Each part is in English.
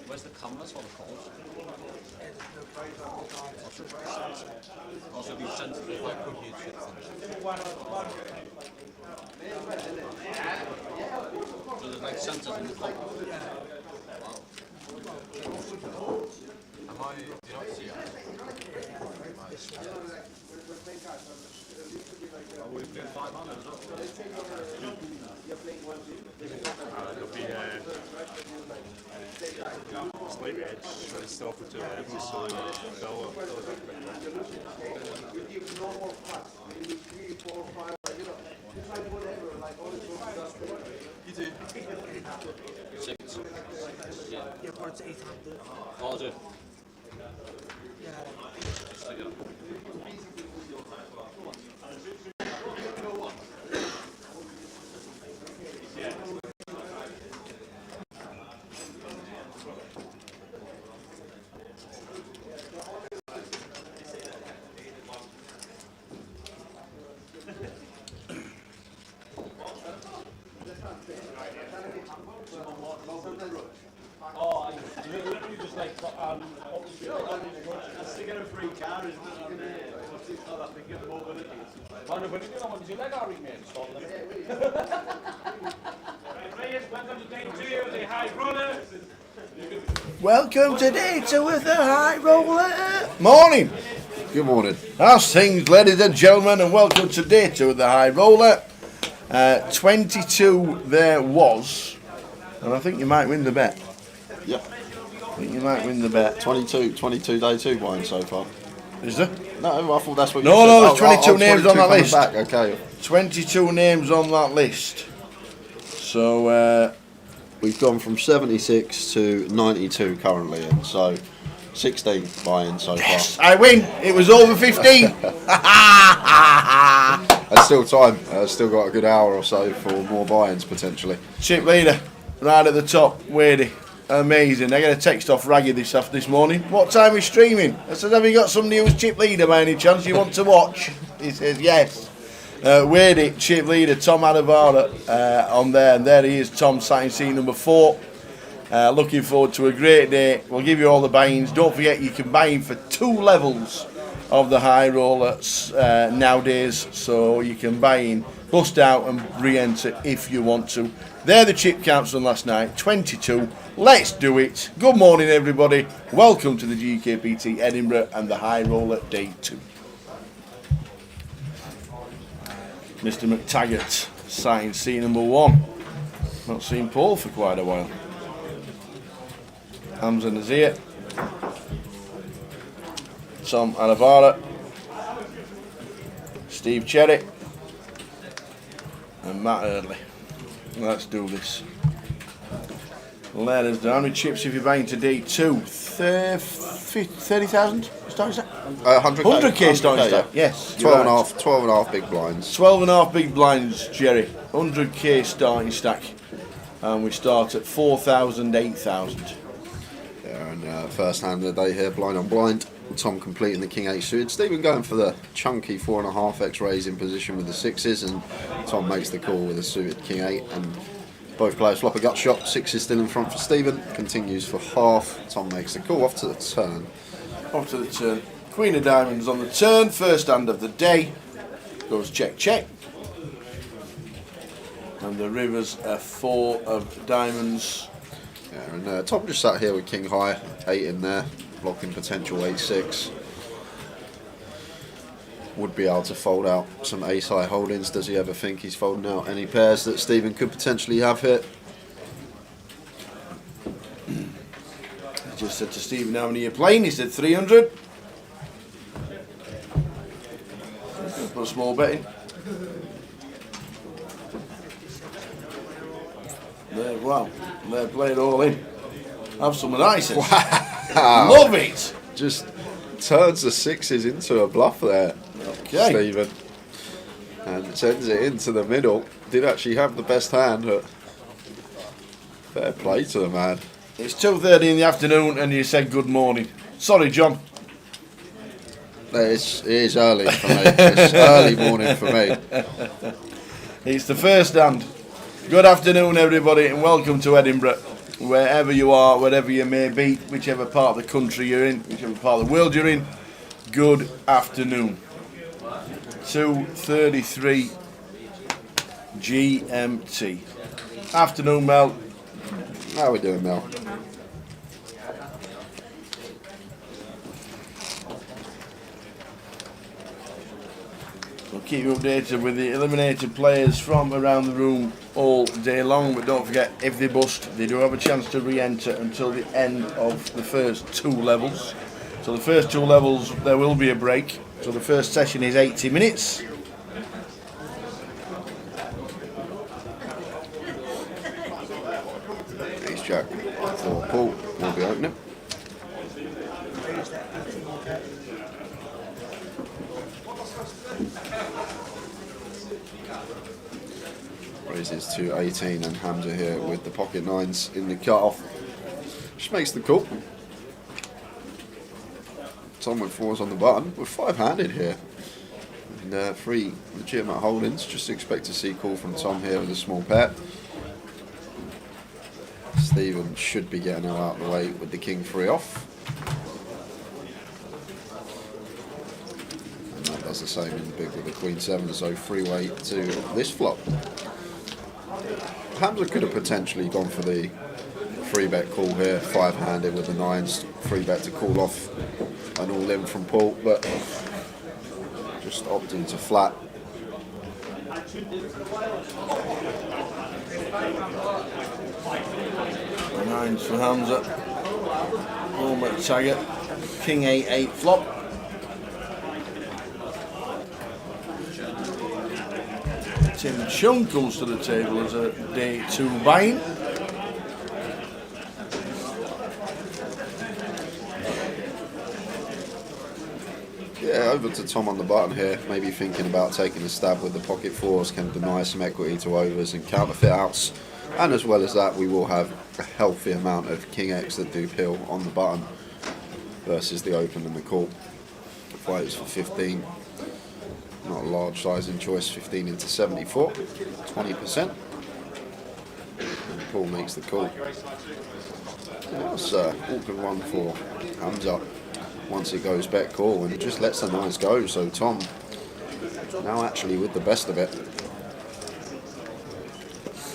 Where's the cameras for the calls? Also be sensitive like cookie chips and so there's like sensors in the phone. Wow. Am I, do you not see it? Oh, we've been 5 minutes. There'll be slight edge when it's off to every so You do? 6. Yeah. Yeah, but it's 800. Oh, do? Yeah. Just to go. Literally just like to get a free car, isn't it? What's it called? I think at the mobility. When did you know, did you like our email? Welcome to day 2 of the high roller. Welcome to day 2 with the high roller. Morning. Good morning. How's things, ladies and gentlemen, and welcome to day 2 of the high roller. 22 there was, and I think you might win the bet. Yeah. I think you might win the bet. 22 day 2 wine so far. Is there? No, I thought that's what you No, said. no, there's 22 names on that coming list. Back. Okay. 22 names on that list. So, We've gone from 76 to 92 currently, and so 16 buy-in so yes, I win. It was over 15. far. There's still time. Still got a good hour or so for more buy-ins potentially. Chip leader, right at the top, Wadey. Amazing. I got a text off Raggy this morning. What time are we streaming? I said, have you got some news, Chip leader, by any chance you want to watch? He says, yes. Wadey, Chip leader, Tom Adavara on there. And there he is, Tom, sat in seat number 4. Looking forward to a great day. We'll give you all the buy-ins. Don't forget you can buy in for 2 levels of the high rollers nowadays. So you can buy in, bust out and re-enter if you want to. They're the chip counts from last night, 22. Let's do it. Good morning, everybody. Welcome to the GUKPT Edinburgh and the High Roller Day 2. Mr. McTaggart, signed C number 1. Not seen Paul for quite a while. Hamza Nazir. Tom Alavara. Steve Cherry. And Matt Earley. Let's do this. Let us down. How many chips have you buying today? 2. 30,000 starting stack? 100k starting stack. Yes. 12 and a half big blinds. 12 and a half big blinds, Jerry. 100k starting stack. And we start at 4,000, 8,000. Yeah, and first hand of the day here, blind on blind. Tom completing the King 8 suited. Stephen going for the chunky 4.5x raise in position with the 6s, and Tom makes the call with a suited King 8. And both players flop a gut shot. 6s still in front for Stephen. Continues for half. Tom makes the call off to the turn. Off to the turn. Queen of diamonds on the turn. First hand of the day. Goes check, check. And the rivers are 4 of diamonds. Yeah, and Tom just sat here with King high, 8 in there, blocking potential 8-6. Would be able to fold out some ace high holdings. Does he ever think he's folding out any pairs that Stephen could potentially have here? I just said to Stephen, how many are you playing? He said 300. Put a small bet in. There, wow, they're playing all in. Have some of that, he says. Wow. Love it. Just turns the 6s into a bluff there, Okay. Stephen. And sends it into the middle. Did actually have the best hand, but fair play to the man. It's 2:30 in the afternoon and you said good morning. Sorry, John. It is early for me. It's early morning for me. It's the first hand. Good afternoon, everybody, and welcome to Edinburgh wherever you are, wherever you may be, whichever part of the country you're in, whichever part of the world you're in, good afternoon. 2:33 GMT. Afternoon, Mel. How are we doing, Mel? We'll keep you updated with the eliminated players from around the room all day long, but don't forget, if they bust, they do have a chance to re-enter until the end of the first 2 levels. So the first 2 levels, there will be a break. So the first session is 80 minutes. Ace Jack for Paul. We'll be opening. Raises to 18 and Hamza here with the pocket 9s in the cut-off. Just makes the call. Tom with 4s on the button. We're 5-handed here. And 3 legitimate holdings. Just expect to see call from Tom here with a small pair. Stephen should be getting her out of the way with the king 3 off. And that does the same in the big with the queen 7, so 3-way to this flop. Hamza could have potentially gone for the 3-bet call here, 5-handed with the 9s, 3-bet to call off an all-in from Paul, but just opting to flat. The 9s for Hamza. Paul McTaggart. King 8-8 flop. Tim Chung comes to the table as a day 2 buying. Yeah, over to Tom on the button here, maybe thinking about taking a stab with the pocket 4s, can deny some equity to overs and counterfeit outs. And as well as that, we will have a healthy amount of King X that do peel on the button versus the open and the call. Fights for 15. Not a large size in choice, 15 into 74, 20%. And Paul makes the call. That's an awkward one for Hamza. Once it goes bet call and just lets the 9s go. So Tom now actually with the best of it.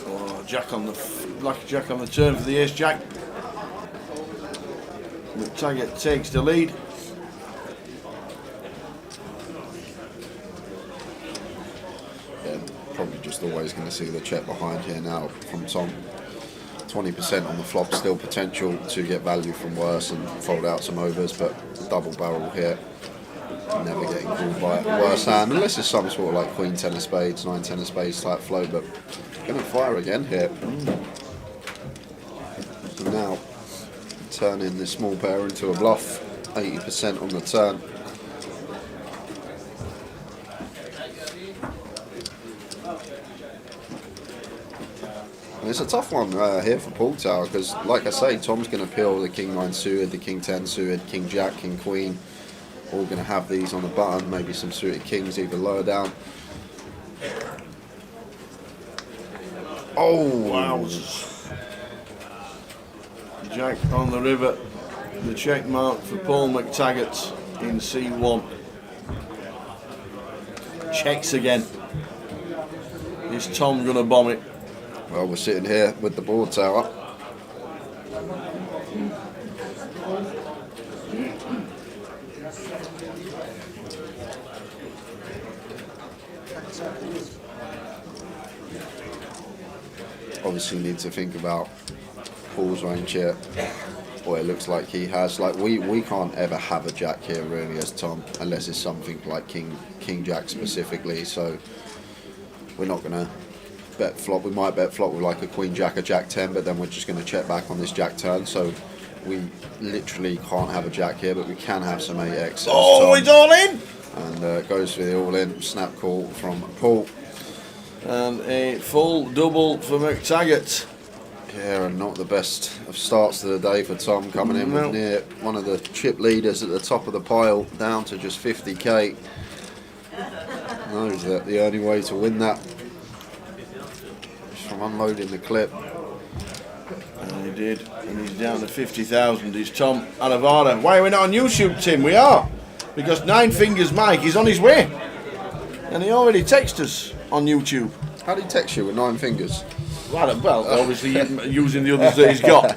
Oh, Jack on the black Jack on the turn for the Ace Jack. McTaggart takes the lead. Probably just always going to see the check behind here now from Tom. 20% on the flop, still potential to get value from worse and fold out some overs, but double barrel here. Never getting called by a worse hand, unless it's some sort of like Queen 10 of spades, 9 10 of spades type flow, but going to fire again here. So now turning this small pair into a bluff, 80% on the turn. It's a tough one here for Paul Tower because, like I say, Tom's going to peel the King 9 suited, the King 10 suited, King Jack, King Queen. All going to have these on the button, maybe some suited Kings either lower down. Oh, wow. Jack on the river. The check mark for Paul McTaggart in C1. Checks again. Is Tom going to bomb it? Well, we're sitting here with the board tower. Obviously need to think about Paul's range here. What it looks like he has. Like we can't ever have a jack here really as Tom, unless it's something like King Jack specifically. So we're not gonna bet flop. We might bet flop with like a Queen Jack, a Jack 10, but then we're just going to check back on this Jack turn. So we literally can't have a Jack here, but we can have some 8x. Oh, it's all in! And goes for the all-in snap call from Paul. And a full double for McTaggart. Yeah, and not the best of starts to the day for Tom, coming in with near one of the chip leaders at the top of the pile, down to just 50k. Knows that the only way to win that from unloading the clip. And he did, and he's down to 50,000. Is Tom Alavara. Why are we not on YouTube, Tim? We are, because Nine Fingers Mike is on his way, and he already texted us on YouTube. How did he text you with 9 fingers? Well, obviously using the others that he's got.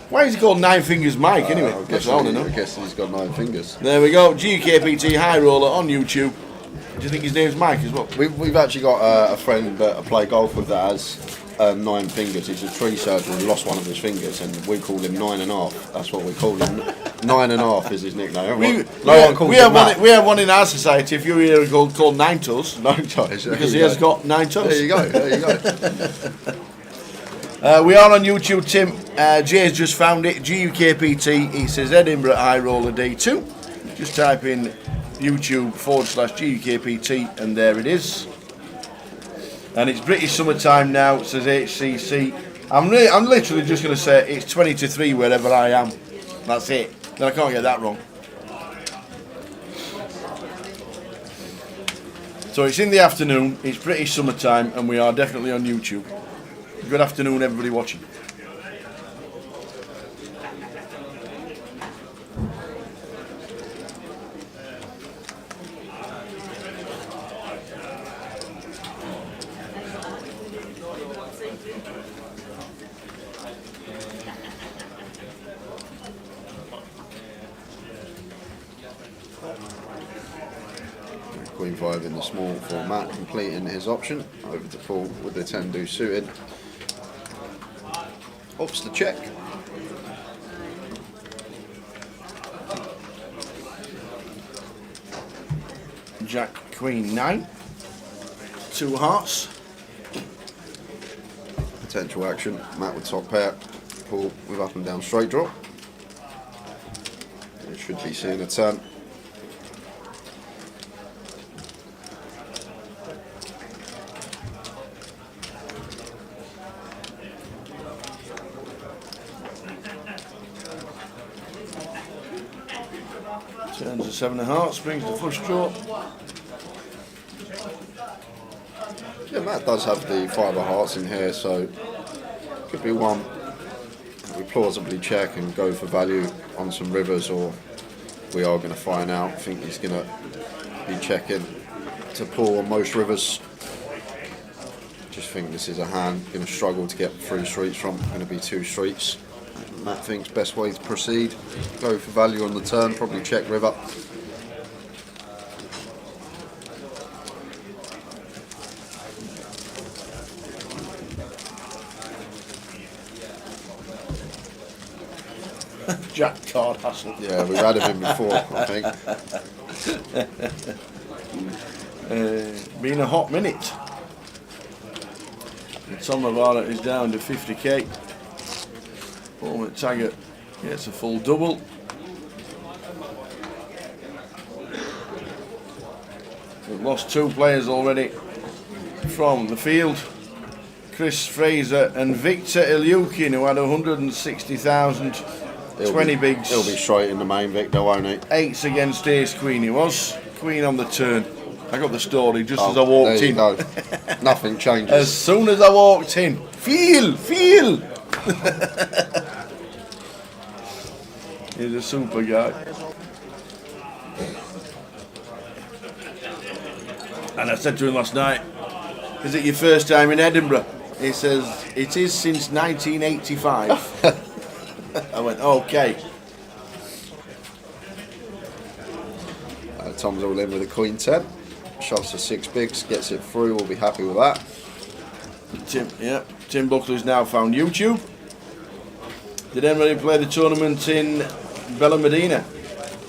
Why is he called Nine Fingers Mike anyway? That's what I want to know. I guess he's got 9 fingers. There we go. GUKPT High Roller on YouTube. Do you think his name's Mike as well? We've actually got a friend that I play golf with that has 9 fingers. He's a tree surgeon who lost one of his fingers, and we call him 9.5. That's what we call him. 9.5 is his nickname. We have one in our society. If you're here, called Nine Toes. 9 toes. Because he has got 9 toes. There you go. There you go. We are on YouTube, Tim. Jay's just found it. GUKPT. It says Edinburgh High Roller Day 2. Just type in YouTube/GUKPT, and there it is. And it's British summertime now. It says HCC. I'm literally just going to say it's 20 to 3 wherever I am. That's it. Then I can't get that wrong. So it's in the afternoon. It's British summertime, and we are definitely on YouTube. Good afternoon, everybody watching. Queen 5 in the small format, completing his option. Over to Paul with the 10-do suited. Offs the check. Jack, Queen 9. 2 hearts. Potential action. Matt with top pair. Paul with up and down straight draw. We should be seeing a turn. Turns to 7 of hearts, brings the flush draw. Yeah, Matt does have the 5 of hearts in here, so could be one we plausibly check and go for value on some rivers, or we are going to find out. I think he's going to be checking to pull on most rivers. Just think this is a hand going to struggle to get 3 streets from. Going to be 2 streets. Matt thinks best way to proceed, go for value on the turn, probably check river. Jack card hassle. Yeah, we've had him in before, I think. Been a hot minute. And Tom Lavara is down to 50k. Paul McTaggart gets a full double. We've lost 2 players already from the field. Chris Fraser and Victor Ilyukin, who had 160,000, 20 bigs. He'll be straight in the main, Victor, won't he? 8s against ace queen he was. Queen on the turn. I got the story just as I walked there you in. go. Nothing changes. As soon as I walked in. Feel! He's a super guy. And I said to him last night, is it your first time in Edinburgh? He says, it is since 1985. I went, okay. Tom's all in with a queen 10. Shoves to 6 bigs, gets it through, we'll be happy with that. Tim Buckley's now found YouTube. Did anybody play the tournament in Bella Medina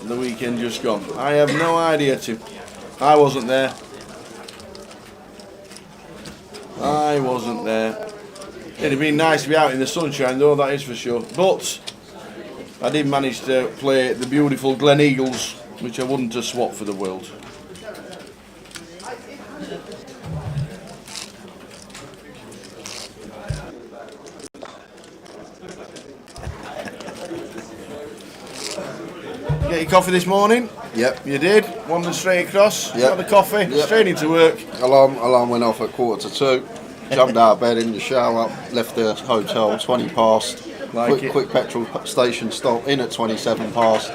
the weekend just gone? I have no idea, Tim. I wasn't there. It'd have been nice to be out in the sunshine though, that is for sure. But I did manage to play the beautiful Glen Eagles, which I wouldn't have swapped for the world. Get your coffee this morning? Yep. You did? Wandered straight across? Yep. Got the coffee? Yep. Straight into work? Alarm went off at 1:45. Jumped out of bed, in the shower, left the hotel 20 past. Like it. Quick petrol station stop in at 27 past.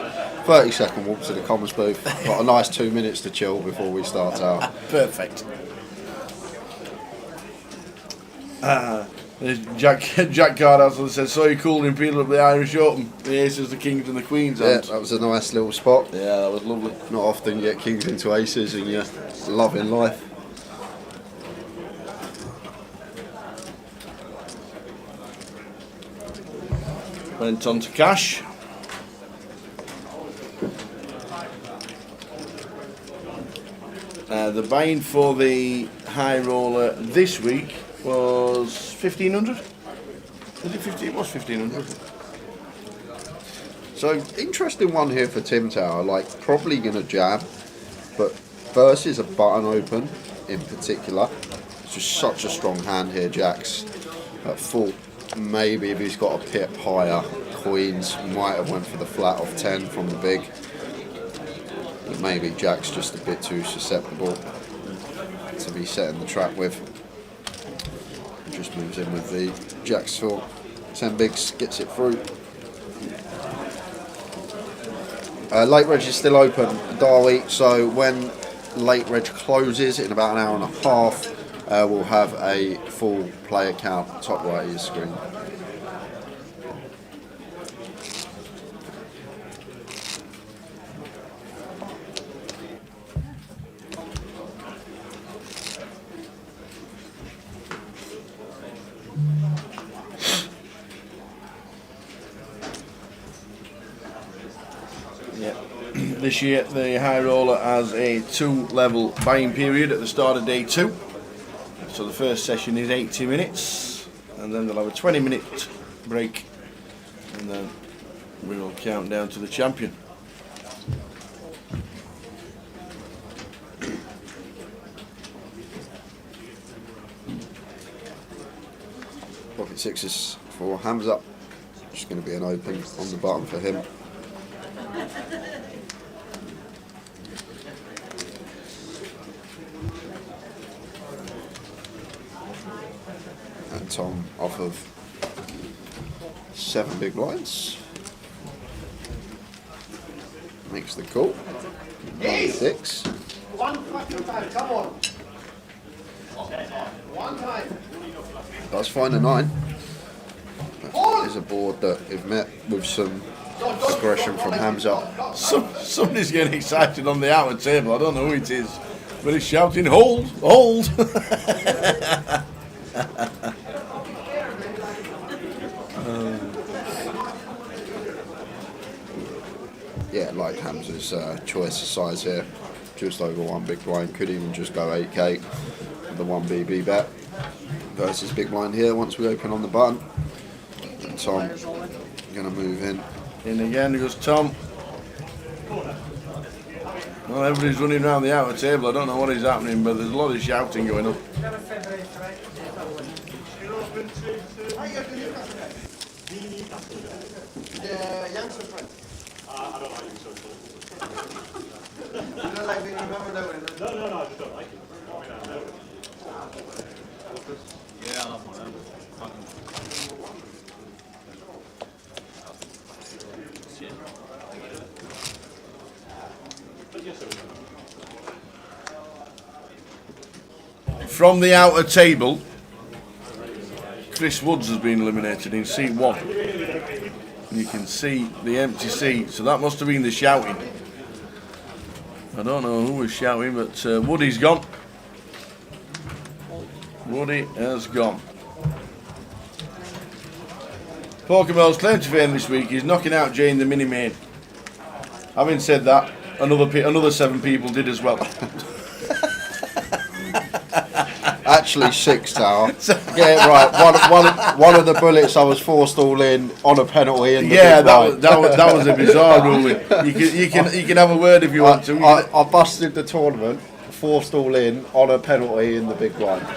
30-second walk to the comms booth. Got a nice 2 minutes to chill before we start out. Perfect. There's Jack Cardastle says, so you cool in people up the Irish Open. The Aces, the Kings and the Queens. Yeah, that was a nice little spot. Yeah, that was lovely. Not often you get Kings into Aces and you're loving life. Went on to cash. The buying for the high roller this week was 1,500. Was it 50? It was 1,500. So interesting one here for Tim Tower. Like probably gonna jab, but versus a button open in particular. It's just such a strong hand here. Jacks at full. Maybe if he's got a pip higher, Queens might have went for the flat off 10 from the big. But maybe Jack's just a bit too susceptible to be setting the trap with. Just moves in with the Jacks for 10 bigs, gets it through. Late reg is still open, Darby, so when late reg closes in about an hour and a half, we'll have a full player count top right of your screen. This year, the high roller has a 2-level buying period at the start of day 2. So the first session is 80 minutes, and then they'll have a 20-minute break, and then we will count down to the champion. Pocket sixes for Hamza. Just going to be an open on the button for him. And Tom off of 7 big blinds. Makes the call. 9-6. One fucking time, come on. One time. Does find a 9. That is a board that if met with some aggression from Hamza. Somebody's getting excited on the outer table. I don't know who it is, but he's shouting, hold, hold. Yeah, like Hamza's choice of size here. Just over 1 big blind. Could even just go 8k with the 1 BB bet. Versus big blind here once we open on the button. And Tom going to move in. In again goes Tom. Well, everybody's running around the outer table. I don't know what is happening, but there's a lot of shouting going on. The youngster friend. I don't like you so You don't like being remembered that way? No, I just don't like it. I mean, I know it. Yeah, I love one of them. From the outer table, Chris Woods has been eliminated in seat 1. You can see the empty seat, so that must have been the shouting. I don't know who was shouting, but Woody's gone. Woody has gone. Pokemon's claim to fame this week is knocking out Jane the Mini Maid. Having said that, another 7 people did as well. Actually 6 Tower. Get it right. One of the bullets I was forced all in on a penalty. In the Yeah, big that was a bizarre ruling. You can have a word if you want to. I busted the tournament, forced all in on a penalty in the big blind.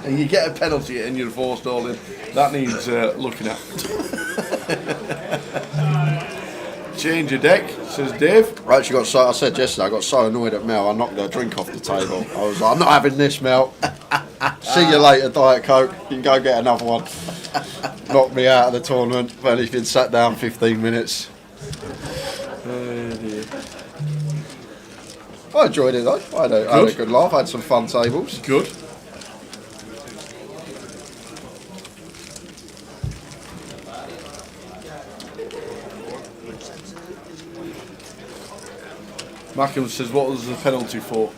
And you get a penalty and you're forced all in. That needs looking at. Change your deck, says Dave. I actually got so, I said yesterday, I got so annoyed at Mel, I knocked her drink off the table. I was like, I'm not having this, Mel. See you later, Diet Coke. You can go get another one. Knocked me out of the tournament. Well, he's been sat down 15 minutes. I enjoyed it though. I had a good laugh. I had some fun tables. Good. Mackham says, what was the penalty for?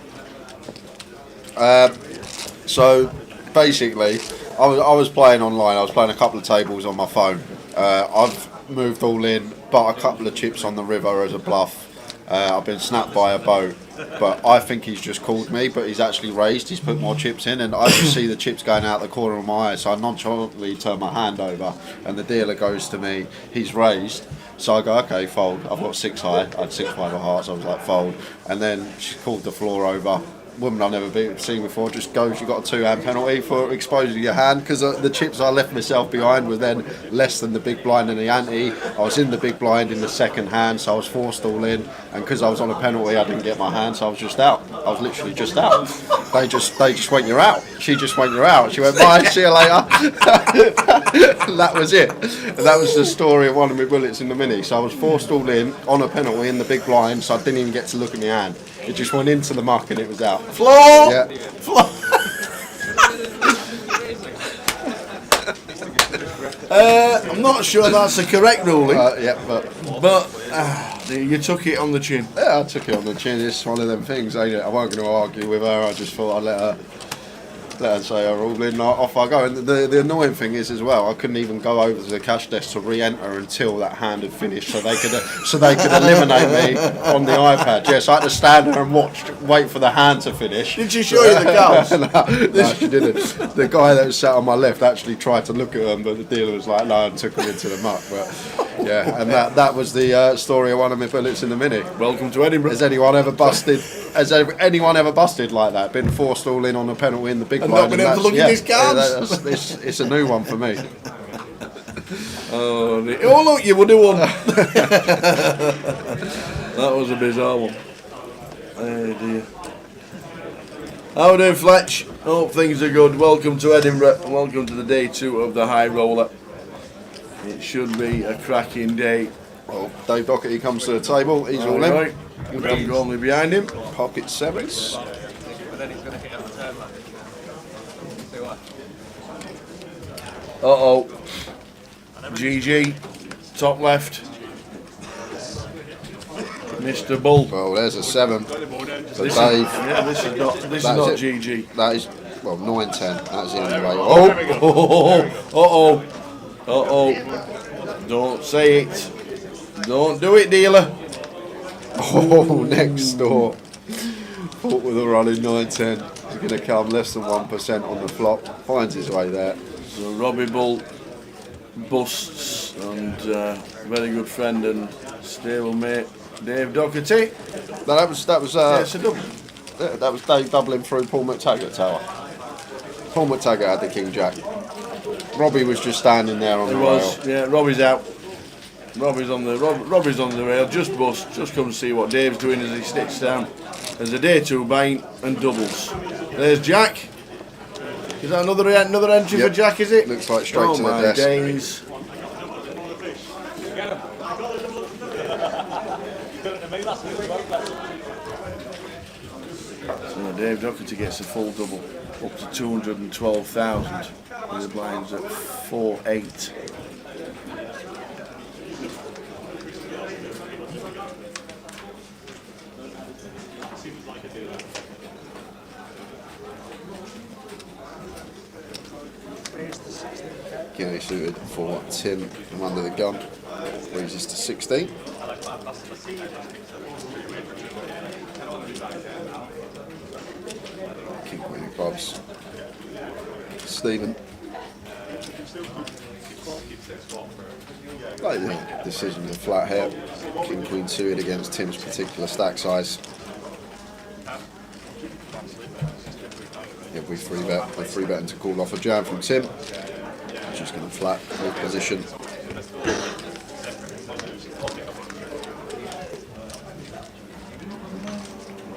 So basically, I was playing online. I was playing a couple of tables on my phone. I've moved all in, but a couple of chips on the river as a bluff. I've been snapped by a boat, but I think he's just called me, but he's actually raised. He's put more chips in, and I just see the chips going out the corner of my eye. So I nonchalantly turn my hand over, and the dealer goes to me, he's raised. So I go, okay, fold. I've got 6 high. I had 6 5 of hearts. I was like, fold. And then she called the floor over. Woman I've never seen before just goes, you got a 2-hand penalty for exposing your hand, because the chips I left myself behind were then less than the big blind and the ante. I was in the big blind in the second hand, so I was forced all in, and because I was on a penalty I didn't get my hand, so I was just out. I was literally just out. They just went, you're out. She just went, you're out. She went, bye, see you later. That was it. And that was the story of one of my bullets in the mini. So I was forced all in on a penalty in the big blind, so I didn't even get to look at my hand. It just went into the muck and it was out. Floor! Yeah. Floor! I'm not sure that's the correct ruling, Yeah, but you took it on the chin. yeah, I took it on the chin. It's one of them things, ain't it? I wasn't going to argue with her. I just thought I'd let her say her all in. Off I go. And the annoying thing is as well, I couldn't even go over to the cash desk to re-enter until that hand had finished, so they could eliminate me on the iPad. Yes, I had to stand there and wait for the hand to finish. Did she show you the cards? No, she didn't. The guy that was sat on my left actually tried to look at them, but the dealer was like, no, and took them into the muck. But yeah, and that was the story of one of my bullets in the mini. Welcome to Edinburgh. Has anyone ever busted like that? Been forced all in on a penalty in the big And blind? not been able to look at his cards? It's a new one for me. Oh look, you would have won. That was a bizarre one. Oh dear. How are we doing, Fletch? Hope things are good. Welcome to Edinburgh and welcome to the day 2 of the High Roller. It should be a cracking day. Well, Dave Doherty comes to the table. He's all in. Right. I'm only behind him. Pocket sevens. Uh-oh. GG. Top left. Mr. Bull. Well, there's a 7 for Dave. This is not That's it. GG. That is, well, 9-10. That's in anyway. Uh-oh. Don't say it. Don't do it, dealer. Oh, next door. Thought with a running 9-10. He's going to come less than 1% on the flop. Finds his way there. So Robbie Bull busts and very good friend and stablemate Dave Doherty. That was It's a double. that was Dave doubling through Paul McTaggart tower. Paul McTaggart had the King Jack. Robbie was just standing there on the rail. Yeah, Robbie's out. Robbie's on the rail, just bust, just come see what Dave's doing as he sits down. There's a day 2 buying and doubles. There's Jack. Is that another entry for Jack, is it? Looks like straight to the my desk. days. So Dave Doherty gets a full double, up to 212,000. With the blinds at 4-8. Guinea suited for Tim from under the gun. Raises to 16. King Queen of Clubs. Stephen. Like the decision of the flat hair. King Queen suited against Tim's particular stack size. Yeah, we three bet. We're 3-betting to call off a jam from Tim. Just going to flat hold position.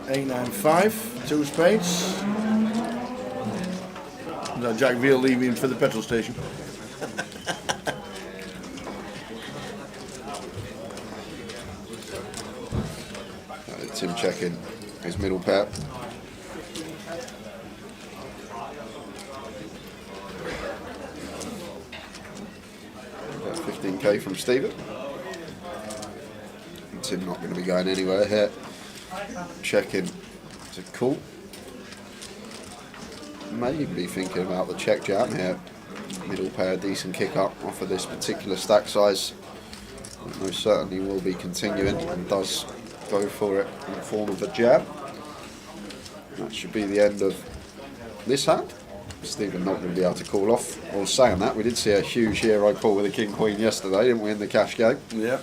$8-9-5, 2 spades. Is that Jack Veal leaving for the petrol station? Tim checking his middle pair. That's 15k from Stephen. And Tim not going to be going anywhere here. Checking to call. Maybe thinking about the check jam here. Middle pair, decent kick up off of this particular stack size. Most certainly will be continuing and does go for it in the form of a jab. That should be the end of this hand. Stephen not going to be able to call off. Or saying that, we did see a huge hero call with a king queen yesterday, didn't we, in the cash game? Yeah.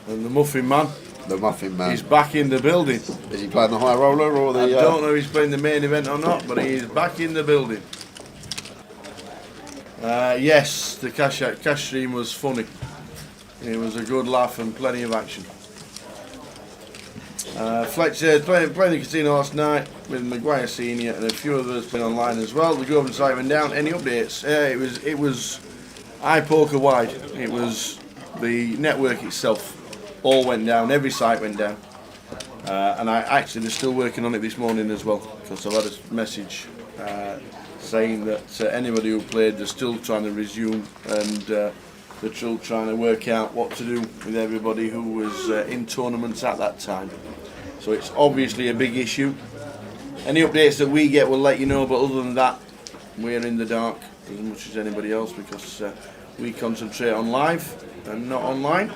And the Muffin Man. The Muffin Man. He's back in the building. Is he playing the high roller or the? I don't know if he's playing the main event or not, but he is back in the building. Yes, the cash stream was funny. It was a good laugh and plenty of action. Fletcher playing the casino last night with Maguire Senior and a few others been online as well. The Grosvenor site went down. Any updates? It was eye poker wide. It was the network itself all went down. Every site went down. And they're still working on it this morning as well, because I've had a message saying that anybody who played, they're still trying to resume, and they're still trying to work out what to do with everybody who was in tournaments at that time. So it's obviously a big issue. Any updates that we get, we'll let you know, but other than that, we're in the dark as much as anybody else, because we concentrate on live and not online.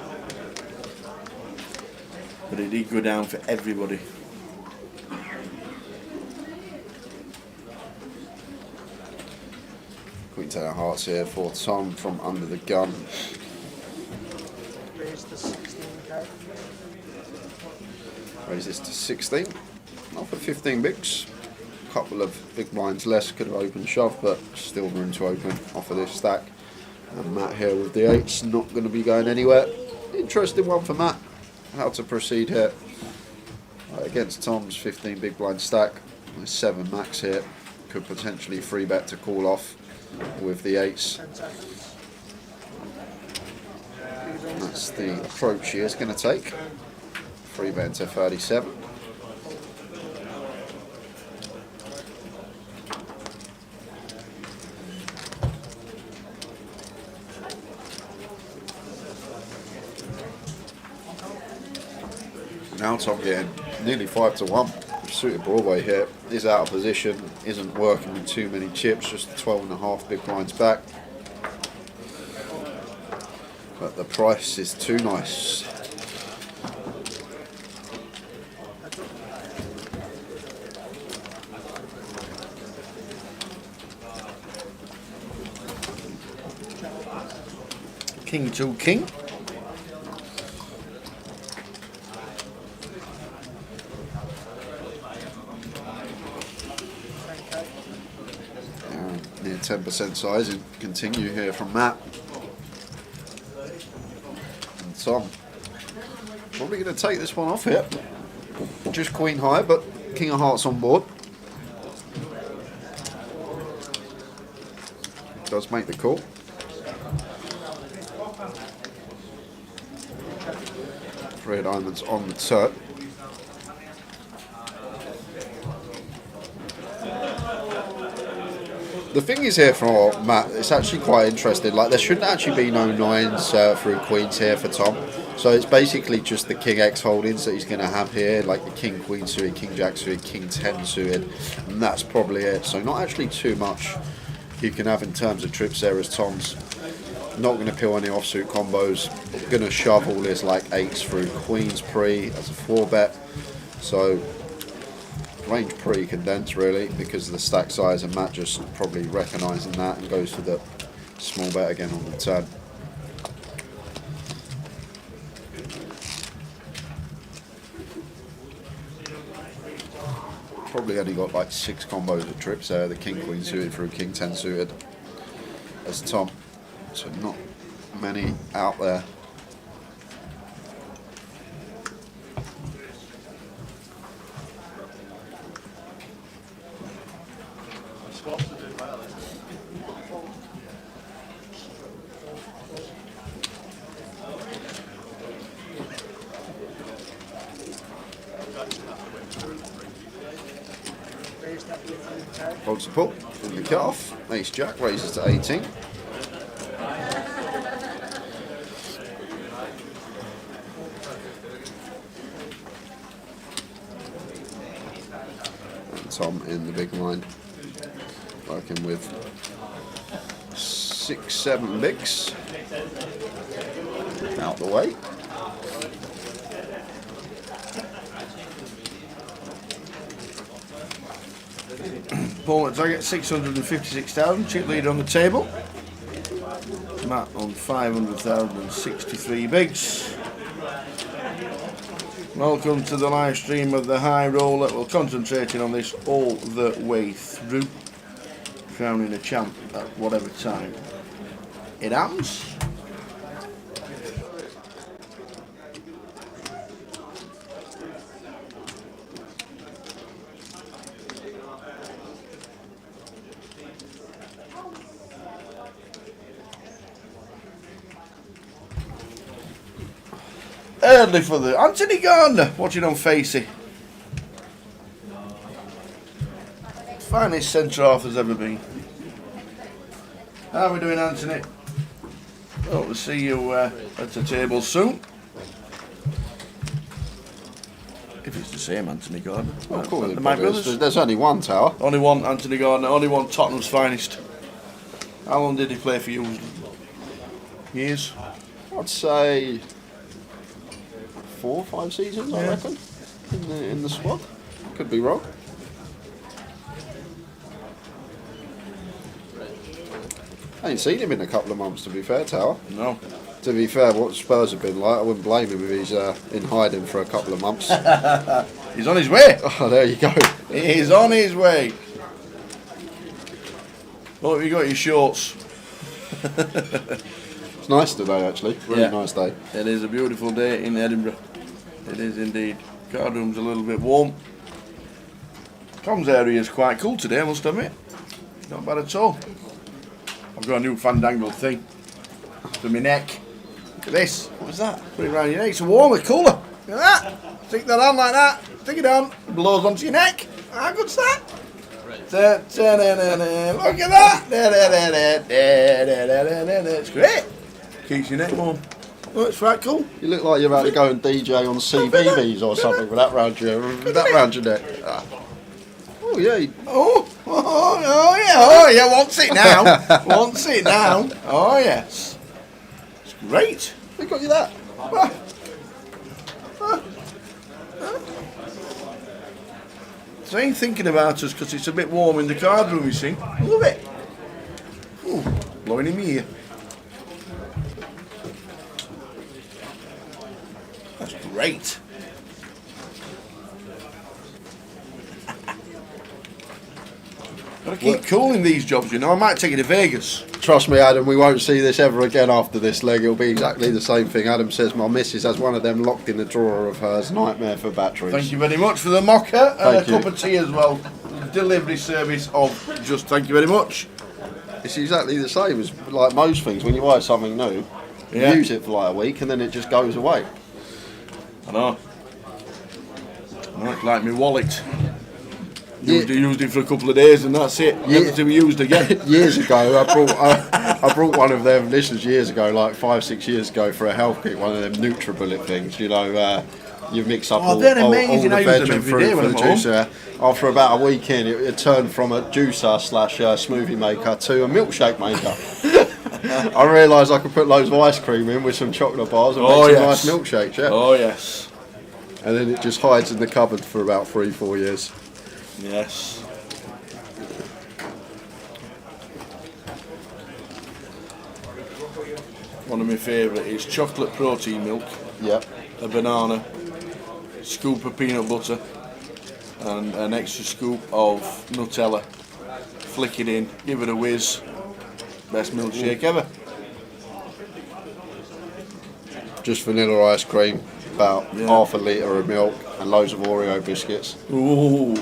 But it did go down for everybody. Queen 10 of hearts here for Tom from under the gun. Raise the 16k. Raise this to 16. Not for 15 bigs. A couple of big blinds less. Could have opened shove, but still room to open off of this stack. And Matt here with the 8s. Not going to be going anywhere. Interesting one for Matt. How to proceed here. Against Tom's 15 big blind stack. There's 7 max here. Could potentially free bet to call off with the 8s. And that's the approach he is going to take. Free bet to 37. Now Tom getting nearly 5 to 1. Suited Broadway here is out of position, isn't working with too many chips, just 12.5 big blinds back. But the price is too nice. King to king. Near 10% size and continue here from Matt. And Tom probably going to take this one off here. Just queen high, but king of hearts on board. Does make the call. Three of diamonds on the turn. The thing is here for Matt, it's actually quite interesting. Like, there shouldn't actually be no 9s through queens here for Tom. So it's basically just the king X holdings that he's going to have here, like the king queen suited, king jack suited, king 10 suited, and that's probably it. So not actually too much you can have in terms of trips there as Tom's. Not going to peel any offsuit combos. Going to shove all his like 8s through queens pre as a 4-bet. So range pretty condensed really because of the stack size, and Matt just probably recognising that and goes for the small bet again on the turn. Probably only got like 6 combos of trips there, the king queen suited through king 10 suited as Tom, so not many out there. Holds the pull in the kickoff. Ace Jack raises to 18. And Tom in the big blind, working with 6-7 bigs. Out the way. Paul at target 656,000, chip leader on the table. Matt on 500,063 bigs. Welcome to the live stream of the high roller. We're concentrating on this all the way through, crowning a champ at whatever time it happens. Early for the Anthony Gardner, watching on Facey. Finest centre half there's ever been. How are we doing, Anthony? Hope to see you at the table soon. If it's the same Anthony Gardner. Well, cool. The Mike Brothers. There's only one Tower. Only one Anthony Gardner, only one Tottenham's finest. How long did he play for you? Years? I'd say 4 or 5 seasons, I Yeah. reckon, in the squad. Could be wrong. I ain't seen him in a couple of months, to be fair, Tower. No. To be fair, what Spurs have been like, I wouldn't blame him if he's in hiding for a couple of months. He's on his way. Oh, there you go. He's on his way. Look, you got your shorts. It's nice today, actually. Really Yeah. nice day. It is a beautiful day in Edinburgh. It is indeed. Card room's a little bit warm. Tom's area is quite cool today, I must admit. Not bad at all. I've got a new fandangled thing for my neck. Look at this. What was that? Put it around your neck. It's a warmer, cooler. Look at that. Stick that on like that. Stick it on. It blows onto your neck. How good's that? Look at that. It's great. Keeps your neck warm. Oh, it's right cool. You look like you're about to go and DJ on CBeebies or something with that round your neck. Ah. Oh yeah. Oh yeah, wants it now. Wants it now. Oh yes. It's great. Who got you that? So I ain't thinking about us because it's a bit warm in the card room, you see. I love it. Ooh, blowing in my ear. That's great. Gotta keep cool in these jobs, you know. I might take you to Vegas. Trust me, Adam, we won't see this ever again after this leg. It'll be exactly the same thing. Adam says my missus has one of them locked in the drawer of hers. Nightmare for batteries. Thank you very much for the mocha and Thank a cup of tea as well. Delivery service of just thank you very much. It's exactly the same as like most things. When you buy something new, Yeah. you use it for like a week and then it just goes away. I know. It's like my wallet. Yeah. Used it for a couple of days and that's it. Yeah. Never to be used again. Years ago, I brought one of them. This was years ago, like 5-6 years ago, for a health kit. One of them NutriBullet things. You know, you mix up all they're the amazing. I use veg them and every fruit day for when the I'm home. juicer. After about a week in, it turned from a juicer / smoothie maker to a milkshake maker. I realised I could put loads of ice cream in with some chocolate bars and make some nice milkshakes. Yeah. Oh yes. And then it just hides in the cupboard for about 3-4 years. Yes. One of my favourite is chocolate protein milk, Yep. a banana, scoop of peanut butter, and an extra scoop of Nutella. Flick it in, give it a whiz. Best milkshake ever. Just vanilla ice cream, about Yeah. half a litre of milk, and loads of Oreo biscuits. Ooh.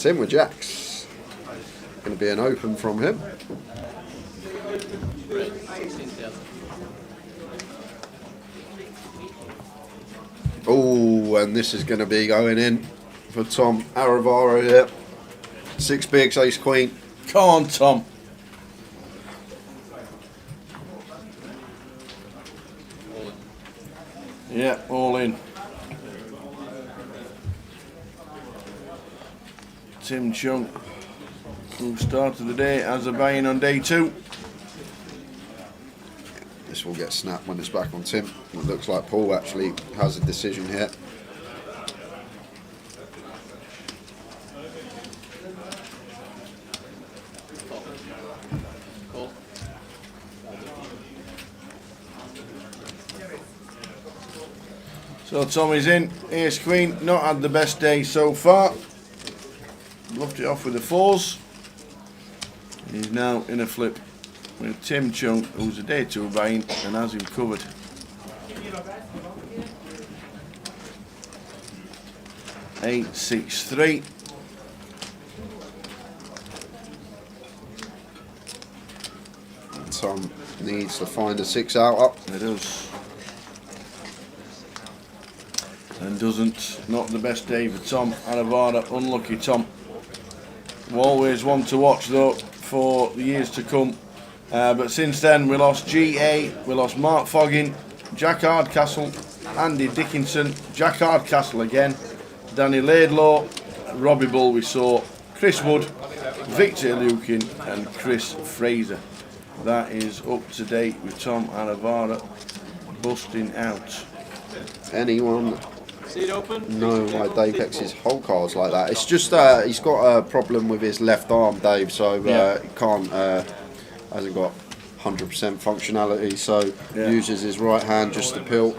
Tim with jacks. Going to be an open from him. Red, 16,000. Oh, and this is going to be going in for Tom Aravaro here. 6 bigs, ace queen. Come on, Tom. Yeah, all in. Tim Chung, who started the day as a buy-in on day 2. This will get snapped when it's back on Tim. It looks like Paul actually has a decision here. Cool. So Tommy's in. Ace Queen, not had the best day so far. Bluffed it off with the 4s. He's now in a flip with Tim Chung, who's a day 2 buying and has him covered. Eight, 6, 3. Tom needs to find a 6 out up. It does. And doesn't. Not the best day for Tom Aravara. Unlucky Tom. Always one to watch though for the years to come. But since then we lost GA, we lost Mark Foggin, Jack Hardcastle, Andy Dickinson, Jack Hardcastle again, Danny Laidlaw, Robbie Bull we saw, Chris Wood, Victor Lukin and Chris Fraser. That is up to date with Tom Aravara busting out. Anyone Seat open. know why Dave X's whole cards like that? It's just he's got a problem with his left arm, Dave, so he can't, hasn't got 100% functionality, so uses his right hand just to peel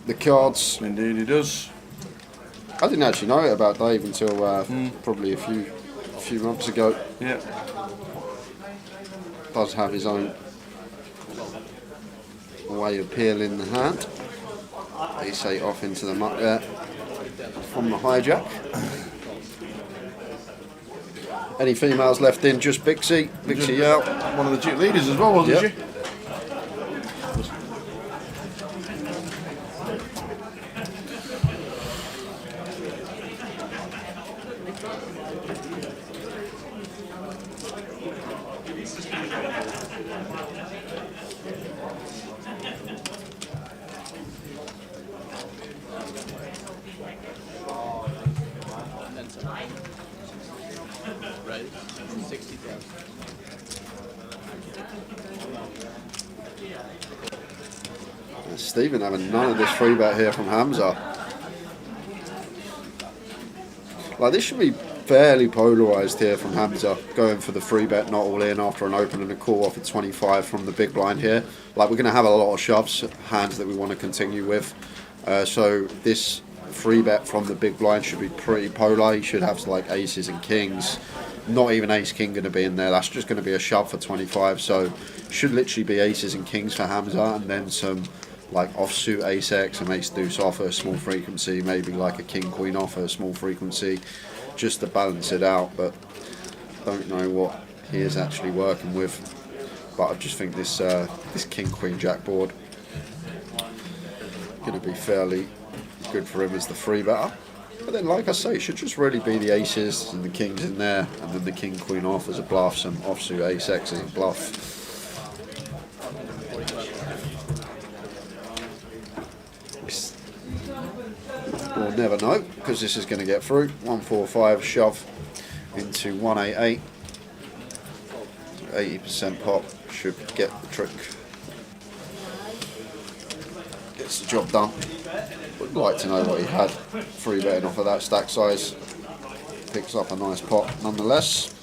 the cards. Indeed he does. I didn't actually know it about Dave until probably a few months ago. Yeah. Does have his own way of peeling the hand. Ace 8 off into the muck there from the hijack. Any females left in? Just Bixie. Bixie out. One of the Duke leaders as well, wasn't Yep. she? Red, 60,000. Stephen having none of this free bet here from Hamza. Like, this should be fairly polarised here from Hamza, going for the free bet, not all in after an open and a call off at 25 from the big blind here. Like, we're going to have a lot of shoves, hands that we want to continue with. So this free bet from the big blind should be pretty polar. He should have like aces and kings. Not even ace king going to be in there. That's just going to be a shove for 25. So should literally be aces and kings for Hamza, and then some like offsuit ace x and ace deuce off at a small frequency, maybe like a king queen off at a small frequency, just to balance it out. But don't know what he is actually working with. But I just think this this king queen jack board going to be fairly good for him as the free better. But then, like I say, it should just really be the aces and the kings in there, and then the king queen off as a bluff, some offsuit ace x as a bluff. We'll never know, because this is going to get through. 145 shove into 188. 80% pop should get the trick. Gets the job done. Would like to know what he had. Free betting off of that stack size. Picks up a nice pot nonetheless.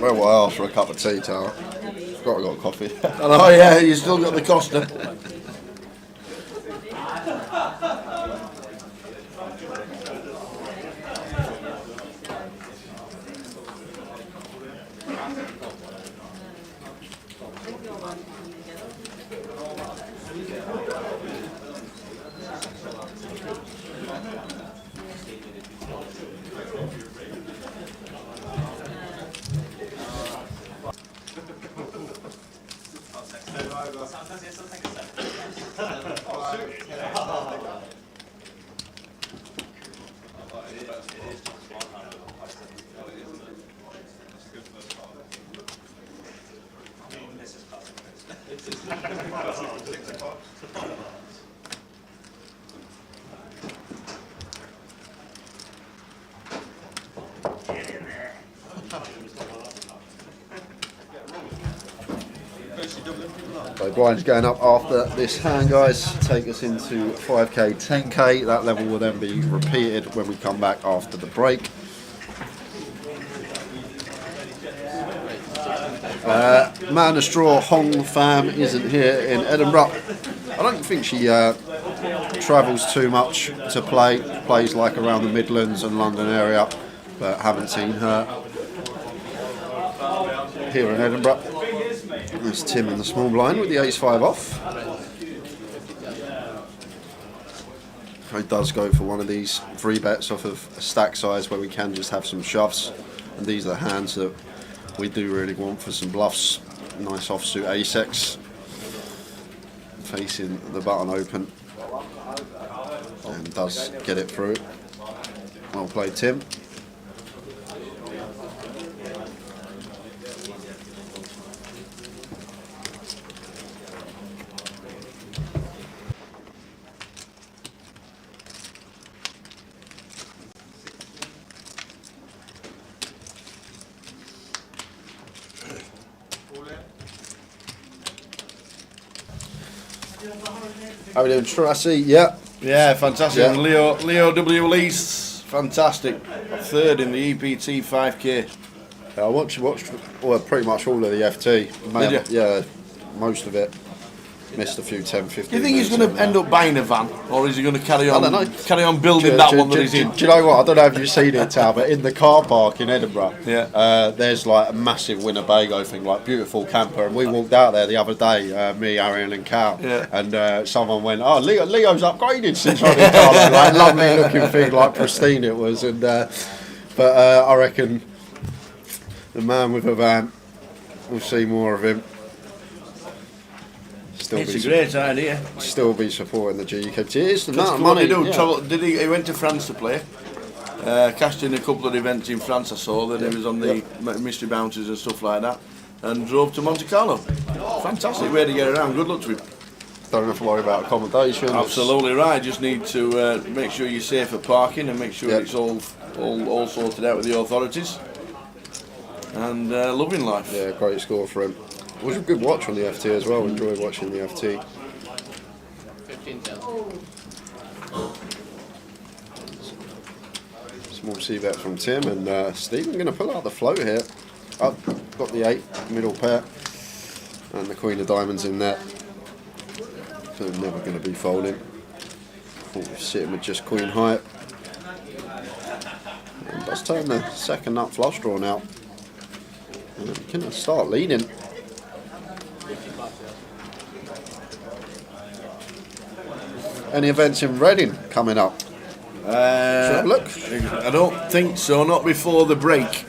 Well, I asked for a cup of tea, Tara. Forgot I got coffee. Oh yeah, you still got the Costa. So Brian's going up after this hand, guys. Take us into 5k, 10k. That level will then be repeated when we come back after the break. Man of Straw Hong Fam isn't here in Edinburgh. I don't think she travels too much to play. Plays like around the Midlands and London area, but haven't seen her here in Edinburgh. There's Tim in the small blind with the ace-5 off. He does go for one of these 3 bets off of a stack size where we can just have some shoves, and these are the hands that we do really want for some bluffs. Nice offsuit ace-X, facing the button open, and does get it through. Well played, Tim. How are we doing, Tracy? Yeah. Yeah, fantastic. Yeah. And Leo W. Lees, fantastic. 3rd in the EPT 5k. I watched well, pretty much all of the FT. Did you? Yeah, most of it. Missed a few 10, 15. Do you think he's going to end up buying a van, or is he going to carry I don't know. building that one that he's in? Do you know what? I don't know if you've seen it, Tal, but in the car park in Edinburgh, Yeah. there's like a massive Winnebago thing, like beautiful camper, and we walked out there the other day, me, Arian, and Cal, Yeah. and someone went, "Oh, Leo's upgraded since running Carlo." Like lovely looking thing, like pristine it was, and but I reckon the man with a van, we'll see more of him. It's a great idea. Still be supporting the GUKPT. It's the That's amount of what money. they do. Yeah. Travel, he went to France to play. Cashed in a couple of events in France. I saw that he was on the mystery bounties and stuff like that, and drove to Monte Carlo. Fantastic way to get around. Good luck to him. Don't have to worry about accommodation. Absolutely right. Just need to make sure you're safe for parking and make sure Yep. it's all sorted out with the authorities. And loving life. Yeah, great score for him. It was a good watch on the FT as well. Enjoyed watching the FT. 15-10. Small C bet from Tim, and Stephen going to pull out the float here. Up, got the 8 middle pair, and the Queen of Diamonds in there. So never going to be folding. Sitting with just Queen height. And does turn the second nut flush draw now. And can start leading. Any events in Reading coming up? Have a look. I don't think so, not before the break.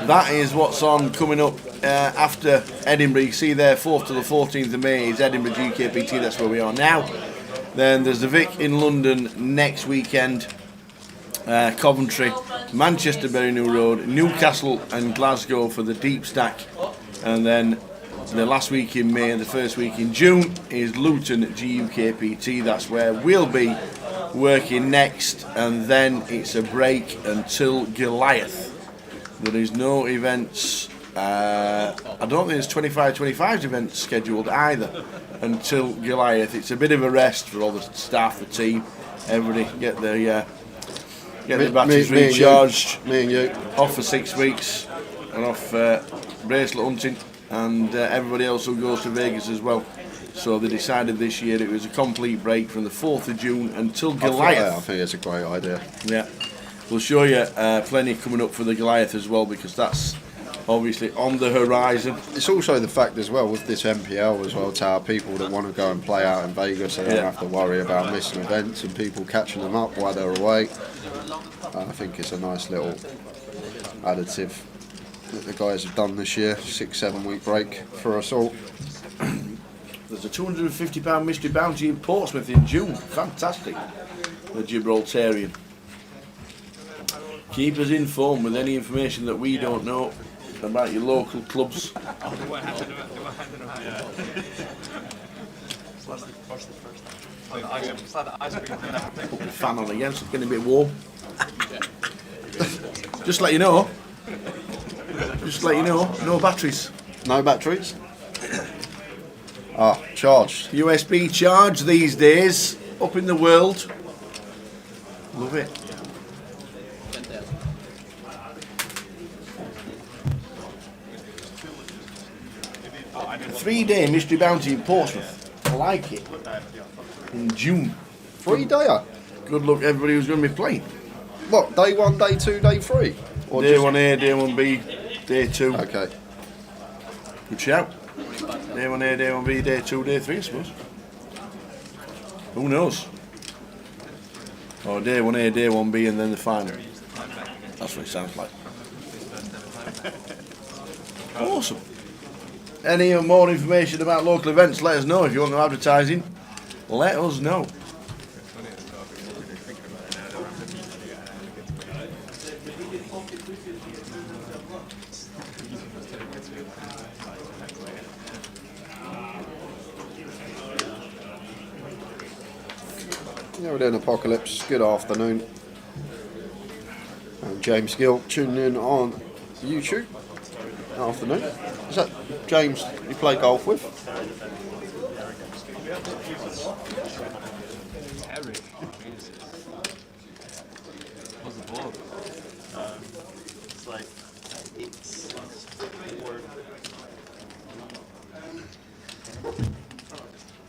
That is what's on coming up after Edinburgh. You see there, 4th to the 14th of May is Edinburgh GUKPT, that's where we are now. Then there's the Vic in London next weekend, Coventry, Manchester Bury New Road, Newcastle and Glasgow for the deep stack. And then the last week in May and the first week in June is Luton GUKPT, that's where we'll be working next, and then it's a break until Goliath. There is no events, I don't think there's 25 events scheduled either until Goliath. It's a bit of a rest for all the staff, the team, everybody get their batteries recharged, Me and you. off for 6 weeks and off bracelet hunting, and everybody else who goes to Vegas as well. So they decided this year it was a complete break from the 4th of June until Goliath. I think it's a great idea. Yeah, we'll show you plenty coming up for the Goliath as well, because that's obviously on the horizon. It's also the fact as well with this MPL as well, to our people that want to go and play out in Vegas, they don't Yeah. have to worry about missing events and people catching them up while they're away. I think it's a nice little additive that the guys have done this year. 6-7 week break for us all. There's a £250 mystery bounty in Portsmouth in June. Fantastic. The Gibraltarian. Keep us informed with any information that we don't know about your local clubs. Yeah. Put the fan on again, so it's getting a bit warm. Just let you know. Just let you know, no batteries. No batteries? Ah, charged. USB charge these days, up in the world. Love it. A 3-day mystery bounty in Portsmouth. I like it. In June. 3-dayer? Good luck everybody who's going to be playing. What, day 1, day 2, day 3? Or Day just- 1A, day 1B, day 2. Okay. Good shout. Day 1A, day 1B, day 2, day 3, I suppose. Who knows? Or day 1A, day 1B, and then the final. That's what it sounds like. Awesome. Any more information about local events, let us know. If you want no advertising, let us know. Yeah, we're doing Apocalypse. Good afternoon. And James Gill tuning in on YouTube. Afternoon. Is that James you play golf with? Terry. What's the ball? It's like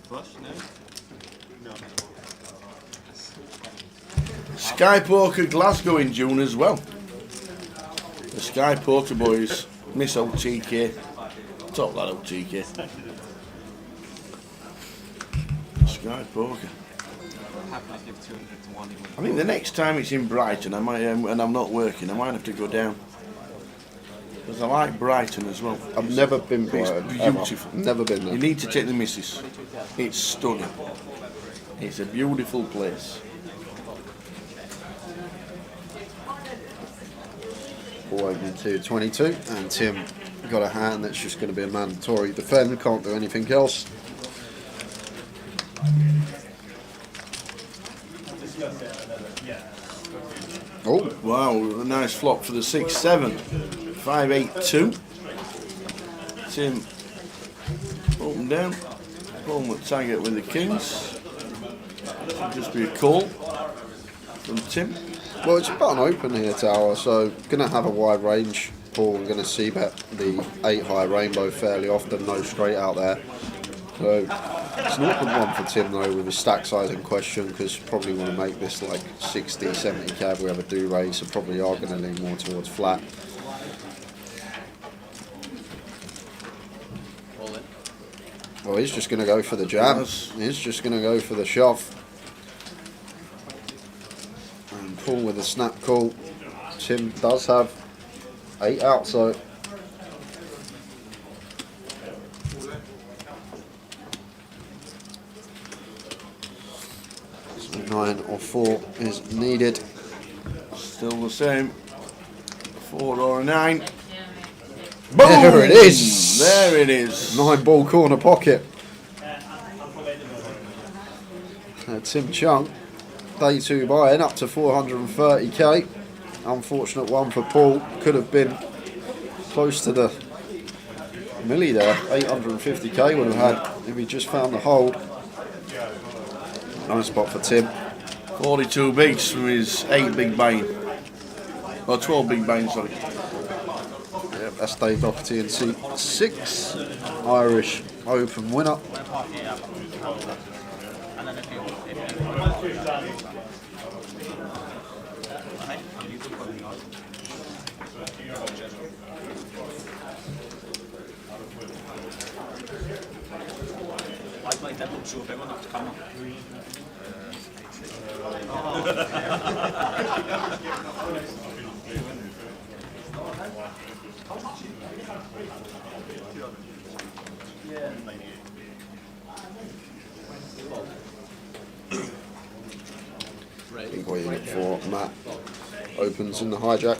flush, no? No. Sky Poker Glasgow in June as well. The Sky Poker boys. Miss old TK. Top that old TK. Sky Poker. Happily give 200 to 1. I think the next time it's in Brighton, I might, and I'm not working, I might have to go down. Because I like Brighton as well. I've never been Brighton. It's ever. beautiful. Never been there. You need to take the missus. It's stunning. It's a beautiful place. Ball opening to 22, and Tim got a hand that's just going to be a mandatory defend, can't do anything else. Oh, Wow, a nice flop for the 6-7. 5-8-2. Tim open down. Home at target with the kings. Should just be a call from Tim. well, it's a button open here, Tower, so going to have a wide range. Paul, we're going to see bet the 8 high rainbow fairly often, no straight out there. So it's an awkward one for Tim though with his stack size in question, because probably want to make this like 60, 70 cab. We have a do raise, so probably are going to lean more towards flat. Well, he's just going to go for the jam. Yes. He's just going to go for the shove. And Paul with a snap call. Tim does have 8 out, so 9 or 4 is needed. Still the same. 4 or a 9. Boom! There it is. There it is. 9 ball corner pocket. Tim Chung, day 2 buy-in up to 430k. Unfortunate one for Paul. Could have been close to the milli there. 850k would have had if he just found the hold. Nice spot for Tim. 42 bigs from his 8 big buying. Or 12 big buying, sorry. Yep, that's Dave Doherty in seat 6. Irish Open winner. I'd make that look so big on that camera. I think what you look for, Matt opens in the hijack.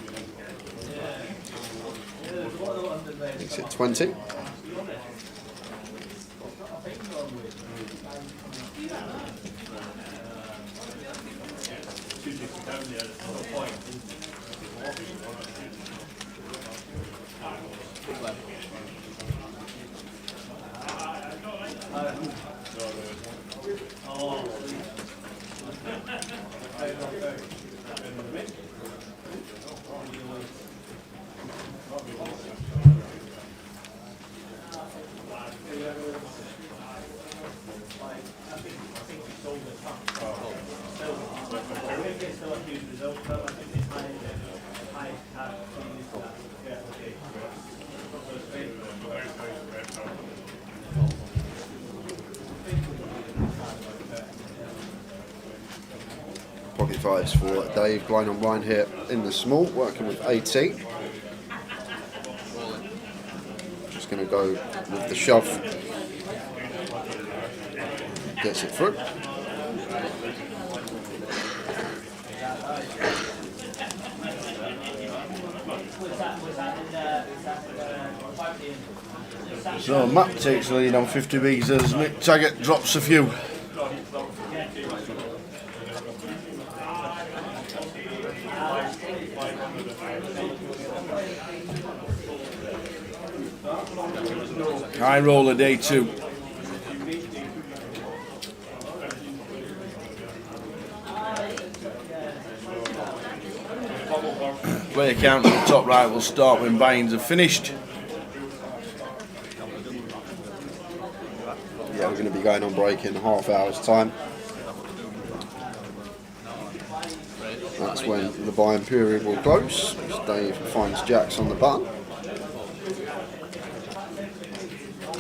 Makes it 20. Pocket fives for Dave, blind on blind here in the small, working with 18. Just going to go with the shove. Gets it through. So Matt takes the lead on 50 bigs as Mick Taggart drops a few. High roller day 2. Player count at the top right will start when buy-ins are finished. Yeah, we're going to be going on break in half hour's time. That's when the buying period will close. As Dave finds jacks on the button.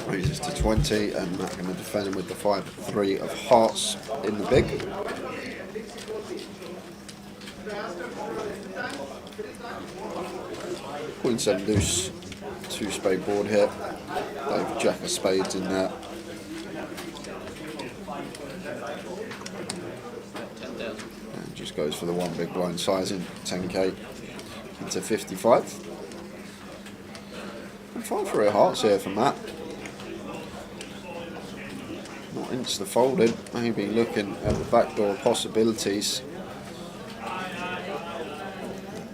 Raises to 20, and Matt going to defend him with the 5-3 of hearts in the big. Queen 7 deuce, 2-spade board here. Dave jack of spades in there. And just goes for the one big blind sizing, 10k into 55. And 5-3 of hearts here for Matt. Not insta folded, maybe looking at the backdoor possibilities.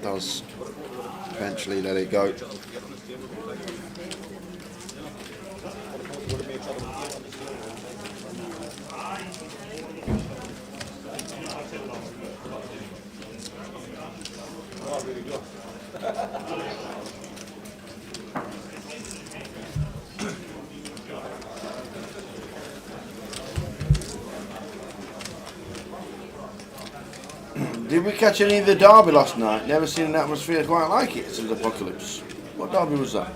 Does eventually let it go. Did we catch any of the derby last night? Never seen an atmosphere quite like it since Apocalypse. What derby was that?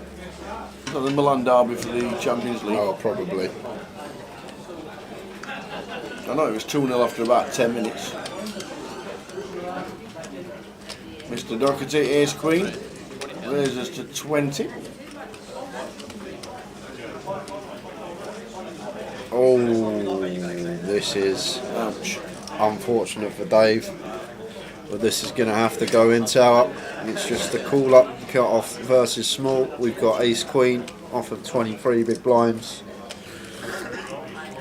Was that the Milan derby for the Champions League? Oh, probably. I know it was 2-0 after about 10 minutes. Mr. Doherty, ace queen, raises us to 20. Oh, this is Ouch. unfortunate for Dave. But this is going to have to go in tower. It's just a call up, cut off versus small. We've got ace queen off of 23 big blinds.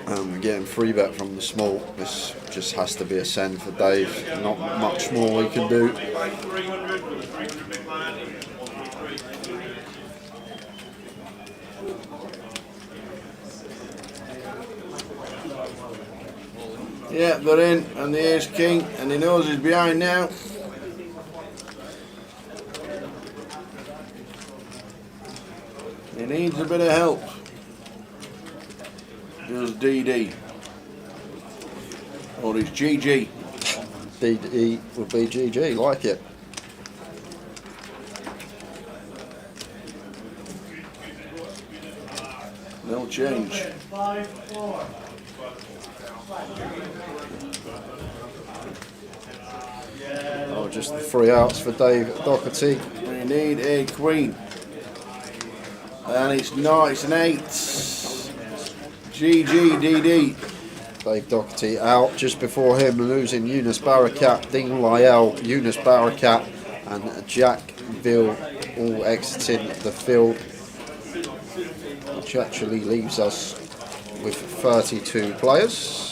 We're getting 3-bet from the small. This just has to be a send for Dave. Not much more we can do. Yeah, they're in, and the ace king, and he knows he's behind now. He needs a bit of help. Does DD. Or it's GG. DD would be GG, like it. No change. Oh, just the 3 outs for Dave Doherty. We need a queen. And it's not, it's an 8. GGDD. Dave Doherty out. Just before him, losing Yunus Barakat, Dean Lyell, Yunus Barakat, and Jack Bill all exiting the field, which actually leaves us with 32 players.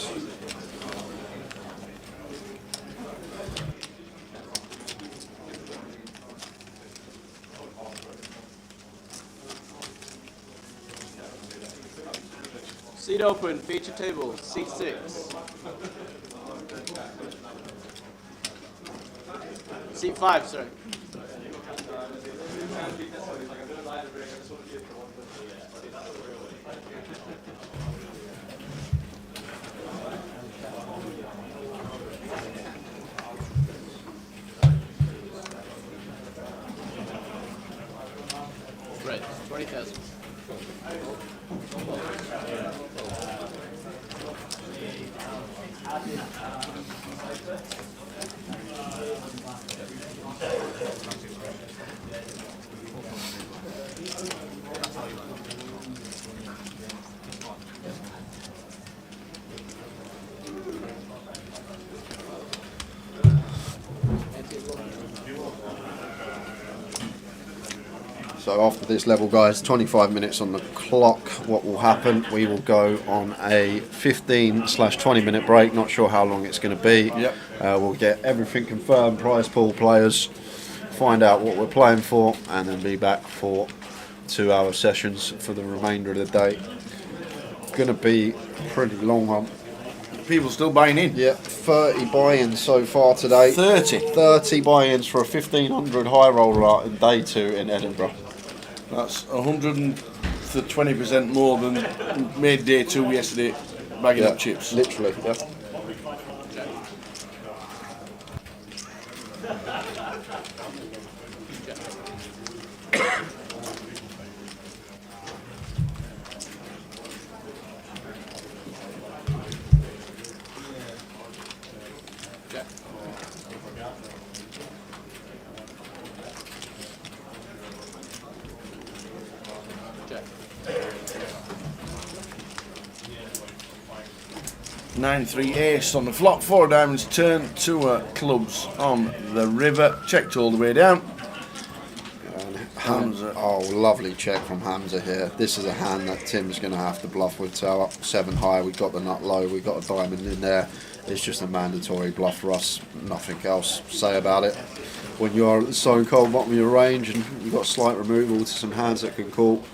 Seat open, feature table, seat 6. Seat 5, sorry. Right, 20,000. So after this level, guys, 25 minutes on the clock. What will happen? We will go on a 15/20 minute break. Not sure how long it's going to be. Yep. We'll get everything confirmed, prize pool, players, find out what we're playing for, and then be back for 2-hour sessions for the remainder of the day. Going to be a pretty long one. People still buying in. Yeah, 30 buy-ins so far today. 30 buy-ins for a 1500 high roller in day 2 in Edinburgh. That's 120% more than made day 2 yesterday, bagging up chips. Literally, yeah. Check. 9-3 ace on the flop, 4 diamonds, turn, 2 clubs on the river, checked all the way down. Hamza. Oh, lovely check from Hamza here. This is a hand that Tim's going to have to bluff with. So up 7 high, we got the nut low, we got a diamond in there. It's just a mandatory bluff for us. Nothing else to say about it. When you're at the so-called bottom of your range and you've got slight removal to some hands that can call,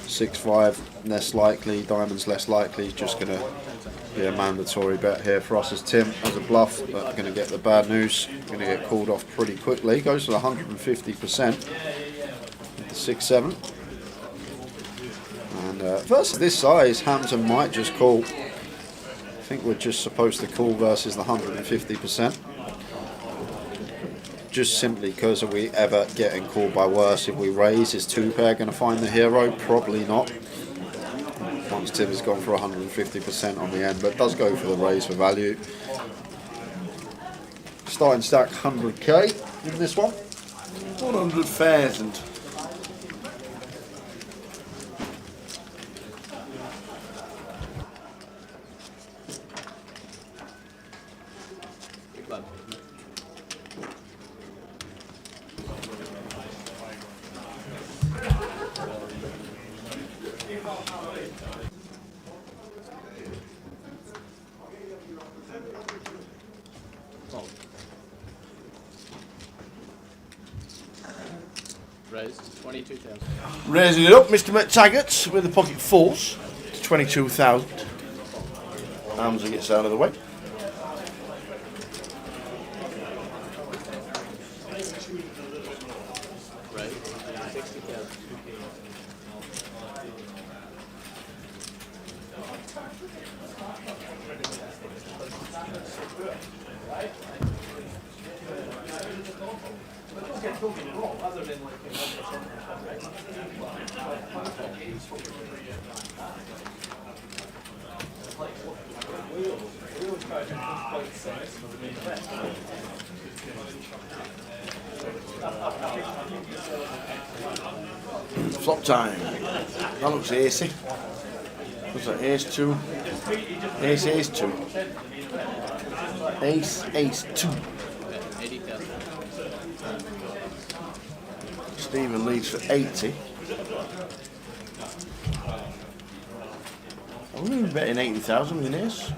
6-5 less likely, diamonds less likely. Just going to be a mandatory bet here for us as Tim as a bluff, but going to get the bad news. Going to get called off pretty quickly. Goes to 150%. 6-7. And versus this size, Hamza might just call. I think we're just supposed to call versus the 150%. Just simply because are we ever getting called by worse if we raise? Is 2-pair going to find the hero? Probably not. Once Tim has gone for 150% on the end, but does go for the raise for value. Starting stack 100k in this one. 100,000. Big club. Raised 22,000. Raising it up, Mr. McTaggart with the pocket falls to 22,000. Hamza gets out of the way. Raised 60,000. Flop time. That looks acey. What's that? Ace 2. Ace, ace 2. Ace, ace 2. 80,000. Stephen leads for 80. I'm going to be betting 80,000 with an ace.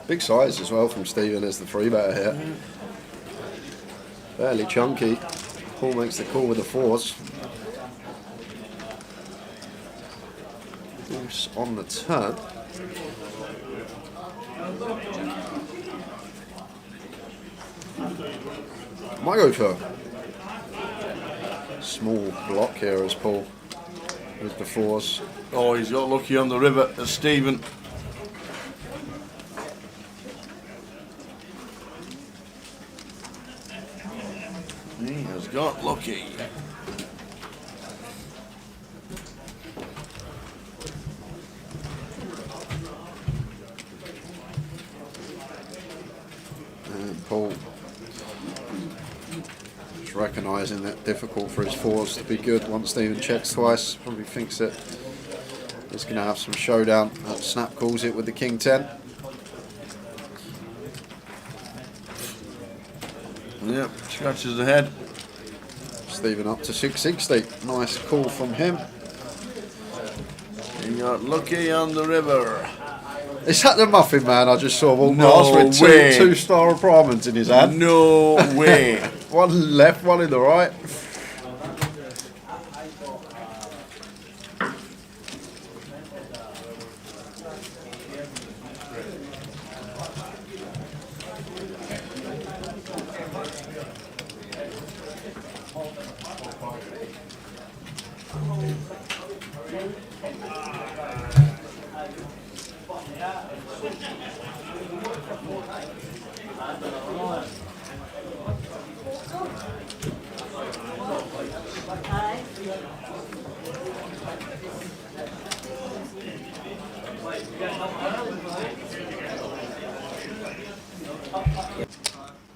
Big size as well from Stephen as the free better here. Fairly chunky. Paul makes the call with the fours. Deuce on the turn. Might go for a small block here as Paul with the fours. Oh, he's got lucky on the river as Stephen. He has got lucky. And Paul just recognising that difficult for his fours to be good once Stephen checks twice. Probably thinks that he's going to have some showdown. Snap calls it with the king 10. Yep, scratches the head. Stephen up to 660. Nice call from him. He got lucky on the river. Is that the Muffin Man I just saw walk No past with way. two-star requirements in his hand? No way. One left, one in the right.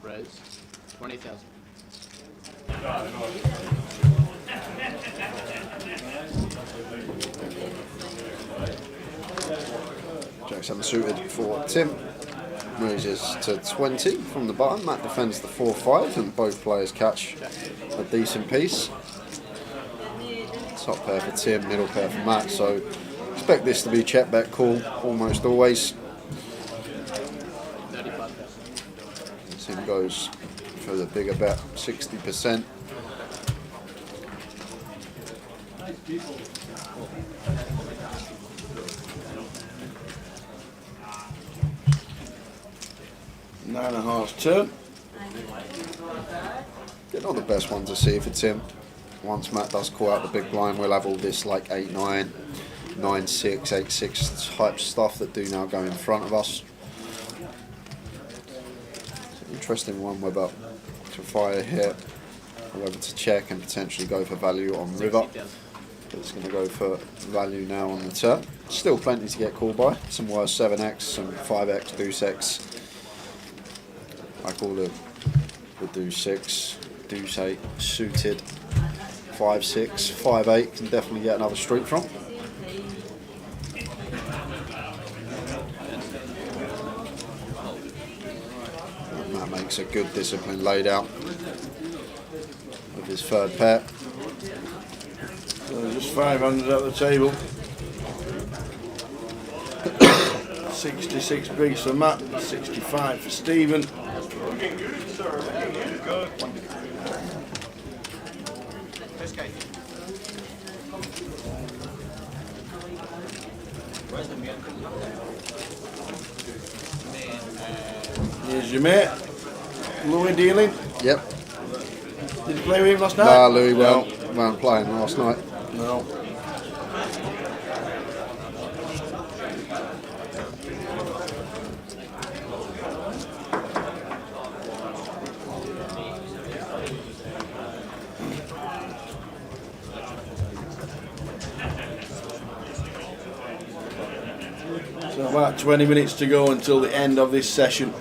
Rose, 20,000. Jack 7 suited for Tim. Raises to 20 from the bottom. Matt defends the 4-5 and both players catch a decent piece. Top pair for Tim, middle pair for Matt, so expect this to be check bet call almost always. 35,000. Tim goes for the bigger bet, 60%. Nine and a half turn. Not the best one to see for Tim. Once Matt does call out the big blind, we'll have all this like 8-9, 9-6, 8-6 type stuff that do now go in front of us. It's an interesting one whether to fire here or whether to check and potentially go for value on river. 60,000. But it's going to go for value now on the turn. Still plenty to get called by. Some worse 7x, some 5x, deuce x. I call it the deuce 6, deuce 8 suited. 5-6, 5-8 can definitely get another street from. And that makes a good discipline laid out with his third pair. So just 500 at the table. 66 bigs for Matt, 65 for Stephen. Here's your mate, Louis dealing. Yep. Did you play with him last night? Nah, Louis weren't playing last night. No. About 20 minutes to go until the end of this session.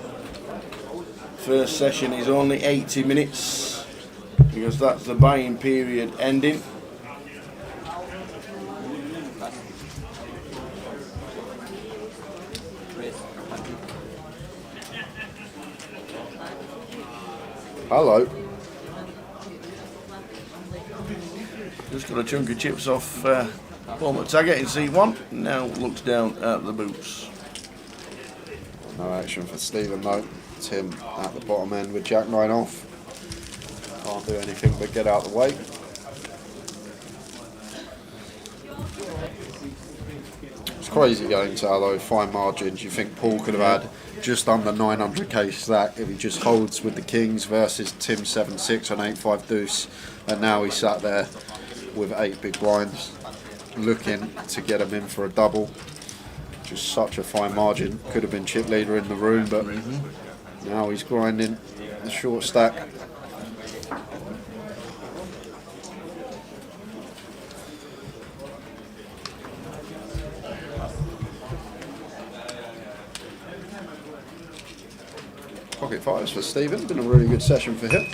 First session is only 80 minutes because that's the buying period ending. Hello. Just got a chunk of chips off Paul McTaggart in seat 1. Now looks down at the boots. No action for Stephen though. Tim at the bottom end with Jack 9 off. Can't do anything but get out of the way. It's crazy going to though, fine margins. You think Paul could have had just under 900k stack if he just holds with the Kings versus Tim 7-6 on 8-5 deuce. And now he sat there with 8 big blinds looking to get him in for a double. Just such a fine margin. Could have been chip leader in the room, but now he's grinding the short stack. Pocket fives for Stephen. Been a really good session for him.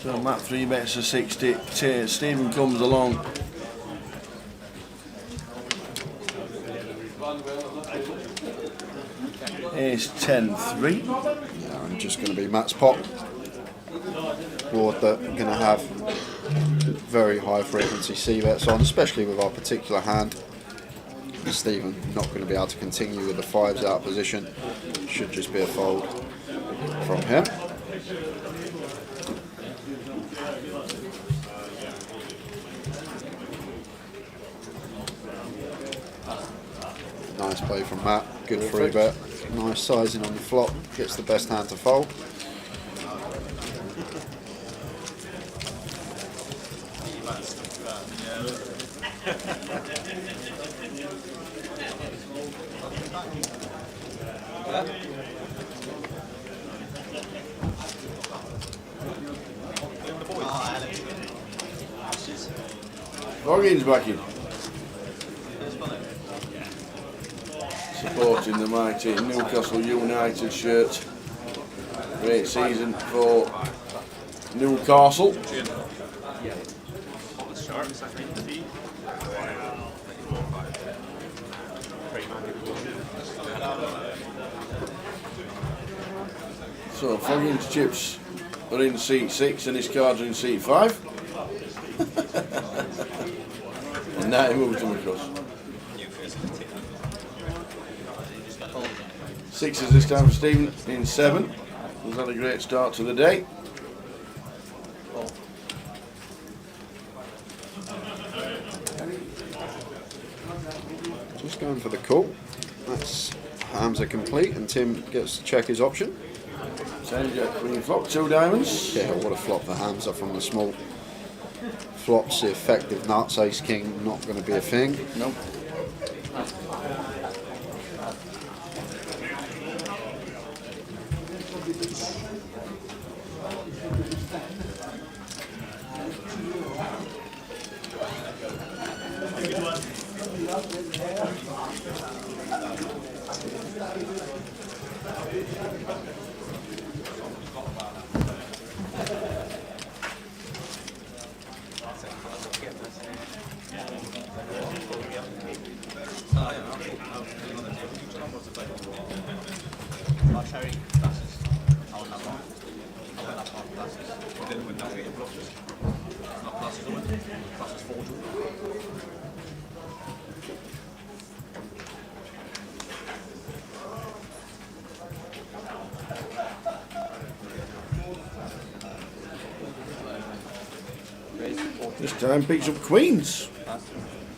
So Matt 3 bets a 60. Stephen comes along. Ace 10-3. Yeah, and just going to be Matt's pot. Board that we're going to have very high frequency C bets on, especially with our particular hand. Stephen not going to be able to continue with the 5s out of position. Should just be a fold from him. Nice play from Matt. Good free bet. Nice sizing on the flop. Gets the best hand to fold. Goggins back in. Supporting the mighty Newcastle United shirt. Great season for Newcastle. So Foggins chips are in seat 6 and his cards are in seat 5. And now he moves them across. 6s this time for Stephen in 7. He's had a great start to the day. Just going for the call. That's hands are complete and Tim gets to check his option. 10 jack queen flop, 2 diamonds. Yeah, what a flop the hands are from the small. Flops, the effective nuts, ace king, not going to be a thing. Nope. This time picks up queens.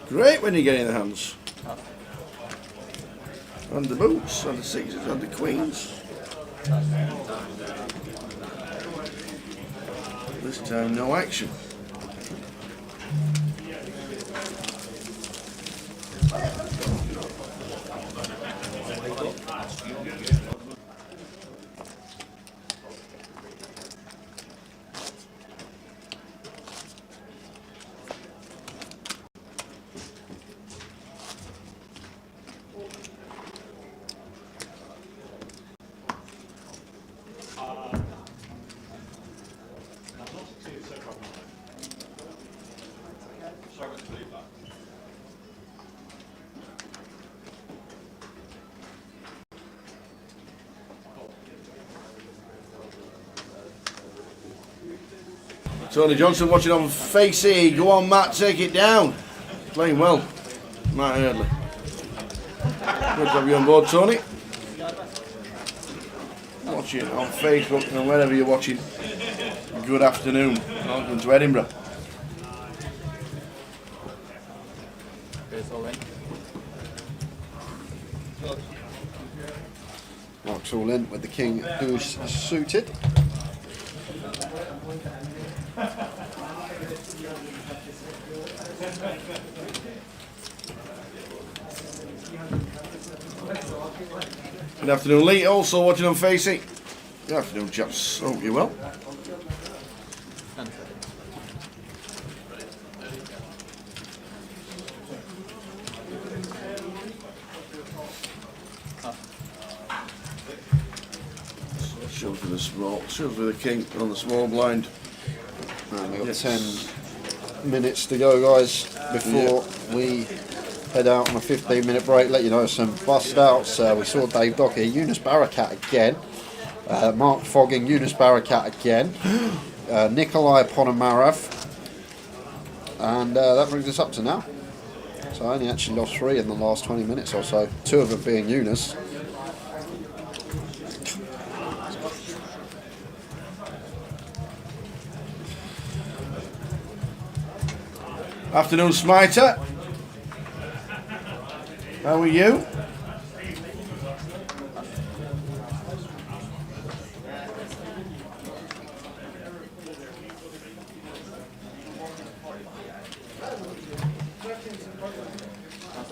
Great when you get in the hands. And the boots, and the sixes, and the queens. This time no action. Tony Johnson watching on Facey. Go on, Matt, take it down. Playing well, Matt Eardley. Good to have you on board, Tony. Watching on Facebook and wherever you're watching. Good afternoon. Welcome to Edinburgh. Mark's all in with the king who's suited. Good afternoon, Lee. Also watching on Facey. Good afternoon, chaps. Hope you're well. Shows with the small, shows with the king on the small blind. And we've got 10 minutes to go, guys, before we head out on a 15-minute break. Let you know some bust outs. We saw Dave Dockey, Yunus Barakat again, Mark Fogging, Yunus Barakat again, Nikolai Ponomarev, and that brings us up to now. So I only actually lost 3 in the last 20 minutes or so, 2 of them being Yunus. Afternoon, Smiter. How are you?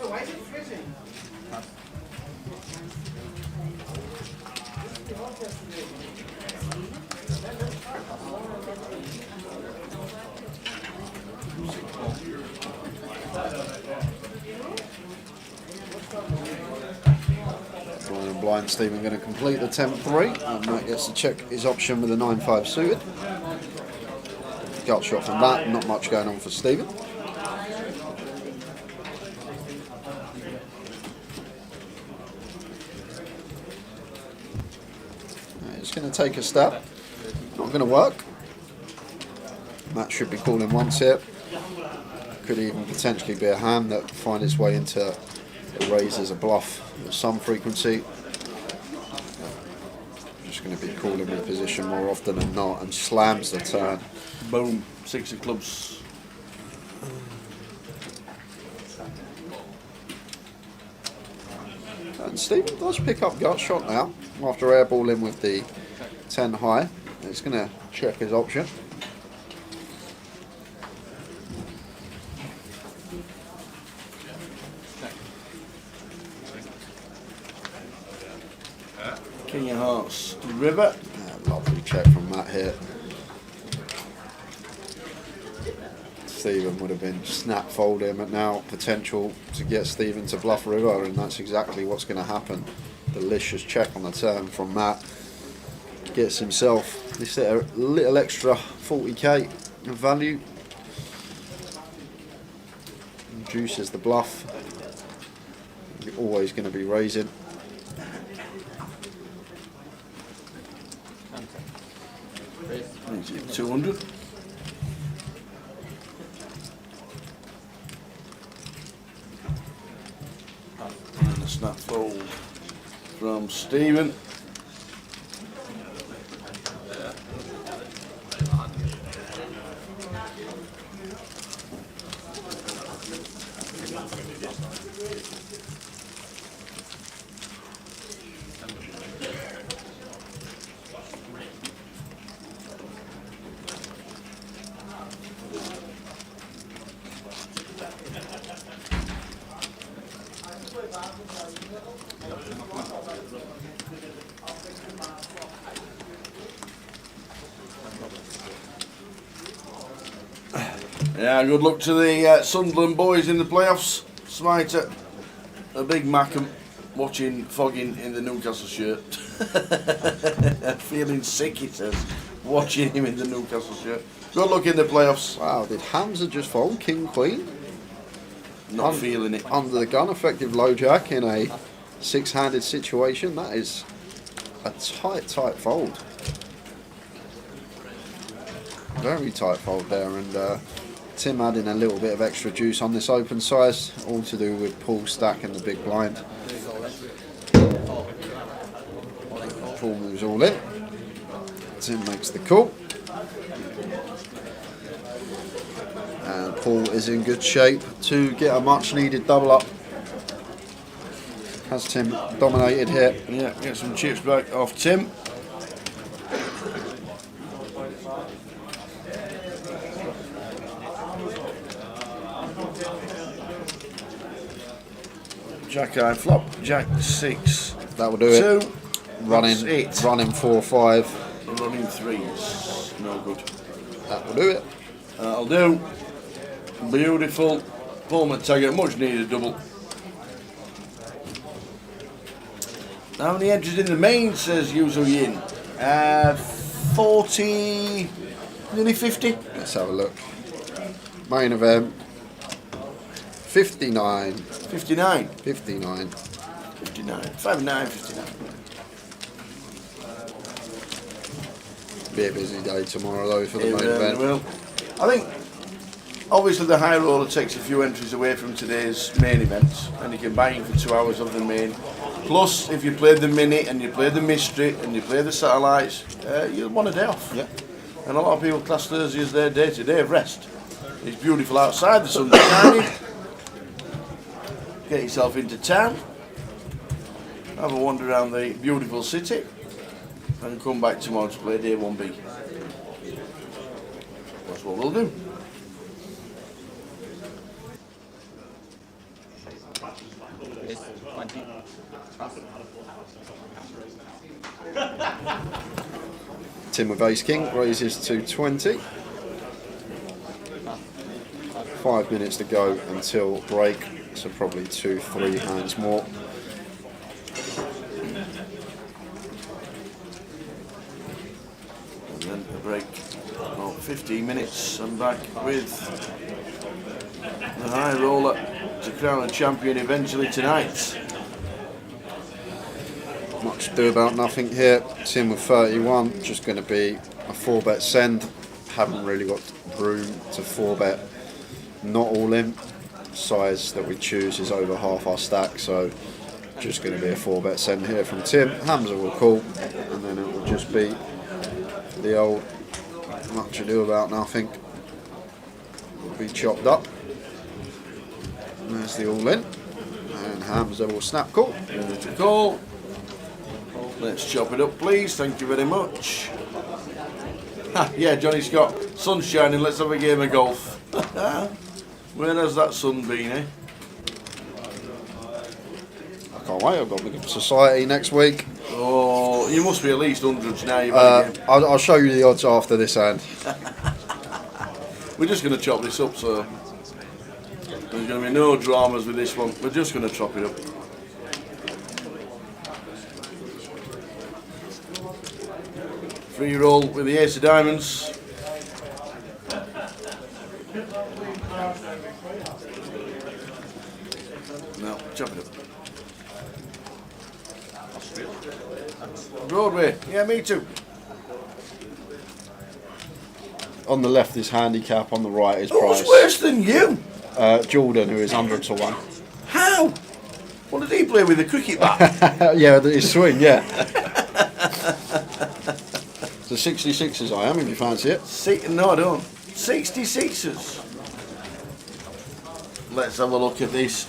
Why is it freezing? Blind Stephen going to complete the 10-3, and Matt gets to check his option with a 9-5 suited. Gut shot from that, not much going on for Stephen. He's going to take a stab, not going to work. Matt should be calling once here. Could even potentially be a hand that find its way into the raise as a bluff at some frequency. Just going to be calling with position more often than not, and slams the turn. Boom. 6 of clubs. And Stephen does pick up gut shot now after airballing with the 10 high. He's going to check his option. King of Hearts. River. Lovely check from Matt here. Stephen would have been snap folding, but now potential to get Stephen to bluff river, and that's exactly what's going to happen. Delicious check on the turn from Matt. Gets himself this little extra 40k of value. Reduces the bluff. You're always going to be raising. Brings you 200. And a snap fold from Stephen. Yeah, good luck to the Sunderland boys in the playoffs. Smiter, a big Mackham, watching Fogging in the Newcastle shirt. Feeling sick, he says, watching him in the Newcastle shirt. Good luck in the playoffs. Wow, did Hamza just fold King Queen? Not feeling it. Under the gun, effective low jack in a six-handed situation. That is a tight fold. Very tight fold there, and Tim adding a little bit of extra juice on this open size, all to do with Paul stack and the big blind. Paul moves all in. Tim makes the call. And Paul is in good shape to get a much needed double up. Has Tim dominated here? Yeah, get some chips back off Tim. Jack high flop, Jack 6. That will do it. 2. Running 4-5. Running 3s. No good. That will do it. That'll do. Beautiful. Paul McTaggart, much needed double. How many entries in the main, says Yuzu Yin? 40, nearly 50. Let's have a look. Main event. 59. 59. 59. 59. 59, 59. Be a busy day tomorrow though for the Yeah, main event. well, I think obviously the high roller takes a few entries away from today's main events, and you can buy in for 2 hours of the main. Plus, if you play the mini and you play the mystery and you play the satellites, you'll want a day off. Yeah. And a lot of people class Thursday as their day-to-day of rest. It's beautiful outside, the sun's shining. Get yourself into town, have a wander around the beautiful city, and come back tomorrow to play day 1B. That's what we'll do. Tim with ace king raises to 20. 5 minutes to go until break, so probably 2-3 hands more. And then a break, about 15 minutes. I'm back with the high roller to crown a champion eventually tonight. Much to do about nothing here. Tim with 31, just going to be a 4-bet send. Haven't really got room to 4-bet. Not all in. Size that we choose is over half our stack, so just going to be a 4-bet send here from Tim. Hamza will call, and then it will just be the old much ado about nothing. Will be chopped up. And there's the all in, and Hamza will snap call. Ready to call. Let's chop it up, please. Thank you very much. Ha, yeah, Johnny Scott. Sun's shining. Let's have a game of golf. Where has that sun been, eh? I can't wait. I've got the society next week. Oh, you must be at least hundreds now. You've had a game. I'll show you the odds after this hand. We're just going to chop this up, so there's going to be no dramas with this one. We're just going to chop it up. Free roll with the ace of diamonds. No, chop it up. Broadway, yeah, me too. On the left is handicap, on the right is Who's price. worse than you? Jordan, who is 100 to 1. How? What did he play with, a cricket bat? Yeah, his swing, yeah. So 66s I am, if you fancy it. No, I don't. 66ers. Let's have a look at this.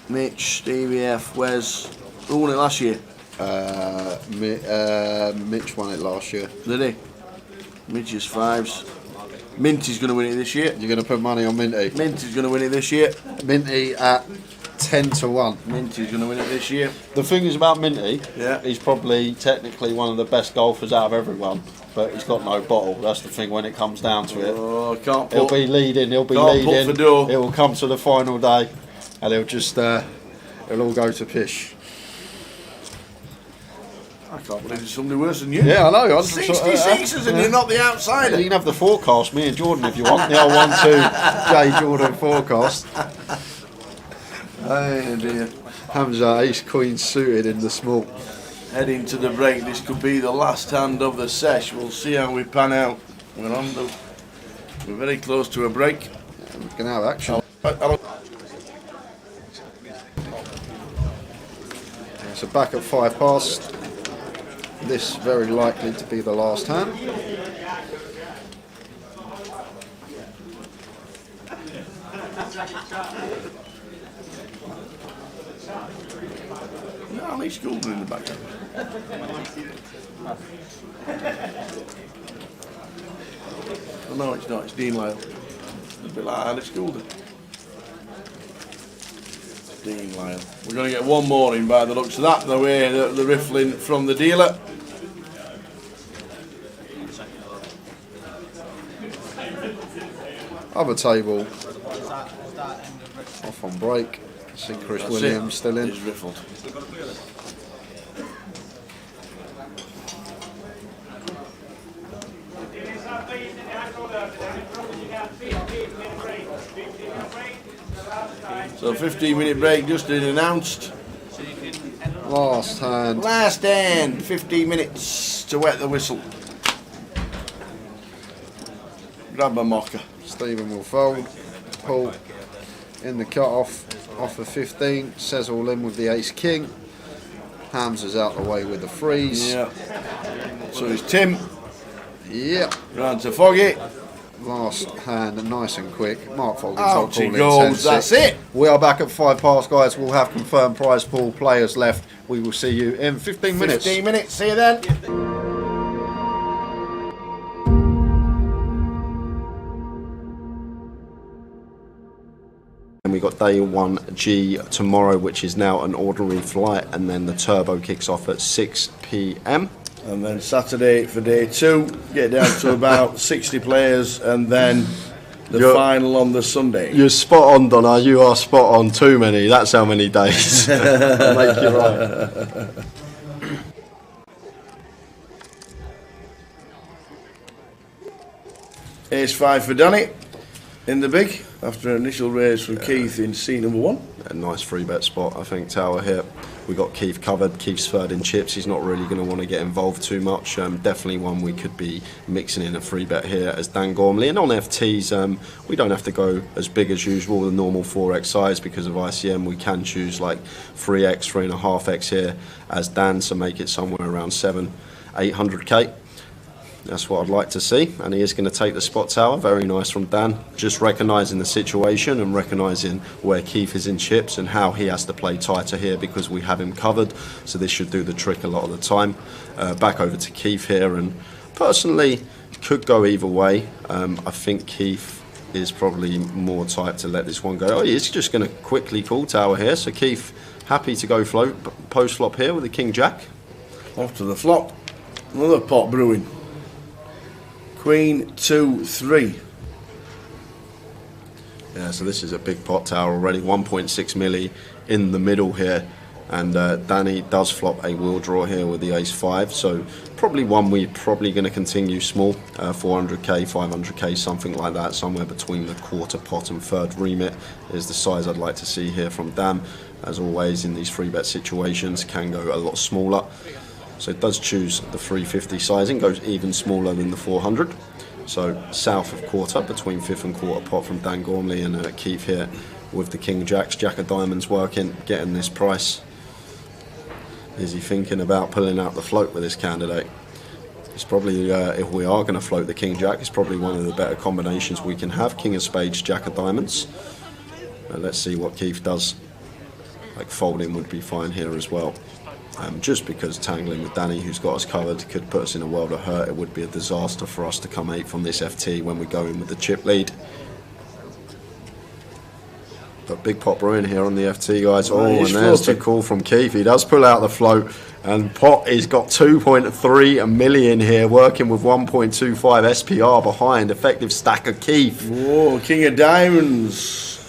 Mitch, Stevie F, Wes. Who won it last year? Mitch won it last year. Did he? Mitch's 5s. Minty's going to win it this year. You're going to put money on Minty. Minty's going to win it this year. Minty at 10-1. Minty's going to win it this year. The thing is about Minty, Yeah. he's probably technically one of the best golfers out of everyone, but he's got no bottle. That's the thing when it comes down to it. Oh, can't He'll put. be leading, Can't put for door. It will come to the final day, and he'll just, it'll all go to pish. I can't believe there's somebody worse than you. Yeah, I know. 66ers and you're not the outsider. You can have the forecast, me and Jordan, if you want. The old 1-2 J Jordan forecast. Oh dear. Hamza, ace queen suited in the small. Heading to the break, this could be the last hand of the sesh. We'll see how we pan out. We're very close to a break. We're going to have action. So back at 5 past. This very likely to be the last hand. Alex Goulden in the background. Oh, no, it's not. It's Dean Lyle. It's a bit like Alex Goulden. Dean Lyle. We're going to get one more in by the looks of that. The way the riffling from the dealer. Other table. Off on break. I see Chris That's Williams it. still in. He's riffled. So 15-minute break just been announced. Last hand. Last hand, 15 minutes to wet the whistle. Grab a mocker. Stephen will fold. Paul in the cut-off. Off of 15. Says all in with the ace-king. Hamza's out the way with the freeze. Yeah. So it's Tim. Yep. Round to Foggy. Last hand, nice and quick. Mark Foggins Out he calling goes. 10-6. That's it. We are back at 5 past, guys. We'll have confirmed prize pool players left. We will see you in 15 minutes. 15 minutes. See you then. And we got day 1G tomorrow, which is now an ordinary flight, and then the turbo kicks off at 6 p.m. And then Saturday for day 2, get down to about 60 players, and then the final on the Sunday. You're spot on, Donna. You are spot on. Too many. That's how many days. I'll make you right. Ace 5 for Danny in the big after an initial raise from Keith in C number 1. A nice free bet spot, I think, Tower here. We got Keith covered. Keith's third in chips. He's not really going to want to get involved too much. Definitely one we could be mixing in a free bet here as Dan Gormley. And on FTs, we don't have to go as big as usual, the normal 4x size, because of ICM. We can choose like 3x, 3.5x here as Dan, so make it somewhere around 700-800k. That's what I'd like to see, and he is going to take the spot tower. Very nice from Dan, just recognising the situation and recognising where Keith is in chips and how he has to play tighter here because we have him covered, so this should do the trick a lot of the time. Back over to Keith here, and personally could go either way. I think Keith is probably more type to let this one go. Oh, he's just going to quickly call tower here, so Keith happy to go float post flop here with the King Jack. Off to the flop, another pot brewing. Queen 2-3. Yeah, so this is a big pot tower already, 1.6 milli in the middle here, and Danny does flop a wheel draw here with the ace 5, so probably one we're probably going to continue small, 400k, 500k, something like that, somewhere between the quarter pot and third remit is the size I'd like to see here from Dan. As always in these free bet situations, can go a lot smaller. So it does choose the 350 sizing, goes even smaller than the 400. So south of quarter, between fifth and quarter pot from Dan Gormley and Keith here with the King Jacks. Jack of Diamonds working, getting this price. Is he thinking about pulling out the float with this candidate? It's probably, if we are going to float the King Jack, it's probably one of the better combinations we can have. King of Spades, Jack of Diamonds. Let's see what Keith does. Like folding would be fine here as well. Just because tangling with Danny, who's got us covered, could put us in a world of hurt. It would be a disaster for us to come 8 from this FT when we go in with the chip lead. But big pot brewing here on the FT, guys. Oh, Right, and he's there's the floating. call from Keith. He does pull out the float. And Pot has got 2.3 million here, working with 1.25 SPR behind. Effective stack of Keith. Whoa, King of Diamonds.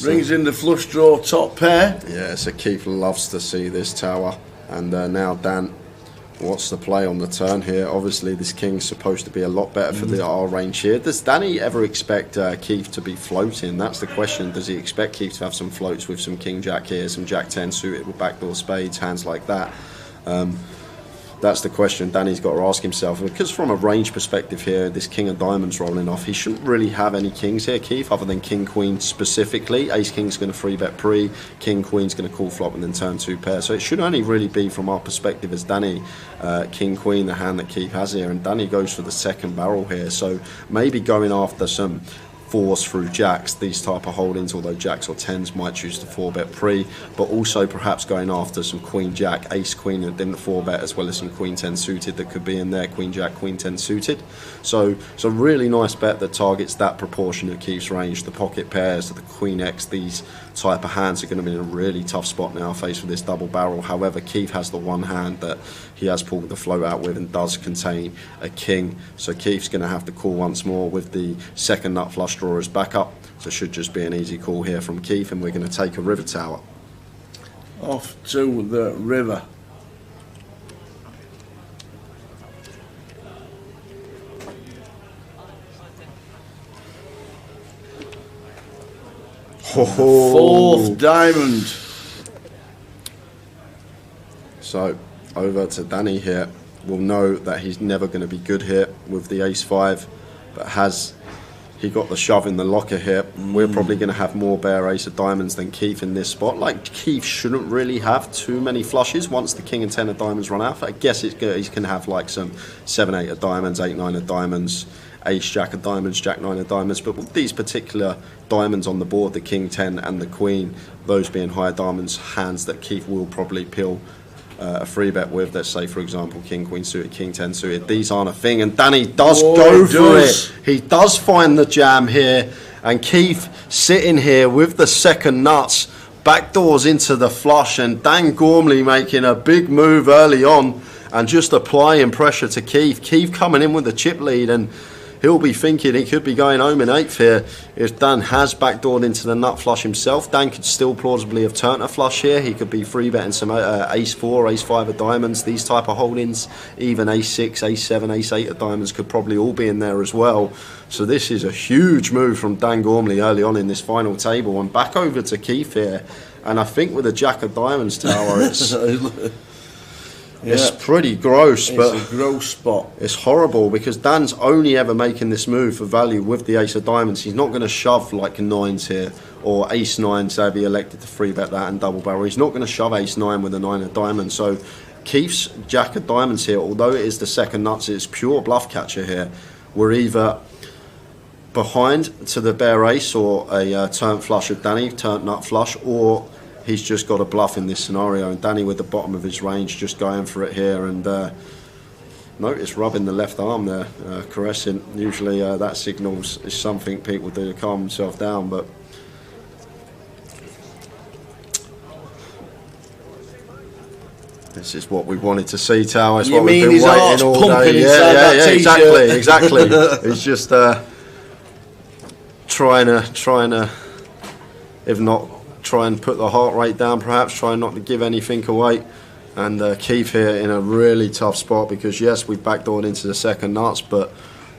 Brings in the flush draw top pair. Yeah, so Keith loves to see this tower. And now Dan, what's the play on the turn here? Obviously, this king's supposed to be a lot better for the R range here. Does Danny ever expect Keith to be floating? That's the question. Does he expect Keith to have some floats with some King Jack here, some Jack 10 suited with backdoor spades, hands like that? That's the question Danny's got to ask himself, because from a range perspective here, this King of Diamonds rolling off, he shouldn't really have any kings here, Keith, other than King Queen specifically. Ace King's going to 3-bet pre, King Queen's going to call flop and then turn 2 pair, so it should only really be from our perspective as Danny, King Queen, the hand that Keith has here, and Danny goes for the second barrel here, so maybe going after some 4s through jacks, these type of holdings, although jacks or 10s might choose to 4-bet pre, but also perhaps going after some Queen Jack, Ace Queen that didn't 4-bet, as well as some Queen 10 suited that could be in there, Queen Jack, Queen 10 suited. So really nice bet that targets that proportion of Keith's range. The pocket pairs, the Queen X, these type of hands are going to be in a really tough spot now faced with this double barrel. However, Keith has the one hand that he has pulled the float out with and does contain a king, so Keith's going to have to call once more with the second nut flush draw as backup. So it should just be an easy call here from Keith, and we're going to take a river tower. Off to the river. Fourth diamond. So over to Danny here. We'll know that he's never going to be good here with the ace-5, but has he got the shove in the locker here? We're probably going to have more bare ace of diamonds than Keith in this spot. Like, Keith shouldn't really have too many flushes once the king and 10 of diamonds run out. I guess he's going to have like some 7, 8 of diamonds, 8, 9 of diamonds, ace, jack of diamonds, jack 9 of diamonds. But with these particular diamonds on the board, the king 10 and the queen, those being higher diamonds, hands that Keith will probably peel a 3-bet with, let's say for example King Queen suited, King 10 suited, these aren't a thing, and Danny does go for it. He does find the jam here, and Keith sitting here with the second nuts, backdoors into the flush, and Dan Gormley making a big move early on and just applying pressure to Keith. Keith coming in with the chip lead, and he'll be thinking he could be going home in 8th here if Dan has backdoored into the nut flush himself. Dan could still plausibly have turned a flush here. He could be 3-betting some ace-4, ace-5 of diamonds, these type of holdings. Even ace-6, ace-7, ace-8 of diamonds could probably all be in there as well. So this is a huge move from Dan Gormley early on in this final table. And back over to Keith here. And I think with a jack of diamonds tower, it's... It's pretty gross, but it's a gross spot. It's horrible because Dan's only ever making this move for value with the ace of diamonds. He's not going to shove like 9s here or ace 9, say if he elected to 3-bet that and double barrel. He's not going to shove ace 9 with a 9 of diamonds. So Keith's jack of diamonds here, although it is the second nuts, it's pure bluff catcher here. We're either behind to the bare ace or a turn flush of Danny, turn nut flush, or he's just got a bluff in this scenario, and Danny with the bottom of his range just going for it here, and notice rubbing the left arm there, caressing. Usually that signals is something people do to calm themselves down, but this is what we wanted to see, Tower. It's what we've been waiting all day. Yeah, exactly. He's just trying to, if not, try and put the heart rate down, perhaps try not to give anything away. And Keith here in a really tough spot because yes, we've backdoored into the second nuts, but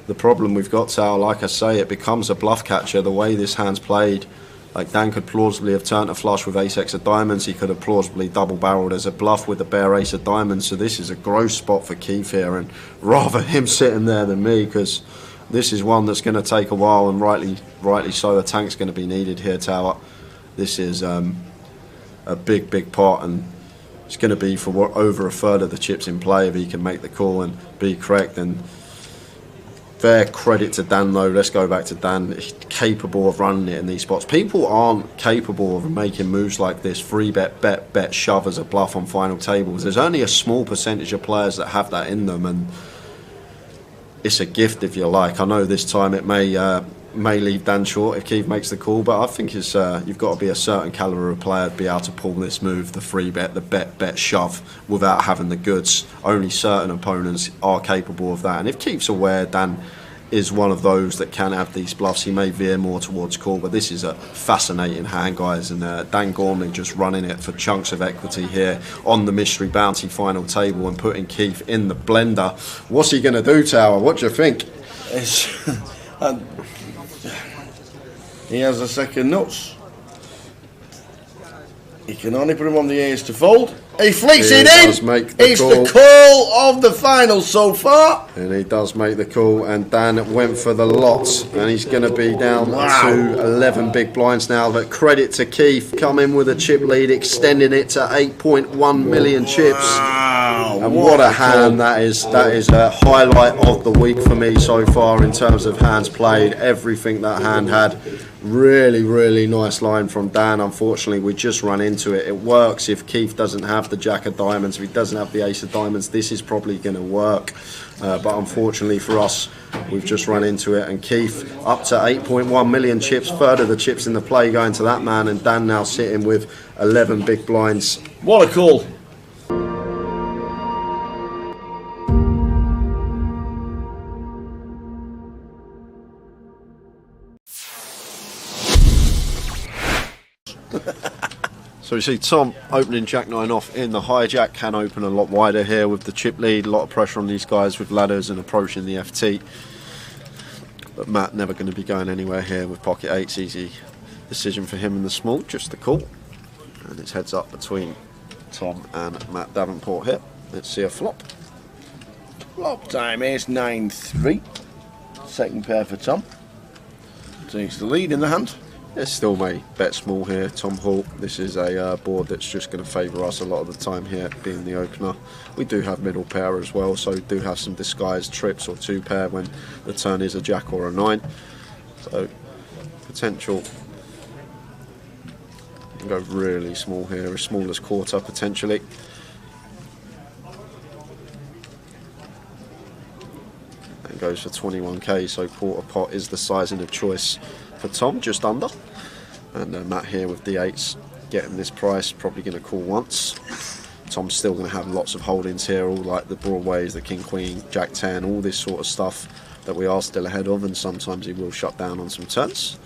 the problem we've got, Tower, like I say, it becomes a bluff catcher the way this hand's played. Like, Dan could plausibly have turned a flush with ace-x of diamonds. He could have plausibly double barreled as a bluff with the bare ace of diamonds. So this is a gross spot for Keith here, and rather him sitting there than me, because this is one that's going to take a while, and rightly so. A tank's going to be needed here, Tower. This is a big pot, and it's going to be for over a third of the chips in play if he can make the call and be correct. And fair credit to Dan, though. Let's go back to Dan. He's capable of running it in these spots. People aren't capable of making moves like this. 3-bet, bet, shove as a bluff on final tables. There's only a small percentage of players that have that in them, and it's a gift if you like. I know this time it may may leave Dan short if Keith makes the call, but I think it's you've got to be a certain calibre of player to be able to pull this move, the free bet, the bet shove, without having the goods. Only certain opponents are capable of that, and if Keith's aware Dan is one of those that can have these bluffs, he may veer more towards call, but this is a fascinating hand, guys, and Dan Gormley just running it for chunks of equity here on the mystery bounty final table and putting Keith in the blender. What's he going to do, Tower? What do you think? He has a second nuts. He can only put him on the ace to fold. He flicks it in. It's the call of the final so far. And he does make the call, and Dan went for the lot, and he's going to be down to 11 big blinds now. But credit to Keith, come in with a chip lead, extending it to 8.1 million chips. Wow, and what a hand that is. That is a highlight of the week for me so far in terms of hands played. Everything that hand had. Really, really nice line from Dan. Unfortunately, we just run into it. It works if Keith doesn't have the jack of diamonds. If he doesn't have the ace of diamonds, this is probably going to work. But unfortunately for us, we've just run into it. And Keith up to 8.1 million chips. Further the chips in the play going to that man. And Dan now sitting with 11 big blinds. What a call. So we see Tom opening Jack 9 off in the hijack. Can open a lot wider here with the chip lead. A lot of pressure on these guys with ladders and approaching the FT. But Matt never going to be going anywhere here with pocket 8s. Easy decision for him in the small. Just the call. And it's heads up between Tom and Matt Davenport here. Let's see a flop. Flop time, ace 9-3. Second pair for Tom. Takes the lead in the hand. It's still may bet small here, Tom Hall. This is a board that's just going to favour us a lot of the time here, being the opener. We do have middle pair as well, so we do have some disguised trips or two pair when the turn is a jack or a 9. So potential. Go really small here, as small as quarter potentially. And goes for 21k, so quarter pot is the sizing of choice for Tom, just under. And Matt here with D8s getting this price, probably going to call once. Tom's still going to have lots of holdings here, all like the Broadways, the King Queen, Jack 10, all this sort of stuff that we are still ahead of, and sometimes he will shut down on some turns.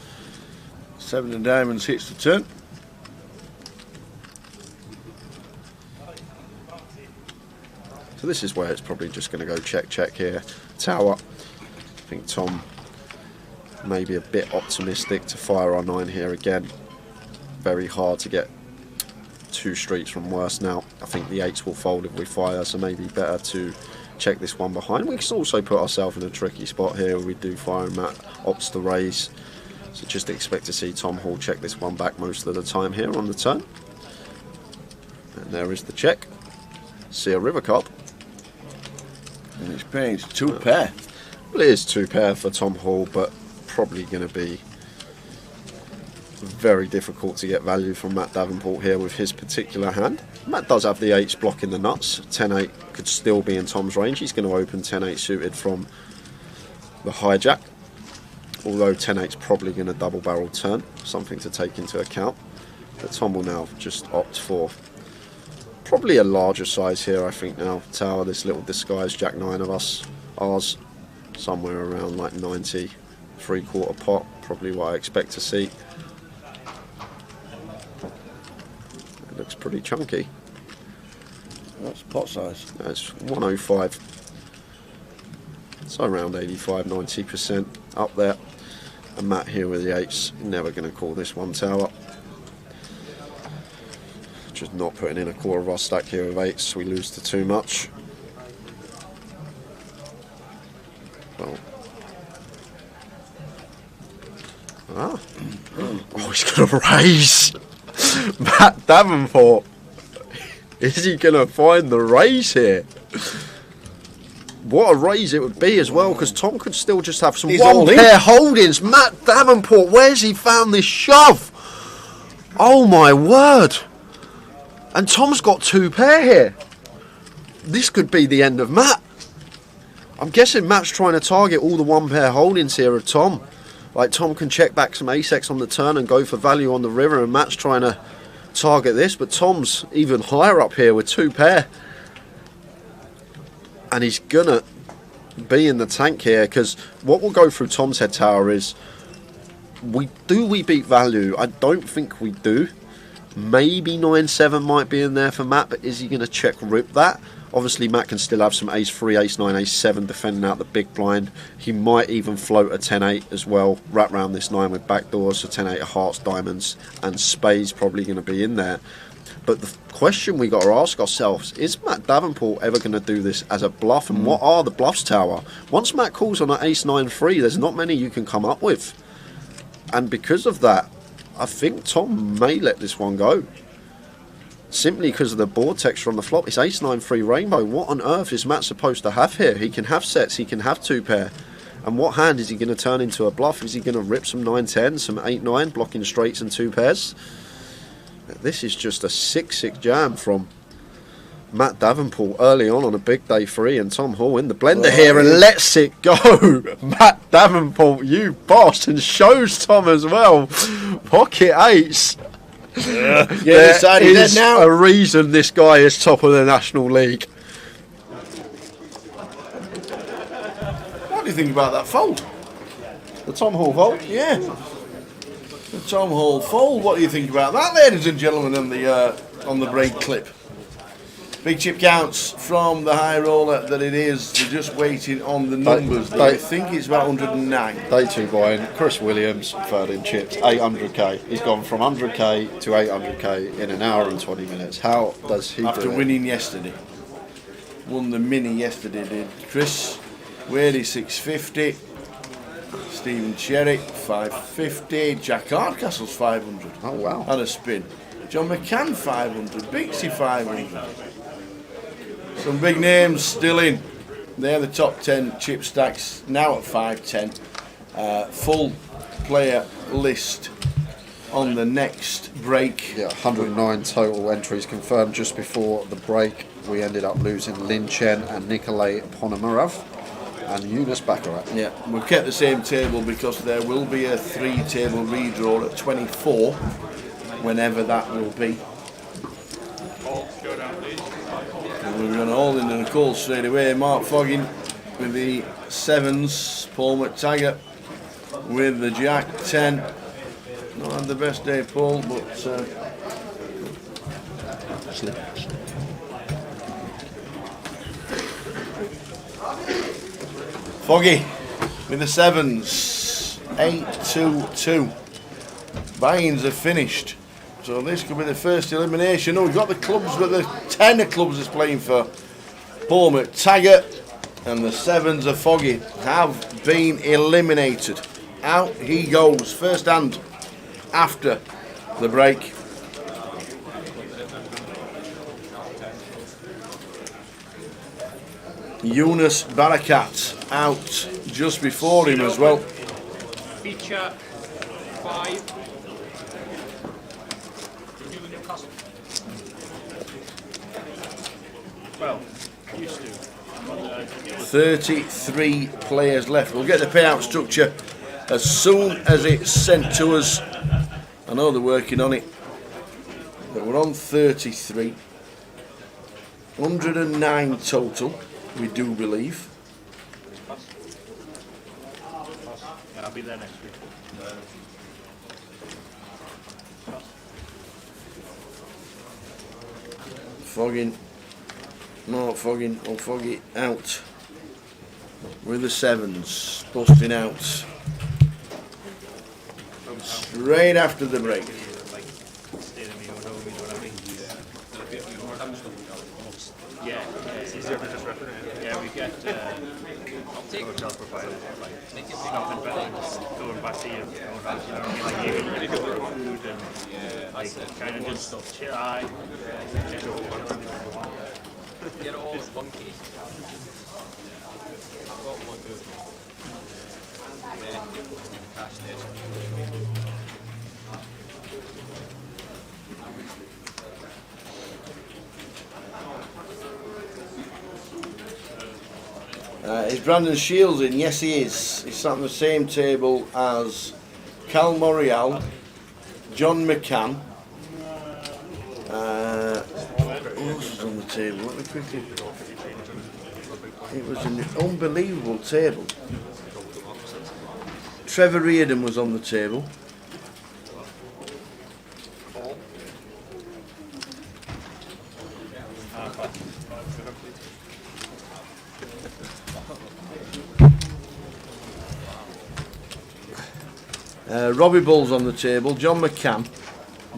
7 of diamonds hits the turn. So this is where it's probably just going to go check here. Tower. I think Tom maybe a bit optimistic to fire our 9 here again. Very hard to get 2 streets from worse now. I think the 8s will fold if we fire, so maybe better to check this one behind. We can also put ourselves in a tricky spot here where we do fire and Matt opts to raise. So just expect to see Tom Hall check this one back most of the time here on the turn. And there is the check. See a river card. And it's paying 2 pair. Well, it is 2 pair for Tom Hall, but probably going to be very difficult to get value from Matt Davenport here with his particular hand. Matt does have the 8s blocking the nuts. 10-8 could still be in Tom's range. He's going to open 10-8 suited from the hijack, although 10-8's probably going to double barrel turn, something to take into account. But Tom will now just opt for probably a larger size here, I think now. Tower, this little disguised Jack 9 of ours, somewhere around like 90. 3/4 pot, probably what I expect to see. It looks pretty chunky. That's pot size. That's 105. So around 85-90% up there. And Matt here with the 8s, never going to call this one, Tower. Just not putting in a quarter of our stack here with 8s, we lose to too much. Well. Ah. Oh, he's going to raise. Matt Davenport. Is he going to find the raise here? What a raise it would be as well, because Tom could still just have some one pair holdings. Matt Davenport, where's he found this shove? Oh my word. And Tom's got 2 pair here. This could be the end of Matt. I'm guessing Matt's trying to target all the 1 pair holdings here of Tom. Like, Tom can check back some ace-X on the turn and go for value on the river, and Matt's trying to target this, but Tom's even higher up here with 2 pair. And he's gonna be in the tank here, because what will go through Tom's head tower is, we beat value? I don't think we do. Maybe 9-7 might be in there for Matt, but is he going to check rip that? Obviously Matt can still have some ace-3, ace-9, ace-7 defending out the big blind. He might even float a 10-8 as well, wrap round this 9 with backdoors, so 10-8 of hearts, diamonds and spades probably going to be in there. But the question we got to ask ourselves, is Matt Davenport ever going to do this as a bluff, and what are the bluffs, Tower? Once Matt calls on an ace-9-3, there's not many you can come up with. And because of that, I think Tom may let this one go. Simply because of the board texture on the flop. It's ace-9-3 rainbow. What on earth is Matt supposed to have here? He can have sets, he can have 2 pair. And what hand is he going to turn into a bluff? Is he going to rip some 9-10, some 8-9, blocking straights and 2 pairs? This is just a 6-6 jam from Matt Davenport early on a big day 3, and Tom Hall in the blender here and lets it go. Matt Davenport, you boss, and shows Tom as well. Pocket 8s. There is now a reason this guy is top of the National League. What do you think about that fold? The Tom Hall fold? Yeah. The Tom Hall fold. What do you think about that, ladies and gentlemen, on the break clip? Big chip counts from the high roller that it is. They're just waiting on the numbers. I think it's about 109. Day 2 buy-in, Chris Williams, third in chips, 800k. He's gone from 100k to 800k in an hour and 20 minutes. How does he After do it? winning yesterday. Won the mini yesterday, did Chris. Whaley 650. Stephen Cherry 550. Jack Hardcastle's 500. Oh wow. And a spin. John McCann 500. Bixie 500. Some big names still in. They're the top 10 chip stacks now at 510. Full player list on the next break. Yeah, 109 total entries confirmed. Just before the break, we ended up losing Lin Chen and Nikolay Ponomarev and Yunus Baccarat. Yeah, we've kept the same table because there will be a 3-table redraw at 24, whenever that will be. And we're going to hold in the call straight away. Mark Foggin with the 7s, Paul McTaggart with the Jack 10. Not had the best day, Paul, but Foggy with the 7s, 8-2-2. Buy-ins are finished. So this could be the first elimination. Oh, we've got the clubs, but the 10 of clubs is playing for Paul McTaggart, and the 7s of Foggy have been eliminated. Out he goes, first hand after the break. Yunus Barakat out just before him as well. Feature 5. Well, used to. 33 players left. We'll get the payout structure as soon as it's sent to us. I know they're working on it, but we're on 33. 109 total, we do believe. Yeah, I'll be there next week. Fogging, no Fogging, or Foggy out with the 7s, busting out straight after the break. Yeah, it's easier to just reference. Yeah, we get hotel providers like stopping back, going back to you know, like you go for food and like kind of just chill eye. Get it all in one case. I've got one good. Cash Is Brandon Shields in? Yes, he is. He's sat on the same table as Cal Morial, John McCann. Who else was on the table? Let me quickly. It was an unbelievable table. Trevor Reardon was on the table. Robbie Bull's on the table, John McCann,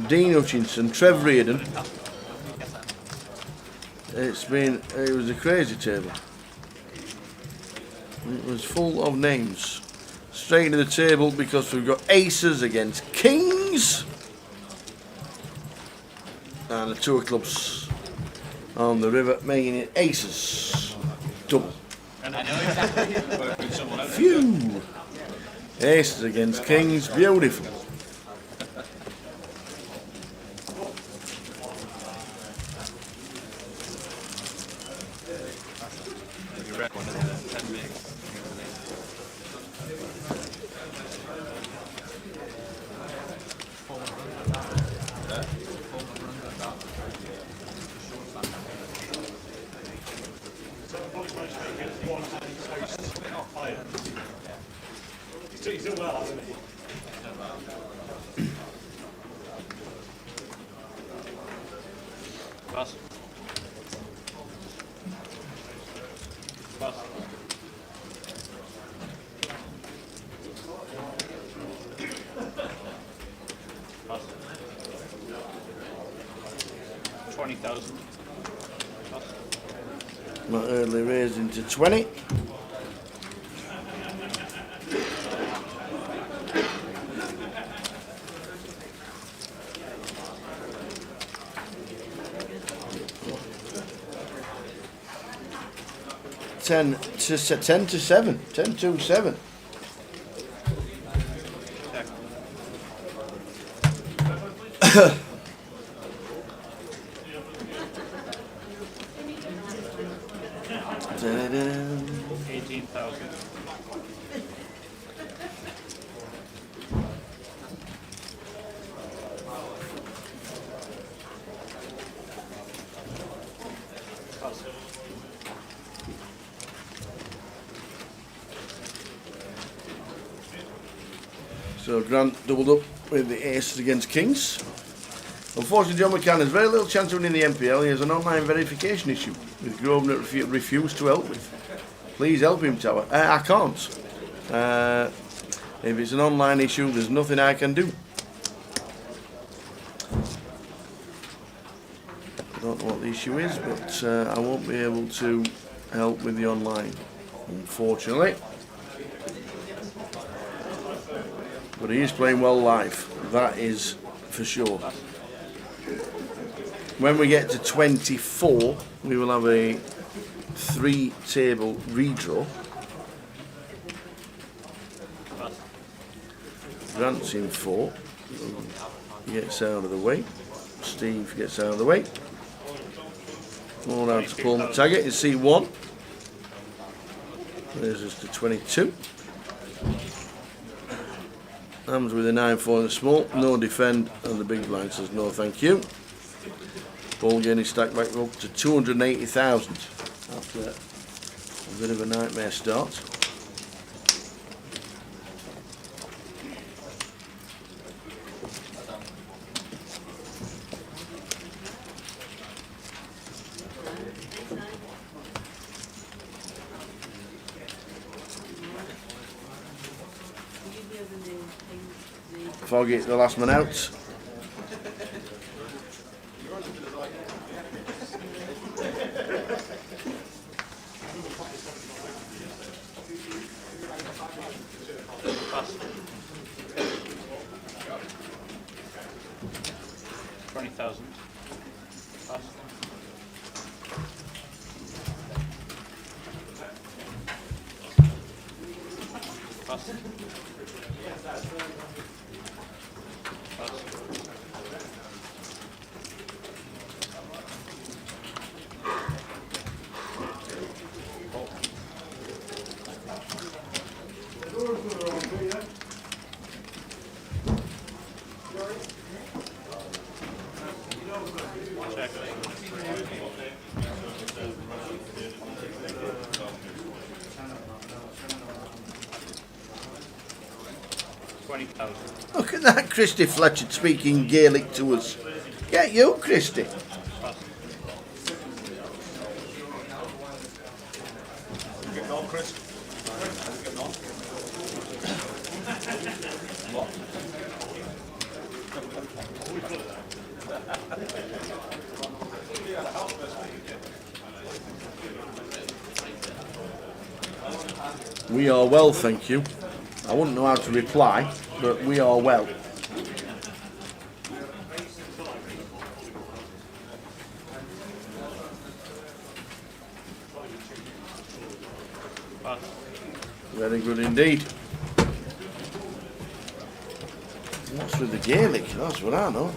Dean Hutchinson, Trev Reardon. It was a crazy table. It was full of names. Straight to the table because we've got aces against kings. And the two of clubs on the river making it aces. Double. Phew. Aces against kings, beautiful. He's doing well, hasn't he? Pass. Pass. Pass. 20,000. Pass. Not early raising to 20. Ten to 7. 10 to 7. Da-da-da. 18,000. So Grant doubled up with the aces against kings. Unfortunately, John McCann has very little chance of winning the MPL. He has an online verification issue with Grosvenor refused to help with. Please help him, Tower. I can't. If it's an online issue, there's nothing I can do. I don't know what the issue is, but I won't be able to help with the online, unfortunately. But he is playing well live, that is for sure. When we get to 24, we will have a 3-table redraw. Grant's in 4. He gets out of the way. Steve gets out of the way. More down to Paul McTaggart in seat 1. There's us to 22. Hams with a 9-4 in the small, no defend, and the big blind says no thank you. Paul getting his stack back up to 280,000 after a bit of a nightmare start. Foggy, the last man out. Pass. 20,000. Pass. Pass. Check. 20,000. Look at that, Christy Fletcher speaking Gaelic to us. Get you, Christy. Getting on, Chris. Getting on. We are well, thank you. I wouldn't know how to reply, but we are well. Very good indeed. What's with the Gaelic? That's what I know.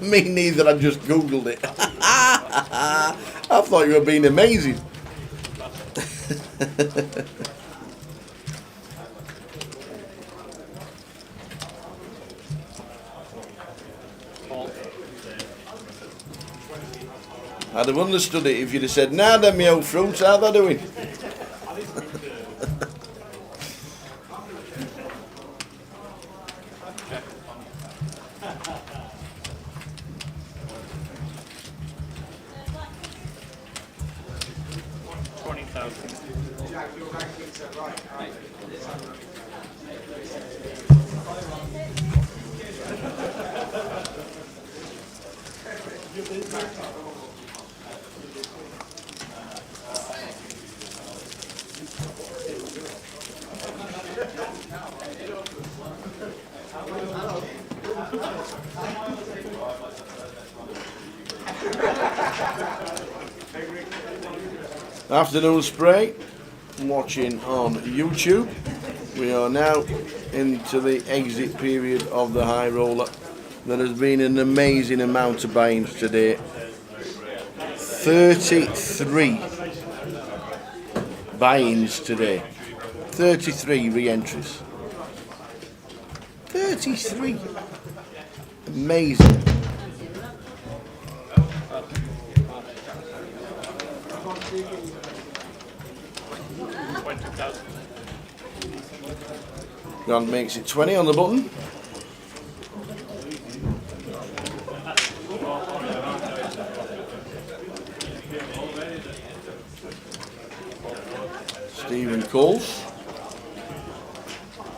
Me neither, I just googled it. I thought you were being amazing. I'd have understood it if you'd have said, "Nah, them me old fruits, how they doing?" Afternoon Spray, watching on YouTube. We are now into the exit period of the high roller. There has been an amazing amount of buy-ins today. 33 buy-ins today. 33 re-entries. 33. Amazing. Grant makes it 20 on the button. Stephen calls.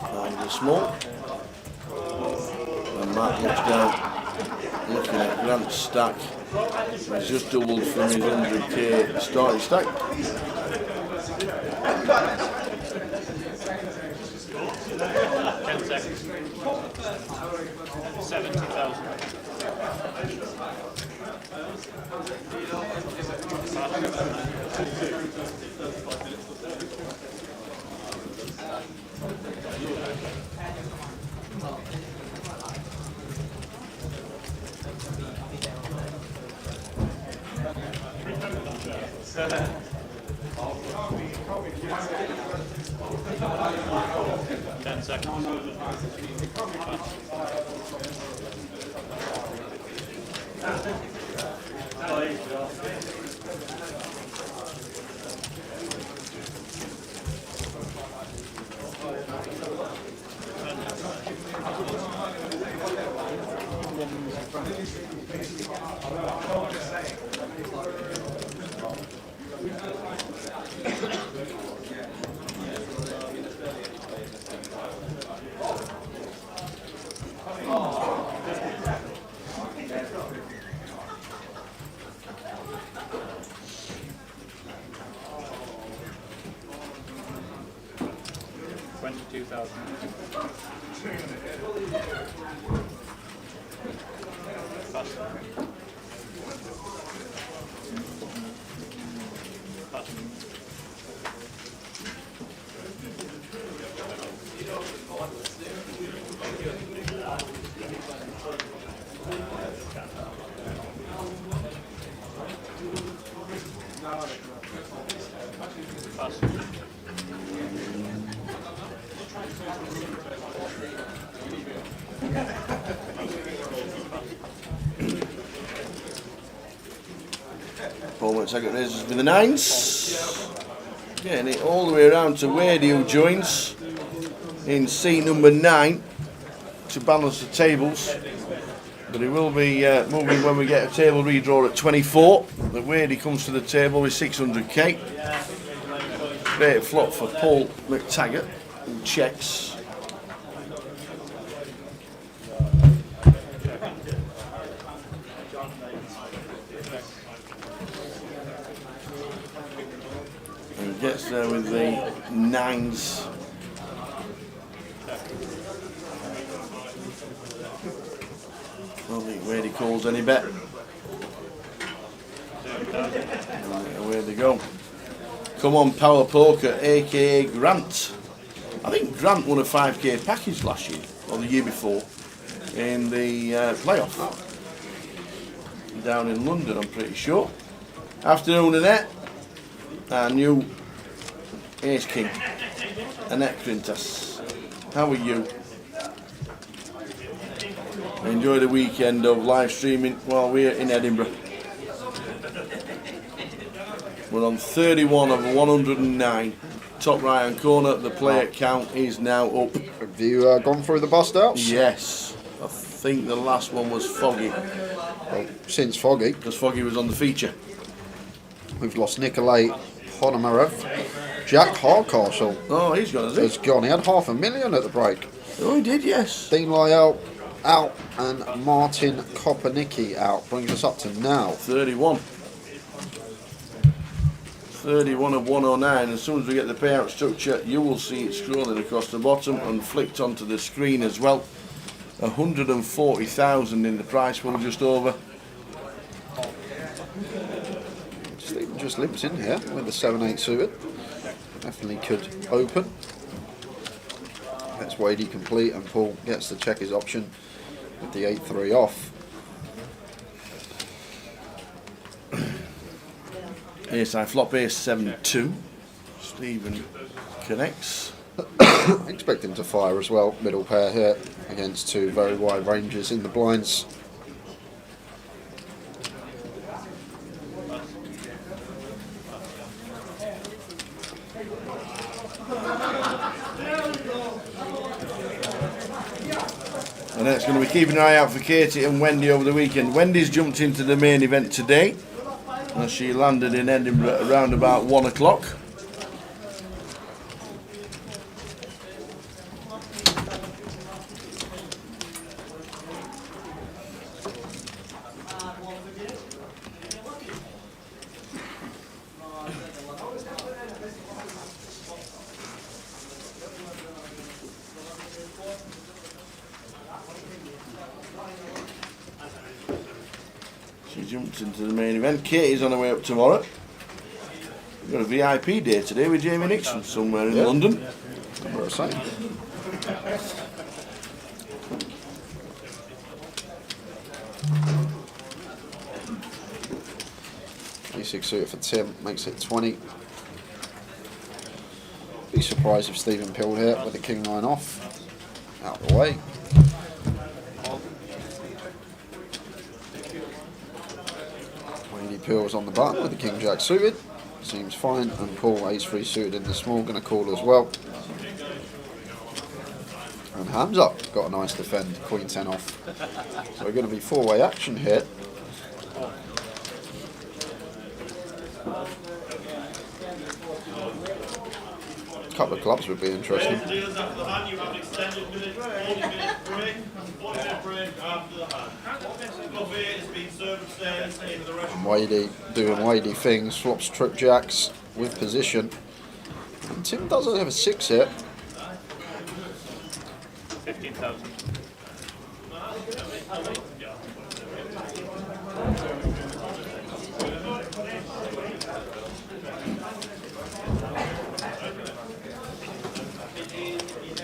And the smoke. And Matt looks down, looking at Grant's stack. He's just doubled from his 100k starting stack. 10 seconds. 70,000. target raises with the 9s. Getting it all the way around to Wadey, who joins in seat number 9 to balance the tables. But he will be moving when we get a table redraw at 24. The Wadey comes to the table with 600k. Great flop for Paul McTaggart, who checks. And gets there with the 9s. I don't think Wadey calls any bet. Away they go. Come on, Power Poker, aka Grant. I think Grant won a 5k package last year, or the year before, in the playoff. Down in London, I'm pretty sure. Afternoon, Annette. Our new Ace King, Annette Quintas. How are you? Enjoy the weekend of live streaming while we're in Edinburgh. We're on 31 of 109. Top right hand corner, the player count is now up. Have you gone through the bust outs? Yes, I think the last one was Foggy, Well, since Foggy, because Foggy was on the feature. we've lost Nikolay Ponomarev. Jack Hardcastle Oh, he's gone, has has he? gone. He had $500,000 at the break. Oh, he did, yes. Dean Lyell out and Martin Kopernicki out. Brings us up to now. 31. 31 of 109. As soon as we get the payout structure, you will see it scrolling across the bottom and flicked onto the screen as well. 140,000 in the price pool, just over. Stephen just limps in here with the 7-8 suited. Definitely could open. That's Wadey complete, and Paul gets the checkers option with the 8-3 off. Ace I flop, ace 7-2. Stephen connects. Expect him to fire as well. Middle pair here against two very wide ranges in the blinds. And that's going to be keeping an eye out for Katie and Wendy over the weekend. Wendy's jumped into the main event today, and she landed in Edinburgh around about 1 o'clock. She jumps into the main event. Katie's on her way up tomorrow. We've got a VIP day today with Jamie Nixon somewhere in London. What I say. A6 suited for Tim makes it 20. Be surprised if Stephen peeled here with the king 9 off. Out of the way. Wadey peels on the button with the king jack suited. Seems fine, and Paul ace 3 suited in the small, going to call as well. And hands up, got a nice defend, queen 10 off. So we're going to be 4-way action here. A couple of clubs would be interesting. And Wadey doing Wadey things, flops trip jacks with position. And Tim doesn't have a 6 here. 15,000.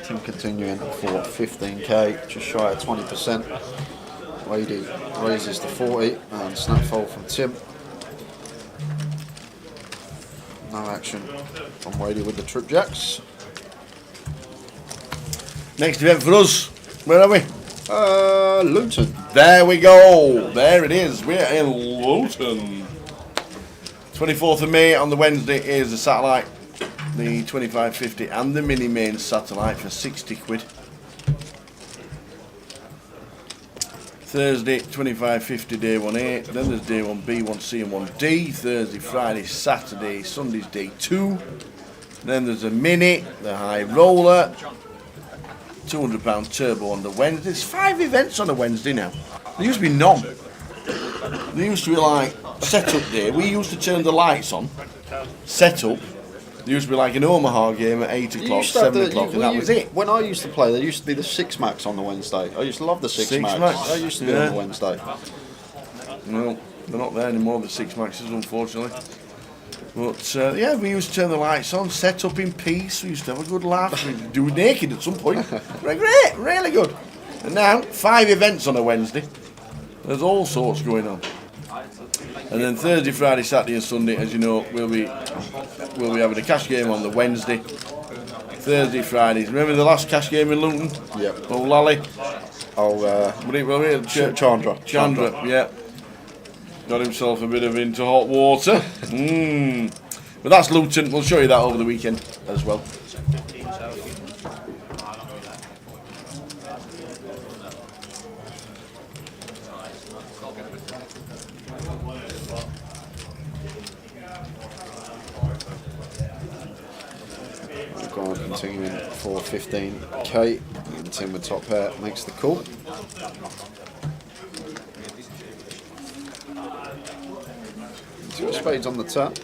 Tim continuing for 15k, just shy of 20%. Wadey raises to 40 and snap fold from Tim. No action from Wadey with the trip jacks. Next event for us. Where are we? Luton. There we go. There it is. We're in Luton. 24th of May on the Wednesday is the satellite, the 2550 and the mini main satellite for 60 quid. Thursday 2550 day 1A, then there's day 1B, 1C and 1D. Thursday, Friday, Saturday, Sunday's day 2. Then there's a mini, the high roller, £200 turbo on the Wednesday. There's 5 events on a Wednesday now. There used to be none. There used to be like set-up day. We used to turn the lights on, set up. There used to be like an Omaha game at 8 o'clock, 7 o'clock, and that was it. When I used to play, there used to be the 6 max on the Wednesday. I used to love the 6 max. I used to be on the Wednesday. No, they're not there anymore, the 6 maxes, unfortunately. But yeah, we used to turn the lights on, set up in peace. We used to have a good laugh. We'd do it naked at some point. Great, really good. And now 5 events on a Wednesday. There's all sorts going on. And then Thursday, Friday, Saturday and Sunday, as you know, we'll be having a cash game on the Wednesday. Thursday, Fridays. Remember the last cash game in Luton? Yep. Oh, Lally. Chandra. Yeah. Got himself a bit of into hot water. But that's Luton. We'll show you that over the weekend as well. Continuing for 15k, and Tim with top pair makes the call. Two spades on the turn.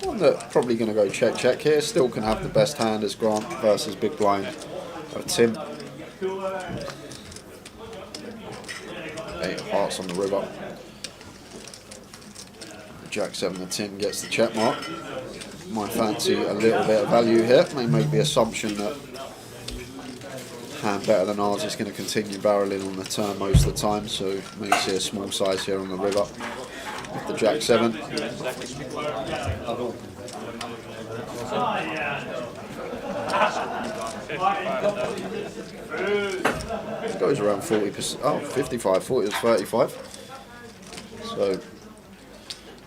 One that probably going to go check here. Still can have the best hand as Grant versus big blind of Tim. 8 of hearts on the river. Jack 7 of Tim gets the check mark. Might fancy a little bit of value here. May make the assumption that hand better than ours is going to continue barreling on the turn most of the time, so may see a small size here on the river with the Jack 7. It goes around 40%. Oh, 55, 40 is 35. So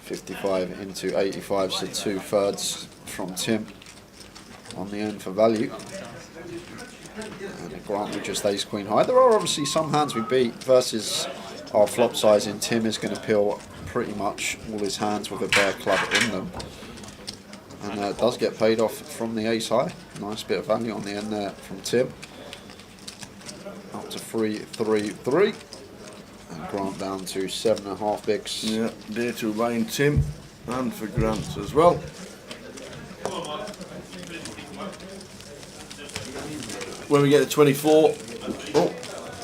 55 into 85, so 2/3 from Tim on the end for value. And Grant with just ace queen high. There are obviously some hands we beat versus our flop size in Tim is going to peel pretty much all his hands with a bare club in them. And it does get paid off from the ace high. Nice bit of value on the end there from Tim. Up to 3-3-3. And Grant down to 7.5 bigs. Yeah, day 2 buying Tim and for Grant as well. When we get to 24, oh,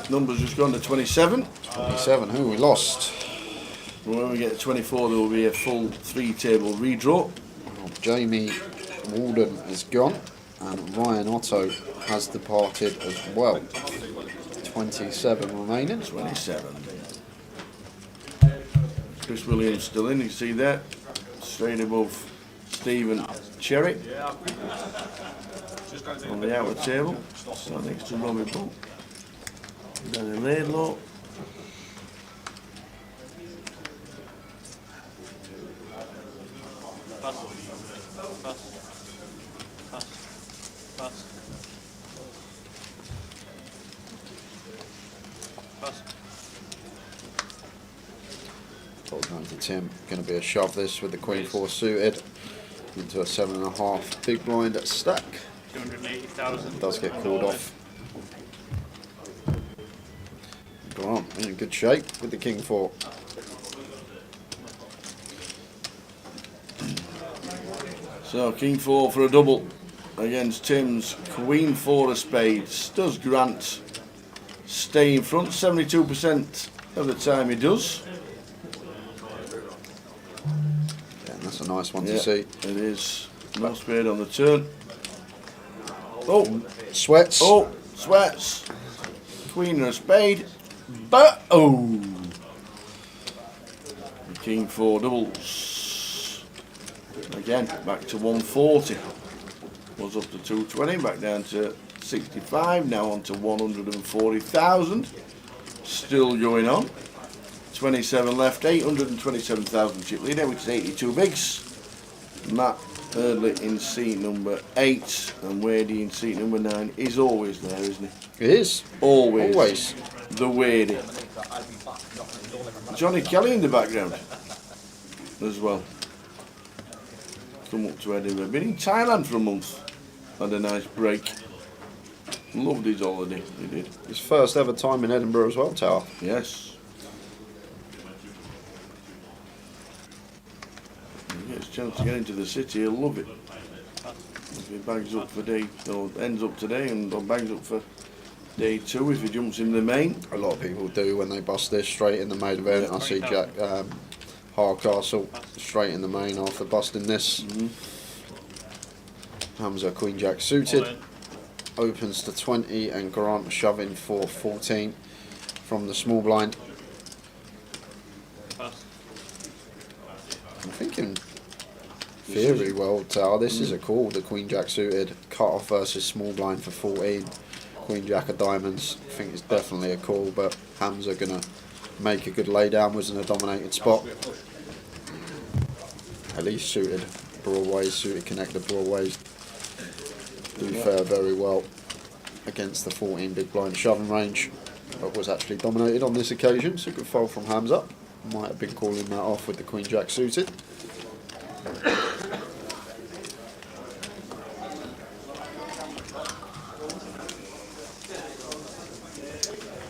number's just gone to 27. 27, who we lost? When we get to 24, there will be a full 3-table redraw. Jamie Walden is gone, and Ryan Otto has departed as well. 27 remaining. 27. Chris Williams still in, you see there. Straight above Stephen Cherry. On the outer table. So next to Robbie Bull. Danny Laidlaw. Going to Tim, going to be a shove this with the Queen 4 suited into a 7.5 big blind at stack. 280,000. Does get called off. Grant in good shape with the King 4. So King 4 for a double against Tim's Queen 4 of spades. Does Grant stay in front? 72% of the time he does. Yeah, that's a nice one to see. It is. No spade on the turn. Oh, Sweats. oh, sweats. Queen of spade. But oh, King 4 doubles. Again, back to 140. Was up to 220, back down to 65. Now on to 140,000. Still going on. 27 left, 827,000 chip leader, which is 82 bigs. Matt Eardley in seat number 8 and Wadey in seat number 9. He's always there, isn't he? It is. Always. Always. The Wadey. Johnny Kelly in the background as well. Come up to Edinburgh. Been in Thailand for a month. Had a nice break. Loved his holiday, he did. His first ever time in Edinburgh as well, Tower. Yes. If he gets a chance to get into the city, he'll love it. If he bags up for day, or ends up today and or bags up for day 2, if he jumps in the main. A lot of people do when they bust this straight in the main event. I see Jack Hardcastle straight in the main after busting this. Hamza Queen Jack suited. Opens to 20 and Grant shoving for 14 from the small blind. I'm thinking very well, Tower. This is a call. The Queen Jack suited cut off versus small blind for 14. Queen Jack of diamonds. I think it's definitely a call, but Hamza gonna make a good lay down. Was in a dominated spot. At least suited broadways, suited connected broadways. Do fare very well against the 14 big blind shoving range, but was actually dominated on this occasion, so good fold from Hamza. Might have been calling that off with the Queen Jack suited.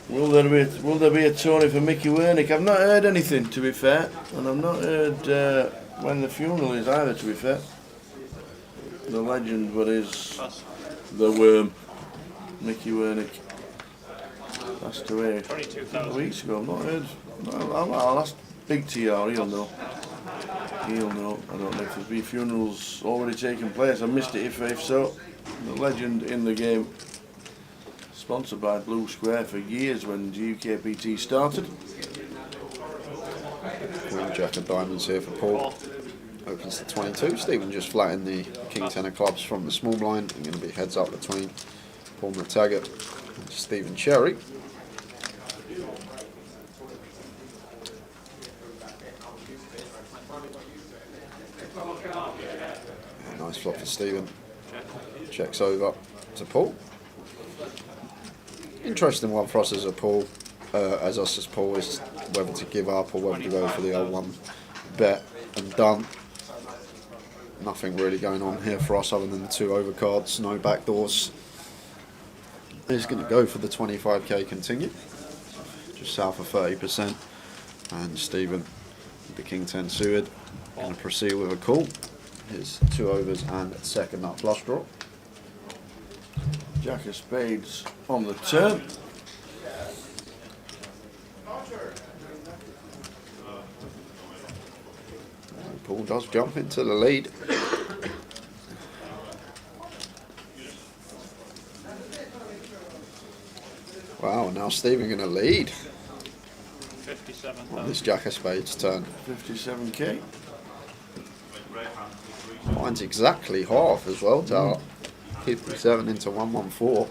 Will there be a Tony for Mickey Wernick? I've not heard anything, to be fair, and I've not heard when the funeral is either, to be fair. The legend, what is the worm, Mickey Wernick, passed away a couple of weeks ago. I've not heard. I'll ask Big TR, he'll know. He'll know. I don't know if there's been funerals already taking place. I missed it if so. The legend in the game, sponsored by Blue Square for years when GUKPT started. Queen Jack of diamonds here for Paul. Opens to 22. Stephen just flattened the King 10 of clubs from the small blind. I'm going to be heads up between Paul McTaggart and Stephen Cherry. Nice flop for Stephen. Checks over to Paul. Interesting one for us as a Paul, as us as Paul, is whether to give up or whether to go for the old one bet and done. Nothing really going on here for us other than the 2 overcards, no backdoors. He's going to go for the 25k continue, just south of 30%. And Stephen, the King 10 suited, going to proceed with a call. His 2 overs and second nut flush draw. Jack of spades on the turn. Paul does jump into the lead. Wow, now Stephen going to lead 57. on this Jack of Spades turn. 57k. Mine's exactly half as well, Tower. 57 into 114.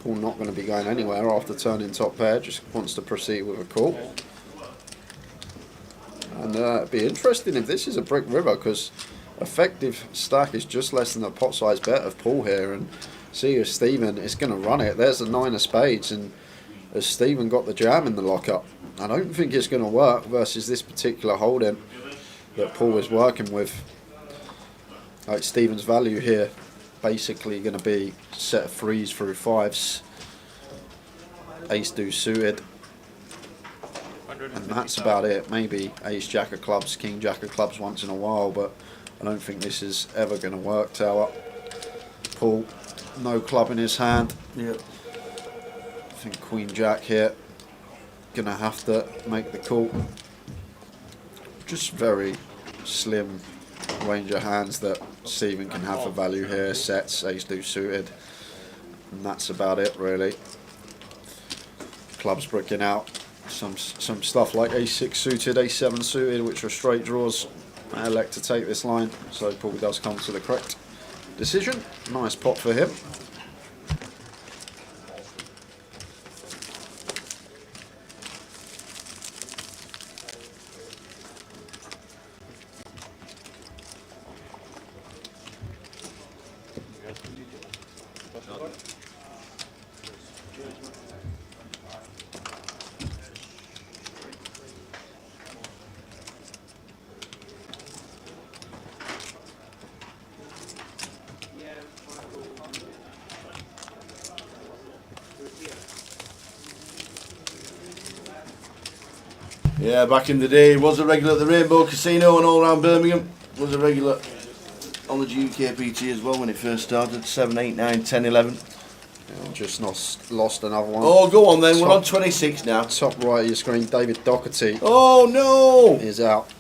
Paul not going to be going anywhere after turning top pair, just wants to proceed with a call. And it'd be interesting if this is a brick river, because effective stack is just less than a pot size bet of Paul here, and see if Stephen is going to run it. There's the 9 of spades, and has Stephen got the jam in the lockup? I don't think it's going to work versus this particular holding that Paul is working with. Like Stephen's value here, basically going to be set of 3s through 5s, ace deuce suited, and that's about it. Maybe ace jack of clubs, king jack of clubs once in a while, but I don't think this is ever going to work, Tower. Paul, no club in his hand. Yep. I think queen jack here, going to have to make the call. Just very slim range of hands that Stephen can have for value here. Sets, ace deuce suited, and that's about it really. Clubs bricking out. Some stuff like ace6 suited, ace7 suited, which are straight draws. I elect to take this line, so Paul does come to the correct decision. Nice pot for him. Yeah, back in the day, was a regular at the Rainbow Casino and all around Birmingham. Was a regular on the GUKPT as well when it first started. 7, 8, 9, 10, 11. Yeah, just lost another one. Oh, go on then. We're on 26 now. Top right of your screen, David Doherty Oh no! is out.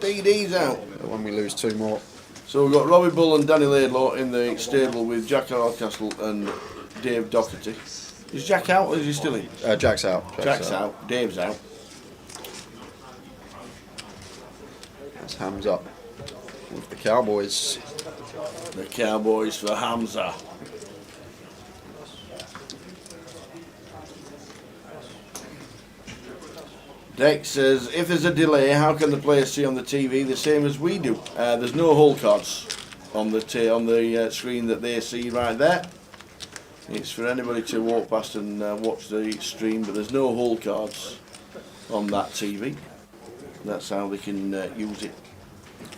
DD's out. When we lose 2 more. So we've got Robbie Bull and Danny Laidlaw in the stable with Jack Hardcastle and Dave Doherty. Is Jack out or is he still in? Jack's out. Jack's out. Dave's out. That's Hams up with the Cowboys. The Cowboys for Hamza. Dex says, if there's a delay, how can the players see on the TV the same as we do? There's no hole cards on the screen that they see right there. It's for anybody to walk past and watch the stream, but there's no hole cards on that TV. That's how they can use it.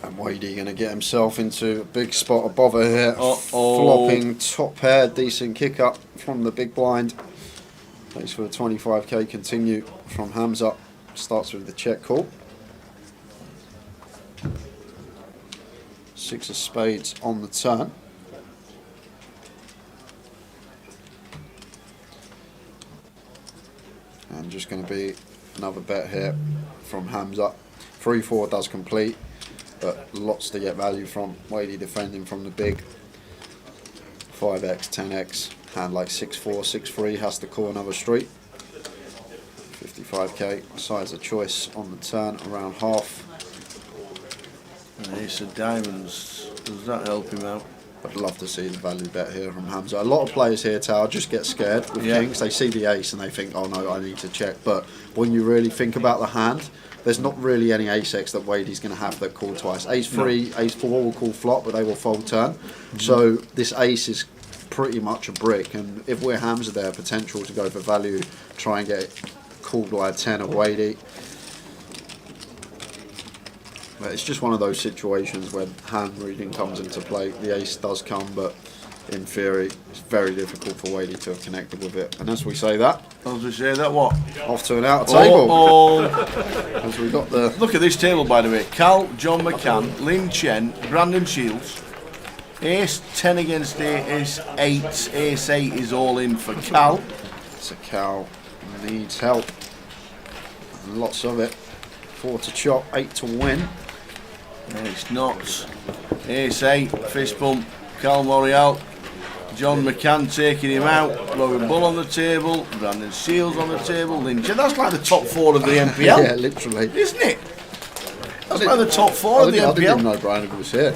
And Wadey going to get himself into a big spot of bother here. Uh-oh. Flopping top pair, decent kick up from the big blind. Thanks for the 25k continue from Hamza. Starts with the check call. 6 of spades on the turn. And just going to be another bet here from Hamza. 3-4 does complete, but lots to get value from. Wadey defending from the big. 5x, 10x, hand like 6-4, 6-3, has to call another street. 55k, size of choice on the turn, around half. And Ace of Diamonds, does that help him out? I'd love to see the value bet here from Hamza. A lot of players here, Tower, just get scared with kings. They see the ace and they think, oh no, I need to check. But when you really think about the hand, there's not really any ace-x that Wadey's going to have that call twice. Ace-3, ace-4 will call flop, but they will fold turn. So this ace is pretty much a brick. And if we're Hamza there, potential to go for value, try and get it called by a 10 of Wadey. But it's just one of those situations where hand reading comes into play. The ace does come, but in theory, it's very difficult for Wadey to have connected with it. And as we say that, what? Off to an outer table. Oh. As we got the Look at this table, by the way. Cal, John McCann, Lynn Chen, Brandon Shields. Ace 10 against ace 8. Ace 8 is all in for Cal. it's a cow needs help. And lots of it. 4 to chop, 8 to win. Ace knots. Ace 8, fist bump. Cal Morial. John McCann taking him out. Robin Bull on the table. Brandon Shields on the table. Lynn Chen. That's like the top 4 of the NPL. Yeah, literally. Isn't it? That's like the top 4 of the I didn't even NPL. know Brian was here.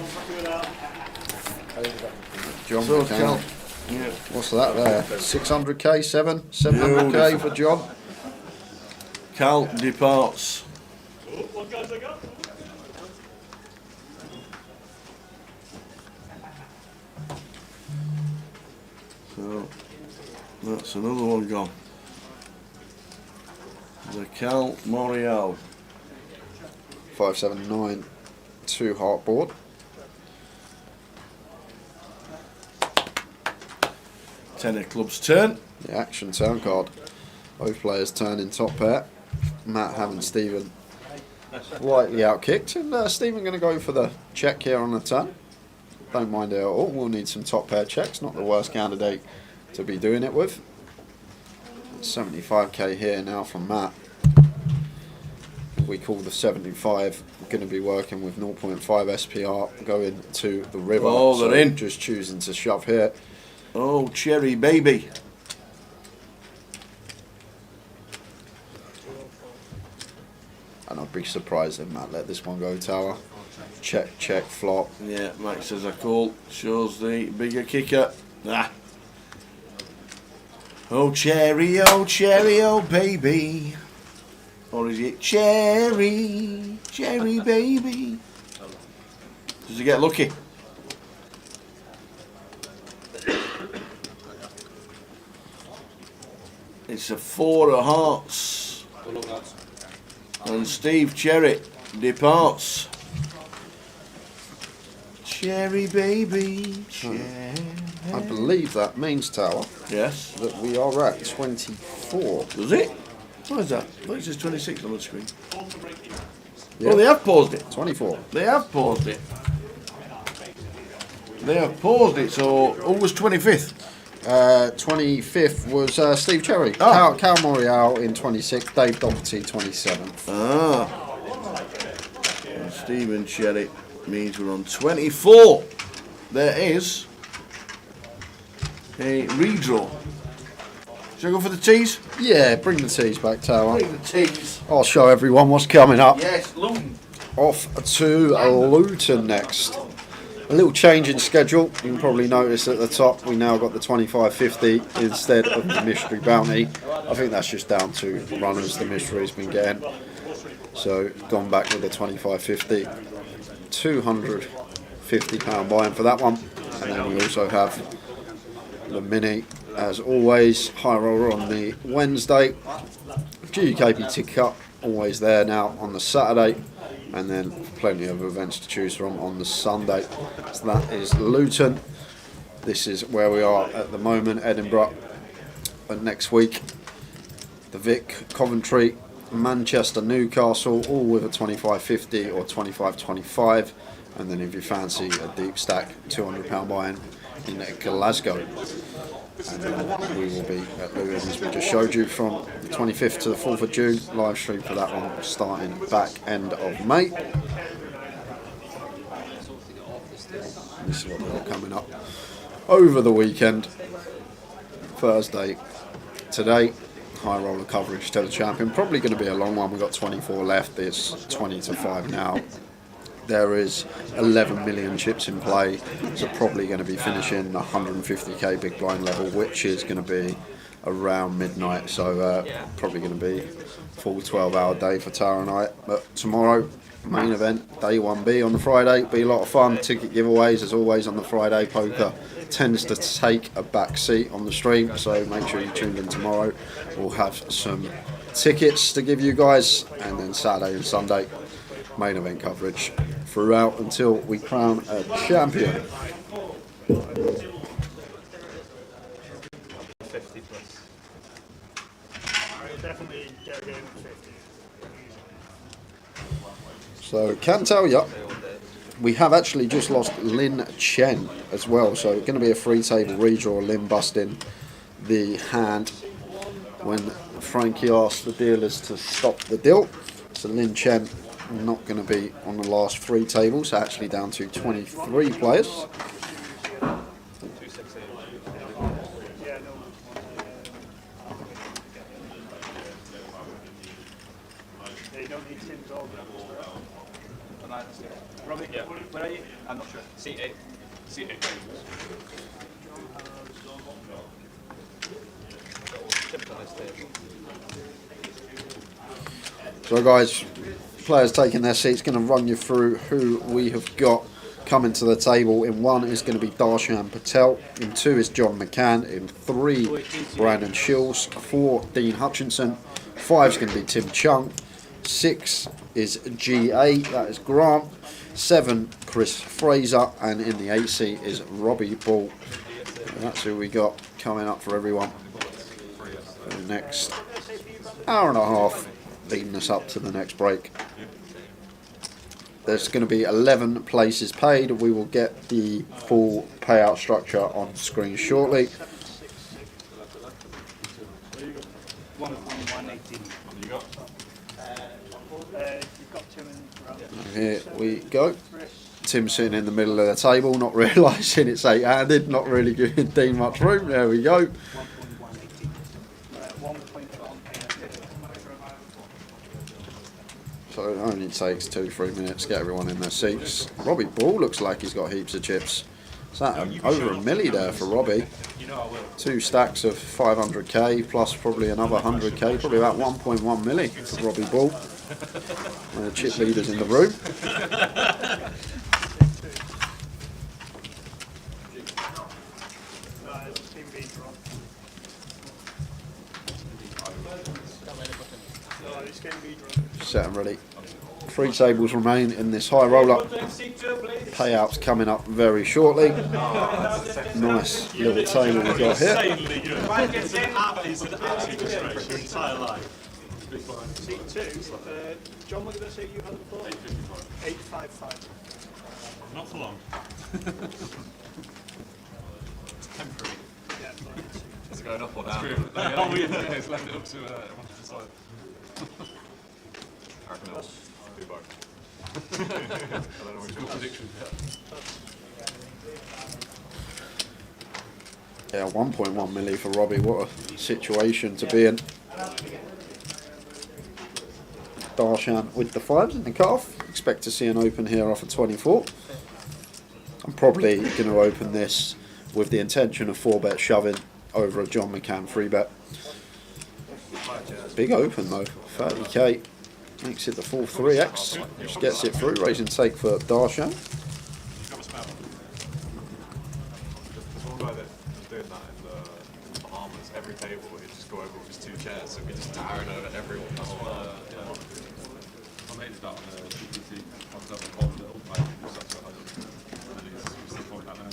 John So McCann. Cal. Yeah. What's that there? 600k, 700k for John. Cal departs. So that's another one gone. The Cal Morial. 579, 2 heart board. Ten of clubs turn. The action turn card. Both players turn in top pair. Matt having Stephen lightly outkicked, and Stephen going to go for the check here on the turn. Don't mind it at all. We'll need some top pair checks. Not the worst candidate to be doing it with. 75k here now from Matt. We call the 75 going to be working with 0.5 SPR going to the river. Oh, they're in. Just choosing to shove here. Oh, cherry baby. And I'd be surprised if Matt let this one go, Tower. Check, check, flop. Yeah, Max says a call. Shows the bigger kicker. Ah. Oh, cherry, oh, baby. Or is it cherry, cherry baby? Does he get lucky? It's a 4 of hearts. Good luck, lads. And Steve Cherry departs. Cherry baby, cherry. I believe that means, Tower, Yes. that we are at 24. Does it? What is that? What is this 26 on the screen? Yeah. Oh, they have paused it. 24. They have paused it. They have paused it, so who was 25th? 25th was Steve Cherry. Oh. Cal Morial in 26th. Dave Doherty 27th. Ah. And Stephen Cherry means we're on 24. There is a redraw. Shall I go for the tees? Yeah, bring the tees back, Tower. Bring the tees. I'll show everyone what's coming up. Yes, Luton. Off to Luton next. A little change in schedule. You can probably notice at the top we now got the 25.50 instead of the mystery bounty. I think that's just down to runners the mystery's been getting. So gone back with the 25.50. £250 buy-in for that one. And then we also have the mini, as always, high roller on the Wednesday. GUKPT Cup always there now on the Saturday. And then plenty of events to choose from on the Sunday. So that is Luton. This is where we are at the moment, Edinburgh. And next week, the Vic, Coventry, Manchester, Newcastle, all with a 25.50 or 25.25. And then if you fancy a deep stack, £200 buy-in in Glasgow. And then we will be at Luton, as we just showed you, from the 25th to the 4th of June. Live stream for that one starting back end of May. This is what we've got coming up over the weekend. Thursday today, high roller coverage to the champion. Probably going to be a long one. We've got 24 left. It's 20 to 5 now. There is 11 million chips in play, so probably going to be finishing 150k big blind level, which is going to be around midnight. So probably going to be full 12-hour day for Tara and I. But tomorrow, main event, day 1B on the Friday, be a lot of fun. Ticket giveaways as always on the Friday. Poker tends to take a back seat on the stream, so make sure you tune in tomorrow. We'll have some tickets to give you guys, and then Saturday and Sunday, main event coverage throughout until we crown a champion. 50 plus. Definitely get a game of 50. So can tell you, we have actually just lost Lin Chen as well. So it's going to be a free table redraw. Lin busting the hand when Frankie asked the dealers to stop the deal. So Lin Chen not going to be on the last 3 tables, actually down to 23 players. They don't need Tim's all. Robert, yeah. Where are you? I'm not sure. C8. C8. So guys, players taking their seats, going to run you through who we have got coming to the table. In 1 is going to be Darshan Patel, in 2 is John McCann, in 3 Brandon Shields, 4 Dean Hutchinson, 5 is going to be Tim Chung, 6 is GA, that is Grant, 7 Chris Fraser, and in the 8 seat is Robbie Ball. And that's who we got coming up for everyone for the next hour and a half, leading us up to the next break. There's going to be 11 places paid. We will get the full payout structure on screen shortly. 1.118. You've got Tim and Here we go. Tim sitting in the middle of the table, not realising it's 8-handed, not really giving Dean much room. There we go. 1.118. 1.1. So it only takes 2-3 minutes to get everyone in their seats. Robbie Ball looks like he's got heaps of chips. Is that over a milli there for Robbie? 2 stacks of 500k plus probably another 100k, probably about 1.1 milli for Robbie Ball. And the chip leaders in the room. Team B draw. No, it's going to be drawn. Set and ready. 3 tables remain in this high roller. Payouts coming up very shortly. Nice little table we've got here. Insanely good. He's an absolute disgrace your entire life. Seat 2, John, what did I say you had it before? 855. Not for long. It's temporary. Yeah, fine. Is it going up or down? Oh, yeah, it's left it up to everyone to decide. I reckon it'll do both. I don't know which one. Prediction. Yeah, 1.1 milli for Robbie. What a situation to be in. Darshan with the 5s in the cutoff. Expect to see an open here off a 24. I'm probably going to open this with the intention of 4-bet shoving over a John McCann 3-bet. Big open though, 30k. Makes it the full 3x. Just gets it through. Raise and take for Darshan. There's one guy that was doing that in the Bahamas. Every table, he'd just go over with his 2 chairs, so he'd be just towering over everyone. My mate's got on the GPT. I've got a whole little like, and he's still talking about now.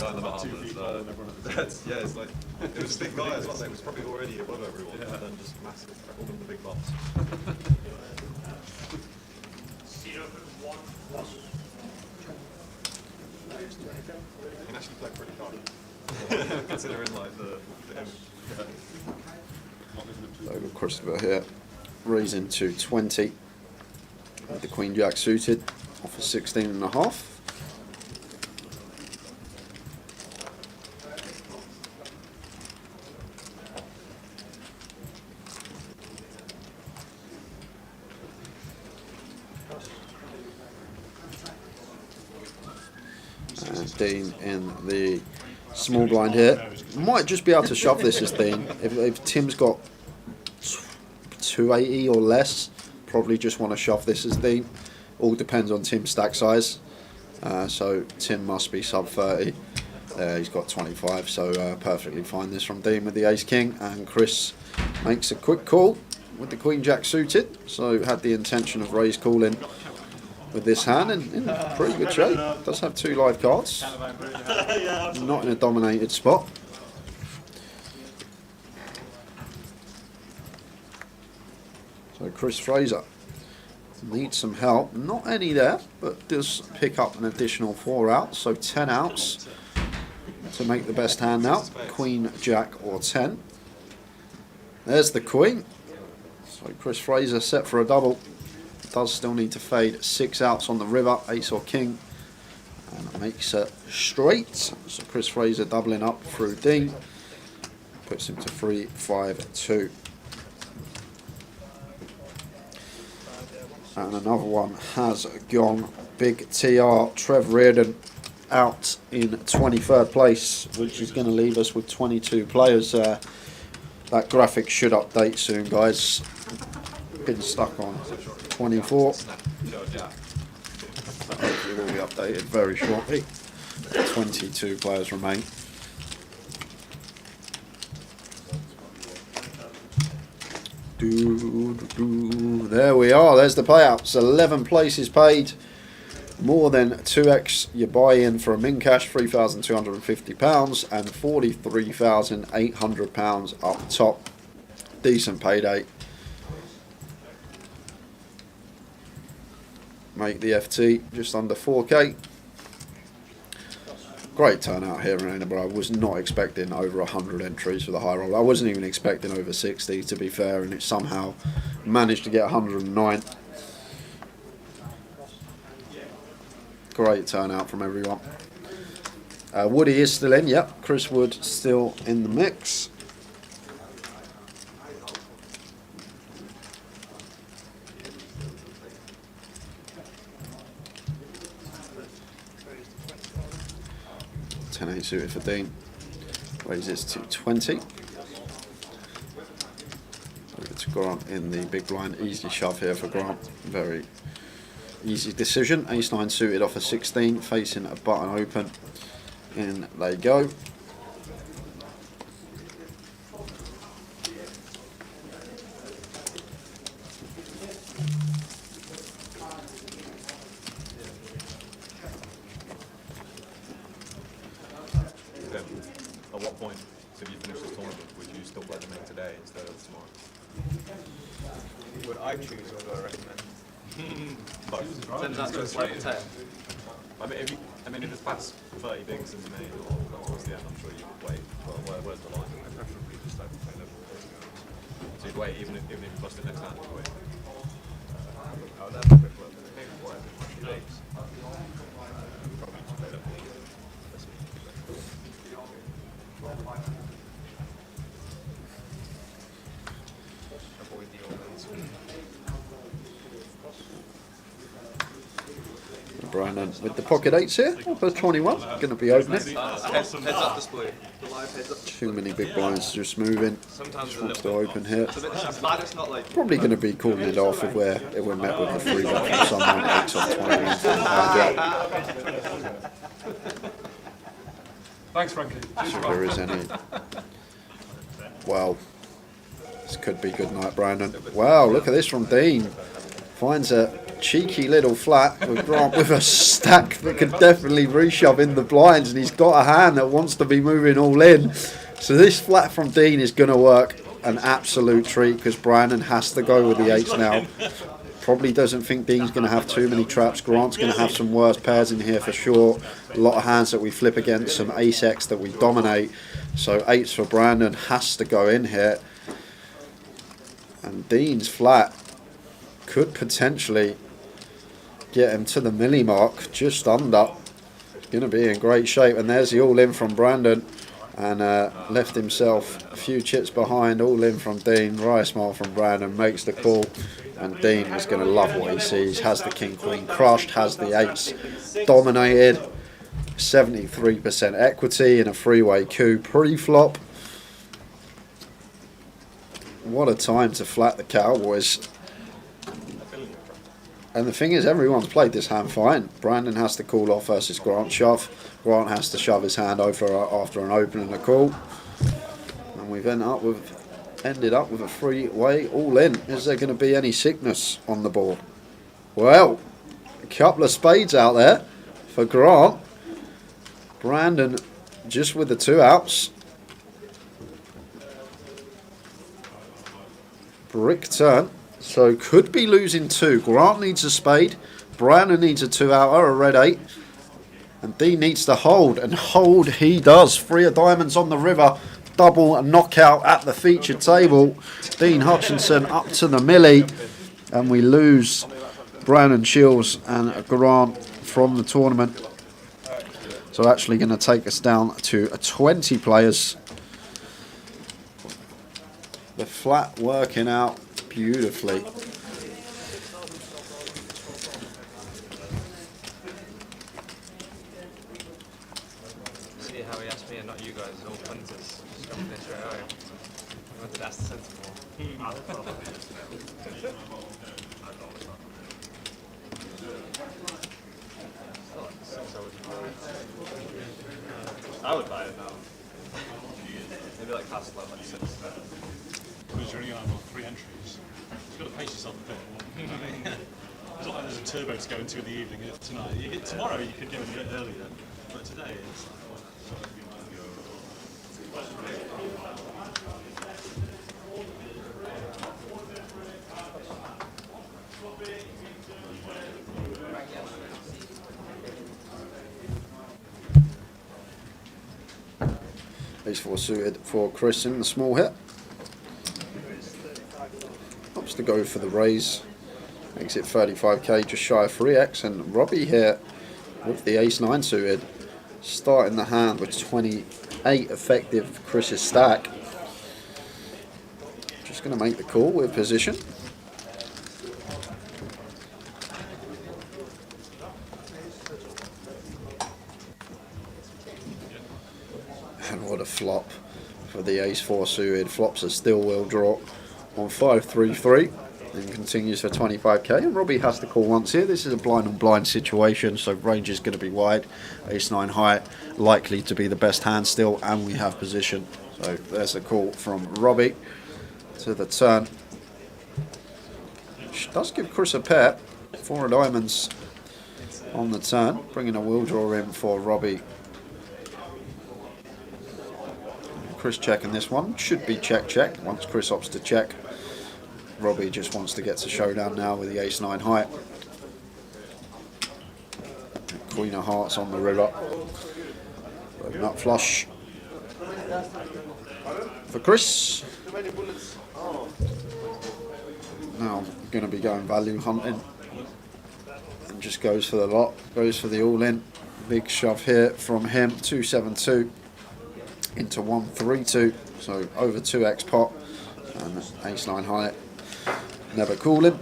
In the Bahamas, yeah, it's like, it was a big guy as well, so it was probably already above everyone, and then just massive, all of the big bots. You can actually play pretty hard, considering like the image. Over Christopher here, raising to 20 with the Queen Jack suited, off a 16.5. And Dean in the small blind here. Might just be able to shove this as Dean. If Tim's got 280 or less, probably just want to shove this as Dean. All depends on Tim's stack size. So Tim must be sub 30. He's got 25, so perfectly fine this from Dean with the ace king. And Chris makes a quick call with the Queen Jack suited. So had the intention of raise calling with this hand and in pretty good shape. Does have 2 live cards. Not in a dominated spot. So Chris Fraser needs some help. Not any there, but does pick up an additional 4 outs. So 10 outs to make the best hand now. Queen, Jack or 10. There's the Queen. So Chris Fraser set for a double. Does still need to fade 6 outs on the river, ace or king, and makes it straight. So Chris Fraser doubling up through Dean, puts him to 3-5-2. And another one has gone. Big TR, Trev Reardon, out in 23rd place, which is going to leave us with 22 players. That graphic should update soon, guys. Been stuck on 24. Hopefully will be updated very shortly. 22 players remain. There we are, there's the payouts. 11 places paid. More than 2x your buy-in for a min cash, £3,250 and £43,800 up top. Decent payday. Make the FT just under 4k. Great turnout here in Edinburgh. I was not expecting over 100 entries for the high roll. I wasn't even expecting over 60, to be fair, and it somehow managed to get 109. Great turnout from everyone. Woody is still in, yep. Chris Wood still in the mix. .10-8 suited for Dean. Raises to 20. Over to Grant in the big blind. Easy shove here for Grant. Very easy decision. Ace-9 suited off a 16, facing a button open. In they go. At what point, so if you finish the tournament, would you still play the main today instead of tomorrow? Would I choose or do I recommend? Send that to us like 10. I mean, if it's past 30 bigs in the main or towards the end, I'm sure you would wait. Well, where's the line? I preferably just open play level. So you'd wait, even if you bust it next hand, you'd wait. I would have a quick look. Maybe whatever. Probably just play level. Avoid the all-ins. Brandon with the pocket eights here. For 21, going to be opening. Heads up display. The live heads up. Too many big blinds just moving. Sometimes Just wants to open here. it's glad it's not like. Probably going to be calling it off if we're met with the free bet from someone. 8 off 21 from hand up. Thanks, Frankie. If there is any. Well, this could be good night, Brandon. Wow, look at this from Dean. Finds a cheeky little flat with Grant with a stack that could definitely reshove in the blinds, and he's got a hand that wants to be moving all in. So this flat from Dean is going to work an absolute treat because Brandon has to go with the eights now. Probably doesn't think Dean's going to have too many traps. Grant's going to have some worse pairs in here for sure. A lot of hands that we flip against, some ace-x that we dominate. So eights for Brandon has to go in here. And Dean's flat could potentially get him to the milli mark, just under. Going to be in great shape. And there's the all-in from Brandon. And left himself a few chips behind. All-in from Dean. Right smile from Brandon. Makes the call. And Dean is going to love what he sees. Has the king-queen crushed. Has the eights dominated. 73% equity in a three-way coup pre-flop. What a time to flat the Cowboys. And the thing is, everyone's played this hand fine. Brandon has to call off versus Grant shove. Grant has to shove his hand over after an open and a call. And we've ended up with a three-way all-in. Is there going to be any sickness on the board? Well, a couple of spades out there for Grant. Brandon just with the two outs. Brick turn. So could be losing two. Grant needs a spade. Brandon needs a two-outer, a red 8. And Dean needs to hold. And hold he does. 3 of diamonds on the river. Double and knockout at the featured table. Dean Hutchinson up to the milli. And we lose Brandon Shields and Grant from the tournament. So actually going to take us down to 20 players. The flat working out beautifully. See how he asked me and not you guys, all punters. Just jumping in straight away. I wanted to ask the sensible. I would buy it now. Maybe like past like 6. Because you're only on 3 entries. You've got to pace yourself a bit. It's not like there's a turbo to go into in the evening tonight. Tomorrow you could go a bit earlier, but today it's like... Ace 4 suited for Christian, the small hit. Opts to go for the raise. Makes it 35k, just shy of 3x. And Robbie here with the ace 9 suited. Starting the hand with 28 effective Chris's stack. Just going to make the call with position. And what a flop for the ace 4 suited. Flops a still will draw on 5-3-3 and continues for 25k. And Robbie has to call once here. This is a blind on blind situation, so range is going to be wide. Ace 9 high, likely to be the best hand still, and we have position. So there's a call from Robbie to the turn. Which does give Chris a pair. 4 of diamonds on the turn, bringing a will draw in for Robbie. Chris checking this one. Should be check. Once Chris opts to check. Robbie just wants to get to showdown now with the ace-9 high. Queen of hearts on the river. Nut flush for Chris. Now going to be going value hunting. And just goes for the lot. Goes for the all-in. Big shove here from him. 272 into 132. So over 2x pot. And ace-9 high. Never calling.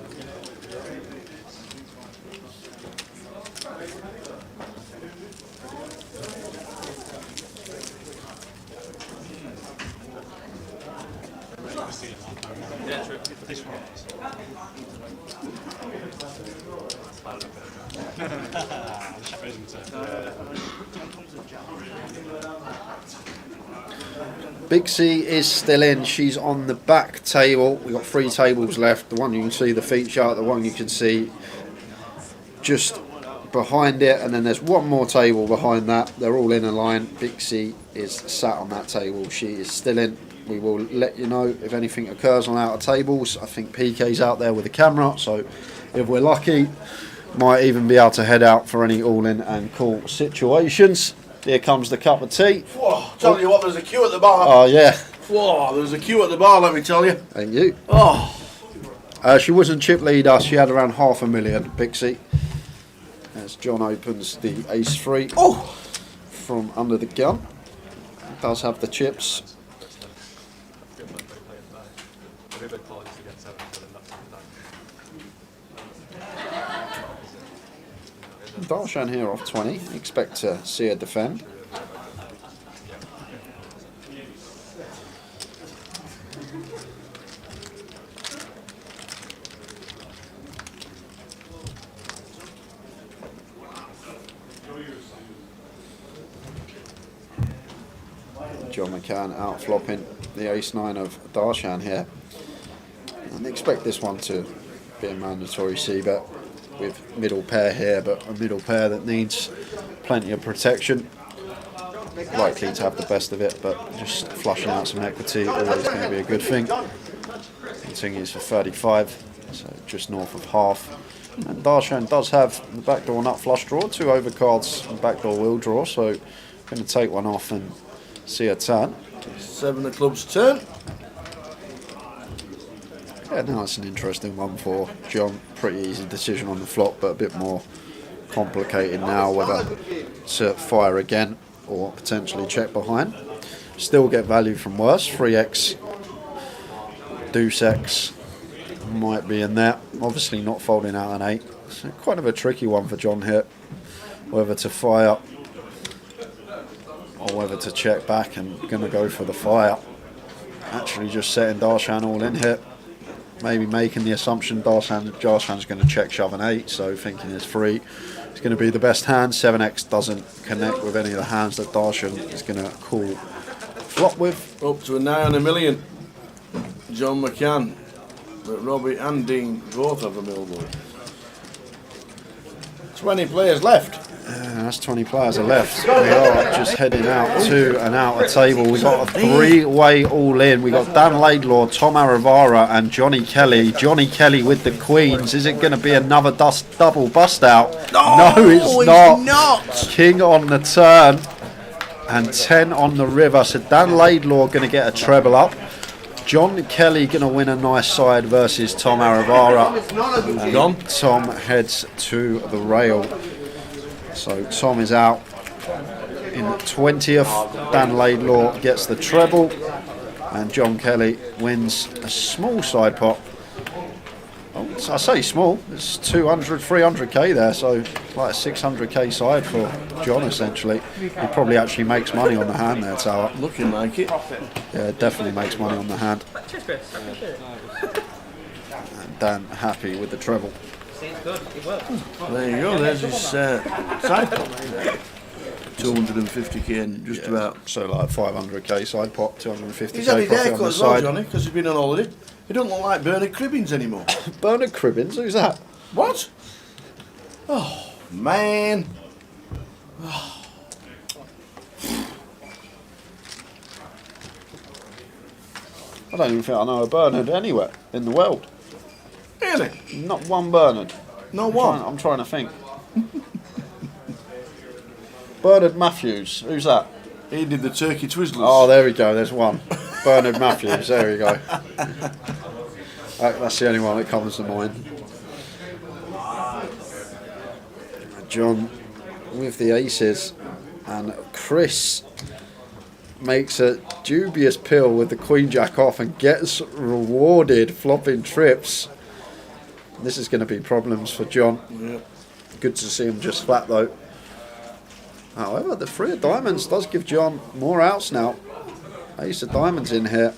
Big C is still in. She's on the back table. We've got 3 tables left. The one you can see the feature, the one you can see just behind it, and then there's one more table behind that. They're all in a line. Big C is sat on that table. She is still in. We will let you know if anything occurs on outer tables. I think PK's out there with the camera, so if we're lucky, might even be able to head out for any all-in and call situations. Here comes the cup of tea. Whoa, tell you what, there's a queue at the bar. Oh yeah. Whoa, there's a queue at the bar, let me tell you. Thank you. Oh. She wasn't chip leader. She had around $500,000. Pixie. As John opens the ace-3 from under the gun. Does have the chips. Darshan here off 20. Expect to see her defend. John McCann out flopping the ace-9 of Darshan here. And expect this one to be a mandatory c-bet with middle pair here, but a middle pair that needs plenty of protection. Likely to have the best of it, but just flushing out some equity always going to be a good thing. Continues for 35, so just north of half. And Darshan does have the backdoor nut flush draw, 2 overcards and backdoor wheel draw, so going to take one off and see a turn. 7 of clubs turn. Yeah, now it's an interesting one for John. Pretty easy decision on the flop, but a bit more complicated now whether to fire again or potentially check behind. Still get value from worse. 3x, deuce x might be in there. Obviously not folding out an 8. So quite of a tricky one for John here. Whether to fire or whether to check back, and going to go for the fire. Actually just setting Darshan all in here. Maybe making the assumption Darshan's going to check shove an 8, so thinking it's free. It's going to be the best hand. 7x doesn't connect with any of the hands that Darshan is going to call flop with. Up to a nigh on $1 million. John McCann, but Robbie and Dean both have a millboy. 20 players left. That's 20 players are left. We are just heading out to an outer table. We've got a 3-way all-in. We've got Dan Laidlaw, Tom Aravara and Johnny Kelly. Johnny Kelly with the queens. Is it going to be another double bust out? No, it's not. King on the turn and 10 on the river. So Dan Laidlaw going to get a treble up. John Kelly going to win a nice side versus Tom Aravara. And Tom heads to the rail. So Tom is out in 20th. Dan Laidlaw gets the treble, and John Kelly wins a small side pot. Oh, so I say small. It's 200, 300k there, so like a 600k side for John essentially. He probably actually makes money on the hand there, Tower. Looking like it. Yeah, definitely makes money on the hand. And Dan happy with the treble. There you go, there's his side pot. 250k in, just about. So like 500k side pot, 250k He's had his profit on haircut the as well, side. Johnny, because he's been on holiday. He don't look like Bernard Cribbins anymore. Bernard Cribbins, who's that? What? Oh, man. Oh. I don't even think I know a Bernard anywhere in the world. Really? Not one Bernard. No one. I'm trying to think. Bernard Matthews. Who's that? He did the turkey twizzlers. Oh, there we go. There's one. Bernard Matthews. There we go. That's the only one that comes to mind. John with the aces, and Chris makes a dubious pill with the queen jack off and gets rewarded flopping trips. This is going to be problems for John. Yep. Good to see him just flat though. However, the 3 of diamonds does give John more outs now. Ace of diamonds in here.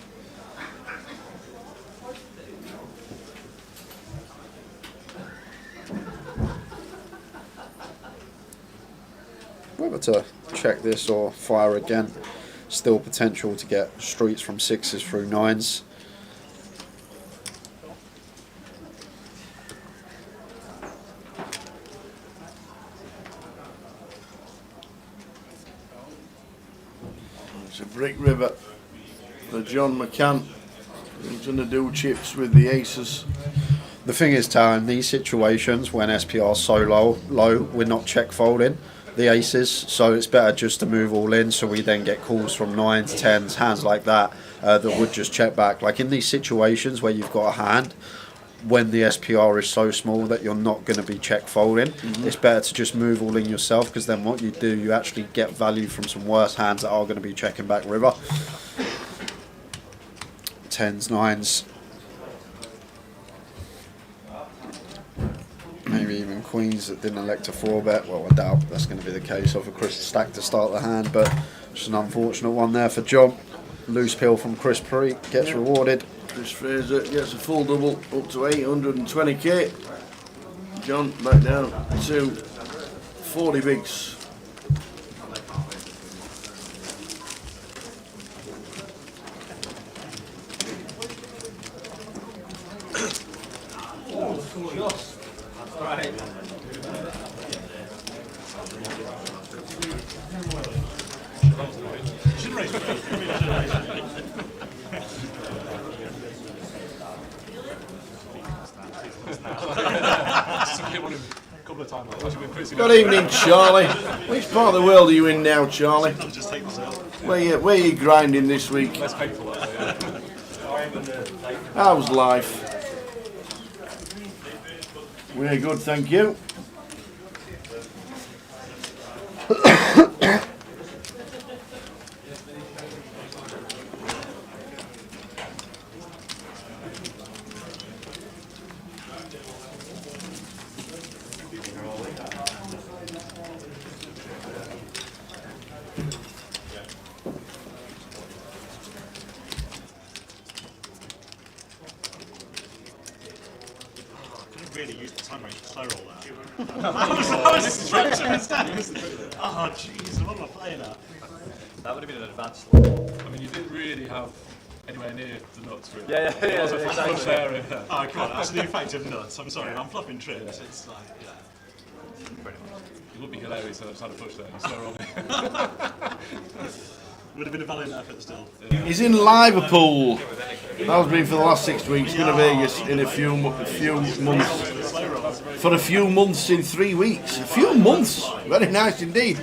Whether to check this or fire again. Still potential to get streets from 6s through 9s. It's a brick river for John McCann. He's going to do chips with the aces. The thing is, Tara, in these situations when SPR is so low, we're not check folding the aces, so it's better just to move all in, so we then get calls from 9s, 10s, hands like that that would just check back. Like in these situations where you've got a hand when the SPR is so small that you're not going to be check folding, it's better to just move all in yourself, because then what you do, you actually get value from some worse hands that are going to be checking back river. 10s, 9s, maybe even queens that didn't elect a 4-bet. Well, I doubt that's going to be the case of a Chris stack to start the hand, but just an unfortunate one there for John. Loose pill from Chris Pre gets rewarded. Chris Fraser gets a full double up to 820k. John back down to 40 bigs. Good evening, Charlie. Which part of the world are you in now, Charlie? Where you grinding this week? How's life? We're good, thank you. Really use the time range to slow roll that. I was just trying to understand. Oh jeez, what am I playing at? That would have been an advanced. I mean, you didn't really have anywhere near the nuts, really. Yeah, There was a exactly. flush area. Oh, come on, that's the effect of nuts. I'm sorry, I'm fluffing trips. It's like, yeah. Pretty much. It would be hilarious if I just had a push there and slow rolling. Would have been a valiant effort still. He's in Liverpool. That's been for the last 6 weeks. Been to Vegas in a few months. For a few months in 3 weeks. A few months. Very nice indeed.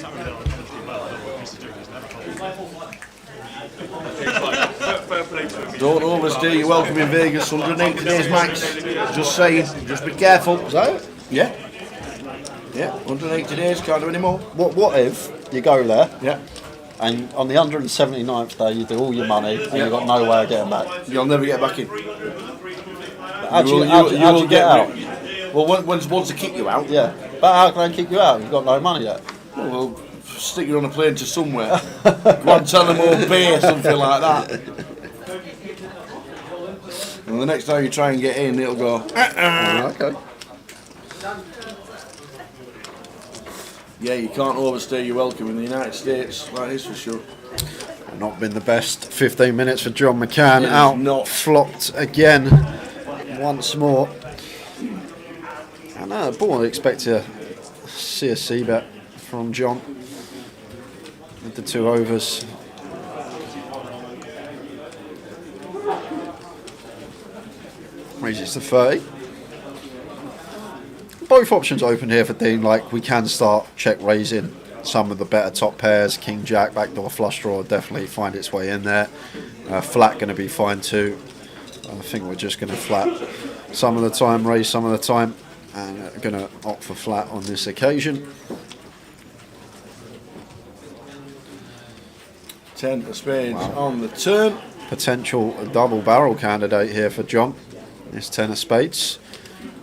Don't overstay your welcome in Vegas. 180 days max. Just saying. Just be careful. Is that it? Yeah. Yeah. 180 days. Can't do any more. What if you go there? Yeah. And on the 179th day, you do all your money, and you've got no way of getting back. You'll never get back in. How'd you get out? Well, once they kick you out, Yeah, but how can they kick you out? You've got no money yet. well, they'll stick you on a plane to somewhere. Guantanamo Bay, something like that. And the next time you try and get in, it'll go. Okay. Yeah, you can't overstay your welcome in the United States. That is for sure. Not been the best 15 minutes for John McCann. It is Out, not. flopped again, once more. And I would expect to see a C-bet from John with the 2 overs. Raises to 30. Both options open here for Dean. Like, we can start check raising some of the better top pairs. King Jack, backdoor flush draw, definitely find its way in there. Flat going to be fine too. I think we're just going to flat some of the time, raise some of the time, and going to opt for flat on this occasion. 10 of spades on the turn. Potential double barrel candidate here for John. This 10 of spades.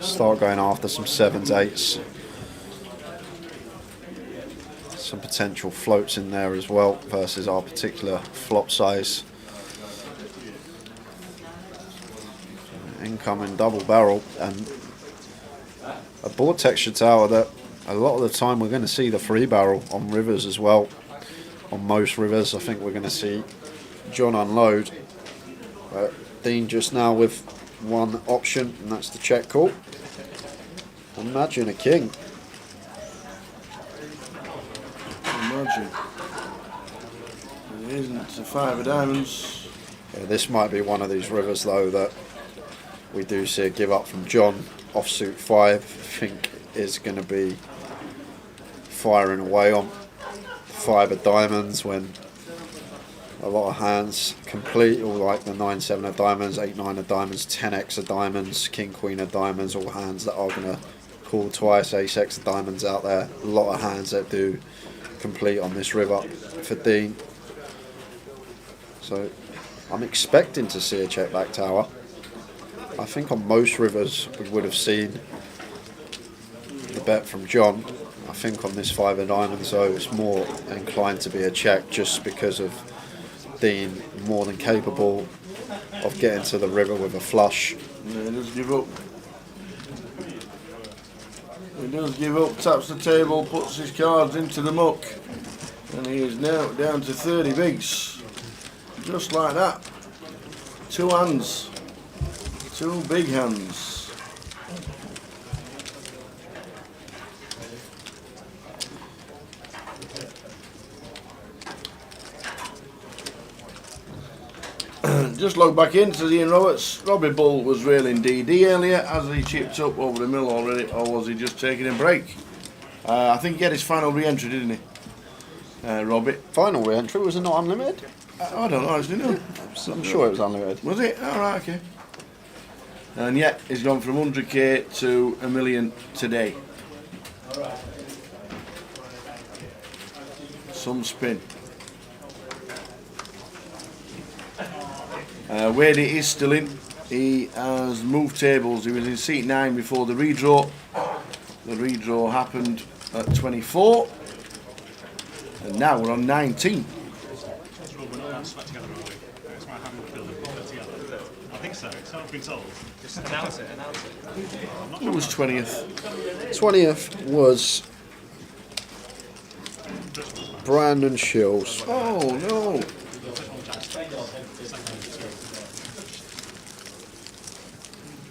Start going after some 7s, 8s. Some potential floats in there as well versus our particular flop size. Incoming double barrel, and a board texture tower that a lot of the time we're going to see the 3 barrel on rivers as well. On most rivers I think we're going to see John unload. Dean just now with one option, and that's the check call. Imagine a king. Imagine. It isn't a 5 of diamonds. Yeah, this might be one of these rivers though that we do see a give up from John. Offsuit 5, I think is going to be firing away on 5 of diamonds when a lot of hands complete, all like the 9-7 of diamonds, 8-9 of diamonds, 10x of diamonds, king queen of diamonds, all hands that are going to call twice, ace-x of diamonds out there. A lot of hands that do complete on this river for Dean. So I'm expecting to see a check back tower. I think on most rivers we would have seen the bet from John. I think on this 5 of diamonds though it's more inclined to be a check, just because of Dean more than capable of getting to the river with a flush. Yeah, he does give up. He does give up, taps the table, puts his cards into the muck, and he is now down to 30 bigs. Just like that. 2 hands. 2 big hands. Just log back in, says Ian Roberts. Robbie Bull was railing DD earlier. Has he chipped up over the mill already, or was he just taking a break? I think he had his final re-entry, didn't he? Robbie. Final re-entry, was it not unlimited? I don't know, actually, no. I'm sure it was unlimited. Was it? Alright, okay. And yet, he's gone from 100k to $1 million today. Some spin. Wadey is still in. He has moved tables. He was in seat 9 before the redraw. The redraw happened at 24. And now we're on 19. I think so. So I've been told. Just announce it. Who was 20th? 20th was Brandon Shields. Oh no.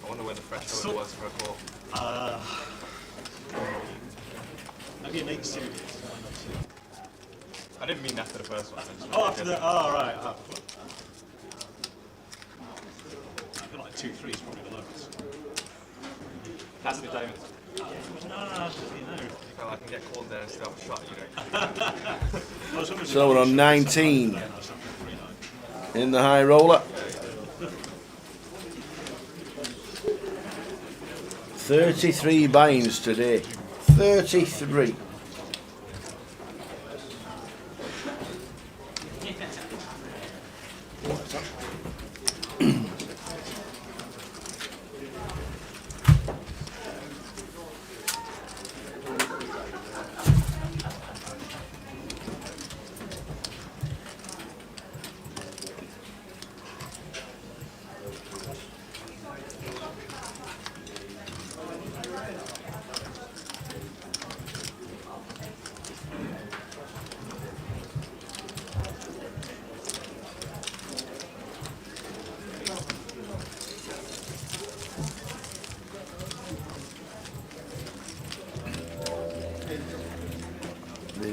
I wonder where the threshold was for a call. Maybe an 8 series. I didn't mean after the first one. Oh, after the. Oh, right. I feel like 2-3 is probably the lowest. That's the diamond. No, you know. I can get called there and still have a shot, you know. So we're on 19 in the high roller. 33 buy-ins today. 33.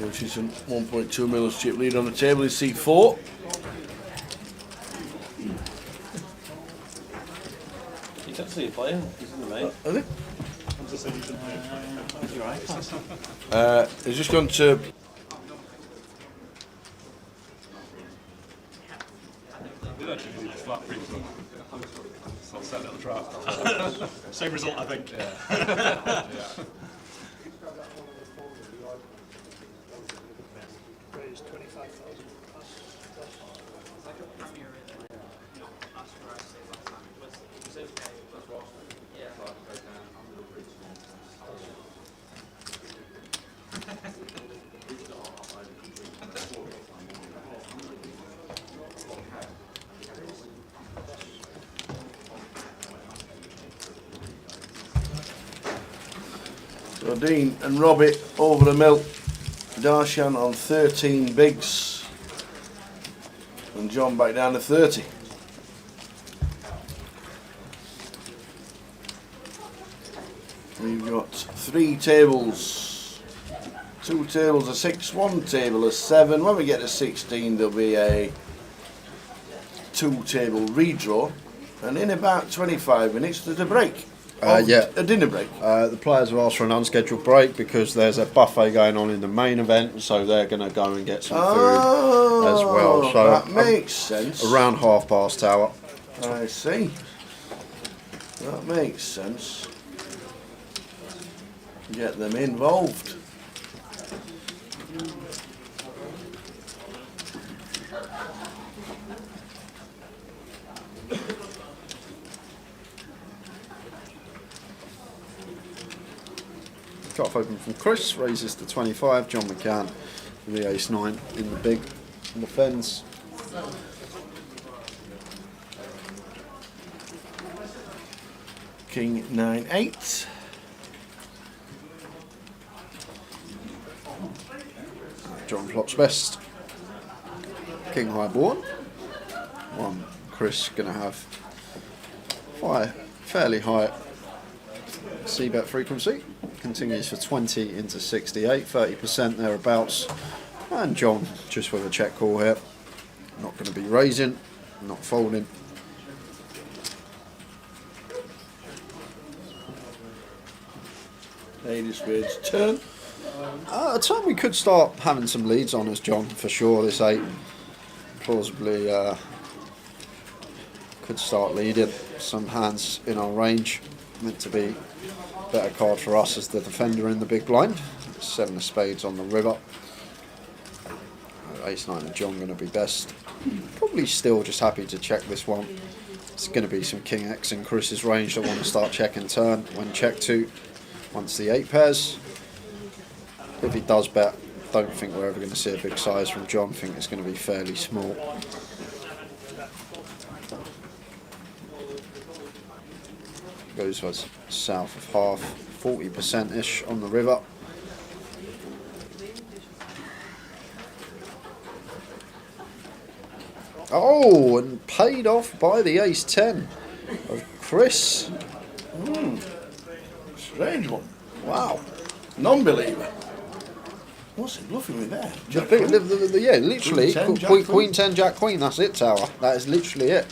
Which is some 1.2 mils chip lead on the table is seat 4. can see you playing. He's in the main. Is it? You're right. He's just gone to. Did actually do flat previously. So I'll set it at the trap. Same result, I think. Raised 25,000. So Dean and Robbie over the mill. Darshan on 13 bigs. And John back down to 30. We've got 3 tables. 2 tables of 6, 1 table of 7. When we get to 16 there'll be a 2 table redraw. And in about 25 minutes there's a break. Yeah. A dinner break. The players have asked for an unscheduled break because there's a buffet going on in the main event, so they're going to go and get some food as well. So that makes sense. around 1:30 hour. I see. That makes sense. Get them involved. Cut off open from Chris, raises to 25. John McCann with the ace-9 in the big and defends. King 9-8. John flops best. King high board. One. Chris going to have fairly high c-bet frequency. Continues for 20 into 68, 30% thereabouts. And John just with a check call here. Not going to be raising, not folding. Lady Spades turn. At time we could start having some leads on us, John, for sure. This 8 plausibly could start leading. Some hands in our range. Meant to be better card for us as the defender in the big blind. 7 of spades on the river. Ace-9 and John going to be best. Probably still just happy to check this one. It's going to be some King X in Chris's range that want to start checking turn when check 2 once the 8 pairs. If he does bet, don't think we're ever going to see a big size from John. Think it's going to be fairly small. Goes for south of half, 40%-ish on the river. Oh, and paid off by the ace-10 of Chris. Strange one. Wow. Non-believer. What's he bluffing with there? Yeah, literally, Queen 10, Jack Queen 10, Jack Queen, that's it, Tower. That is literally it.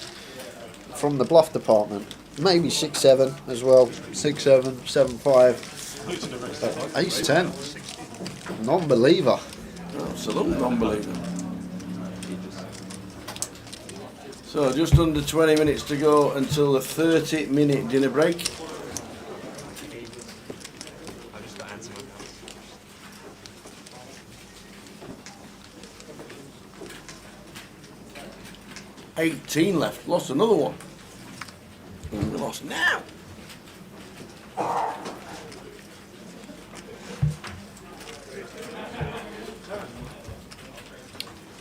From the bluff department. Maybe 6-7 as well. 6-7, 7-5. Ace-10. Non-believer. Absolute non-believer. So just under 20 minutes to go until the 30-minute dinner break. I just got answer my house. 18 left. Lost another one. And we lost now.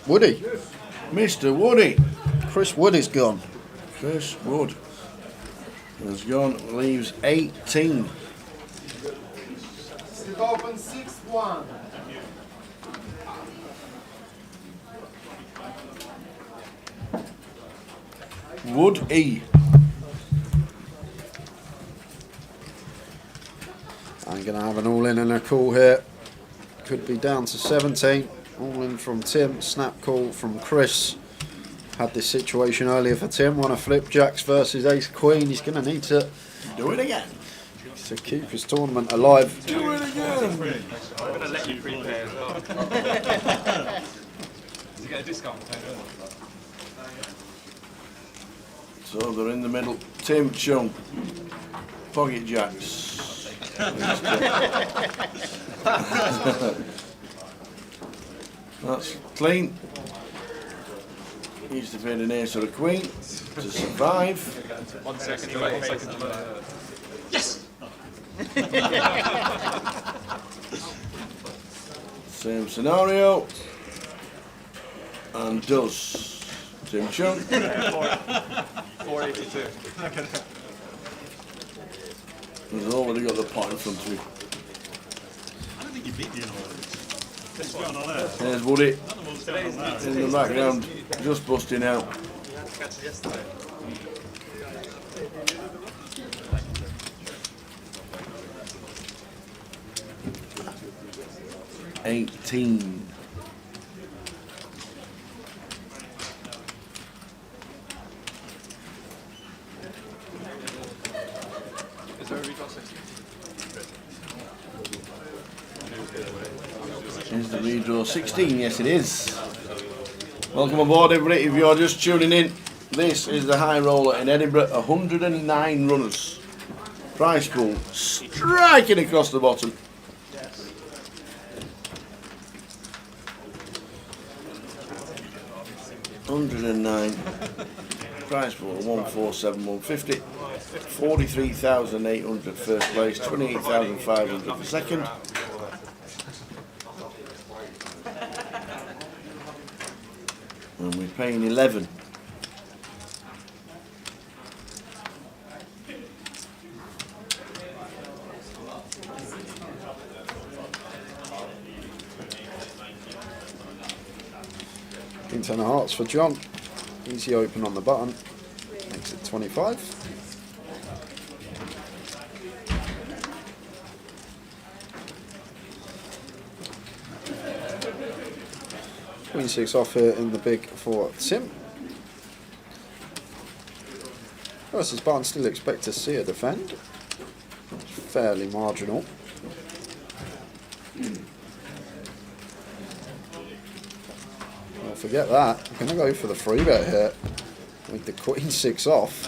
Woody. Mr. Woody. Chris Wood is gone. Chris Wood has gone, leaves 18. It open 6-1. Wood E. I'm going to have an all-in and a call here. Could be down to 17. All-in from Tim, snap call from Chris. Had this situation earlier for Tim, one of flipjacks versus ace queen. He's going to need to Do it again. to keep his tournament alive. Do it again. I'm going to let you prepay as well. Does he get a discount for paying early? So they're in the middle. Tim, Chung, pocket jacks. That's clean. Needs to find an ace or a queen to survive. 1 second to wait, 1 second to wait. Same scenario. And does Tim Chung. 482. He's already got the pot in front of him. I don't think you beat me in all of this. What's going on there? There's Woody I don't know what's going on there. in the background, just busting out. Catch it yesterday. 18. Is there a redraw 60? Is the redraw 16? Yes, it is. Welcome aboard, everybody. If you're just tuning in, this is the high roller in Edinburgh. 109 runners. Price pool striking across the bottom. $109. Price pool 147,150. 43,800 first place. 28,500 for second. And we're paying 11. King 10 of hearts for John. Easy open on the button. Makes it 25. Queen 6 off here in the big for Tim. Versus button, still expect to see a defend. It's fairly marginal. Well, forget that. I'm going to go for the free bet here with the Queen 6 off.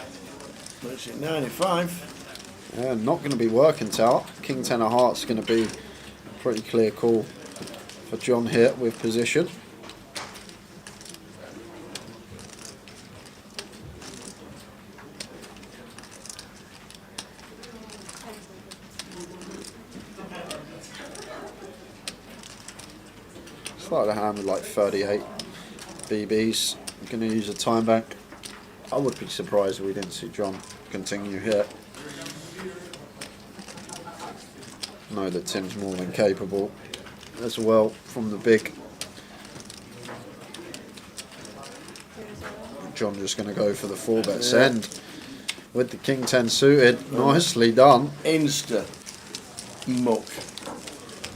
That's it, 95. Yeah, not going to be working out. King 10 of hearts going to be a pretty clear call for John here with position. Started a hand with like 38 BBs. I'm going to use a time bank. I would be surprised if we didn't see John continue here. Know that Tim's more than capable as well from the big. John just going to go for the 4-bet send with the King 10 suited. Nicely done. Insta muck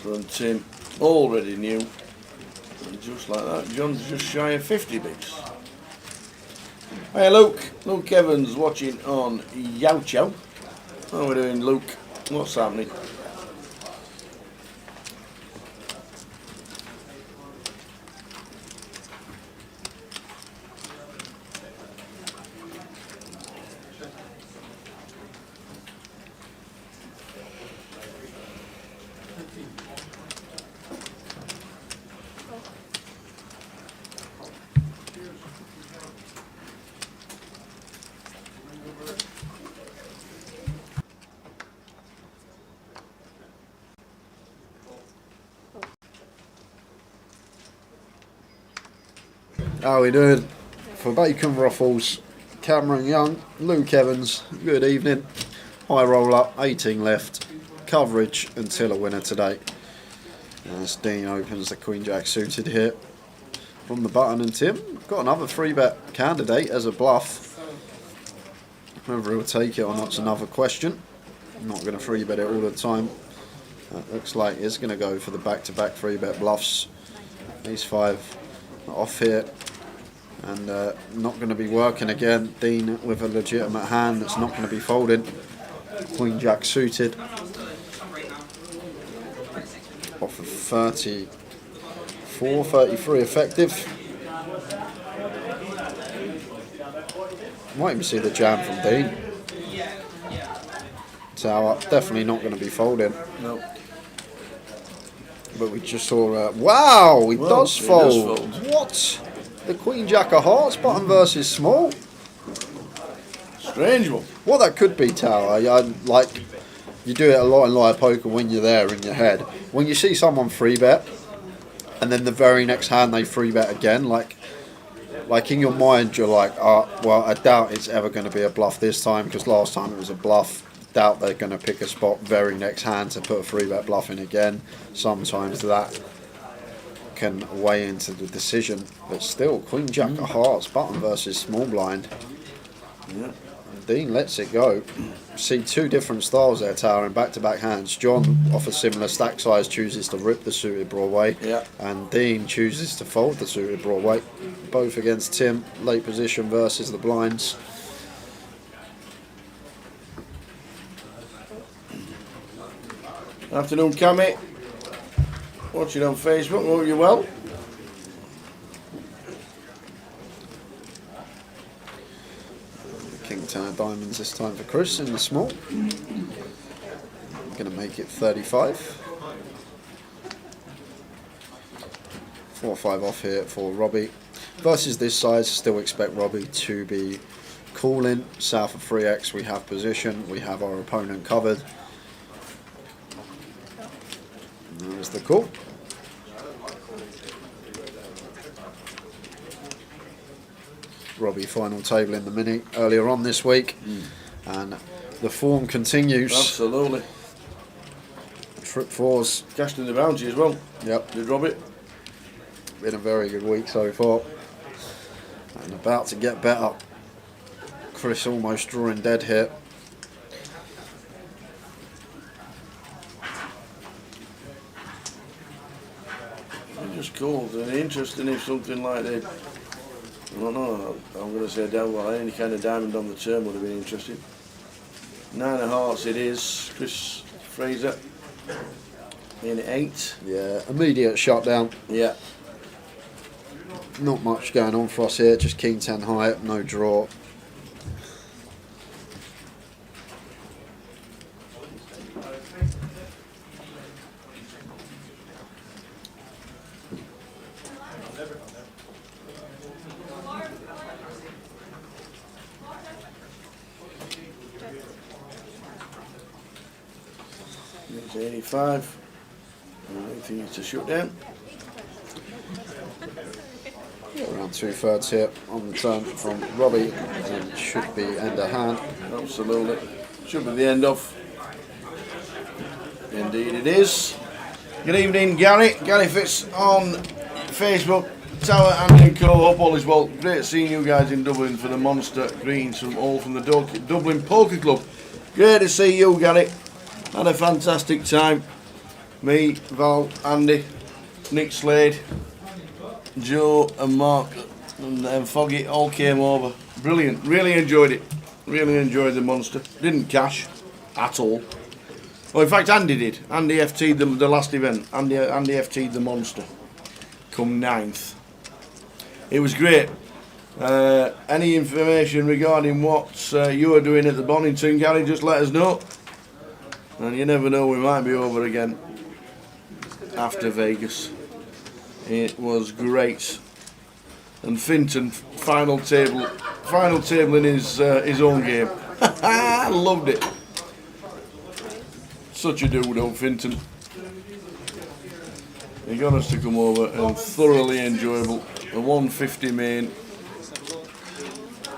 from Tim. Already new. And just like that, John's just shy of 50 bigs. Hey Luke Evans watching on Yow Chow. How are we doing, Luke? What's happening? How are we doing? For Bacon Ruffles, Cameron Young, Luke Evans, good evening. High roller, 18 left. Coverage until a winner today. As Dean opens the Queen Jack suited here. From the button and Tim, got another 3-bet candidate as a bluff. Whether he'll take it or not's another question. I'm not going to 3-bet it all the time. That looks like he's going to go for the back-to-back 3-bet bluffs. Ace 5 off here. and not going to be working again. Dean with a legitimate hand that's not going to be folding. Queen Jack suited. Off of 34, 33 effective. Might even see the jam from Dean. Tower, definitely not going to be folding. No. But we just saw, wow, he does fold. What? The Queen Jack of Hearts button versus small? Strange one. What that could be, Tower, like, you do it a lot in live poker when you're there in your head. When you see someone free bet, and then the very next hand they free bet again, like in your mind you're like, well, I doubt it's ever going to be a bluff this time, because last time it was a bluff. Doubt they're going to pick a spot very next hand to put a free bet bluff in again. Sometimes that can weigh into the decision, but still, Queen Jack of Hearts button versus small blind. Yeah. Dean lets it go. See two different styles there, Tower, in back-to-back hands. John, off a similar stack size, chooses to rip the suited Broadway, and Dean chooses to fold the suited Broadway. Both against Tim, late position versus the blinds. Afternoon, Cammy. Watching on Facebook. Hope you well. King 10 of diamonds this time for Chris in the small. Going to make it 35. 4 or 5 off here for Robbie. Versus this size, still expect Robbie to be calling. South of 3x, we have position. We have our opponent covered. There's the call. Robbie final table in the mini earlier on this week, and the form continues. Absolutely. Trip fours. Cashed in the bounty as well. Yep. Did Robbie? Been a very good week so far, and about to get better. Chris almost drawing dead here. Just cool. And interesting if something like that. I don't know. I'm going to say any kind of diamond on the turn would have been interesting. 9 of hearts it is. Chris Fraser in 8. Yeah, immediate shutdown. Yeah. Not much going on for us here. Just King 10 high, no draw. It's 85. Anything is to shut down. Around 2/3 here on the turn from Robbie, and should be end of hand. Absolutely. Should be the end of. Indeed it is. Good evening, Gary. Gary Fitz on Facebook. Tower and Co. Hope all is well. Great seeing you guys in Dublin for the Monster Greens from the Dublin Poker Club. Great to see you, Gary. Had a fantastic time. Me, Val, Andy, Nick Slade, Joe and Mark and Foggy all came over. Brilliant. Really enjoyed it. Really enjoyed the Monster. Didn't cash at all. Well, in fact, Andy did. Andy FT'd the last event. Andy FT'd the Monster. Come 9th. It was great. Any information regarding what you are doing at the Bonington, Gary, just let us know. And you never know, we might be over again after Vegas. It was great. And Finton, final table in his own game. I loved it. Such a doodle, Finton. He got us to come over and thoroughly enjoyable. A 150 main,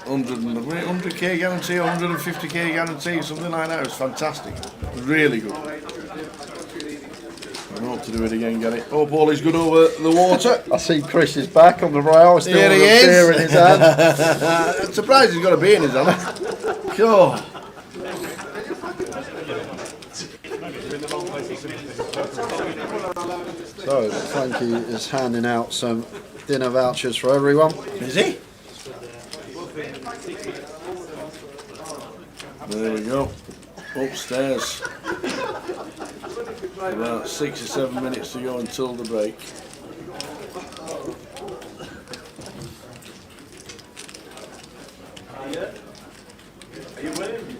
100k guarantee, 150k guarantee, something like that. It was fantastic. Really good. I hope to do it again, Gary. Hope all is good over the water. I see Chris is back on the rail, still Here with he a is. beer in his hand. I'm surprised he's got a beer in his hand. Cool. So Frankie is handing out some dinner vouchers for everyone. Is he? There we go. Upstairs. About 6 or 7 minutes to go until the break. Are you winning?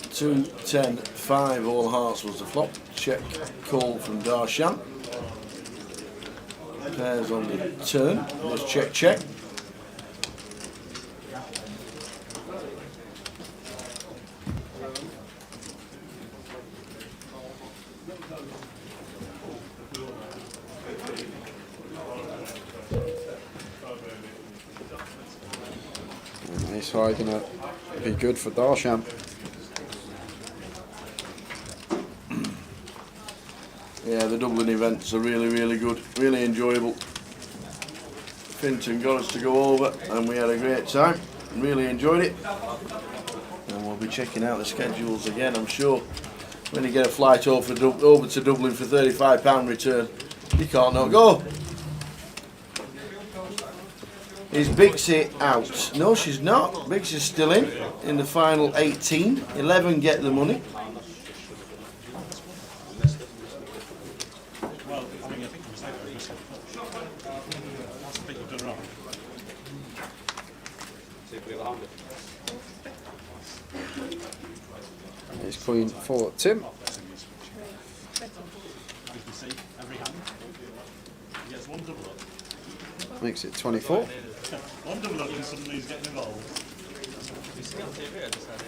2-10-5 all hearts was the flop. Check call from Darshan. Pairs on the turn. Let's check, check. And ace high gonna be good for Darshan. Yeah, the Dublin events are really, really good, really enjoyable. Finton got us to go over and we had a great time, really enjoyed it. And we'll be checking out the schedules again, I'm sure. When you get a flight over to Dublin for £35 return, you can't not go. Is Bixie out? No, she's not. Bixie's still in the final 18. 11 get the money. Well, I think it was there. That's the thing you've done wrong. Ace queen for Tim. You can see every hand. He gets one double up. Makes it 24. One double up and suddenly he's getting involved. You see on TV, I just had it.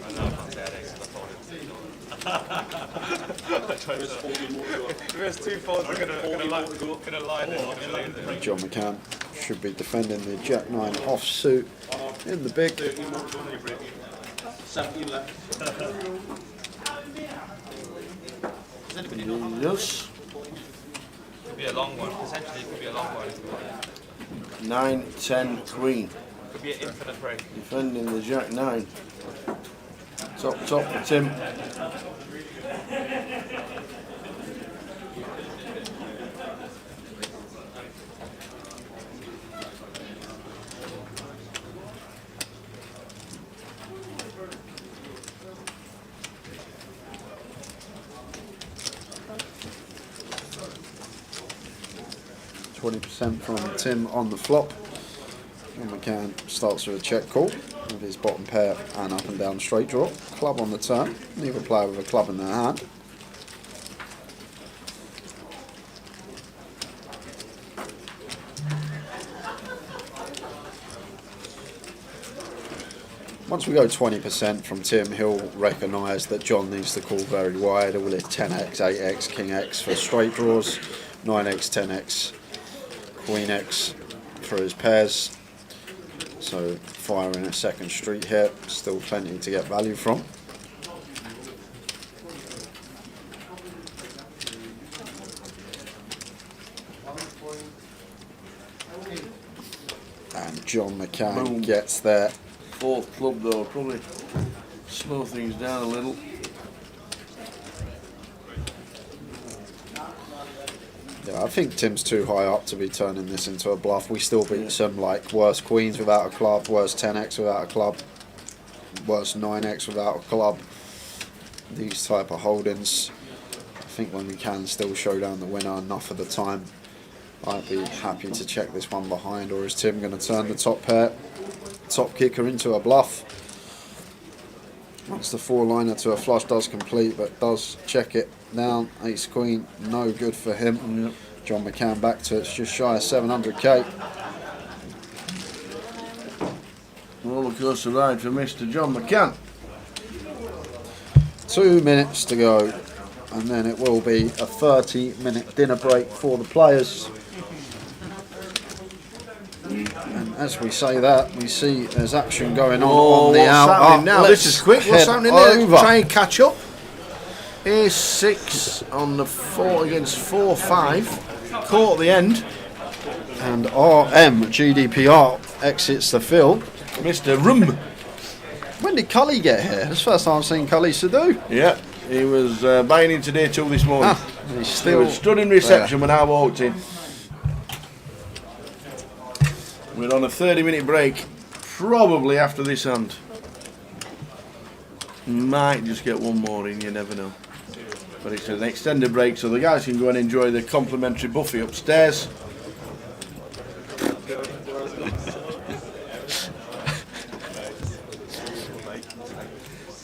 I know I can't say I had ace if there's two folds, I'm gonna line it. John McCann should be defending the Jack 9 offsuit in the big. 17 left. Yes. Could be a long one, potentially could be a long one. 9-10 queen. Could be an infinite break. Defending the Jack 9. Top for Tim. %20 from Tim on the flop. John McCann starts with a check call with his bottom pair and up and down straight draw. Club on the turn. Neither player with a club in their hand. Once we go 20% from Tim, he'll recognise that John needs to call very wide. He'll hit 10x, 8x, king x for straight draws, 9x, 10x, queen x for his pairs. So firing a second street here, still plenty to get value from. And John McCann Boom. gets there. Fourth club though, probably slow things down a little. Yeah, I think Tim's too high up to be turning this into a bluff. We still beat some like worse queens without a club, worse 10x without a club, worse 9x without a club. These type of holdings. I think when we can still show down the winner enough of the time, I'd be happy to check this one behind. Or is Tim going to turn the top pair, top kicker into a bluff? Once the four-liner to a flush does complete, but does check it down. Ace queen, no good for him. Yep. John McCann back to it's just shy of 700k. Roller coaster ride for Mr. John McCann. 2 minutes to go, and then it will be a 30-minute dinner break for the players. And as we say that, we see there's action going on the what's out. happening now? Let's This is quick. What's head happening there? over. Try and catch up. Ace 6 on the 4 against 4-5. Caught at the end. And RM GDPR exits the field. Mr. Rum. When did Cully get here? It's the first time I've seen Cully Sadu. Yeah. He was buying in today till this morning. He's He still was stood in reception when I walked in. We're on a 30-minute break, probably after this hand. Might just get one more in, you never know. But it's an extended break, so the guys can go and enjoy the complimentary buffet upstairs.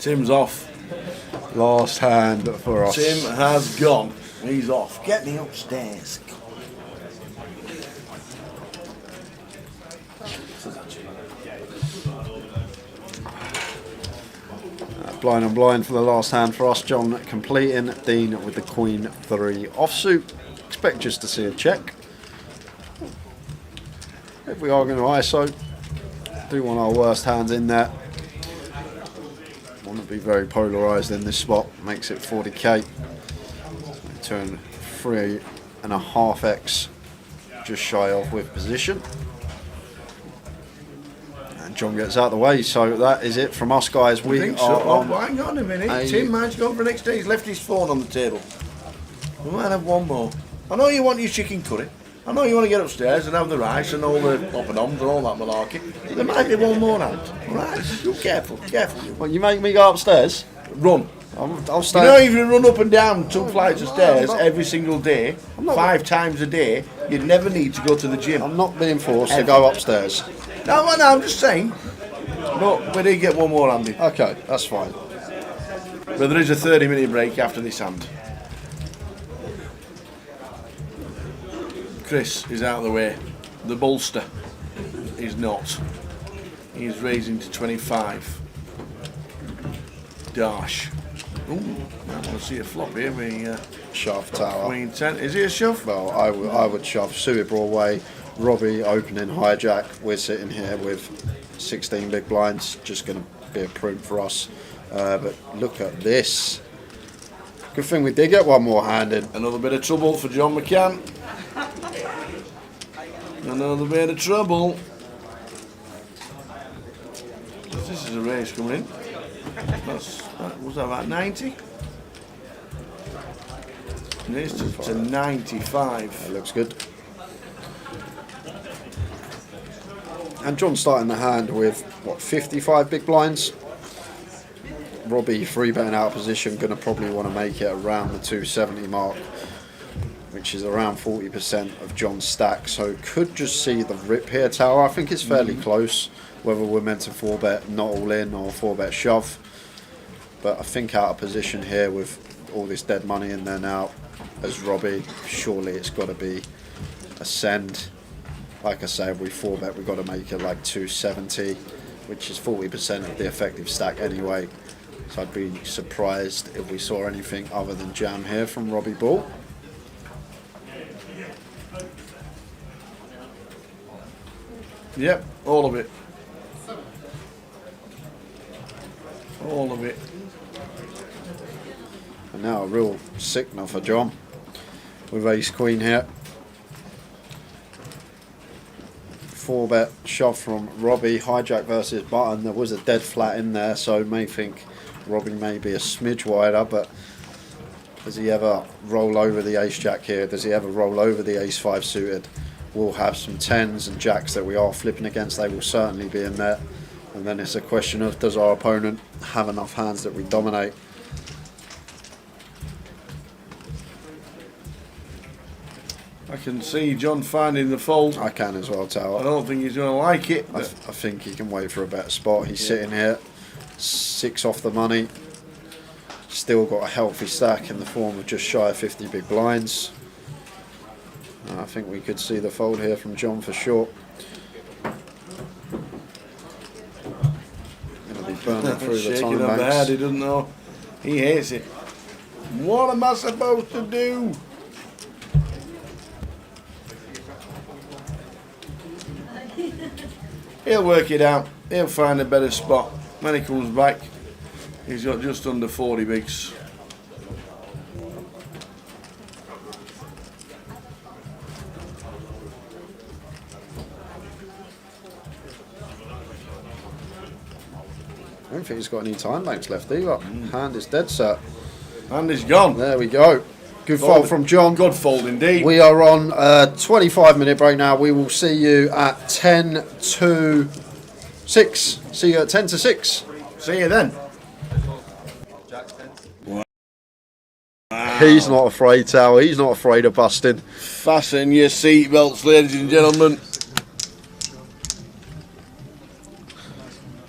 Tim's off. last hand for us. Tim has gone. He's off. Get me upstairs. Blind on blind for the last hand for us. John completing. Dean with the Queen 3 offsuit. Expect just to see a check. If we are going to ISO, do want our worst hands in there. Want to be very polarised in this spot. Makes it 40k. Turn 3.5x just shy of with position. And John gets out of the way, so that is it from us, guys. We think are so. on Hang on a minute. Tim might gone for next day. He's left his phone on the table. We might have one more. I know you want your chicken curry. I know you want to get upstairs and have the rice and all the poppadoms and all that malarkey. There might be one more hand. Right? Be careful, careful. Well, you make me go upstairs? Run. I'll stay. You know, if you run up and down 2 flights of stairs every single day, 5 times a day, you'd never need to go to the gym. I'm not being forced to go upstairs. No, I'm just saying. But we did get one more hand in. Okay, that's fine. But there is a 30-minute break after this hand. Chris is out of the way. The bolster is not. He's raising to 25. Dash. Ooh, I want to see a flop here. Shove tower. Queen 10. Is he a shove? Well, I would shove suited Broadway. Robbie opening hijack. We're sitting here with 16 big blinds. Just going to be a prune for us. But look at this. Good thing we did get one more hand in. Another bit of trouble for John McCann. Another bit of trouble. This is a race coming in. Was that about 90? Raised to 95. That looks good. And John starting the hand with, what, 55 big blinds? Robbie 3-betting out of position, going to probably want to make it around the 270 mark, which is around 40% of John's stack. So could just see the rip here, Tower. I think it's fairly close, whether we're meant to 4-bet not all in or 4-bet shove. But I think out of position here with all this dead money in there now, as Robbie, surely it's got to be a send. Like I say, if we 4-bet, we've got to make it like 270, which is 40% of the effective stack anyway. So I'd be surprised if we saw anything other than jam here from Robbie Ball. Yep, all of it. All of it. And now a real sickener for John with ace queen here. 4-bet shove from Robbie, hijack versus button. There was a dead flat in there, so may think Robbie may be a smidge wider, but does he ever roll over the ace jack here? Does he ever roll over the ace 5 suited? We'll have some 10s and jacks that we are flipping against. They will certainly be in there. And then it's a question of, does our opponent have enough hands that we dominate? I can see John finding the fold. I can as well, Tower. I don't think he's going to like it. I think he can wait for a better spot. He's sitting here, 6 off the money. Still got a healthy stack in the form of just shy of 50 big blinds. And I think we could see the fold here from John for sure. Going to be burning through the Shaking time up the head, banks. he doesn't know. He hates it. What am I supposed to do? He'll work it out. He'll find a better spot. When he comes back, he's got just under 40 bigs. I don't think he's got any time banks left either. Hand is dead set. And he's gone. There we go. Good fold from John. Good fold indeed. We are on a 25-minute break now. We will see you at 10 to 6. See you at 10 to 6. See you then. He's not afraid, Tower. He's not afraid of busting. Fasten your seatbelts, ladies and gentlemen.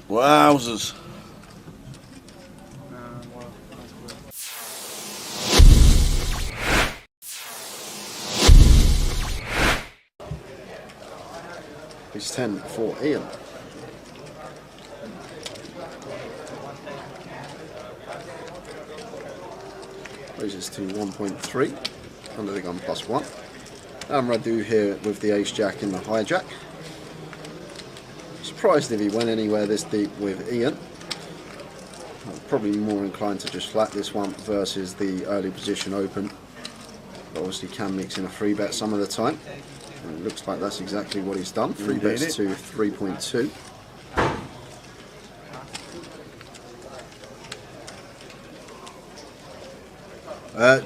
Wowzers. It's 10 for Ian. Raises to 1.3 under the gun +1. And Radu here with the ace jack in the hijack. Surprised if he went anywhere this deep with Ian. I'm probably more inclined to just flat this one versus the early position open. But obviously can mix in a 3-bet some of the time. And it looks like that's exactly what he's done. 3-bets to 3.2.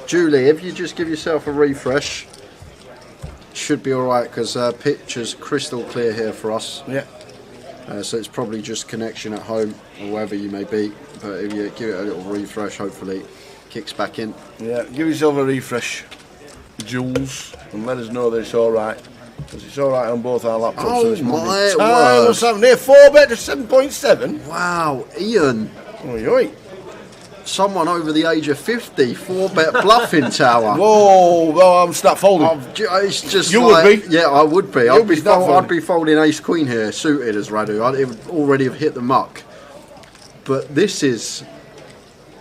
Julie, if you just give yourself a refresh, should be alright because picture's crystal clear here for us. Yeah. So it's probably just connection at home or wherever you may be. But if you give it a little refresh, hopefully it kicks back in. Yeah, give yourself a refresh, Jules, and let us know that it's alright. Because it's alright on both our laptops. Oh so it's my Monday. word. What's happening here? 4-bet to 7.7. Wow, Ian. Oi, oi. Someone over the age of 50, 4-bet bluffing, Tower. Whoa, well, I'm start folding. It's just You like, would be? Yeah, I would be. You'd be start folding. I'd be folding ace queen here, suited as Radu. I'd already have hit the muck. But this is,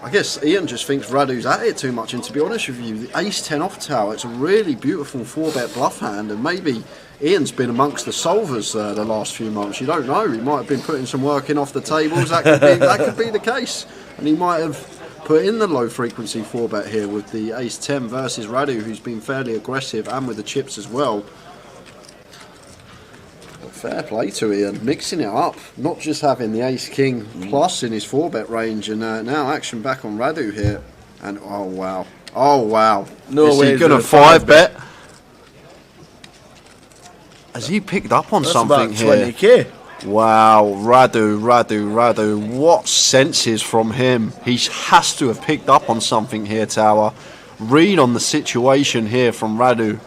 I guess Ian just thinks Radu's at it too much. And to be honest with you, the ace 10 off Tower, it's a really beautiful 4-bet bluff hand. And maybe Ian's been amongst the solvers the last few months. You don't know. He might have been putting some work in off the tables. That could be the case. And he might have put in the low frequency 4-bet here with the ace 10 versus Radu, who's been fairly aggressive, and with the chips as well. But fair play to Ian, mixing it up, not just having the ace king plus in his 4-bet range, and now action back on Radu here. And oh wow, No is way he gonna 5-bet? Has he picked up on That's something about here? 20k. Wow, Radu, what senses from him. He has to have picked up on something here, Tower. Read on the situation here from Radu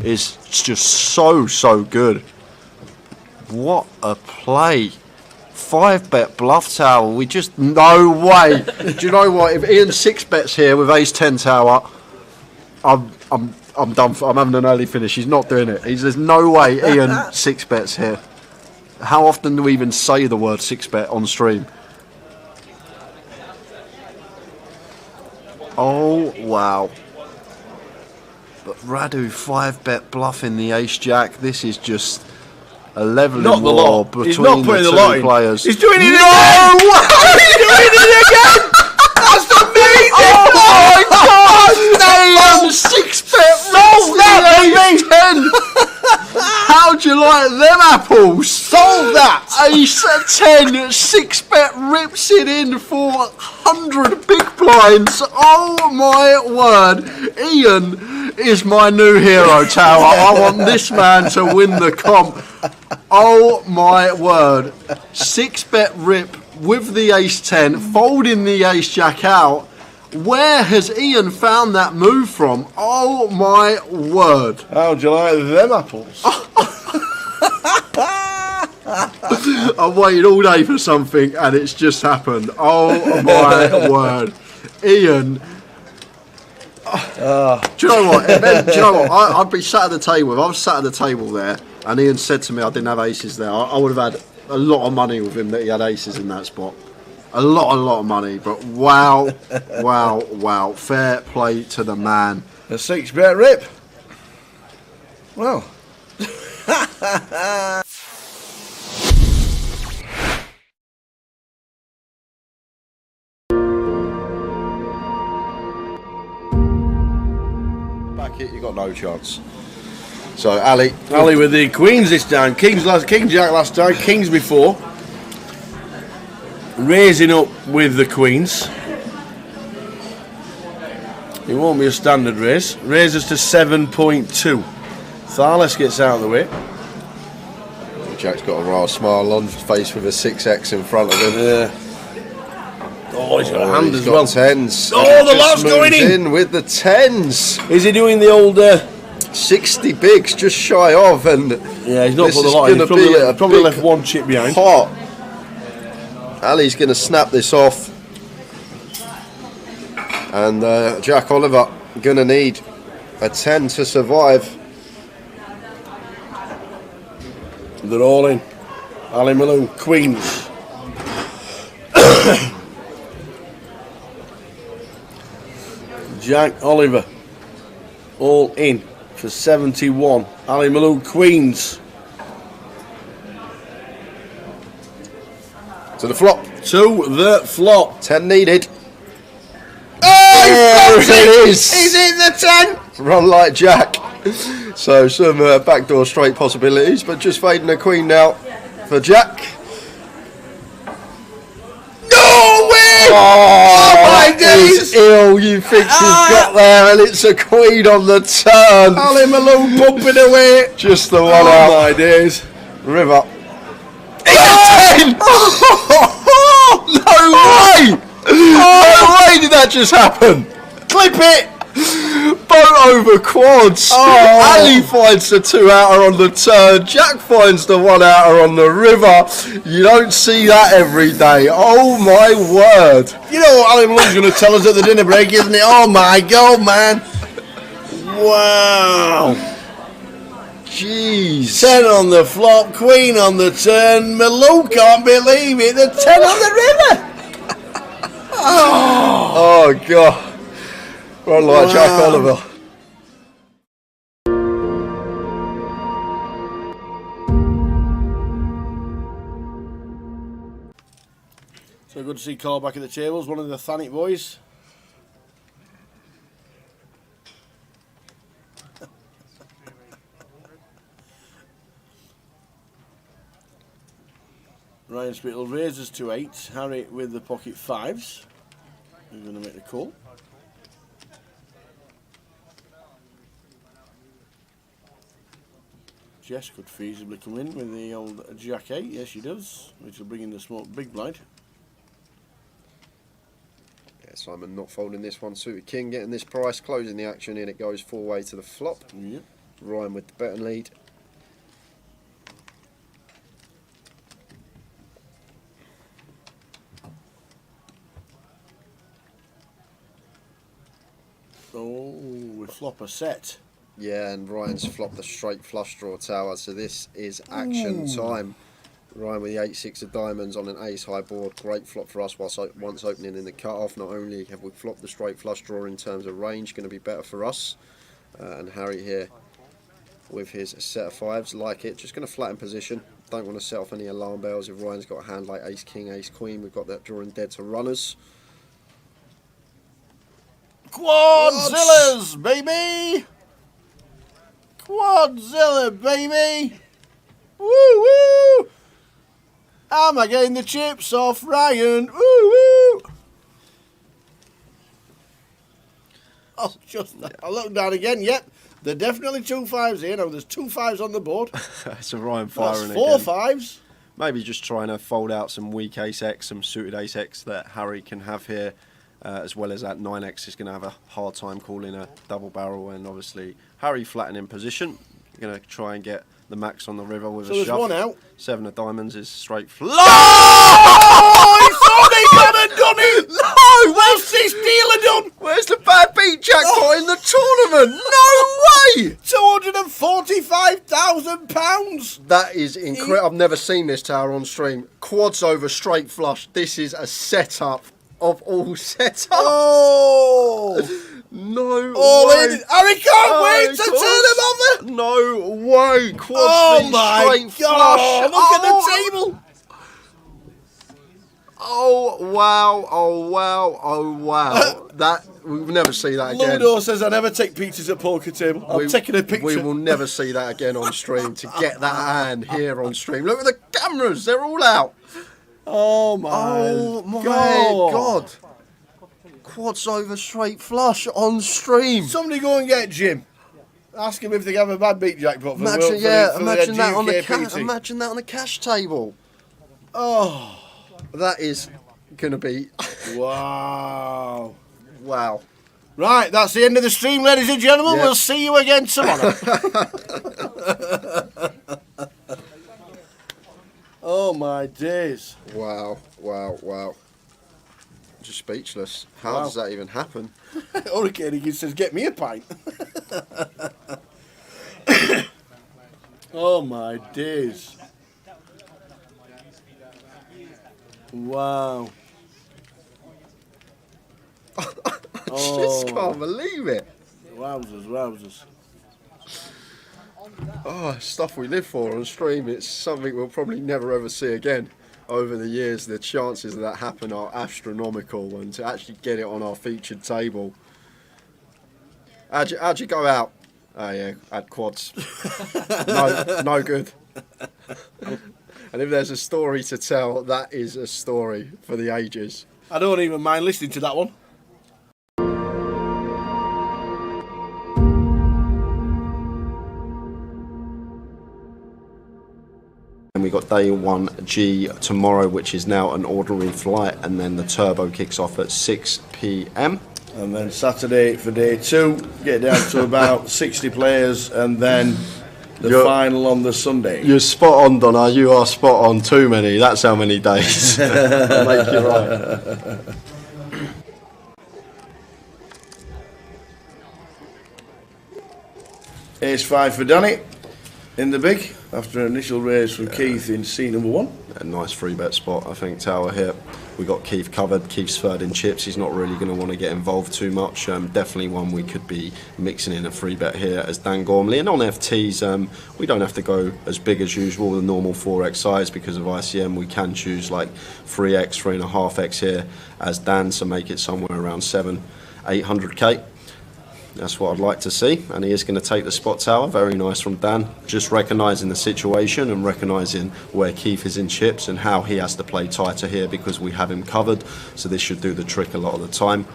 is just so good. What a play. 5-bet bluff, Tower. We just, no way. Do you know what? If Ian 6-bets here with ace 10, Tower, I'm done. I'm having an early finish. He's not doing it. There's no way Ian 6-bets here. How often do we even say the word 6-bet on stream? Oh, wow. But Radu 5-bet bluffing the ace-jack. This is just a leveling Not the war lot. between He's not putting the the lot two in. players. He's doing it No again! way! He's doing it again! That's amazing! Oh my God! Ian 6-bet rolls that ace 10! How'd you like them apples? Solve that! Ace 10, 6-bet rips it in for 100 big blinds. Oh my word. Ian is my new hero, Tower. I want this man to win the comp. Oh my word. 6-bet rip with the ace 10, folding the ace jack out. Where has Ian found that move from? Oh my word. How'd you like them apples? I've waited all day for something and it's just happened. Oh my word. Ian. Do you know what? I'd be sat at the table. If I was sat at the table there and Ian said to me I didn't have aces there, I would have had a lot of money with him that he had aces in that spot. A lot of money. But wow. Fair play to the man. A 6-bet rip. Well. Back it, you got no chance. So Ali with the queens this time. King jack last time, kings before. Raising up with the queens. It won't be a standard race. Raises to 7.2. Tharles gets out of the way. Jack's got a rather smile on his face with a 6X in front of him. Yeah. Oh, he's got a hand He's as got well. 10s. Oh, the Just lot's going moves in. with the 10s. Is he doing the old... 60 bigs, just shy of, and yeah, he's not this put the is lot in. He's gonna probably be a left big one chip behind. pot. Ali's going to snap this off, and Jack Oliver going to need a 10 to survive. They're all in. Ali Malone, Queens. Jack Oliver, all in for 71. Ali Malone, Queens. To the flop. To the flop. 10 needed. Oh, There it is. He's in the 10. Run like Jack. So some backdoor straight possibilities, but just fading a queen now for Jack. No way! Oh, my that is days! ill. You think you've got there, and it's a queen on the turn. Ali Malone pumping away. Just the one Oh out. my days. River. No way! No way did that just happen. Clip it! Boat over quads. Oh. Ali finds the 2 outer on the turn. Jack finds the 1 outer on the river. You don't see that every day. Oh my word. You know what Ali Malone's going to tell us at the dinner break, isn't it? Oh my God, man. Wow. Jeez. 10 on the flop, queen on the turn. Malone can't believe it. The 10 on the river. Oh God. Run like Wow. Jack Oliver. So good to see Carl back at the tables, one of the Thanet boys. Ryan Spittle raises to 8. Harry with the pocket 5s. Who's going to make the call? Jess could feasibly come in with the old Jack 8. Yes, she does. Which will bring in the small big blind. Yeah, Simon not folding this one. Suited King getting this price, closing the action in. It goes 4-way to the flop. Yep. Ryan with the betting lead. Oh, we flop a set. Yeah, and Ryan's flopped the straight flush draw tower, so this is action time. Ryan with the 8-6 of diamonds on an ace high board. Great flop for us once opening in the cut-off. Not only have we flopped the straight flush draw in terms of range, going to be better for us. And Harry here with his set of 5s, like it. Just going to flatten position. Don't want to set off any alarm bells. If Ryan's got a hand like ace king, ace queen, we've got that drawing dead to runners. Quadzillas, baby! Quadzilla, baby! Woo woo! Am I getting the chips off Ryan? Woo woo! Oh, just I look down again. Yep, there are definitely 2 5s here. No, there's 2 5s on the board. So Ryan That's firing 4 again. 5s. Maybe just trying to fold out some weak ace X, some suited ace X that Harry can have here, as well as that 9X is going to have a hard time calling a double barrel, and obviously Harry flattening in position. Going to try and get the max on the river with So a there's shove. 1 out. 7 of diamonds is straight flush. Oh, he thought he had done it! No! What's this dealer done? Where's the bad beat jackpot in the tournament? No way! £245,000! That is incredible. I've never seen this tower on stream. Quads over straight flush. This is a setup of all setups. Oh! No All way. in. Harry can't wait to Quads. turn him over! No way. Quads Oh these my straight God! flush. Look at the table! Oh wow! Oh wow! Oh wow! That we'll never see that again. Ludo says I never take pictures at poker table. I'm taking a picture. We will never see that again on stream. To get that hand here on stream. Look at the cameras; they're all out. Oh my Oh my God! God! quads over straight flush on stream. Somebody go and get Jim. Ask him if they have a bad beat jackpot for Imagine, imagine that on the GUKPT. imagine that on the cash table. Oh, That is gonna be wow. wow. Right, that's the end of the stream, ladies and gentlemen. Yep. We'll see you again tomorrow. Oh my days. Wow, wow, wow. Just speechless. How Wow. does that even happen? Hurricane Higgins says, get me a pint. Oh my days. Wow. I just can't believe it. Wowzers, wowzers. Oh, stuff we live for on stream. It's something we'll probably never ever see again. Over the years, the chances of that happen are astronomical, and to actually get it on our featured table. How'd you go out? Oh yeah, had quads. No good. And if there's a story to tell, that is a story for the ages. I don't even mind listening to that one. And we got day 1G tomorrow, which is now an ordinary flight, and then the turbo kicks off at 6 p.m. And then Saturday for day 2, get down to about 60 players, and then the final on the Sunday. You're spot on, Donna. You are spot on. Too many. That's how many days. I'll make you right. Ace 5 for Danny in the big after an initial raise from Keith in C number 1. A nice free bet spot, I think, Tower here. We got Keith covered. Keith's third in chips. He's not really going to want to get involved too much. Definitely one we could be mixing in a free bet here as Dan Gormley. And on FTs, we don't have to go as big as usual, the normal 4x size, because of ICM. We can choose like 3x, 3.5x here as Dan, so make it somewhere around 800k. That's what I'd like to see, and he is going to take the spot, Tower. Very nice from Dan, just recognising the situation and recognising where Keith is in chips and how he has to play tighter here because we have him covered, so this should do the trick a lot of the time.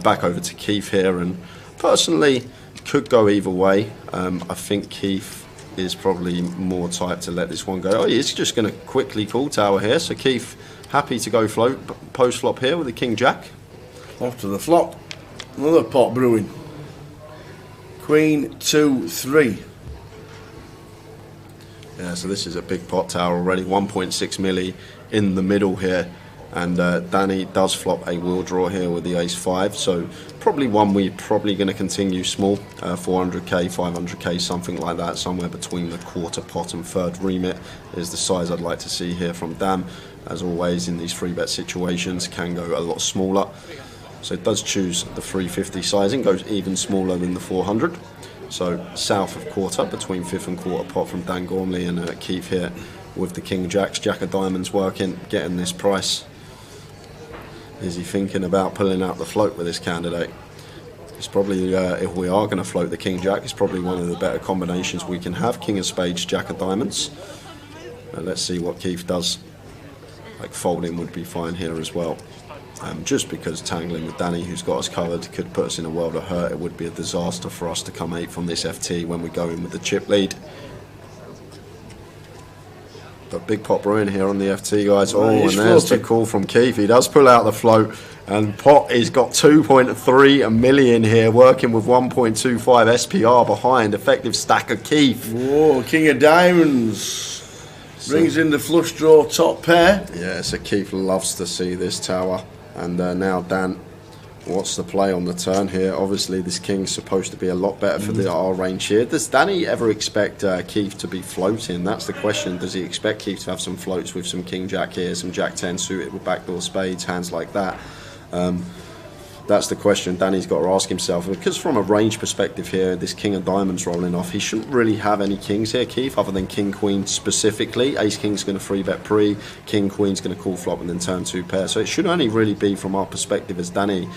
Back over to Keith here, and personally could go either way. I think Keith is probably more tight to let this one go. Oh, he's just going to quickly call Tower here, so Keith happy to go float post flop here with the King Jack. Off to the flop, another pot brewing. Queen 2 3. Yeah, so this is a big pot, Tower, already 1.6 milli in the middle here, and Danny does flop a wheel draw here with the ace 5, so probably one we're probably going to continue small, 400k, 500k, something like that, somewhere between the quarter pot and third remit is the size I'd like to see here from Dan. As always in these free bet situations, can go a lot smaller. So it does choose the 350 sizing, goes even smaller than the 400. So south of quarter, between fifth and quarter pot from Dan Gormley and Keith here with the King Jacks. Jack of diamonds working, getting this price. Is he thinking about pulling out the float with this candidate? It's probably, if we are going to float the King Jack, it's probably one of the better combinations we can have. King of spades, Jack of diamonds. Let's see what Keith does. Like folding would be fine here as well. Just because tangling with Danny, who's got us covered, could put us in a world of hurt. It would be a disaster for us to come 8 from this FT when we go in with the chip lead. But big pot brewing here on the FT, guys. Oh, and there's the call from Keith. He does pull out the float, and pot has got 2.3 million here, working with 1.25 SPR behind. Effective stack of Keith. Whoa, King of diamonds. Brings in the flush draw top pair. Yeah, so Keith loves to see this, Tower. And now Dan, what's the play on the turn here? Obviously this King's supposed to be a lot better for the R range here. Does Danny ever expect Keith to be floating? That's the question. Does he expect Keith to have some floats with some King Jack here, some Jack 10 suited with backdoor spades, hands like that? That's the question Danny's got to ask himself, because from a range perspective here, this King of diamonds rolling off, he shouldn't really have any kings here, Keith, other than King Queen specifically. Ace King's going to free bet pre, King Queen's going to call flop and then turn 2 pair, so it should only really be from our perspective as Danny,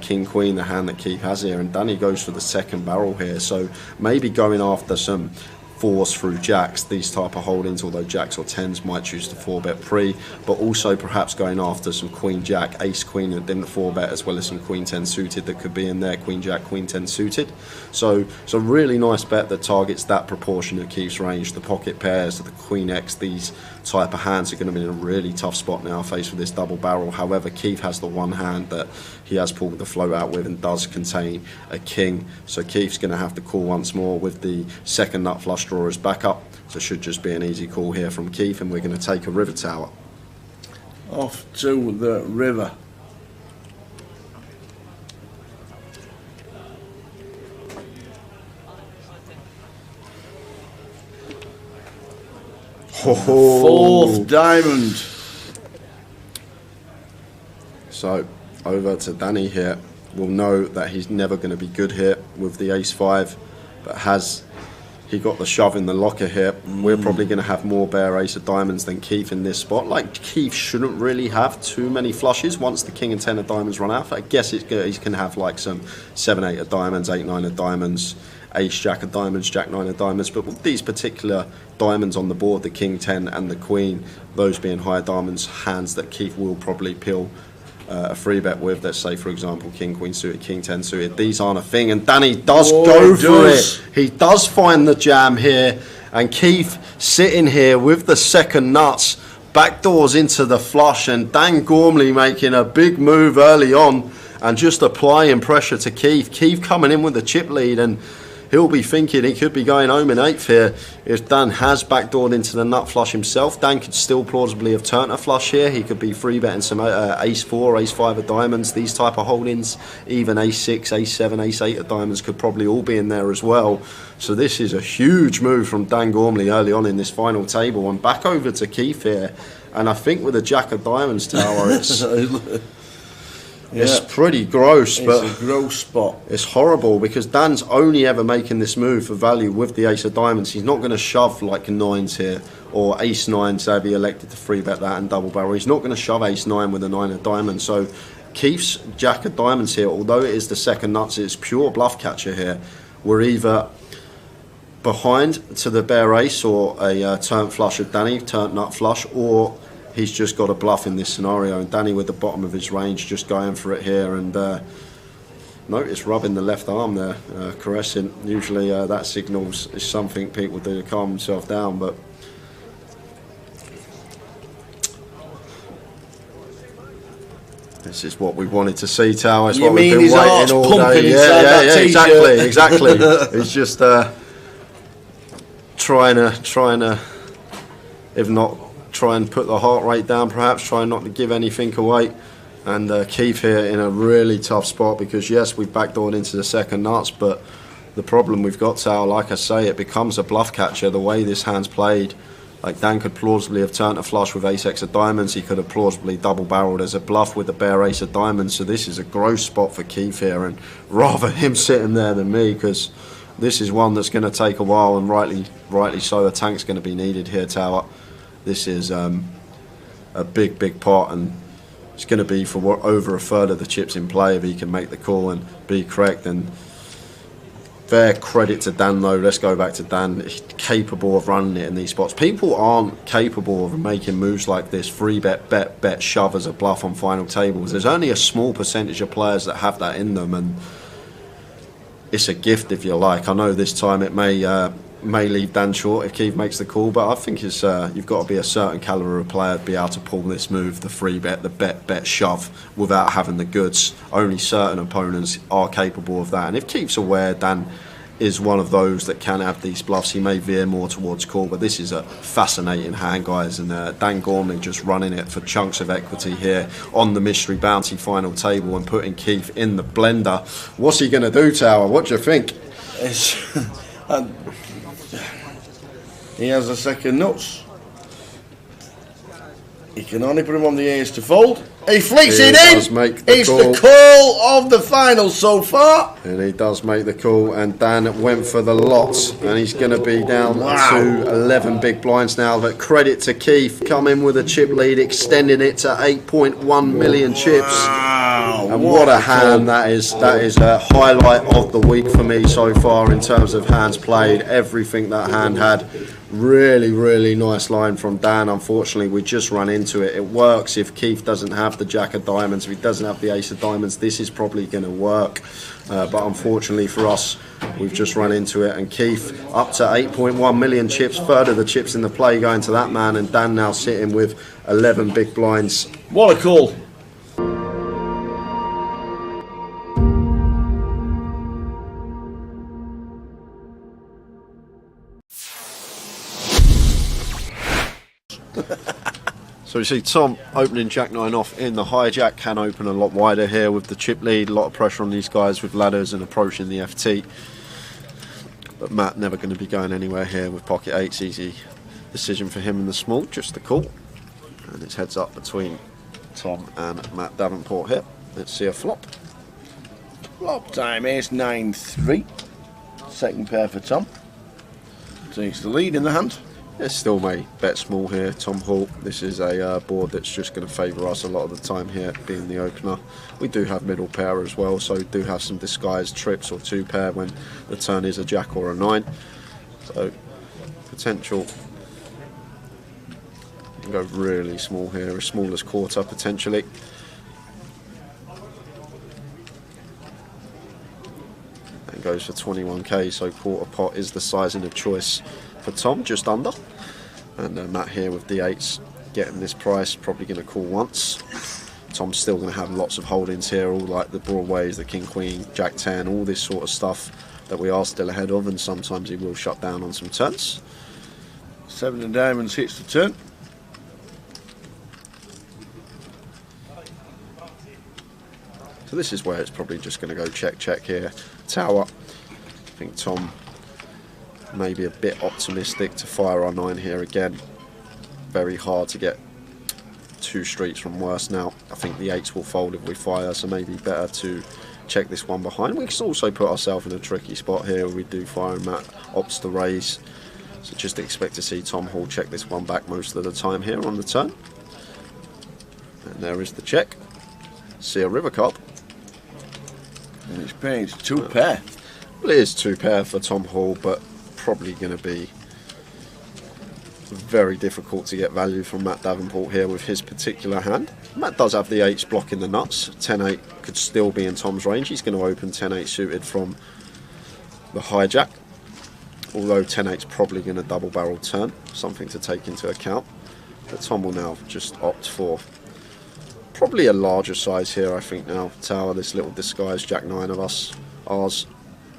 King Queen, the hand that Keith has here, and Danny goes for the second barrel here, so maybe going after some force through jacks, these type of holdings, although jacks or tens might choose to 4-bet pre, but also perhaps going after some queen jack, ace queen in the 4-bet, as well as some queen 10 suited that could be in there, queen jack, queen 10 suited. So it's a really nice bet that targets that proportion of Keith's range. The pocket pairs, the queen X, these type of hands are going to be in a really tough spot now faced with this double barrel. However, Keith has the one hand that he has pulled the float out with and does contain a king, so Keith's going to have to call once more with the second nut flush draw as backup. So it should just be an easy call here from Keith, and we're going to take a river tower. Off to the river. Fourth diamond. So over to Danny here. We'll know that he's never going to be good here with the ace-5, but has he got the shove in the locker here? We're probably going to have more bare ace of diamonds than Keith in this spot. Like, Keith shouldn't really have too many flushes once the king and 10 of diamonds run out. I guess he's going to have like some 7-8 of diamonds, 8-9 of diamonds, ace jack of diamonds, jack 9 of diamonds, but with these particular diamonds on the board, the king 10 and the queen, those being higher diamonds, hands that Keith will probably peel a free bet with, let's say for example king queen suited, king 10 suited, these aren't a thing, and Danny does go for it. He does find the jam here, and Keith sitting here with the second nuts, backdoors into the flush, and Dan Gormley making a big move early on and just applying pressure to Keith. Keith coming in with the chip lead, and he'll be thinking he could be going home in 8th here if Dan has backdoored into the nut flush himself. Dan could still plausibly have turned a flush here. He could be free betting some ace-4, ace-5 of diamonds, these type of holdings. Even ace-6, ace-7, ace-8 of diamonds could probably all be in there as well. So this is a huge move from Dan Gormley early on in this final table. And back over to Keith here. And I think with a jack of diamonds tower, it's pretty gross, but it's a gross spot. It's horrible because Dan's only ever making this move for value with the ace of diamonds. He's not going to shove like nines here, or ace 9, say if he elected to free bet that and double barrel. He's not going to shove ace 9 with a 9 of diamonds. So Keith's jack of diamonds here, although it is the second nuts, it's pure bluff catcher here. We're either behind to the bare ace or a turn flush of Danny, turn nut flush, or he's just got a bluff in this scenario, and Danny with the bottom of his range just going for it here, and notice rubbing the left arm there, caressing. Usually that signals is something people do to calm themselves down, but this is what we wanted to see, Tower. It's what we've been waiting all day. Yeah, exactly. It's just trying to, if not, try and put the heart rate down, perhaps trying not to give anything away. And Keith here in a really tough spot because yes, we've backdoored into the second nuts, but the problem we've got, Tower, like I say, it becomes a bluff catcher the way this hand's played. Like, Dan could plausibly have turned a flush with ace-x of diamonds. He could have plausibly double barreled as a bluff with a bare ace of diamonds. So this is a gross spot for Keith here, and rather him sitting there than me, because this is one that's going to take a while, and rightly so. A tank's going to be needed here, Tower. This is a big pot, and it's going to be for over a third of the chips in play if he can make the call and be correct. And fair credit to Dan, though. Let's go back to Dan. He's capable of running it in these spots. People aren't capable of making moves like this. Free bet, shove as a bluff on final tables. There's only a small percentage of players that have that in them, and it's a gift, if you like. I know this time it may leave Dan short if Keith makes the call, but I think it's you've got to be a certain calibre of player to be able to pull this move, the free bet, the bet shove, without having the goods. Only certain opponents are capable of that, and if Keith's aware Dan is one of those that can have these bluffs, he may veer more towards call. But this is a fascinating hand, guys, and Dan Gormley just running it for chunks of equity here on the mystery bounty final table and putting Keith in the blender. What's he going to do, Tower? What do you think? He has a second nuts. He can only put him on the ace to fold. He flicks it in. It's the call of the final so far. And he does make the call, and Dan went for the lots, and he's going to be down to 11 big blinds now. But credit to Keith, come in with a chip lead, extending it to 8.1 million chips. Wow. And what a hand that is. That is a highlight of the week for me so far in terms of hands played. Everything that hand had. Really, really nice line from Dan. Unfortunately, we just run into it. It works if Keith doesn't have the jack of diamonds. If he doesn't have the ace of diamonds, this is probably going to work. But unfortunately for us, we've just run into it. And Keith up to 8.1 million chips. Third of the chips in the play going to that man. And Dan now sitting with 11 big blinds. What a call. So we see Tom opening Jack 9 off in the hijack. Can open a lot wider here with the chip lead. A lot of pressure on these guys with ladders and approaching the FT. But Matt never going to be going anywhere here with pocket 8s. Easy decision for him in the small, just the call. And it's heads up between Tom and Matt Davenport here. Let's see a flop. Flop time, ace 9-3. Second pair for Tom. Takes the lead in the hand. It's still may bet small here, Tom Hall. This is a board that's just going to favour us a lot of the time here, being the opener. We do have middle pair as well, so we do have some disguised trips or two pair when the turn is a jack or a 9. So potential. Can go really small here, as small as quarter potentially. And goes for 21k, so quarter pot is the sizing of choice for Tom, just under. And Matt here with D8s getting this price, probably going to call once. Tom's still going to have lots of holdings here, all like the Broadways, the King Queen, Jack 10, all this sort of stuff that we are still ahead of, and sometimes he will shut down on some turns. 7 of diamonds hits the turn. So this is where it's probably just going to go check, check here. Tower. I think Tom maybe a bit optimistic to fire our 9 here again. Very hard to get 2 streets from worse now. I think the 8s will fold if we fire, so maybe better to check this one behind. We can also put ourselves in a tricky spot here where we do fire and Matt opts to raise. So just expect to see Tom Hall check this one back most of the time here on the turn. And there is the check. See a river card. And it's paying 2 pair. Well, it is 2 pair for Tom Hall, but probably going to be very difficult to get value from Matt Davenport here with his particular hand. Matt does have the 8s blocking the nuts. 10-8 could still be in Tom's range. He's going to open 10-8 suited from the hijack, although 10-8's probably going to double barrel turn, something to take into account. But Tom will now just opt for probably a larger size here, I think now. Tower, this little disguised Jack 9 of us, ours,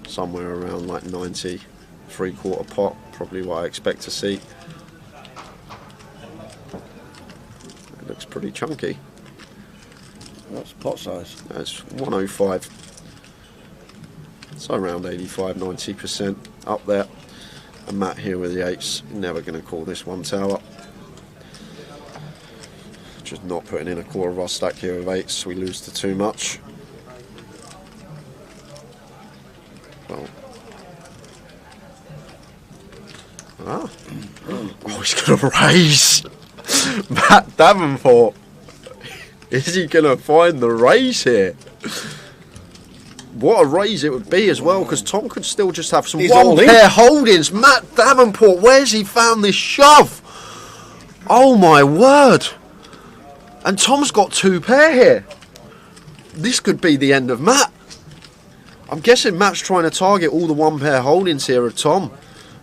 somewhere around like 90, 3/4 pot, probably what I expect to see. It looks pretty chunky. That's pot size. That's 105. So around 85-90% up there. And Matt here with the 8s, never going to call this one tower. Just not putting in a quarter of our stack here with 8s, we lose to too much. Well. Ah. Oh, he's going to raise. Matt Davenport. Is he going to find the raise here? What a raise it would be as well, because Tom could still just have some one pair holdings. Matt Davenport, where's he found this shove? Oh my word. And Tom's got 2 pair here. This could be the end of Matt. I'm guessing Matt's trying to target all the 1 pair holdings here of Tom.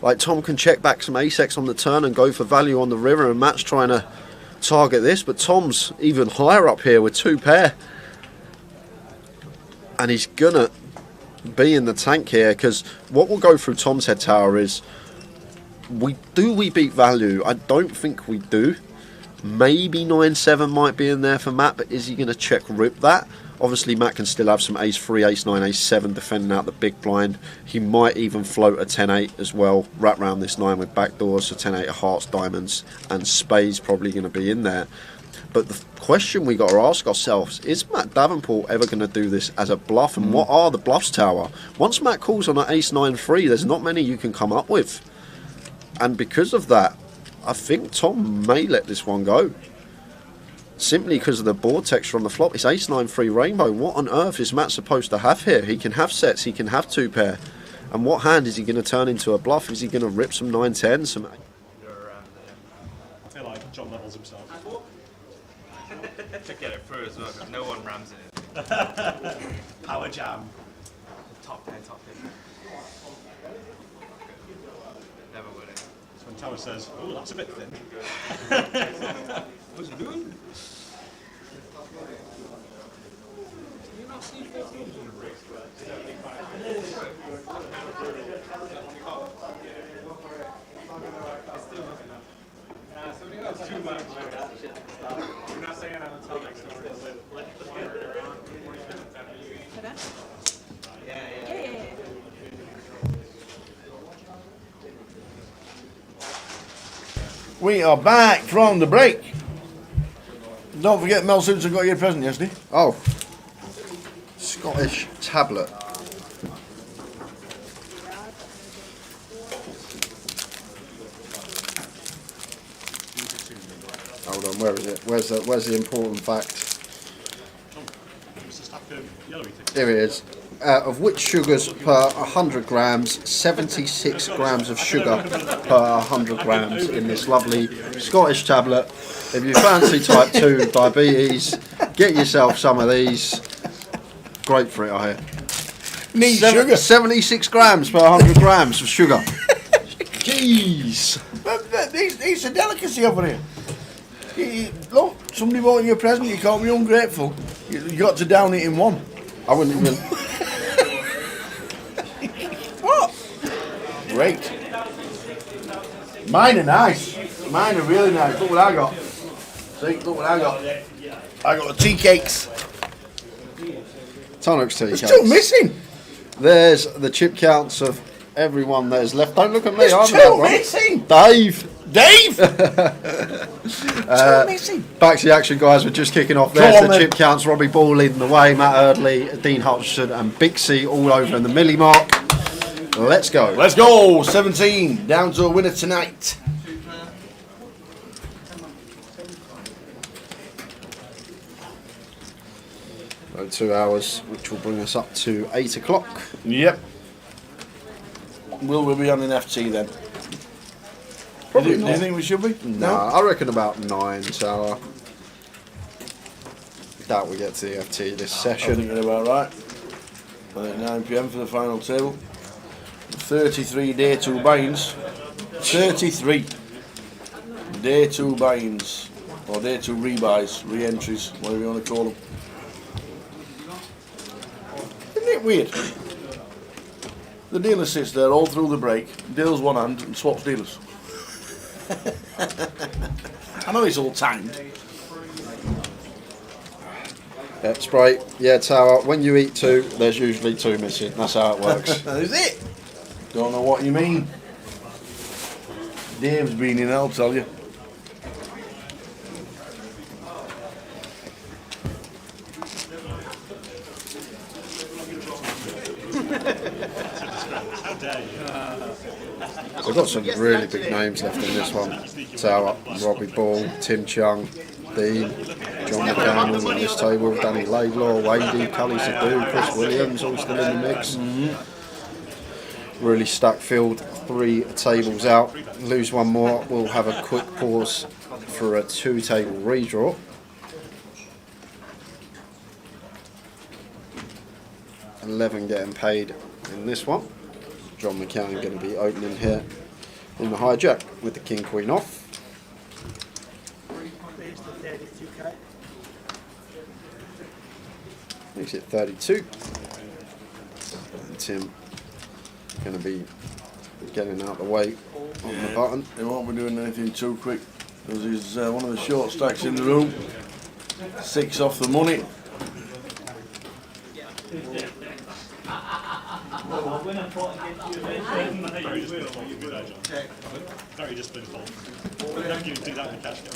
Like Tom can check back some ace-x on the turn and go for value on the river, and Matt's trying to target this, but Tom's even higher up here with 2 pair. And he's gonna be in the tank here, because what will go through Tom's head tower is, we beat value? I don't think we do. Maybe 9-7 might be in there for Matt, but is he going to check rip that? Obviously Matt can still have some ace-3, ace-9, ace-7 defending out the big blind. He might even float a 10-8 as well, wrap round this 9 with backdoors, so 10-8 of hearts, diamonds and spades probably going to be in there. But the question we got to ask ourselves, is Matt Davenport ever going to do this as a bluff? And what are the bluffs, Tower? Once Matt calls on an ace-9-3, there's not many you can come up with. And because of that, I think Tom may let this one go. simply because of the board texture on the flop. It's ace-9-3 rainbow. What on earth is Matt supposed to have here? He can have sets, he can have 2-pair. And what hand is he going to turn into a bluff? Is he going to rip some 9-10, some... I feel like John levels himself. To get it through as well, because no one rams it. Power jam. Top pair. Never win it. So when Tower says, oh, that's a bit thin. What's he doing? We are back from the break. Don't forget Mel Simpson got you a present yesterday. Oh. Scottish tablet. Hold on, where is it? Where's the important fact? It's a stack of yellowy things. Here it is. Of which sugars per 100 grams, 76 grams of sugar per 100 grams in this lovely Scottish tablet. If you fancy type 2 diabetes, get yourself some of these. Great for it, I hear. Need sugar. 76 grams per 100 grams of sugar. Jeez. It's a delicacy over here. Look, somebody bought you a present, you can't be ungrateful. You got to down it in one. I wouldn't even... What? Great. Mine are nice. Mine are really nice. Look what I got. See, look what I got. I got the tea cakes. Tonix tea There's cakes. two missing. There's the chip counts of everyone that is left. Don't look at me. There's I haven't two had one. missing. Dave. Dave. Two missing. Back to the action, guys. We're just kicking off. Go There's on, the then. chip counts. Robbie Ball leading the way. Matt Eardley, Dean Hutchinson and Bixie all over in the milli mark. Let's go. Let's go. 17. Down to a winner tonight. So 2 hours, which will bring us up to 8 o'clock. Yep. Will we be on an FT then? Probably Do you not. think we should be? Nah, I reckon about 9 Tower. Doubt we get to the FT this I session. think you're about right. I think 9 PM for the final table. 33 day 2 buy-ins. 33 day 2 buy-ins. Or day 2 rebuys, re-entries, whatever you want to call them. Isn't it weird? The dealer sits there all through the break, deals one hand and swaps dealers. I know it's all timed. Yeah, Spray. Yeah, Tower. When you eat 2, there's usually 2 missing. That's how it works. That is it. Don't know what you mean. Dave's been in, I'll tell you. How dare you? We've got some really big names left in this one. Tower, Robbie Ball, Tim Chung, Dean, John McCannell on this table, Danny Laidlaw, Wadey, Cully Sadu, Chris Williams, all still in the mix. Really stacked field, 3 tables out. Lose one more, we'll have a quick pause for a 2-table redraw. $11 getting paid in this one. John McCann going to be opening here in the hijack with the King Queen off. Makes it 32. And Tim going to be getting out the way on the button. He won't be doing anything too quick because he's one of the short stacks in the room. 6 off the money. Very disciplined. Don't you do that in the cash game.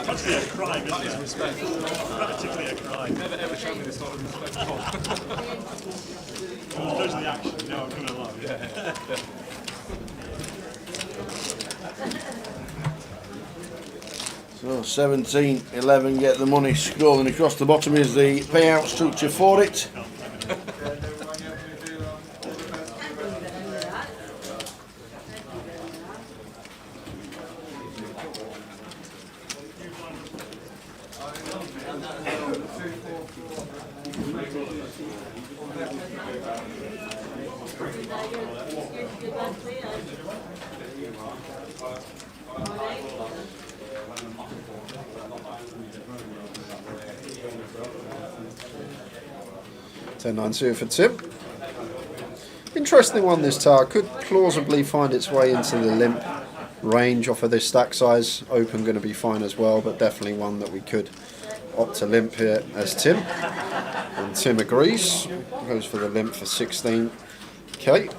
Practically a crime, isn't it? Practically a crime. Never ever show me this sort of respect before. Those are the action, you know I'm coming along. 17, 11 get the money. Scrolling across the bottom is the payout structure for it. $10.9 suited for Tim. Interesting one, this tower. Could plausibly find its way into the limp range off of this stack size. Open going to be fine as well, but definitely one that we could opt to limp here as Tim. And Tim agrees. Goes for the limp for 16k.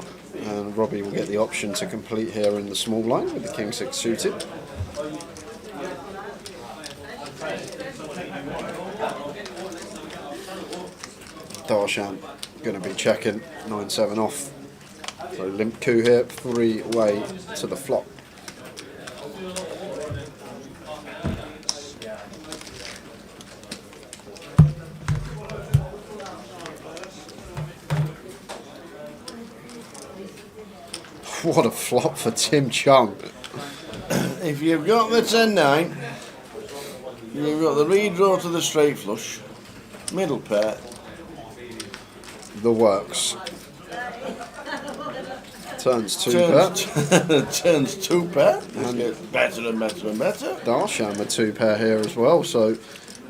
And Robbie will get the option to complete here in the small blind with the King 6 suited. Darshan going to be checking 9-7 off. So limp coup here, 3-way to the flop. What a flop for Tim Chung. If you've got the 10-9, you've got the redraw to the straight flush, middle pair. The works. Turns 2 pair. Turns 2 pair. This gets better and better and better. Darshan with 2 pair here as well, so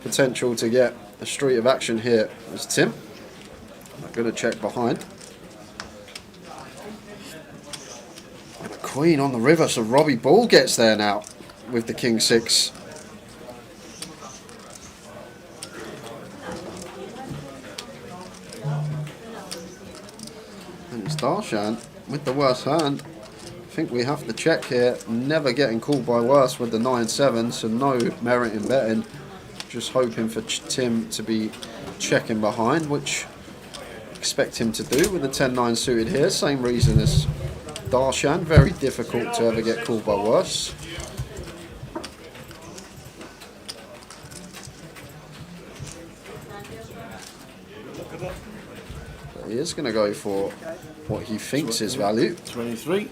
potential to get a street of action here is Tim. I'm going to check behind. And a queen on the river, so Robbie Ball gets there now with the King 6. And it's Darshan with the worst hand. I think we have to check here. Never getting called by worse with the 9-7, so no merit in betting. Just hoping for Tim to be checking behind, which I expect him to do with the 10-9 suited here. Same reason as Darshan. Very difficult to ever get called by worse. He is going to go for what he thinks is value. 23.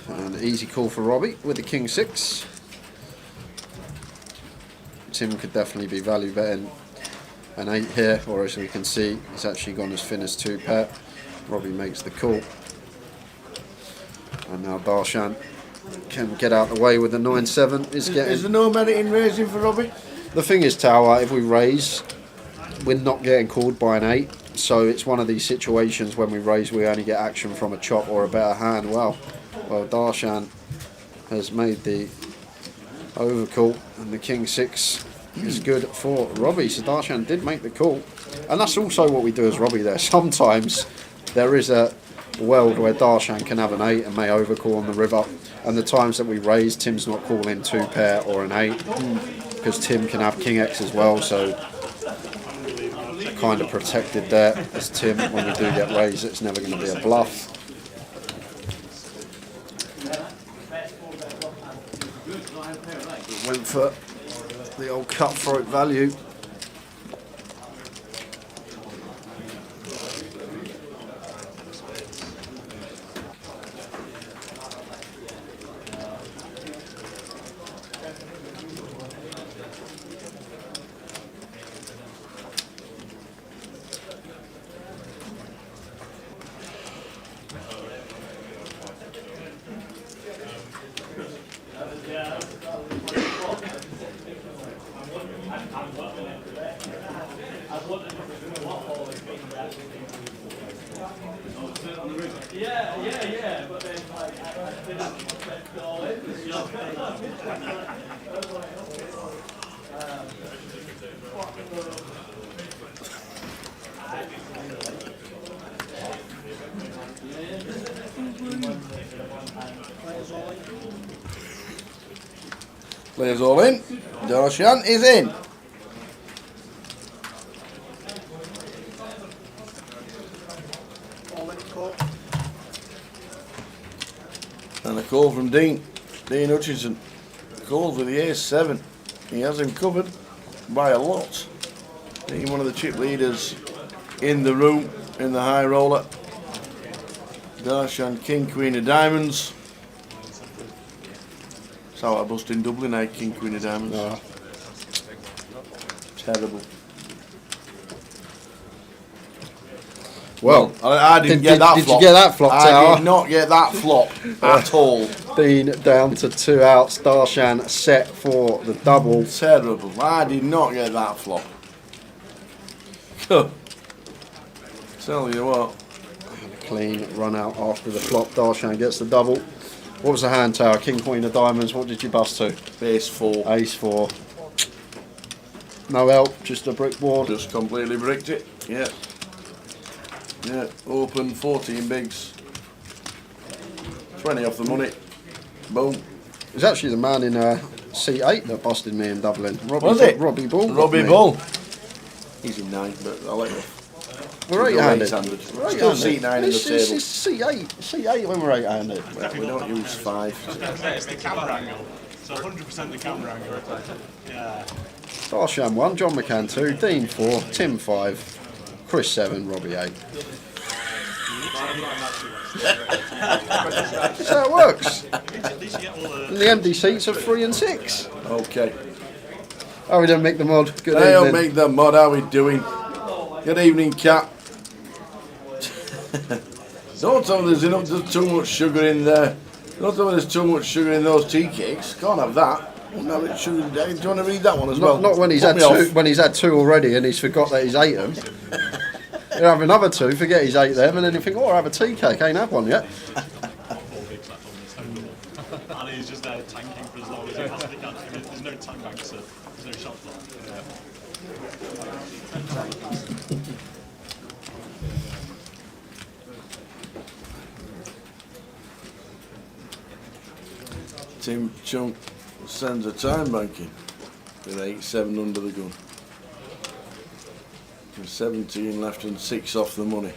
An easy call for Robbie with the King 6. Tim could definitely be value betting an 8 here, or as we can see, he's actually gone as thin as 2 pair. Robbie makes the call. And now Darshan can get out the way with the 9-7. Is there no merit in raising for Robbie? The thing is, Tower, if we raise, we're not getting called by an 8. So it's one of these situations when we raise, we only get action from a chop or a better hand. Well, Darshan has made the overcall, and the King 6 is good for Robbie. So Darshan did make the call, and that's also what we do as Robbie there. Sometimes there is a world where Darshan can have an 8 and may overcall on the river, and the times that we raise, Tim's not calling 2 pair or an 8 because Tim can have King X as well. So kind of protected there as Tim. When we do get raised, it's never going to be a bluff. Went for the old cutthroat value. Players all in. Darshan is in. And a call from Dean Hutchinson. Calls with the ace 7. He has him covered by a lot. He's one of the chip leaders in the room, in the high roller. Darshan King, Queen of Diamonds. That's how I bust in Dublin, eh? King, Queen of Diamonds. No. Terrible. Well, I didn't get that did flop. you get that flop, I Tower? did not get that flop at all. Dean down to 2 outs. Darshan set for the double. Terrible. I did not get that flop. Tell you what. Clean run out after the flop. Darshan gets the double. What was the hand, Tower? King, Queen of Diamonds. What did you bust to? Ace 4. Ace 4. No help, just a brick board. Just completely bricked it. Yeah. Yeah. Open 14 bigs. 20 off the money. Boom. It was actually the man in C8 that busted me in Dublin. Was it? Robbie Bull. Robbie Bull. He's in 9, but I'll let you. We're eight-handed. Still C9 in the It's table. C8. C8 when we're eight-handed. Well, we don't use 5. It's the camera angle. So 100% the camera angle. Yeah. Darshan 1, John McCann 2, Dean 4, Tim 5, Chris 7, Robbie 8. That's how it works. At least you get all the... And the empty seats are 3 and 6. Okay. Oh, we don't make the mod. Good They'll evening. make the mod. How we doing? Good evening, Cat. Don't tell me there's too much sugar in there. Don't tell me there's too much sugar in those tea cakes. Can't have that. No, it shouldn't. Do you want to read that one as well? Not when he's Put had me two. off. When he's had 2 already, and he's forgot that he's ate them. He'll have another 2, forget he's ate them, and then he'll think, "Oh, I'll have a tea cake. Ain't had one yet." 4 bigs left on this table. And he's just there tanking for as long as he possibly can. There's no time bank, so there's no shot clock. Tim Chunk sends a time banking with 8-7 under the gun. With 17 left and 6 off the money.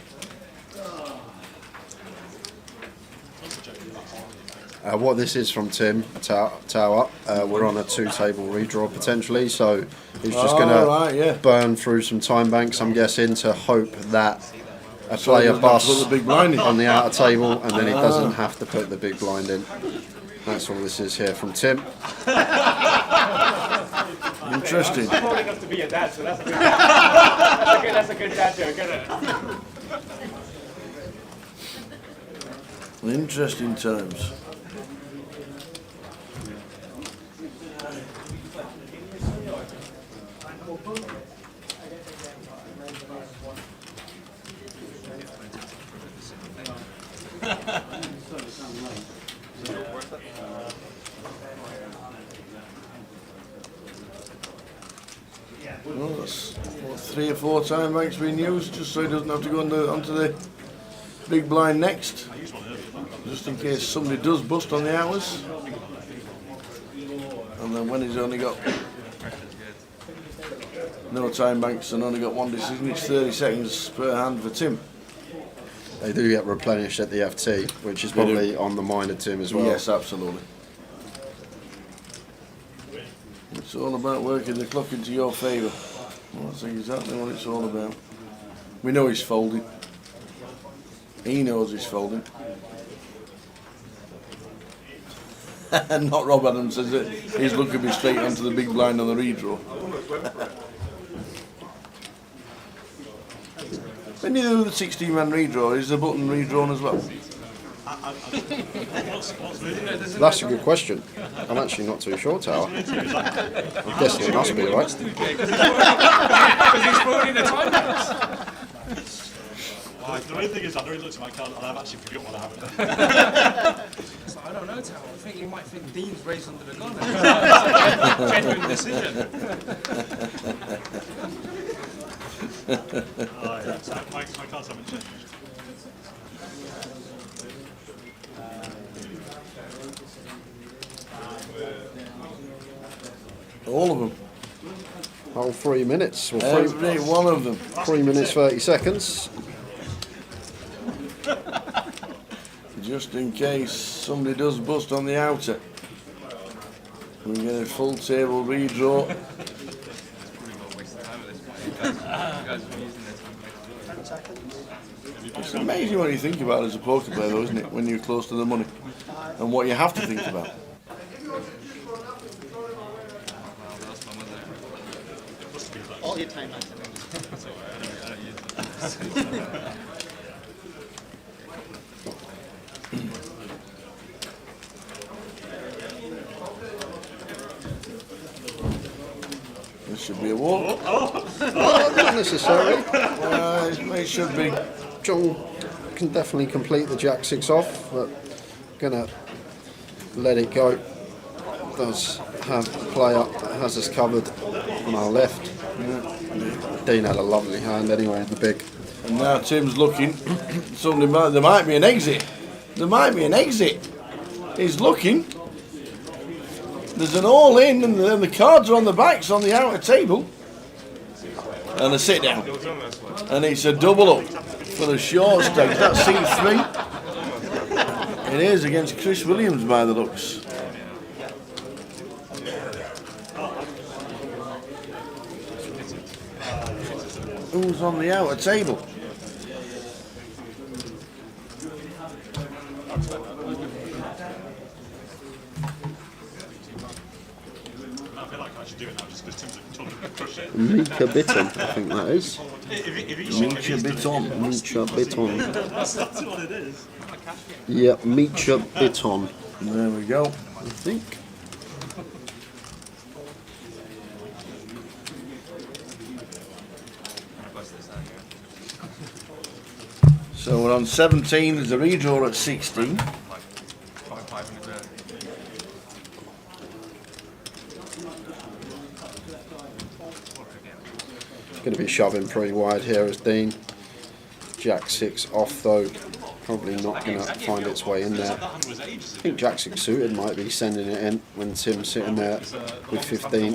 What this is from Tim Tower, we're on a 2-table redraw potentially, so he's just going to right, yeah. burn through some time banks, I'm guessing, to hope that a So he player doesn't have to busts put the big blind in. on the outer table, and then he doesn't have to put the big blind in. That's all this is here from Tim. Interesting. I'm old enough to be a dad, so that's a good dad. That's a good dad joke, isn't it? Interesting times. Well, that's what, 3 or 4 time banks being used, just so he doesn't have to go onto the big blind next. Just in case somebody does bust on the hours. And then when he's only got no time banks and only got 1 decision, it's 30 seconds per hand for Tim. They do get replenished at the FT, which is They do. probably on the mind of Tim as well. Yes, absolutely. It's all about working the clock into your favour. Well, that's exactly what it's all about. We know he's folding. He knows he's folding. And not Rob Adams says that he's looking me straight onto the big blind on the redraw. When you do the 16-man redraw, is the button redrawn as well? That's a good question. I'm actually not too sure, Tower. I'm guessing it must be, right? Because he's putting the time banks. The weird thing is, I've already looked at my card and I've actually forgot what I have. So I don't know, Tal. I think you might think Dean's raised under the gun. Genuine decision. My cards haven't changed. All of them. Whole 3 minutes. Or Every one of them. 3 minutes 30 seconds. Just in case somebody does bust on the outer. We get a full table redraw. It's amazing what you think about as a poker player, though, isn't it? When you're close to the money, and what you have to think about. All your time. This should be a walk. Not necessarily. It should be. John can definitely complete the Jack 6 off, but gonna let it go. Does have a player that has us covered on our left. Dean had a lovely hand anyway in the big. And now Tim's looking. There might be an exit. There might be an exit. He's looking. There's an all in, and the cards are on the backs on the outer table. And a sit down. And it's a double up for the short stakes. That's C3. It is against Chris Williams by the looks. Who's on the outer table? I feel like I should do it now just because Tim's told me to crush it. Mika Bitton, I think that is. Micha Biton. Micha Bitton. That's what it is. Yeah, Micha Bitton, There we go. I think. So we're on 17. There's a redraw at 16. Going to be shoving pretty wide here as Dean. Jack 6 off though, probably not going to find its way in there. I think Jack 6 suited might be sending it in when Tim's sitting there with 15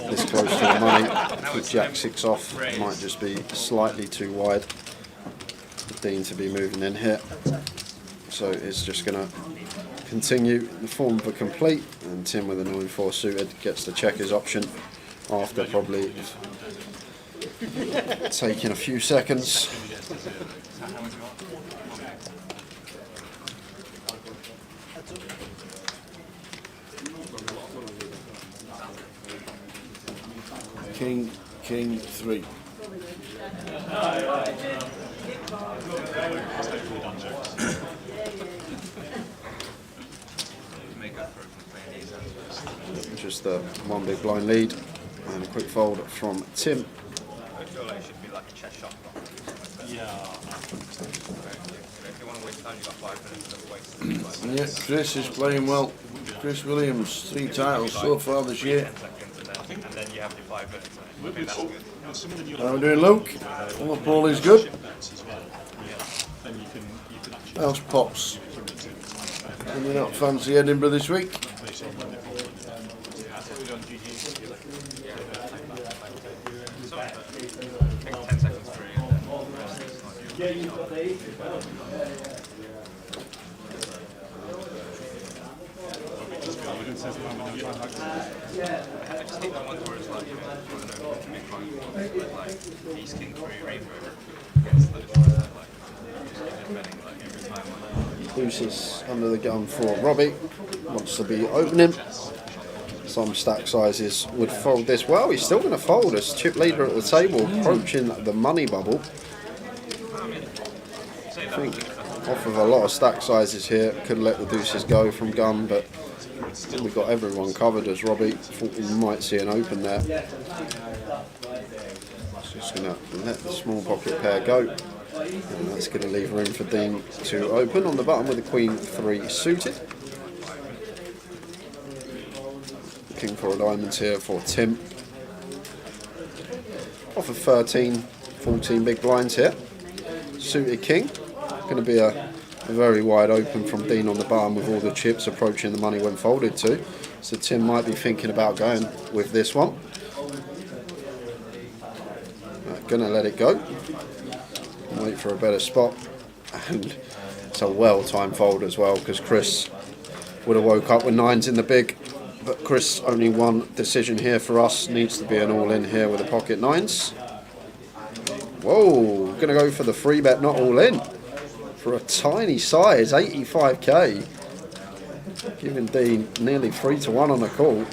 this close to the money. With Jack 6 off, it might just be slightly too wide for Dean to be moving in here. So it's just going to continue the form for complete, and Tim with a 9-4 suited gets the checkers option after probably taking a few seconds. King 3. Just one big blind lead and a quick fold from Tim. I feel like it should be like a chess shot. Yeah. If you want to waste time, you've got 5 minutes to waste. Yeah, Chris is playing well. Chris Williams, 3 titles so far this year. And then you have your 5 minutes. I think that's good. How are we doing, Luke? Oh, Paul is good. Then you can actually House pops. And you're not fancy Edinburgh this week? place on when Take 10 seconds free and then all the rest is like... Yeah, you've got the 8. I just think the ones where it's like, you know, I don't know, make like Ace King 3 Rainbow against those like, just betting like every time like... Deuces under the gun for Robbie. Wants to be opening. Some stack sizes would fold this. Well, he's still going to fold as chip leader at the table, approaching the money bubble. I think off of a lot of stack sizes here, could let the deuces go from gun, but we've got everyone covered as Robbie. Thought we might see an open there. Just going to let the small pocket pair go. And that's going to leave room for Dean to open on the button with the Queen 3 suited. King 4 diamonds here for Tim. Off of 13, 14 big blinds here. Suited King. Going to be a very wide open from Dean on the button with all the chips approaching the money when folded to. So Tim might be thinking about going with this one. Going to let it go. Wait for a better spot. And it's a well-timed fold as well, because Chris would have woke up with 9s in the big But Chris, only one decision here for us. Needs to be an all-in here with the pocket nines. Whoa, gonna go for the free bet, not all in. For a tiny size, 85k. Giving Dean nearly 3-1 on the call.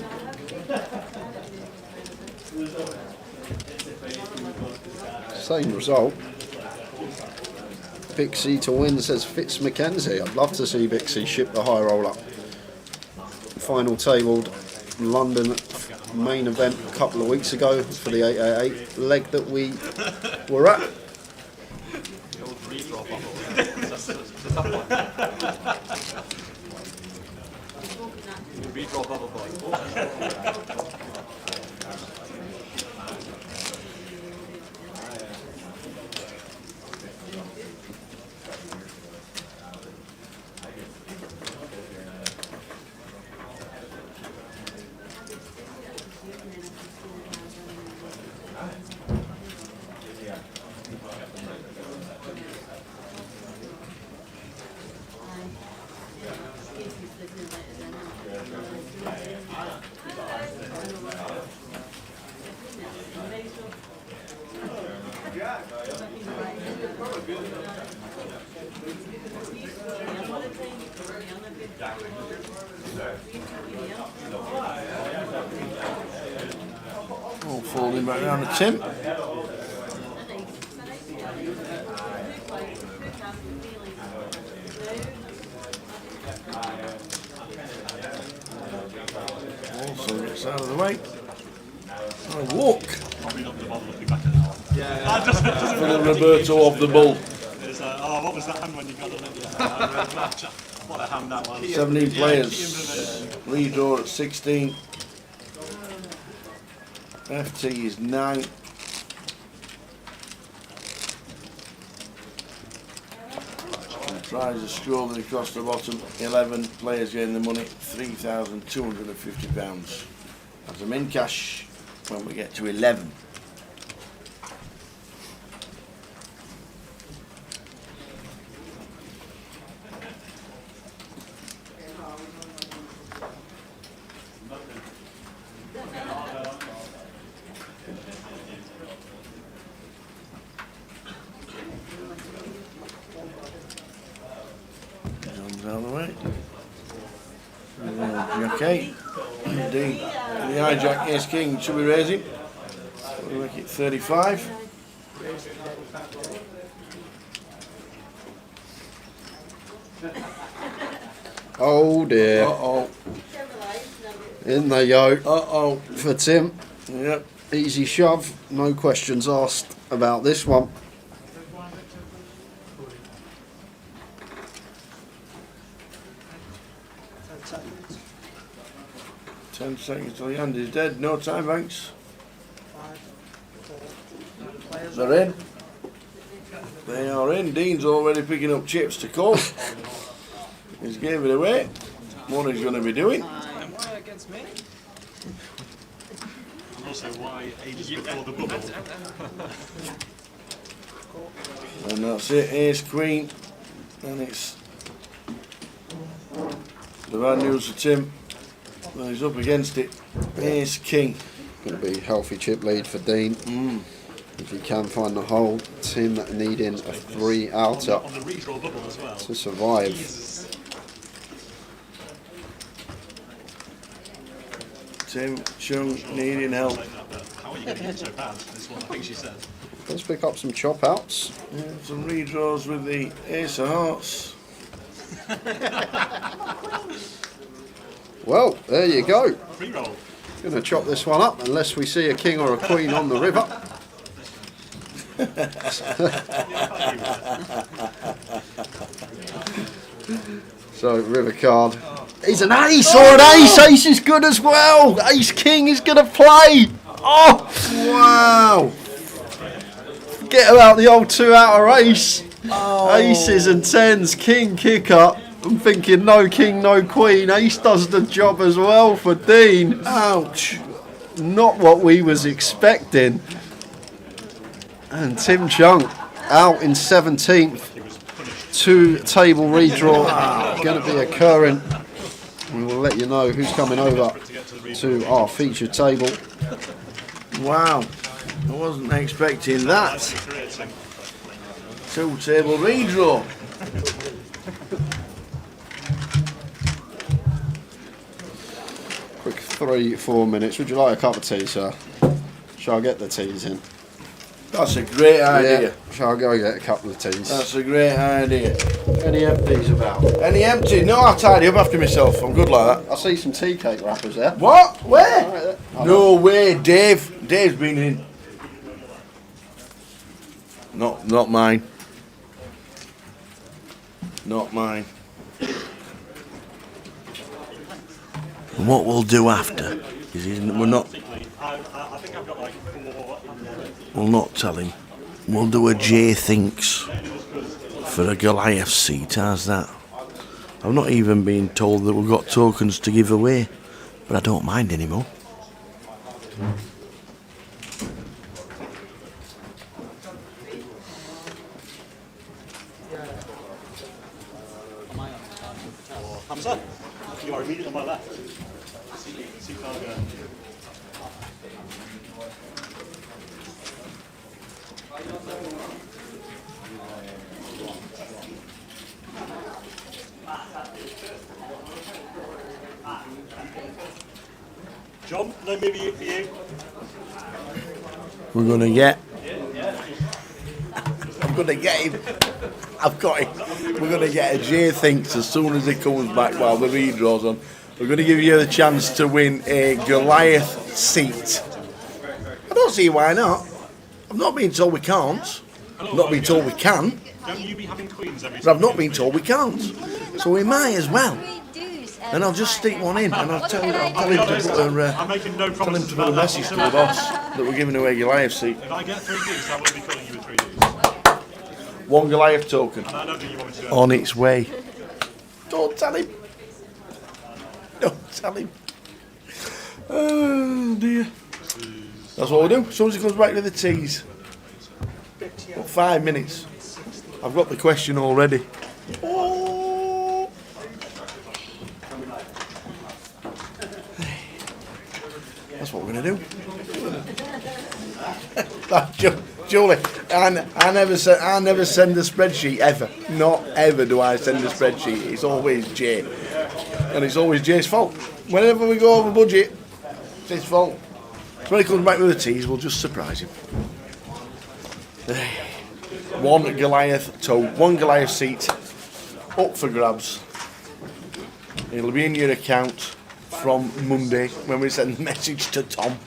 Same result. Bixie to win, says Fitz Mackenzie. I'd love to see Bixie ship the high roll up. Final tabled London main event a couple of weeks ago for the 888 leg that we were at. The old redraw bubble. That's a tough one. The redraw bubble boy. All folding back down to Tim. Also gets out of the way. A walk. Probably not going to bother looking back at that one. Yeah. For the Roberto of the bull. It's, what was that hand when you got on it? What a hand that was. 17 players. Redraw at 16. FT is 9. Tries to scroll across the bottom. 11 players getting the money. £3,250. As I'm in cash when we get to 11. John's out of the way. Okay. Indeed. The hijack ace king should be raising. We'll make it 35. Oh dear. Uh-oh. In they go. Uh-oh. For Tim. Yep. Easy shove. No questions asked about this one. Ten seconds till the hand is dead. No time, thanks. They're in. They are in. Dean's already picking up chips to call. He's gave it away. What he's going to be doing. Against me? And also why ages before the bubble. And that's it. Ace, queen. And it's the bad news for Tim. Well, he's up against it. Ace, king. Going to be healthy chip lead for Dean. If he can find the hole. Tim needing a 3 outer On the redraw bubble as well. to survive. Jesus. Tim Chung needing help. How are you going to get so bad? Is what I think she said. Let's pick up some chop outs. Yeah, some redraws with the ace of hearts. Well, there you go. Free roll. Going to chop this one up unless we see a king or a queen on the river. So, river card. He's an ace or an ace. Ace is good as well. Ace king is going to play. Oh, wow. Forget about the old 2 outer ace. Aces and tens, king kick up. I'm thinking no king, no queen. Ace does the job as well for Dean. Ouch. Not what we was expecting. And Tim Chung out in 17th. 2 table redraw going to be occurring. We will let you know who's coming over to our featured table. Wow, I wasn't expecting that. 2-table redraw. Quick 3-4 minutes. Would you like a cup of tea, sir? Shall I get the teas in? That's a great idea. Yeah. Shall I go get a couple of teas? That's a great idea. Any empties about? Any empty? No, I'll tidy up after myself. I'm good like that. I see some tea cake wrappers there. What? Where? Right there. No way, Dave. Dave's been in. Not mine. Not mine. And what we'll do after is we're not. We'll not tell him. We'll do a Jay Thinks for a Goliath seat. How's that? I've not even been told that we've got tokens to give away, but I don't mind anymore. Hamza, you are immediately on my left. See cargo. John, no movie for you. We're gonna get. I'm gonna get him. I've got him. We're gonna get a Jay Thinks as soon as he comes back while the redraw's on. We're gonna give you the chance to win a Goliath seat. I don't see why not. I've not been told we can't. I've not been told we can. Don't you be having queens every But I've not been told we can't. So we might as well. And I'll just stick one in, and I'll tell him to put I'm making no tell him promises to put a about that. message to the boss that we're giving away a Goliath seat. If I get 3 Ds, I will be calling you with 3 Ds. One Goliath token And I don't think you want me to do it. on its way. Don't tell him. Don't tell him. Oh dear. That's what we'll do. As soon as he comes back with the teas. About 5 minutes. I've got the question already. Oh. That's what we're going to do. Julie, I never send a spreadsheet ever. Not ever do I send a spreadsheet. It's always Jay, and it's always Jay's fault. Whenever we go over budget, it's his fault. So when he comes back with the teas, we'll just surprise him. One Goliath seat up for grabs. It'll be in your account from Monday when we send the message to Tom.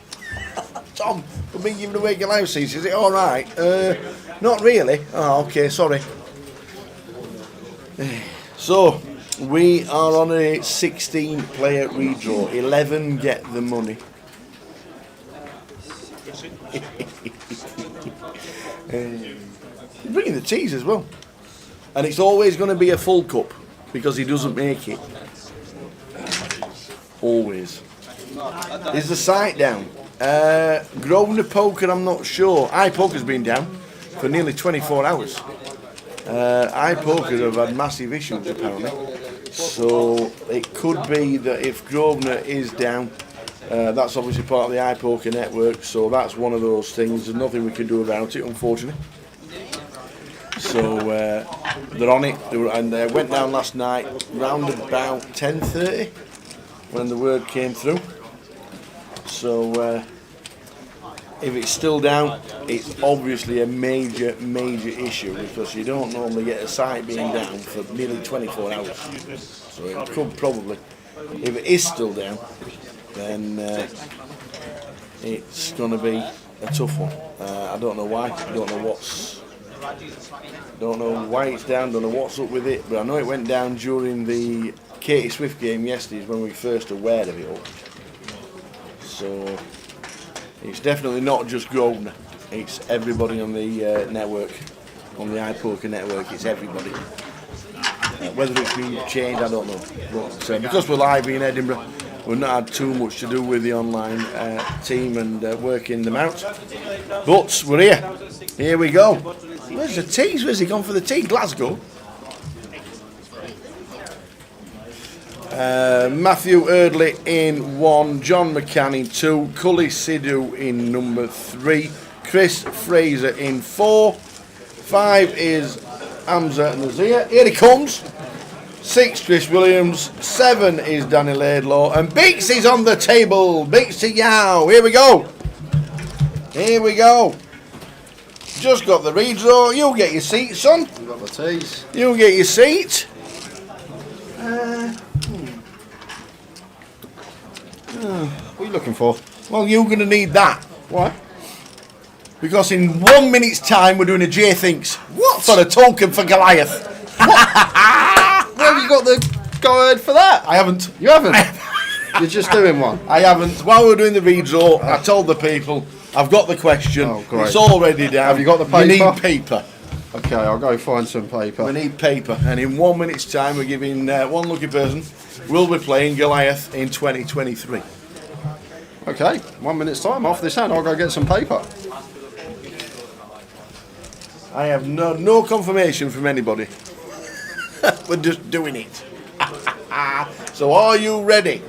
Tom, we've been giving away Goliath seats. Is it all right? Not really. Oh, okay. Sorry. So we are on a 16-player redraw. 11 get the money. He's bringing the teas as well, and it's always going to be a full cup because he doesn't make it. Always. Is the site down? Grosvenor Poker, I'm not sure. iPoker's been down for nearly 24 hours. iPoker have had massive issues apparently, so it could be that if Grosvenor is down, that's obviously part of the iPoker network, so that's one of those things. There's nothing we can do about it, unfortunately. So they're on it, and they went down last night round about 10:30 when the word came through. So if it's still down, it's obviously a major issue because you don't normally get a site being down for nearly 24 hours. So it could probably, if it is still down, then it's going to be a tough one. I don't know why. Don't know why it's down. Don't know what's up with it. But I know it went down during the Katie Swift game yesterday. Is when we were first aware of it all. So it's definitely not just Grosvenor. It's everybody on the network, on the iPoker network. It's everybody. Whether it's been changed, I don't know. But because we're live in Edinburgh, we've not had too much to do with the online team and working them out. But we're here. Here we go. Where's the teas? Where's he gone for the tea? Glasgow? Matthew Eardley in 1, John McCann in 2, Cully Sidhu in number 3, Chris Fraser in 4, 5 is Hamza Nazir, here he comes, 6 Chris Williams, 7 is Danny Laidlaw, and Beaks is on the table. Beaks to Yow, here we go. Here we go. Just got the redraw. You get your seat, son. We've got the tees. You get your seat. What are you looking for? Well, you're going to need that. Why? Because in 1 minute's time, we're doing a J Thinks. What? For a token for Goliath. Where have you got the go ahead for that? I haven't. You haven't? You're just doing one. I haven't. While we're doing the redraw, I told the people, I've got the question. Oh, great. It's already down. Have you got the paper? You need paper. Okay, I'll go find some paper. We need paper. And in 1 minute's time, we're giving one lucky person. We'll be playing Goliath in 2023. Okay, 1 minute's time. Off this hand, I'll go get some paper. I have no confirmation from anybody. We're just doing it. So are you ready?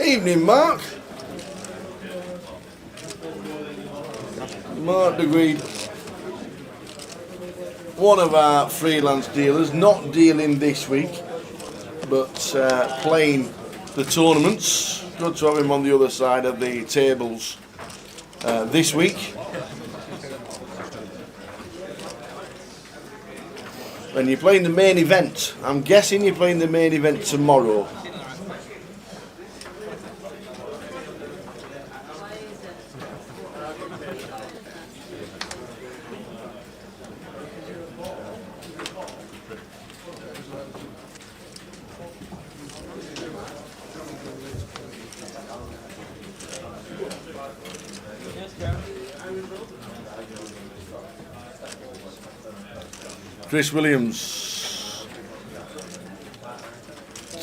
Evening, Mark. Mark Degreed, one of our freelance dealers, not dealing this week, but playing the tournaments. Good to have him on the other side of the tables this week. And you're playing the main event. I'm guessing you're playing the main event tomorrow. Chris Williams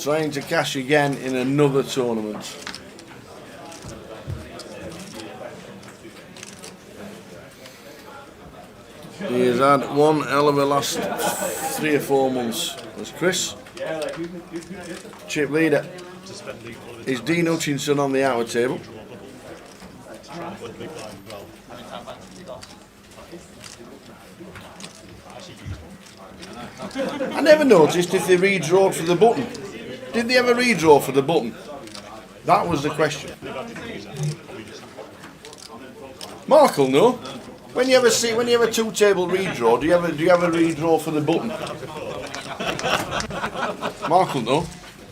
trying to cash again in another tournament. He has had one hell of a last 3 or 4 months. There's Chris, chip leader. Is Dean Hutchinson on the outer table? I never noticed if they redraw for the button. Did they ever redraw for the button? That was the question. Mark will know. When you have a 2-table redraw, do you have a redraw for the button? Mark will know,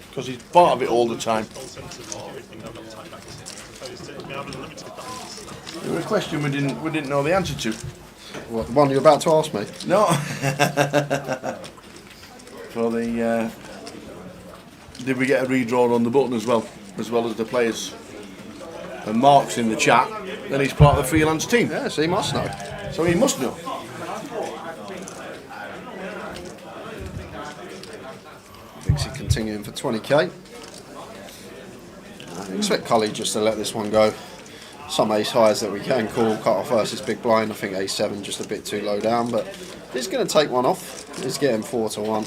because he's part of it all the time. There was a question we didn't know the answer to. What, the one you're about to ask me? No. For the did we get a redraw on the button as well as the players? And Mark's in the chat, and he's part of the freelance team. Yeah, so he must know. So he must know. Thinks he's continuing for 20k. I expect Cully just to let this one go. Some ace highs that we can call, cut off versus big blind. I think A7 just a bit too low down, but he's going to take one off. He's getting 4-1.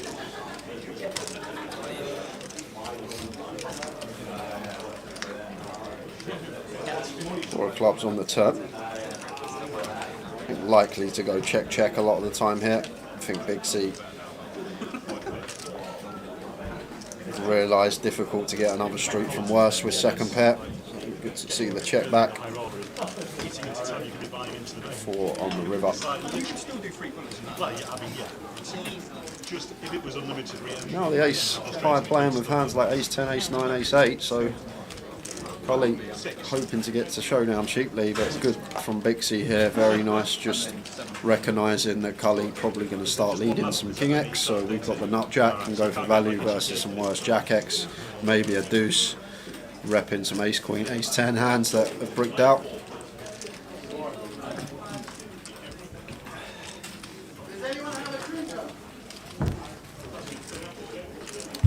Four of clubs on the turn. Likely to go check a lot of the time here. I think Big C realised difficult to get another street from worse with second pair. Good to see the check back. 4 on the river. Now the ace high playing with hands like ace 10, ace 9, ace 8, so Cully hoping to get to showdown cheaply, but good from Bixie here. Very nice, just recognising that Cully probably going to start leading some King X. So we've got the Nut Jack, can go for value versus some worse Jack X, maybe a deuce, repping some Ace Queen, Ace 10 hands that have bricked out.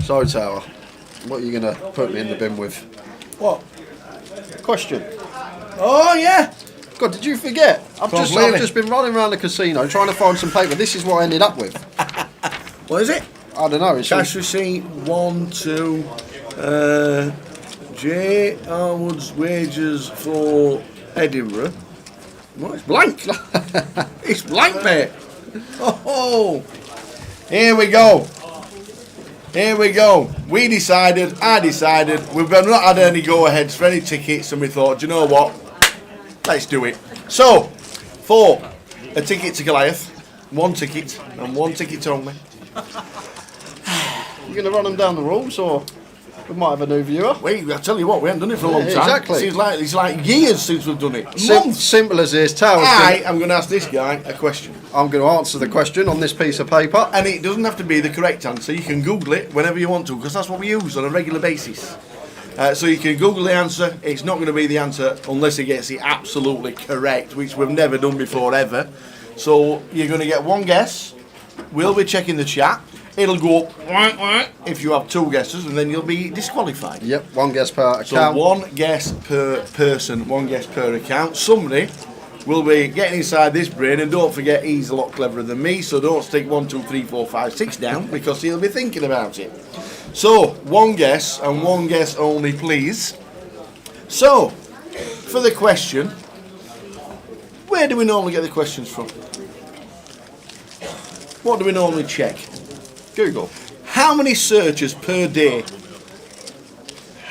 So Tower, what are you going to put me in the bin with? What? Question. Oh, yeah. God, did you forget? I've just been running around the casino trying to find some paper. This is what I ended up with. What is it? I don't know. It's Cash receipt 1, 2. J. Arwood's wages for Edinburgh. Well, it's blank. It's blank, mate. Oh, here we go. Here we go. I decided, we've not had any go-aheads for any tickets, and we thought, do you know what? Let's do it. So, for a ticket to Goliath, 1 ticket, and 1 ticket only. You're going to run them down the rules, or we might have a new viewer? Wait, I tell you what, we haven't done it for a long time. Exactly. It's like years since we've done it. Months. Simple as this. Tower. I'm going to ask this guy a question. I'm going to answer the question on this piece of paper. And it doesn't have to be the correct answer. You can Google it whenever you want to, because that's what we use on a regular basis. So you can Google the answer. It's not going to be the answer unless it gets it absolutely correct, which we've never done before ever. So you're going to get 1 guess. We'll be checking the chat. It'll go up if you have 2 guesses, and then you'll be disqualified. Yep, 1 guess per account. So 1 guess per person, 1 guess per account. Somebody will be getting inside this brain, and don't forget he's a lot cleverer than me, so don't stick 1, 2, 3, 4, 5, 6 down, because he'll be thinking about it. So 1 guess, and 1 guess only, please. So, for the question, where do we normally get the questions from? What do we normally check? Google. How many searches per day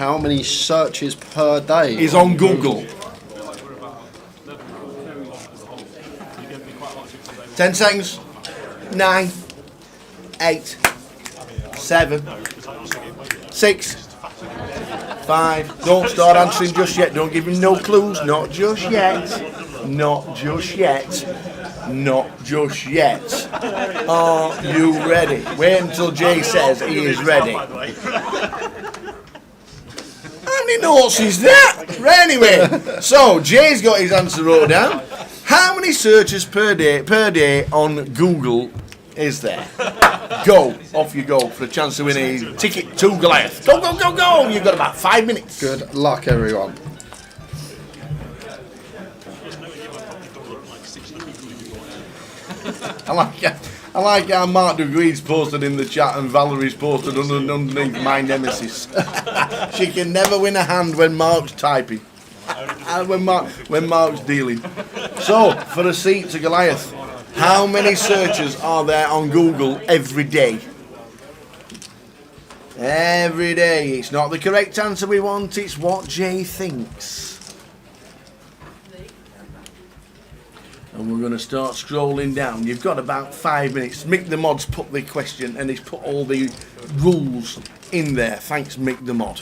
How many searches per day is on Google? 10 seconds. 9, 8, 7, 6, 5. Don't start answering just yet. Don't give him no clues. Not just yet. Not just yet. Not just yet. Are you ready? Wait until Jay says he is ready. How many notes is that? Anyway, so Jay's got his answer wrote down. How many searches per day on Google is there? Go. Off you go for a chance to win a ticket to Goliath. Go, go, go, go. You've got about 5 minutes. Good luck, everyone. I like how Mark DeGree's posted in the chat and Valerie's posted underneath my nemesis. She can never win a hand when Mark's typing. And when Mark's dealing. So, for a seat to Goliath, how many searches are there on Google every day? Every day. It's not the correct answer we want, it's what Jay thinks. And we're going to start scrolling down. You've got about 5 minutes. Mick the Mod's put the question and he's put all the rules in there. Thanks, Mick the Mod.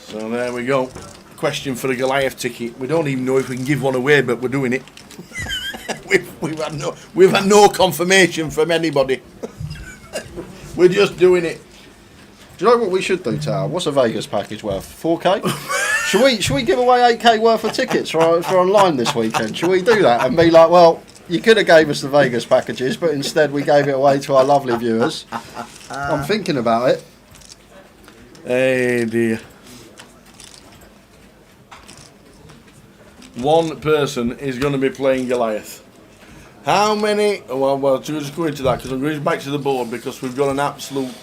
So there we go. Question for a Goliath ticket. We don't even know if we can give one away, but we're doing it. we've had no confirmation from anybody. We're just doing it. Do you know what we should do, Tower? What's a Vegas package worth? 4K? should we give away 8K worth of tickets for online this weekend? Should we do that and be like, well, you could have gave us the Vegas packages, but instead we gave it away to our lovely viewers. I'm thinking about it. Hey dear. One person is going to be playing Goliath. How many? Well, to just go into that because I'm going back to the board because we've got an absolute,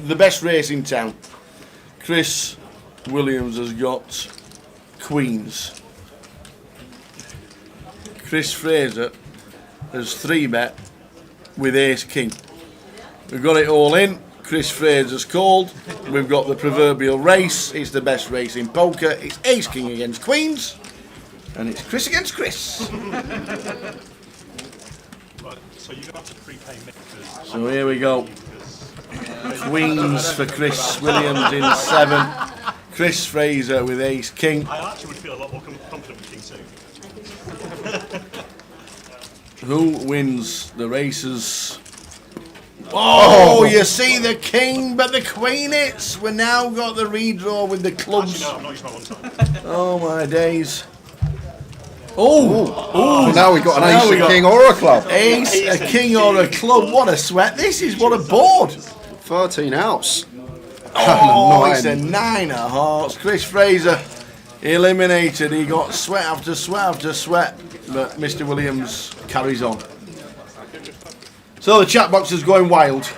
the best race in town. Chris Williams has got Queens. Chris Fraser has 3-bet with Ace King. We've got it all in. Chris Fraser's called. We've got the proverbial race. It's the best race in poker. It's Ace King against Queens. And it's Chris against Chris. So you don't have to prepay mixers. So here we go. Queens for Chris Williams in 7. Chris Fraser with ace king. I actually would feel a lot more confident with king 2. Who wins the races? Oh, you see the king, but the queen hits. We now got the redraw with the clubs. No, I'm not using my one time. Oh my days. Oh, Now we've got an Now ace, we a got- king, or a club. ace, a king or a club. What a sweat. This is what a board. 13 outs. Oh, it's a Nine. 9 of hearts. Chris Fraser eliminated. He got sweat after sweat after sweat. But Mr. Williams carries on. So the chat box is going wild.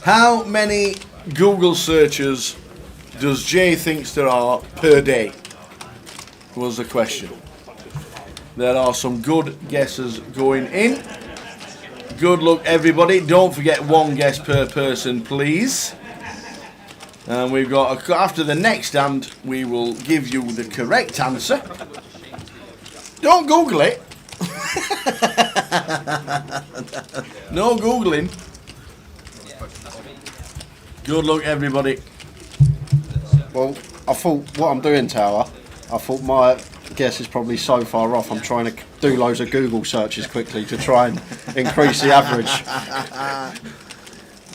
How many Google searches does Jay thinks there are per day? Was the question. There are some good guesses going in. Good luck, everybody. Don't forget one guess per person, please. And we've got, after the next hand, we will give you the correct answer. Don't Google it. No Googling. Good luck, everybody. Well, I thought what I'm doing, Tower, I thought my guess is probably so far off. I'm trying to do loads of Google searches quickly to try and increase the average.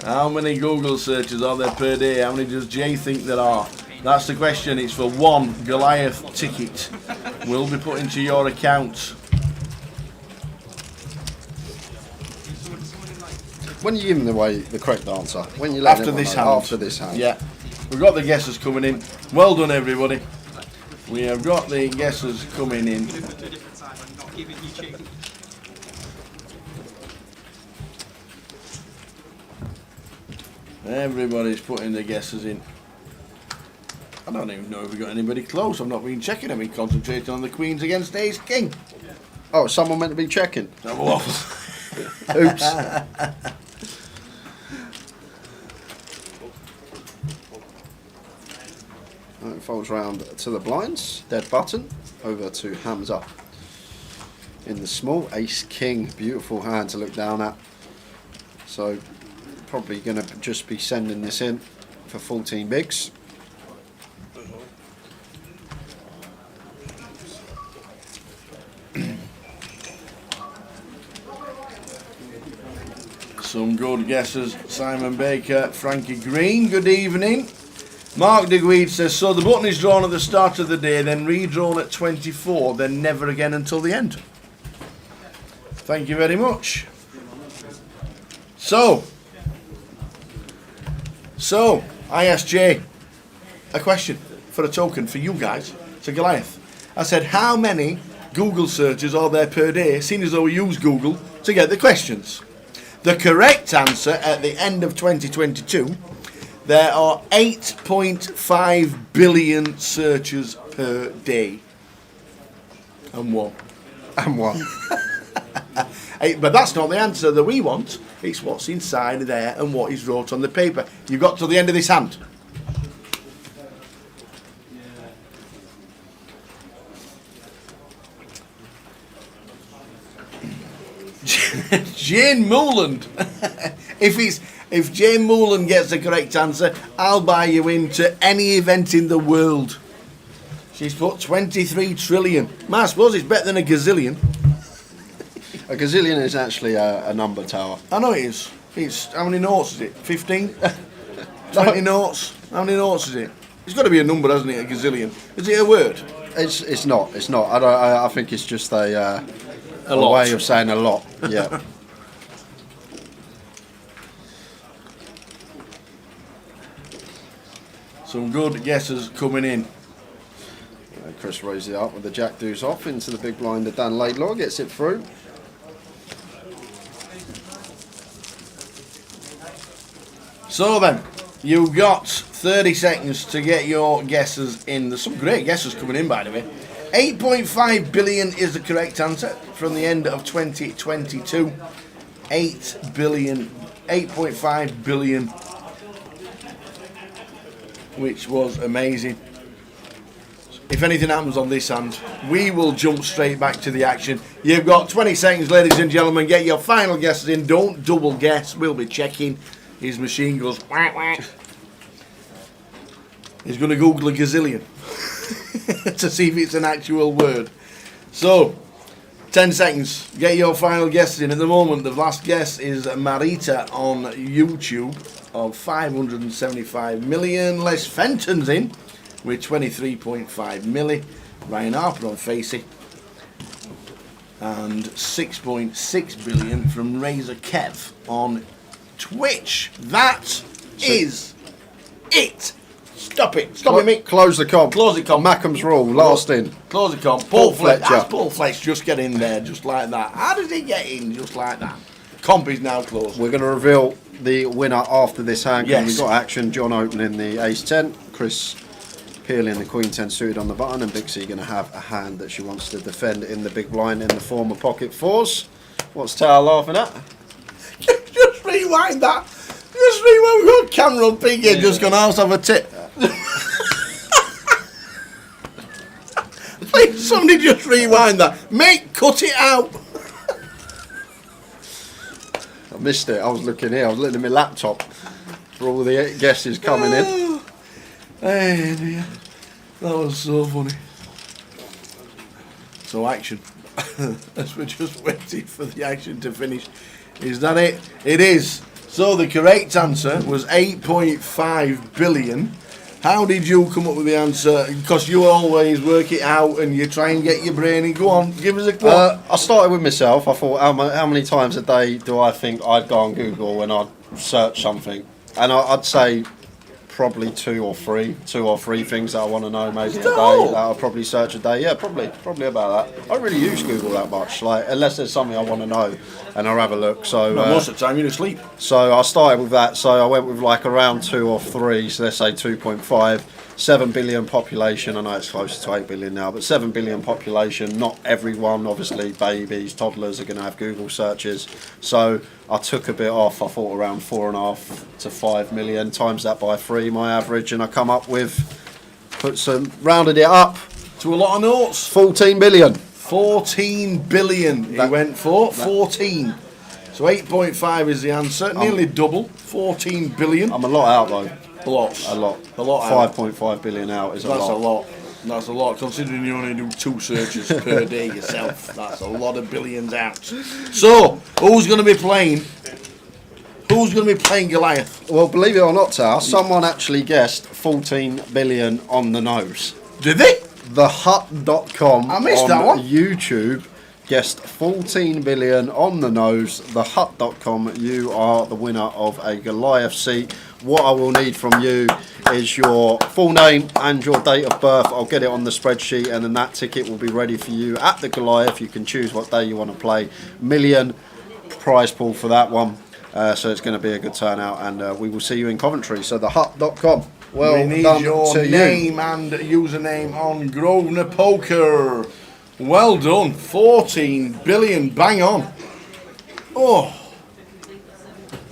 How many Google searches are there per day? How many does Jay think there are? That's the question. It's for one Goliath ticket. Will be put into your account. When you give them away the correct answer, when you let After everyone this know, hand. after this hand. Yeah. We've got the guesses coming in. Well done, everybody. We have got the guesses coming in. Everybody's putting the guesses in. I don't even know if we got anybody close. I've not been checking. I've been concentrating on the queens against ace king. Oh, someone meant to be checking. Oh, Oops. It folds round to the blinds. Dead button. Over to Hamza. In the small, ace king. Beautiful hand to look down at. So probably going to just be sending this in for 14 bigs. some good guesses. Simon Baker, Frankie Green, good evening. Mark DeGuide says, so the button is drawn at the start of the day, then redrawn at 24, then never again until the end. Thank you very much. So, I asked Jay a question for a token for you guys, to Goliath. I said, how many Google searches are there per day, seeing as though we use Google to get the questions? The correct answer at the end of 2022, there are 8.5 billion searches per day. And one. And one. But that's not the answer that we want. It's what's inside there and what is wrote on the paper. You've got to the end of this hand. Jane Mooland. If Jane Mooland gets the correct answer, I'll buy you into any event in the world. She's put 23 trillion. I suppose it's better than a gazillion. A gazillion is actually a number, Tower. I know it is. It's how many notes is it? 15? 20 notes? How many notes is it? It's got to be a number, hasn't it? A gazillion. Is it a word? It's not. It's not. I think it's just a lot. way of saying a lot. Yeah. Some good guesses coming in. Chris raises it up with the jack deuce off into the big blind of Dan Laidlaw, gets it through. So then, you've got 30 seconds to get your guesses in. There's some great guesses coming in, by the way. 8.5 billion is the correct answer from the end of 2022. 8 billion 8.5 billion, which was amazing. If anything happens on this hand, we will jump straight back to the action. You've got 20 seconds, ladies and gentlemen. Get your final guesses in. Don't double guess. We'll be checking. His machine goes whack, whack. He's going to Google a gazillion to see if it's an actual word. So, 10 seconds. Get your final guesses in. At the moment, the last guess is Marita on YouTube of 575 million. Les Fenton's in with 23.5 milli. Ryan Harper on Facey. And 6.6 billion from Razor Kev on Twitch. That is it. Stop it. Stop it, mate. Close the comp. Close the comp. Mackham's rule. Last in. Close the comp. Paul Paul Fletcher. Fletcher. That's Paul Fletcher. Just get in there, just like that. How does he get in, just like that? Comp is now closed. We're going to reveal the winner after this hand. Yes. We've got action. John opening the ace 10. Chris peeling the queen 10 suited on the button. And Big C going to have a hand that she wants to defend in the big blind in the form of pocket fours. What's Tara laughing at? Just rewind that. Just rewind. We've got Cameron Pig here just gone out of a tip. Please, somebody just rewind that. Mate, cut it out. I missed it. I was looking here. I was looking at my laptop for all the guesses coming in. Hey, dear. That was so funny. So action. As we're just waiting for the action to finish. Is that it? It is. So the correct answer was 8.5 billion. How did you come up with the answer? Because you always work it out and you try and get your brain in. Go on, give us a quote. I started with myself. I thought, how many times a day do I think I'd go on Google when I'd search something? And I'd say probably two or three things that I want to know maybe a day that I'll probably search a day. Yeah, probably about that. I don't really use Google that much, like unless there's something I want to know, and I'll have a look. So most of the time you're asleep. So I started with that. So I went with like around 2 or 3. So let's say 2.5. 7 billion population. I know it's closer to 8 billion now, but 7 billion population. Not everyone, obviously, babies, toddlers are going to have Google searches. So I took a bit off. I thought around 4.5 to 5 million. Times that by 3, my average, and I come up with, rounded it up to a lot of notes. 14 billion. 14 billion he went for. 14. So 8.5 is the answer. Nearly double. 14 billion. I'm a lot out though. A lot. A lot. A lot. 5.5 billion out is a lot. That's a lot. That's a lot. Considering you only do 2 searches per day yourself, that's a lot of billions out. So, who's going to be playing? Who's going to be playing Goliath? Well, believe it or not, Tara, someone actually guessed 14 billion on the nose. Did they? TheHut.com I missed on that one. YouTube guessed 14 billion on the nose. TheHut.com, you are the winner of a Goliath seat. What I will need from you is your full name and your date of birth. I'll get it on the spreadsheet, and then that ticket will be ready for you at the Goliath. You can choose what day you want to play. Million prize pool for that one. So it's going to be a good turnout, and we will see you in Coventry. So TheHut.com. Well we need done your to name you. and username on Grosvenor Poker. Well done. 14 billion. Bang on. Oh.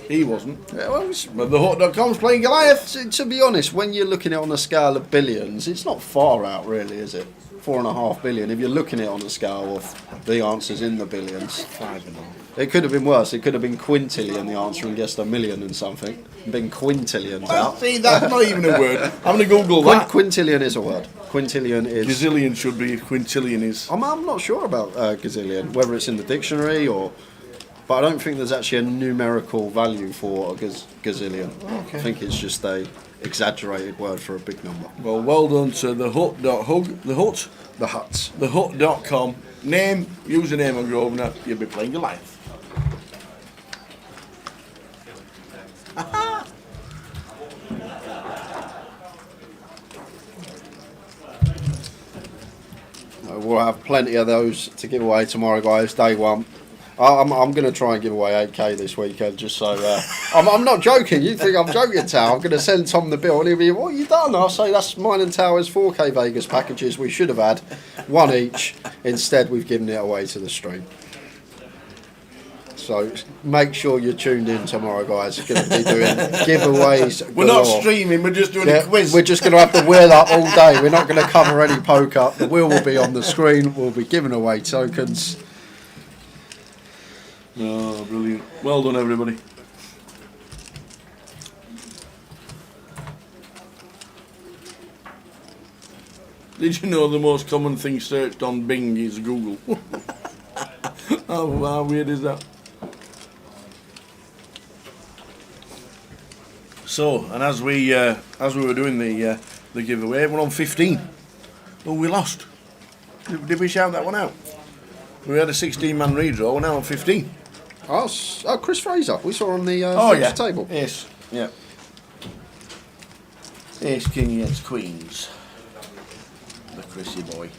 He wasn't. Yeah, well, But TheHut.com's playing Goliath. to be honest, when you're looking at it on a scale of billions, it's not far out, really, is it? 4.5 billion. If you're looking at it on a scale of the answers in the billions, 5.5. it could have been worse. It could have been quintillion, the answer, and guessed a million and something. Been quintillions Well, out. see, that's not even a word. I'm going to Google that. Quintillion is a word. Quintillion is. Gazillion should be if quintillion is. I'm not sure about gazillion, whether it's in the dictionary or. But I don't think there's actually a numerical value for a gazillion. Okay. I think it's just a exaggerated word for a big number. Well done to TheHut.com. Name, username on Grosvenor. You'll be playing Goliath. We'll have plenty of those to give away tomorrow, guys. Day one. I'm going to try and give away 8k this weekend, just so. I'm not joking. You think I'm joking, Tao? I'm going to send Tom the bill, and he'll be, "What have you done?" I'll say, "That's mine and Tower's 4k Vegas packages. We should have had one each. Instead, we've given it away to the stream." So make sure you're tuned in tomorrow, guys. We're going to be doing giveaways. We're not galore. streaming, we're just doing a quiz. We're just going to have the wheel up all day. We're not going to cover any poke up. The wheel will be on the screen. We'll be giving away tokens. Oh, brilliant. Well done, everybody. Did you know the most common thing searched on Bing is Google? How weird is that? So, and as we were doing the giveaway, we're on 15. Oh, we lost. Did we shout that one out? We had a 16-man redraw. We're now on 15. Oh, Chris Fraser. We saw on the Yeah. table. Yes. Yeah. Ace, king against queens. The Chrissy boy.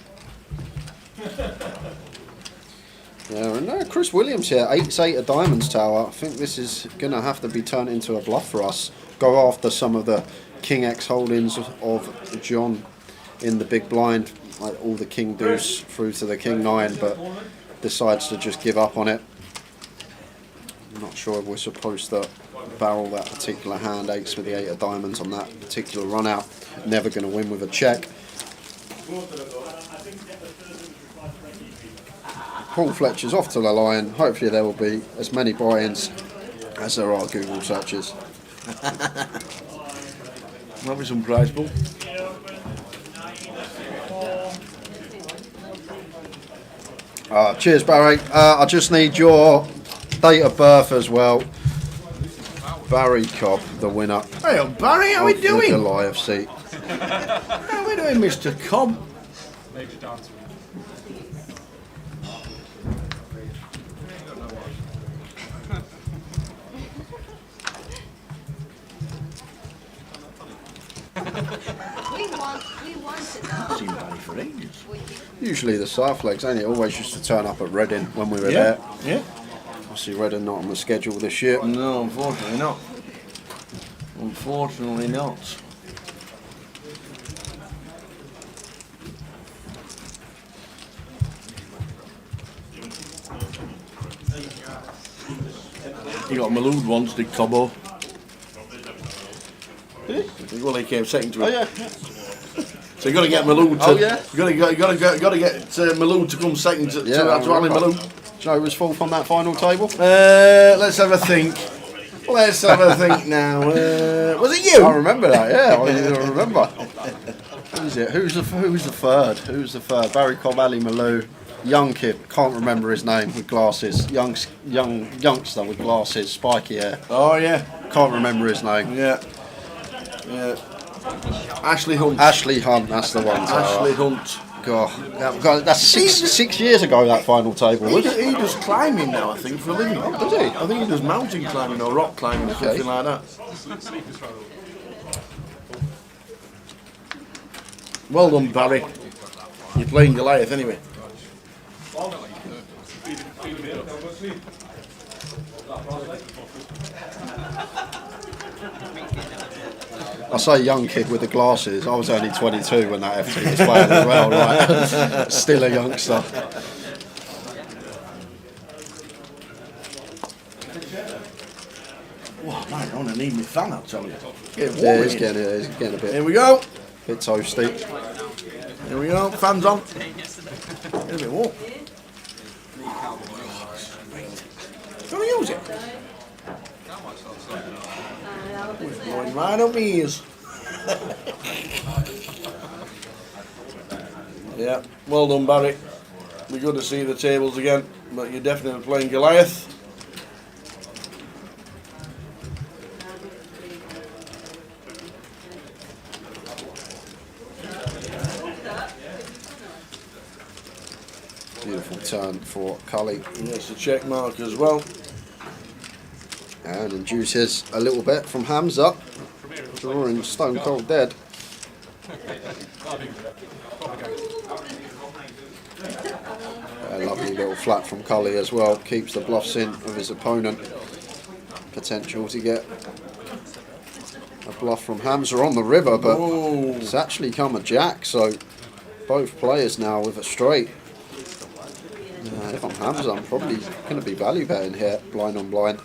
Yeah, and Chris Williams here, 8-8 of Diamonds Tower. I think this is going to have to be turned into a bluff for us. Go after some of the King X holdings of John in the big blind, like all the King Deuce through to the King 9, but decides to just give up on it. I'm not sure if we're supposed to barrel that particular hand, 8s with the 8 of Diamonds on that particular run out. Never going to win with a check. Paul Fletcher's off to the line. Hopefully there will be as many buy-ins as there are Google searches. Might be some prize pool. Cheers, Barry. I just need your date of birth as well. Barry Cobb, the winner. Hey, Barry, how we of doing? The Goliath seat. How we doing, Mr. Cobb? We want it now. Seen Barry for ages. Usually the South Legs, ain't it? Always used to turn up at Reading when we were Yeah, there. yeah. Obviously Reading not on the schedule this year. No, unfortunately not. Unfortunately not. He got Maloud once, did Cobbo. Did he? Well, he came second to Oh him. yeah. So you got to get Maloud to. Oh, yeah? You got to get Maloud to come second to Ali Maloud. Joe was fourth on that final table. Let's have a think. Let's have a think now. Was it you? I remember that. Yeah, I remember. Who's it? Who's the third? Who's the third? Barry Cobb, Ali Malou, young kid. Can't remember his name with glasses. Youngster with glasses, spiky hair. Oh yeah. Can't remember his name. Yeah. Yeah. Ashley Hunt. Ashley Hunt. That's the one. Ashley Hunt. God, that's six years ago. That final table. He does climbing now, I think, for a living. Does he? I think he does mountain climbing or rock climbing or something like that. Well done, Barry. You're playing Goliath anyway. I say young kid with the glasses. I was only 22 when that FT was playing as well, right? Still a youngster. Wow, man, I don't need my fan, I'll tell you. Yeah, he's getting a Here we go. bit toasty. Here we go. Fans on. Get a bit warm. Don't use it. It's blowing right up my ears. Yeah, well done, Barry. We're good to see the tables again, but you're definitely playing Goliath. Beautiful turn for Cully. Yes, a check mark as well. And induces a little bit from Hamza. Drawing stone cold dead. A lovely little flat from Cully as well. Keeps the bluffs in of his opponent. Potential to get a bluff from Hamza on the river, but it's actually come a jack, so both players now with a straight. If I'm Hamza, I'm probably going to be value betting here, blind on blind.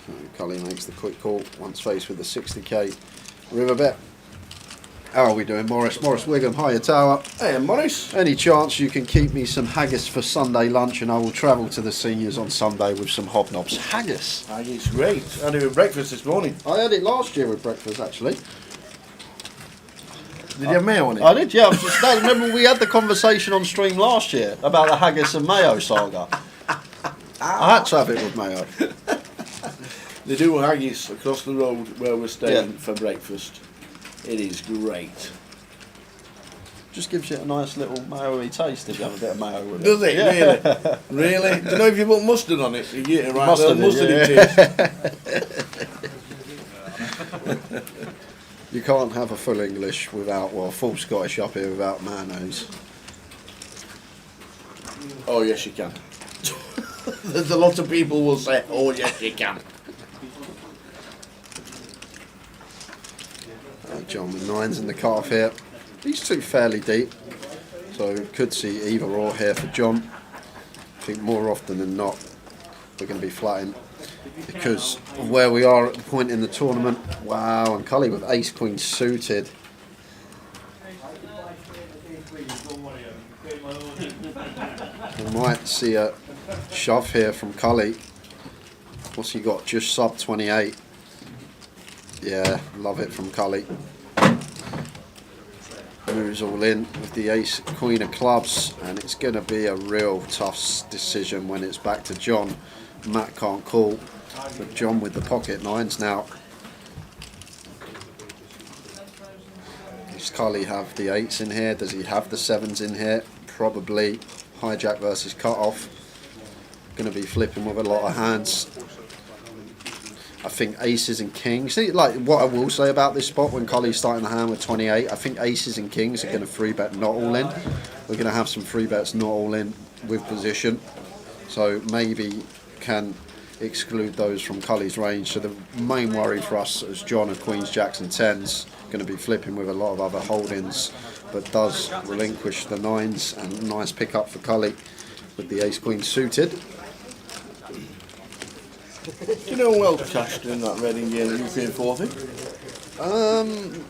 So Cully makes the quick call, once faced with the 60k river bet. How are we doing, Morris? Morris Wigham, hiya tower. Hey, Morris. Any chance you can keep me some haggis for Sunday lunch, and I will travel to the seniors on Sunday with some hobnobs? Haggis? Haggis, great. I had it with breakfast this morning. I had it last year with breakfast, actually. Did you have mayo on it? I did, yeah. Remember we had the conversation on stream last year about the haggis and mayo saga. I had to have it with mayo. They do haggis across the road where we're staying for breakfast. It is great. Just gives you a nice little mayo-y taste if you have a bit of mayo with it. Does it, really? Really? Do you know if you put mustard on it, you get it right mustardy taste. You can't have a full English without, well, full Scottish up here without mayonnaise. Oh, yes, you can. There's a lot of people will say, oh, yes, you can. John with 9s in the calf here. These two fairly deep, so could see either or here for John. I think more often than not we're going to be flatting because of where we are at the point in the tournament. Wow, and Cully with ace queen suited. We might see a shove here from Cully. What's he got? Just sub 28. Yeah, love it from Cully. Moves all in with the ace queen of clubs, and it's going to be a real tough decision when it's back to John. Matt can't call, but John with the pocket 9s now. Does Cully have the 8s in here? Does he have the 7s in here? Probably. Hijack versus cut off. Going to be flipping with a lot of hands. I think aces and kings. See, like what I will say about this spot when Cully's starting the hand with 28, I think aces and kings are going to free bet not all in. We're going to have some free bets not all in with position. So maybe can exclude those from Cully's range. So the main worry for us is John of queens, jacks and 10s. Going to be flipping with a lot of other holdings, but does relinquish the 9s, and nice pick up for Cully with the ace queen suited. Do you know who else cashed in that Reading game that you paid forfeit?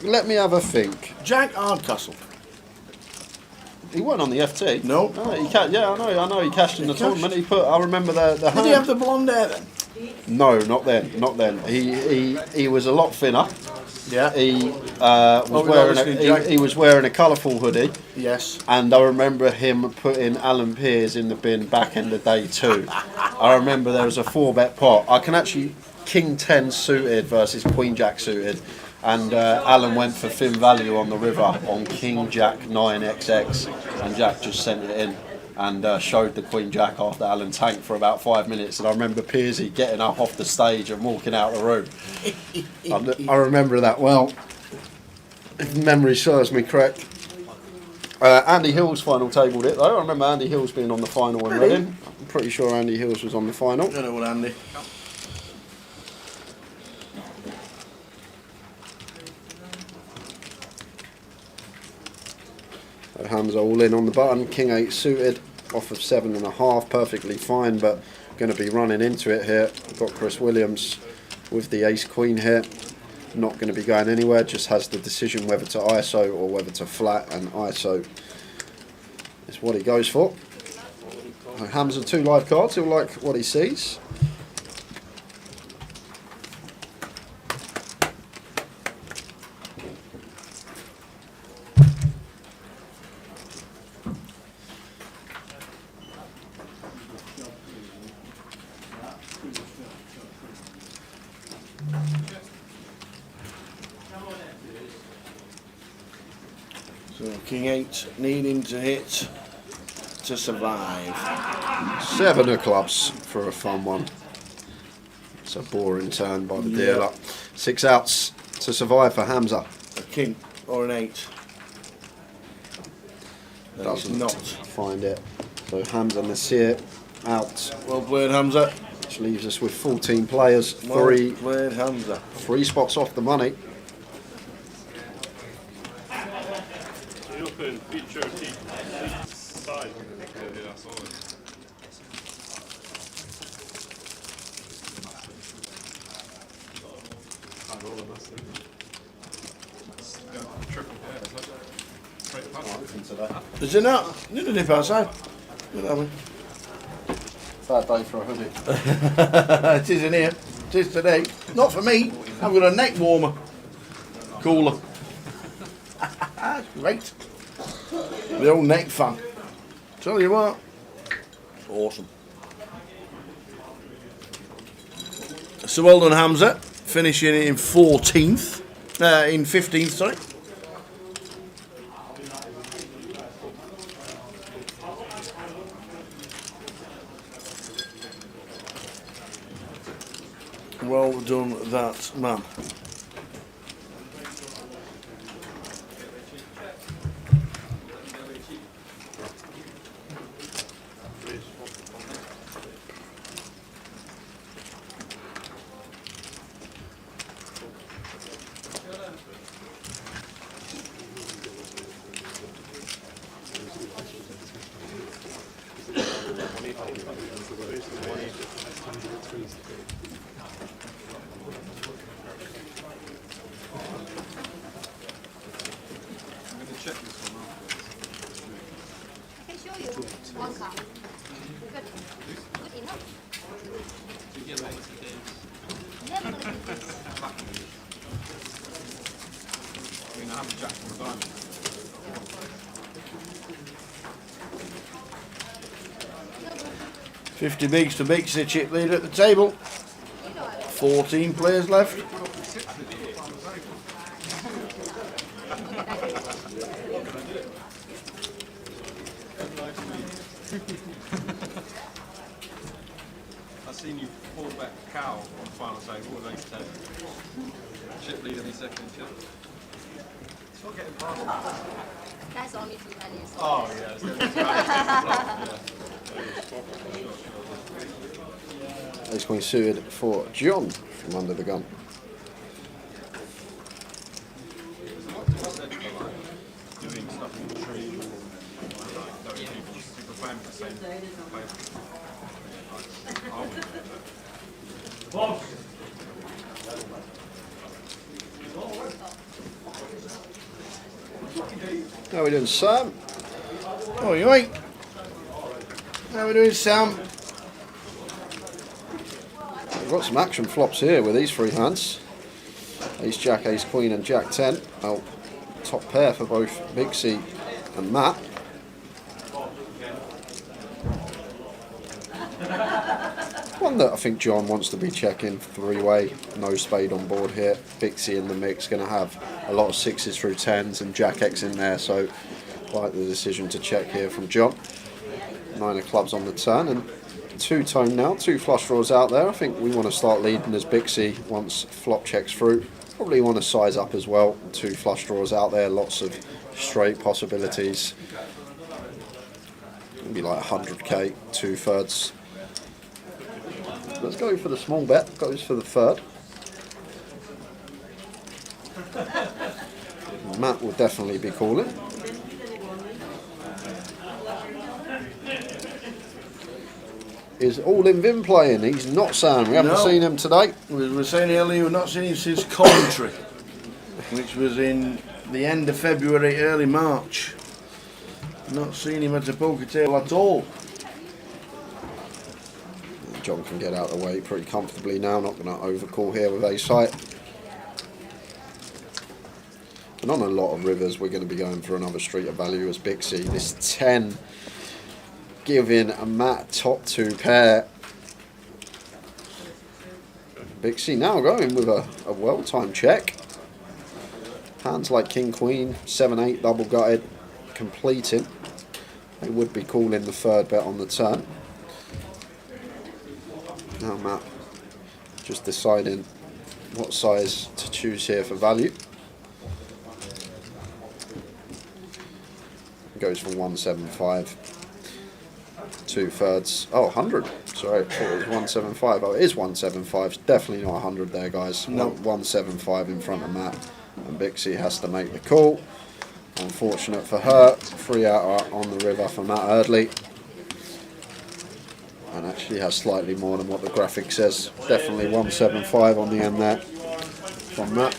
Let me have a think. Jack Hardcastle. He won on the FT. No. He yeah, I know. He cashed in the tournament. He put. I remember the hand. Did he have the blonde hair then? No, not then. Not then. He was a lot thinner. Yeah. He was wearing a colourful hoodie. Yes. And I remember him putting Alan Pears in the bin back in the day too. I remember there was a 4-bet pot. I can actually king 10 suited versus queen jack suited. And Alan went for thin value on the river on king jack 9XX, and Jack just sent it in and showed the queen jack after Alan tanked for about 5 minutes. And I remember Pearsy getting up off the stage and walking out the room. I remember that well, if memory serves me correct. Andy Hills final tabled it though. I remember Andy Hills being on the final in Reading. I'm pretty sure Andy Hills was on the final. I don't know what Andy. Hamza all in on the button, king 8 suited, off of 7.5, perfectly fine, but going to be running into it here. We've got Chris Williams with the ace queen here, not going to be going anywhere, just has the decision whether to ISO or whether to flat, and ISO is what he goes for. Hamza 2 live cards, he'll like what he sees. So king 8 needing to hit to survive. 7 of clubs for a fun one. It's a boring turn by the dealer. 6 outs to survive for Hamza. A king or an 8. Doesn't not find it. So Hamza Nasir out, Well played, Hamza. which leaves us with 14 players, Well played, Hamza. 3 spots off the money. Open feature team side. Is it not? You need to nip outside. Good having. Bad day for a hoodie. It is in here. It is today. Not for me. I've got a neck warmer. Cooler. Great. The old neck fan. Tell you what. Awesome. So well done, Hamza. Finishing in 14th. In 15th, sorry. Well done, that man. I can show you one card. Good. Good enough. Never look at this. I have a jack for a diamond. $50 bigs to Bix, the chip leader at the table. 14 players left. I've seen you pull back cow on the final table with 8-10. Chip lead in the second chip. It's not getting past. That's only 2 pennies. Oh, yeah. Ace Queen suited for John from under the gun. Doing stuff in the tree, like knowing people super fan for the same flavor. I wouldn't do that. How are we doing, Sam? Oh, you ain't. How we doing, Sam? We've got some action flops here with these 3 hands. Ace Jack, Ace Queen and Jack 10. Well, top pair for both Bixie and Matt. One that I think John wants to be checking 3-way. No spade on board here. Bixie in the mix, going to have a lot of 6s through 10s and Jack X in there, so like the decision to check here from John. 9 of clubs on the turn and 2-tone now, 2 flush draws out there. I think we want to start leading as Bixie once flop checks through. Probably want to size up as well. 2 flush draws out there, lots of straight possibilities. It'll be like 100k, 2/3. Let's go for the small bet, goes for the 3rd. Matt will definitely be calling. Is All in Vim playing? He's not, Sam. We haven't No. seen him today. We were saying earlier we've not seen him since Coventry, which was in the end of February, early March. Not seen him at a poker table at all. John can get out of the way pretty comfortably now. Not going to overcall here with ace high. And on a lot of rivers, we're going to be going for another street of value as Bixie. This 10 giving a Matt top 2 pair. Bixie now going with a well-timed check. Hands like King Queen, 7-8 double gutted, completing. They would be calling the 3rd bet on the turn. Now Matt just deciding what size to choose here for value. Goes for 175. 2/3. Oh, 100. Sorry, I thought it was 175. Oh, it is 175. It's definitely not 100 there, guys. No. 175 in front of Matt. And Bixie has to make the call. Unfortunate for her. 3 out on the river for Matt Eardley. And actually has slightly more than what the graphic says. Definitely 175 on the end there from Matt.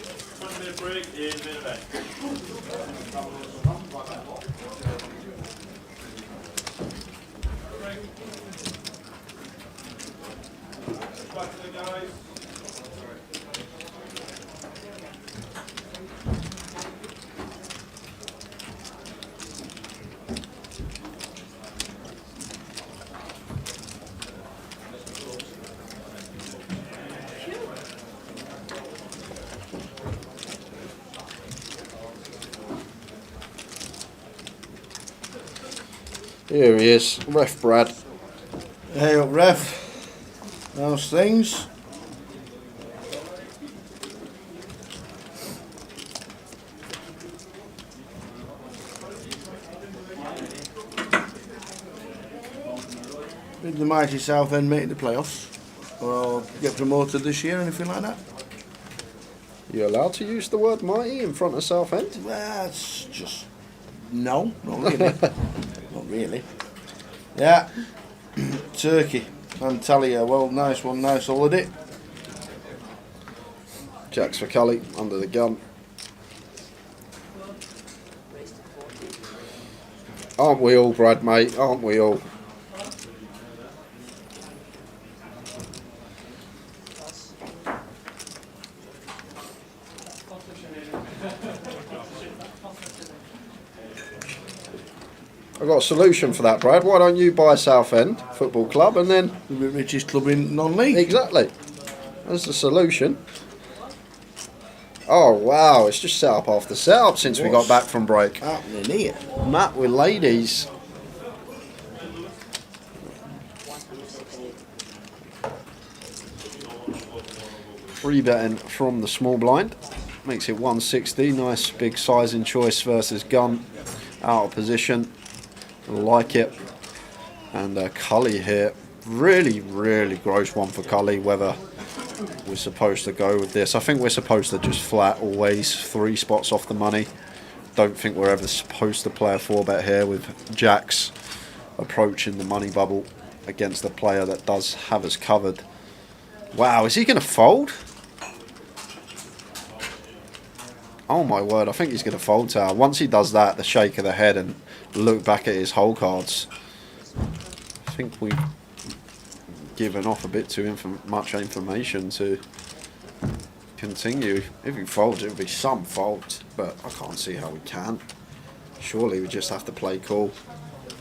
Here he is, Ref Brad. Hey up, ref. Those things. Did the mighty Southend make the playoffs? Or get promoted this year, anything like that? You allowed to use the word mighty in front of Southend? Well, it's just... No, not really. Not really. Yeah. Turkey. Antalya. Well, nice one. Nice holiday. Jacks for Cully, under the gun. Aren't we all, Brad, mate? Aren't we all? I've got a solution for that, Brad. Why don't you buy Southend Football Club and then... The richest club in non-league. Exactly. That's the solution. Oh, wow. It's just set up after set up since we got back from break. Happening here. Matt with ladies. Free betting from the small blind. Makes it 160. Nice big sizing choice versus gun. Out of position. Like it. And Cully here. Really, really gross one for Cully. Whether we're supposed to go with this. I think we're supposed to just flat always 3 spots off the money. Don't think we're ever supposed to play a 4-bet here with Jacks approaching the money bubble against a player that does have us covered. Wow, is he going to fold? Oh my word, I think he's going to fold tower. Once he does that, the shake of the head and look back at his hole cards, I think we've given off a bit too much information to continue. If he folds, it would be some fault, but I can't see how we can. Surely we just have to play cool.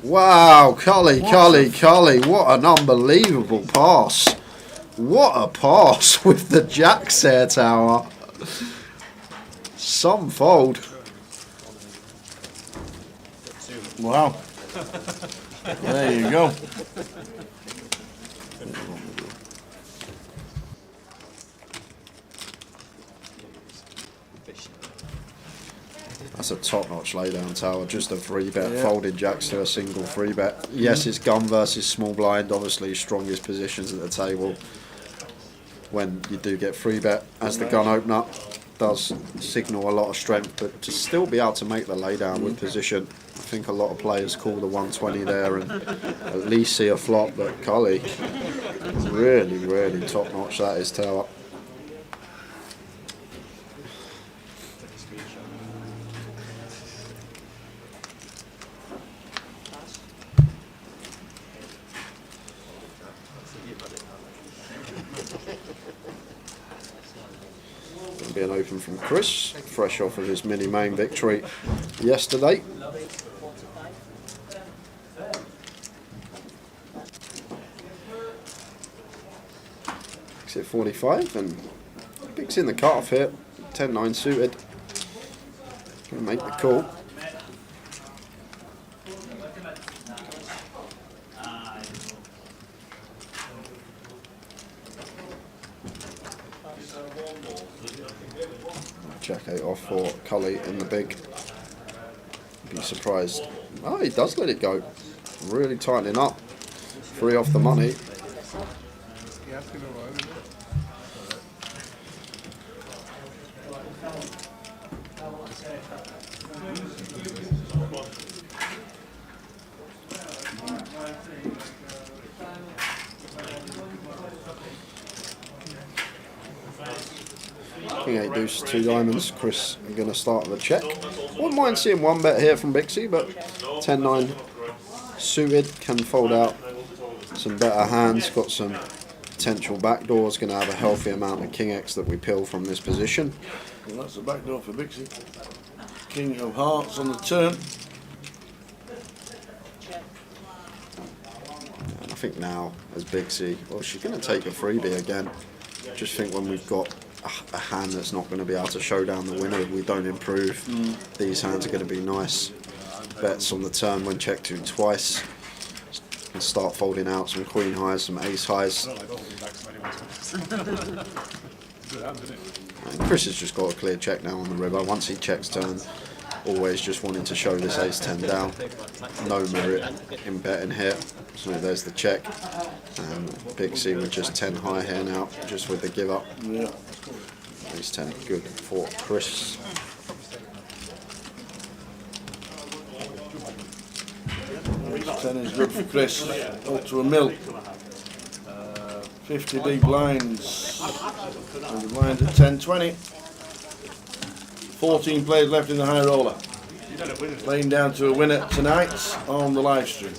Wow, Cully, what an unbelievable pass. What a pass with the Jacks there, tower. Some fold. Wow. There you go. That's a top-notch laydown tower. Just a 3-bet. Folded Jacks to a single 3-bet. Yes, it's gun versus small blind. Obviously, strongest positions at the table. When you do get 3-bet as the gun opener, does signal a lot of strength, but to still be able to make the laydown with position, I think a lot of players call the 120 there and at least see a flop. But Cully, really, really top-notch that is tower. Being open from Chris, fresh off of his mini main victory yesterday. Exit 45 and Big's in the cut-off here, 10-9 suited. Gonna make the call. Jack 8 off for Cully in the big. Be surprised. Oh, he does let it go. Really tightening up. 3 off the money. Yeah, it's gonna roll, isn't it? King 8 deuce, 2 diamonds. Chris going to start with a check. Wouldn't mind seeing one bet here from Bixie, but 10-9 suited can fold out some better hands. Got some potential backdoors. Going to have a healthy amount of King X that we peel from this position. Well, that's the back door for Bixie. King of Hearts on the turn. And I think now, as Bixie, well, she's going to take a freebie again. Just think when we've got a hand that's not going to be able to show down the winner, we don't improve. These hands are going to be nice bets on the turn when check tuned twice. And start folding out some queen highs, some ace highs. And Chris has just got a clear check now on the river. Once he checks turn, always just wanting to show this ace-10 down. No merit in betting here. So there's the check. And Bixie with just 10 high here now, just with the give up. Yeah. Ace-10, good for Chris. Ace-10 is good for Chris. Up to a mil. 50 big blinds. And the blinds at 10-20. 14 players left in the high roller. Laying down to a winner tonight on the live stream.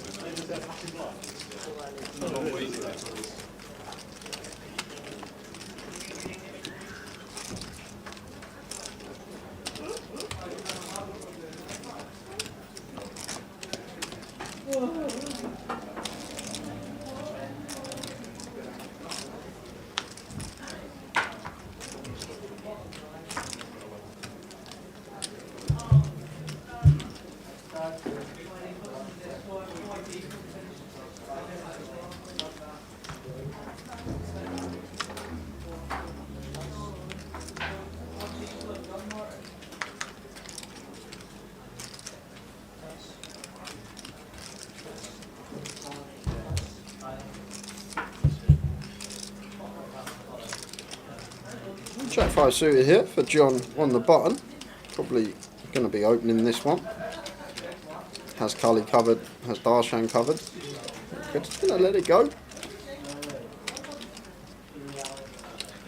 Jack 5 suited here for John on the button. Probably going to be opening this one. Has Cully covered, has Darshan covered. We're just going to let it go.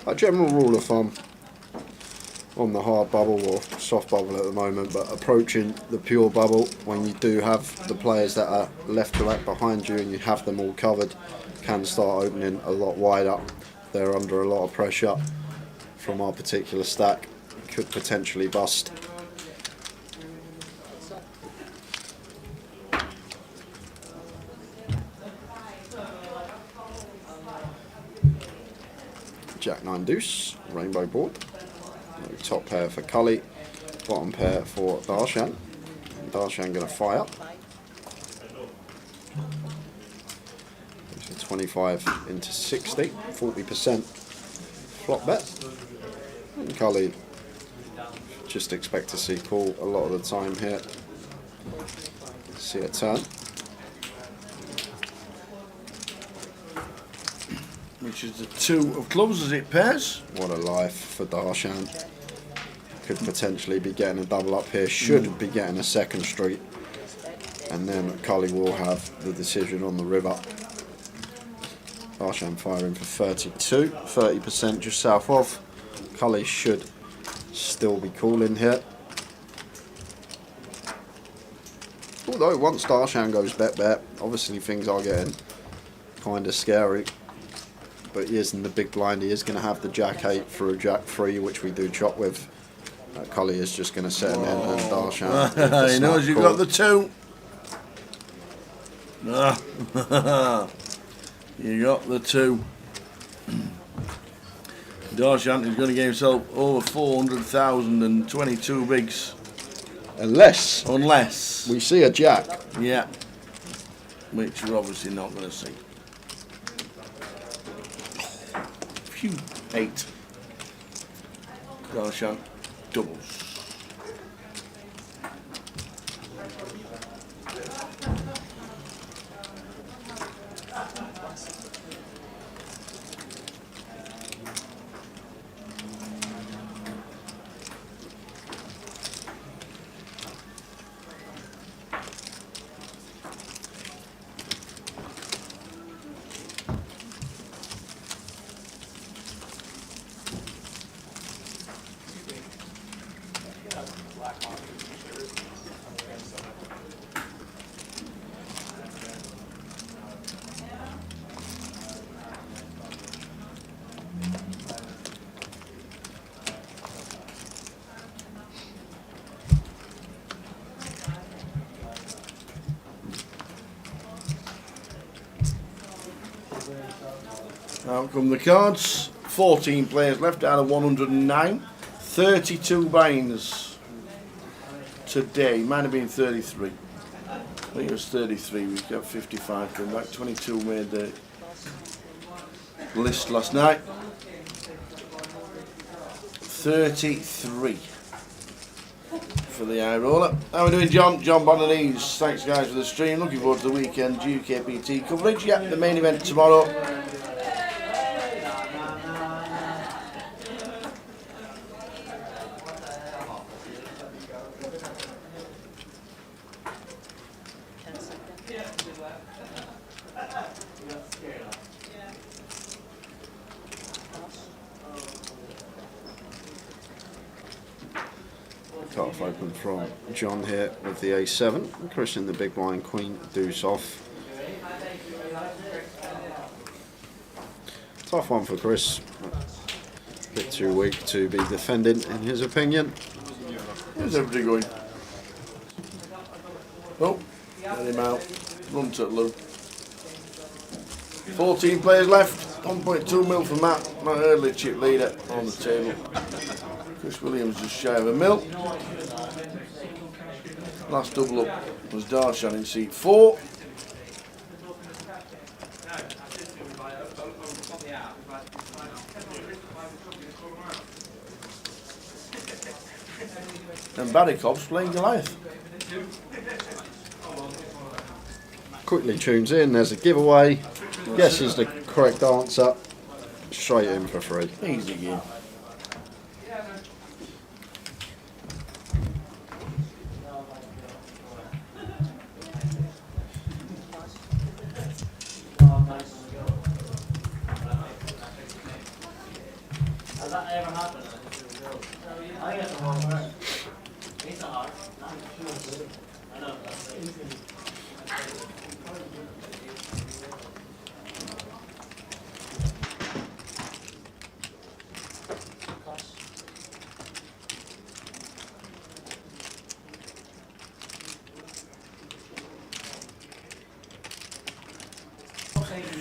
A general rule of thumb on the hard bubble or soft bubble at the moment, but approaching the pure bubble when you do have the players that are left to act behind you and you have them all covered, can start opening a lot wider. They're under a lot of pressure from our particular stack, could potentially bust. Jack 9 deuce, rainbow board. Top pair for Cully, bottom pair for Darshan. And Darshan going to fire. So 25 into 60, 40% flop bet. And Cully, just expect to see call a lot of the time here. See a turn. Which is the 2 of clubs as it pairs. What a life for Darshan. Could potentially be getting a double up here, should be getting a second street. And then Cully will have the decision on the river. Darshan firing for 32, 30% just south of. Cully should still be calling here. Although once Darshan goes bet, obviously things are getting kind of scary. But he is in the big blind, he is going to have the Jack 8 for a Jack 3, which we do chop with. Cully is just going to set him in, and Darshan. He knows you've got the 2. You got the 2. Darshan is going to get himself over 400,000 and 22 bigs. Unless we see a Jack. Yeah. Which we're obviously not going to see. Phew. 8. Darshan doubles. Out come the cards. 14 players left out of 109. 32 binds today. Might have been 33. I think it was 33. We've got 55 coming back. 22 made the list last night. 33 for the eye roller. How are we doing, John? John Bonanese. Thanks, guys, for the stream. Looking forward to the weekend GUKPT coverage. Yep, the main event tomorrow. Cutoff open from John here with the A7. Chris in the big blind, Queen deuce off. Tough one for Chris. A bit too weak to be defending, in his opinion. Where's everybody going? Oh, let him out. Run to Lou. 14 players left. 1.2 mil for Matt. Matt Early, chip leader on the table. Chris Williams just shy of a mil. Last double up was Darshan in seat 4. And Barry Cobb's playing Goliath. Quickly tunes in, there's a giveaway. Guesses the correct answer. Straight in for free. Easy game. Has that ever happened? I think it's a hard work. It's a hard. I know.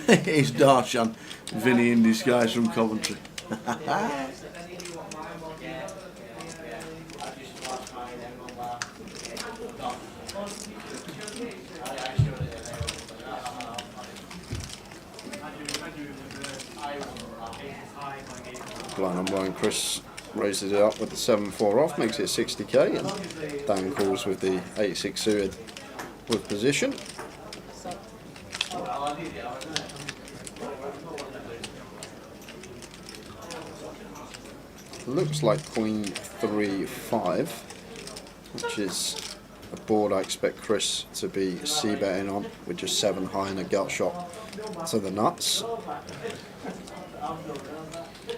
It's Darshan, Vinny in disguise from Coventry. Blind on blind, Chris raises it up with the 7-4 off, makes it 60k, and Dan calls with the 8-6 suited with position. Looks like Queen 3-5, which is a board I expect Chris to be c-betting on, with just 7 high and a gut shot to the nuts.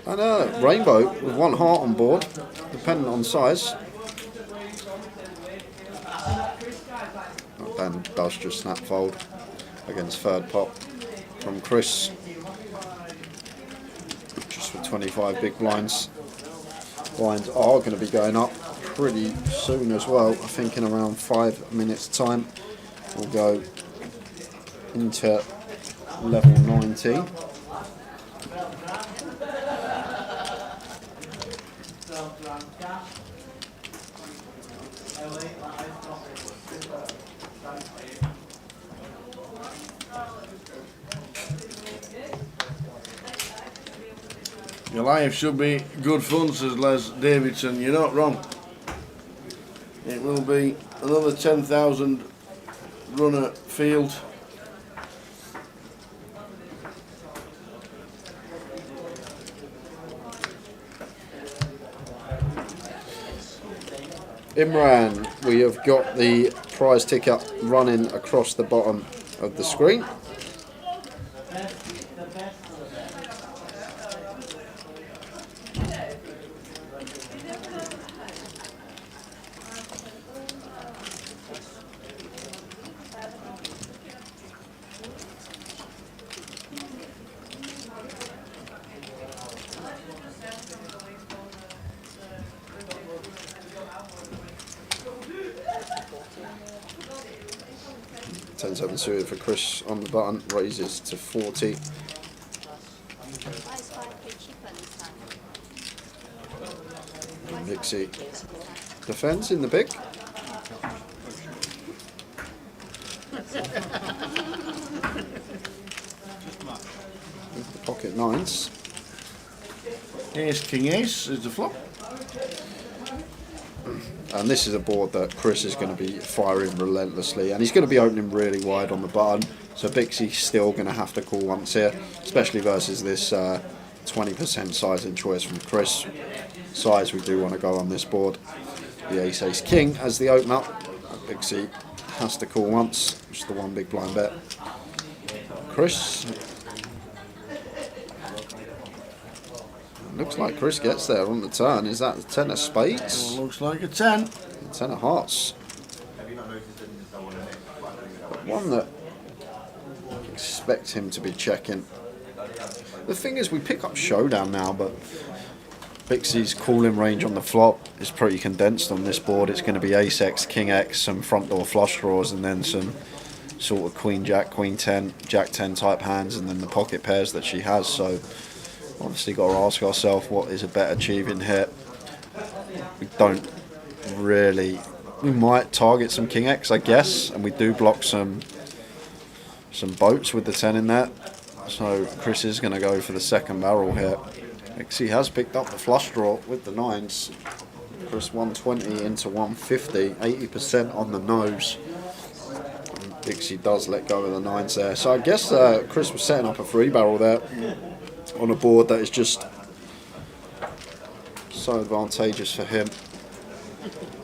And a rainbow with 1 heart on board, dependent on size. Dan does just snap fold against third pot from Chris, just for 25 big blinds. Blinds are going to be going up pretty soon as well. I think in around 5 minutes time we'll go into level 19. Your life should be good fun, says Les Davidson. You're not wrong. It will be another 10,000 runner field. Imran, we have got the prize ticket running across the bottom of the screen. Seven suited for Chris on the button, raises to 40. Vixie defends in the big. The pocket nines. Ace, king, ace is the flop. And this is a board that Chris is going to be firing relentlessly, and he's going to be opening really wide on the button. So Bixie's still going to have to call once here, especially versus this 20% sizing choice from Chris. Size we do want to go on this board. The ace, ace, king as the open up. Bixie has to call once, which is the one big blind bet. Chris. Looks like Chris gets there on the turn. Is that the 10 of spades? Well, looks like a 10. 10 of hearts. One that I expect him to be checking. The thing is, we pick up showdown now, but Bixie's calling range on the flop is pretty condensed on this board. It's going to be ace x, king x, some front door flush draws, and then some sort of queen jack, queen 10, jack 10 type hands, and then the pocket pairs that she has. So obviously got to ask ourselves, what is a bet achieving here? We don't really. We might target some king x, I guess, and we do block some boats with the 10 in there. So Chris is going to go for the second barrel here. He has picked up the flush draw with the nines. Chris 120 into 150, 80% on the nose. And Dixie does let go of the nines there. So I guess Chris was setting up a three barrel there on a board that is just so advantageous for him.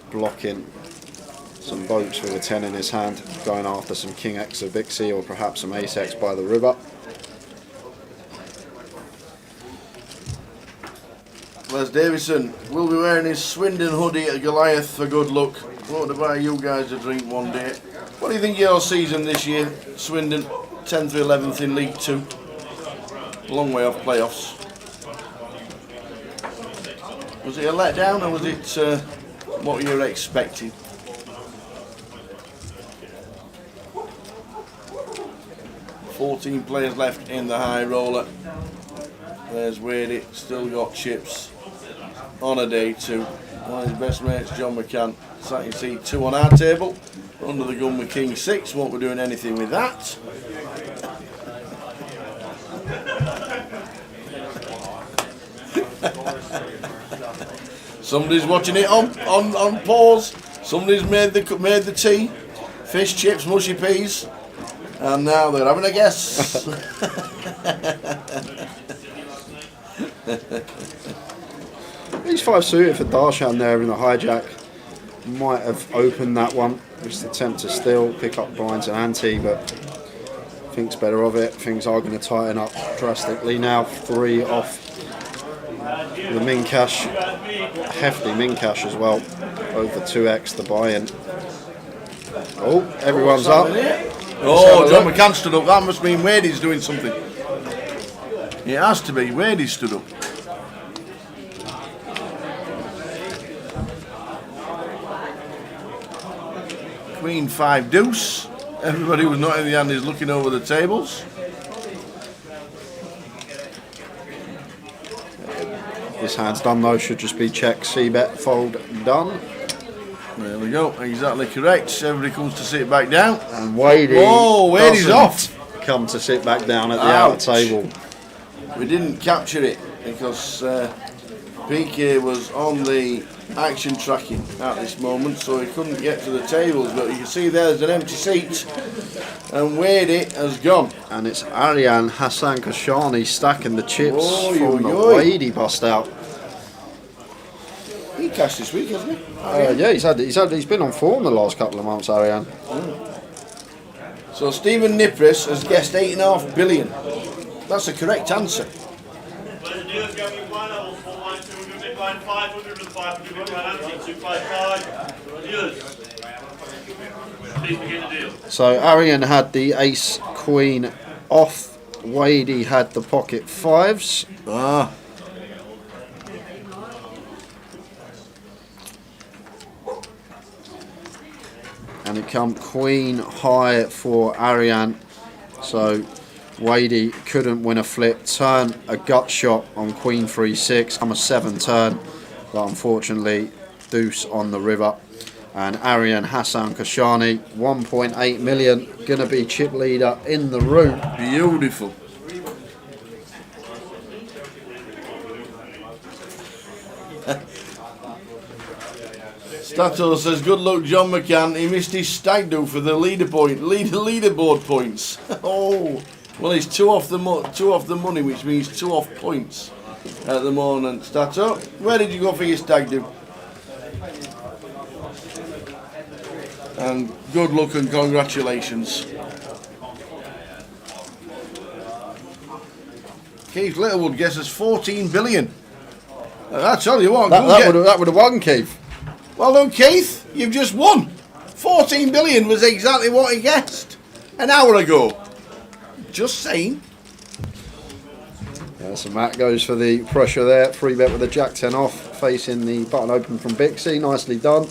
Blocking some boats with a 10 in his hand, going after some king x of Bixie or perhaps some ace x by the river. Les Davison will be wearing his Swindon hoodie at Goliath for good luck. Wanted to buy you guys a drink one day. What do you think of your season this year, Swindon? 10th to 11th in League 2. Long way off playoffs. Was it a letdown or was it what you were expecting? $14 players left in the high roller. There's Wadey, still got chips on a day two. One of his best mates, John McCann, sat in seat 2 on our table. Under the gun with King 6, won't be doing anything with that. Somebody's watching it on pause. Somebody's made the tea. Fish, chips, mushy peas. And now they're having a guess. These 5 suited for Darshan there in the hijack. Might have opened that one. Just attempt to still pick up blinds and ante, but thinks better of it. Things are going to tighten up drastically now. 3 off the min cash. Hefty min cash as well. Over 2x the buy-in. Oh, everyone's up. Oh, John McCann stood up. That must mean Wadey's doing something. It has to be. Wadey stood up. Queen 5 deuce. Everybody who's not in the hand is looking over the tables. This hand's done though, should just be check, c-bet, fold, done. There we go, exactly correct. Everybody comes to sit back down. And Wadey. Oh, Wadey's off. Come to sit back down at the outer table. We didn't capture it because PK was on the action tracking at this moment, so he couldn't get to the tables. But you can see there's an empty seat, and Wadey has gone. And it's Arian Hassan Kashani stacking the chips from the Wadey bust out. He cashed this week, hasn't he? Yeah, he's been on form the last couple of months, Arian. So Stephen Nipris has guessed 8.5 billion. That's a correct answer. So Arian had the ace queen off. Wadey had the pocket 5s. And it come queen high for Arian. So Wadey couldn't win a flip. Turn a gut shot on queen 3-6. Come a 7 turn. But unfortunately, Deuce on the river. And Aryan Hassan Kashani, 1.8 million, going to be chip leader in the room. Beautiful. Stato says, good luck John McCann, he missed his stag do for the leaderboard points. Oh, well he's two off the money, which means 2 off points at the moment. Stato, where did you go for your stag do? And good luck and congratulations. Keith Littlewood guesses 14 billion. I tell you what, that would have won, Keith. Well done, Keith. You've just won. 14 billion was exactly what he guessed an hour ago. Just saying. Yeah, so Matt goes for the pressure there. Free bet with a Jack 10 off, facing the button open from Bixie. Nicely done.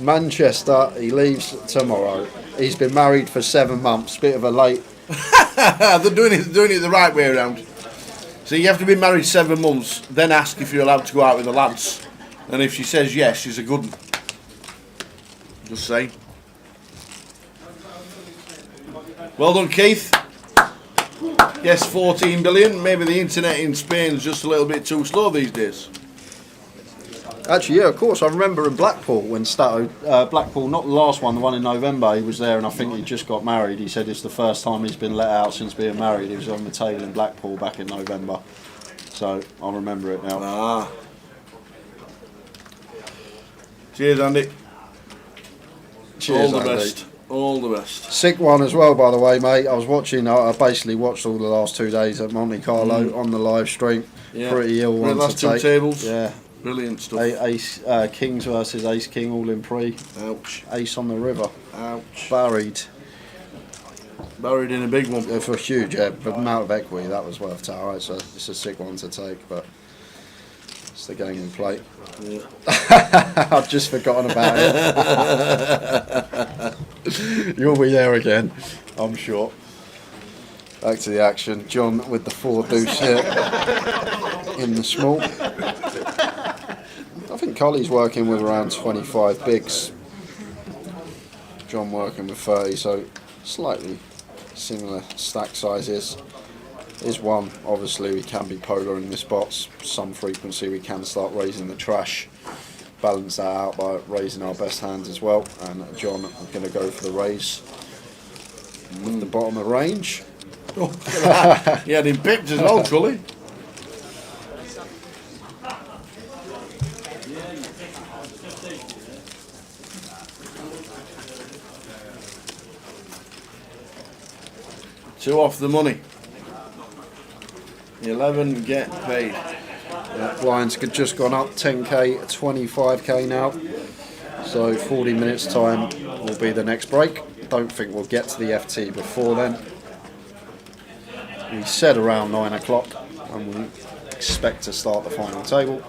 Manchester, he leaves tomorrow. He's been married for 7 months. Bit of a late. They're doing it the right way around. So you have to be married 7 months, then ask if you're allowed to go out with the lads. And if she says yes, she's a good one. Just saying. Well done, Keith. Yes, 14 billion. Maybe the internet in Spain is just a little bit too slow these days. Actually, yeah, of course. I remember in Blackpool when Stato, Blackpool, not the last one, the one in November, he was there and I think he just got married. He said it's the first time he's been let out since being married. He was on the table in Blackpool back in November. So I remember it now. Ah. Cheers, Andy. Cheers, all the Andy. best. All the best. Sick one as well, by the way, mate. I was watching, I basically watched all the last 2 days at Monte Carlo on the live stream. Yeah. Pretty ill one last to 2 take. tables. Yeah. Brilliant stuff. Ace Kings versus Ace King, all in pre. Ouch. Ace on the river. Ouch. Buried. Buried in a big one. For huge, yeah. But the amount of equity, that was worth it. Alright, so it's a sick one to take, but it's the game we play. Yeah. I've just forgotten about it. You'll be there again, I'm sure. Back to the action. John with the 4 deuce here in the small. I think Colley's working with around 25 bigs. John working with 30, so slightly similar stack sizes. Is one, obviously we can be polar in the spots. Some frequency we can start raising the trash. Balance that out by raising our best hands as well. And John is going to go for the raise with the bottom of range. Oh, he had him pipped as well, Cully. Two off the money. 11 get paid. Yeah, blinds just gone up 10k, 25k now. So 40 minutes time will be the next break. Don't think we'll get to the FT before then. We said around 9 o'clock and we expect to start the final table.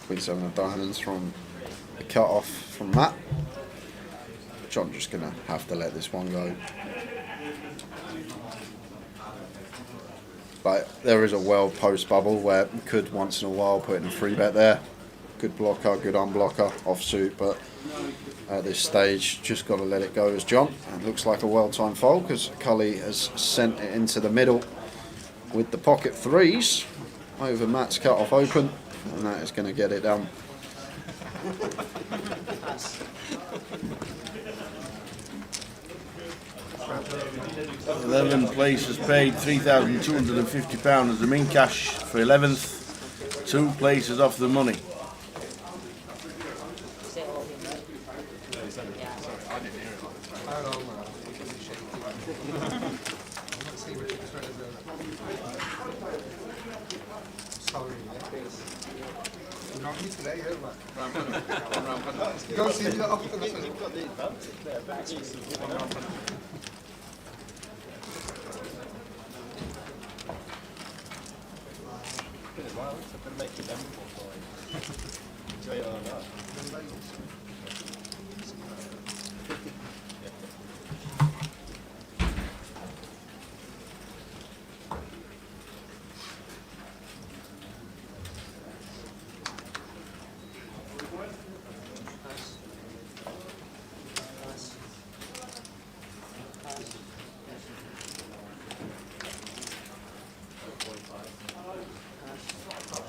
Queen 7 of diamonds from the cut off from Matt. John just going to have to let this one go. But there is a well post bubble where we could once in a while put in a free bet there. Good blocker, good unblocker, offsuit, but at this stage just got to let it go as John. And it looks like a well timed fold because Cully has sent it into the middle with the pocket threes over Matt's cut off open. And that is going to get it done. £11 places paid £3,250 as the min cash for 11th. 2 places off the money. Not me today, Go see the after the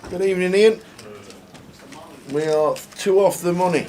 Good evening, Ian. We are 2 off the money.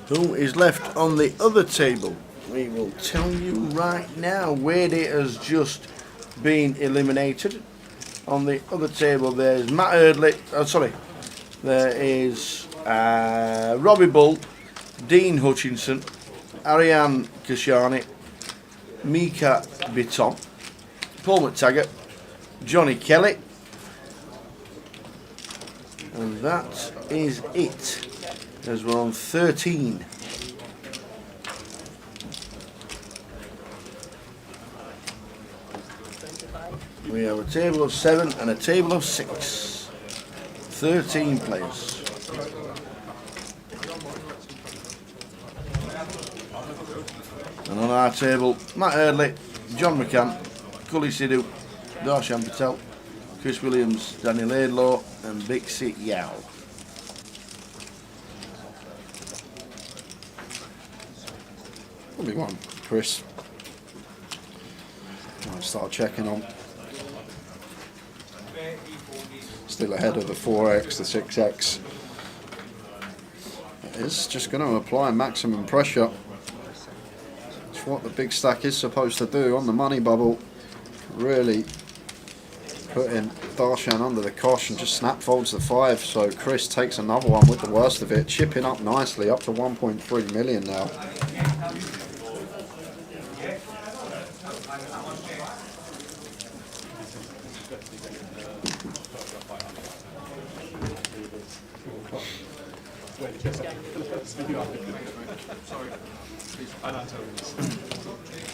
Who is left on the other table? We will tell you right now. Wadey has just been eliminated. On the other table there's Matt Eardley, there is Robbie Bull, Dean Hutchinson, Ariane Kashani, Mika Bitton, Paul McTaggart, Johnny Kelly, and that is it, as we're on 13. We have a table of 7 and a table of 6. 13 players. And on our table, Matt Eardley, John McCann, Cully Sidhu, Darshan Patel, Chris Williams, Danny Laidlaw and Bixie Yao. Probably one, Chris. I'll start checking on. Still ahead of the 4x, the 6x. It is just going to apply maximum pressure. It's what the big stack is supposed to do on the money bubble. Really putting Darshan under the cosh and just snap folds the 5. So Chris takes another one with the worst of it, chipping up nicely up to 1.3 million now.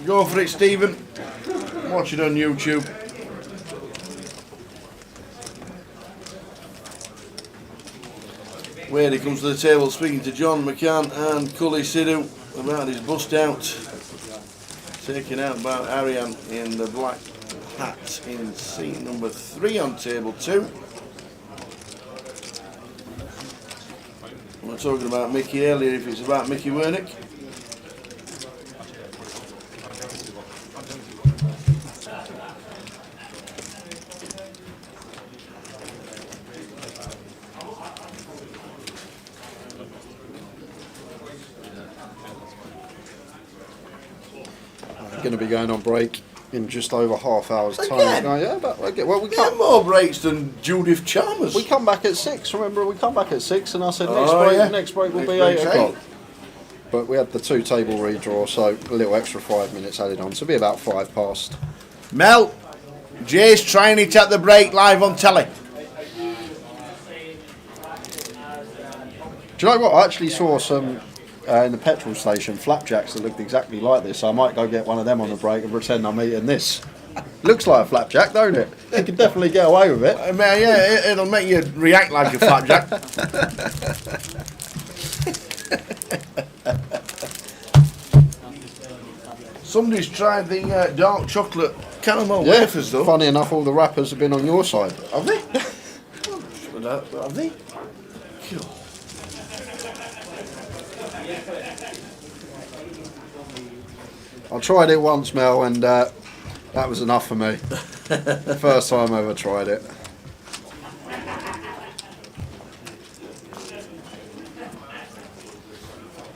Go for it, Stephen. Watch it on YouTube. Where he comes to the table speaking to John McCann and Cully Sidhu about his bust out. Taken out by Ariane in the black hat in seat number 3 on table 2. We were talking about Mickey earlier, if it's about Mickey Wernick. Going to be going on break in just over half hour's time. Again? Oh, yeah, but well, we Get come. more breaks than Judith Chalmers. We come back at 6. Remember, we come back at 6, and I said next break will be break's 8 o'clock. But we had the 2 table redraw, so a little extra 5 minutes added on, so it'll be about 5 past. Mel, Jay's trying it at the break live on telly. Do you know what? I actually saw some in the petrol station flapjacks that looked exactly like this. So I might go get one of them on the break and pretend I'm eating this. Looks like a flapjack, don't it? You can definitely get away with it. Man, yeah, it'll make you react like a flapjack. Somebody's tried the dark chocolate caramel wafers, though. Funny enough, all the wrappers have been on your side. Have they? Have they? I tried it once, Mel, and that was enough for me. First time I ever tried it.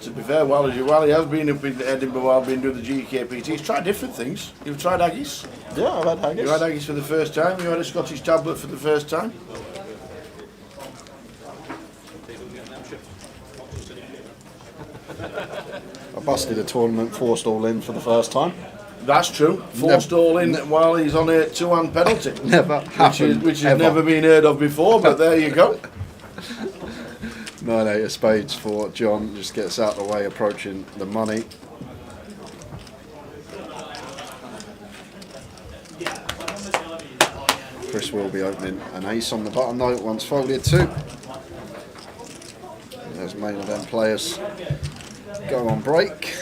To be fair, while he has been up in Edinburgh while been doing the GUKPT, he's tried different things. You've tried haggis. Yeah, I've had haggis. You had haggis for the first time. You had a Scottish tablet for the first time. I busted a tournament, forced all in for the first time. That's true. Forced all in while he's on a two-hand penalty. Never happened. Which has never been heard of before, but there you go. 9-8 of spades for John, just gets out of the way, approaching the money. Chris will be opening an ace on the button note once folded too. There's main event players go on break.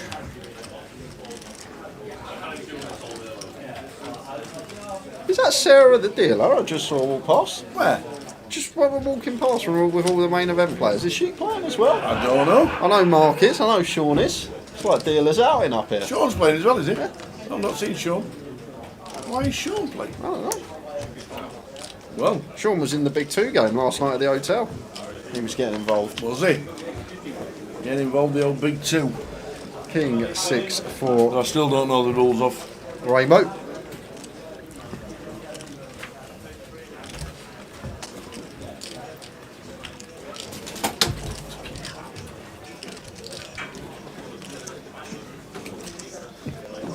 Is that Sarah the dealer I just saw walk past? Where? Just while we're walking past with all the main event players. Is she playing as well? I don't know. I know Mark is, I know Sean is. It's like dealers outing up here. Sean's playing as well, is he? I've not seen Sean. Why is Sean playing? I don't know. Well, Sean was in the Big 2 game last night at the hotel. He was getting involved. was he? Getting involved in the old Big 2. King 6-4 I still don't know the rules of. Rainbow.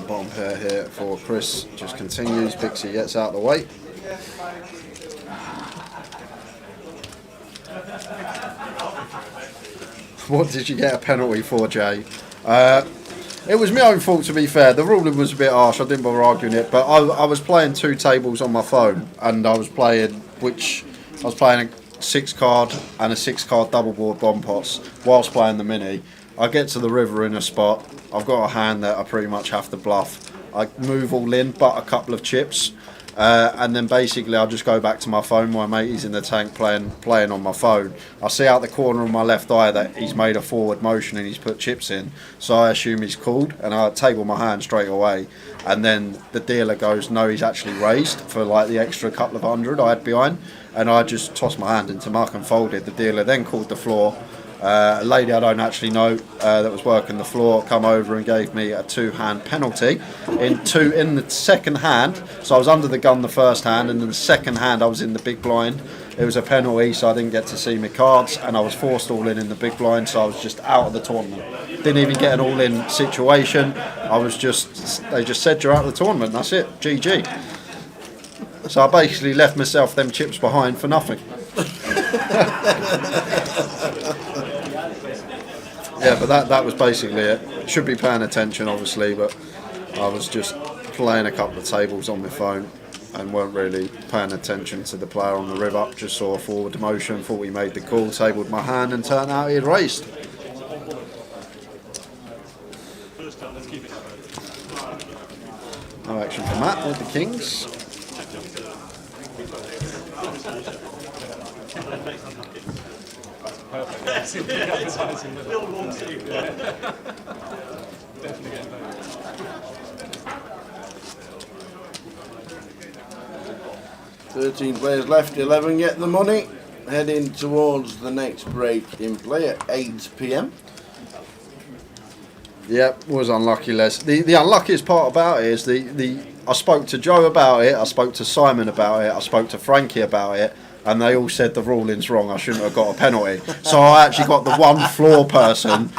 Bottom pair here for Chris. Just continues. Pixie gets out of the way. What did you get a penalty for, Jay? It was my own fault, to be fair. The ruling was a bit harsh. I didn't bother arguing it, but I was playing 2 tables on my phone, and I was playing a 6-card and a 6-card double board bomb pots whilst playing the mini. I get to the river in a spot. I've got a hand that I pretty much have to bluff. I move all in, but a couple of chips. And then basically I'll just go back to my phone. My mate is in the tank playing on my phone. I see out the corner of my left eye that he's made a forward motion and he's put chips in, so I assume he's called, and I table my hand straight away. And then the dealer goes, no, he's actually raised for like the extra couple of hundred I had behind, and I just tossed my hand into muck and folded. The dealer then called the floor. A lady I don't actually know that was working the floor come over and gave me a 2-hand penalty in the second hand. So I was under the gun the first hand, and in the second hand I was in the big blind. It was a penalty, so I didn't get to see my cards, and I was forced all in the big blind, so I was just out of the tournament. Didn't even get an all-in situation. They just said you're out of the tournament. That's it. GG. So I basically left myself them chips behind for nothing. Yeah, but that was basically it. Should be paying attention, obviously, but I was just playing a couple of tables on my phone and weren't really paying attention to the player on the riv up. Just saw a forward motion, thought he made the call, tabled my hand, and turned out he had raised. No action for Matt with the kings. Thirteen players left, 11 get the money. Heading towards the next break in play at 8 p.m. Yep, was unlucky, Les. The unluckiest part about it is I spoke to Joe about it, I spoke to Simon about it, I spoke to Frankie about it, and they all said the ruling's wrong, I shouldn't have got a penalty. So I actually got the one floor person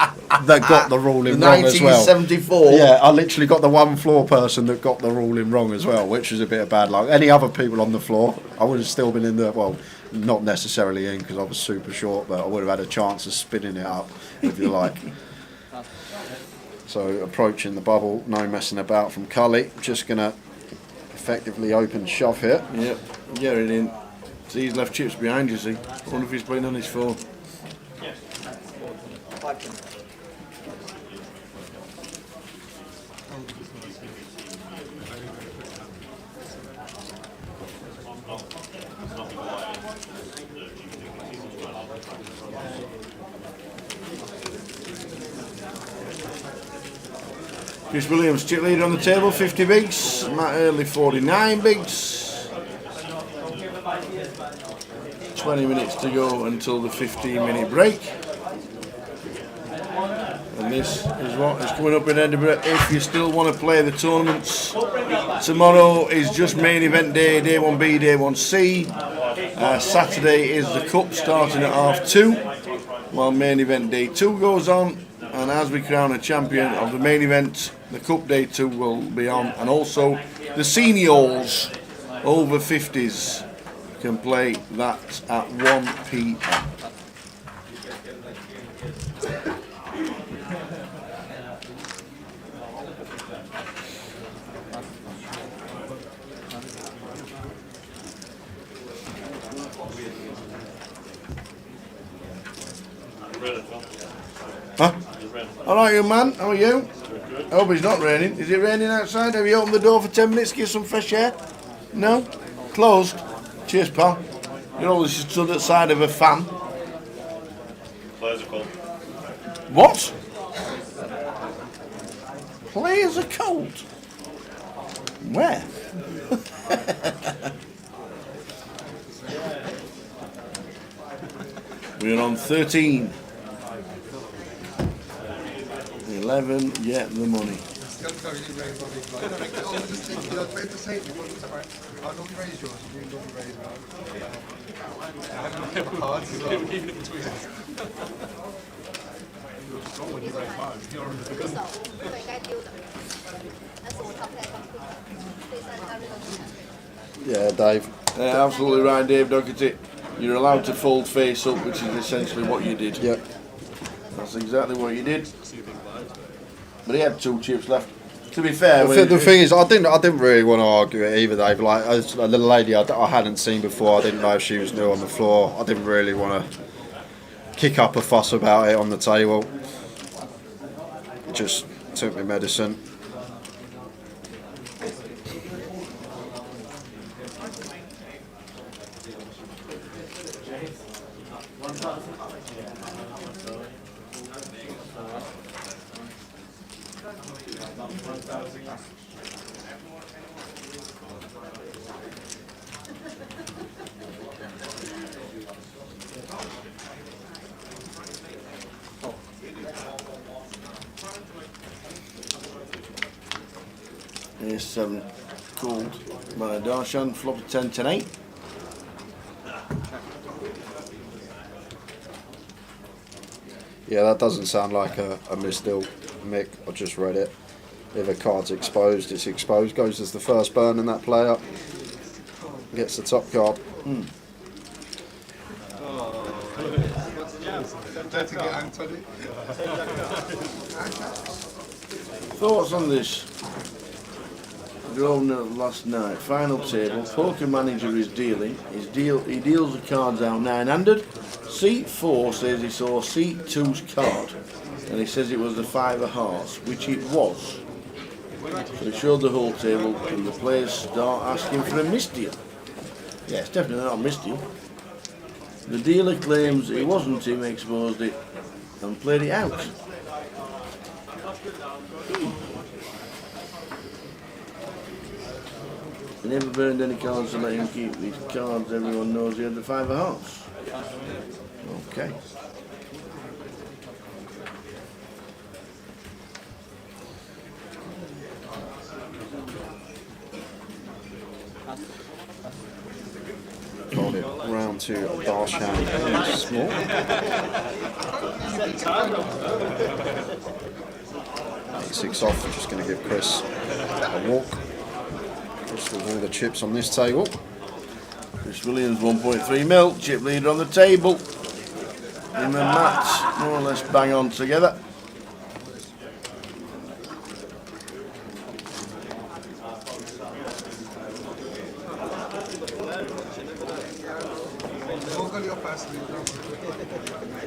that got the ruling wrong as well. 1974. Yeah, I literally got the one floor person that got the ruling wrong as well, which was a bit of bad luck. Any other people on the floor, I would have still been in the, well, not necessarily in because I was super short, but I would have had a chance of spinning it up, if you like. So approaching the bubble, no messing about from Cully. Just going to effectively open shove here. Yep, get it in. See, he's left chips behind you, see. I wonder if he's playing on his phone. Chris Williams, chip leader on the table, 50 bigs. Matt Early, 49 bigs. 20 minutes to go until the 15-minute break. And this is what is coming up in Edinburgh. If you still want to play the tournaments, tomorrow is just main event day, day 1B, day 1C. Saturday is the cup starting at 2:30, while main event day 2 goes on. And as we crown a champion of the main event, the cup day 2 will be on, and also the seniors over 50s can play that at 1 p.m. Huh? Alright, you man, how are you? I hope it's not raining. Is it raining outside? Have you opened the door for 10 minutes to get some fresh air? No? Closed? Cheers, pal. You're always stood at the side of a fan. Players are cold. What? Players are cold? Where? We're on 13. 11, get the money. Yeah, Dave. Yeah, absolutely right, Dave Doherty. You're allowed to fold face up, which is essentially what you did. Yep. That's exactly what you did. But he had 2 chips left. To be fair, The thing is, I didn't really want to argue it either, Dave. Like, as a little lady I hadn't seen before, I didn't know if she was new on the floor. I didn't really want to kick up a fuss about it on the table. Just took my medicine. Here's 7 gold by Darshan, flop of 10, 10, 8. Yeah, that doesn't sound like a misdeal, Mick. I just read it. If a card's exposed, it's exposed. Goes as the first burn, and that player gets the top card. Thoughts on this? Drawn last night. Final table. Poker manager is dealing. He deals the cards out 9-handed. Seat 4 says he saw seat 2's card, and he says it was the 5 of hearts, which it was. So he showed the whole table, and the players start asking for a misdeal. Yeah, it's definitely not a misdeal. The dealer claims it wasn't him, exposed it, and played it out. He never burned any cards to let him keep these cards. Everyone knows he had the 5 of hearts. Okay. Got it round to Darshan small. 8-6 off, just going to give Chris a walk. Just with all the chips on this table. Chris Williams, 1.3 mil, chip leader on the table. Him and Matt more or less bang on together.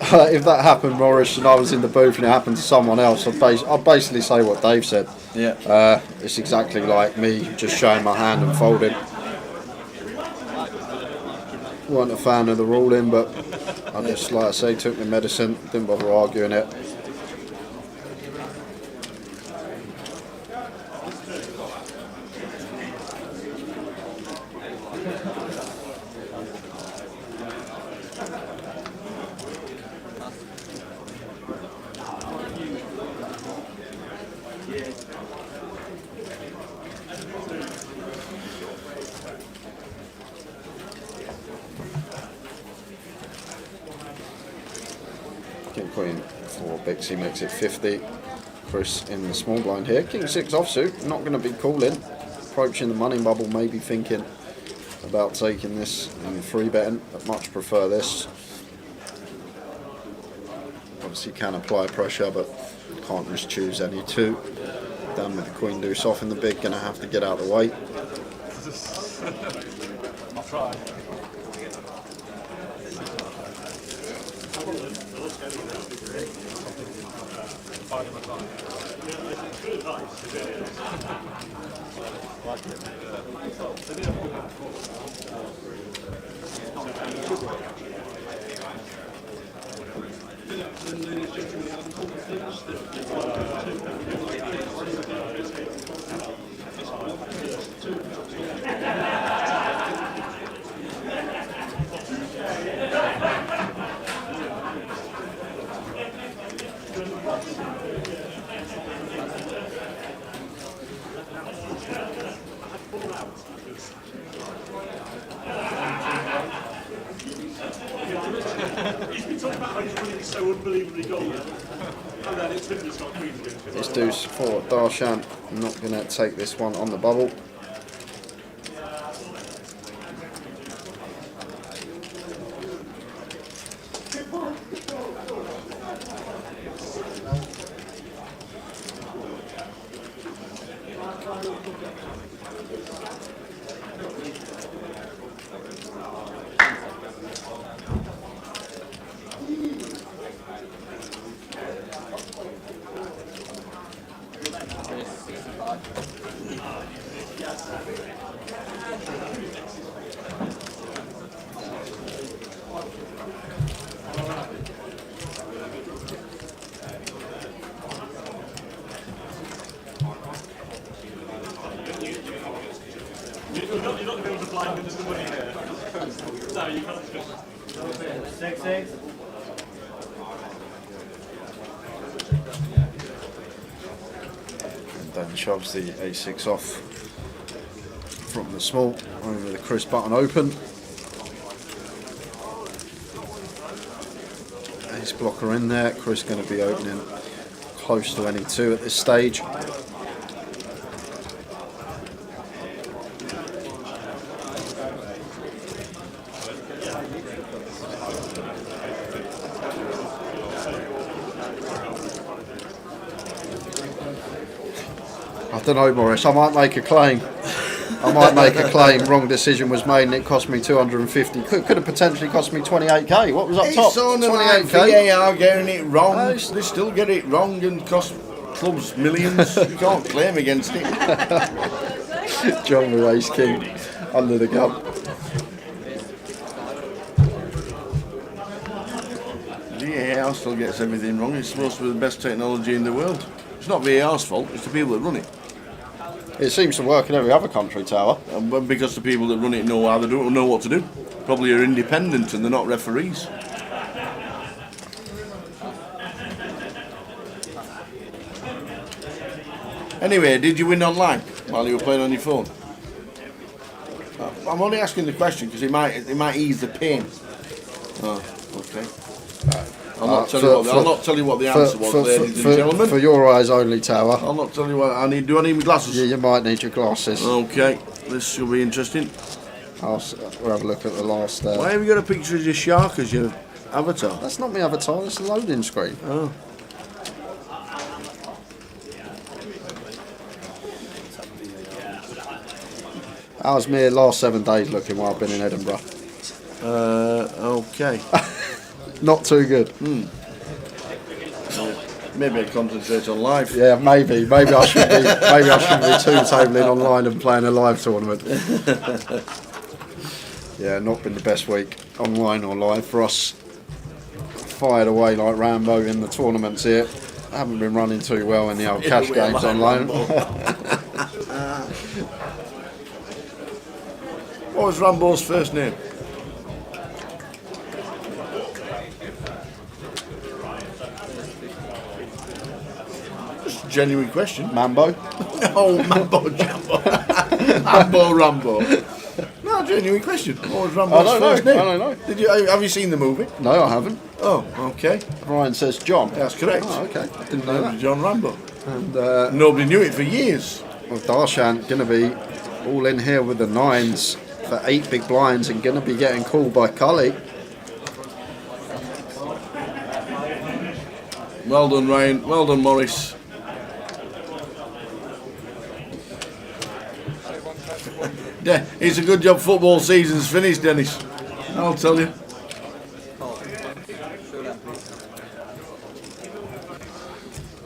If that happened, Morris, and I was in the booth and it happened to someone else, I'd basically say what Dave said. Yeah. It's exactly like me just showing my hand and folding. Wasn't a fan of the ruling, but I just, like I say, took the medicine, didn't bother arguing it. King Queen for Bixie makes it 50. Chris in the small blind here. King 6 offsuit, not going to be calling. Approaching the money bubble, maybe thinking about taking this and free betting, but much prefer this. Obviously can apply pressure, but can't just choose any two. Down with the Queen deuce off in the big, going to have to get out of the way. I'll try. He's been talking about how he's running so unbelievably gold. And then it's simply not Queen's against him. This deuce for Darshan, not going to take this one on the bubble. You're not going to be able to blind into the money here. No, you can't. 6-6. And then shoves the A6 off from the small over the Chris button open. Ace blocker in there. Chris going to be opening close to any two at this stage. I don't know, Morris. I might make a claim. Wrong decision was made and it cost me 250. Could have potentially cost me 28k. What was up top? It's on the line. 28k. VAR getting it wrong. They still get it wrong and cost clubs millions. You can't claim against it. John the Race King under the gun. VAR still gets everything wrong. It's supposed to be the best technology in the world. It's not VAR's fault. It's the people that run it. It seems to work in every other country, Tower. But because the people that run it know how they don't know what to do. Probably are independent and they're not referees. Anyway, did you win online while you were playing on your phone? I'm only asking the question because it might ease the pain. Oh, okay. I'll not tell you what the answer was, ladies and gentlemen. For your eyes only, Tower. I'll not tell you what I need. Do I need my glasses? Yeah, you might need your glasses. Okay, this will be interesting. We'll have a look at the last. Why have you got a picture of your shark as your avatar? That's not my avatar. It's the loading screen. Oh. How's me last 7 days looking while I've been in Edinburgh? Okay. Not too good. Maybe I concentrate on life. Yeah, maybe I should be. Maybe I shouldn't be two tabling online and playing a live tournament. Yeah, not been the best week, online or live for us. Fired away like Rambo in the tournaments here. Haven't been running too well in the old cash games online. What was Rambo's first name? Just a genuine question. Mambo. Oh, Mambo Jambo. Mambo Rambo. No, genuine question. What was I Rambo's don't first know. name? I don't know. Did you? Have you seen the movie? No, I haven't. Oh, okay. Ryan says John. That's correct. Oh, okay. Didn't know that. John Rambo. And Nobody knew it for years. well, Darshan going to be all in here with the 9s for 8 big blinds and going to be getting called by Cully. Well done, Ryan. Well done, Morris. Yeah, it's a good job football season's finished, Dennis. I'll tell you.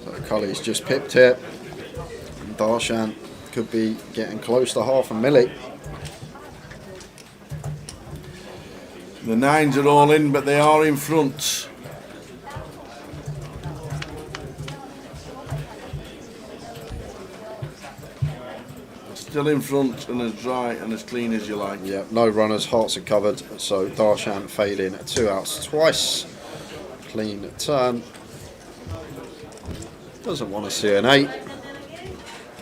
So Cully's just pipped it. And Darshan could be getting close to half a milli. The 9s are all in, but they are in front. Still in front and as dry and as clean as you like. Yeah, no runners, hearts are covered. So Darshan fading 2 outs twice. Clean turn. Doesn't want to see an 8.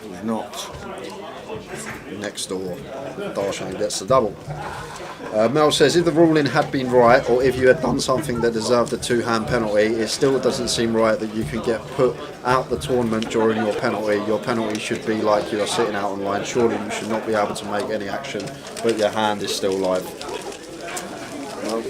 He's not. Next door, Darshan gets the double. Mel says, if the ruling had been right, or if you had done something that deserved a 2-hand penalty, it still doesn't seem right that you can get put out the tournament during your penalty. Your penalty should be like you're sitting out on line. Surely you should not be able to make any action, but your hand is still live. Well,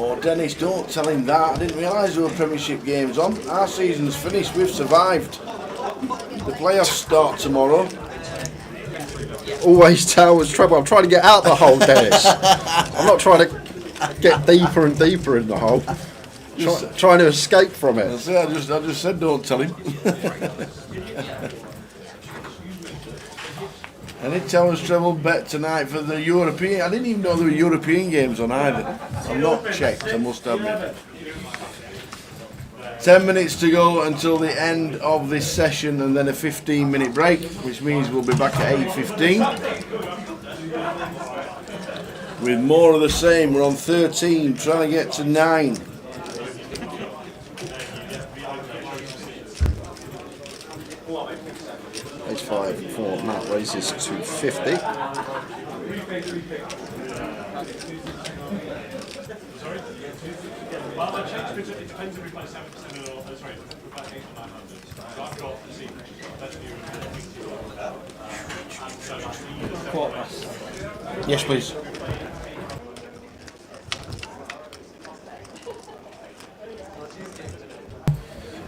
Oh, Dennis, don't tell him that. I didn't realise there were Premiership games on. Our season's finished. We've survived. The playoffs start tomorrow. always Towers trouble. I'm trying to get out the hole, Dennis. I'm not trying to get deeper and deeper in the hole. Trying to escape from it. I just said don't tell him. Any Towers treble bet tonight for the European? I didn't even know there were European games on either. I'm not checked, I must admit. 10 minutes to go until the end of this session and then a 15-minute break, which means we'll be back at 8:15 with more of the same. We're on 13, trying to get to 9. Page 5 for Matt raises to 50. Well, I checked it depends if we play 7% or sorry, if we play 8 or 900. So I've got the secret. That's you. Yes, please.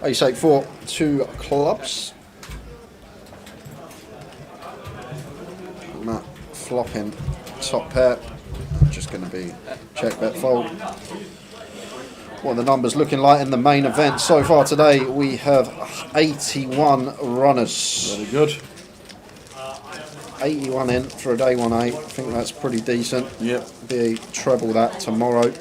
Ace 8-4, 2 clubs. Matt flopping top pair. Just going to be check bet fold. What are the numbers looking like in the main event so far today? We have 81 runners. Very good. 81 in for a day 1-8. I think that's pretty decent. Yep. Be treble that tomorrow.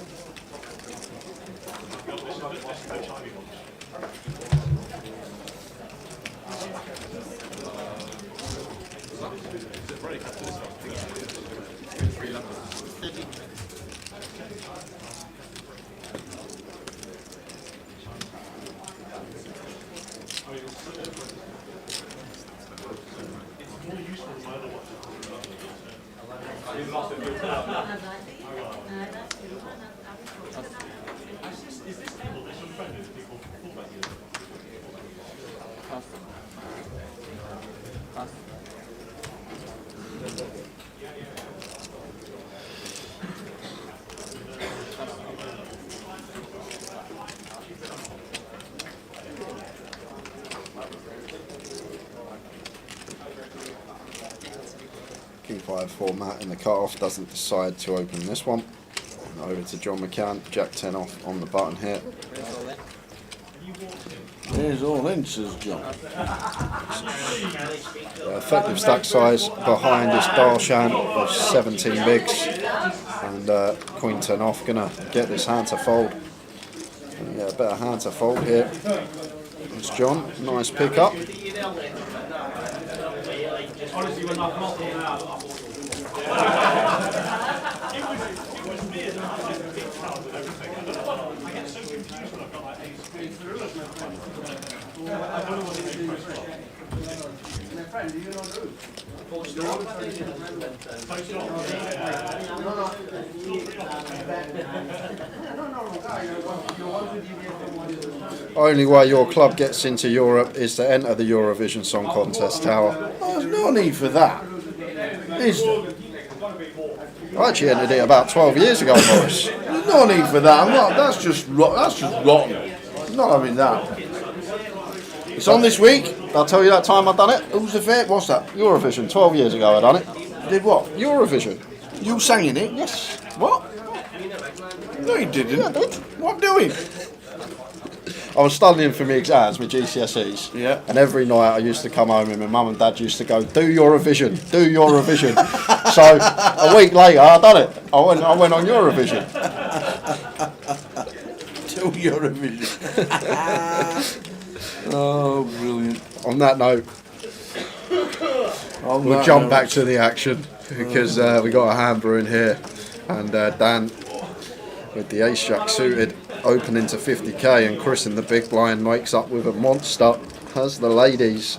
King 5 for Matt in the cut-off, doesn't decide to open this one. And over to John McCann, Jack 10 off on the button here. There's all in, says John. Effective stack size behind is Darshan of 17 bigs. And Queen 10 off, gonna get this hand to fold. Yeah, a better hand to fold here. It's John, nice pick up. Honestly, when I've not been out, I get so confused when I've got like 8 I don't know what it is. Only way your club gets into Europe is to enter the Eurovision Song Contest, Tower. There's no need for that. There's I actually entered it about 12 years ago, Morris. no need for that. That's just rotten. I'm not having that. It's on this week. I'll tell you that time I done it. Who's the fate? What's that? Eurovision, 12 years ago I done it. Did what? Eurovision. You sang in it? Yes. What? No, you didn't. Yeah, I did. What doing? I was studying for my exams, my GCSEs. Yeah. And every night I used to come home and my mum and dad used to go, do Eurovision. So a week later I done it. I went on Eurovision. To Eurovision. Oh, brilliant. On that note, we'll jump back to the action because we got a hamper in here, and Dan with the ace jack suited opening to 50k, and Chris in the big blind wakes up with a monster as the ladies.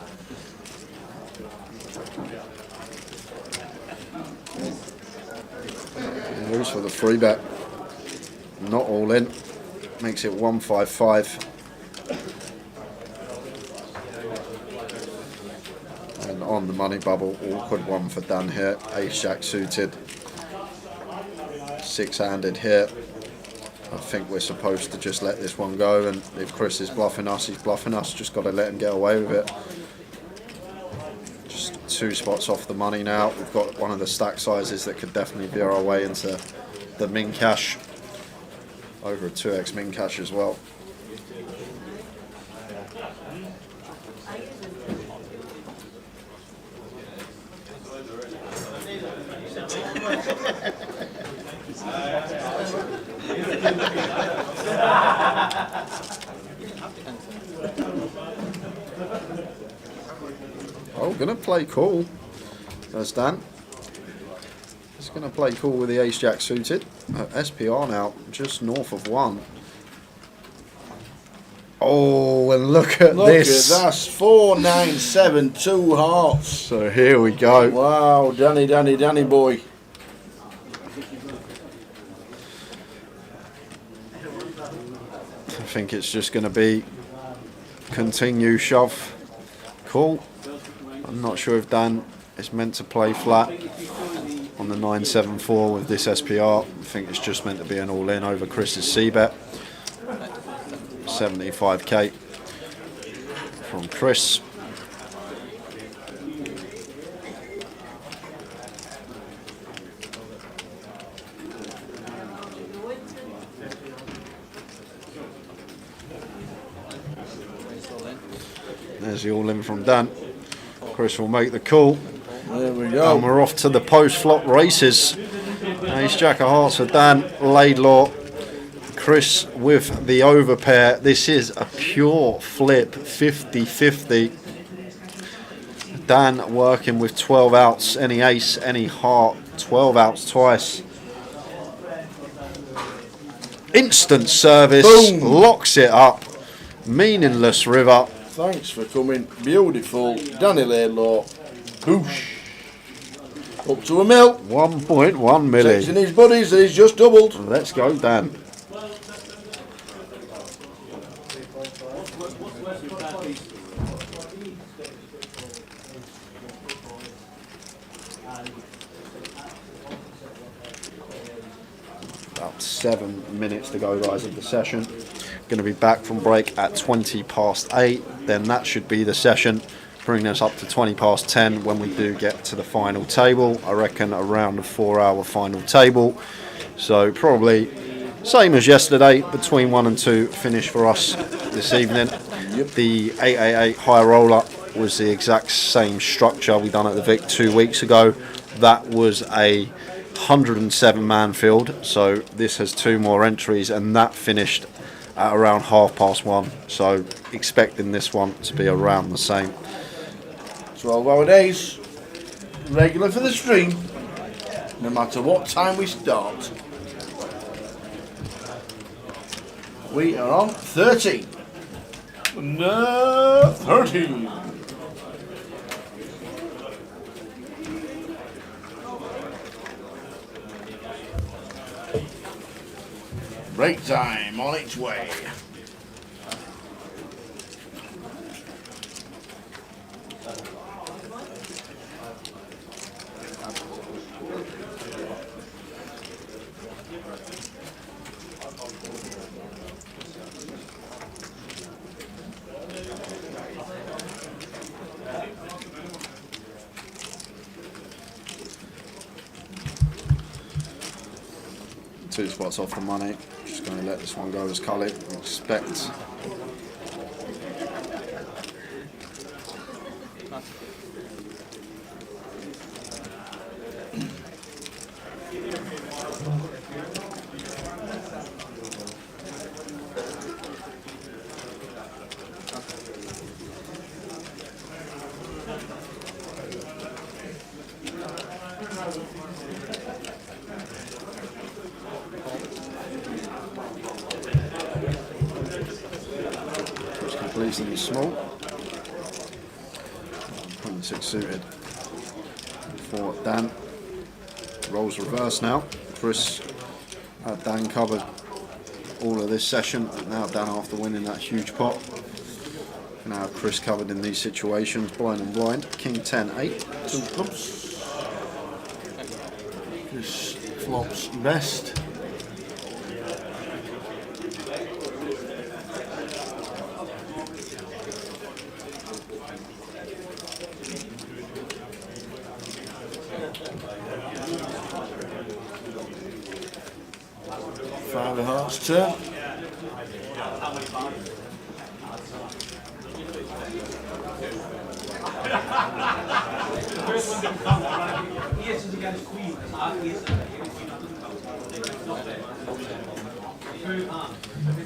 He moves for the free bet, not all in, makes it 155. And on the money bubble, awkward one for Dan here. Ace jack suited, six-handed here. I think we're supposed to just let this one go, and if Chris is bluffing us, he's bluffing us. Just got to let him get away with it. Just 2 spots off the money now. We've got one of the stack sizes that could definitely veer our way into the min cash. Over a 2x min cash as well. Oh, gonna play cool. There's Dan. He's gonna play cool with the ace jack suited. SPR now, just north of 1. Oh, and look at this. Look at that. 4, 9, 7, 2 hearts. So here we go. Wow, Danny boy. I think it's just going to be continue shove. Cool. I'm not sure if Dan is meant to play flat on the 974 with this SPR. I think it's just meant to be an all-in over Chris's C-bet. 75k from Chris. There's the all-in from Dan. Chris will make the call. There we go. And we're off to the post-flop races. Ace Jack of Hearts for Dan, Laidlaw. Chris with the overpair. This is a pure flip, 50-50. Dan working with 12 outs, any ace, any heart, 12 outs twice. Instant service, boom, locks it up. Meaningless river. Thanks for coming. Beautiful. Danny Laidlaw. Boosh. Up to a mil. 1.1 million. Texting his buddies, he's just doubled. Let's go, Dan. About 7 minutes to go, guys, of the session. Going to be back from break at 8:20. Then that should be the session, bringing us up to 10 when we do get to the final table. I reckon around a 4-hour final table. So probably same as yesterday, between 1 and 2 finish for us this evening. The 888 high roller was the exact same structure we done at the Vic 2 weeks ago. That was a 107-man field, so this has 2 more entries, and that finished at around 1:30. So expecting this one to be around the same. 12-hour days. Regular for the stream. No matter what time we start. We are on 13. No, 13. Break time on its way. Two spots off the money. Just going to let this one go as Cully. Expect. Completes in the small. 26 suited for Dan. Rolls reverse now. Chris had Dan covered all of this session. Now Dan, after winning that huge pot, can have Chris covered in these situations. Blind and blind. King 10-8. 2 clubs. Chris flops best. Five of hearts turn.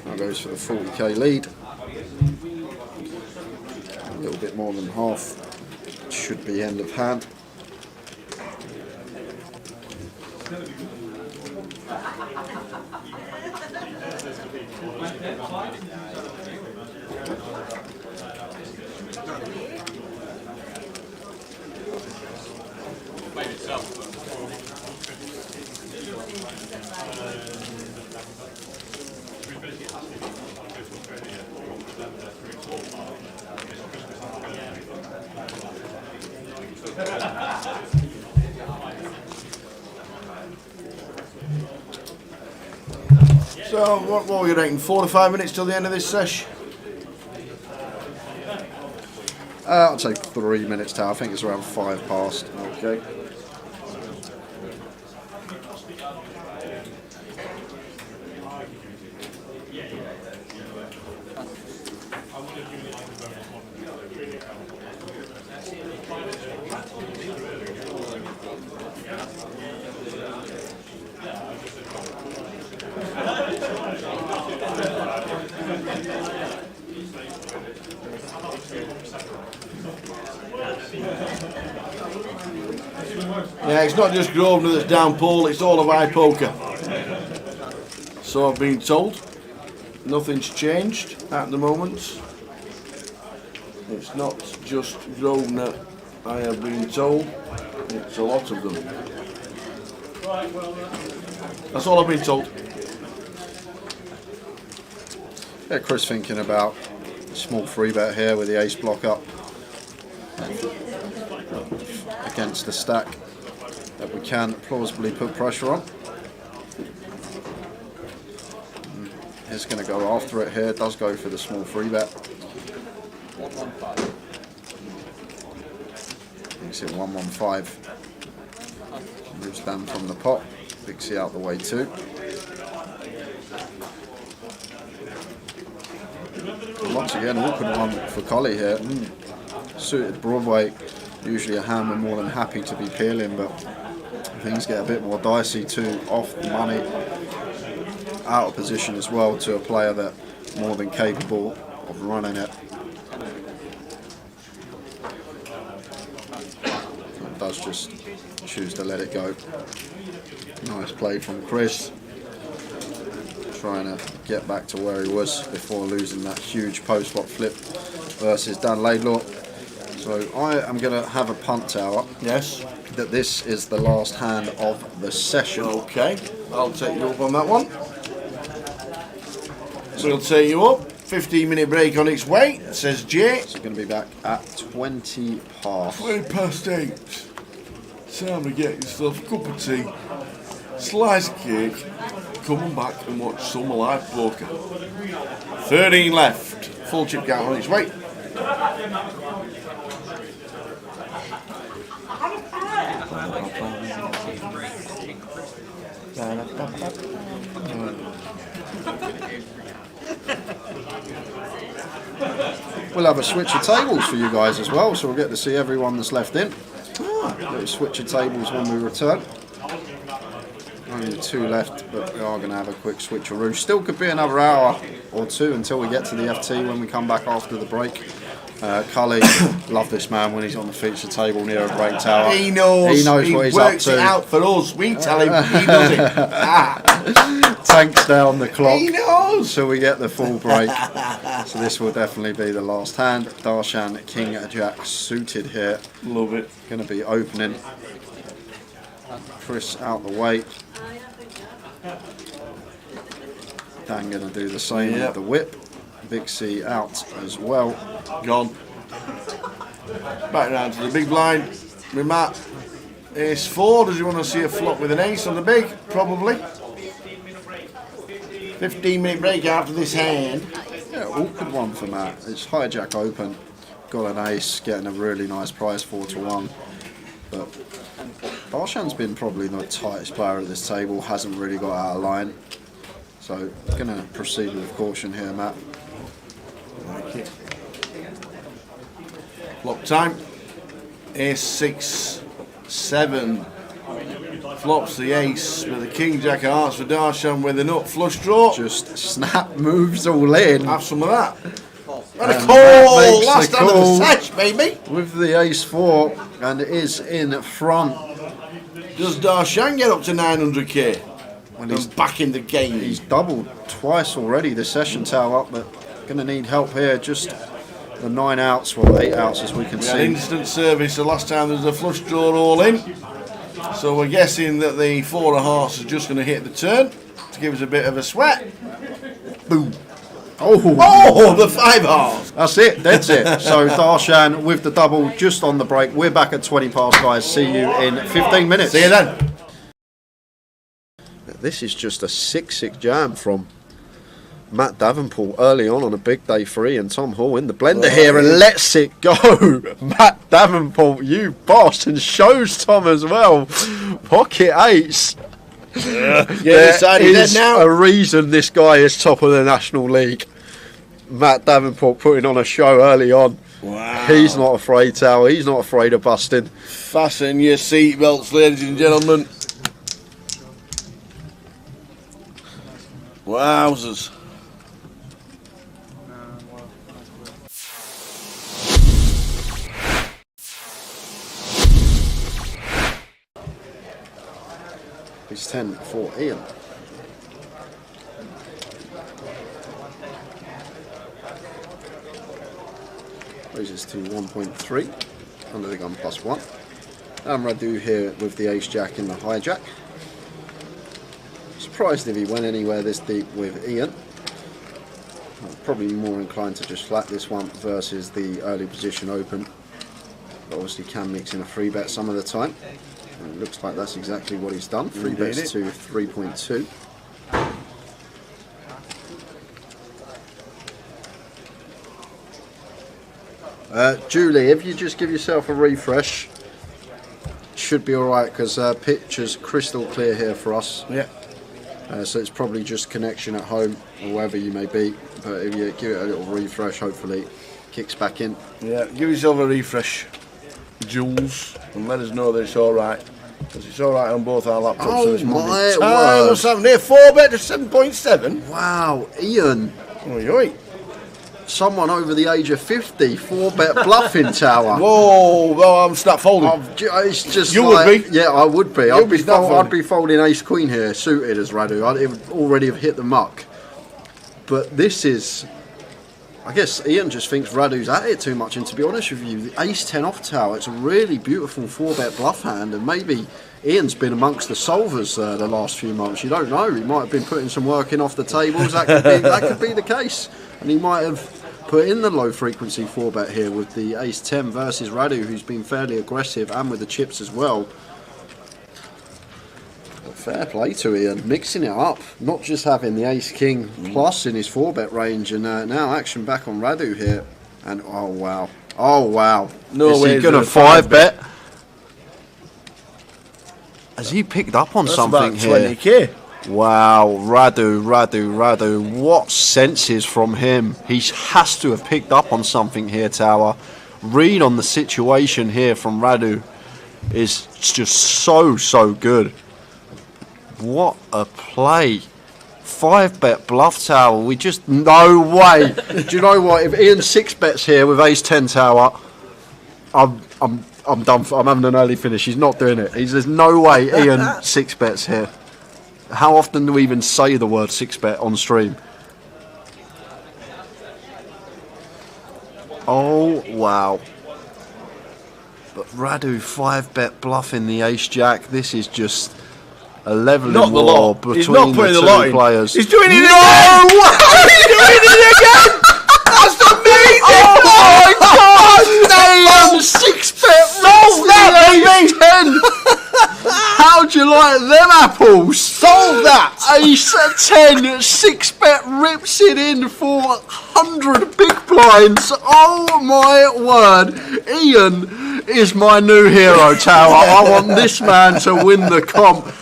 That goes for the 40k lead. A little bit more than half. Should be end of hand. So, what were you rating? 4 to 5 minutes till the end of this sesh? I'll take 3 minutes to. I think it's around 5 past. Okay. Yeah, it's not just Grosvenor that's down pole, it's all of iPoker. So I've been told. Nothing's changed at the moment. It's not just Grosvenor, I have been told. It's a lot of them. That's all I've been told. Yeah, Chris thinking about a small free bet here with the ace block up against the stack that we can plausibly put pressure on. He's going to go after it here. Does go for the small free bet. 115. Makes it 115. Moves down from the pot. Pixie out the way too. And once again, awkward one for Collie here. Suited Broadway. Usually a hand we're more than happy to be peeling, but things get a bit more dicey too. Off the money, out of position as well to a player that more than capable of running it. It does just choose to let it go. Nice play from Chris. Trying to get back to where he was before losing that huge post-flop flip versus Dan Laidlaw. So I am going to have a punt tower. Yes. That this is the last hand of the session. Okay, I'll take you up on that one. We'll take you up. 15-minute break on its way, says Jay. So we're going to be back at 20 past. 20 past 8. Time to get yourself a cup of tea, slice of cake, come on back and watch some live poker. 13 left. Full chip count on its way. We'll have a switch of tables for you guys as well, so we'll get to see everyone that's left in. Little switch of tables when we return. Only 2 left, but we are going to have a quick switcheroo. Still could be another hour or 2 until we get to the FT when we come back after the break. Cully, love this man when he's on the feature table near a break tower. He knows what he's up works to. it out for us. We tell him he does it. Tanks down the clock. He knows. Till we get the full break. So this will definitely be the last hand. Darshan King Jack suited here. Love it. Going to be opening. Chris out the way. Dan going to do the same with the whip. Big C out as well. Gone. Back round to the big blind with Matt. Ace 4. Does he want to see a flop with an ace on the big? Probably. 15-minute break after this hand. Yeah, awkward one for Matt. It's hijack open. Got an ace, getting a really nice price, 4-1. But Darshan's been probably the tightest player at this table. Hasn't really got out of line. So going to proceed with caution here, Matt. Like it. Flop time. Ace 6, 7. Flops the ace with the king jack of hearts for Darshan with a nut flush draw. Just snap moves all in. Have some of that. And a And call! that makes Last the hand of the call. sesh, baby. With the ace 4 and it is in front. Does Darshan get up to 900k? Well, He's back in the game. He's doubled twice already the session towel up, but going to need help here. Just the 9 outs, well 8 outs as we can We had see. instant service the last time there was a flush draw all in. So we're guessing that the 4 of hearts is just going to hit the turn to give us a bit of a sweat. Boom. Oh, the 5 hearts. That's it, that's it. So Darshan with the double just on the break. We're back at 20 past, guys. See you in 15 minutes. See you then. This is just a 6-6 jam from Matt Davenport early on a big day 3, and Tom Hall in the blender here and lets it go. Matt Davenport, you boss, and shows Tom as well. Pocket 8s. There is a reason this guy is top of the National League. Matt Davenport putting on a show early on. Wow. He's not afraid, Tal. He's not afraid of busting. Fasten your seatbelts, ladies and gentlemen. Wowzers. He's 10 for Ian. Raises to 1.3 under the gun +1. And Radu here with the ace jack in the hijack. Surprised if he went anywhere this deep with Ian. Probably more inclined to just flat this one versus the early position open. But obviously can mix in a 3-bet some of the time. And it looks like that's exactly what he's done. 3 bets to 3.2. Julie, if you just give yourself a refresh, should be alright because picture's crystal clear here for us. Yeah. So it's probably just connection at home or wherever you may be. But if you give it a little refresh, hopefully it kicks back in. Yeah, give yourself a refresh, Jules, and let us know that it's alright. Because it's alright on both our laptops. Oh so it's my Monday. word. What's happening here? 4-bet to 7.7. Wow, Ian. Oi, oi. Someone over the age of 50, 4-bet bluffing tower. Whoa, well, I'm snap folding. It's just You like, would be. Yeah, I would be. You'd be snap folding. I'd be folding ace queen here, suited as Radu. It would already have hit the muck. But this is I guess Ian just thinks Radu's at it too much, and to be honest with you, the ace-10 off tower, it's a really beautiful 4-bet bluff hand, and maybe Ian's been amongst the solvers the last few months. You don't know, he might have been putting some work in off the tables, that could be the case, and he might have put in the low frequency 4-bet here with the ace-10 versus Radu, who's been fairly aggressive, and with the chips as well. Fair play to Ian, mixing it up, not just having the ace-king plus in his 4-bet range, and now action back on Radu here, and oh wow, No way is he gonna 5-bet? Has he picked up on something about here? 20k. Wow, Radu, what senses from him. He has to have picked up on something here, Tower. Read on the situation here from Radu is just so good. What a play. 5-bet bluff tower. We just, no way. Do you know what? If Ian 6-bets here with ace-10 tower, I'm done. I'm having an early finish. He's not doing it. There's no way Ian 6-bets here. How often do we even say the word 6-bet on stream? Oh, wow. But Radu 5-bet bluffing the ace-jack. This is just a leveling war between He's not putting the the lot two in. players. He's doing it again! He's doing it again! That's amazing! Oh my God! Ian 6-bet Solve that, baby! How'd you like them apples? Solve that! Ace-10, 6-bet rips it in for 100 big blinds. Oh my word. Ian is my new hero, Tower. I want this man to win the comp.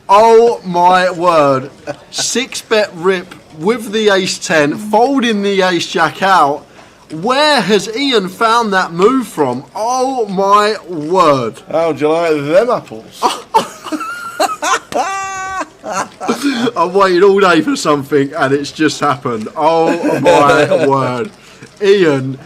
Oh my word. 6-bet rip with the ace-10, folding the ace-jack out. Where has Ian found that move from? Oh my word. How'd you like them apples? I've waited all day for something and it's just happened. Oh my word. Ian. Do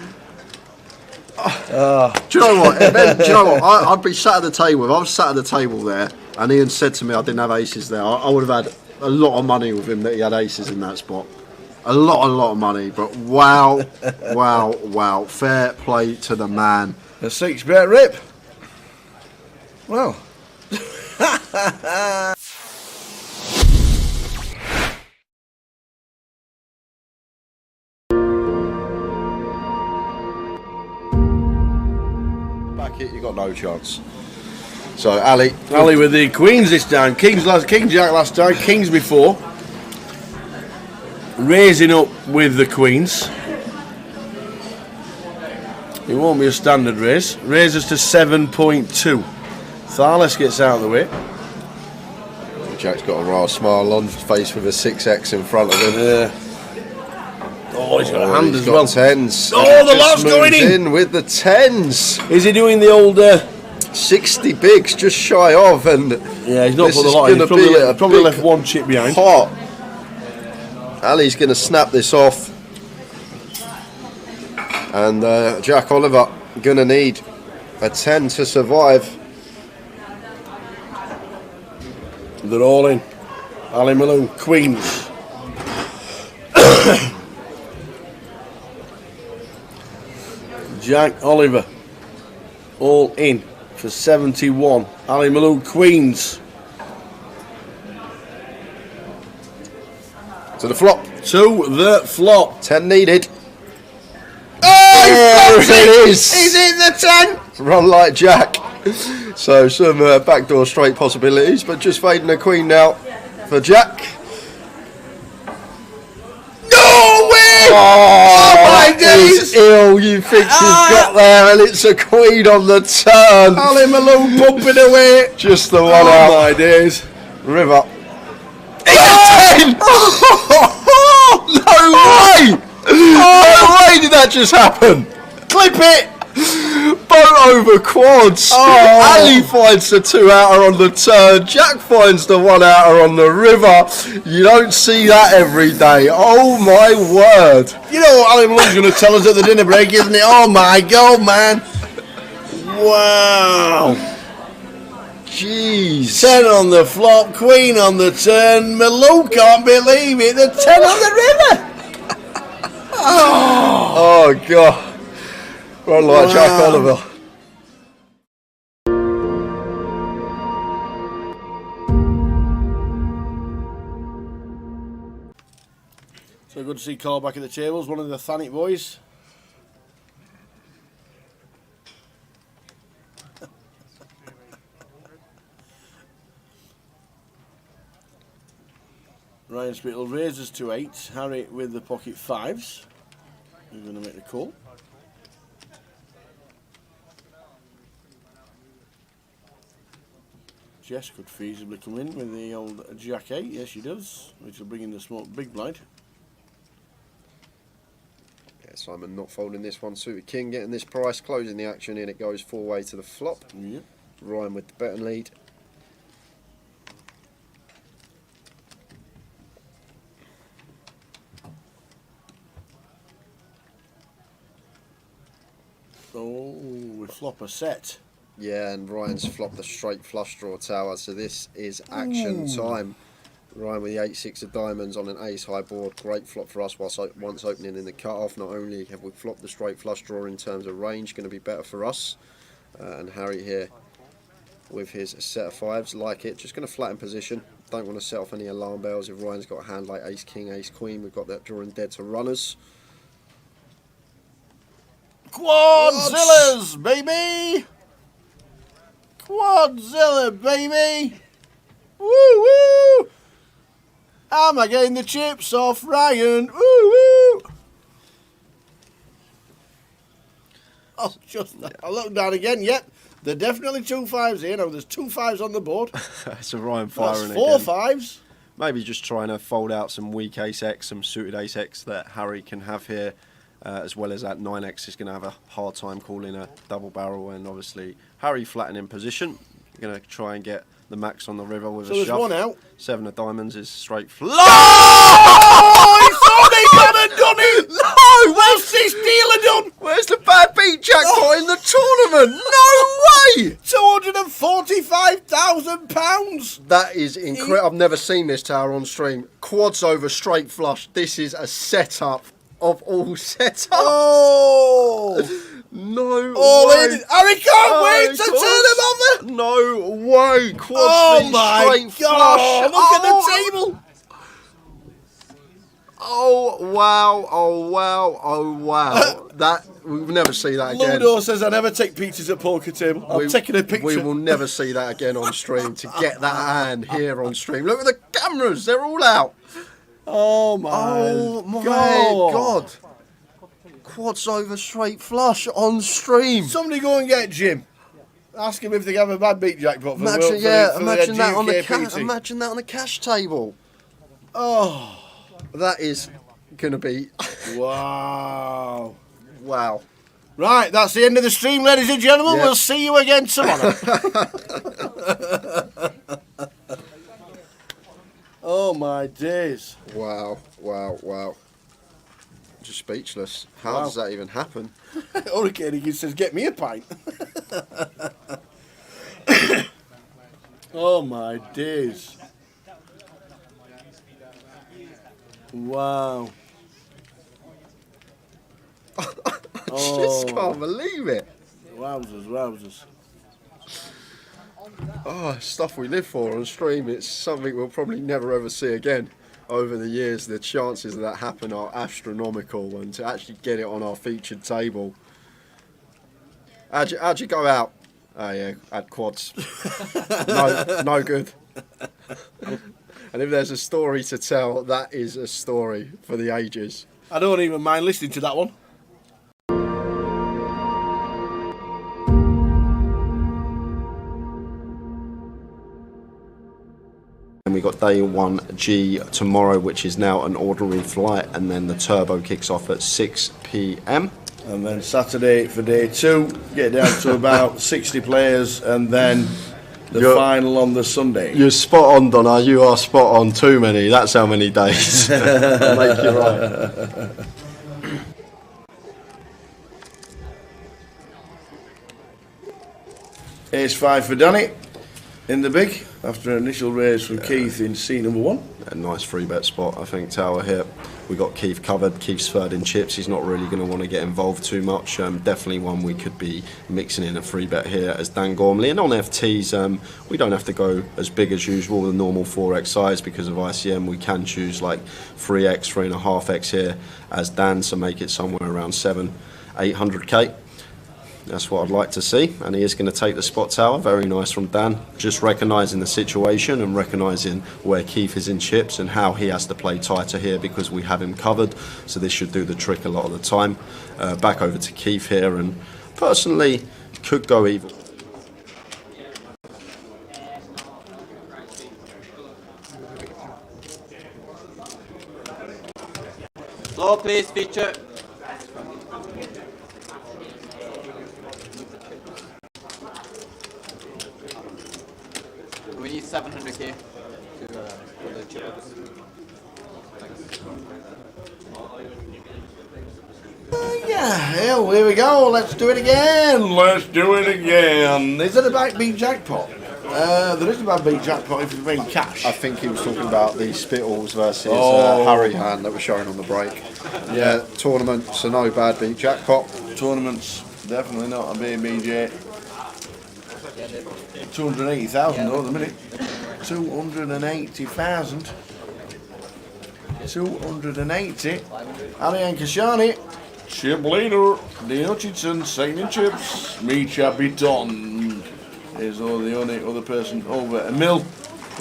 you know what? Do you know what? I'd be sat at the table. If I was sat at the table there and Ian said to me I didn't have aces there, I would have had a lot of money with him that he had aces in that spot. A lot of money. But wow. Fair play to the man. A 6-bet rip. Well. Back it, you got no chance. So Ali with the queens this time. King jack last time, kings before. Raising up with the queens. It won't be a standard raise. Raises to 7.2. Tharless gets out of the way. Jack's got a raw smile on his face with a 6x in front of him. Oh, he's got a hand he's as got well. Tens. Oh, the Just lot's going moves in with the 10s. Is he doing the old 60 bigs, just shy of, and yeah, he's not this put the is lot in. gonna He's be probably a left big one chip behind. pot. Ali's going to snap this off, and Jack Oliver going to need a 10 to survive. They're all in. Ali Malone, queens. Jack Oliver, all in for 71. Ali Malone, queens. To the flop. To the flop. 10 needed. Oh, it is. He's in the 10. Run like Jack. So some backdoor straight possibilities, but just fading a queen now for Jack. No way! Oh my days! It's ill. You think you've got there, and it's a queen on the turn. Ali Malone pumping away. Just the one Oh out. my days. River. It's a 10! No way! No way did that just happen! Clip it! Boat over quads. Oh. Ali finds the 2-outer on the turn. Jack finds the 1-outer on the river. You don't see that every day. Oh my word. You know what Ali Malone's going to tell us at the dinner break, isn't it? Oh my God, man. Wow. Jeez. 10 on the flop, queen on the turn. Malone can't believe it. The 10 on the river. Oh God! Run like Jack Oliver. So good to see Carl back at the tables, one of the Thanet boys. Ryan Spittle raises to 8. Harry with the pocket 5s. Who's going to make the call? Jess could feasibly come in with the old Jack 8. Yes, she does. Which will bring in the small big blind. Yeah, Simon not folding this one. Suited King getting this price, closing the action in. It goes 4-way to the flop. Yep. Ryan with the betting lead. Oh, we flop a set. Yeah, and Ryan's flopped the straight flush draw tower, so this is action time. Ryan with the 8-6 of diamonds on an ace high board. Great flop for us once opening in the cut-off. Not only have we flopped the straight flush draw in terms of range, going to be better for us. And Harry here with his set of 5s, like it. Just going to flatten position. Don't want to set off any alarm bells. If Ryan's got a hand like ace king, ace queen, we've got that drawing dead to runners. Quadzillas, baby! Quadzilla, baby! Woo woo! Am I getting the chips off Ryan? Woo woo! Oh, just I look down again. Yep, there are definitely 2 5s here. Now there's 2 5s on the board. So Ryan firing That's 4 again. 5s. Maybe just trying to fold out some weak ace X, some suited ace X that Harry can have here. As well as that 9X is going to have a hard time calling a double barrel, and obviously Harry flattening position. Going to try and get the max on the river with So a there's shove. 1 out. 7 of diamonds is straight flush. Oh, he thought he got it done it! No! What's this dealer done? Where's the bad beat jackpot in the tournament? No way! £245,000! That is incredible. I've never seen this tower on stream. Quads over straight flush. This is a setup of all setups. Oh! No Oh, way. Harry can't wait to turn him over! No way. Quads Oh V my straight God! flush. Look at the table! Oh wow, oh wow, oh wow. That we'll never see that again. Ludo says I never take pictures at poker table. I'm taking a picture. We will never see that again on stream. To get that hand here on stream. Look at the cameras, they're all out. Oh my God. Quads over straight flush on stream. Somebody go and get Jim. Ask him if they have a bad beat jackpot for Imagine, imagine that on the GUKPT. imagine that on the cash table. Oh, that is gonna be wow. Wow. Right, that's the end of the stream, ladies and gentlemen. Yep. We'll see you again tomorrow. Oh my days. Wow, wow, wow. Just speechless. How does that even happen? Hurricane he says, get me a pint. Oh my days. Wow. I just can't believe it. Wowzers, wowzers. Oh, stuff we live for on stream. It's something we'll probably never ever see again. Over the years, the chances of that happen are astronomical, and to actually get it on our featured table. How'd you go out? Oh yeah, had quads. No good. And if there's a story to tell, that is a story for the ages. I don't even mind listening to that one. And we got day 1G tomorrow, which is now an ordinary flight, and then the turbo kicks off at 6 p.m. And then Saturday for day 2, get down to about 60 players, and then the final on the Sunday. You're spot on, Donna. You are spot on. Too many. That's how many days. I'll make you right. Ace 5 for Danny. in the big after an initial raise from Keith in C number 1. A nice free bet spot, I think, Tower here. We got Keith covered. Keith's third in chips. He's not really going to want to get involved too much. Definitely one we could be mixing in a free bet here as Dan Gormley. And on FTs, we don't have to go as big as usual, the normal 4x size because of ICM. We can choose like 3x, 3.5x here as Dan, so make it somewhere around 700-800k. That's what I'd like to see, and he is going to take the spot, Tower. Very nice from Dan. Just recognising the situation and recognising where Keith is in chips and how he has to play tighter here because we have him covered. So this should do the trick a lot of the time. Back over to Keith here, and personally could go evil. Slow, please, feature. We need 700k for the chips. Yeah, here we go. Let's do it again. Let's do it again. Is it a backbeat jackpot? There is a backbeat jackpot if it's been cash. I think he was talking about the Spittles versus Harry hand that was showing on the break. Yeah. Tournament, so no bad beat jackpot. Tournaments, definitely not a BBJ. 280,000 though at the minute. 280,000. 280. Ali and Kashani. Chip leader. Dean Hutchinson, second in chips. Micha Biton is the only other person over a mil.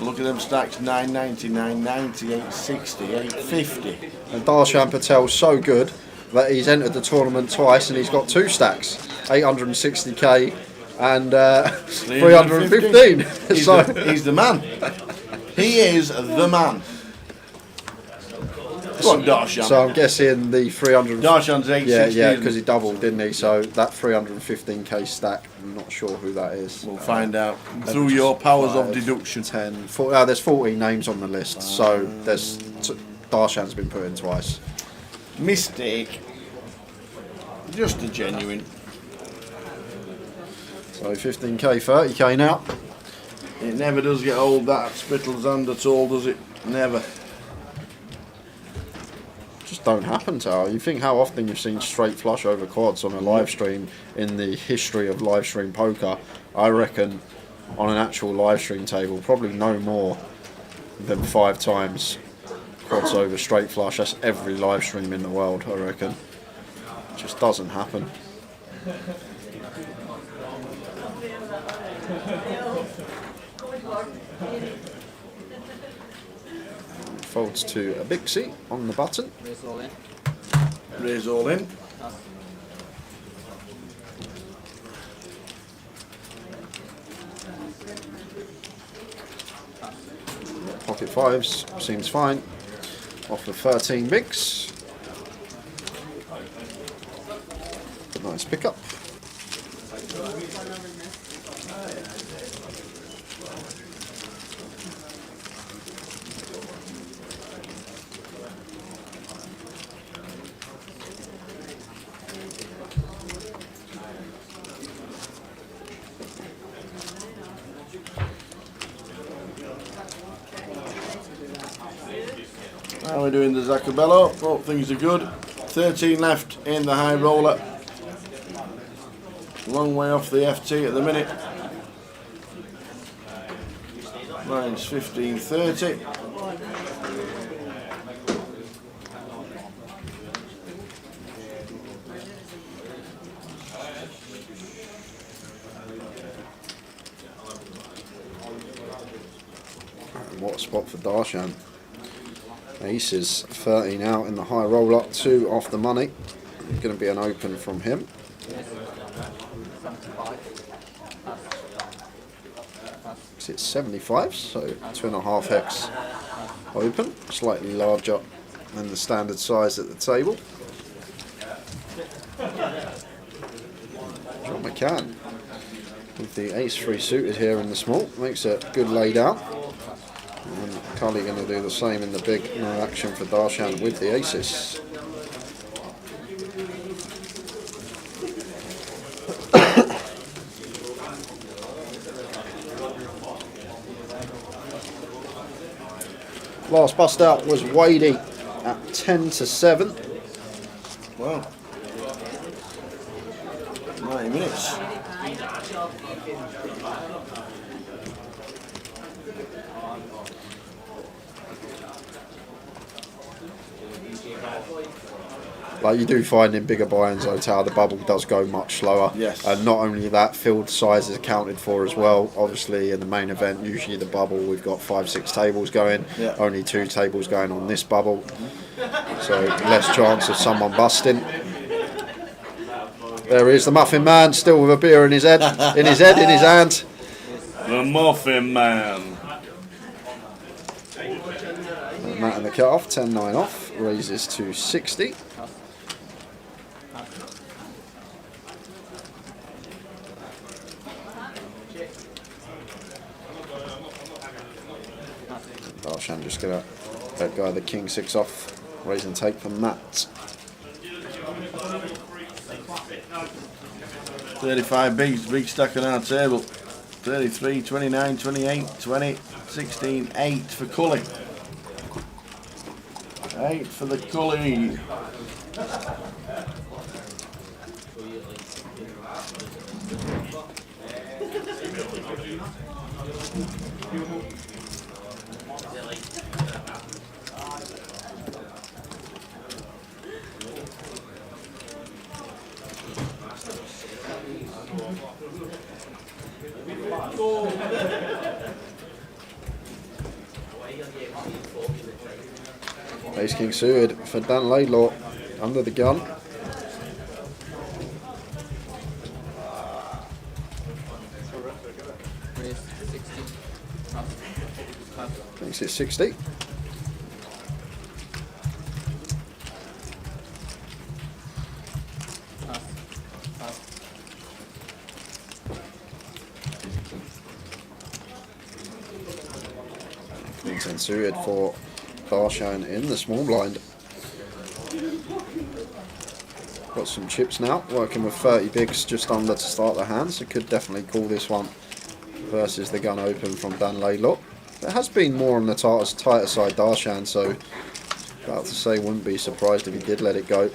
Look at them stacks, 990, 990, 860, 850. And Darshan Patel's so good that he's entered the tournament twice and he's got 2 stacks, 860k and 315. He's the man. He is the man. Go on, Darshan. So I'm guessing the 300. Darshan's 860. Yeah, because he doubled, didn't he? So that 315k stack, I'm not sure who that is. We'll find out through your powers of deduction. 10, 4, there's 14 names on the list, so there's Darshan's been put in twice. Mistake. Just a genuine. So 15k, 30k now. It never does get old, that Spittles hand at all, does it? Never. Just don't happen, Tower. You think how often you've seen straight flush over quads on a live stream in the history of live stream poker? I reckon on an actual live stream table, probably no more than 5 times quads over straight flush. That's every live stream in the world, I reckon. It just doesn't happen. Folds to a big C on the button. Raise all in. Raise all in. Pocket 5s, seems fine. Off the 13 bigs. Nice pickup. How are we doing the Zacabello? Oh, things are good. 13 left in the high roller. Long way off the FT at the minute. Mine's 15.30. What a spot for Darshan. Aces 13 out in the high roll up, 2 off the money. Going to be an open from him. It's 75, so 2.5x open, slightly larger than the standard size at the table. John McCann with the ace-3 suited here in the small, makes a good lay down. And Cully going to do the same in the big. No action for Darshan with the aces. Last bust out was Wadey at 10-7. Wow. 90 minutes. Like you do find in bigger buy-ins, though, Tower, the bubble does go much slower. Yes. And not only that, field size is accounted for as well. Obviously, in the main event, usually the bubble, we've got 5-6 tables going. Yeah. Only 2 tables going on this bubble. So less chance of someone busting. There is the Muffin Man, still with a beer in his head, in his hand. The Muffin Man. And that in the cut-off, 10-9 off, raises to 60. Darshan just gonna let go of the King 6 off, raise and take from Matt. 35 big stack on our table. 33, 29, 28, 20, 16, 8 for Cully. 8 for the Cully. Ace King suited for Dan Laidlaw under the gun. Thinks it's 60. Vincent suited for Darshan in the small blind. Got some chips now, working with 30 bigs just under to start the hand, so could definitely call this one versus the gun open from Dan Laidlaw. There has been more on the tighter side Darshan, so about to say wouldn't be surprised if he did let it go.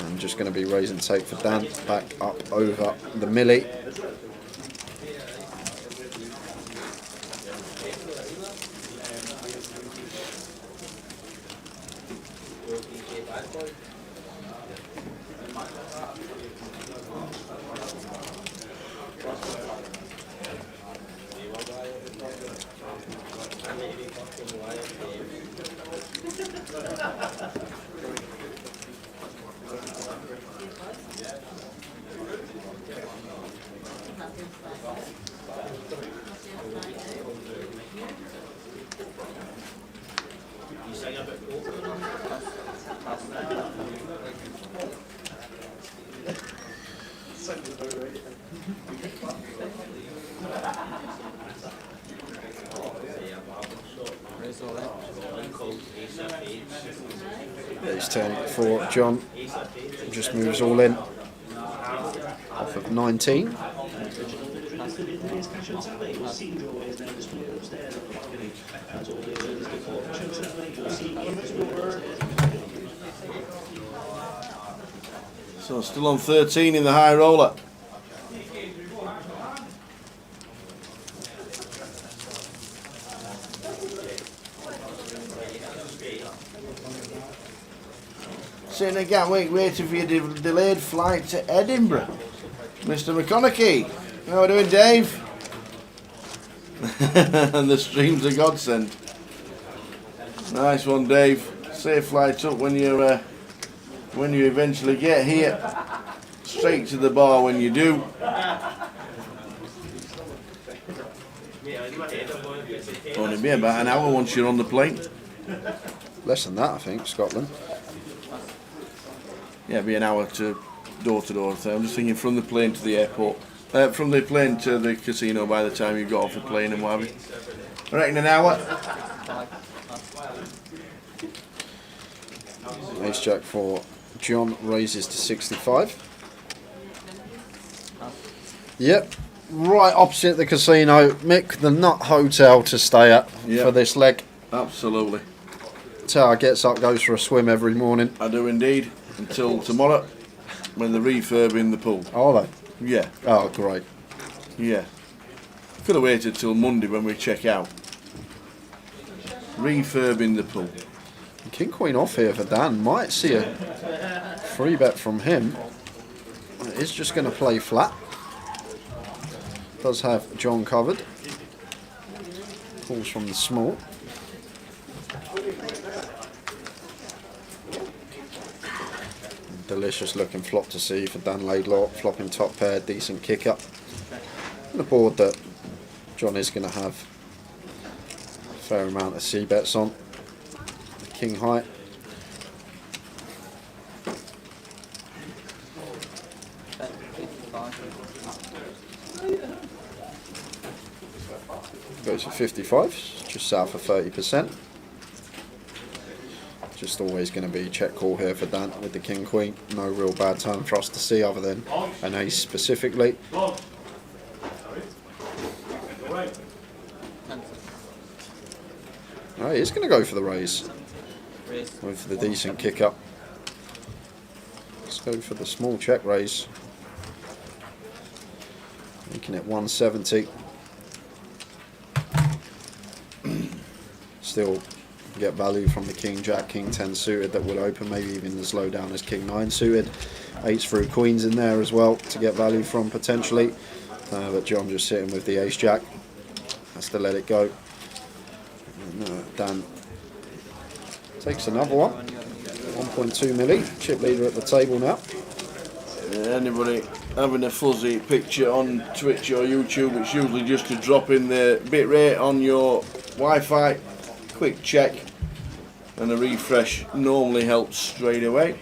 I'm just going to be raise and take for Dan, back up over the milli. Ace 10 for John, just moves all in off of 19. So still on 13 in the high roller. Sitting again, waiting for your delayed flight to Edinburgh. Mr. McConaughey. How are we doing, Dave? And the stream's a godsend. Nice one, Dave. Safe flight up when you eventually get here. Straight to the bar when you do. Only be about an hour once you're on the plane. Less than that, I think, Scotland. Yeah, it'd be an hour to door. So I'm just thinking from the plane to the airport. From the plane to the casino by the time you got off the plane and what have you. I reckon an hour. Ace Jack for John raises to 65. Yep, right opposite the casino. Mick, the Nut Hotel to stay at for this leg. Absolutely. Tower gets up, goes for a swim every morning. I do indeed. Until tomorrow, when they're refurbing the pool. Are they? Yeah, Oh, great. yeah. Could have waited till Monday when we check out. Refurbing the pool. King Queen off here for Dan. Might see a free bet from him. It is just going to play flat. Does have John covered. Calls from the small. Delicious looking flop to see for Dan Laidlaw. Flopping top pair, decent kick up. And a board that John is going to have a fair amount of C bets on. King high. Goes for 55, just south of 30%. Just always going to be check call here for Dan with the King Queen. No real bad turn for us to see other than an ace specifically. Oh, he is going to go for the raise with the decent kick up. Let's go for the small check raise. Making it 170. Still get value from the King Jack, King 10 suited that will open, maybe even as low down as King 9 suited. 8s through Queens in there as well to get value from potentially. But John just sitting with the Ace Jack. Has to let it go. And, Dan takes another one. 1.2 milli. Chip leader at the table now. Anybody having a fuzzy picture on Twitch or YouTube, it's usually just to drop in the bit rate on your Wi-Fi. Quick check and a refresh normally helps straight away.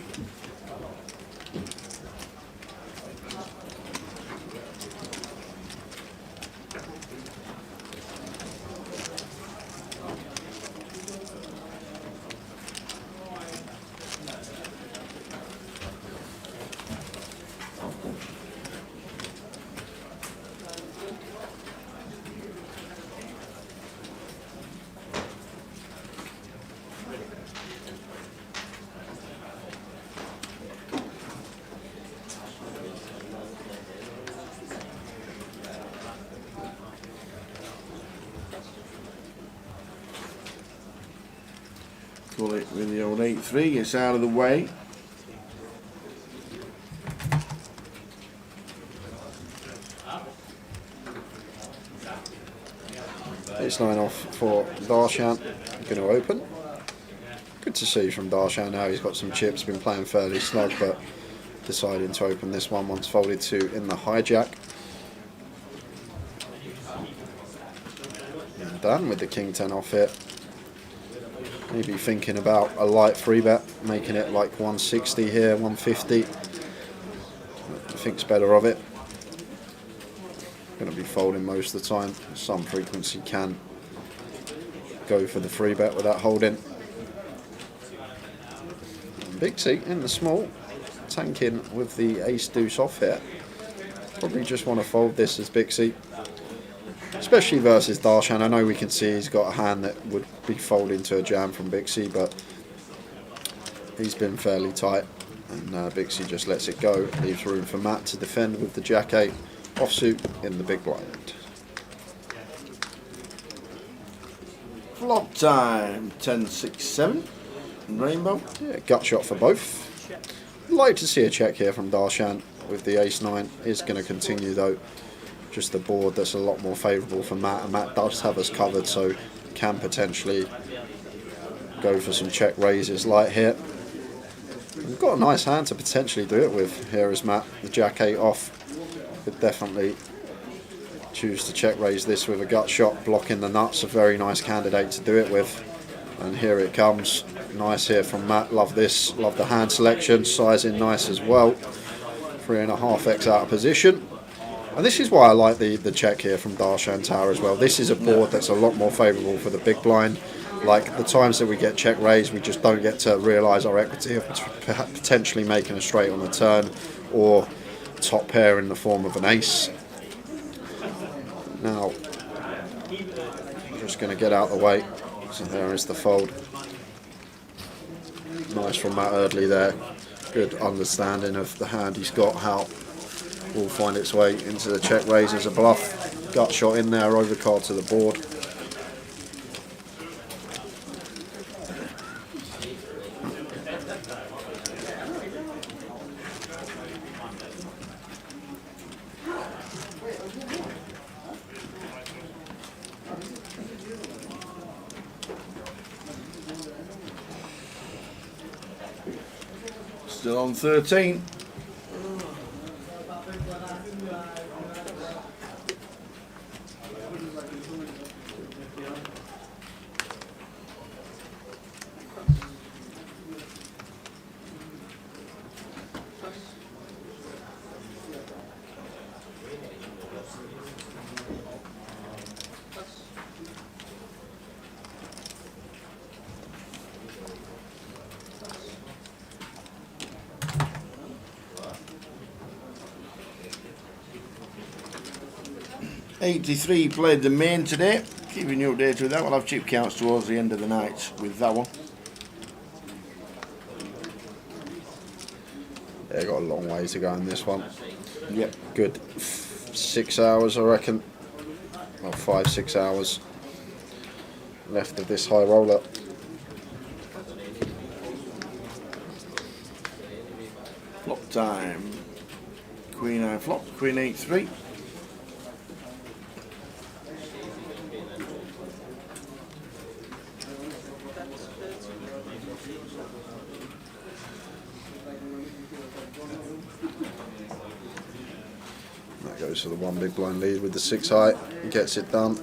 Call it with the old 8-3, gets out of the way. It's 9 off for Darshan. Going to open. Good to see from Darshan now. He's got some chips, been playing fairly snug, but deciding to open this one once folded to in the hijack. And Dan with the King 10 off it. Maybe thinking about a light free bet, making it like 160 here, 150. Thinks better of it. Going to be folding most of the time. Some frequency can go for the free bet without holding. Big C in the small, tanking with the ace deuce off here. Probably just want to fold this as Big C. Especially versus Darshan. I know we can see he's got a hand that would be folding to a jam from Bixie, but he's been fairly tight, and Bixie just lets it go. Leaves room for Matt to defend with the Jack 8 offsuit in the big blind. Flop time, 10, 6, 7. Rainbow. Yeah, gut shot for both. Like to see a check here from Darshan with the ace 9. Is going to continue though. Just a board that's a lot more favourable for Matt, and Matt does have us covered, so can potentially go for some check raises light here. We've got a nice hand to potentially do it with here as Matt. The Jack 8 off. Could definitely choose to check raise this with a gut shot, blocking the nuts. A very nice candidate to do it with. And here it comes. Nice here from Matt. Love this. Love the hand selection. Sizing nice as well. 3.5x out of position. And this is why I like the check here from Darshan Tower as well. This is a board that's a lot more favourable for the big blind. Like the times that we get check raised, we just don't get to realise our equity of potentially making a straight on the turn or top pair in the form of an ace. Now, I'm just going to get out of the way. So there is the fold. Nice from Matt Eardley there. Good understanding of the hand he's got, how will find its way into the check raise as a bluff. Gut shot in there, overcard to the board. Still on 13. $83 played the main today. Keeping you updated with that. We'll have chip counts towards the end of the night with that one. Yeah, got a long way to go in this one. Yep. Good 6 hours, I reckon. Well, 5-6 hours left of this high roller. Flop time. Queen 9 flop. Queen 8-3. That goes for the one big blind lead with the 6 high. Gets it done.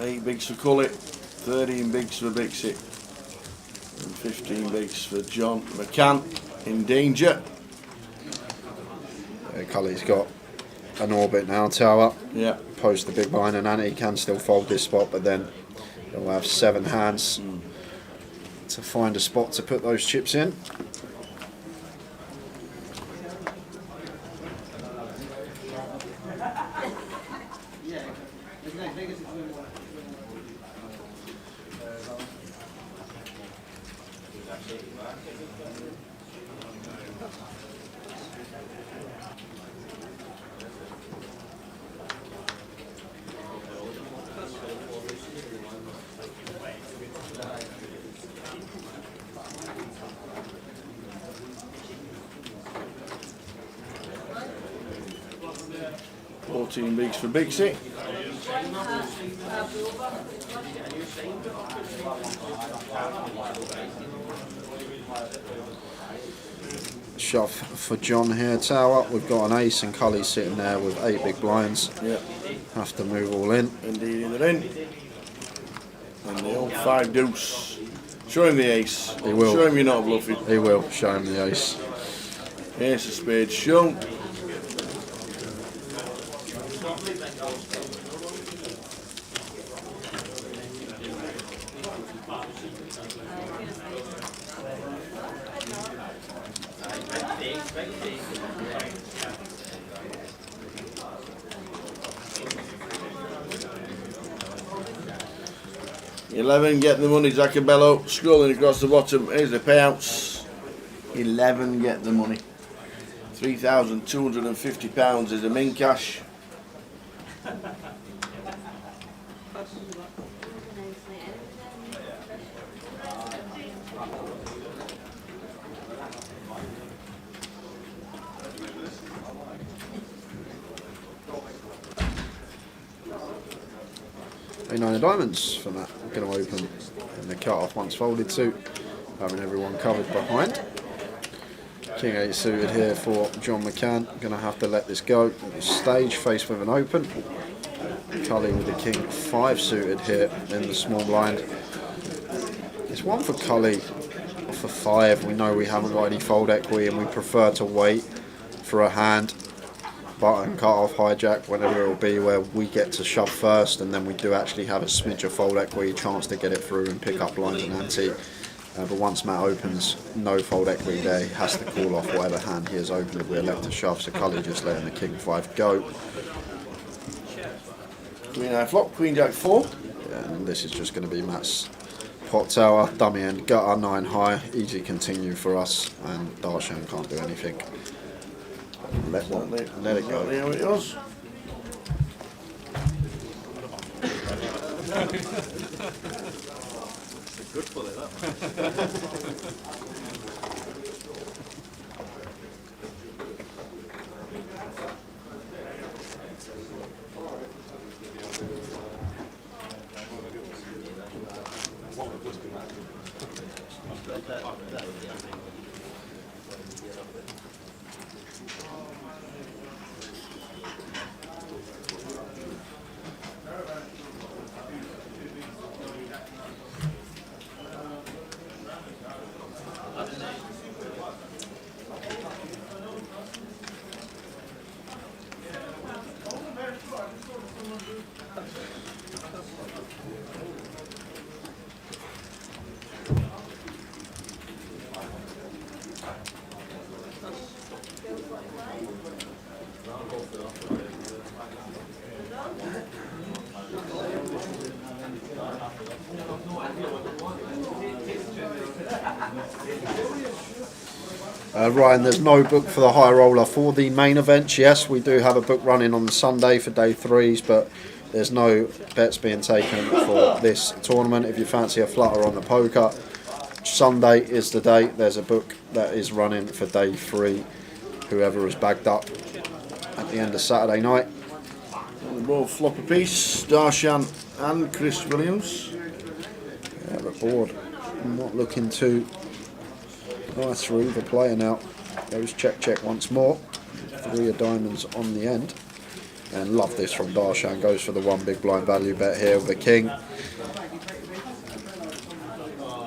Eight bigs for Cully, 13 bigs for Bixie, and 15 bigs for John McCann. In danger. Cully's got an orbit now, tower. Yeah. Post the big blind, and Annie can still fold this spot, but then he'll have 7 hands to find a spot to put those chips in. Bigs for Bixie. Shove for John here, tower. We've got an ace and Cully sitting there with 8 big blinds. Yeah. Have to move all in. Indeed, they're in. And the old 5 deuce. Show him the ace. He will. Show him you're not bluffing. He will. Show him the ace. Ace of spades shown. $11 getting the money, Zacabello. Scrolling across the bottom. Here's the payouts. 11 get the money. £3,250 is a min cash. A9 of diamonds for Matt. Going to open in the cut-off once folded suit, having everyone covered behind. King 8 suited here for John McCann. Going to have to let this go at this stage, faced with an open. Cully with the King 5 suited here in the small blind. It's one for Cully for 5. We know we haven't got any fold equity and we prefer to wait for a hand. Button, cut off, hijack, whenever it will be, where we get to shove first, and then we do actually have a smidge of fold equity, chance to get it through and pick up blinds and ante. But once Matt opens, no fold equity there, he has to call off whatever hand he has opened if we elect to shove. So Cully just letting the King 5 go. Queen 9 flop, Queen Jack 4. Yeah, and this is just going to be Matt's pot tower, dummy end, gutter, 9 high, easy continue for us, and Darshan can't do anything. Let it go. How it was. Good fully, that Ryan, there's no book for the high roller for the main events. Yes, we do have a book running on the Sunday for day 3s, but there's no bets being taken for this tournament. If you fancy a flutter on the poker, Sunday is the day. There's a book that is running for day 3. Whoever is bagged up at the end of Saturday night. The ball flop a piece, Darshan and Chris Williams. Yeah, the board not looking too nice for either player now. Goes check once more. 3 of diamonds on the end. And love this from Darshan. Goes for the 1 big blind value bet here with the king.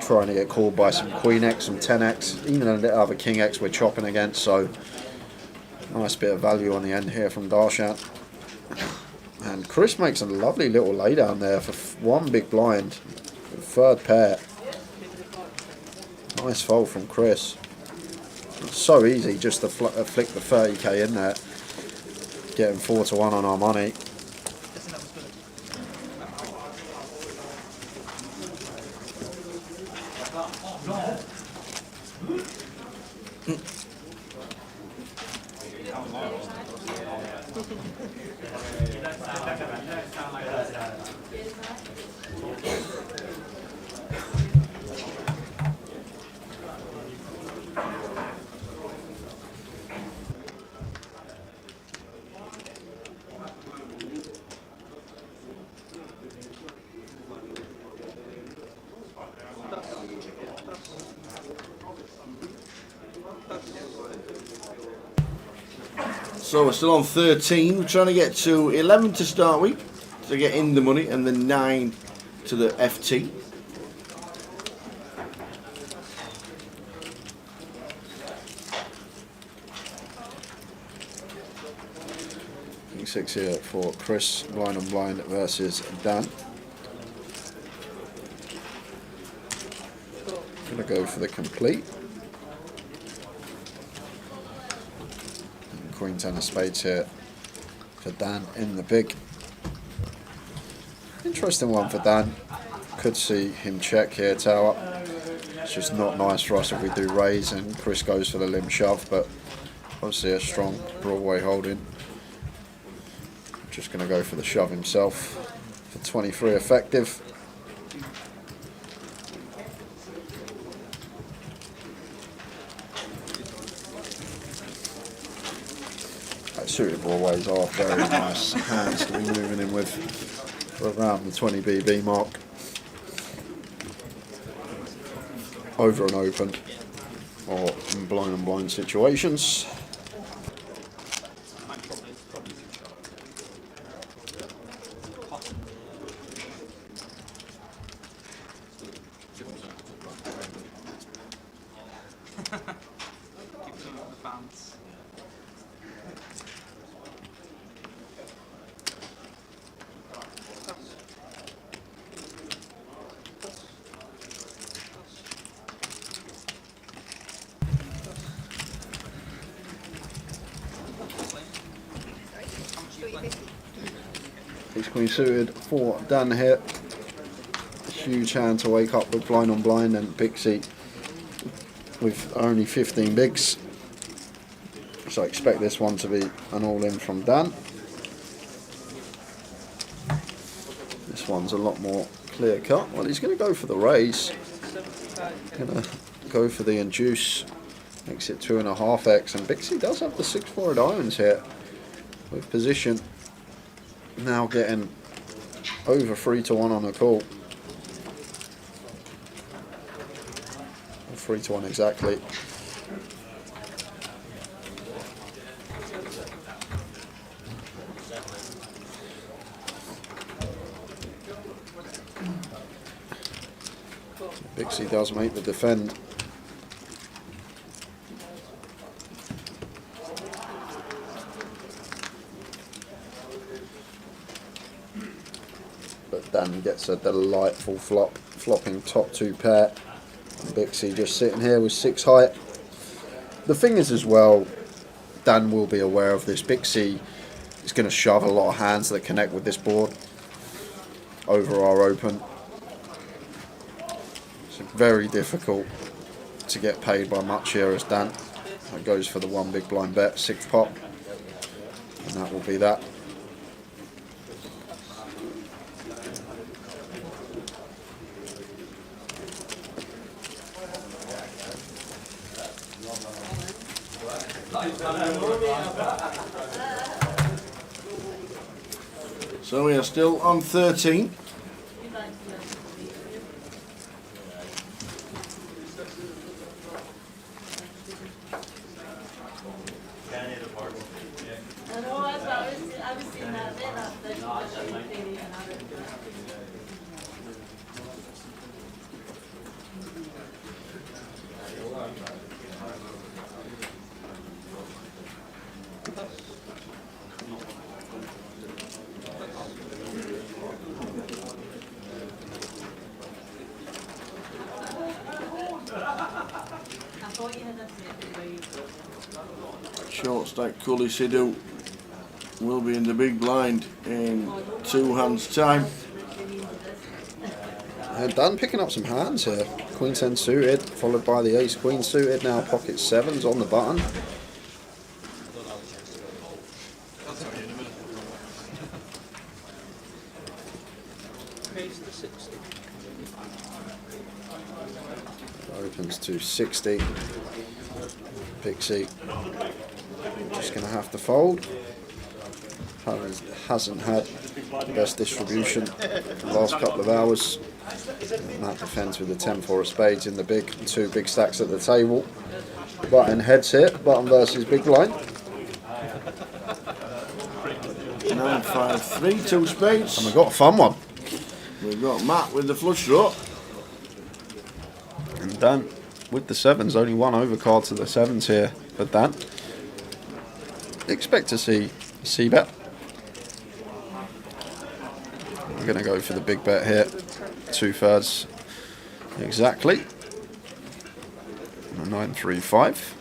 Trying to get called by some Queen X, some 10X, even a little other King X we're chopping against. So nice bit of value on the end here from Darshan. And Chris makes a lovely little laydown there for 1 big blind. 3rd pair. Nice fold from Chris. It's so easy just to flick the 30k in there. Getting 4-1 on our money. So we're still on 13. We're trying to get to 11 to start with to get in the money, and then 9 to the FT. King 6 here for Chris. Blind on blind versus Dan. Gonna go for the complete. Queen 10 of spades here for Dan in the big. Interesting one for Dan. Could see him check here, tower. It's just not nice for us if we do raise, and Chris goes for the limb shove, but obviously a strong Broadway holding. Just going to go for the shove himself for 23 effective. Suited Broadways are very nice hands to be moving in with for around the 20 BB mark. Over and open or in blind and blind situations. Ace Queen suited for Dan here. huge hand to wake up with blind on blind, and Bixie with only 15 bigs. So I expect this one to be an all-in from Dan. This one's a lot more clear cut. Well, he's going to go for the raise. Going to go for the induce. Makes it 2.5x, and Bixie does have the 6-4 irons here with position. Now getting over 3-1 on a call. 3-1 exactly. Bixie does make the defend. But Dan gets a delightful flop, flopping top 2 pair. Bixie just sitting here with 6 height. The thing is as well, Dan will be aware of this. Bixie is going to shove a lot of hands that connect with this board over our open. It's very difficult to get paid by much here as Dan. That goes for the 1 big blind bet, 6th pot, and that will be that. So we are still on 13. Short stack Cully Sidhu will be in the big blind in 2 hands time. Dan picking up some hands here. Queen 10 suited, followed by the ace queen suited. Now pocket 7s on the button. Opens to 60. Bixie just going to have to fold. Hasn't had the best distribution for the last couple of hours. And that defends with the 10-4 of spades in the big, 2 big stacks at the table. Button heads here, button versus big blind. 9-5-3, 2 spades. And we've got a fun one. We've got Matt with the flush draw. And Dan with the 7s, only 1 overcard to the 7s here for Dan. Expect to see a c-bet. We're going to go for the big bet here. 2/3 exactly. 9-3-5.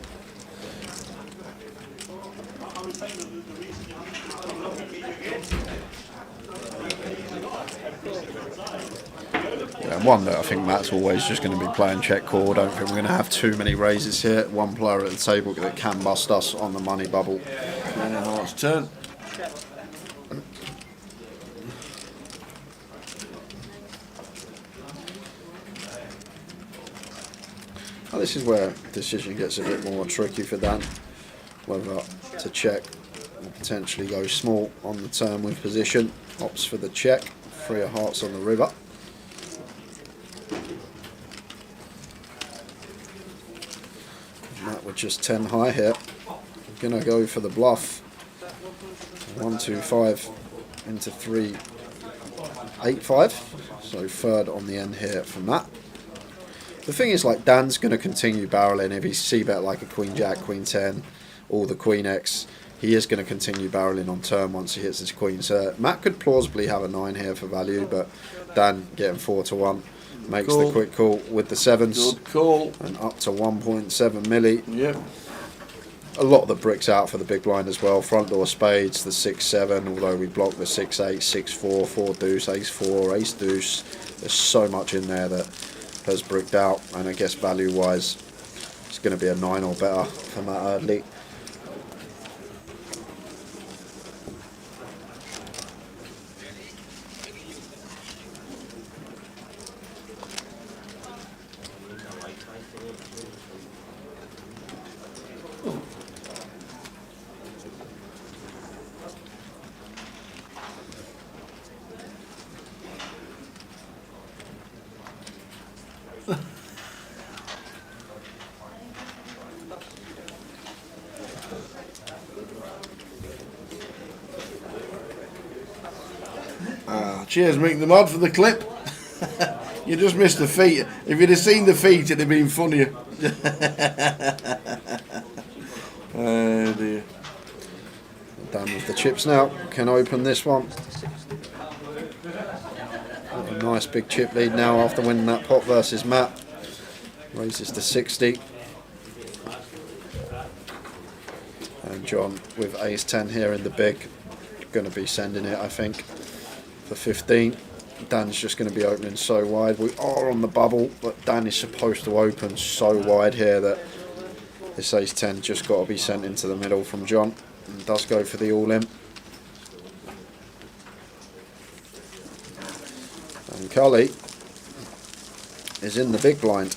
Yeah, one that I think Matt's always just going to be playing check call. I don't think we're going to have too many raises here. One player at the table that can bust us on the money bubble. And a horse turn. Now this is where decision gets a bit more tricky for Dan. Whether to check or potentially go small on the turn with position. Opts for the check. 3 of hearts on the river. Matt with just 10 high here. We're going to go for the bluff. 1-2-5 into 3-8-5. So 3rd on the end here from that. The thing is, like, Dan's going to continue barreling. If he's c-bet like a queen jack, queen 10, or the queen x, he is going to continue barreling on turn once he hits his queen. So Matt could plausibly have a 9 here for value, but Dan getting 4-1 makes the quick call with the 7s. Good call. And up to 1.7 milli. Yep. a lot of the bricks out for the big blind as well. Front door spades, the 6-7, although we blocked the 6-8, 6-4, 4 deuce, ace 4, ace deuce. There's so much in there that has bricked out, and I guess value wise it's going to be a 9 or better for Matt Eardley. Cheers, Mick the Mod, for the clip. You just missed the feet. If you'd have seen the feet, it'd have been funnier. Oh dear. Dan with the chips now, can open this one. A nice big chip lead now after winning that pot versus Matt. Raises to 60. And John with ace 10 here in the big. Going to be sending it, I think, for 15. Dan's just going to be opening so wide. We are on the bubble, but Dan is supposed to open so wide here that this ace 10 just got to be sent into the middle from John, and does go for the all-in. And Cully is in the big blind.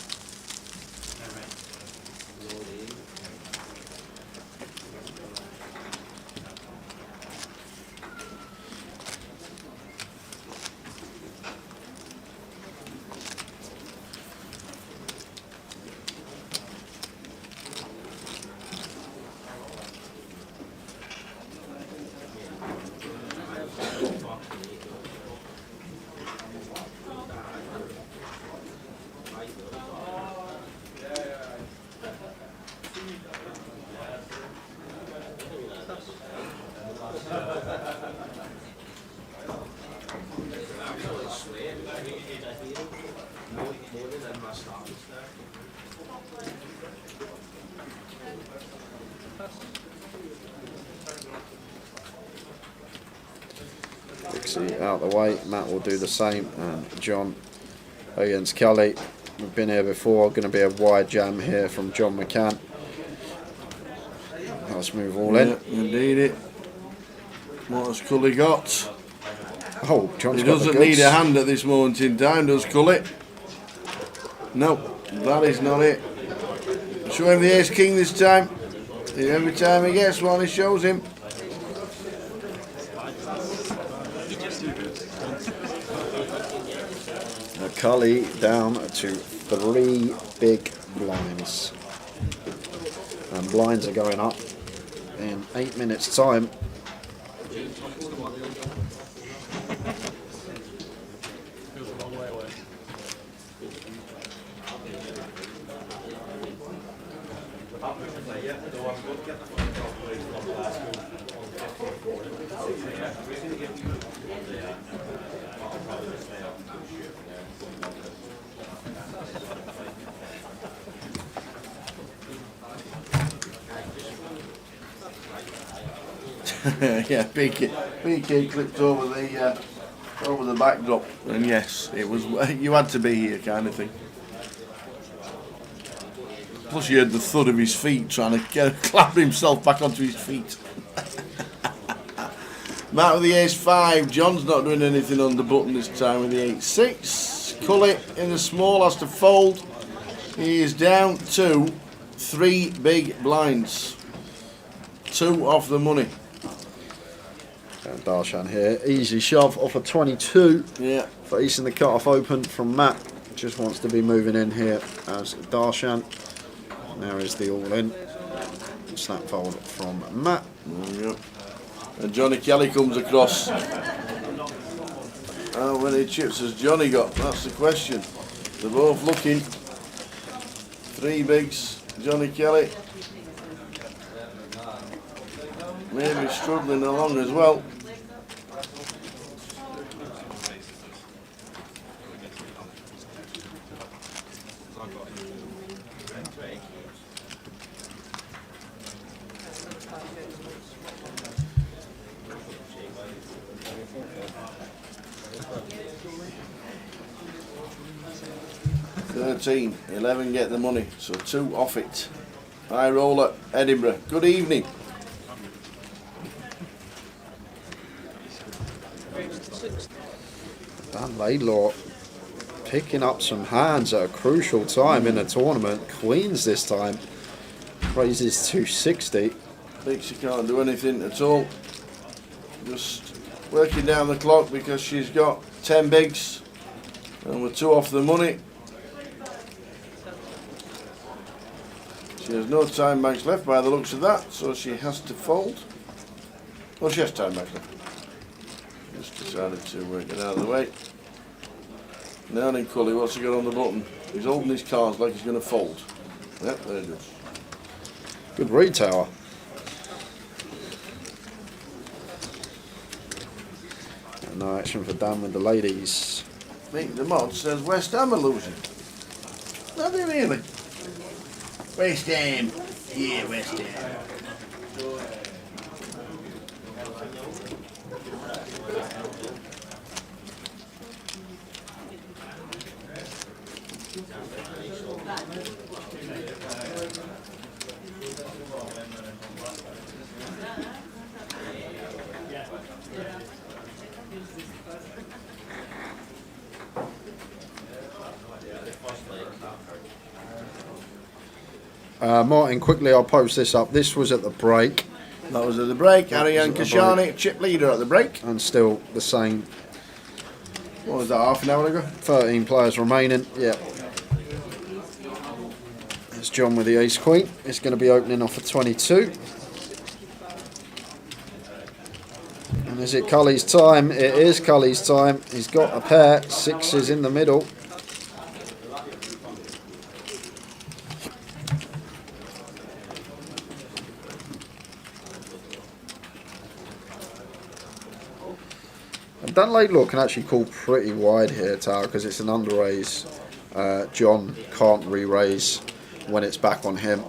Dixie out the way, Matt will do the same, and John against Kelly. We've been here before, going to be a wide jam here from John McCann. Let's move all in. Indeed it. What has Cully got? Oh, John's He got the doesn't goods. need a hand at this moment in time, does Cully? No, that is not it. Show him the ace king this time. Every time he gets one, he shows him. Cully down to 3 big blinds. And blinds are going up in 8 minutes' time. Yeah, BK clipped over the backdrop, and yes, it was. You had to be here, kind of thing. Plus, you heard the thud of his feet trying to clap himself back onto his feet. Matt with the ace 5. John's not doing anything on the button this time with the 8-6. Cully in the small has to fold. He is down to 3 big blinds. 2 off the money. And Darshan here, easy shove off a 22. Yeah. Facing the cut-off open from Matt. Just wants to be moving in here as Darshan. There is the all-in. Snap fold from Matt. Yep. And Johnny Kelly comes across. How many chips has Johnny got? That's the question. They're both looking. 3 bigs. Johnny Kelly. Maybe struggling along as well. 13, 11 get the money, so 2 off it. High roller, Edinburgh. Good evening. Dan Laidlaw picking up some hands at a crucial time in the tournament. Queens this time. Raises 260. Thinks she can't do anything at all. Just working down the clock because she's got 10 bigs and we're 2 off the money. She has no time banks left by the looks of that, so she has to fold. Well, she has time banks left. Just decided to get out of the way. Now then, Cully, what's he got on the button? He's holding his cards like he's going to fold. Yep, there it is. Good read, Tower. No action for Dan with the ladies. Meet the mod says West Ham are losing. Are they really? West Ham. Yeah, West Ham. Martin, quickly, I'll post this up. This was at the break. That was at the break. Ariane Kashani, chip leader at the break. And still the same. What was that, half an hour ago? 13 players remaining. Yeah. It's John with the ace queen. It's going to be opening off a 22. And is it Cully's time? It is Cully's time. He's got a pair. 6s in the middle. Dan Laidlaw can actually call pretty wide here, Tower, because it's an under-raise. John can't re-raise when it's back on him.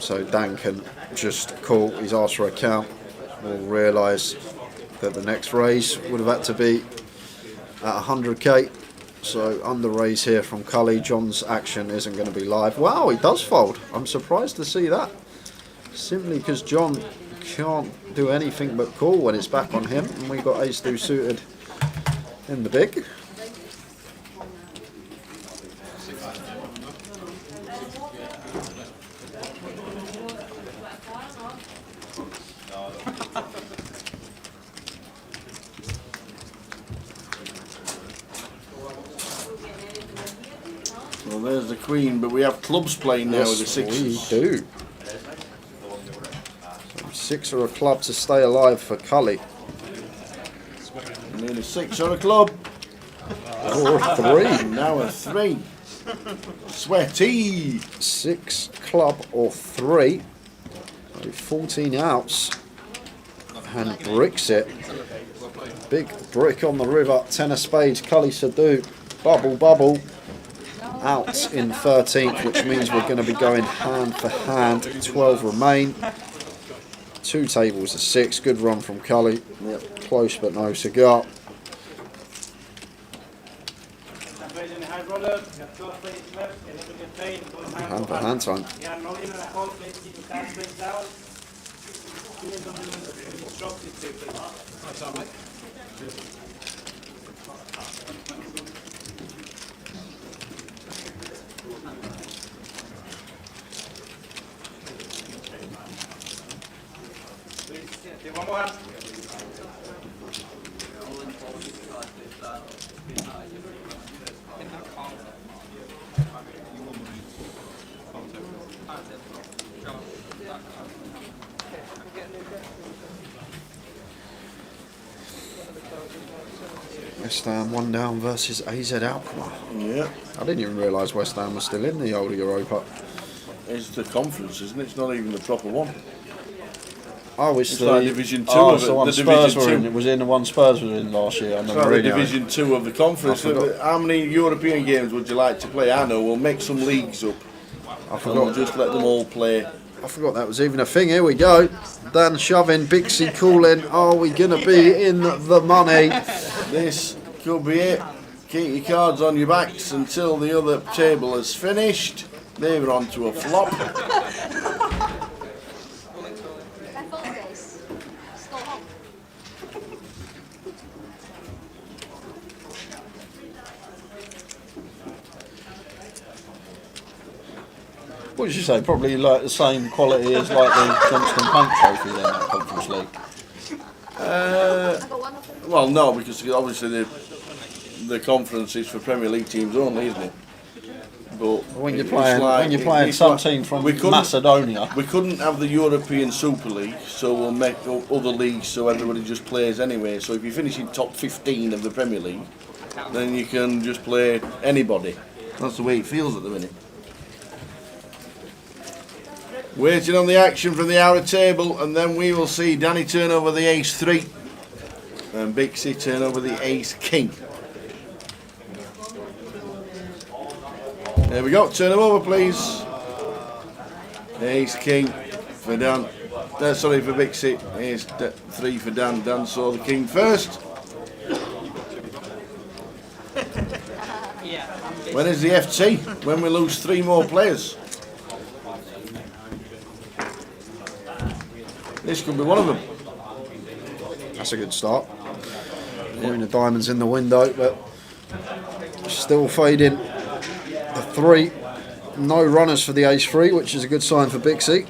So Dan can just call. He's asked for a count. We'll realise that the next raise would have had to be at 100k. So under-raise here from Cully. John's action isn't going to be live. Wow, he does fold. I'm surprised to see that. Simply because John can't do anything but call when it's back on him, and we've got ace-2 suited in the big. Well, there's the queen, but we have clubs playing now with the 6s. We do. 6 or a club to stay alive for Cully. Nearly a 6 or a club. Or a 3. Now a 3. Sweaty. 6 club or 3. 14 outs. And bricks it. Big brick on the river. 10 of spades. Cully Sadu. Bubble, bubble. Out in 13th, which means we're going to be going hand for hand. 12 remain. 2 tables of 6. Good run from Cully. Yep. Close but no cigar. Hand for hand time. West Ham 1 down versus AZ Alkmaar. Yeah. I didn't even realise West Ham was still in the older Europa. It's the conference, isn't it? It's not even the proper one. Oh, it's the like Division 2 oh, of it's it. the one The Spurs Division were in. 2. It was in the one Spurs were in last year. It's like the Division 2 of the conference. How many European games would you like to play? I know, we'll make some leagues up. I And we'll just let them all play. I forgot that was even a thing. Here we go. Dan shoving, Bixie calling. Are we going to be in the money? This could be it. Keep your cards on your backs until the other table has finished. They were on to a flop. That phone case. Stole home. What did you say? Probably like the same quality as like the Johnston Paint Trophy then, that Conference League. I got one of them. Well, no, because obviously the conference is for Premier League teams only, isn't it? But When you're it's playing it's some like- team from we couldn't- Macedonia. We couldn't have the European Super League, so we'll make other leagues so everybody just plays anyway. So if you finish in top 15 of the Premier League, then you can just play anybody. That's the way it feels at the minute. Waiting on the action from the outer table, and then we will see Danny turn over the ace-3 and Bixie turn over the ace-king. There we go, turn them over please. Ace-king for Dan. Sorry, for Bixie. Ace-3 for Dan. Dan saw the king first. When is the FT? When we lose 3 more players. This could be one of them. That's a good start. Queen of diamonds in the window, but still fading the 3. No runners for the ace-3, which is a good sign for Bixie.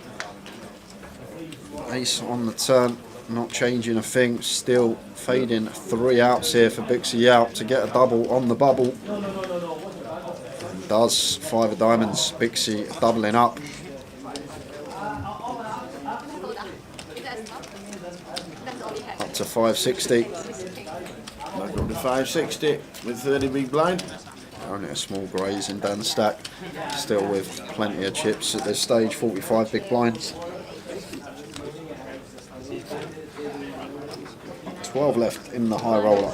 Ace on the turn, not changing a thing. Still fading 3 outs here for Bixie out to get a double on the bubble. And does 5 of diamonds. Bixie doubling up. Up to 560. Back up to 560 with 30 big blind. Only a small grazing down the stack. Still with plenty of chips at this stage. 45 big blinds. 12 left in the high roller.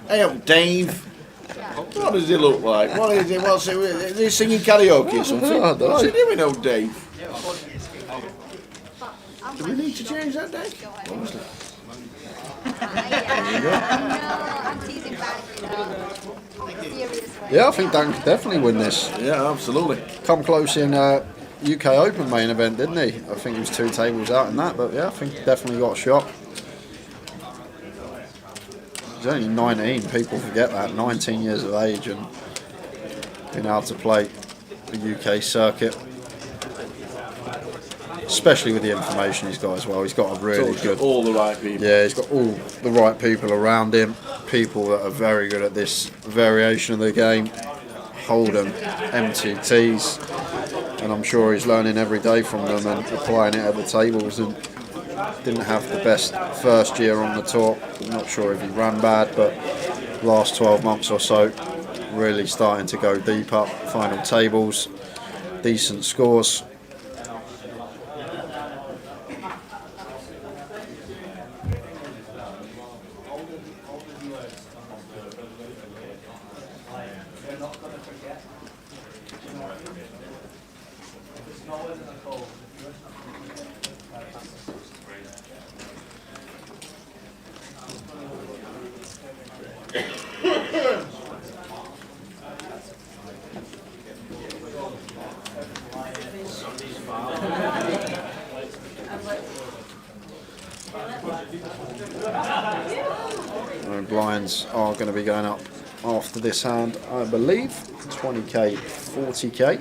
Hey up, Dave. What does he look like? What is it? What's it? Is he singing karaoke or something? I don't know. What's he doing, old Dave? Do we need to change that, Dave? Honestly. I'm teasing back, you know. Serious way. Yeah, I think Dan could definitely win this. Yeah, absolutely. Come close in UK Open main event, didn't he? I think he was 2 tables out in that, but yeah, I think he definitely got a shot. He's only 19, people forget that, 19 years of age and being able to play the UK circuit. Especially with the information he's got as well. He's got a really So good... all the right people. Yeah, he's got all the right people around him. People that are very good at this variation of the game. Hold'em, MTTs. And I'm sure he's learning every day from them and applying it at the tables. And didn't have the best first year on the tour. I'm not sure if he ran bad, but last 12 months or so, really starting to go deep up. Final tables, decent scores. Blinds are going to be going up after this hand, I believe. 20k, 40k.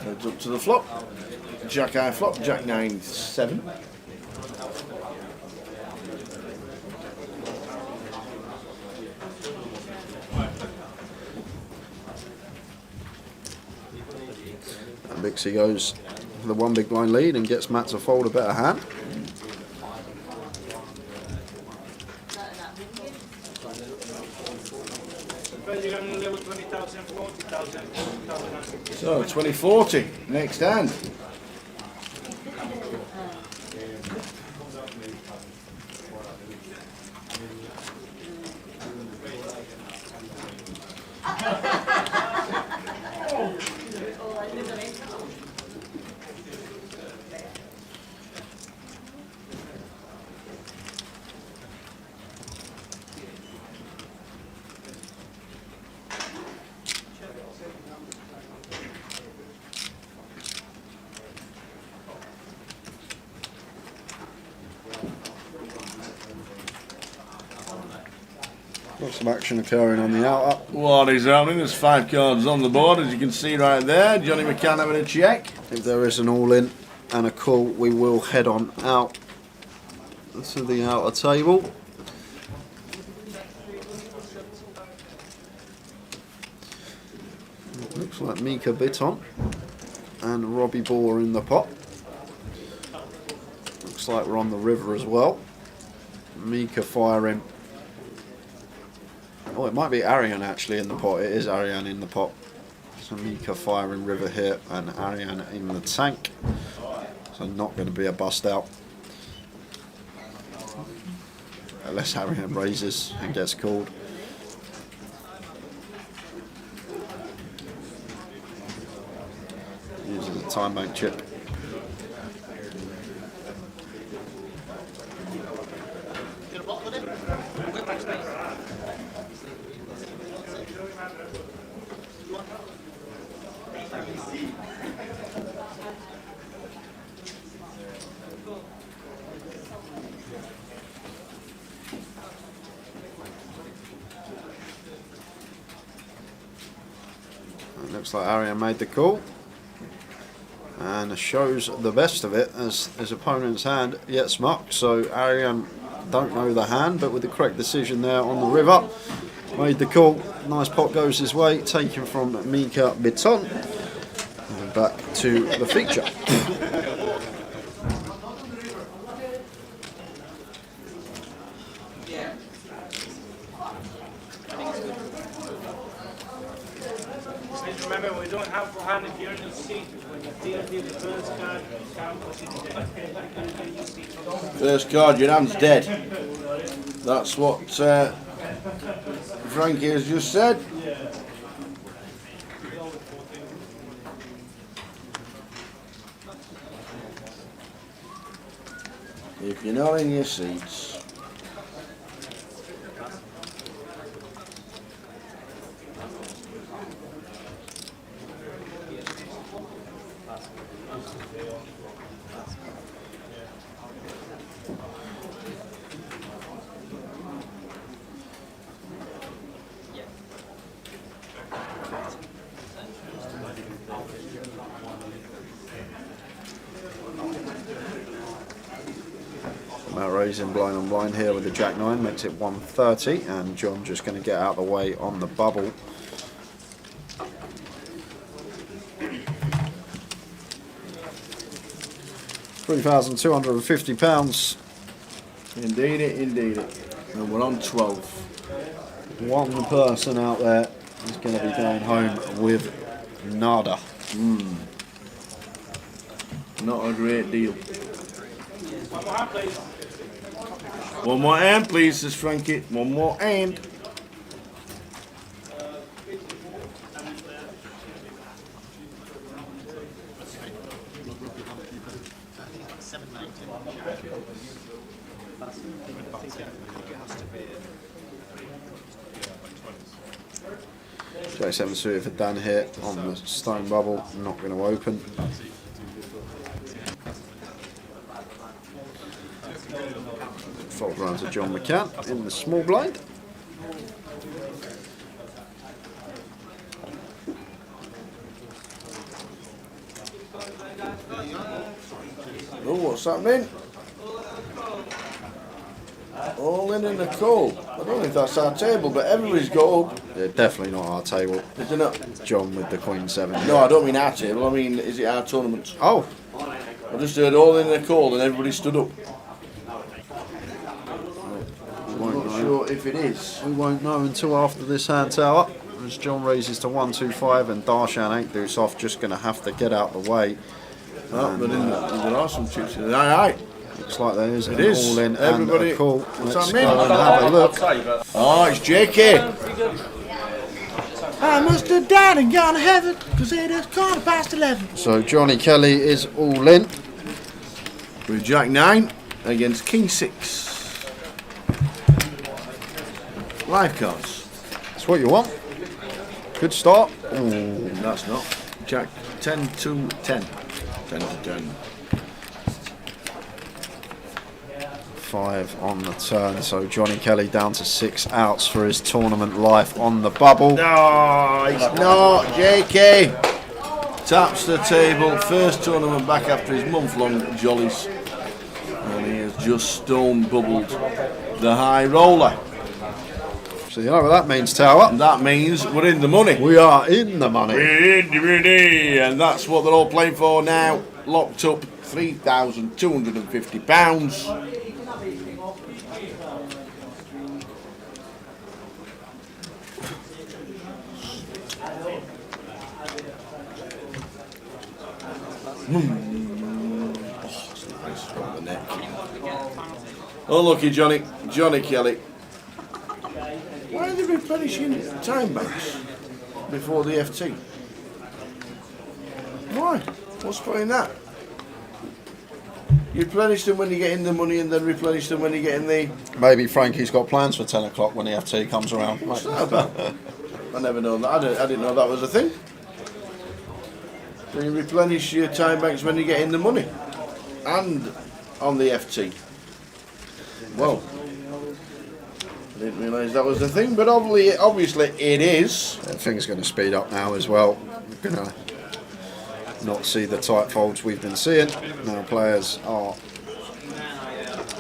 Heads up to the flop. Jack high flop, Jack 9-7. And Bixie goes for the 1 big blind lead and gets Matt to fold a better hand. So 2040, next hand. Got some action occurring on the outer. What is happening? There's 5 cards on the board, as you can see right there. Johnny McCann having a check. If there is an all-in and a call, we will head on out to the outer table. It looks like Mika Bitton and Robbie Ball are in the pot. Looks like we're on the river as well. Mika firing. Oh, it might be Ariane actually in the pot. It is Ariane in the pot. So Mika firing river here and Ariane in the tank. So not going to be a bust out. Unless Ariane raises and gets called. Uses a time bank chip. It looks like Ariane made the call and shows the best of it as his opponent's hand gets mucked. So Ariane don't know the hand, but with the correct decision there on the river, made the call. Nice pot goes his way, taken from Mika Bitton. And back to the feature. Remember, we don't have full hand if you're in the seat. When you deal the first card, you can't push it down. First card, your hand's dead. That's what Frankie has just said. If you're not in your seats. Matt raising blind on blind here with the Jack 9, makes it 130, and John just going to get out of the way on the bubble. £3,250. Indeed it, indeed it. And we're on 12. One person out there is going to be going home with nada. Not a great deal. One more hand, please, says Frankie. One more hand. J7 suited for Dan here on the stone bubble, not going to open. Fold round to John McCann in the small blind. Oh, what's happening? All in the coal. I don't know if that's our table, but everybody's got up. Yeah, definitely not our table. Is it not? John with the Queen 7. No, I don't mean our table. I mean, is it our tournament? Oh, I just heard all in the coal and everybody stood up. I'm not sure if it is. we won't know until after this hand tower. As John raises to 125 and Darshan 8 deuce off, just going to have to get out the way. Oh, but there are some chips in there. Aye, aye. Looks like there is It an is. all-in Everybody- and a call. what's Let's that go mean? and have a look. Oh, it's JK. I must have died and gone to heaven because it is 11:15. So Johnny Kelly is all in. With Jack 9 against King 6. Live cards. That's what you want. Good start. Ooh. That's not. Jack 10 to 10. 10 to 10. 5 on the turn, so Johnny Kelly down to 6 outs for his tournament life on the bubble. No, it's not. JK taps the table. First tournament back after his month-long jollies. And he has just stone bubbled the high roller. So you know what that means, Tower? And that means we're in the money. We are in the money. We're in the money. And that's what they're all playing for now. Locked up £3,250. Unlucky Johnny Kelly. Why are they replenishing time banks before the FT? Why? What's the point in that? You replenish them when you get in the money and then replenish them when you get in the... Maybe Frankie's got plans for 10 o'clock when the FT comes around. What's that about? I never known that. I didn't know that was a thing. So you replenish your time banks when you get in the money. And on the FT. Well, I didn't realise that was the thing, but obviously it is. Things are going to speed up now as well. We're going to not see the tight folds we've been seeing. Now players are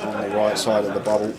on the right side of the bubble.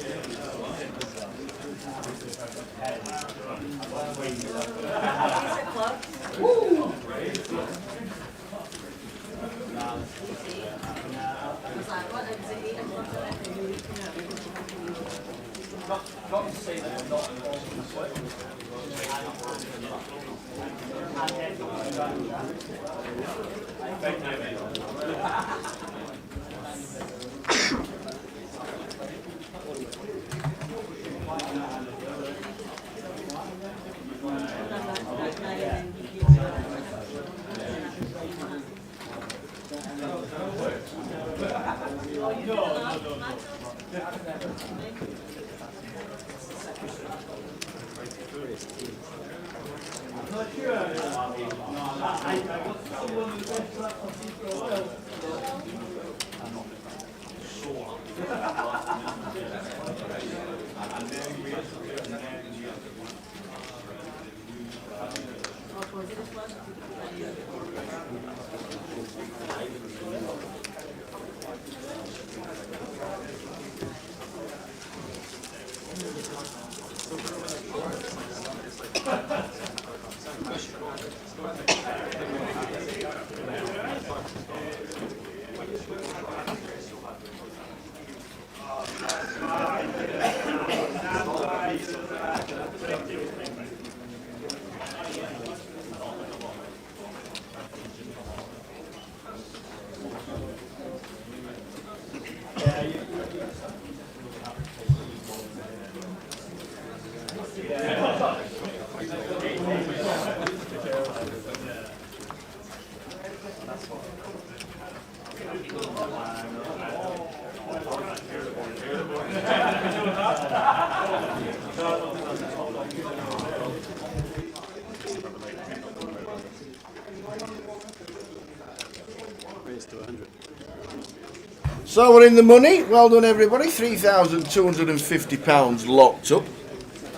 So we're in the money. Well done, everybody. £3,250 locked up.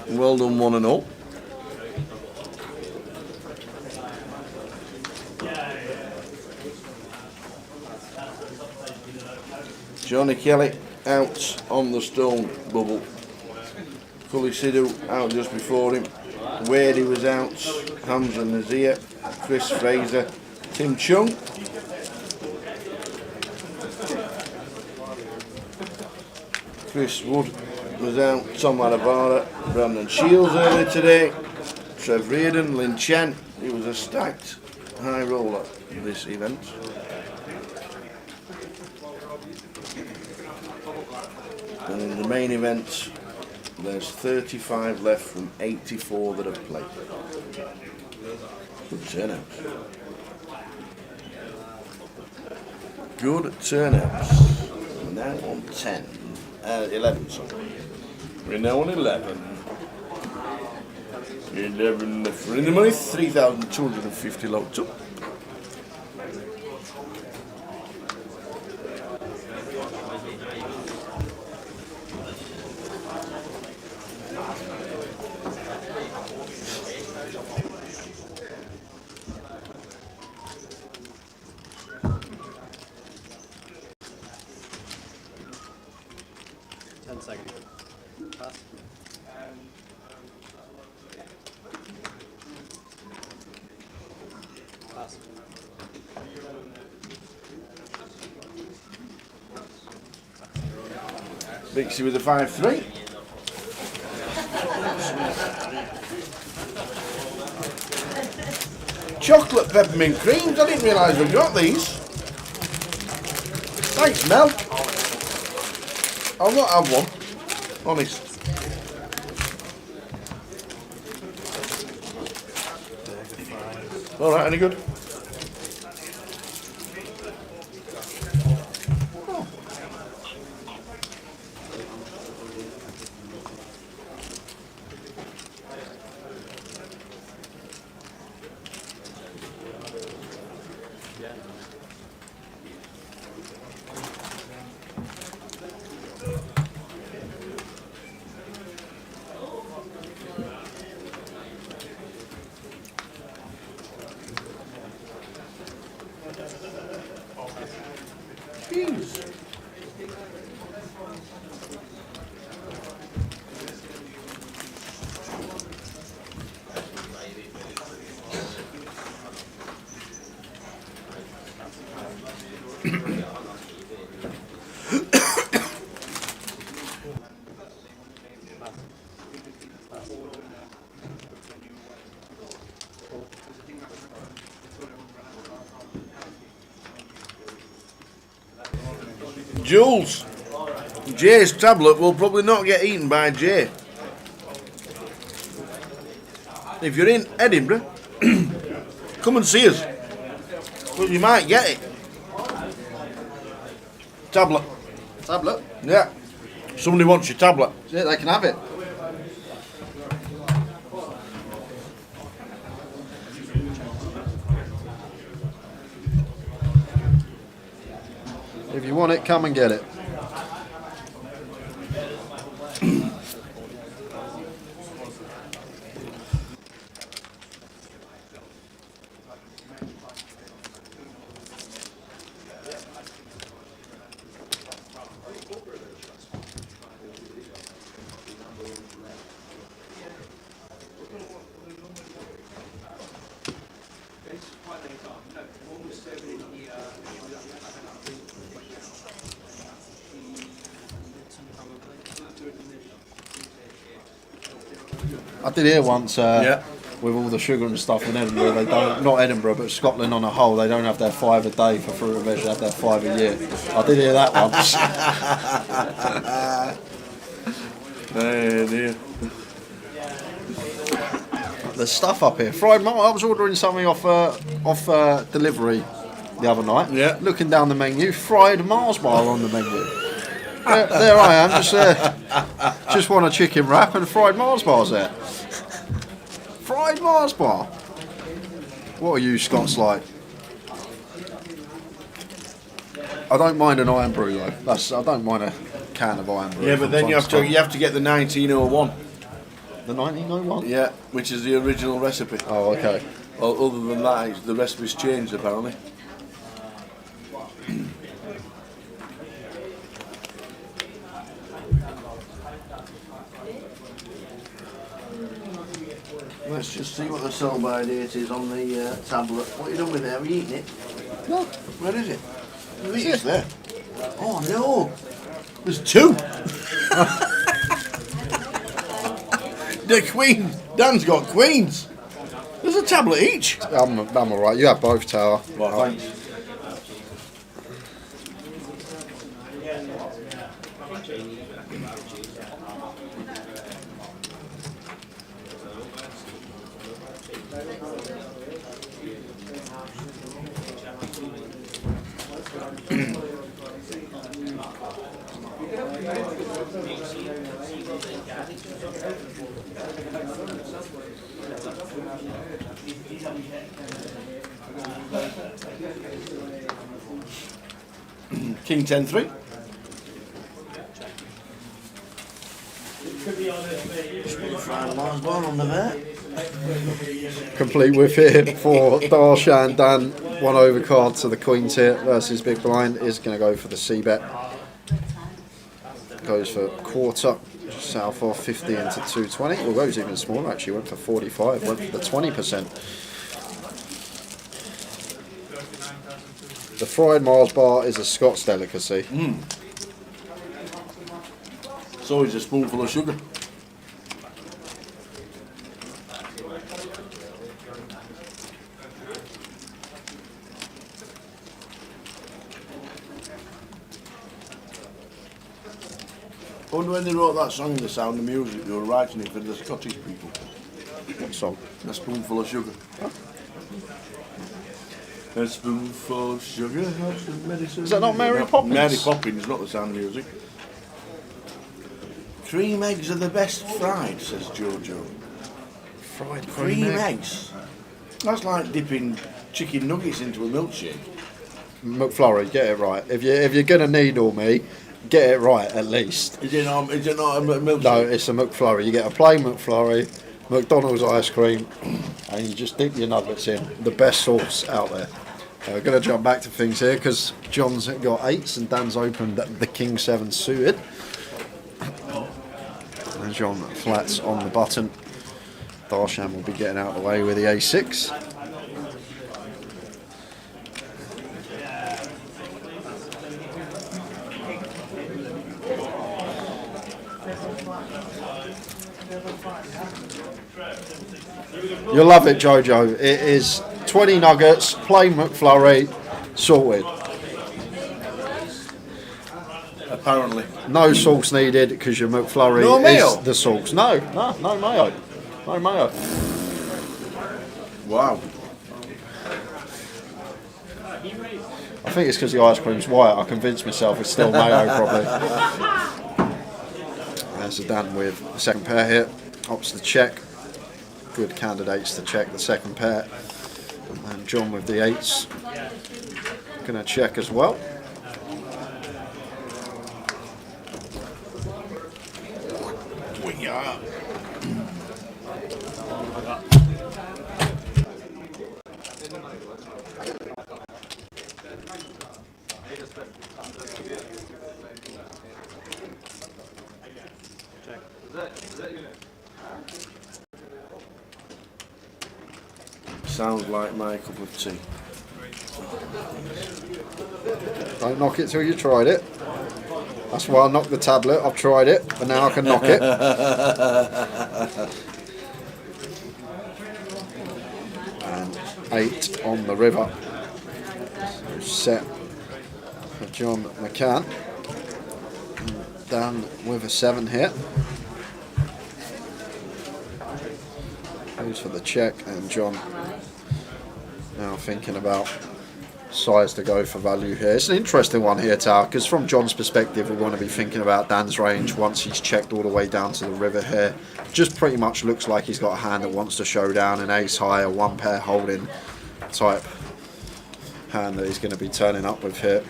Well done, one and all. Johnny Kelly out on the stone bubble. Cully Sidhu out just before him. Wadey was out. Hamza Nazir. Chris Fraser. Tim Chung. Chris Wood was out. Tom Aravara. Brandon Shields earlier today. Trev Reardon. Lin Chen. He was a stacked high roller this event. And in the main event, there's 35 left from 84 that have played. Good turnouts. Good turnouts. We're now on 11, sorry. We're now on 11. 11 left for in the money, 3,250 locked up. Dixie with a 5-3. Chocolate peppermint creams. I didn't realise we got these. Thanks, Mel. I'll not have one. Honest. All right, any good? Jules, Jay's tablet will probably not get eaten by Jay. If you're in Edinburgh, come and see us. Well, you might get it. Tablet. Tablet? Yeah. Somebody wants your tablet. Yeah, they can have it. If you want it, come and get it. I did hear once with all the sugar and stuff in Edinburgh, they don't, not Edinburgh, but Scotland on a whole, they don't have their 5 a day for fruit and veg, they have their 5 a year. I did hear that once. Oh dear. There's stuff up here. Fried Mars, I was ordering something off delivery the other night. Yeah. Looking down the menu, fried Mars bar on the menu. There I am, just want a chicken wrap and fried Mars bar's there. Fried Mars bar. What are you Scots like? I don't mind an iron brew though. I don't mind a can of iron brew. Yeah, but then you have to get the 1901. The 1901? Yeah, which is the original recipe. Oh, okay. Well, other than that, the recipe's changed apparently. Let's just see what the sell-by date is on the tablet. What are you done with it? Have you eaten it? No. Where is it? It's there. Oh no! There's 2! The Queen! Dan's got Queens! There's a tablet each! I'm alright, you have both, Tower. Well, thanks. King 10-3. Fried lines one on the vet. Complete with here for Darshan. Dan, one overcard to the Queen tier versus Big Blind is going to go for the C-bet. Goes for quarter, south of 50 into 220. Well, goes even smaller actually, went for 45, went for the 20%. The fried Mars bar is a Scots delicacy. It's always a spoonful of sugar. I wonder when they wrote that song in The Sound of Music, they were writing it for the Scottish people. What song? A spoonful of sugar. A spoonful of sugar has some medicine. Is that not Mary Poppins? Mary Poppins, not The Sound of Music. Cream eggs are the best fried, says Jojo. Fried Cream eggs? That's like dipping chicken nuggets into a milkshake. McFlurry, get it right. If you're gonna needle me, get it right at least. Is it not a milkshake? No, it's a McFlurry. You get a plain McFlurry, McDonald's ice cream, and you just dip your nuggets in. The best sauce out there. We're going to jump back to things here because John's got 8s and Dan's opened the King 7 suited. And John flats on the button. Darshan will be getting out of the way with the A6. You'll love it, Jojo. It is 20 nuggets, plain McFlurry, sorted. Apparently. No sauce needed because your McFlurry No mayo? is the sauce. No mayo. No mayo. Wow. I think it's because the ice cream's white. I convinced myself it's still mayo, probably. There's the Dan with the second pair here. Opts the check. Good candidates to check the second pair. And John with the 8s. Gonna check as well. Sounds like my cup of tea. Don't knock it till you tried it. That's why I knocked the tablet. I've tried it, but now I can knock it. And 8 on the river. So set for John McCann. And Dan with a 7 here. Goes for the check, and John now thinking about size to go for value here. It's an interesting one here, Tao, because from John's perspective we want to be thinking about Dan's range once he's checked all the way down to the river here. Just pretty much looks like he's got a hand that wants to show down an ace high, a one pair holding type hand that he's going to be turning up with here.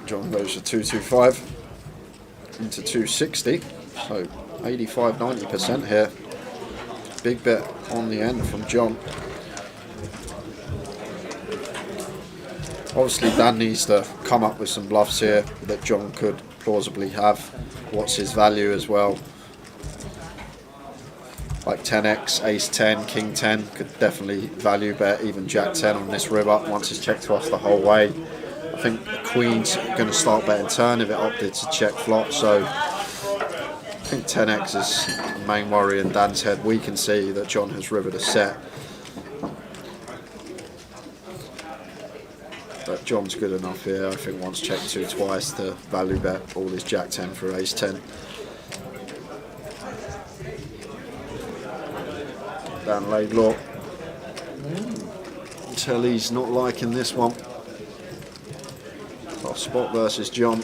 John goes for 225 into 260, so 85-90% here. Big bet on the end from John. Obviously Dan needs to come up with some bluffs here that John could plausibly have. What's his value as well? Like 10x, ace 10, king 10 could definitely value bet, even jack 10 on this river once it's checked to us the whole way. I think the Queen's going to start betting turn if it opted to check flop, so I think 10x is the main worry in Dan's head. We can see that John has rivered a set. But John's good enough here. I think once checked 2 twice to value bet all his Jack 10 for Ace 10. Dan Laidlaw. Telly's not liking this one. Tough spot versus John.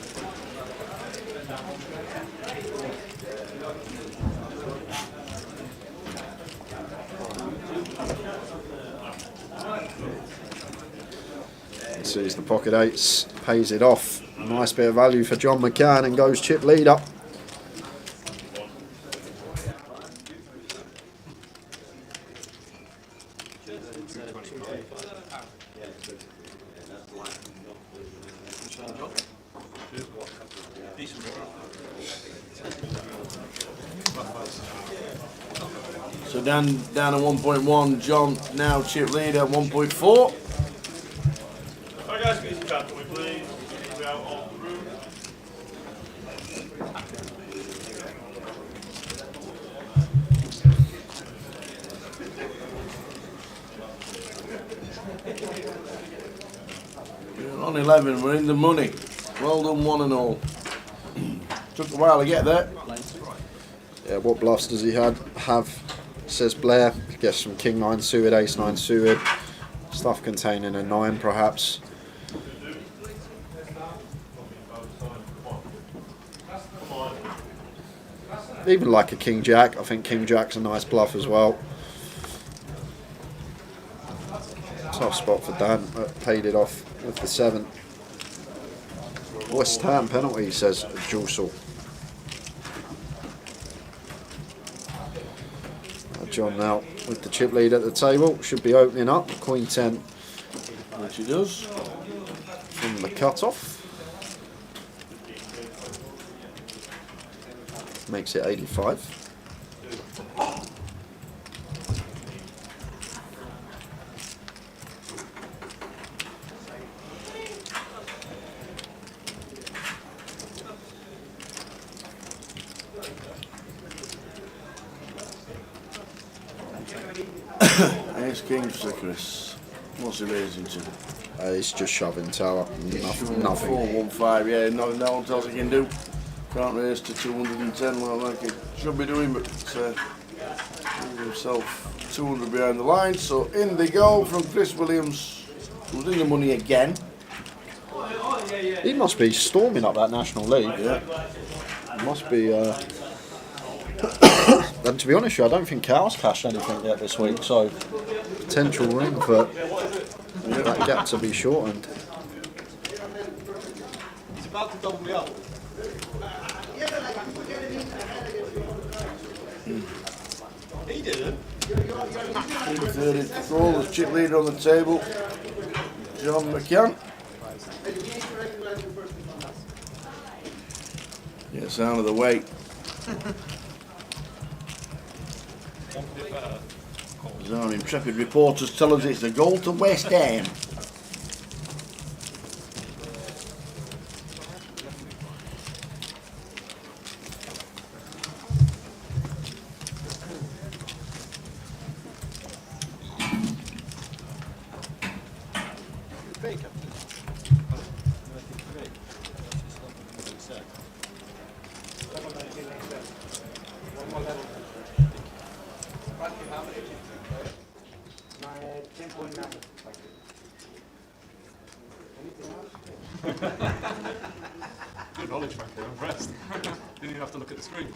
Sees the pocket eights, pays it off. Nice bit of value for John McCann and goes chip leader. So down at 1.1, John now chip leader at 1.4. Alright guys, please chat to me please. We're out of the room. We're on 11, we're in the money. Well done one and all. Took a while to get there. Yeah, what bluffs does he have? Says Blair. Guess some King 9 suited, Ace 9 suited. Stuff containing a 9 perhaps. Even like a King Jack. I think King Jack's a nice bluff as well. Tough spot for Dan, but paid it off with the 7. West Ham penalty, says Jussel. John now with the chip lead at the table. Should be opening up. Queen 10. Which he does. From the cut-off. Makes it 85. Ace King for Chris. What's he raising to? He's just shoving tower. Nothing. 415, yeah, nothing no one tells he can do. Can't raise to 210 like he should be doing, but himself 200 behind the line. So in they go from Chris Williams, who's in the money again. He must be storming up that National League. Yeah. Must be. And to be honest, I don't think Cal's cashed anything yet this week, so potential ring for that gap to be shortened. He's about to double me up. He didn't. Third into four, there's chip leader on the table. John McCann. Yeah, sound of the weight. As our intrepid reporters tell us it's a goal to West Ham. Good knowledge, frankly. I'm impressed. Didn't even have to look at the screen.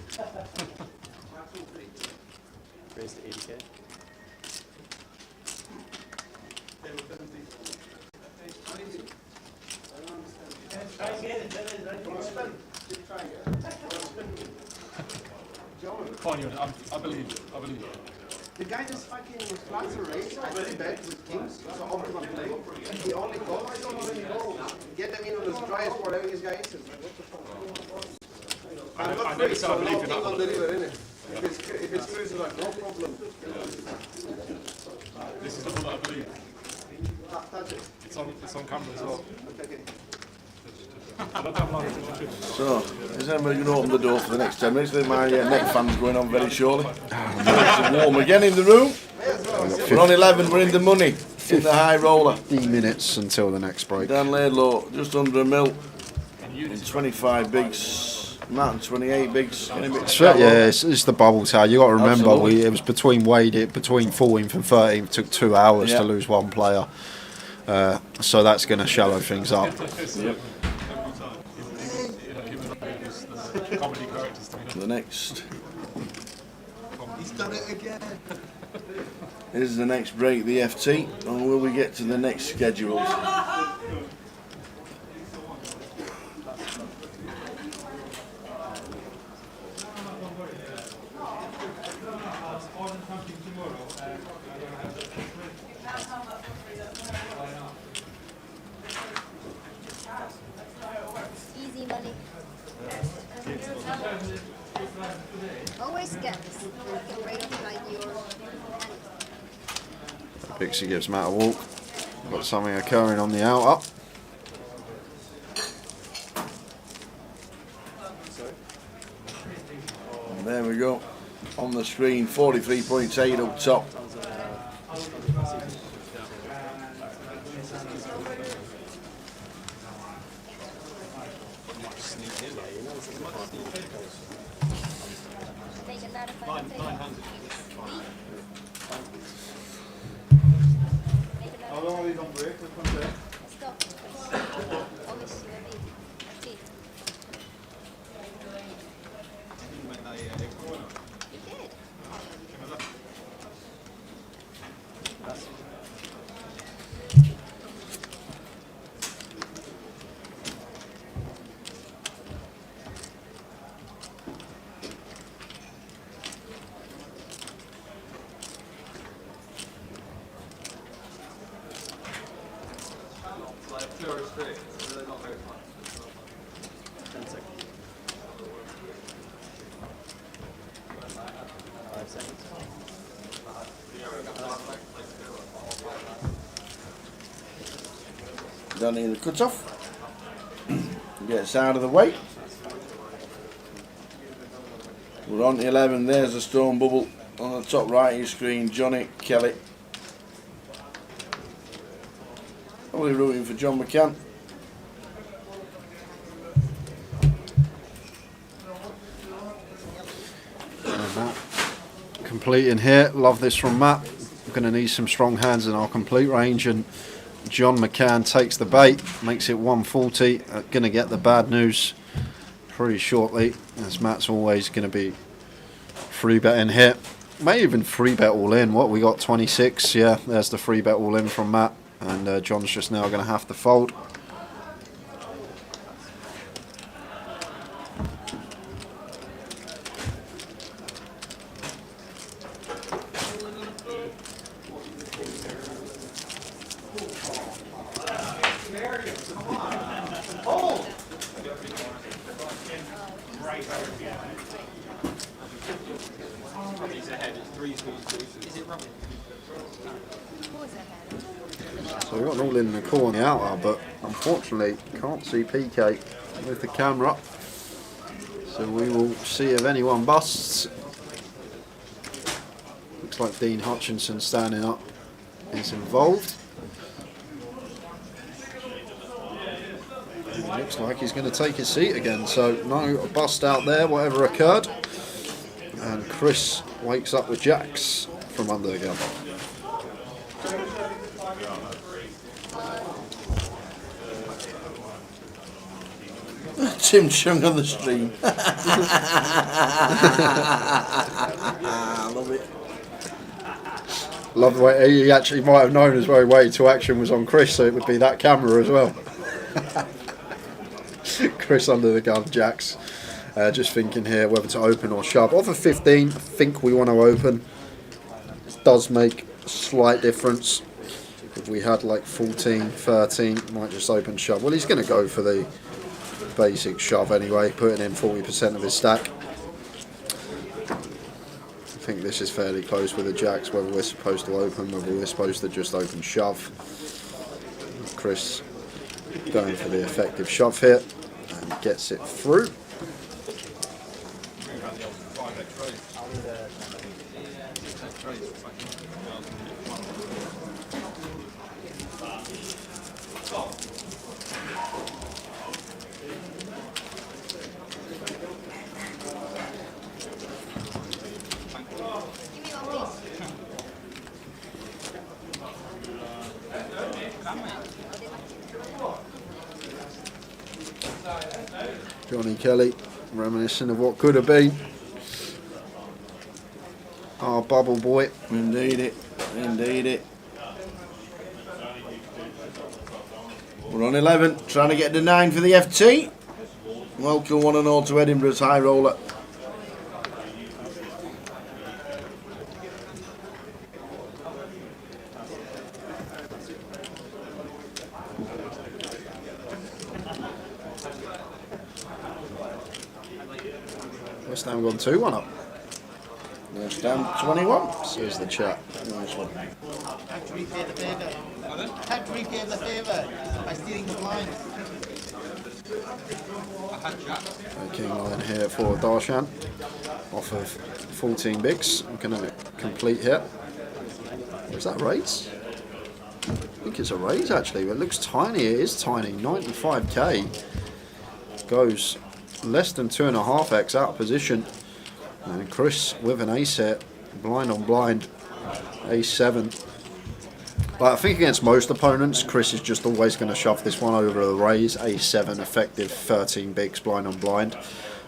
Raised to 80k. Fine, I believe it. I believe it. The guy just fucking was flat to raise, I went back with kings, so optimal play. He only calls, I don't know when he goes. Get them in on the dry spot, having his guy instant. Like, what the fuck? I'm not free, so I'm not on the river, innit? If it's free, so like, no problem. This is the one that I believe. Touch it. It's on camera as well. Okay. So, is anybody going to open the door for the next 10 minutes? I think my neck fan's going on very shortly. It's warm again in the room. We're on 11, we're in the money. in the high roller. 15 minutes until the next break. Dan Laidlaw, just under a mil in 25 bigs. Matt and 28 bigs. Getting a bit shallow. Yeah, it's the bubble tower. You got to remember, Absolutely. it was between 14th and 13th. It took 2 hours Yeah. to lose one player, so that's going to shallow things up. The next. He's done it again. This is the next break, the FT, and will we get to the next schedule? Easy money. Always get this. You can break it like yours. Pixie gives Matt a walk. Got something occurring on the outer. And there we go. On the screen, 43.8 up top. Make another five. How long are you on break? Stop. Always ready. See. You did. Don't need the cut-off. Gets out of the way. We're on to 11. There's the stone bubble on the top right of your screen. Johnny Kelly. Probably rooting for John McCann. Completing here. Love this from Matt. I'm going to need some strong hands in our complete range, and John McCann takes the bait, makes it 140. Going to get the bad news pretty shortly, as Matt's always going to be free betting here. May even free bet all in. What we got, 26? Yeah, there's the free bet all in from Matt, and John's just now going to have to fold. So we've got an all in the core on the outer, but unfortunately can't see PK with the camera. So we will see if anyone busts. Looks like Dean Hutchinson standing up is involved. It looks like he's going to take his seat again, so no bust out there, whatever occurred. And Chris wakes up with jacks from under the gun. Tim Chung on the stream. I love it. Love the way he actually might have known as well. Way to action was on Chris, so it would be that camera as well. Chris under the gun, jacks. Just thinking here whether to open or shove. Off of 15, I think we want to open. It does make a slight difference. If we had like 14, 13, might just open shove. Well, he's going to go for the basic shove anyway, putting in 40% of his stack. I think this is fairly close with the jacks, whether we're supposed to open, whether we're supposed to just open shove. Chris going for the effective shove here and gets it through. Johnny Kelly, reminiscent of what could have been. Our bubble boy. Indeed it. Indeed it. We're on 11, trying to get to 9 for the FT. Welcome one and all to Edinburgh's High Roller. West Ham gone 2-1 up. West Ham 21. Says the chat. Nice one. Have to repay the favour. Have to repay the favour by stealing the blind. King line here for Darshan. Off of 14 bigs. Looking at it complete here. Is that raise? I think it's a raise actually, but it looks tiny. It is tiny. 95k. Goes less than 2.5x out of position. And Chris with an ace hit. Blind on blind. A7. But I think against most opponents, Chris is just always going to shove this one over the raise. A7 effective, 13 bigs, blind on blind.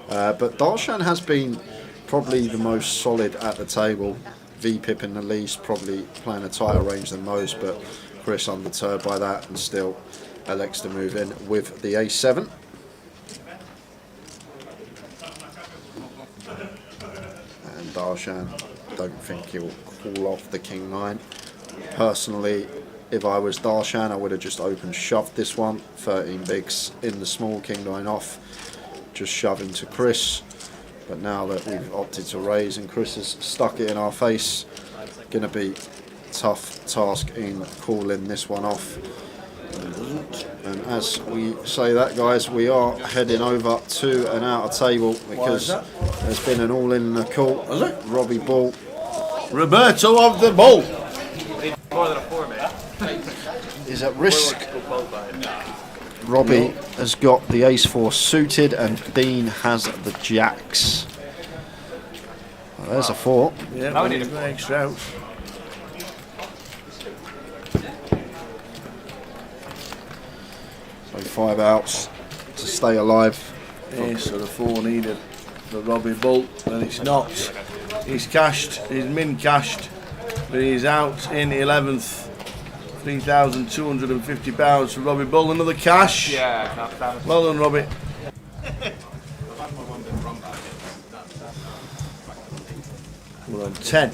But Darshan has been probably the most solid at the table. VPip in the least, probably playing a tighter range than most, but Chris undeterred by that and still elects to move in with the A7. And Darshan, don't think he'll call off the King 9. Personally, if I was Darshan, I would have just open shoved this one. 13 bigs in the small, King 9 off. Just shove into Chris. But now that we've opted to raise and Chris has stuck it in our face, going to be tough task in calling this one off. And as we say that, guys, we are heading over to an outer table because there's been an all-in the call. Robbie Ball. Roberto of the Bull. More than a 4, mate. Is at risk. Robbie has got the ace-4 suited and Dean has the jacks. Well, there's a 4. Yeah, Now we need an extra out. So 5 outs to stay alive. Ace or a 4 needed for Robbie Bull, and it's not. He's cashed, he's min cashed, but he's out in 11th. £3,250 for Robbie Bull. Another cash. Yeah, Well done, Robbie. We're on 10.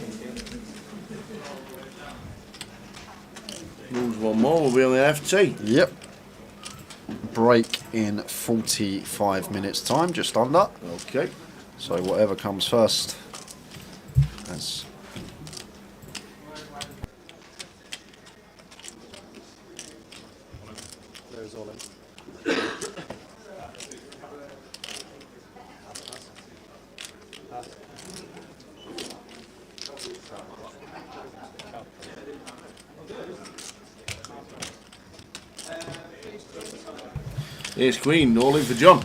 Lose one more, we'll be on the FT. Yep. Break in 45 minutes time, just under. Okay. So whatever comes first. That's Here's Queen, all in for John.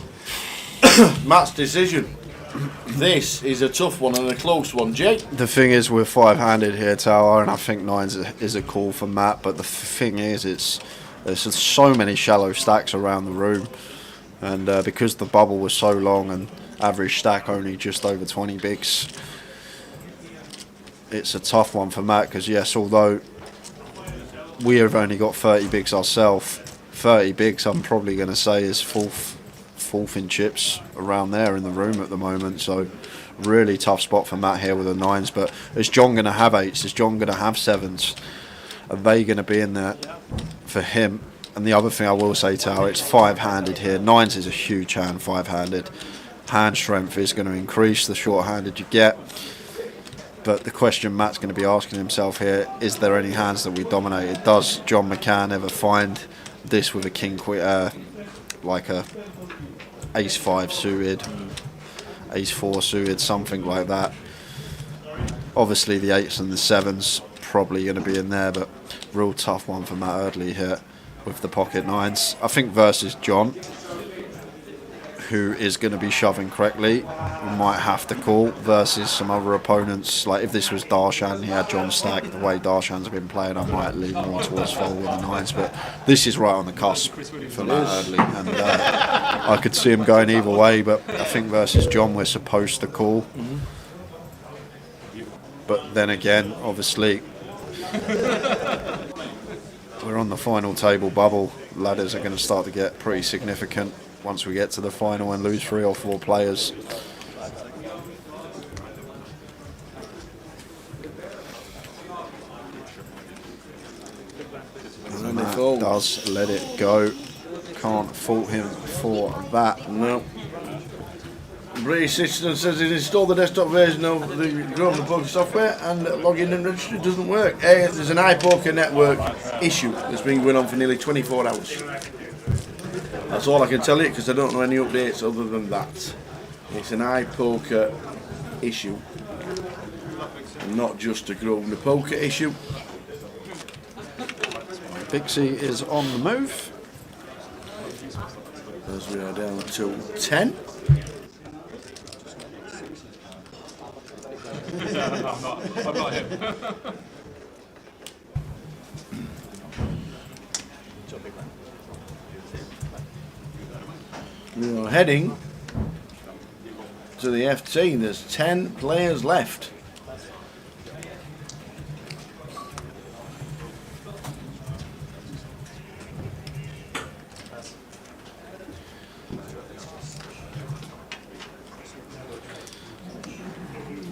Matt's decision. This is a tough one and a close one, Jay. the thing is, we're 5-handed here, Tower, and I think 9's is a call for Matt. But the thing is, there's just so many shallow stacks around the room, and because the bubble was so long and average stack only just over 20 bigs, it's a tough one for Matt. Because yes, although we have only got 30 bigs ourselves, 30 bigs I'm probably going to say is fourth in chips around there in the room at the moment. So really tough spot for Matt here with the 9s. But is John going to have 8s? Is John going to have 7s? Are they going to be in there for him? And the other thing I will say, Tower, it's 5-handed here. 9s is a huge hand, 5-handed. Hand strength is going to increase the short-handed you get. But the question Matt's going to be asking himself here, is there any hands that we dominated? Does John McCann ever find this with a king, like a ace-5 suited, ace-4 suited, something like that? Obviously the 8s and the 7s probably going to be in there, but real tough one for Matt Eardley here with the pocket 9s. I think versus John, who is going to be shoving correctly, we might have to call, versus some other opponents. Like if this was Darshan, he had John Stack. The way Darshan's been playing, I might lean more towards fold with the 9s, but this is right on the cusp for Matt Eardley, and I could see him going either way, but I think versus John we're supposed to call. But then again, obviously, we're on the final table bubble. Ladders are going to start to get pretty significant once we get to the final and lose 3 or 4 players. And Matt does let it go. Can't fault him for that. No. British Citizen says he's installed the desktop version of the Grosvenor Poker software and login and register doesn't work. There's an iPoker network issue that's been going on for nearly 24 hours. That's all I can tell you because I don't know any updates other than that. It's an iPoker issue, and not just a Grosvenor Poker issue. Pixie is on the move. As we are down to 10. I'm not him. We are heading to the FT. There's 10 players left.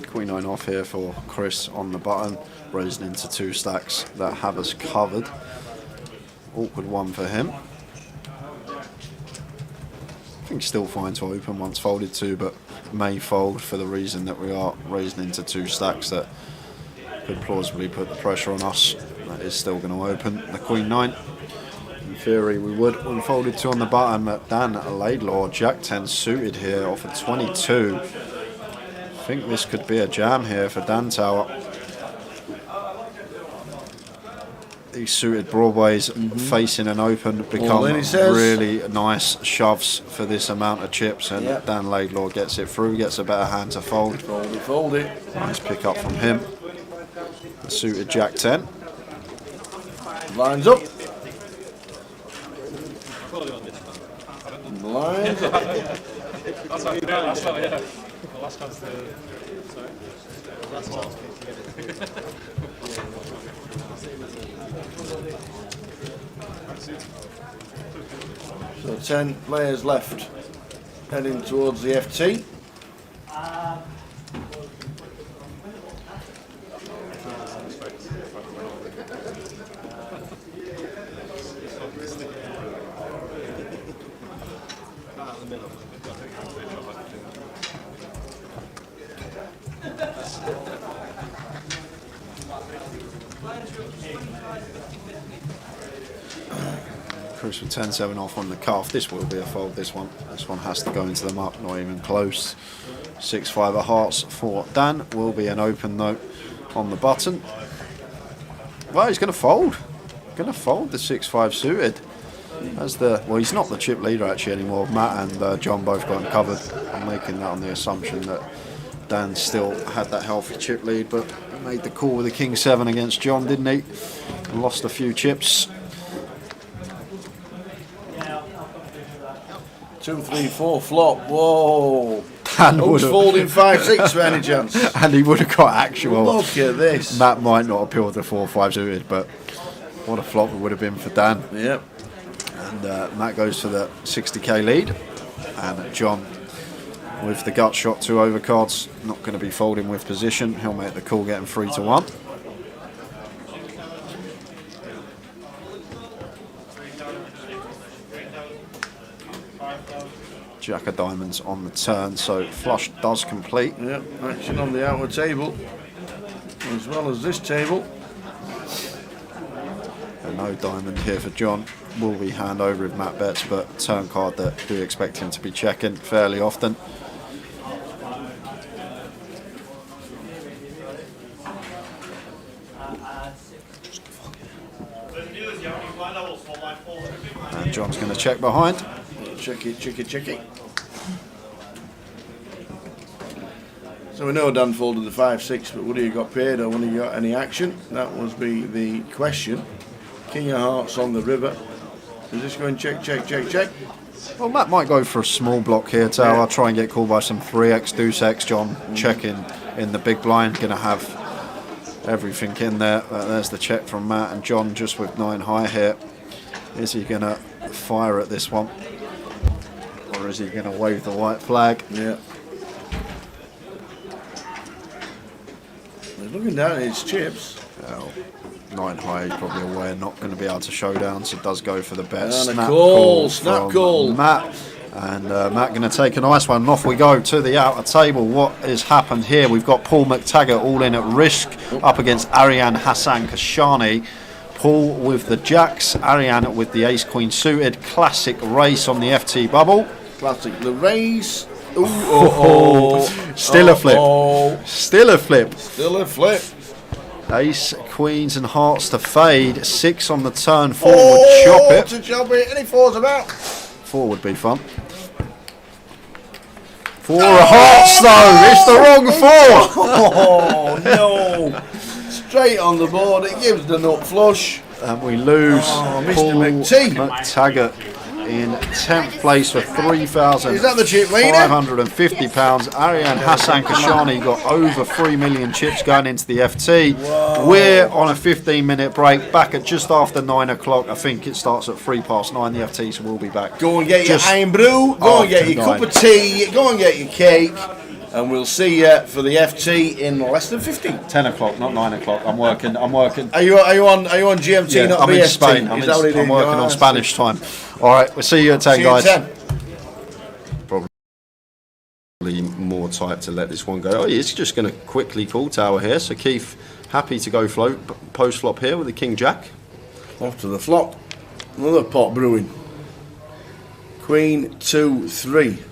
Queen 9 off here for Chris on the button, raising into 2 stacks that have us covered. Awkward one for him. I think still fine to open once folded to, but may fold for the reason that we are raising into 2 stacks that could plausibly put the pressure on us. That is still going to open. The Queen 9. In theory we would when folded to on the button, but Dan Laidlaw, Jack 10 suited here off of 22. I think this could be a jam here for Dan Tower. These suited broadways facing an open become really nice shoves for this amount of chips, and Dan Laidlaw gets it through, gets a better hand to fold. Fold it. Nice pick up from him. The suited Jack 10. Lines up. Lines up. That's how you know last time, yeah. The last time's the... Sorry? Last time. So 10 players left, heading towards the FT. Chris with 10-7 off on the cuff. This will be a fold, this one. This one has to go into the muck, not even close. 6-5 of hearts for Dan. Will be an open though on the button. Well, he's going to fold. Going to fold the 6-5 suited. As the, well, he's not the chip leader actually anymore. Matt and John both got him covered. I'm making that on the assumption that Dan still had that healthy chip lead, but he made the call with the King 7 against John, didn't he? And lost a few chips. 2, 3, 4 flop. Whoa. Dan Who's folding 5-6 for any chance? And he would have got actual. Look at this. Matt might not appeal with the 4-5 suited, but what a flop it would have been for Dan. Yep. And Matt goes for the 60k lead, and John with the gut shot 2 overcards, not going to be folding with position. He'll make the call, getting 3-1. Jack of diamonds on the turn, so flush does complete. Yep, action on the outer table, as well as this table. And no diamond here for John. Will be hand over with Matt bets, but turn card that do expect him to be checking fairly often. And John's going to check behind. Check it, check it, check it. So we know Dan folded the 5-6, but would he have got paid or would he got any action? That would be the question. King of Hearts on the river. Is this going check, check, check, check? Well, Matt might go for a small block here, Tower. Try and get called by some 3x, deuce x. John checking in the big blind. Going to have everything in there. There's the check from Matt, and John just with 9 high here. Is he going to fire at this one? Or is he going to wave the white flag? Yeah. He's looking down at his chips. Well, 9 high, he's probably aware not going to be able to show down, so does go for the bet. And Snap snap from call. Matt. And Matt going to take a nice one. And off we go to the outer table. What has happened here? We've got Paul McTaggart all in at risk up against Ariane Hassan Kashani. Paul with the jacks, Ariane with the ace queen suited. Classic race on the FT bubble. Classic the race. Still a flip. Still a flip. Still a flip. Ace, queens and hearts to fade. 6 on the turn. 4 would chop it. To chop it. Any 4s about? 4 would be fun. 4 hearts though. It's the wrong 4. Oh no. Straight on the board. It gives the nut flush. And we lose Mr. Paul McT. McTaggart in 10th place for £3,550. Is that the chip leader? Ariane Hassan Kashani got over 3 million chips going into the FT. We're on a 15-minute break, back at just after 9 o'clock. I think it starts at 9:03, the FT, so we'll be back. Go and get your iron brew, go and get your cup of tea, go and get your cake, and we'll see you for the FT in less than 15. 10 o'clock, not 9 o'clock. I'm working. Are you on GMT, Yeah, not I'm BST? in Spain. I'm working on Spanish time. All right, we'll see you at 10, guys. Probably more type to let this one go. Oh, he's just going to quickly call Tower here. So Keith, happy to go float post flop here with the King Jack. Off to the flop. Another pot brewing. Queen 2-3.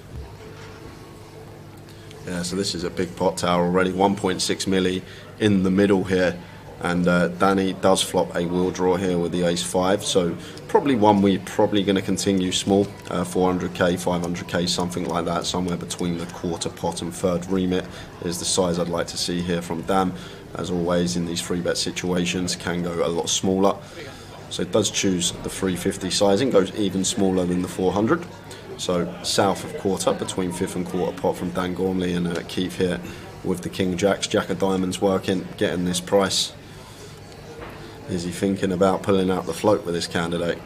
Yeah, so this is a big pot, Tower already. 1.6 milli in the middle here. And Danny does flop a wheel draw here with the ace-5, so probably one we're probably going to continue small, 400k, 500k, something like that, somewhere between the quarter pot and third remit is the size I'd like to see here from Dan. As always in these 3-bet situations, can go a lot smaller, so it does choose the 350 sizing, goes even smaller than the 400. So south of quarter, between fifth and quarter pot from Dan Gormley and Keith here with the King Jacks. Jack of diamonds working, getting this price. Is he thinking about pulling out the float with this candidate?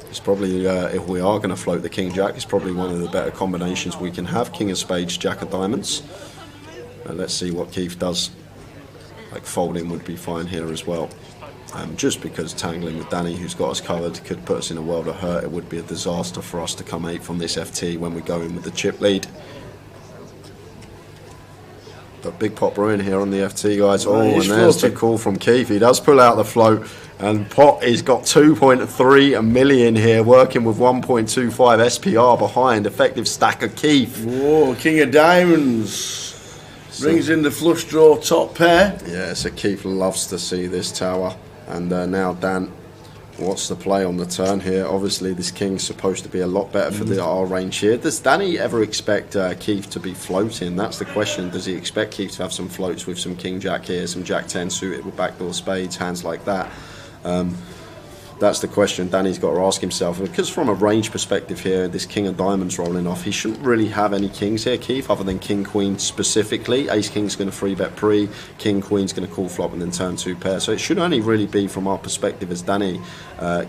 It's probably, if we are going to float the King Jack, it's probably one of the better combinations we can have. King of spades, Jack of diamonds. And let's see what Keith does. Like folding would be fine here as well. Just because tangling with Danny, who's got us covered, could put us in a world of hurt. It would be a disaster for us to come 8 from this FT when we go in with the chip lead. But big pot brewing here on the FT, guys. Oh, and there's the call from Keith. He does pull out the float, and pot has got 2.3 million here, working with 1.25 SPR behind. Effective stack of Keith. Whoa, King of diamonds. Brings in the flush draw top pair. Yeah, so Keith loves to see this, Tower. And now Dan, what's the play on the turn here? Obviously, this King's supposed to be a lot better for our range here. Does Danny ever expect Keith to be floating? That's the question. Does he expect Keith to have some floats with some King Jack here, some Jack 10 suited with backdoor spades, hands like that? That's the question Danny's got to ask himself. Because from a range perspective here, this King of diamonds rolling off, he shouldn't really have any kings here, Keith, other than King Queen specifically. Ace King's going to 3-bet pre, King Queen's going to call flop and then turn 2 pair. So it should only really be from our perspective as Danny,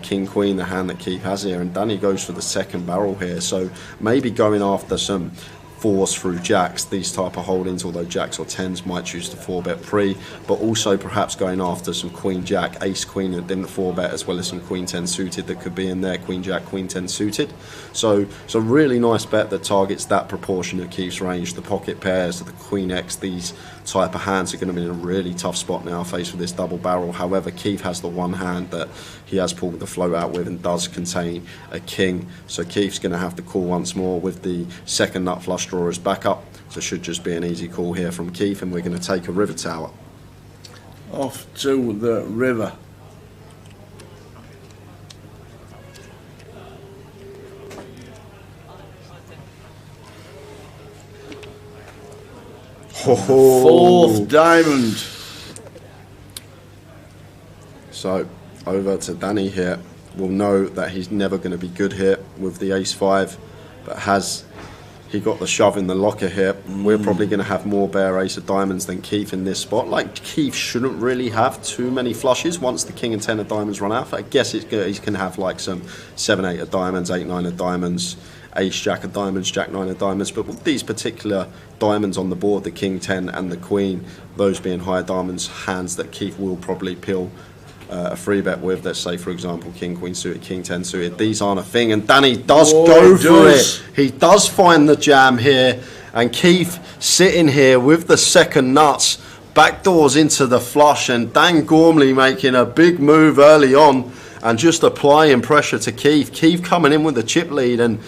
King Queen, the hand that Keith has here, and Danny goes for the second barrel here. So maybe going after some 4s through jacks, these type of holdings, although jacks or 10s might choose to 4-bet pre, but also perhaps going after some queen jack, ace queen and then the 4-bet, as well as some queen 10 suited that could be in there, queen jack, queen 10 suited. So really nice bet that targets that proportion of Keith's range. The pocket pairs, the queen x, these type of hands are going to be in a really tough spot now faced with this double barrel. However, Keith has the one hand that he has pulled the float out with and does contain a king, so Keith's going to have to call once more with the second nut flush draw as backup. So it should just be an easy call here from Keith, and we're going to take a river, Tower. Off to the river. Fourth diamond. So over to Danny here. We'll know that he's never going to be good here with the ace-5, but has he got the shove in the locker here? We're probably going to have more bare ace of diamonds than Keith in this spot. Like, Keith shouldn't really have too many flushes once the king and 10 of diamonds run out. I guess he's going to have like some 7, 8 of diamonds, 8, 9 of diamonds, ace, jack of diamonds, jack, 9 of diamonds. But with these particular diamonds on the board, the king, 10 and the queen, those being higher diamonds, hands that Keith will probably peel a free bet with, let's say for example king, queen suited, king 10 suited. These aren't a thing, and Danny does go for it. He does find the jam here, and Keith sitting here with the second nuts, backdoors into the flush, and Dan Gormley making a big move early on and just applying pressure to Keith. Keith coming in with the chip lead, and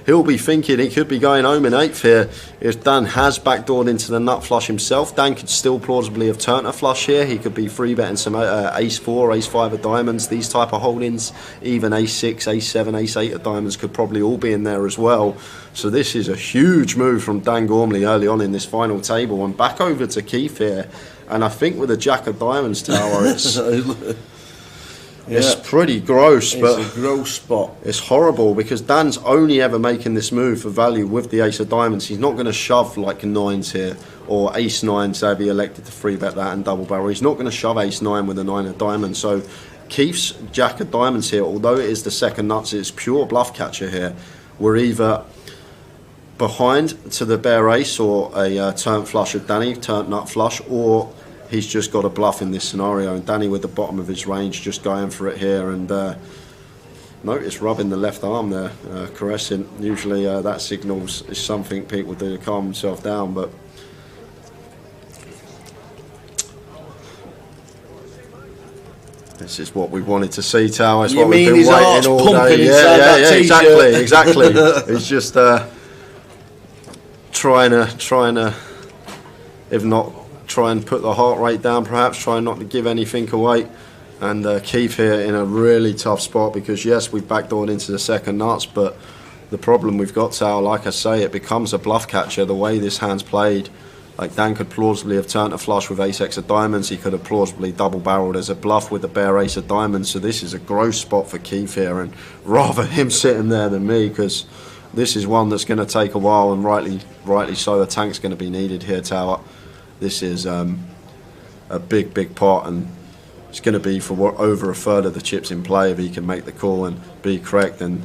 he'll be thinking he could be going home in 8th here if Dan has backdoored into the nut flush himself. Dan could still plausibly have turned a flush here. He could be free betting some ace-4, ace-5 of diamonds, these type of holdings. Even ace-6, ace-7, ace-8 of diamonds could probably all be in there as well. So this is a huge move from Dan Gormley early on in this final table. And back over to Keith here. And I think with a jack of diamonds, Tower, it's... It's pretty gross, but it's a gross spot. It's horrible because Dan's only ever making this move for value with the ace of diamonds. He's not going to shove like 9s here or ace 9, so if he elected to free bet that and double barrel. He's not going to shove ace 9 with a 9 of diamonds. So Keith's jack of diamonds here, although it is the second nuts, it's pure bluff catcher here. We're either behind to the bare ace or a turn flush of Danny, turn nut flush, or he's just got a bluff in this scenario, and Danny with the bottom of his range just going for it here. And notice rubbing the left arm there, caressing. Usually that signals is something people do to calm himself down, but this is what we wanted to see, Tower. It's what we've been waiting all day. Yeah, exactly. He's just trying to, if not try and put the heart rate down, perhaps try not to give anything away. And Keith here in a really tough spot because yes, we've backdoored into the second nuts, but the problem we've got, Tower, like I say, it becomes a bluff catcher the way this hand's played. Like, Dan could plausibly have turned a flush with ace-x of diamonds. He could have plausibly double barreled as a bluff with the bare ace of diamonds. So this is a gross spot for Keith here, and rather him sitting there than me, because this is one that's going to take a while, and rightly so. A tank's going to be needed here, Tower. This is a big pot, and it's going to be for over a third of the chips in play if he can make the call and be correct. And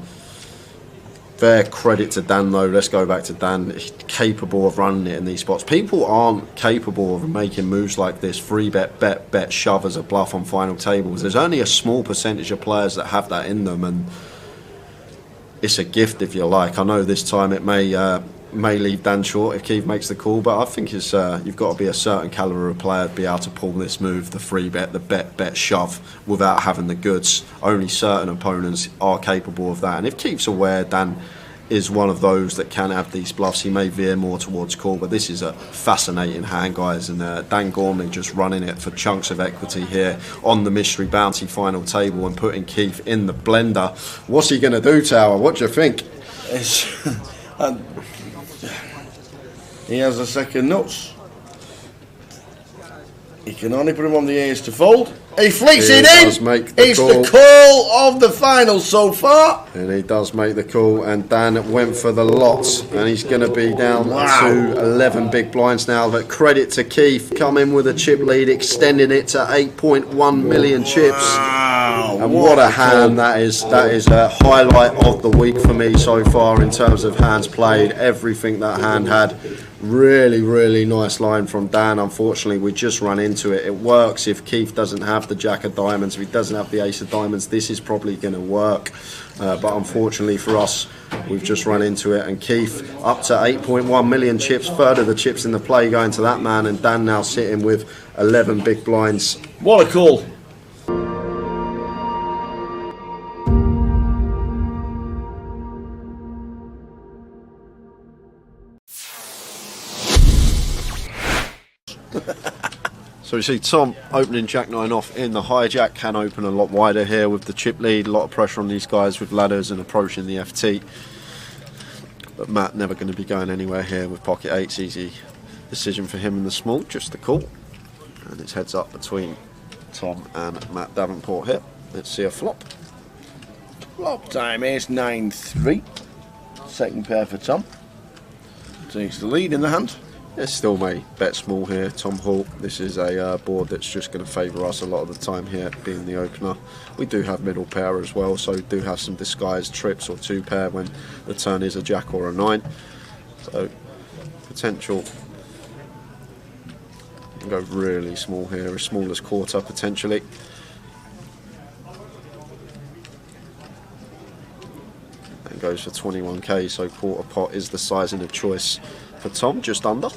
fair credit to Dan, though. Let's go back to Dan. He's capable of running it in these spots. People aren't capable of making moves like this. Free bet, shove as a bluff on final tables. There's only a small percentage of players that have that in them, and it's a gift, if you like. I know this time it may leave Dan short if Keith makes the call, but I think it's you've got to be a certain caliber of player to be able to pull this move, the free bet, the bet shove, without having the goods. Only certain opponents are capable of that, and if Keith's aware Dan is one of those that can have these bluffs, he may veer more towards call. But this is a fascinating hand, guys, and Dan Gormley just running it for chunks of equity here on the mystery bounty final table and putting Keith in the blender. What's he going to do, Tower? What do you think? He has a second nuts. He can only put him on the ace to fold. He flicks it in. It's the call of the final so far. And he does make the call, and Dan went for the lots, and he's going to be down to 11 big blinds now. But credit to Keith, come in with a chip lead, extending it to 8.1 million chips. And what a hand that is. That is a highlight of the week for me so far in terms of hands played. Everything that hand had. Really nice line from Dan. Unfortunately, we just run into it. It works if Keith doesn't have the jack of diamonds, if he doesn't have the ace of diamonds. This is probably going to work, but unfortunately for us, we've just run into it. And Keith up to 8.1 million chips, third of the chips in the play going to that man, and Dan now sitting with 11 big blinds. What a call. So we see Tom opening Jack 9 off in the hijack. Can open a lot wider here with the chip lead. A lot of pressure on these guys with ladders and approaching the FT. But Matt never going to be going anywhere here with pocket 8s. Easy Decision for him in the small, just the call. And it's heads up between Tom and Matt Davenport here. Let's see a flop. Flop time is 9-3. Second pair for Tom. Takes the lead in the hand. It's still may bet small here, Tom Hall. This is a board that's just going to favour us a lot of the time here, being the opener. We do have middle pair as well, so do have some disguised trips or two pair when the turn is a jack or a 9. So potential. You can go really small here, as small as quarter potentially. And goes for 21k, so quarter pot is the sizing of choice for Tom, just under.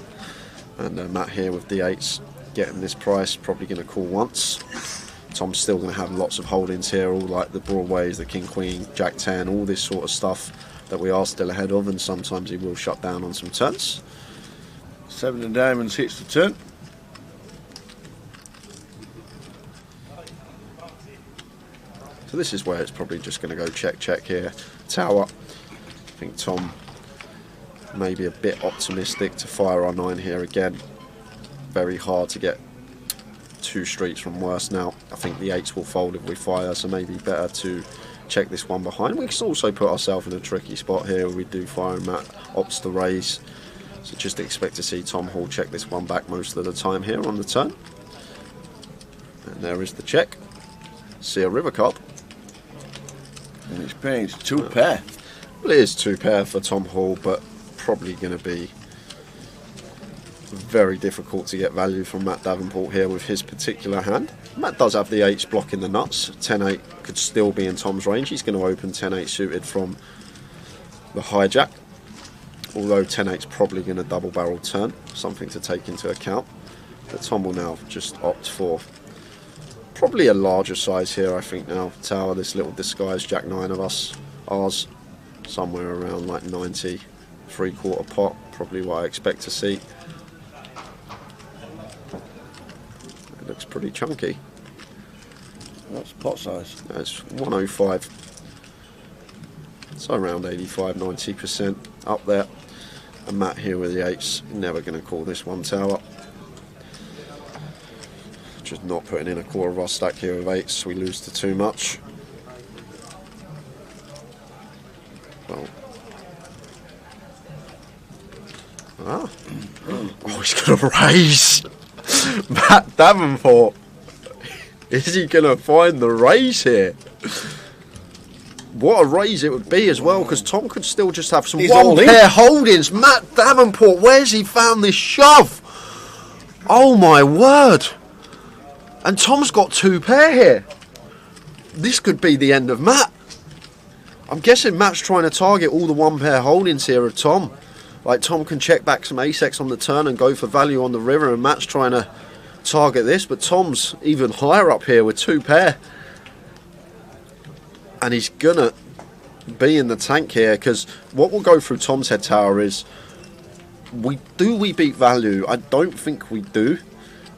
And Matt here with D8s getting this price, probably going to call once. Tom's still going to have lots of holdings here, all like the Broadways, the King Queen, Jack 10, all this sort of stuff that we are still ahead of, and sometimes he will shut down on some turns. 7 of diamonds hits the turn. So this is where it's probably just going to go check, check here. Tower. I think Tom maybe a bit optimistic to fire our 9 here again. Very hard to get 2 streets from worse now. I think the 8s will fold if we fire, so maybe better to check this one behind. We can also put ourselves in a tricky spot here where we do fire and Matt opts to raise. So just expect to see Tom Hall check this one back most of the time here on the turn. And there is the check. See a river card. And it's paying 2 pair. Well, it is 2 pair for Tom Hall, but probably going to be very difficult to get value from Matt Davenport here with his particular hand. Matt does have the 8s blocking the nuts. 10-8 could still be in Tom's range. He's going to open 10-8 suited from the hijack, although 10-8's probably going to double barrel turn, something to take into account. But Tom will now just opt for probably a larger size here, I think now. Tower, this little disguised Jack 9 of ours, somewhere around like 90, 3/4 pot, probably what I expect to see. It looks pretty chunky. That's pot size. That's 105. So around 85-90% up there. And Matt here with the 8s, never going to call this one, Tower. Just not putting in a quarter of our stack here with 8s, we lose to too much. Well. Ah. Oh, he's going to raise. Matt Davenport. Is he going to find the raise here? What a raise it would be as well, because Tom could still just have some one pair holdings. Matt Davenport, where's he found this shove? Oh my word. And Tom's got 2 pair here. This could be the end of Matt. I'm guessing Matt's trying to target all the 1 pair holdings here of Tom. Like Tom can check back some ace-x on the turn and go for value on the river, and Matt's trying to target this, but Tom's even higher up here with 2 pair. And he's gonna be in the tank here, because what will go through Tom's head, Tower, is we beat value? I don't think we do.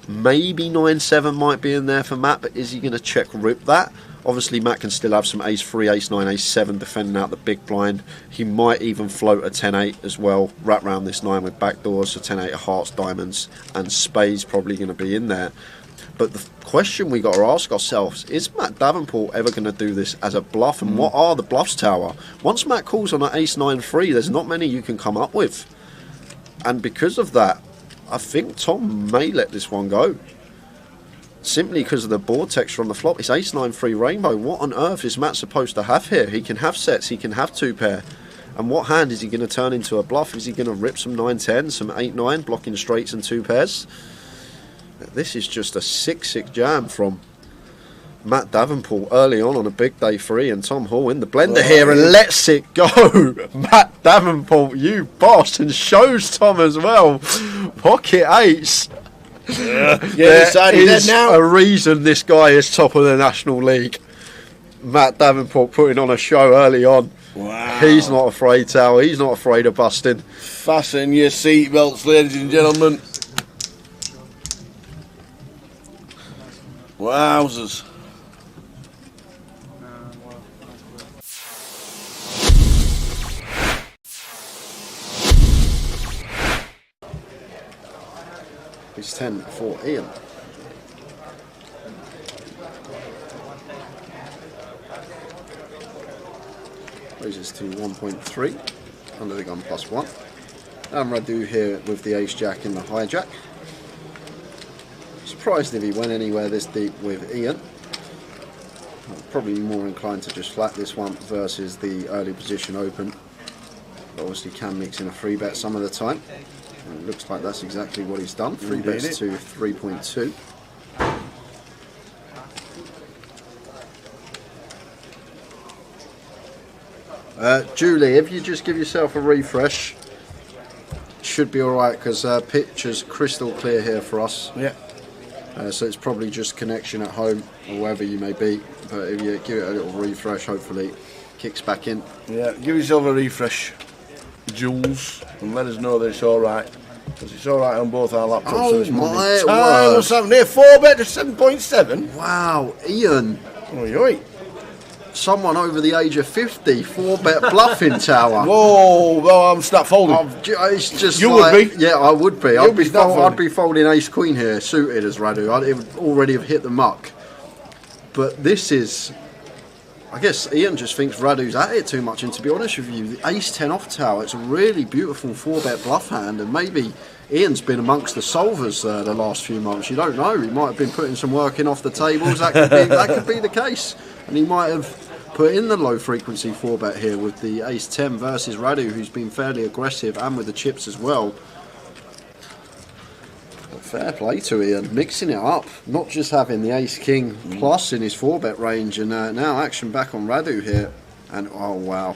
Maybe 9-7 might be in there for Matt, but is he going to check rip that? Obviously Matt can still have some ace-3, ace-9, ace-7 defending out the big blind. He might even float a 10-8 as well, wrap round this 9 with backdoors, so 10-8 of hearts, diamonds and spades probably going to be in there. But the question we got to ask ourselves, is Matt Davenport ever going to do this as a bluff? And what are the bluffs, Tower? Once Matt calls on an ace-9-3, there's not many you can come up with. And because of that, I think Tom may let this one go. Simply because of the board texture on the flop. It's ace-9-3 rainbow. What on earth is Matt supposed to have here? He can have sets, he can have 2 pair. And what hand is he going to turn into a bluff? Is he going to rip some 9-10, some 8-9, blocking straights and 2 pairs? This is just a 6-6 jam from Matt Davenport early on a big day 3, and Tom Hall in the blender here and lets it go. Matt Davenport, you boss, and shows Tom as well. Pocket 8s. There is a reason this guy is top of the National League. Matt Davenport putting on a show early on. Wow. He's not afraid, Tower. He's not afraid of busting. Fasten your seatbelts, ladies and gentlemen. Wowzers. Ace 10 for Ian. Raises to 1.3, under the gun +1. And Radu here with the ace jack in the hijack. Surprised if he went anywhere this deep with Ian. Probably more inclined to just flat this one versus the early position open. But obviously can mix in a 3-bet some of the time. And it looks like that's exactly what he's done. 3-bets to 3.2. Julie, if you just give yourself a refresh, should be alright, because picture's crystal clear here for us. Yeah. So it's probably just connection at home or wherever you may be. But if you give it a little refresh, hopefully kicks back in. Yeah, give yourself a refresh, Jules, and let us know that it's alright. Because it's alright on both our laptops. Oh this morning. my Time, word. what's happening here? 4-bet to 7.7. Wow, Ian. Oi, oi. Someone over the age of 50, 4-bet bluffing tower. Whoa, well, I'm start folding. It's just You like, would be? Yeah, I would be. You'd be start folding. I'd be folding ace queen here, suited as Radu. It would already have hit the muck. But this is, I guess Ian just thinks Radu's at it too much. And to be honest with you, the ace 10 off tower, it's a really beautiful 4-bet bluff hand. And maybe Ian's been amongst the solvers the last few months. You don't know. He might have been putting some work in off the tables. That could be the case. And he might have put in the low frequency 4-bet here with the ace 10 versus Radu, who's been fairly aggressive, and with the chips as well. But fair play to Ian, mixing it up, not just having the ace king plus in his 4-bet range, and now action back on Radu here. And oh wow,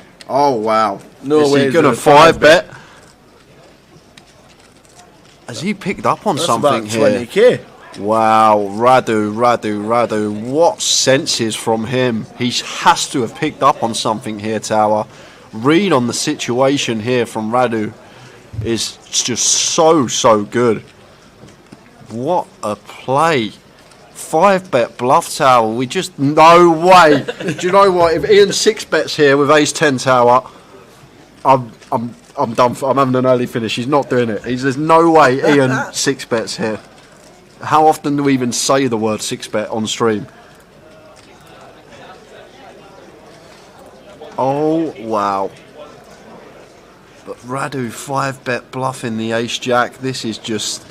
No is way he gonna 5-bet? Has he picked up on something about here? 20k. Wow, Radu, what senses from him. He has to have picked up on something here, Tower. Read on the situation here from Radu is just so good. What a play. 5-bet bluff tower, we just, no way. Do you know what, if Ian 6-bets here with ace 10 tower, I'm done for, I'm having an early finish. He's not doing it. There's no way Ian 6-bets here. How often do we even say the word 6-bet on stream? Oh, wow. But Radu 5-bet bluffing the ace-jack. This is just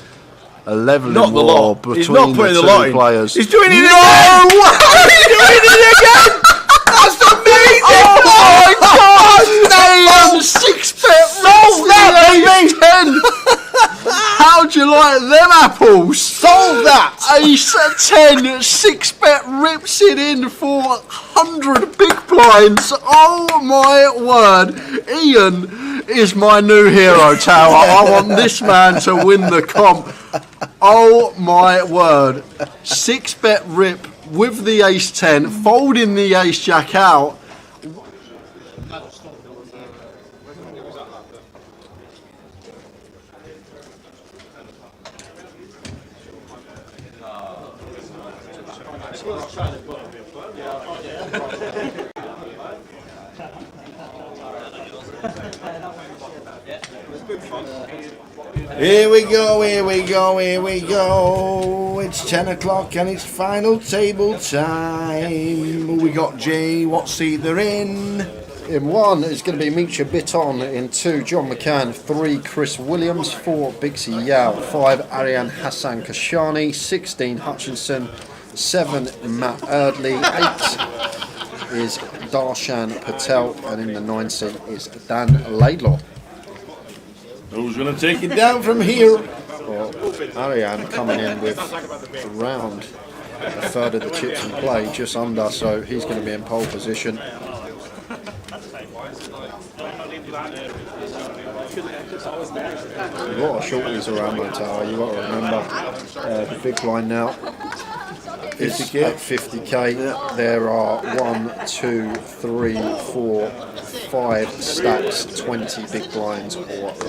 a leveling war between He's not putting the the lot two in. players. He's doing it again! No way! He's doing it again! That's amazing! Oh my God! Damn! 6-bet Solve that, baby! 10! How'd you like them apples? Solve that! Ace 10, 6-bet rips it in for 100 big blinds. Oh my word. Ian is my new hero, Tower. I want this man to win the comp. Oh my word. 6-bet rip with the ace 10, folding the ace jack out. Here we go, here we go, here we go. It's 10 o'clock and it's final table time. We got Jay, what seat they're in? In 1 is going to be Micha Bitton. In 2, John McCann. 3, Chris Williams. 4, Bixie Yao. 5, Ariane Hassan Kashani. 16, Hutchinson. 7, Matt Erdley. 8 is Darshan Patel. And in the 9 seat is Dan Laidlaw. Who's going to take it down from here? Well, Ariane coming in with around a third of the chips in play, just under, so he's going to be in pole position. A lot of shorties around my tower. You've got to remember the big line now is 50k. at 50k. Yeah. There are 1, 2, 3, 4, 5 stacks, 20 big blinds or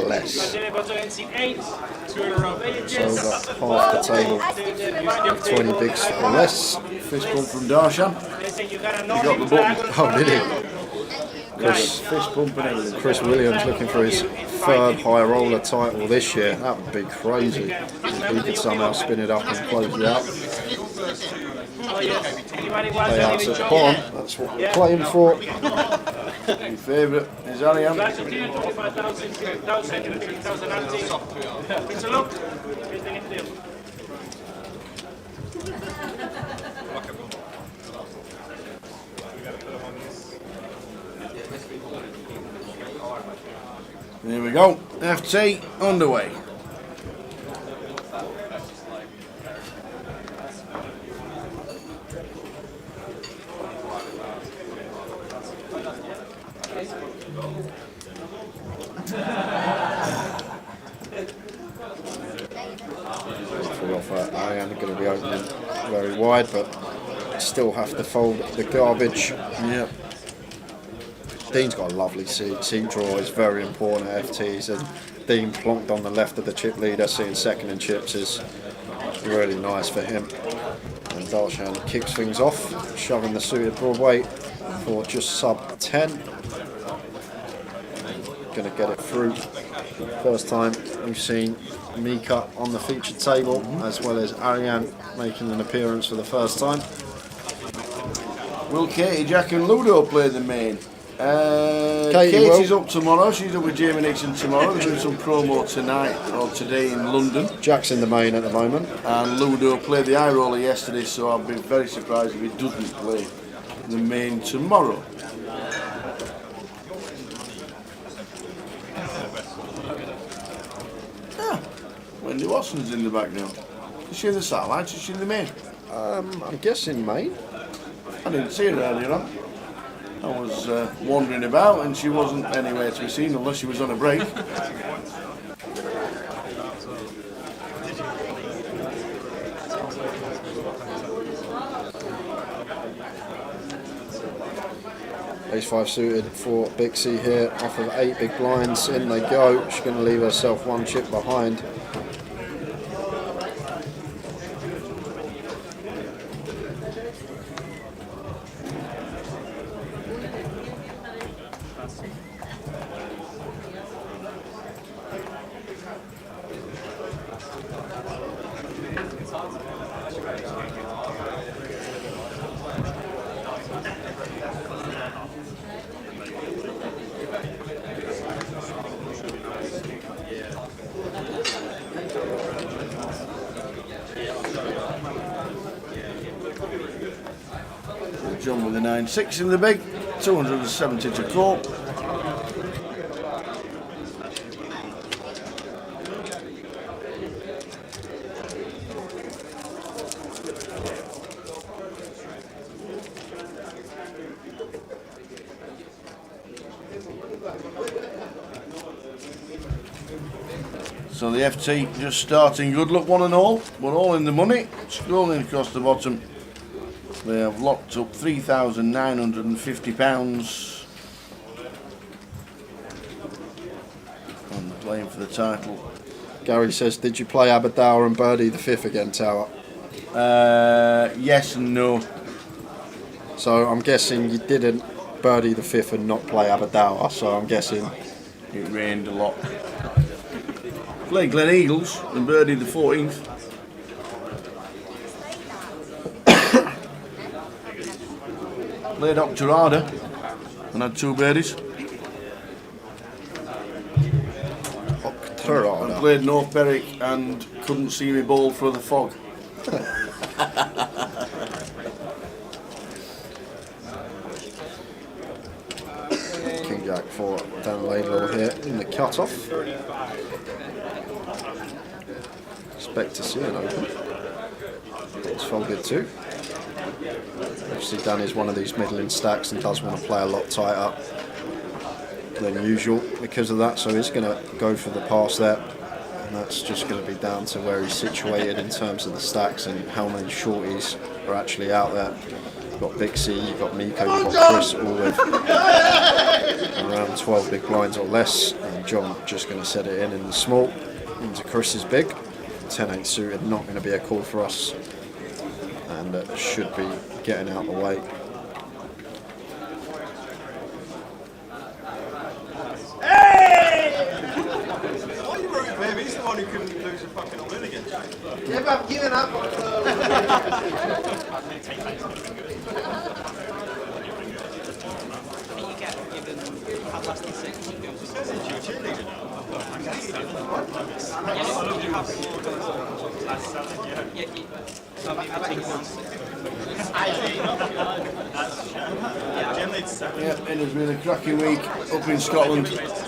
less. So over half the table, 20 bigs or less. Fist bump from Darshan. You got the button. Oh, did he? Fist bump and everything. Chris Williams looking for his third high roller title this year. That would be crazy if he could somehow spin it up and close it out. Payouts at the bottom, that's what we're playing for. Your favourite is Ariane. It's a look. Here we go. FT underway. Ariane going to be opening very wide, but still have to fold the garbage. Yep. Dean's got a lovely seat draw. It's very important at FTs, and Dean plonked on the left of the chip leader, seeing second in chips is really nice for him. And Darshan kicks things off, shoving the suited Broadway for just sub 10. Going to get it through. First time we've seen Mika on the featured table, as well as Ariane making an appearance for the first time. Will Katie, Jack and Ludo play the main? Katie Katie's up tomorrow. She's up with Jamie Nixon tomorrow. They're doing some promo tonight or today in London. Jack's in the main at the moment. And Ludo played the eye roller yesterday, so I'll be very surprised if he doesn't play the main tomorrow. Wendy Watson's in the back now. Is she in the satellites? Is she in the main? I'm guessing main. I didn't see her earlier on. I was wandering about and she wasn't anywhere to be seen unless she was on a break. Ace 5 suited for Bixie here, off of 8 big blinds. In they go. She's going to leave herself one chip behind. John with the 9-6 in the big, 270 to call. So the FT just starting. Good luck, one and all. We're all in the money. Scrolling across the bottom. They have locked up £3,950 and playing for the title. Gary says, did you play Aberdour and birdie the 5th again, Tower? Yes and no. So I'm guessing you didn't birdie the 5th and not play Aberdour, so I'm guessing it rained a lot. Played Glen Eagles and birdied the 14th. Played Octorada and had 2 birdies. Octorada. I played North Berwick and couldn't see me ball through the fog. King Jack for Dan Laidlaw here in the cut-off. Expect to see an open. It's folded too. Obviously Dan is one of these middling stacks and does want to play a lot tighter than usual because of that, so he's going to go for the pass there, and that's just going to be down to where he's situated in terms of the stacks and how many shorties are actually out there. You've got Bixie, you've got Miko, you've got Chris, all with around 12 big blinds or less, and John just going to set it in the small into Chris's big. 10-8 suited, not going to be a call for us, and should be getting out of the way. If I've given up on Yeah, it has been a cracking week up in Scotland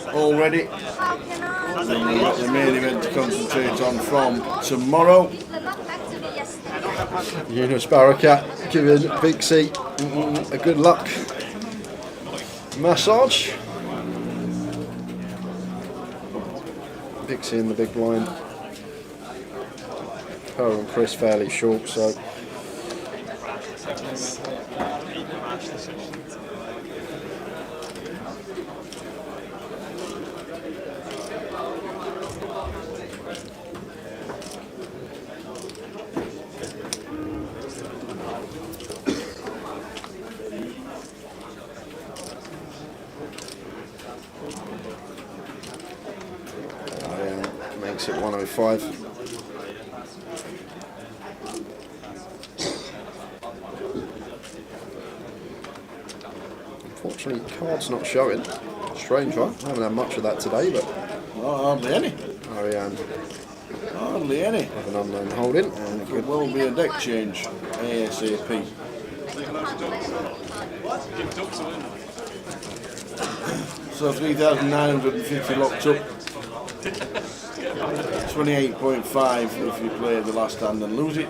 already. How can I? And we've got the main event to concentrate on from tomorrow. People got back to me yesterday. Eunice Barakat giving Big C a good luck massage. Big C in the big blind. Her and Chris fairly short, so. Makes it 105. Unfortunately, card's not showing. Strange, right? I haven't had much of that today, but Hardly any. Ariane Hardly any. with an unknown holding. And could well be a deck change ASAP. So 3,950 locked up. 28.5 if you play the last hand and lose it.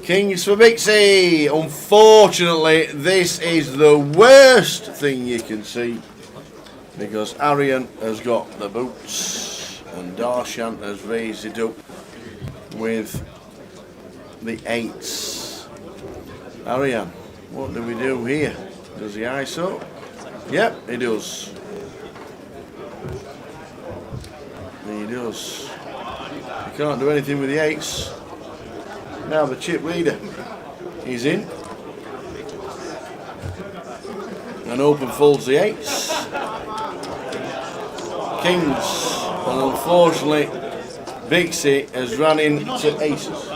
Kings for Bixie. Unfortunately, this is the worst thing you can see because Arian has got the boots and Darshan has raised it up with the eights. Arian, what do we do here? Does he ISO? Yep, he does. He does. He can't do anything with the eights. Now the chip leader is in and open folds the eights. Kings, and unfortunately Bixie has run into aces.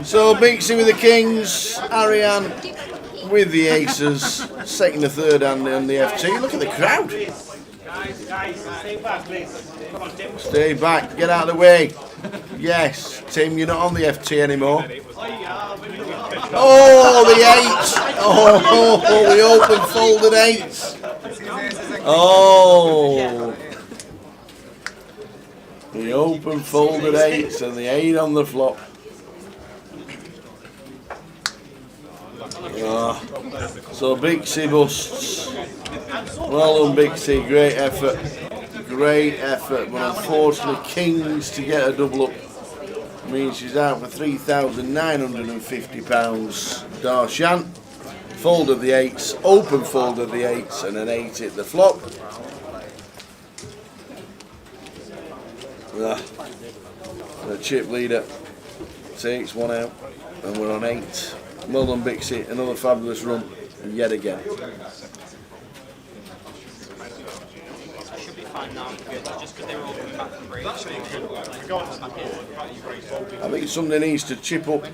So Bixie with the kings, Ariane with the aces, second to third hand on the FT. Look at the crowd. Guys, stay back, please. Come on, Tim. Stay back, get out of the way. Yes, Tim, you're not on the FT anymore. Oh, the eights. Oh, the open folded eights. Oh. The open folded eights and the 8 on the flop. So Bixie busts. Well done Bixie, great effort. Great effort, but unfortunately Kings to get a double up means she's out for £3,950. Darshan folded the 8s, open folded the 8s and an 8 hit the flop. The chip leader takes one out and we're on 8. Well done Bixie, another fabulous run yet again. just because they were all coming back from break. Actually, regardless of the board, the fact you raise folding. I think somebody needs to chip up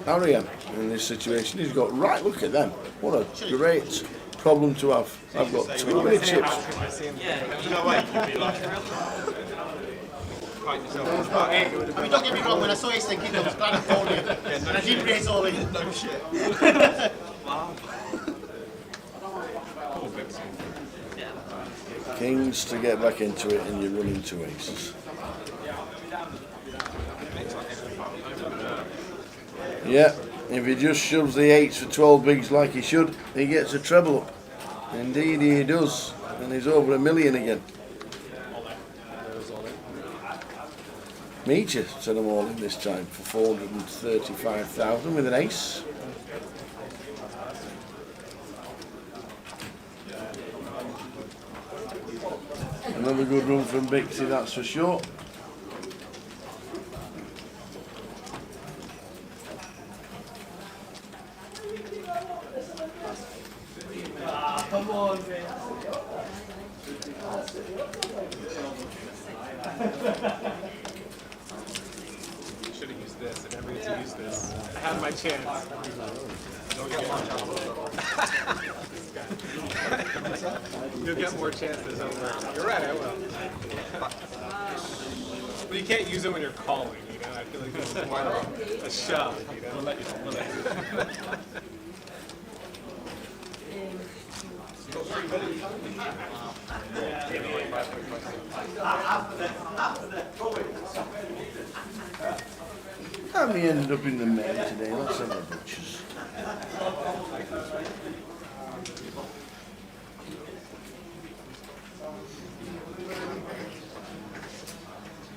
Arian in this situation. He's got right. Look at them. What a great problem to have. I've got too many chips. There's no way you'd be like. Quite yourself. I mean, don't get me wrong, when I saw you say kickoff, I was glad I told you. And I didn't raise all in. No shit. Kings to get back into it, and you run into aces. Yeah, if he just shoves the 8s for 12 bigs like he should, he gets a treble up. Indeed he does, and he's over $1 million again. Meacher set them all in this time for 435,000 with an ace. Another good run from Bixie, that's for sure. Come on, man. Should have used this. I never get to use this. I had my chance. Don't get my chance. You'll get more chances over. You're right, I will. But you can't use it when you're calling, you know? I feel like this is more of a shove, you know? We'll let you. And we ended up in the main today. Let's have a butchers.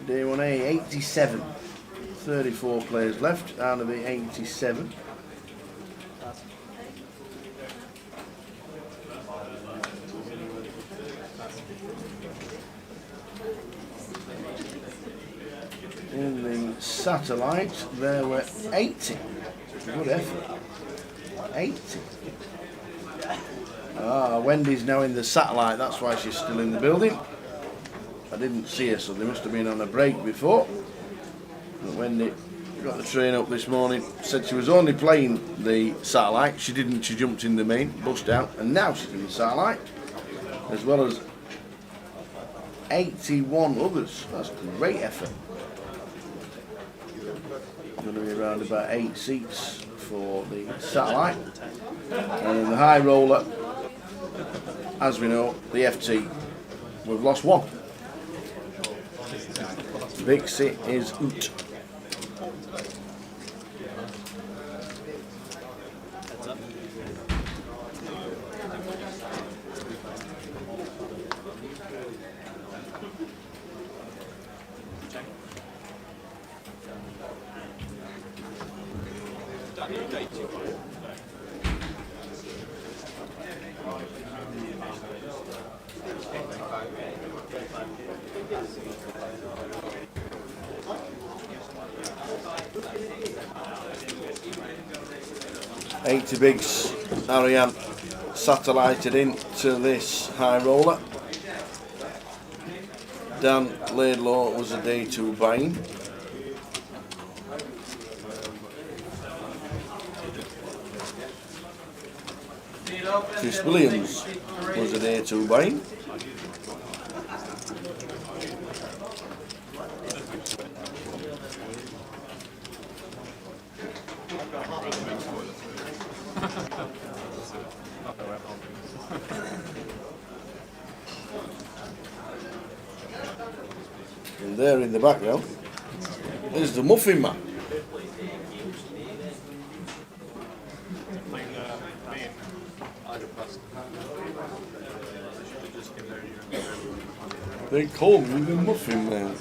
Day 1A, 87. 34 players left out of the 87. In the satellite, there were 80. Good effort. 80. Ah, Wendy's now in the satellite, that's why she's still in the building. I didn't see her, so they must have been on a break before. But Wendy got the train up this morning, said she was only playing the satellite. She didn't, she jumped in the main, bust out, and now she's in the satellite, as well as 81 others. That's a great effort. Going to be around about 8 seats for the satellite. And in the high roller, as we know, the FT, we've lost one. Vixie is out. $80 bigs, Ariane satellited into this high roller. Dan Laidlaw was a day 2 buying. Chris Williams was a day 2 buying. And there in the background is the Muffin Man. They call me the Muffin Man.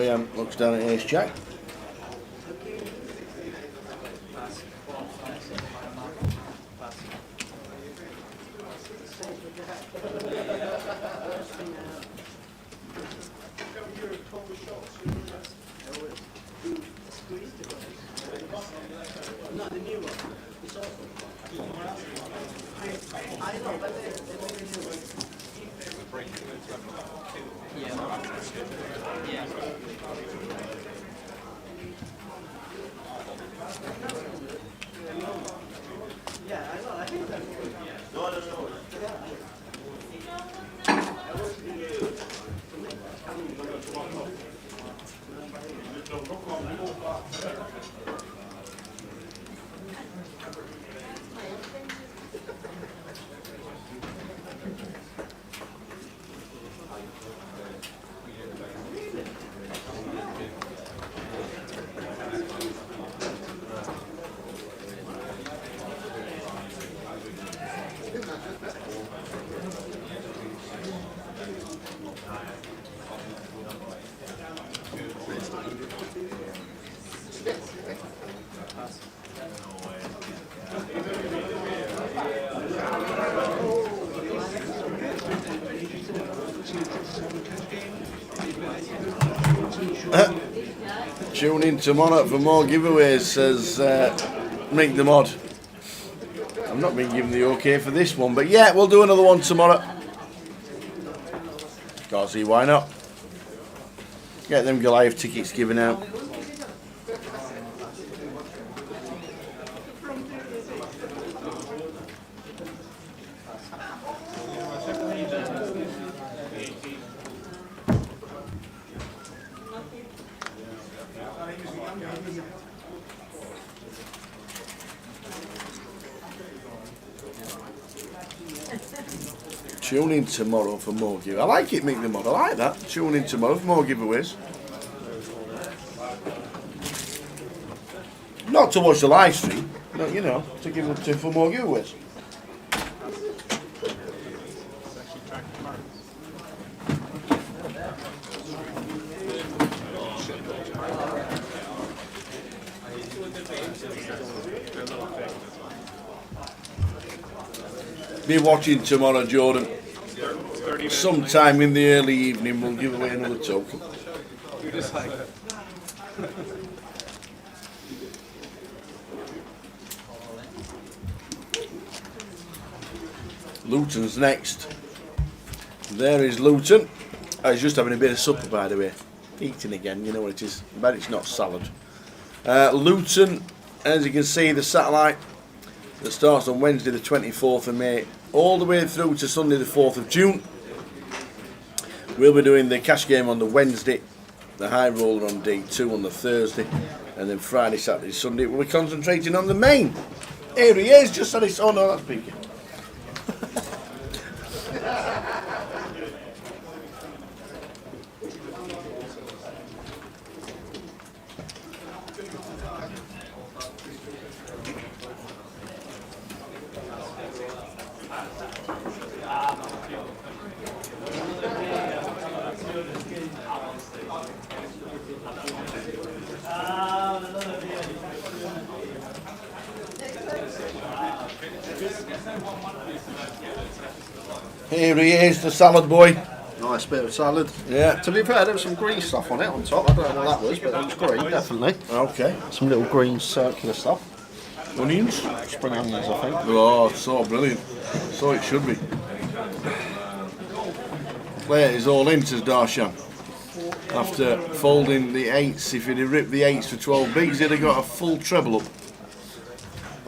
Ariane looks down at ace jack. Tune in tomorrow for more giveaways, says Mick the Mod. I'm not being given the okay for this one, but yeah, we'll do another one tomorrow. Can't see why not. Get them Goliath tickets given out. Tune in tomorrow for more giveaways. I like it, Mick the Mod. I like that. Tune in tomorrow for more giveaways. Not to watch the live stream, but you know, to give to for more giveaways. Be watching tomorrow, Jordan. Sometime in the early evening, we'll give away another token. Luton's next. There is Luton. He's just having a bit of supper, by the way. Eating again, you know what it is. But it's not salad. Luton, as you can see, the satellite that starts on Wednesday the 24th of May all the way through to Sunday the 4th of June. We'll be doing the cash game on the Wednesday, the high roller on day 2 on the Thursday, and then Friday, Saturday, Sunday we'll be concentrating on the main. Here he is, just said it's, oh no, that's big. Here he is, the salad boy. Nice bit of salad. Yeah. To be fair, there was some green stuff on it on top. I don't know what that was, but it was green, definitely. Okay. Some little green circular stuff. Onions? Spring onions, I think. Oh, so brilliant. So it should be. Plate is all in, says Darshan. After folding the 8s, if he'd have ripped the 8s for 12 bigs, he'd have got a full treble up.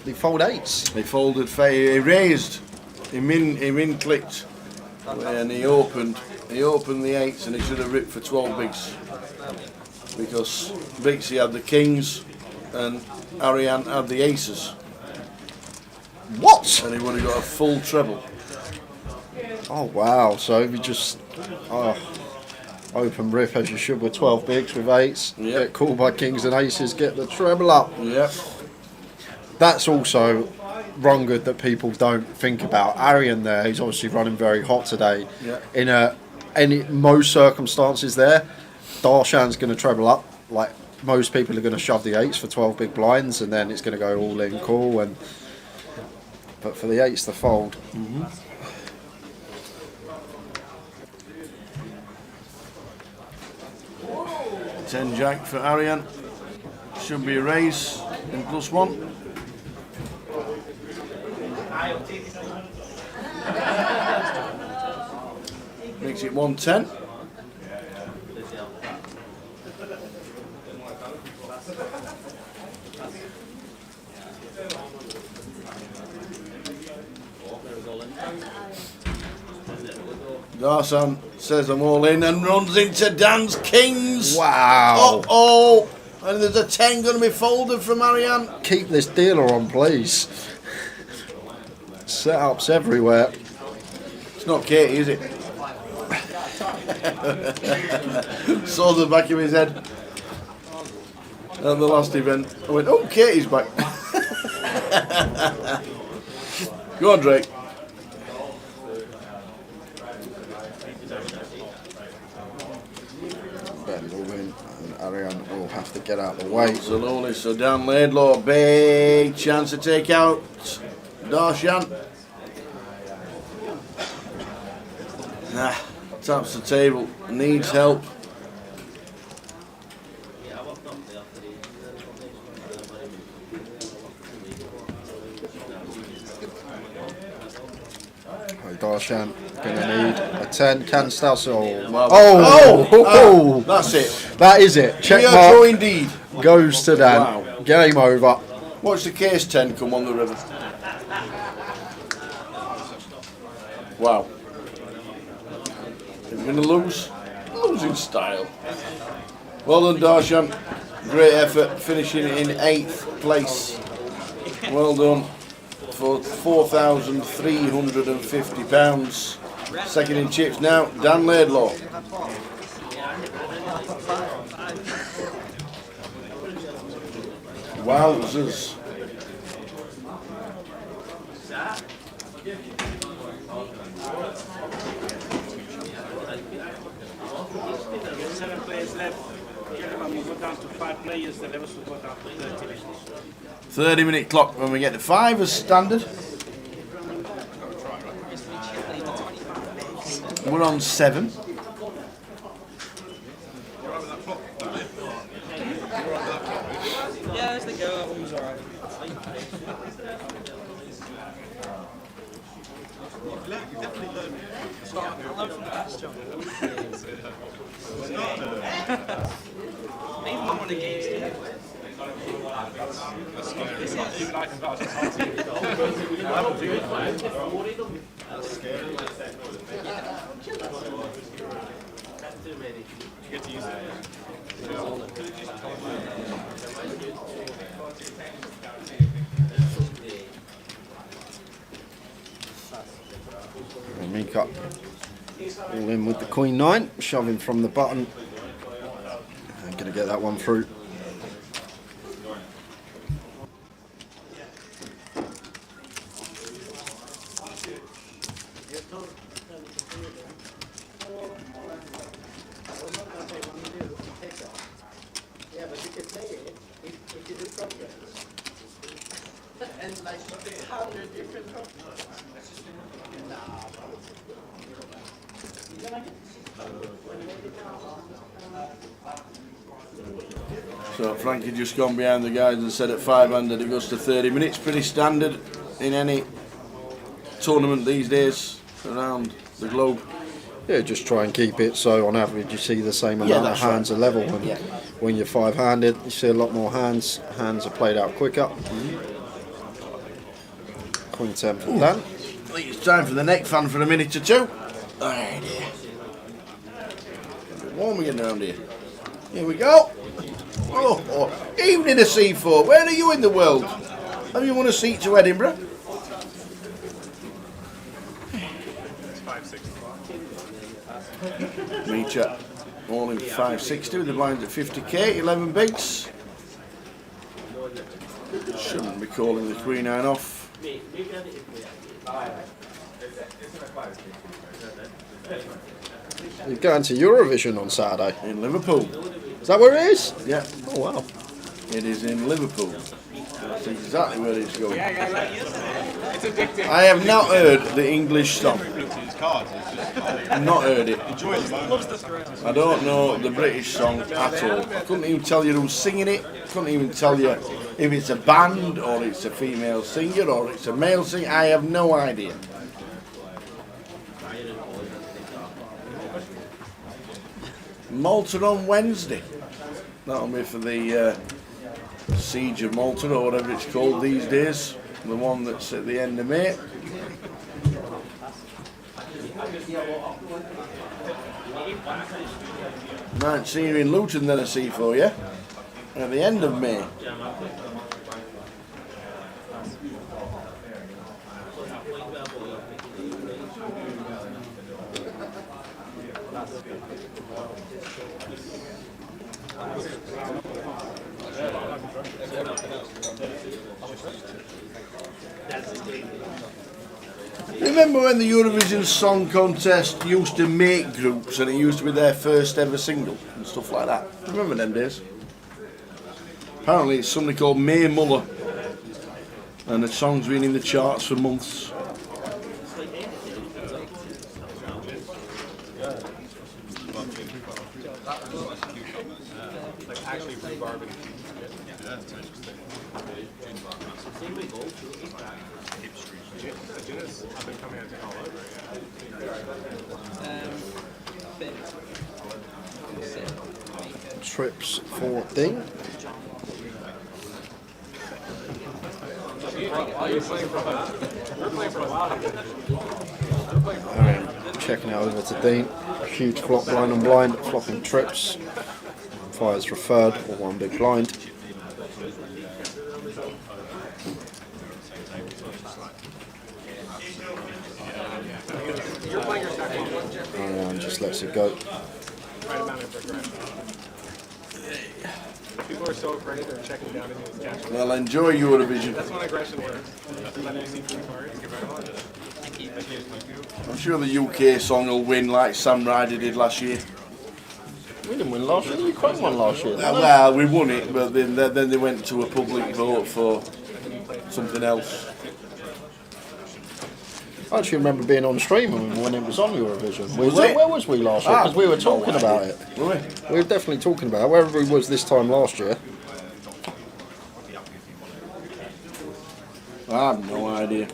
They fold 8s. He folded, he raised, he min clicked, and he opened the 8s, and he should have ripped for 12 bigs. Because Bixie had the kings, and Ariane had the aces. What? And he would have got a full treble. Oh wow, so if you just open rip as you should with 12 bigs with 8s, Yep. get called by kings and aces, get the treble up. Yep. That's also wrong good that people don't think about. Arian there, he's obviously running very hot today. Yeah. In most circumstances there, Darshan's going to treble up. Like most people are going to shove the 8s for 12 big blinds, and then it's going to go all in call. And but for the 8s to fold. 10 jack for Arian. Should be a raise in +1. Makes it 110. Darsan says I'm all in and runs into Dan's Kings. Wow. Oh, and there's a 10 going to be folded from Ariane. Keep this dealer on, please. Setups everywhere. It's not Katie, is it? Saw the back of his head at the last event. I went, oh, Katie's back. Go on, Drake. Ben's all in, and Ariane will have to get out of the way. Absolutely. So Dan Laidlaw, big chance to take out Darshan. Nah, taps the table, needs help. Darshan gonna need a 10. Can Stousel. Oh, that's it. That is it. Check We are mark true indeed. goes to Dan. Wow. Game over. Watch the case 10 come on the river. Wow. If you're going to lose, lose in style. Well done, Darshan. Great effort, finishing in 8th place. Well done for £4,350. Second in chips now, Dan Laidlaw. Wowzers. Seven players left. Gentlemen, we go down to 5 players. The levels will go down to 30 minutes. 30-minute clock when we get to 5 as standard. We're on 7. Yeah, as they go, that one was alright. I learned from the best, John. Maybe one of the games did. Mika all in with the Queen 9, shoving from the button. I'm going to get that one through. Yeah, but you can play it if you do progress. And like 100 different progress. So Frankie just gone behind the guys and said at 500 it goes to 30 minutes. Pretty standard in any tournament these days around the globe. Yeah, just try and keep it so on average you see the same amount of hands are level. And when you're 5-handed, you see a lot more hands. Hands are played out quicker. Queen 10 for Dan. I think it's time for the neck fan for a minute or two. Alright, here. Warm again down here. Here we go. Oh, evening to C4. Where are you in the world? Have you won a seat to Edinburgh? Reacher all in 560 with the blinds at 50k, 11 bigs. Shouldn't be calling the Queen 9 off. You're going to Eurovision on Saturday. In Liverpool. Is that where it is? Yeah. Oh wow. It is in Liverpool. That's exactly where it's going. I have not heard the English song. I've not heard it. I don't know the British song at all. I couldn't even tell you who's singing it. Couldn't even tell you if it's a band or it's a female singer or it's a male singer. I have no idea. Malta on Wednesday. That'll be for the Siege of Malta or whatever it's called these days. The one that's at the end of May. Might see you in Luton then I see for you. At the end of May. Remember when the Eurovision Song Contest used to make groups and it used to be their first ever single and stuff like that? Remember them days? Apparently it's somebody called May Muller and the song's been in the charts for months. Trips 14. Alright, checking it over to Dean. Huge flop blind on blind, flopping trips. Fires referred or one big blind. And just lets it go. People are so afraid they're checking down into his cash. Well, enjoy Eurovision. That's when aggression works. I'm sure the UK song will win like Sam Ryder did last year. We didn't win last year. Ukraine won last year. Well, we won it, but then they went to a public vote for something else. I actually remember being on stream when it was on Eurovision. Where was we last year? Because we were talking about it. Were we? We were definitely talking about it, wherever we was this time last year. I have no idea.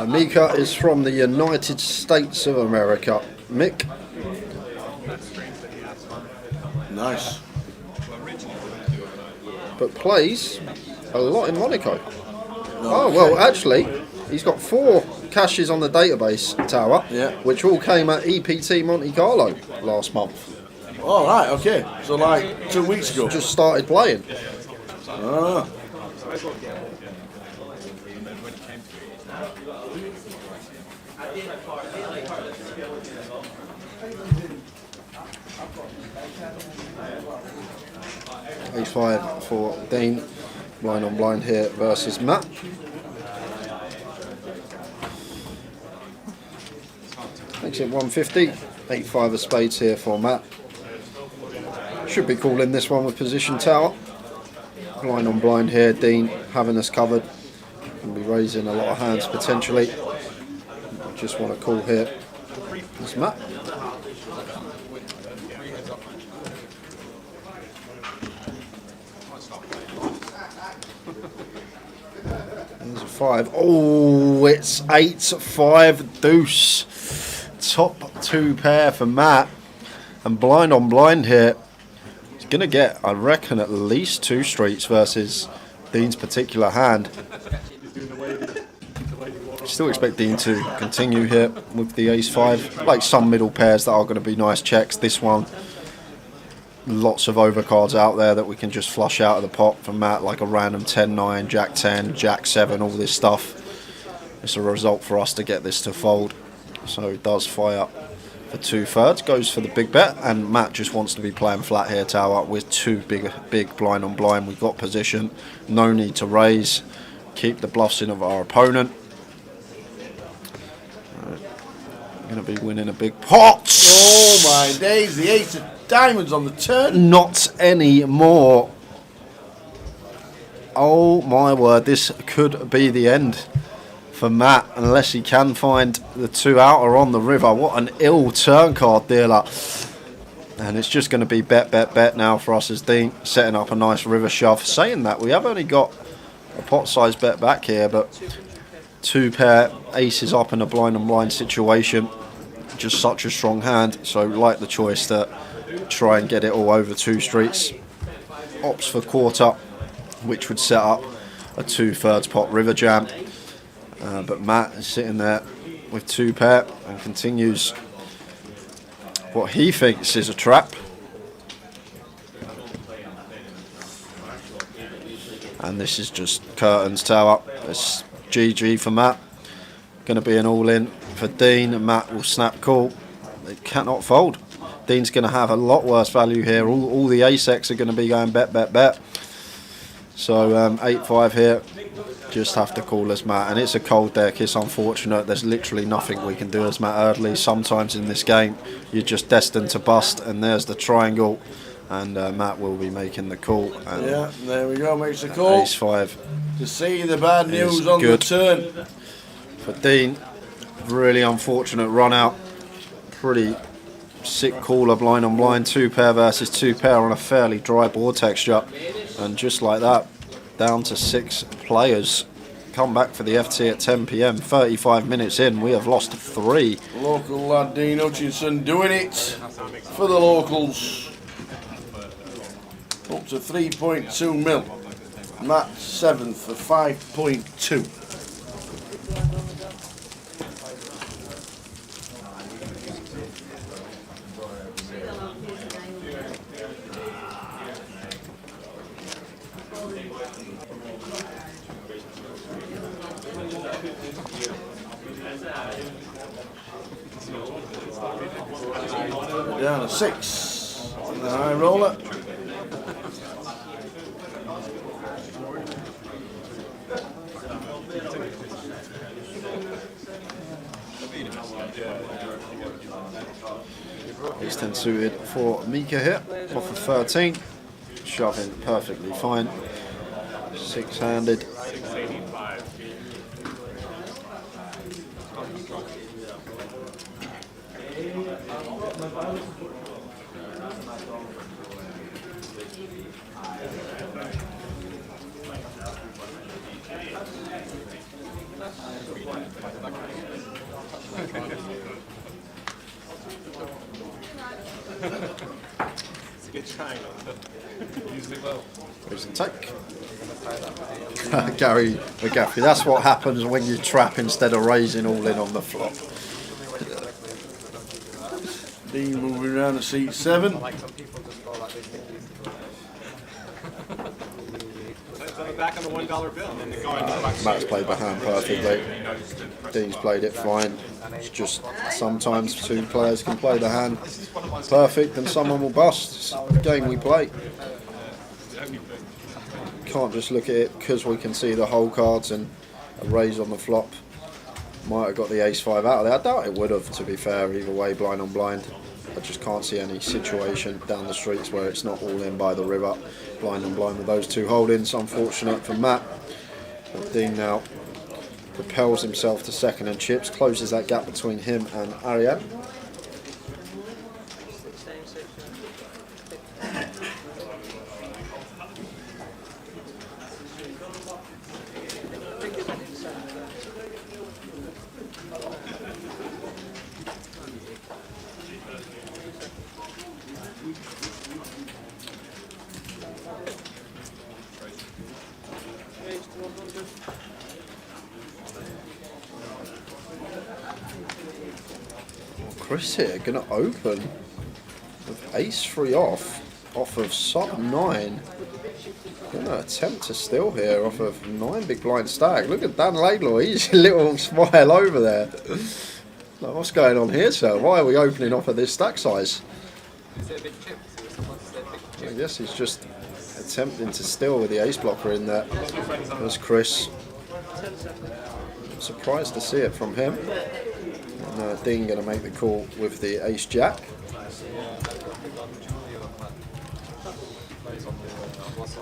Mika is from the United States of America. Mick. Nice. But plays a lot in Monaco. Oh, well, actually, he's got 4 caches on the database tower, which all came at EPT Monte Carlo last month. Oh, right, okay. So, like 2 weeks ago. Just started playing. Ah. 5 for Dean. Blind on blind here versus Matt. Makes it 150. 8-5 of spades here for Matt. Should be calling this one with position tower. Blind on blind here. Dean having us covered. Going to be raising a lot of hands potentially. Just want to call here. It's Matt. There's a 5. Oh, it's 8-5 deuce. Top 2 pair for Matt. And blind on blind here. He's going to get, I reckon, at least 2 streets versus Dean's particular hand. Still expect Dean to continue here with the ace-5. Like some middle pairs that are going to be nice checks. This one, lots of overcards out there that we can just flush out of the pot from Matt, like a random 10-9, Jack-10, Jack-7, all this stuff. It's a result for us to get this to fold. so he does fire for 2/3, goes for the big bet, and Matt just wants to be playing flat here, tower, with two big blind on blind. We've got position, no need to raise, keep the bluffs in of our opponent. Going to be winning a big pot. Oh my days, the ace of diamonds on the turn. Not anymore. Oh my word, this could be the end for Matt unless he can find the 2 outer on the river. What an ill turn card dealer. And it's just going to be bet now for us as Dean, setting up a nice river shove. Saying that, we have only got a pot size bet back here, but 2 pair aces up in a blind on blind situation. Just such a strong hand, so like the choice to try and get it all over 2 streets. Opts for quarter, which would set up a 2/3 pot river jam. But Matt is sitting there with 2 pair and continues what he thinks is a trap. And this is just curtains, tower. It's GG for Matt. Going to be an all-in for Dean, and Matt will snap call. It cannot fold. Dean's going to have a lot worse value here. All the ace-X are going to be going bet. So 8-5 here. Just have to call as Matt, and it's a cold deck. It's unfortunate. There's literally nothing we can do as Matt Eardley. Sometimes in this game, you're just destined to bust, and there's the triangle, and Matt will be making the call. And yeah, there we go, makes the call. Ace-5. To see the bad news on the turn. For Dean, really unfortunate run out. Pretty sick caller, blind on blind. 2 pair versus 2 pair on a fairly dry board texture. And just like that, down to 6 players. Come back for the FT at 10 PM. 35 minutes in, we have lost 3. Local lad Dean Hutchinson doing it for the locals. Up to 3.2 mil. Matt 7th for 5.2. Down to 6 in the high roller. Ace 10 suited for Mika here, off of 13. Shoving perfectly fine. 6-handed. It's a good triangle. Use it well. There's a take. Gary McGaffey, that's what happens when you trap instead of raising all in on the flop. Dean moving around to seat 7. Back on the $1 bill, and then the guy Matt's played the hand perfectly. Dean's played it fine. It's just sometimes 2 players can play the hand perfect and someone will bust. It's the game we play. Can't just look at it because we can see the whole cards and a raise on the flop. Might have got the ace-5 out of there. I doubt it would have, to be fair, either way, blind on blind. I just can't see any situation down the streets where it's not all in by the river. Blind on blind with those 2 holdings. Unfortunate for Matt. But Dean now propels himself to second and chips, closes that gap between him and Ariane. Chris here going to open with ace-3 off of sub 9. Going to attempt to steal here off of 9 big blind stack. Look at Dan Laidlaw, he's a little smile over there. Like, what's going on here, sir? Why are we opening off at this stack size? Is it a big chip? I guess he's just attempting to steal with the ace blocker in there. There's Chris. Surprised to see it from him. And Dean going to make the call with the ace jack.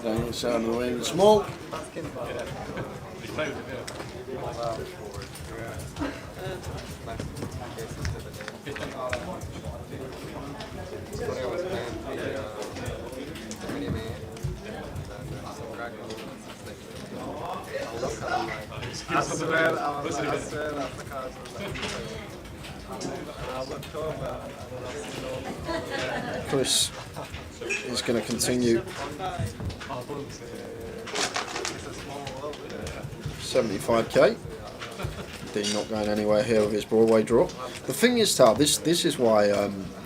Down the side of the way, small. I swear that's the card. Chris is going to continue. 75k. Dean not going anywhere here with his Broadway draw. The thing is, Tal, this is why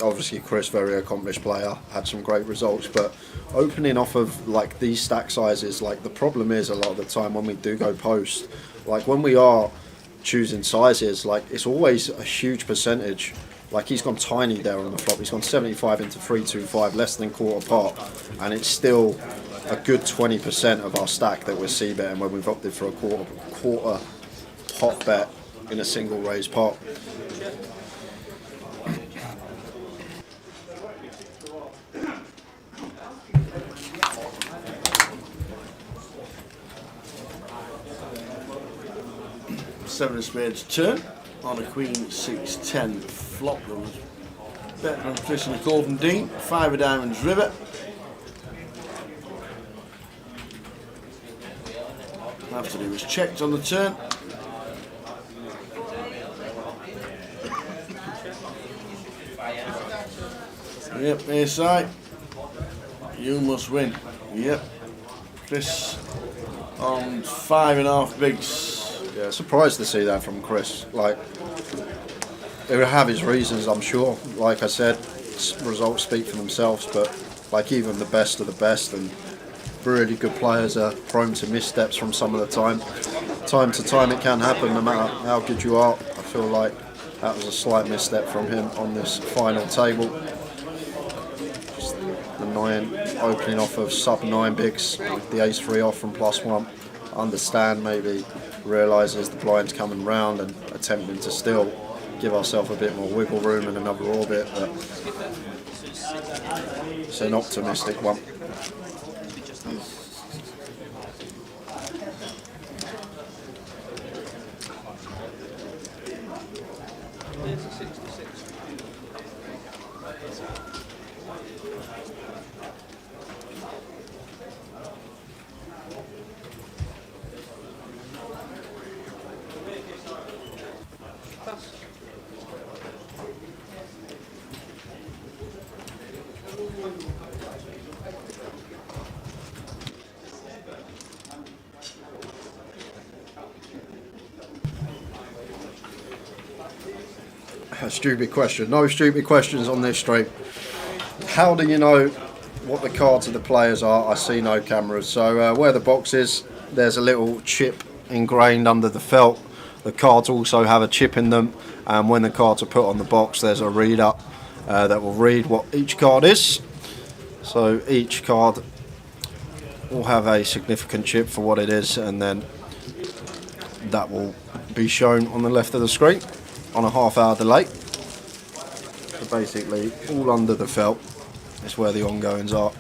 obviously Chris, very accomplished player, had some great results, but opening off of like these stack sizes, like the problem is a lot of the time when we do go post, like when we are choosing sizes, like it's always a huge percentage. Like he's gone tiny there on the flop. He's gone 75 into 325, less than quarter pot, and it's still a good 20% of our stack that we're c-betting when we've opted for a quarter pot bet in a single raise pot. Seven of spades turn on a queen 6-10 flop. There was better than Chris and the call from Dean. Five of diamonds river. After he was checked on the turn. Yep, ace side. You must win. Yep. Chris on 5.5 bigs. Yeah, surprised to see that from Chris. Like, he would have his reasons, I'm sure. Like I said, results speak for themselves, but like even the best of the best and really good players are prone to missteps from some of the time. Time to time it can happen no matter how good you are. I feel like that was a slight misstep from him on this final table. Just the 9 opening off of sub 9 bigs, the ace 3 off from +1. Understand, maybe realises the blind's coming round and attempting to still give ourselves a bit more wiggle room in another orbit, but it's an optimistic one. A stupid question. No stupid questions on this stream. How do you know what the cards of the players are? I see no cameras. So where the box is, there's a little chip ingrained under the felt. The cards also have a chip in them, and when the cards are put on the box, there's a reader that will read what each card is. So each card will have a significant chip for what it is, and then that will be shown on the left of the screen on a half-hour delay. So basically, all under the felt is where the ongoings are.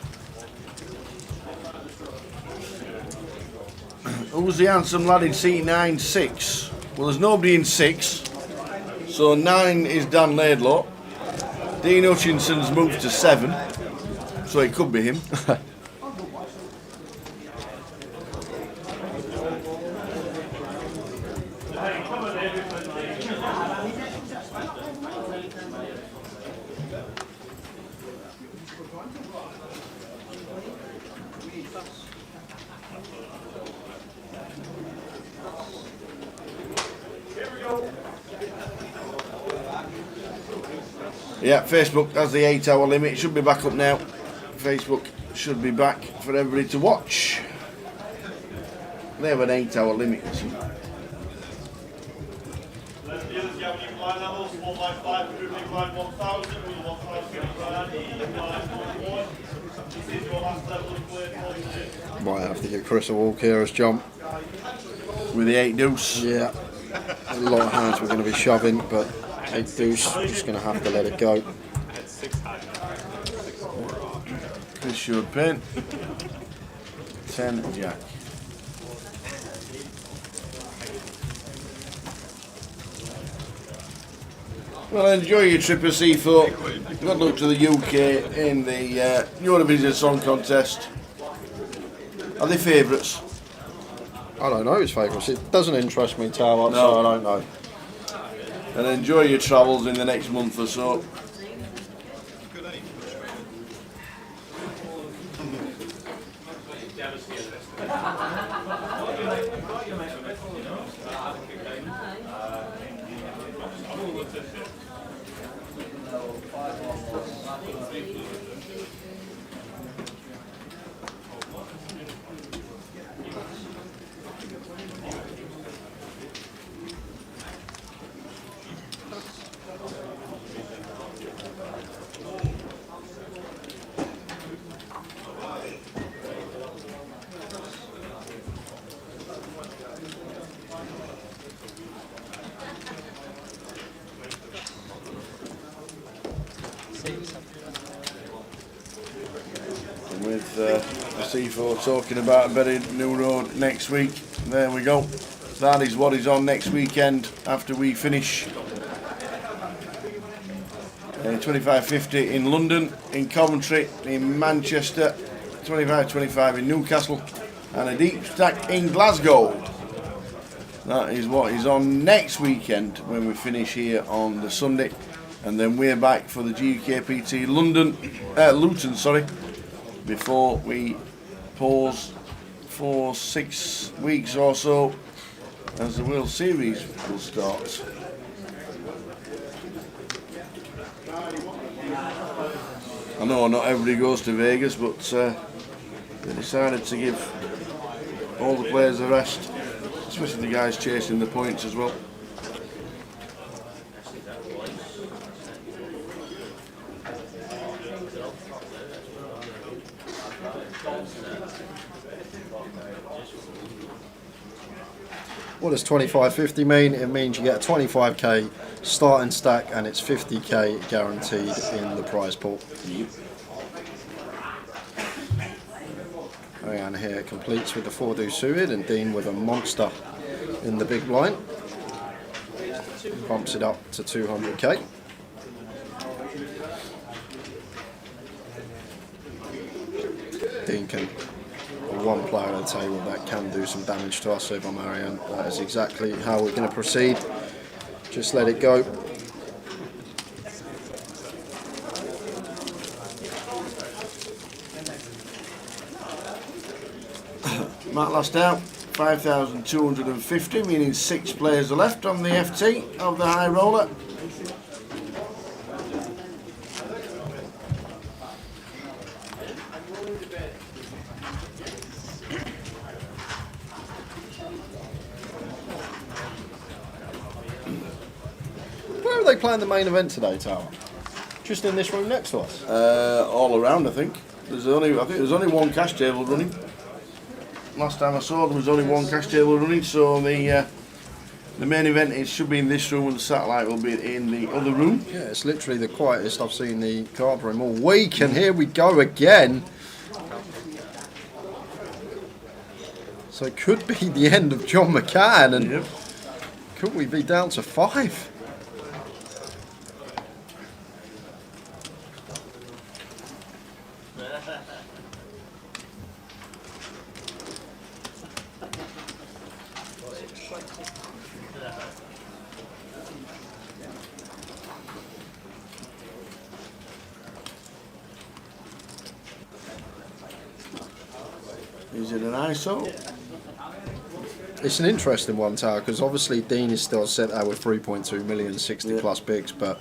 Who's the handsome lad in C9 6? Well, there's nobody in 6, so 9 is Dan Laidlaw. Dean Hutchinson's moved to 7, so it could be him. Yeah, Facebook has the 8-hour limit. It should be back up now. Facebook should be back for everybody to watch. They have an 8-hour limit. Might have to get Chris a walk here as jump. With the 8 deuce. Yeah. A lot of hands we're going to be shoving, but 8 deuce, just going to have to let it go. Chris should pin. 10 jack. Well, enjoy your trip of C4. Good luck to the UK in the Eurovision Song Contest. Are they favourites? I don't know his favourites. It doesn't interest me too much, so I don't know. And enjoy your travels in the next month or so. With the C4 talking about a better new road next week. There we go. That is what is on next weekend after we finish 25-50 in London, in Coventry, in Manchester, 25-25 in Newcastle, and a deep stack in Glasgow. That is what is on next weekend when we finish here on the Sunday, and then we're back for the GUKPT Luton, before we pause for 6 weeks or so as the World Series will start. I know not everybody goes to Vegas, but they decided to give all the players a rest, especially the guys chasing the points as well. What does 25-50 mean? It means you get a 25k starting stack and it's 50k guaranteed in the prize pool. Ariane here completes with the 4-do suited and Dean with a monster in the big blind. Bumps it up to 200k. Dean can one player at the table that can do some damage to us. So if I'm Ariane, that is exactly how we're going to proceed. Just let it go. Matt last out, 5,250, meaning 6 players are left on the FT of the high roller. Where are they playing the main event today, Tower? Just in this room next to us? All around, I think. I think there's only one cash table running. Last time I saw there was only one cash table running, so the main event should be in this room and the satellite will be in the other room. Yeah, it's literally the quietest I've seen the card room all week, and here we go again. So it could be the end of John McCann, and could we be down to 5? Is it an ISO? It's an interesting one, Tower, because obviously Dean is still set out with 3.2 million, 60 plus bigs, but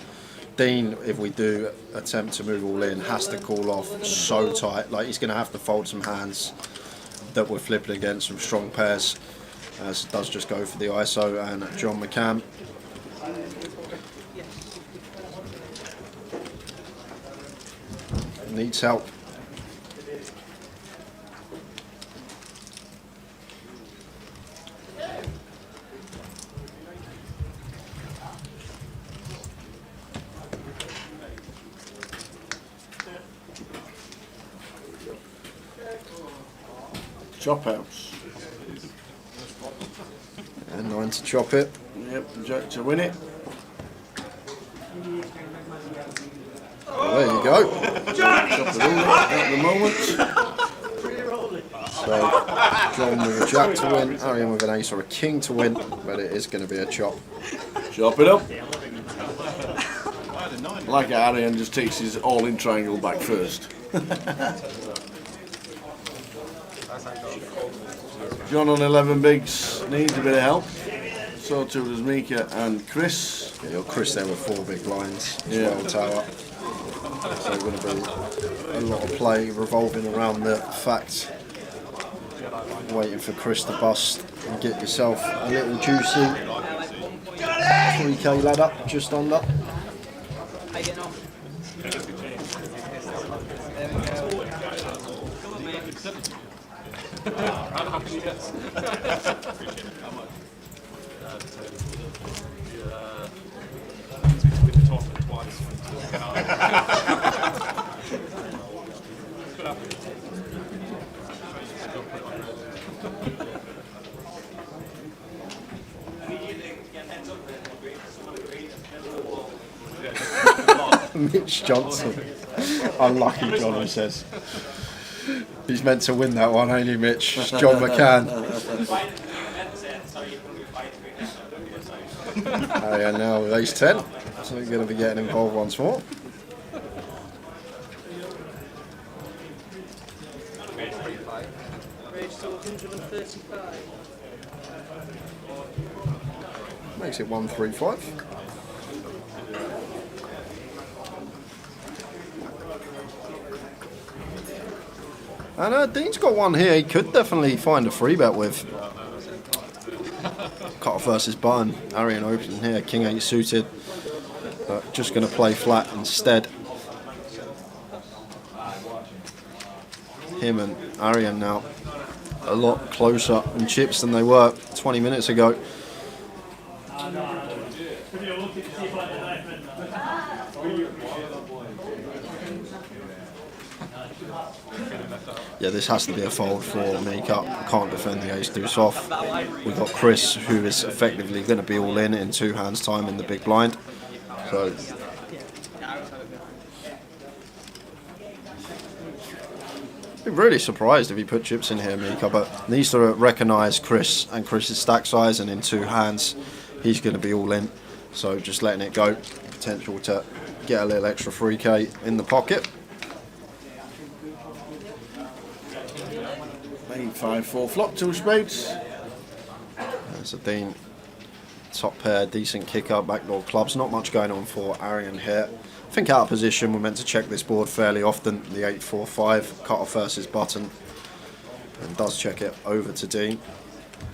Dean, if we do attempt to move all in, has to call off so tight. Like, he's going to have to fold some hands that we're flipping against some strong pairs, as it does just go for the ISO and John McCann. needs help. Chop house. And 9 to chop it. Yep, Jack to win it. Well, there you go. Chop it all at the moment. So John with a jack to win, Arian with an ace or a king to win, but it is going to be a chop. Chop it up. Like Arian just takes his all-in triangle back first. John on 11 bigs needs a bit of help. So too does Mika and Chris. Yeah, you're Chris there with 4 big blinds as Yeah. well, tower. So going to be a lot of play revolving around the fact, waiting for Chris to bust and get yourself a little juicy 3k ladder just under. Mitch Johnson. Unlucky, John, he says. He's meant to win that one, ain't he, Mitch? It's John McCann. Oh yeah, now with ace 10. So we're going to be getting involved once more. Makes it 135. And Dean's got one here he could definitely find a free bet with. Cutoff versus button. Arian open here, king 8 suited. But just going to play flat instead. Him and Arian now a lot closer in chips than they were 20 minutes ago. Yeah, this has to be a fold for Mika. Can't defend the ace deuce off. We've got Chris, who is effectively going to be all in 2 hands time in the big blind. So I'd be really surprised if he put chips in here, Mika, but needs to recognise Chris and Chris's stack size, and in 2 hands he's going to be all in. So just letting it go. Potential to get a little extra 3k in the pocket. 8-5-4 flop, 2 spades. There's a Dean top pair, decent kicker, backdoor clubs. Not much going on for Arian here. I think out of position, we're meant to check this board fairly often. The 8-4-5 cutoff versus button, and does check it over to Dean.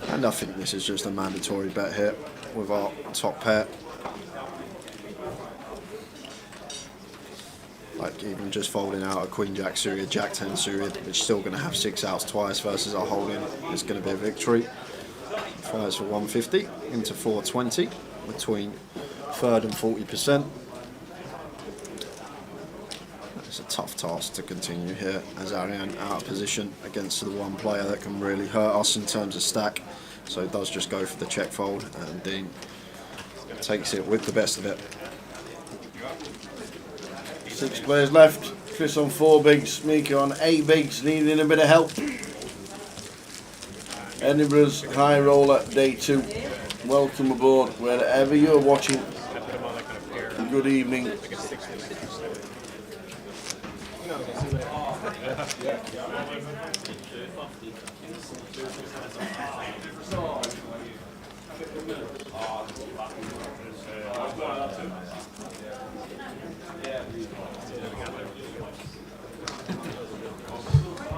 And I think this is just a mandatory bet here with our top pair. Like even just folding out a Queen Jack suited, Jack 10 suited, which is still going to have 6 outs twice versus our holding, is going to be a victory. Fires for 150 into 420 between 3rd and 40%. It's a tough task to continue here as Arian out of position against the one player that can really hurt us in terms of stack. So it does just go for the check fold, and Dean takes it with the best of it. 6 players left. Chris on 4 bigs, Mika on 8 bigs, needing a bit of help. Edinburgh's high roller day 2. Welcome aboard wherever you're watching. Good evening.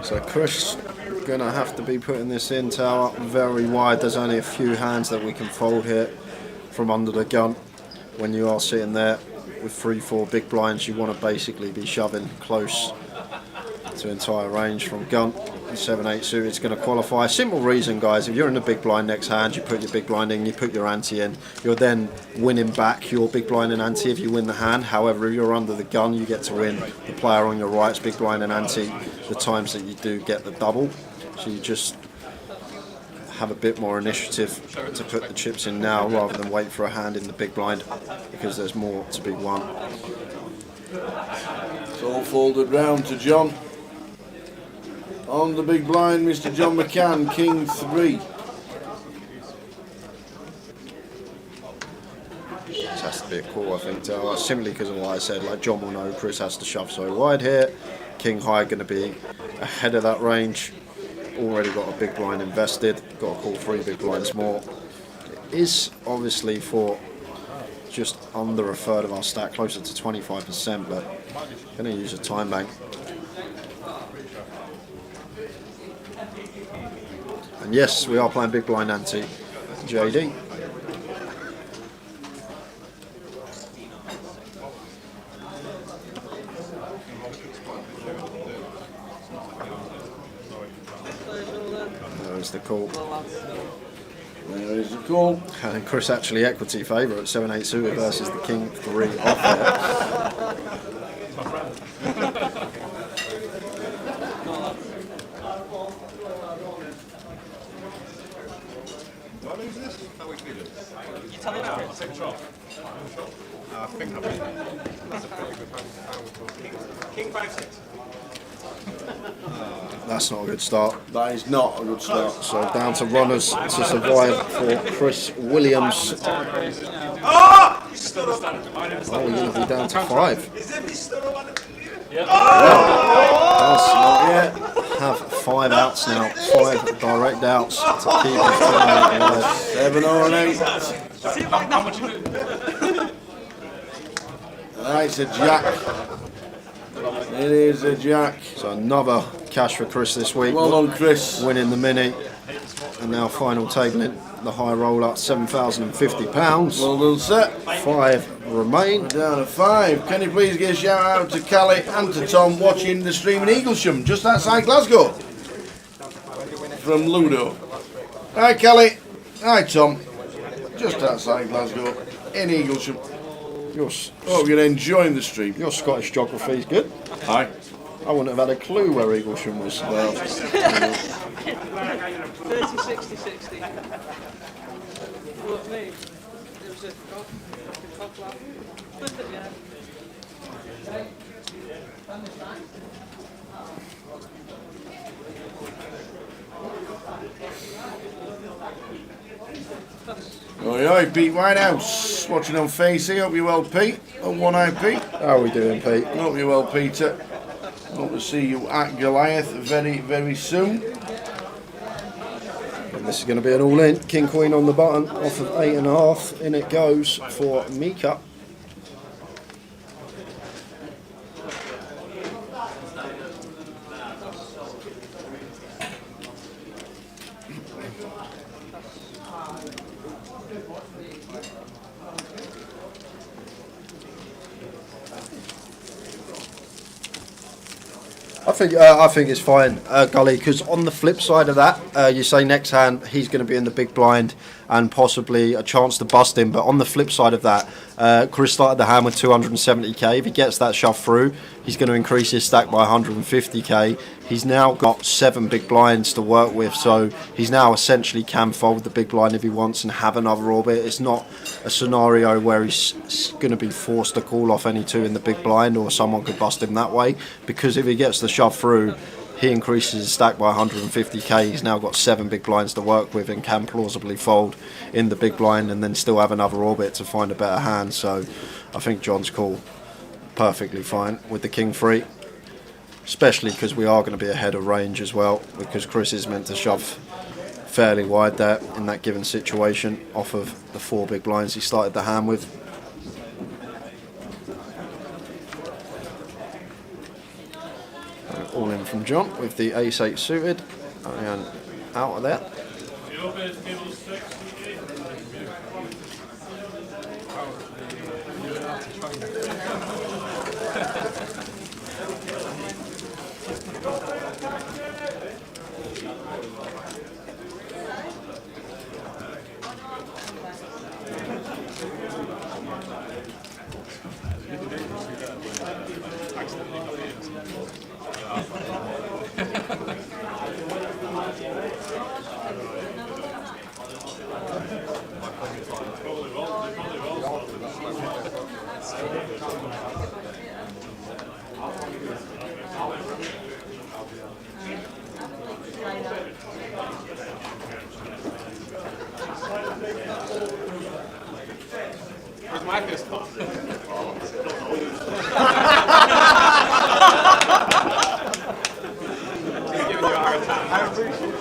So Chris gonna have to be putting this in tower very wide. There's only a few hands that we can fold here from under the gun. When you are sitting there with 3-4 big blinds, you want to basically be shoving close to entire range from gun. 7-8 suited is going to qualify. Simple reason, guys, if you're in the big blind next hand, you put your big blind in, you put your ante in, you're then winning back your big blind and ante if you win the hand. However, if you're under the gun, you get to win the player on your right's big blind and ante the times that you do get the double. So you just have a bit more initiative to put the chips in now rather than wait for a hand in the big blind, because there's more to be won. It's all folded round to John. On the big blind, Mr. John McCann, King 3. This has to be a call, I think, simply because of what I said. Like, John will know Chris has to shove so wide here. King high going to be ahead of that range. Already got a big blind invested. Got to call 3 big blinds more. It is obviously for just under a third of our stack, closer to 25%, but going to use a time bank. And yes, we are playing big blind ante. JD. There's the call. There is the call. And Chris actually equity favourite, 7-8 suited versus the King 3 off there. I think I mean, that's a pretty good hand. King 5-6. That's not a good start. That is not a good start. So down to runners to survive for Chris Williams. Oh! Oh, we're going to be down to 5. Yeah. Does not yet have 5 outs now. 5 direct outs to keep us alive. 7 or an 8. It's a jack. It is a jack. So another cash for Chris this week. Well done, Chris. Winning the mini. And now final tabling the high roll up, £7,050. Well done, sir. 5 remain. Down to 5. Can you please give a shout out to Callie and to Tom watching the stream in Eaglesham, just outside Glasgow. From Ludo. Hi, Callie. Hi, Tom. Just outside Glasgow in Eaglesham. Hope you're enjoying the stream. Your Scottish geography is good. Hi. I wouldn't have had a clue where Eaglesham was. 30, 60, 60. Look, me. There was a cough laugh. Yeah. Oi, Pete Whitehouse, watching on Facey. Hope you're well, Pete. On One Eye Pete. How are we doing, Pete? Hope you're well, Peter. Hope to see you at Goliath very, very soon. And this is going to be an all-in. King Queen on the button, off of 8.5. In it goes for Mika. I think it's fine, Gully, because on the flip side of that, you say next hand he's going to be in the big blind and possibly a chance to bust him. But on the flip side of that, Chris started the hand with 270k. If he gets that shove through, he's going to increase his stack by 150k. He's now got 7 big blinds to work with, so he's now essentially can fold the big blind if he wants and have another orbit. It's not a scenario where he's going to be forced to call off any 2 in the big blind, or someone could bust him that way, because if he gets the shove through, he increases his stack by 150k. He's now got 7 big blinds to work with and can plausibly fold in the big blind and then still have another orbit to find a better hand. So I think John's call perfectly fine with the King 3, especially because we are going to be ahead of range as well, because Chris is meant to shove fairly wide there in that given situation off of the 4 big blinds he started the hand with. All in from John with the ace-8 suited and out of there. Hackers part. He's giving you a heart attack. I appreciate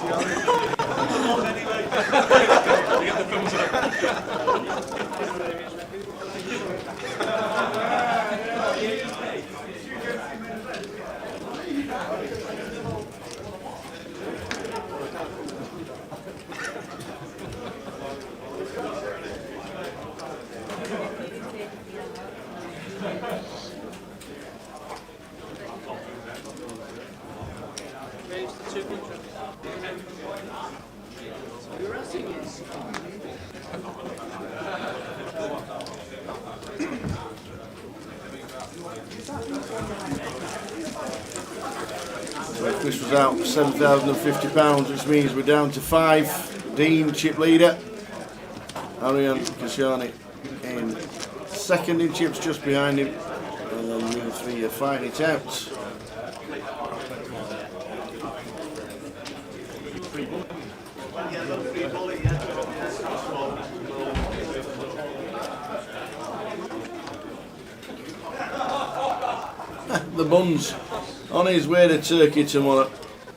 This was out £7,050, which means we're down to 5. Dean, chip leader. Arian Kashani in second in chips, just behind him. And then the other 3 are fighting it out. The Buns on his way to Turkey tomorrow.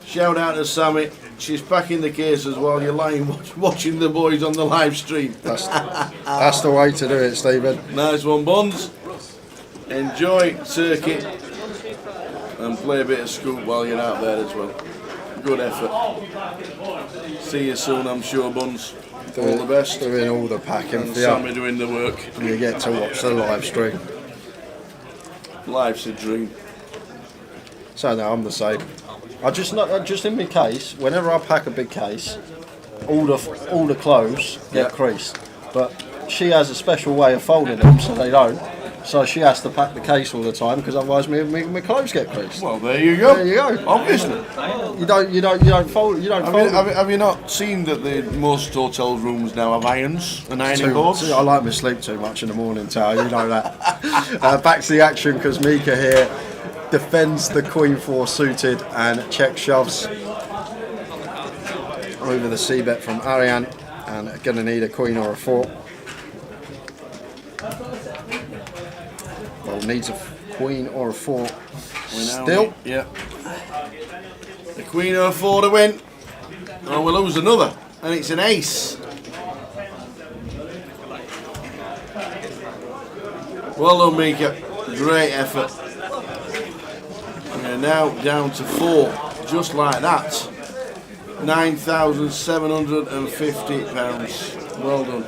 Shout out to Sammy. She's packing the cases while you're lying watching the boys on the live stream. That's the way to do it, Stephen. Nice one, Buns. Enjoy Turkey and play a bit of scoop while you're out there as well. Good effort. See you soon, I'm sure, Buns. All the best. Doing all the packing and for you. Sammy doing the work. And you get to watch the live stream. Life's a dream. So no, I'm the same. Just in my case, whenever I pack a big case, all the clothes get creased. But she has a special way of folding them so they don't. So she has to pack the case all the time because otherwise my clothes get creased. Well, there you go. There you go. Obviously. You don't fold. You don't fold. Have you not seen that most hotel rooms now have irons and ironing boards? I like my sleep too much in the morning, Tao. You know that. Back to the action because Mika here defends the Queen 4 suited and check shoves over the C-bet from Arian and going to need a Queen or a 4. Well, needs a Queen or a 4. Still. Yeah. The Queen or a 4 to win. Oh, we'll lose another. And it's an ace. Well done, Mika. Great effort. We're now down to 4. Just like that. £9,750. Well done.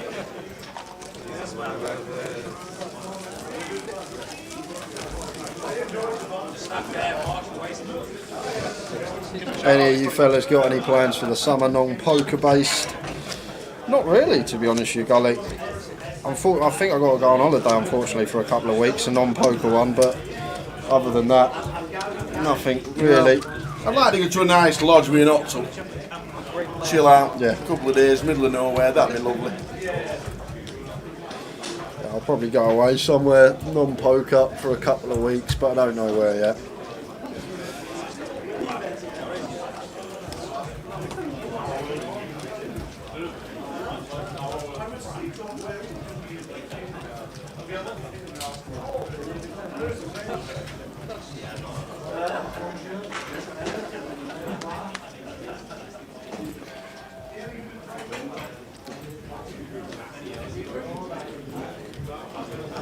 Any of you fellas got any plans for the summer non-poker based? Not really, to be honest with you, Gully. I think I've got to go on holiday, unfortunately, for a couple of weeks, a non-poker one, but other than that, nothing really. I'd like to go to a nice lodge with an hot tub. Chill out, yeah. A couple of days, middle of nowhere, that'd be lovely. Yeah, I'll probably go away somewhere non-poker for a couple of weeks, but I don't know where yet.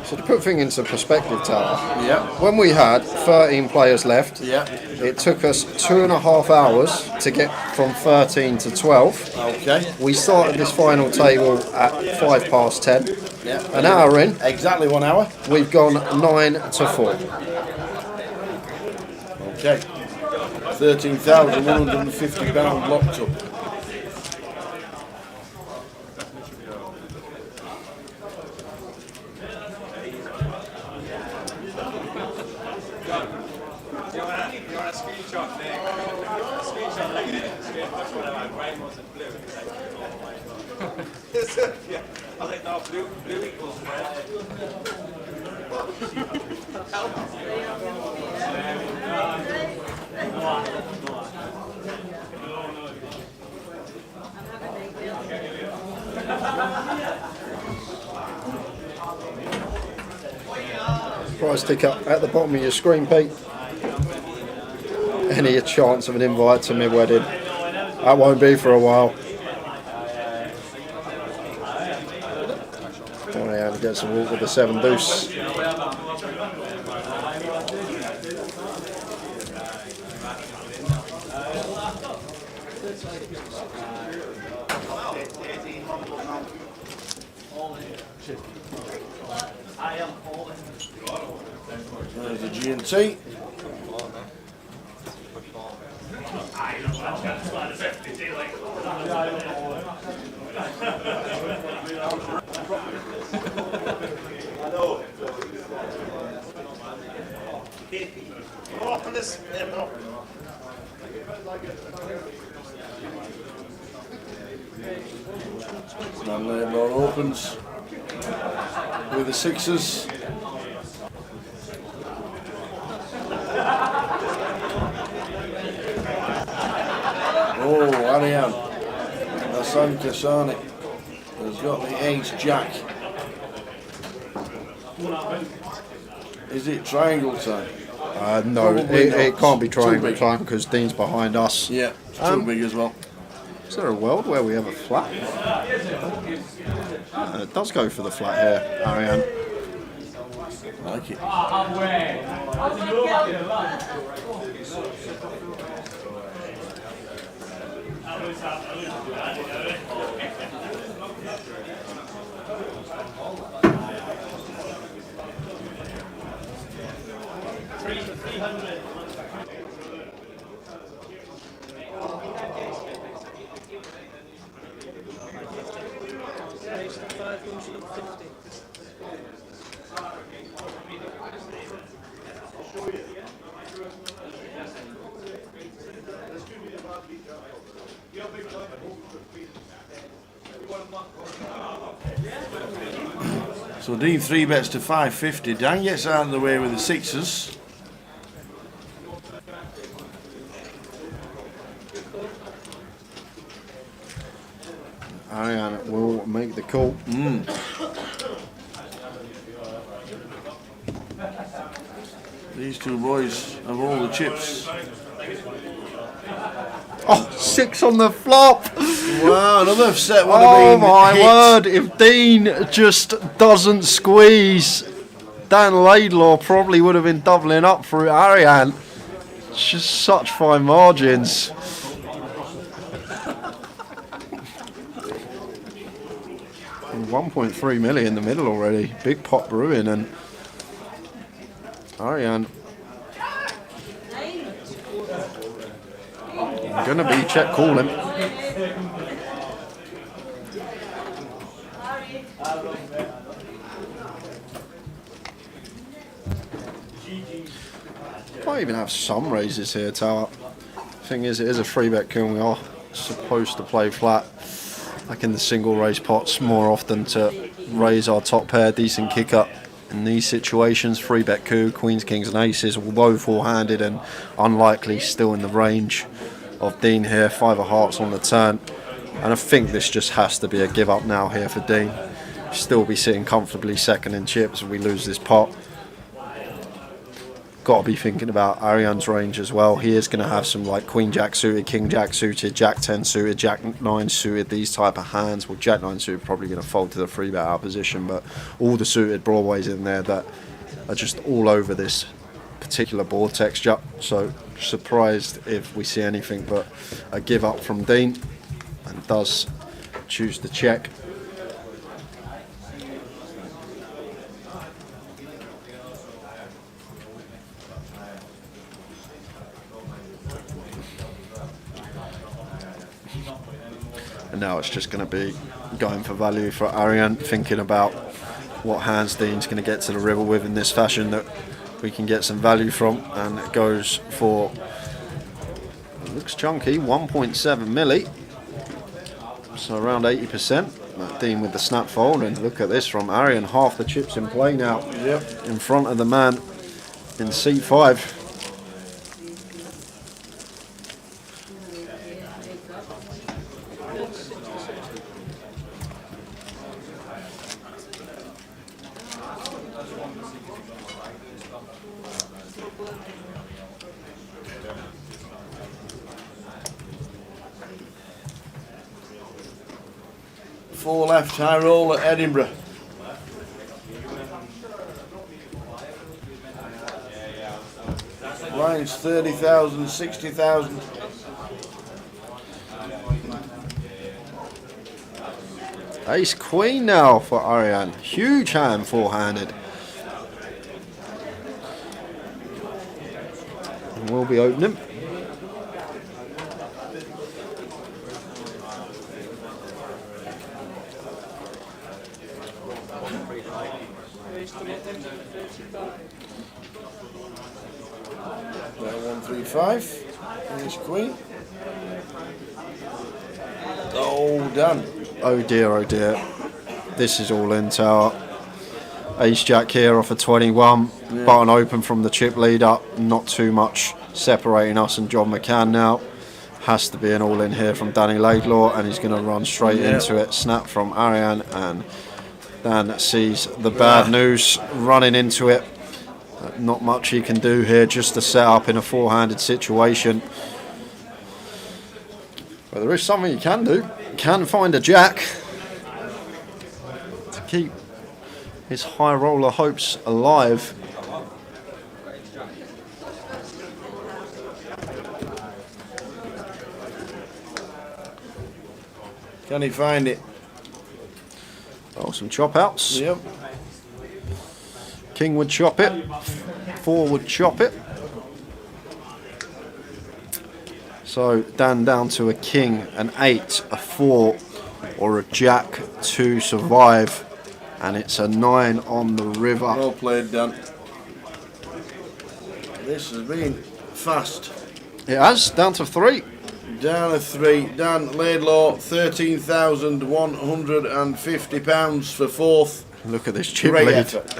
So to put things into perspective, Tower, when we had 13 players left, it took us 2.5 hours to get from 13 to 12. Okay. We started this final table at 10:05. An hour in. Exactly 1 hour. We've gone 9 to 4. Okay. £13,150 locked up. Yeah, I think no, blue equals red. price ticker at the bottom of your screen, Pete. Any chance of an invite to my wedding? That won't be for a while. Ariane gets a walk with the 7 deuce. There's the G&T. And Edinburgh opens with the 6s. Oh, Ariane. Hassan Kasani has got the ace jack. Is it triangle time? No, Probably it not. can't be Too triangle big. time because Dean's behind us. Yeah, it's too big as well. Is there a world where we have a flat? It does go for the flat here, Ariane. Like it. So Dean 3 bets to 550. Dan gets out of the way with the 6s. Ariane will make the call. These two boys have all the chips. Oh, 6 on the flop! Wow, another set would have Oh been my hit. word, if Dean just doesn't squeeze, Dan Laidlaw probably would have been doubling up for Ariane. It's just such fine margins. 1.3 million in the middle already. Big pot brewing, and Ariane gonna be check calling. Might even have some raises here, Tower. Thing is, it is a 3-bet kill. We are supposed to play flat, like in the single raise pots, more often to raise our top pair. Decent kick up in these situations. 3-bet coup, queens, kings, and aces, although four-handed and unlikely, still in the range of Dean here. 5 of hearts on the turn, and I think this just has to be a give up now here for Dean. Still be sitting comfortably second in chips if we lose this pot. Got to be thinking about Ariane's range as well. He is going to have some like Queen Jack suited, King Jack suited, Jack 10 suited, Jack 9 suited, these type of hands. Well, Jack 9 suited probably going to fold to the 3-bet out position, but all the suited Broadways in there that are just all over this particular board texture. So surprised if we see anything but a give up from Dean, and does choose to check. And now it's just going to be going for value for Ariane, thinking about what hands Dean's going to get to the river with in this fashion that we can get some value from, and it goes for, it looks chunky, 1.7 milli, so around 80%. Dean with the snap fold, and look at this from Ariane, half the chips in play now. Yep. In front of the man in seat 5. Four left, high roll at Edinburgh. Lines 30,000, 60,000. Ace Queen now for Ariane. Huge hand four-handed. And we'll be opening. Now 135. Ace Queen. Oh, done. Oh dear, oh dear. This is all in tower. Ace Jack here off a 21. Yeah. Button open from the chip lead up. Not too much separating us and John McCann now. Has to be an all in here from Danny Laidlaw, and he's going to run straight into it. Snap from Ariane, and Dan sees the bad news running into it. Not much he can do here, just to set up in a four-handed situation. But there is something he can do. He can find a jack to keep his high roller hopes alive. Can he find it? Oh, some chop outs. Yep. King would chop it. Four would chop it. So Dan down to a king, an 8, a 4, or a jack to survive. And it's a 9 on the river. Well played, Dan. This has been fast. It has, down to 3. Down to 3. Dan Laidlaw, £13,150 for fourth. Look at this chip Great lead. effort.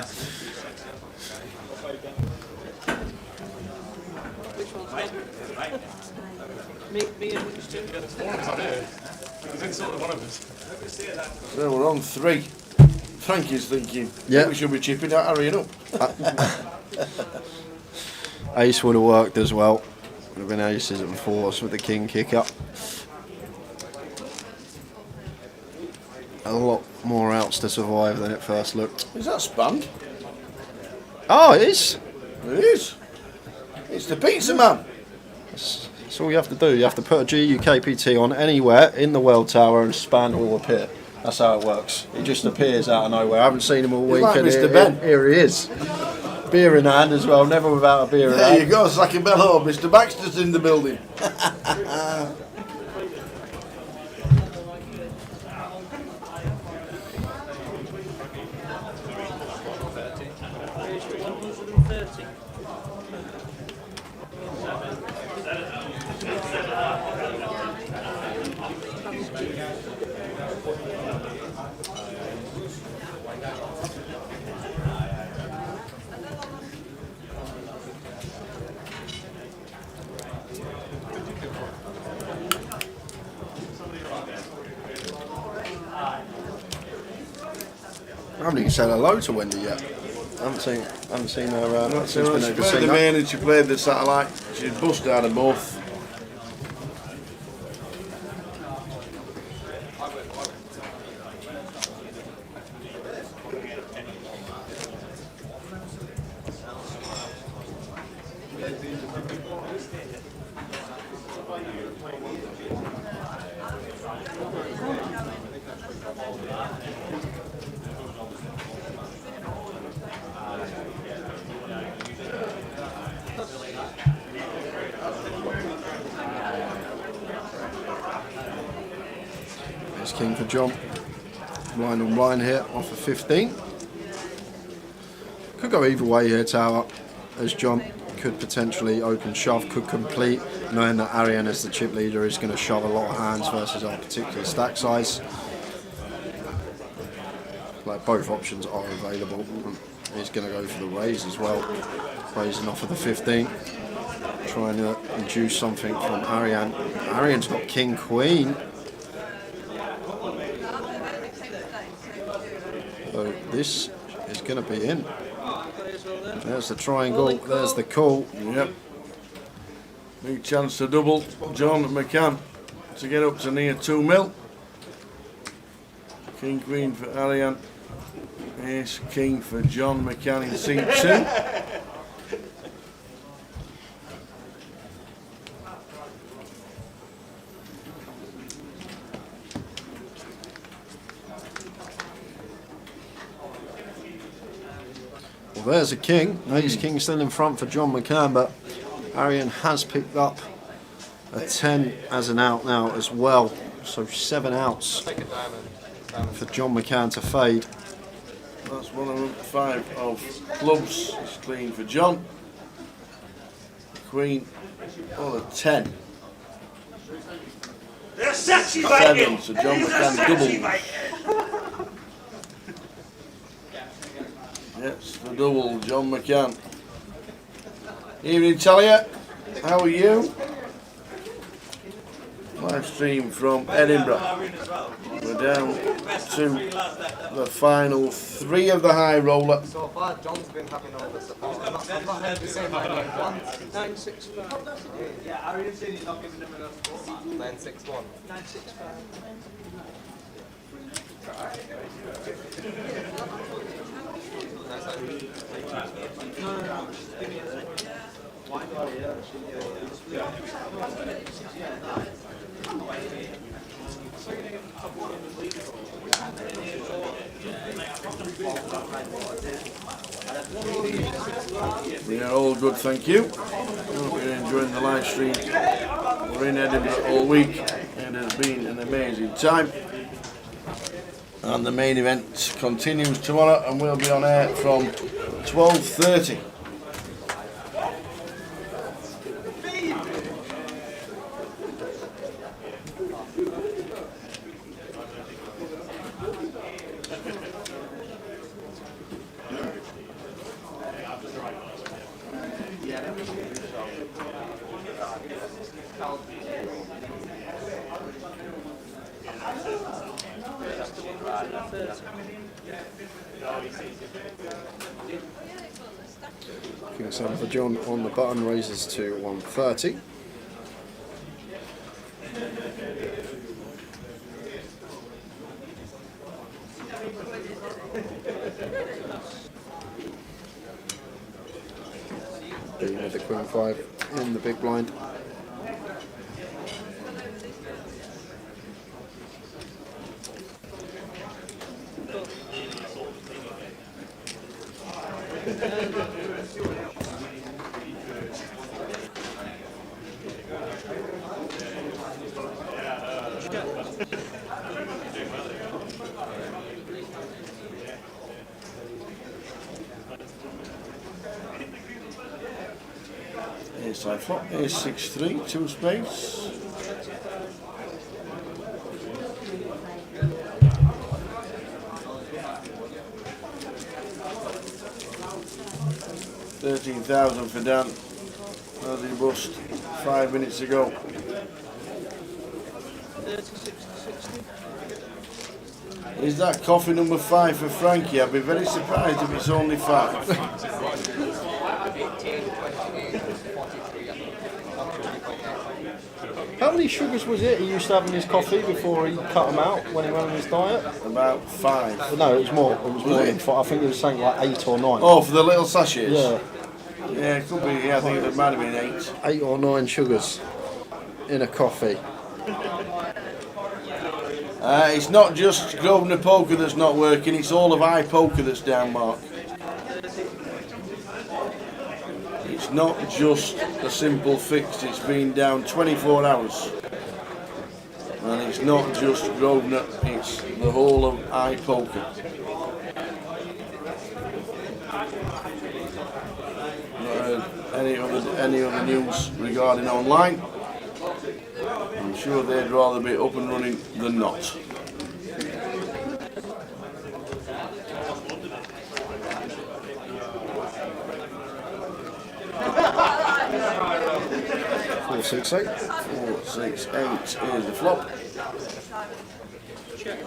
So we're on 3. Frankie's thinking, Yeah. we should be chipping out, hurrying up. Ace would have worked as well. Would have been aces and 4s with the king kick up. A lot more outs to survive than it first looked. Is that spanned? Oh, it is. It is. It's the pizza man. That's all you have to do. You have to put a GUKPT on anywhere in the World Tower and span will appear. That's how it works. He just appears out of nowhere. I haven't seen him all week. like and Mr. here, Ben. Here he is. Beer in hand as well. Never without a beer in hand. There you go, Sack and Bello. Mr. Baxter's in the building. I haven't even said hello to Wendy yet. I haven't seen her. That's since right. been She over to played see the that. main and she played the satellite. She's bust out of both. There's king for John. Blind on blind here off of 15. Could go either way here, Tower, as John could potentially open shove, could complete, knowing that Ariane as the chip leader is going to shove a lot of hands versus our particular stack size. Like both options are available. He's going to go for the raise as well, raising off of the 15, trying to induce something from Ariane. Ariane's got king queen. So this is going to be in. There's the triangle, there's the call. Yep. Big chance to double. John McCann to get up to near 2 mil. King Queen for Ariane. Ace King for John McCann in seat 2. Well, there's a king. Ace King still in front for John McCann, but Arian has picked up a 10 as an out now as well. So 7 outs for John McCann to fade. That's 1 of 5 of clubs. It's clean for John. Queen on a 10. 7, so John McCann doubles. Yes, the double, John McCann. Evening, Talia. How are you? Live stream from Edinburgh. We're down to the final 3 of the high roller. So far, John's been having all the support. I've not heard the same like 965. Yeah, I really said he's not giving them enough support. 961. 965. We are all good, thank you. Hope you're enjoying the live stream. We're in Edinburgh all week. It has been an amazing time. And the main event continues tomorrow, and we'll be on air from 12:30. King 7 for John on the button, raises to 130. With the Queen 5 in the big blind. Side flop, Ace 6-3, 2 spades. $13,000 for Dan as he bust 5 minutes ago. 30-60. Is that coffee number 5 for Frankie? I'd be very surprised if it's only 5. How many sugars was it he used to have in his coffee before he cut them out when he went on his diet? About 5. No, it was more. It was more than 5. I think it was saying like 8 or 9. Oh, for the little sachets? Yeah. Yeah, it could be. Yeah, I think it might have been 8. 8 or 9 sugars in a coffee. It's not just Grosvenor Poker that's not working, it's all of iPoker that's down, Mark. It's not just a simple fix, it's been down 24 hours. And it's not just Grosvenor, it's the whole of iPoker. Not heard any other news regarding online. I'm sure they'd rather be up and running than not. Four, 6, 8. 4, 6, 8 is the flop. Yeah.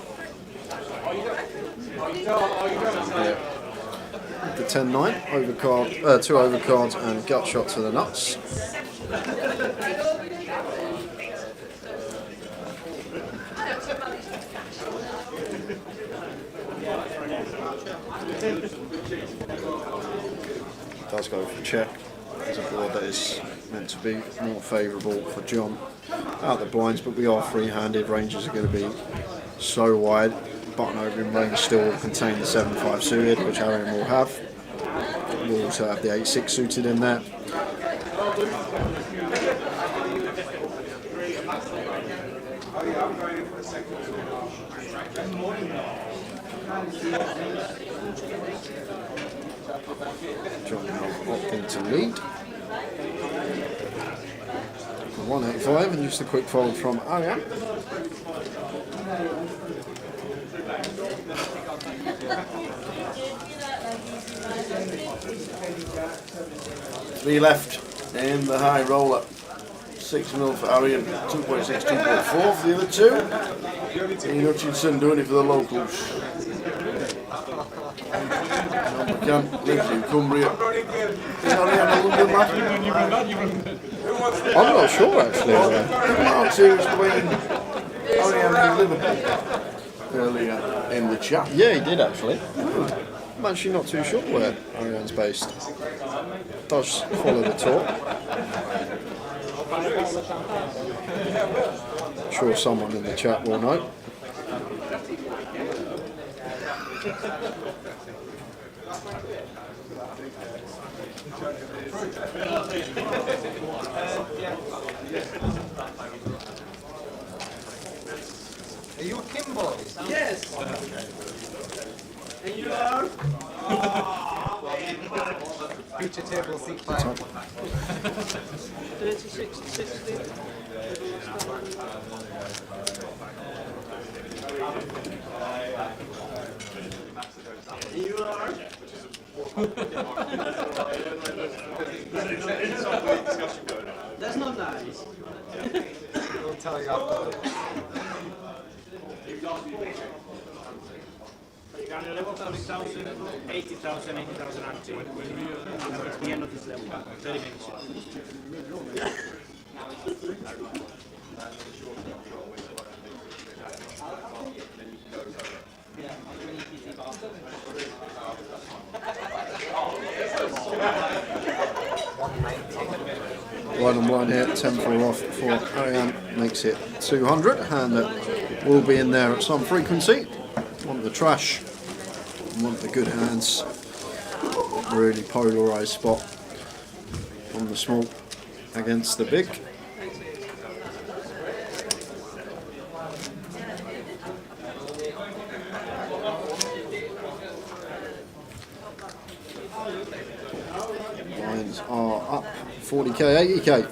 The 10-9, overcard, 2 overcards and gut shot to the nuts. Does go for check. It's a board that is meant to be more favourable for John out the blinds, but we are free-handed. Ranges are going to be so wide. Button opening range still will contain the 7-5 suited, which Arian will have. We'll also have the 8-6 suited in there. John now opting to lead. 185 and just a quick fold from Arian. Three left in the high roller. 6 mil for Arian, 2.6, 2.4 for the other two. Ian Hutchinson doing it for the locals. Lindsay, Cumbria. Is Arian a London lad? I'm not sure actually. Mark was playing Arian in Liverpool earlier in the chat. Yeah, he did actually. I'm actually not too sure where Arian's based. Does follow the tour. I'm sure someone in the chat will know. Are you a Kimbo? Yes. And you are? Future table seat 5. 36 to 60. You are? That's not nice. We'll tell you after. You got 11,000, 80,000, 80,000 active. At the end of this level, 30 minutes. Blind on blind here, 10 for off for Arian, makes it 200. Hand that will be in there at some frequency. Want the trash, want the good hands. Really polarised spot on the small against the big. Lines are up 40k, 80k.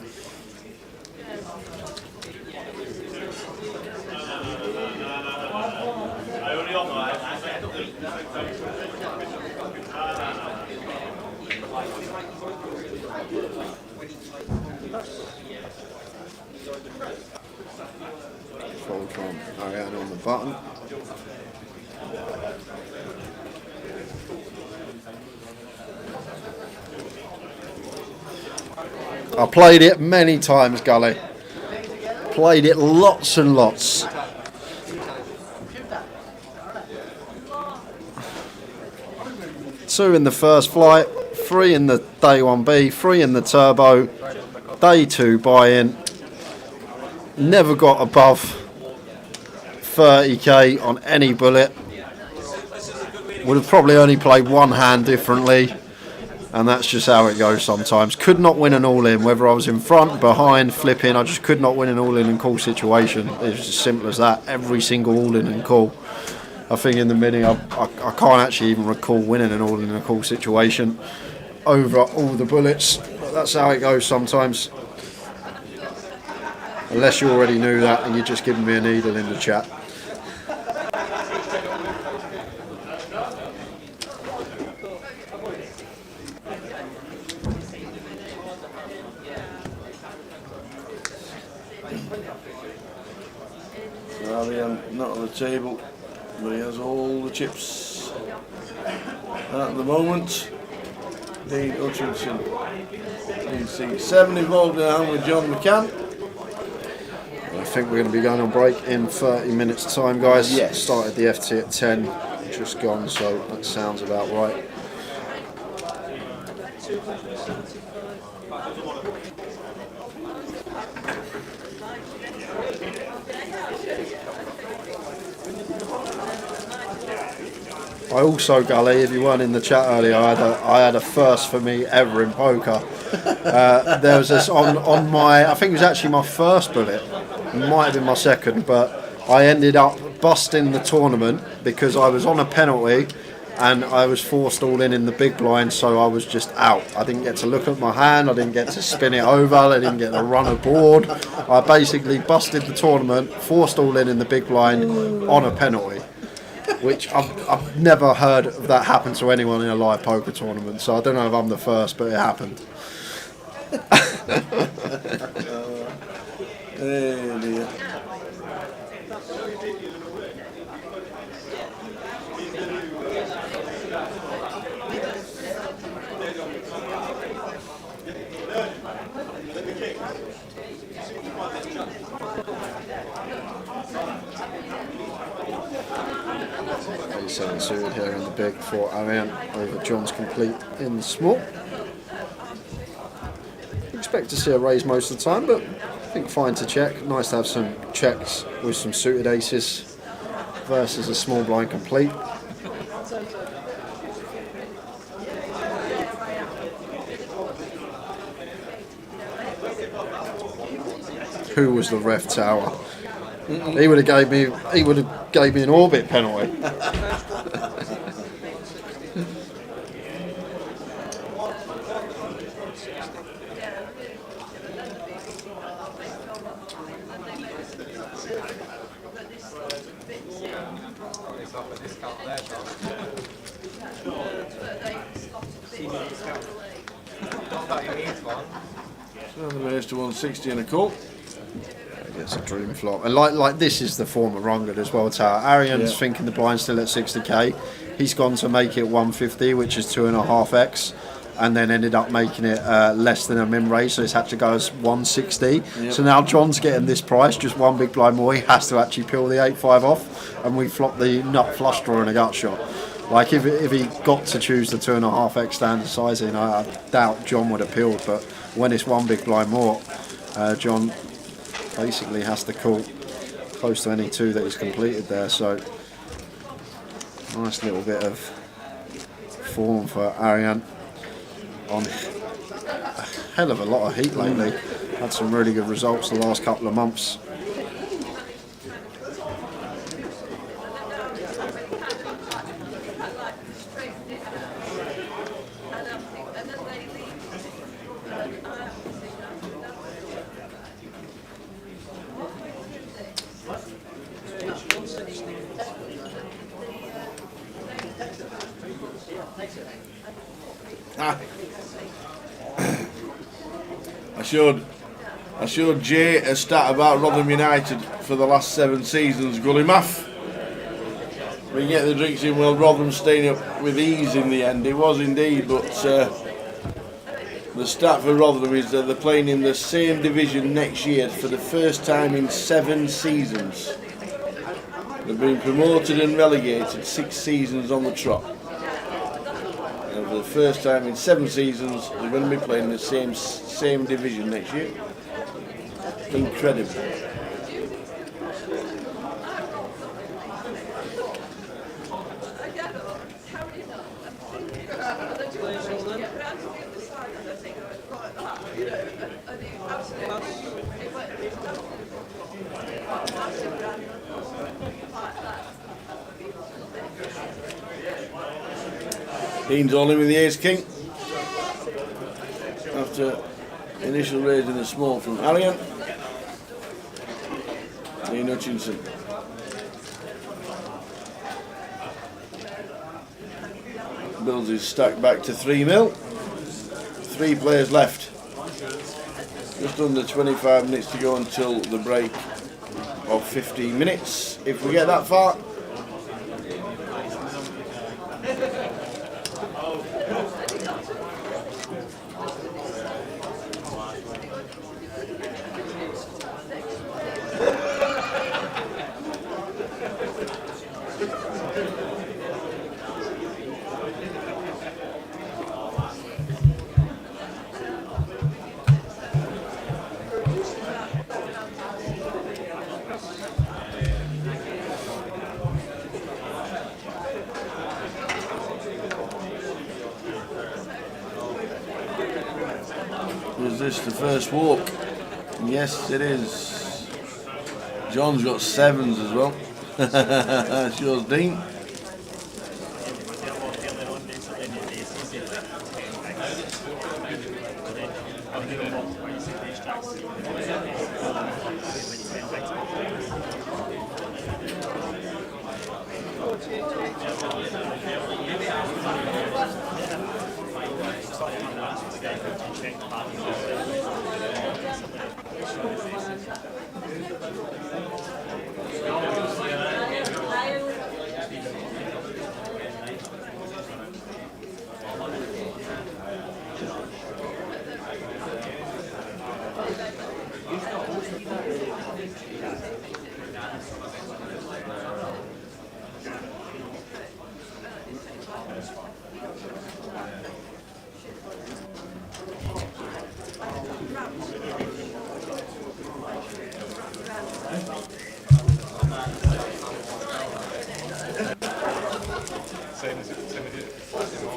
Fold from Ariane on the button. I played it many times, Gully. Played it lots and lots. Two in the first flight, 3 in the day 1B, 3 in the turbo, day 2 buy-in. Never got above 30k on any bullet. Would have probably only played one hand differently, and that's just how it goes sometimes. Could not win an all-in, whether I was in front, behind, flipping. I just could not win an all-in and call situation. It was as simple as that. Every single all-in and call. I think in the mini, I can't actually even recall winning an all-in and a call situation over all the bullets. But that's how it goes sometimes. Unless you already knew that and you're just giving me a needle in the chat. Arian not on the table, but he has all the chips. at the moment. Dean Hutchinson in seat 7, involved in a hand with John McCann. I think we're going to be going on break in 30 minutes time, guys. Yes. Started the FT at 10, just gone, so that sounds about right. I also, Gully, if you weren't in the chat earlier, I had a first for me ever in poker. There was this on my, I think it was actually my first bullet, it might have been my second, but I ended up busting the tournament because I was on a penalty and I was forced all in the big blind, so I was just out. I didn't get to look at my hand, I didn't get to spin it over, I didn't get to run a board. I basically busted the tournament, forced all in the big blind on a penalty. Which I've never heard of that happen to anyone in a live poker tournament, so I don't know if I'm the first, but it happened. Oh dear. A7 suited here in the big for Ariane over John's complete in the small. Expect to see a raise most of the time, but I think fine to check. Nice to have some checks with some suited aces versus a small blind complete. Who was the ref tower? He would have gave me an orbit penalty. So the raise to 160 and a call. It's a dream flop, and like this is the form of Rungard as well. Tower Arian's thinking the blind's still at 60k. He's gone to make it 150, which is 2.5x, and then ended up making it less than a min raise, so it's had to go as 160. Yep. So now John's getting this price, just one big blind more. He has to actually peel the 8-5 off, and we flop the nut flush draw in a gut shot. Like if he got to choose the 2.5x standard sizing, I doubt John would have peeled. But when it's one big blind more, John basically has to call close to any two that he's completed there, so nice little bit of form for Ariane on a hell of a lot of heat lately. Had some really good results the last couple of months. I showed Jay a stat about Rotherham United for the last 7 seasons. Gully math. We get the drinks in, well, Rotherham staying up with ease in the end. It was indeed, but the stat for Rotherham is that they're playing in the same division next year for the first time in 7 seasons. They've been promoted and relegated 6 seasons on the trot. And for the first time in 7 seasons, they're going to be playing in the same division next year. Incredible. Dean's all in with the ace king after initial raise in the small from Arian. Dean Hutchinson. Builds his stack back to 3 mil. 3 players left. Just under 25 minutes to go until the break of 15 minutes. If we get that far. this the first walk? Yes, it is. John's got 7s as well. That's yours, Dean.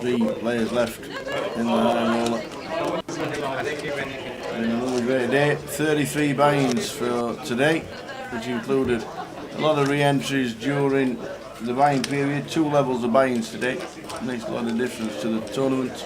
Three players left in the high roller. Been another great day. 33 buy-ins for today, which included a lot of re-entries during the buying period. 2 levels of buy-ins today. Makes a lot of difference to the tournament.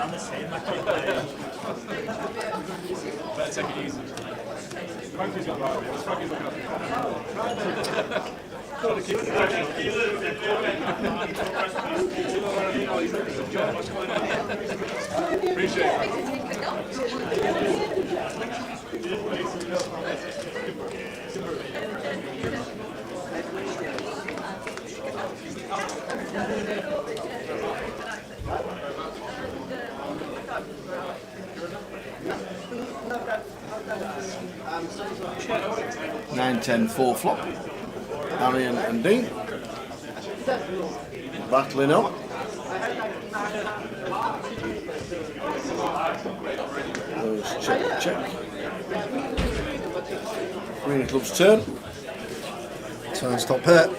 I'm the same. Better take it easy. Frankie's got right. Frankie's looking up. Appreciate it. 9-10 4 flop. Arian and Dean battling up. Those check. Green club's turn. Turn stop here.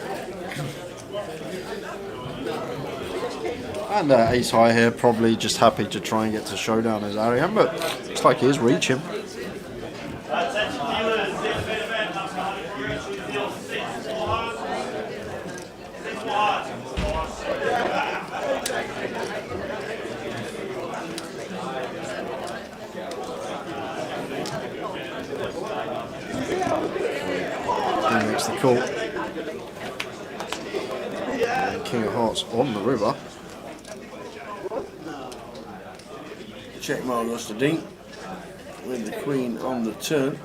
And ace high here, probably just happy to try and get to showdown as Arian, but looks like he is reaching. He makes the call. And King of Hearts on the river. Check mark goes to Dean with the Queen on the turn.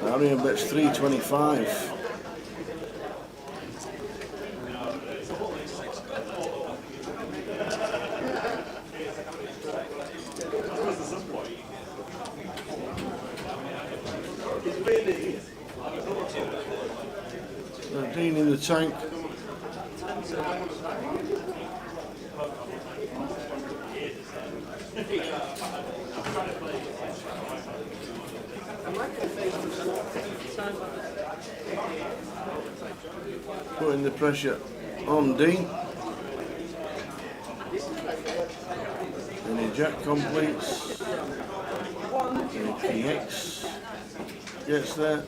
Arian bets 325. Dean in the tank. Putting the pressure on Dean. And Jack completes. And King X gets there.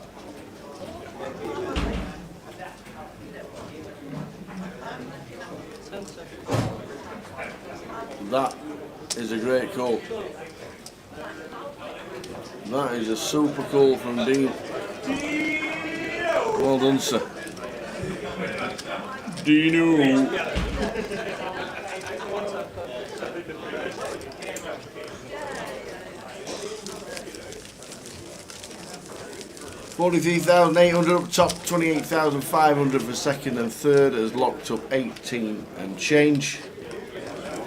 That is a great call. That is a super call from Dean. Well done, sir. Dino. 43,800 up top, 28,500 for second and third has locked up 18 and change.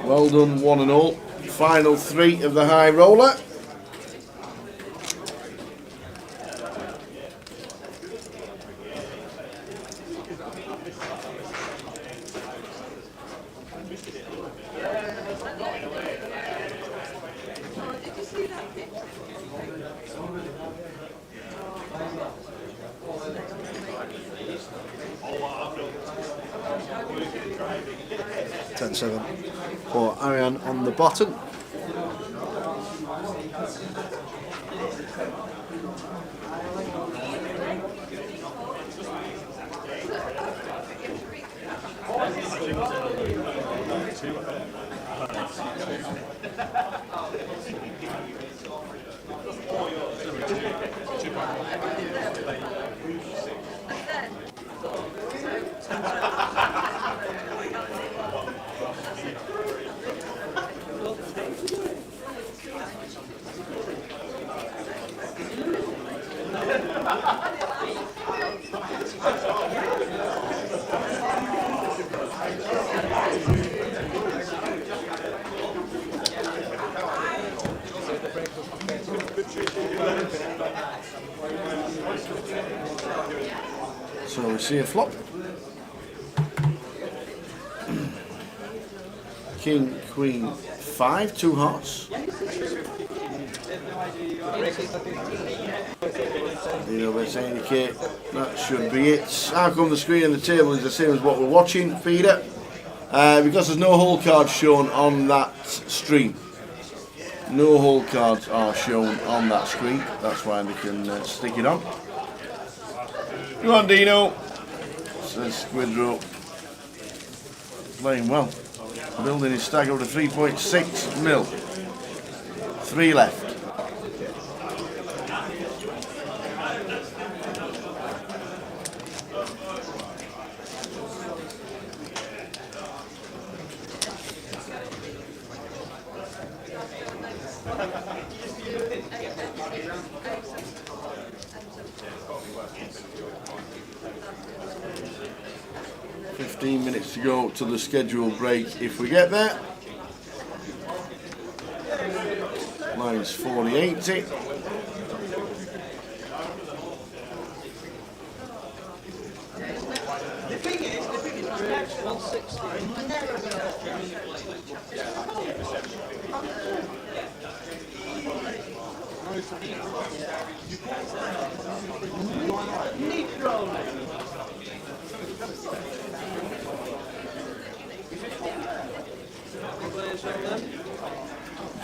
Well done, one and all. Final three of the high roller. $10-7 for Ariane on the button. So we see a flop. King, Queen, 5, 2 hearts. You know, let's indicate that should be it. How come the screen and the table is the same as what we're watching, Peter? Because there's no hole cards shown on that stream. No hole cards are shown on that screen. That's why we can stick it on. Come on, Dino. Says Squidrow. Playing well. Building his stag over to 3.6 mil. 3 left. Minutes to go to the scheduled break if we get there. Line's 40-80.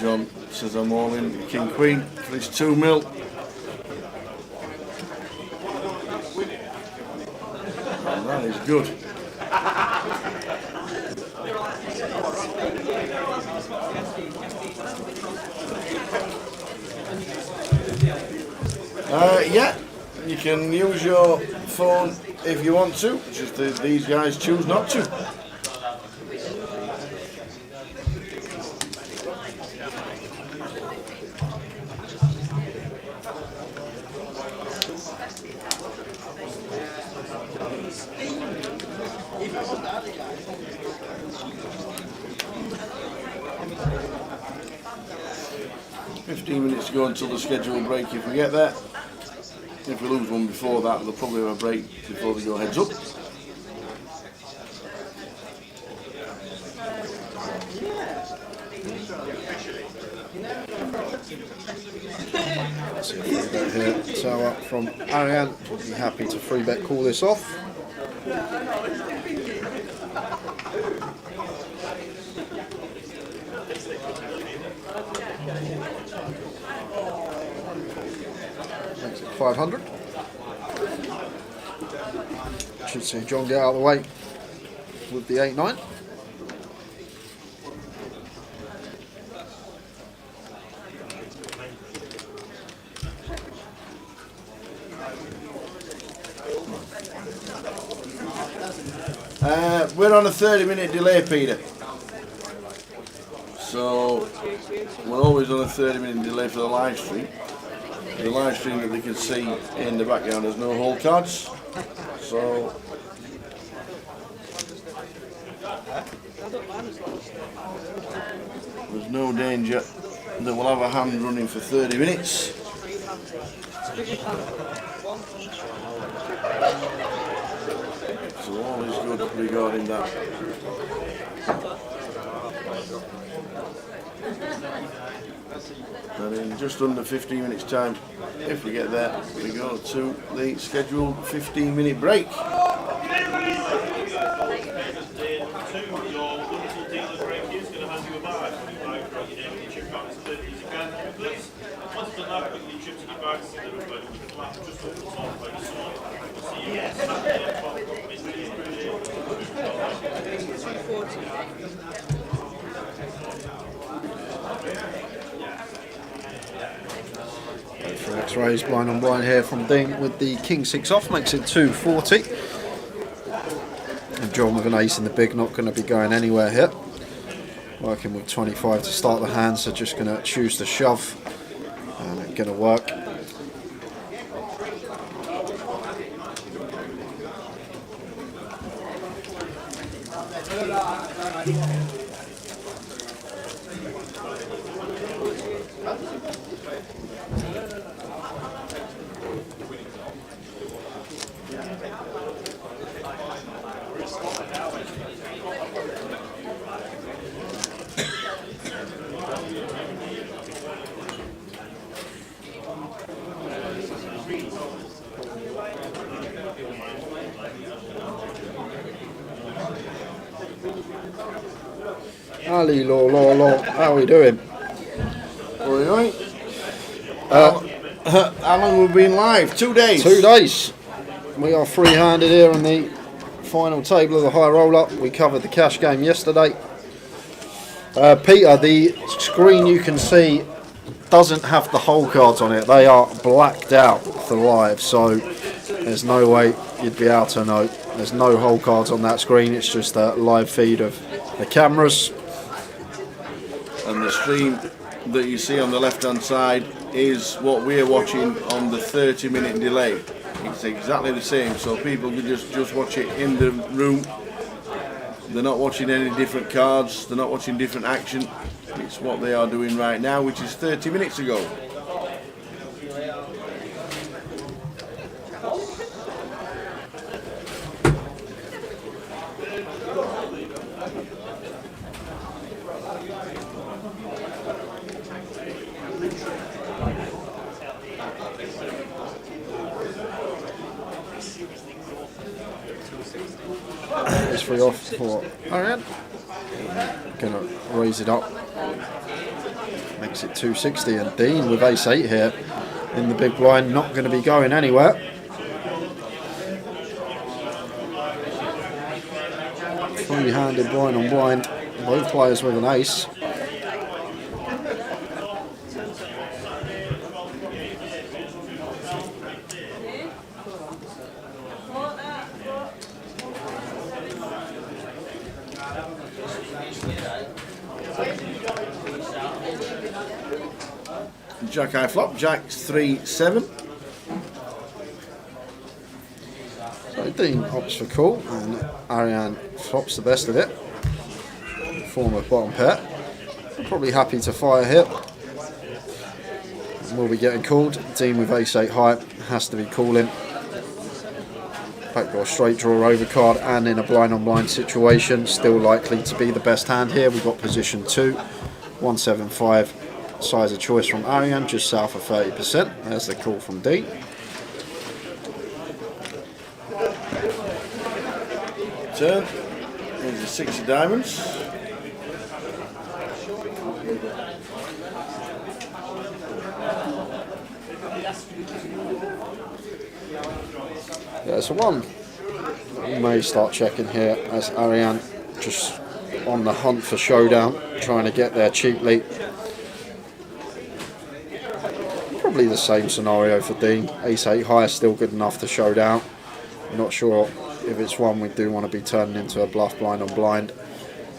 John says I'm all in King Queen for his 2 mil. And that is good. Yeah, you can use your phone if you want to, just these guys choose not to. Minutes to go until the scheduled break if we get there. If we lose one before that, they'll probably have a break before they go heads up. Let's see if we go here. So up from Ariane, we'll be happy to free bet call this off. Makes it 500. Should see John get out of the way with the 8-9. We're on a 30-minute delay, Peter. So we're always on a 30-minute delay for the live stream. the live stream that they can see in the background, there's no hole cards, so there's no danger that we'll have a hand running for 30 minutes. So all is good regarding that. And in just under 15 minutes time, if we get there, we go to the scheduled 15-minute break. For X-rays, blind on blind here from Dean with the king 6 off, makes it 240. And John with an ace in the big, not going to be going anywhere here. Working with 25 to start the hand, so just going to choose to shove, and it's going to work. Ali, how are we doing? Alright. How long have we been live? 2 days? 2 days. We are free-handed here on the final table of the high roll-up. We covered the cash game yesterday. Peter, the screen you can see doesn't have the hole cards on it. They are blacked out for live, so there's no way you'd be able to know. There's no hole cards on that screen. It's just a live feed of the cameras. And the stream that you see on the left hand side is what we're watching on the 30-minute delay. It's exactly the same, so people can just watch it in the room. They're not watching any different cards, they're not watching different action. It's what they are doing right now, which is 30 minutes ago. It's free off for Ariane. Gonna raise it up. Makes it 260, and Dean with ace-8 here in the big blind, not going to be going anywhere. Three-handed blind on blind, both players with an ace. Jack high flop, Jack's 3-7. So Dean opts for call, and Ariane flops the best of it. Form of bottom pair. Probably happy to fire here. Will be getting called. Dean with ace-8 high has to be calling. Backdoor straight draw overcard, and in a blind on blind situation, still likely to be the best hand here. We've got position 2, 175. Size of choice from Ariane, just south of 30%. There's the call from Dean. Turn. Here's the 60 diamonds. Yeah, so one we may start checking here as Ariane just on the hunt for showdown, trying to get there cheaply. Probably the same scenario for Dean. Ace-8 high is still good enough to show down. I'm not sure if it's one we do want to be turning into a bluff blind on blind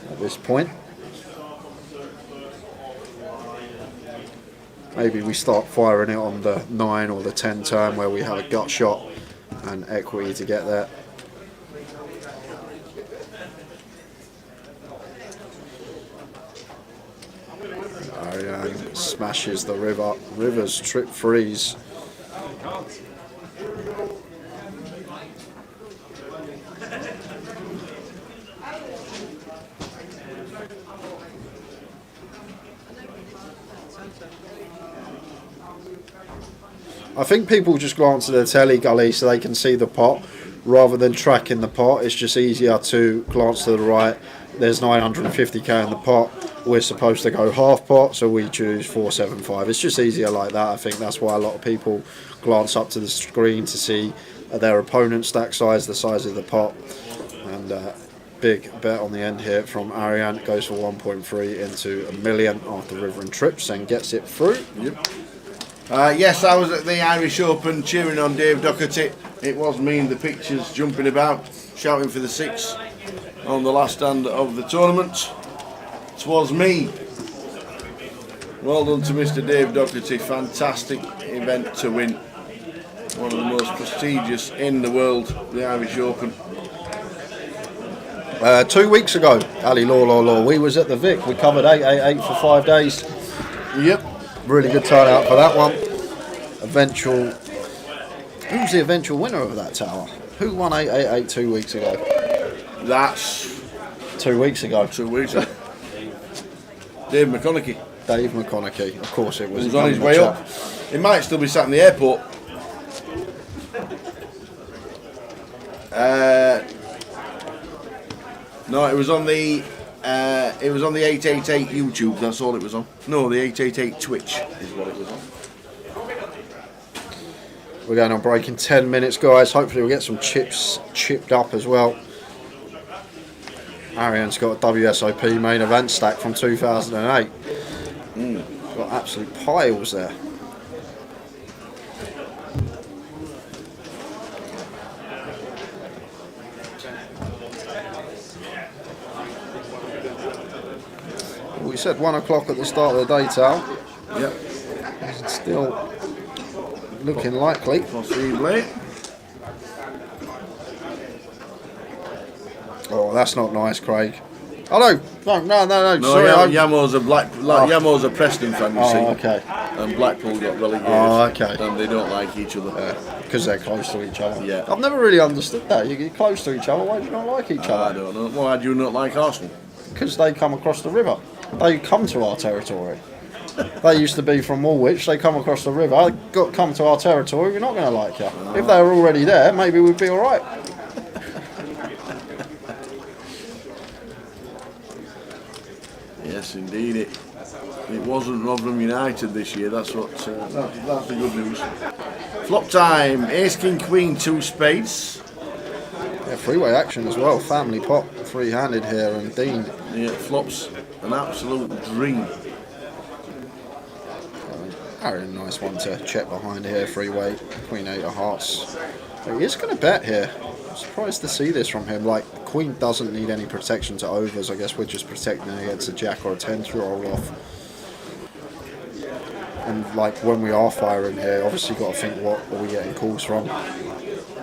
at this point. maybe we start firing it on the 9 or the 10 turn where we have a gut shot and equity to get there. Ariane smashes the river. River's trip freeze. I think people just glance at the telly gully so they can see the pot rather than tracking the pot. It's just easier to glance to the right. There's 950k in the pot. We're supposed to go half pot, so we choose 475. It's just easier like that. I think that's why a lot of people glance up to the screen to see their opponent's stack size, the size of the pot. And big bet on the end here from Ariane. Goes for 1.3 into $1 million after river and trips and gets it through. Yep. Yes, I was at the Irish Open cheering on Dave Doherty. It was me in the pictures jumping about, shouting for the 6 on the last hand of the tournament. It was me. Well done to Mr. Dave Doherty. Fantastic event to win. One of the most prestigious in the world, the Irish Open. 2 weeks ago, Ali Law, we was at the Vic. We covered 888 for 5 days. Yep. Really good turnout for that one. Eventual. Who's the eventual winner of that tower? Who won 888 2 weeks ago? That's 2 weeks ago. 2 weeks ago. Dave McConaughey. Dave McConaughey. Of course it was. He was on his way up. He might still be sat in the airport. No, it was on the 888 YouTube. That's all it was on. No, the 888 Twitch is what it was on. We're going on break in 10 minutes, guys. Hopefully we'll get some chips chipped up as well. Ariane's got a WSOP main event stack from 2008. Got absolute piles there. We said 1 o'clock at the start of the day, Tal. Yep. It's still looking likely. Possibly. Oh, that's not nice, Craig. Oh no, no. No, Sorry, Yamo's a Preston fan, you see. Okay. And Blackpool got relegated. Oh, okay. And they don't like each other. Because they're close to each other. Yeah. I've never really understood that. You're close to each other. Why do you not like each other? I don't know. Why do you not like Arsenal? Because they come across the river. They come to our territory. They used to be from Woolwich. They come across the river. Come to our territory. We're not going to like you. If they were already there, maybe we'd be all right. Yes, indeed. It wasn't Rotherham United this year. That's what. That's the good news. Flop time. Ace, King, Queen, 2 spades. Yeah, freeway action as well. Family pot, 3-handed here, and Dean. Yeah, flops. An absolute dream. Very nice one to check behind here. Freeway, Queen 8 of hearts. But he is going to bet here. I'm surprised to see this from him. Like, Queen doesn't need any protection to overs. I guess we're just protecting against a jack or a 10 to roll off. And like when we are firing here, obviously got to think what are we getting calls from.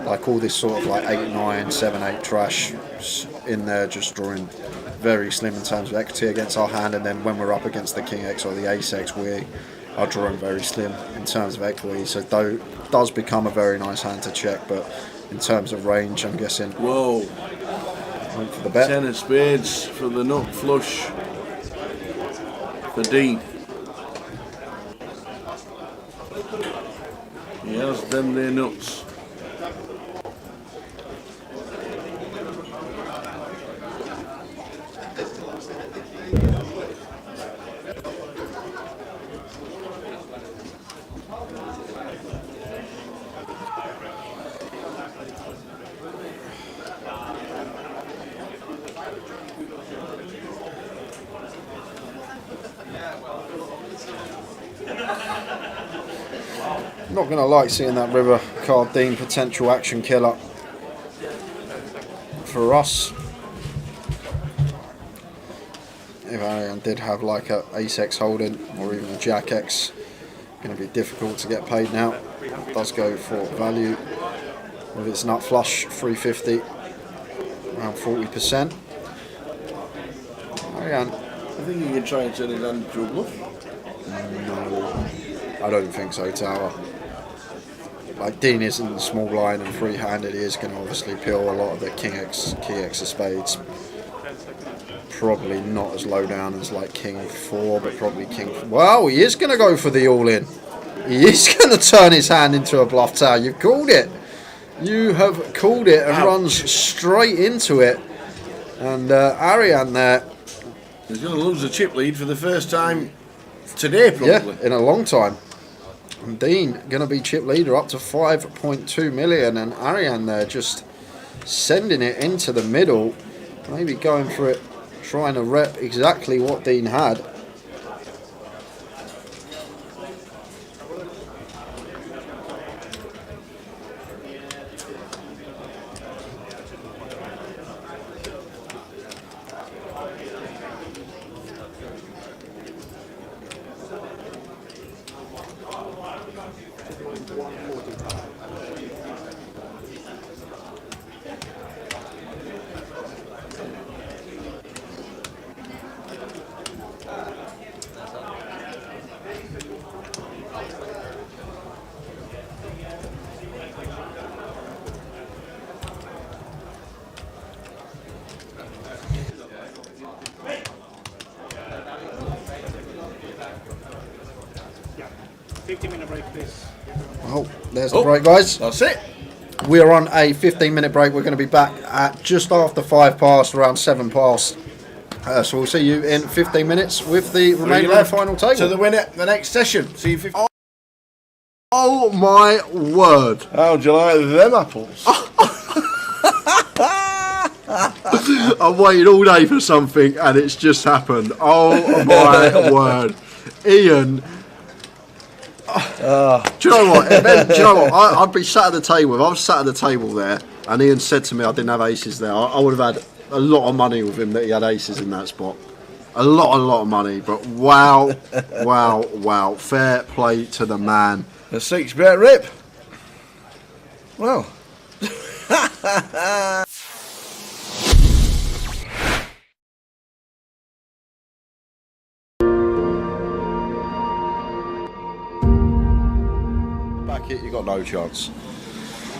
Like all this sort of like 8-9, 7-8 trash in there, just drawing very slim in terms of equity against our hand. And then when we're up against the King X or the Ace X, we are drawing very slim in terms of equity. So does become a very nice hand to check, but in terms of range, I'm guessing. Whoa. Went for the bet. 10 of spades for the nut flush for Dean. He has them there nuts. Not going to like seeing that river card, Dean, potential action killer for us. If Ariane did have like a Ace X holding or even a Jack X, Going to be difficult to get paid now. Does go for value. With its nut flush, 350, around 40%. Ariane. I think you can try and turn his hand into a bluff. No, I don't think so, Tower. Like, Dean isn't the small line and free-handed. He is going to obviously peel a lot of the King X of spades. Probably not as low down as like King 4, but probably King. Wow, he is going to go for the all-in. He is going to turn his hand into a bluff, Tower. You've called it. You have called it and runs straight into it. And Ariane there. He's going to lose the chip lead for the first time today, probably. Yeah, in a long time. And Dean going to be chip leader up to 5.2 million, and Ariane there just sending it into the middle, maybe going for it, trying to rep exactly what Dean had. Oh, there's the break, guys. That's it. We are on a 15-minute break. We're going to be back at just after 5 past, around 7 past. So we'll see you in 15 minutes with the remaining of the final table. To the winner, the next session. See you 15. Oh my word! How do you like them apples? I've waited all day for something, and it's just happened. Oh my word, Ian! Do you know what? Do you know what? I'd be sat at the table. If I was sat at the table there, and Ian said to me I didn't have aces there, I would have had a lot of money with him that he had aces in that spot. A lot of money. But wow, wow! Fair play to the man. A 6-bet rip. Well. Back it, you got no chance.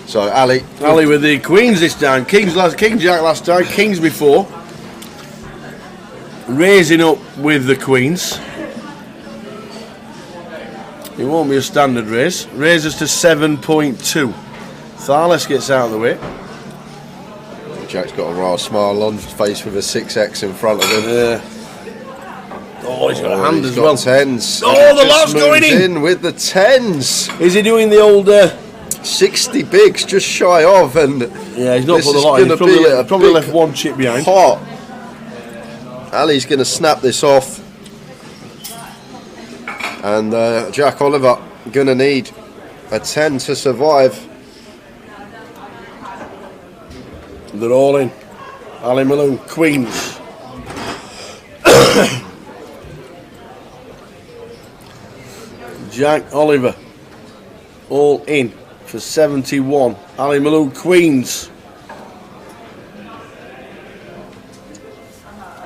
So Ali with the queens this time. King Jack last time. Kings before. Raising up with the queens. It won't be a standard raise. Raises to 7.2. Tharles gets out of the way. Jack's got a rather smile on his face with a 6x in front of him. Oh, he's got a hand as got well. Tens. Oh, the lot's going in with the tens. Is he doing the old 60 bigs, just shy of, and yeah, he's not put the lot in. He's probably left one chip behind. Pot. Ali's going to snap this off, and Jack Oliver going to need a 10 to survive. They're all in. Ali Malone, queens. Jack Oliver, all in for 71. Ali Malone, queens.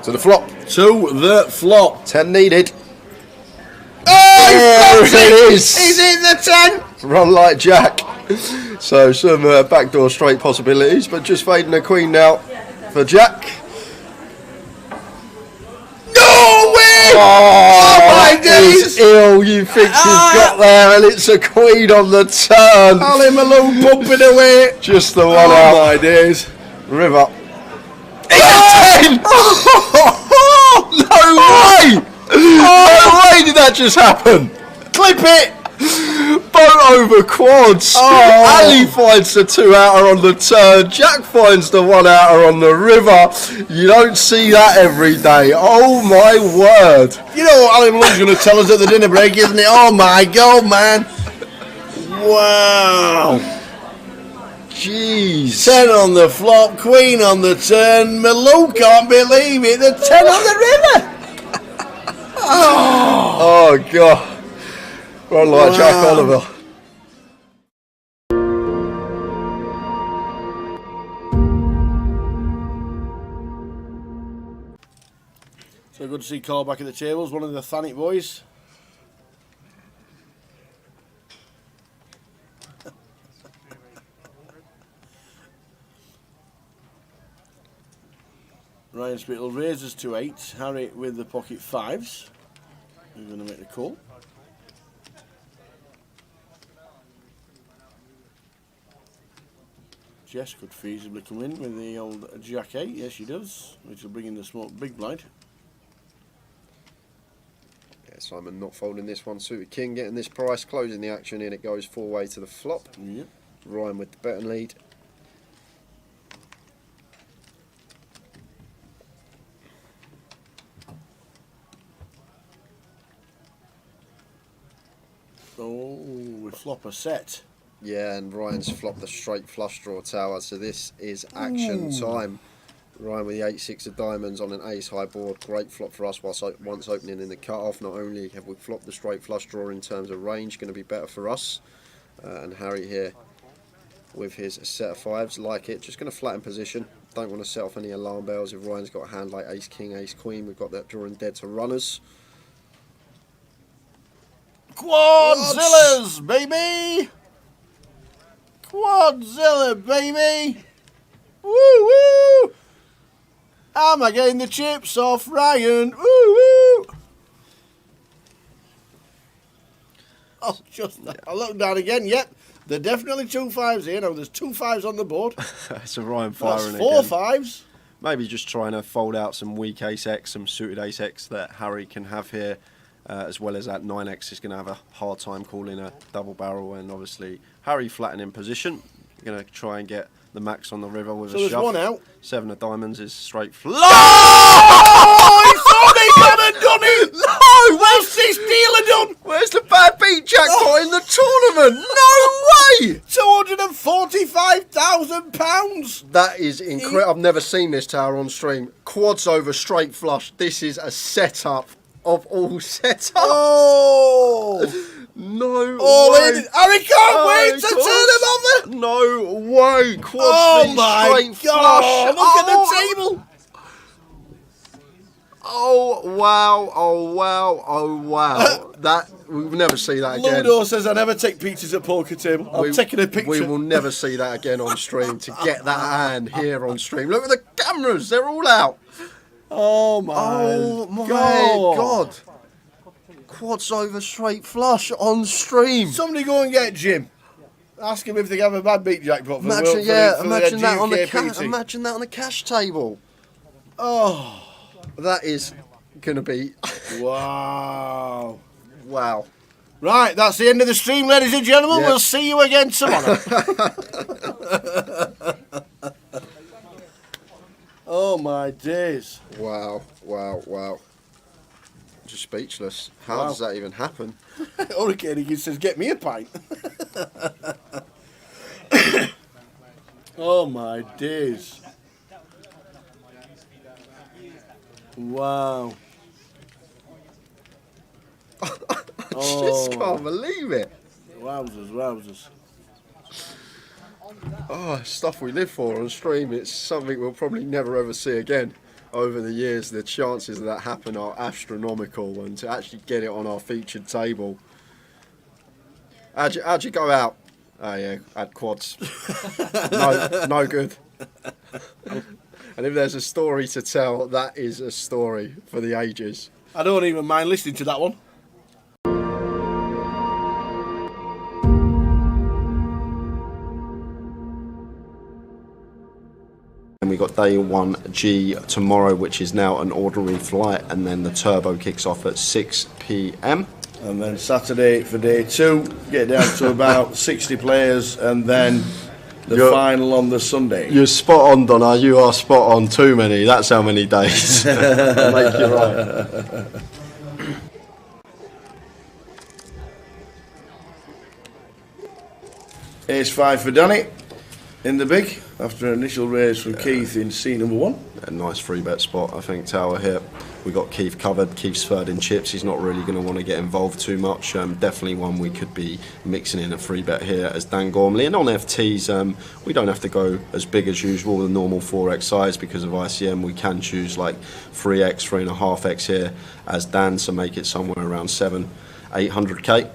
To the flop. To the flop. 10 needed. Oh, it is. He's in the 10. Run like Jack. So some backdoor straight possibilities, but just fading a queen now for Jack. No way! Oh my days! Ill, you think you've got there, and it's a queen on the turn. Ali Malone pumping away. Just the one out. My days. River. Oh! 10! No way! No way did that just happen? Clip it! Boat over quads. Oh. Ali finds the 2 outer on the turn. Jack finds the 1 outer on the river. You don't see that every day. Oh my word. You know what Ali Malone's going to tell us at the dinner break, isn't it? Oh my God, man. Wow. Jeez. 10 on the flop, queen on the turn. Malone can't believe it. The 10 on the river. Oh God. Run like Jack Oliver. So good to see Carl back at the tables, one of the Thanet boys. Ryan Spittle raises to 8. Harry with the pocket 5s. Who's going to make the call? Jess could feasibly come in with the old Jack 8. Yes, she does. Which will bring in the small big blind. Yeah, Simon not folding this one. Suited king getting this price. Closing the action in. It goes 4-way to the flop. Yep. Ryan with the betting lead. Oh, we flop a set. Yeah, and Ryan's flopped the straight flush draw tower, so this is action time. Ryan with the 8-6 of diamonds on an ace high board. Great flop for us once opening in the cut-off. Not only have we flopped the straight flush draw in terms of range, going to be better for us. And Harry here with his set of 5s, like it. Just going to flatten position. Don't want to set off any alarm bells. If Ryan's got a hand like ace king, ace queen, we've got that drawing dead to runners. Quadzillas, baby! Quadzilla, baby! Woo woo! Am I getting the chips off Ryan? Woo woo! Oh, I look down again. Yep, there are definitely 2 5s here. No, there's 2 5s on the board. So Ryan firing That's 4 again. 5s. Maybe just trying to fold out some weak ace X, some suited ace X that Harry can have here. As well as that 9X is going to have a hard time calling a double barrel, and obviously Harry flattened in position. Going to try and get the max on the river with a shove. So there's 1 out. 7 of diamonds is straight flush. Oh, he thought he got it done it. No, what's this dealer done? Where's the bad beat jackpot in the tournament? No way! £245,000. That is incredible. I've never seen this tower on stream. Quads over straight flush. This is a setup of all setups. Oh! No All way. in. Harry can't wait to turn him over. No way. Quads Oh my straight God! flush. Look at the table. Oh wow! Oh wow! Oh wow! That we'll never see that again. Ludo says I never take pictures at poker table. I'm taking a picture. We will never see that again on stream. To get that hand here on stream. Look at the cameras; they're all out. Oh my God! Quads over straight flush on stream. Somebody go and get Jim. Ask him if they have a bad beat jackpot. For Imagine, imagine that on the GUKPT. imagine that on the cash table. Oh, that is gonna be wow! Wow. Right, that's the end of the stream, ladies and gentlemen. Yep. We'll see you again tomorrow. Oh my days! Wow! Wow! Wow! Just speechless. How does that even happen? Hurricane he says, "Get me a pint." Oh my days! Wow! I just can't believe it. Wowzers! Wowzers! Oh, stuff we live for on stream. It's something we'll probably never ever see again. Over the years, the chances of that happen are astronomical, and to actually get it on our featured table. How'd you go out? Oh yeah, had quads. No good. And if there's a story to tell, that is a story for the ages. I don't even mind listening to that one. And we got day 1G tomorrow, which is now an ordinary flight, and then the turbo kicks off at 6 p.m. And then Saturday for day 2, get down to about 60 players, and then the final on the Sunday. You're spot on, Donna. You are spot on. Too many. That's how many days. I'll make you right. Ace 5 for Danny in the big after an initial raise from Keith in C number 1. A nice free bet spot, I think, tower here. we got Keith covered. Keith's third in chips. He's not really going to want to get involved too much. Definitely one we could be mixing in a free bet here as Dan Gormley. And on FTs, we don't have to go as big as usual, the normal 4x size, because of ICM. We can choose like 3x, 3.5x here as Dan, so make it somewhere around 700-800k.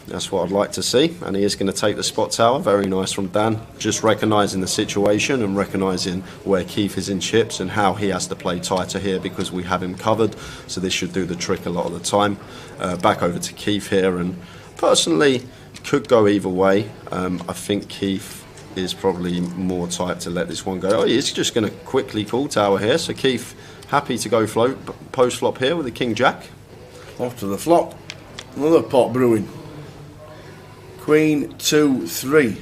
That's what I'd like to see, and he is going to take the spot tower. Very nice from Dan, just recognising the situation and recognising where Keith is in chips and how he has to play tighter here because we have him covered, so this should do the trick a lot of the time. Back over to Keith here, and personally could go either way. I think Keith is probably more type to let this one go. Oh, he's just going to quickly call tower here, so Keith happy to go float post flop here with the King Jack. Off to the flop, another pot brewing. Queen 2-3.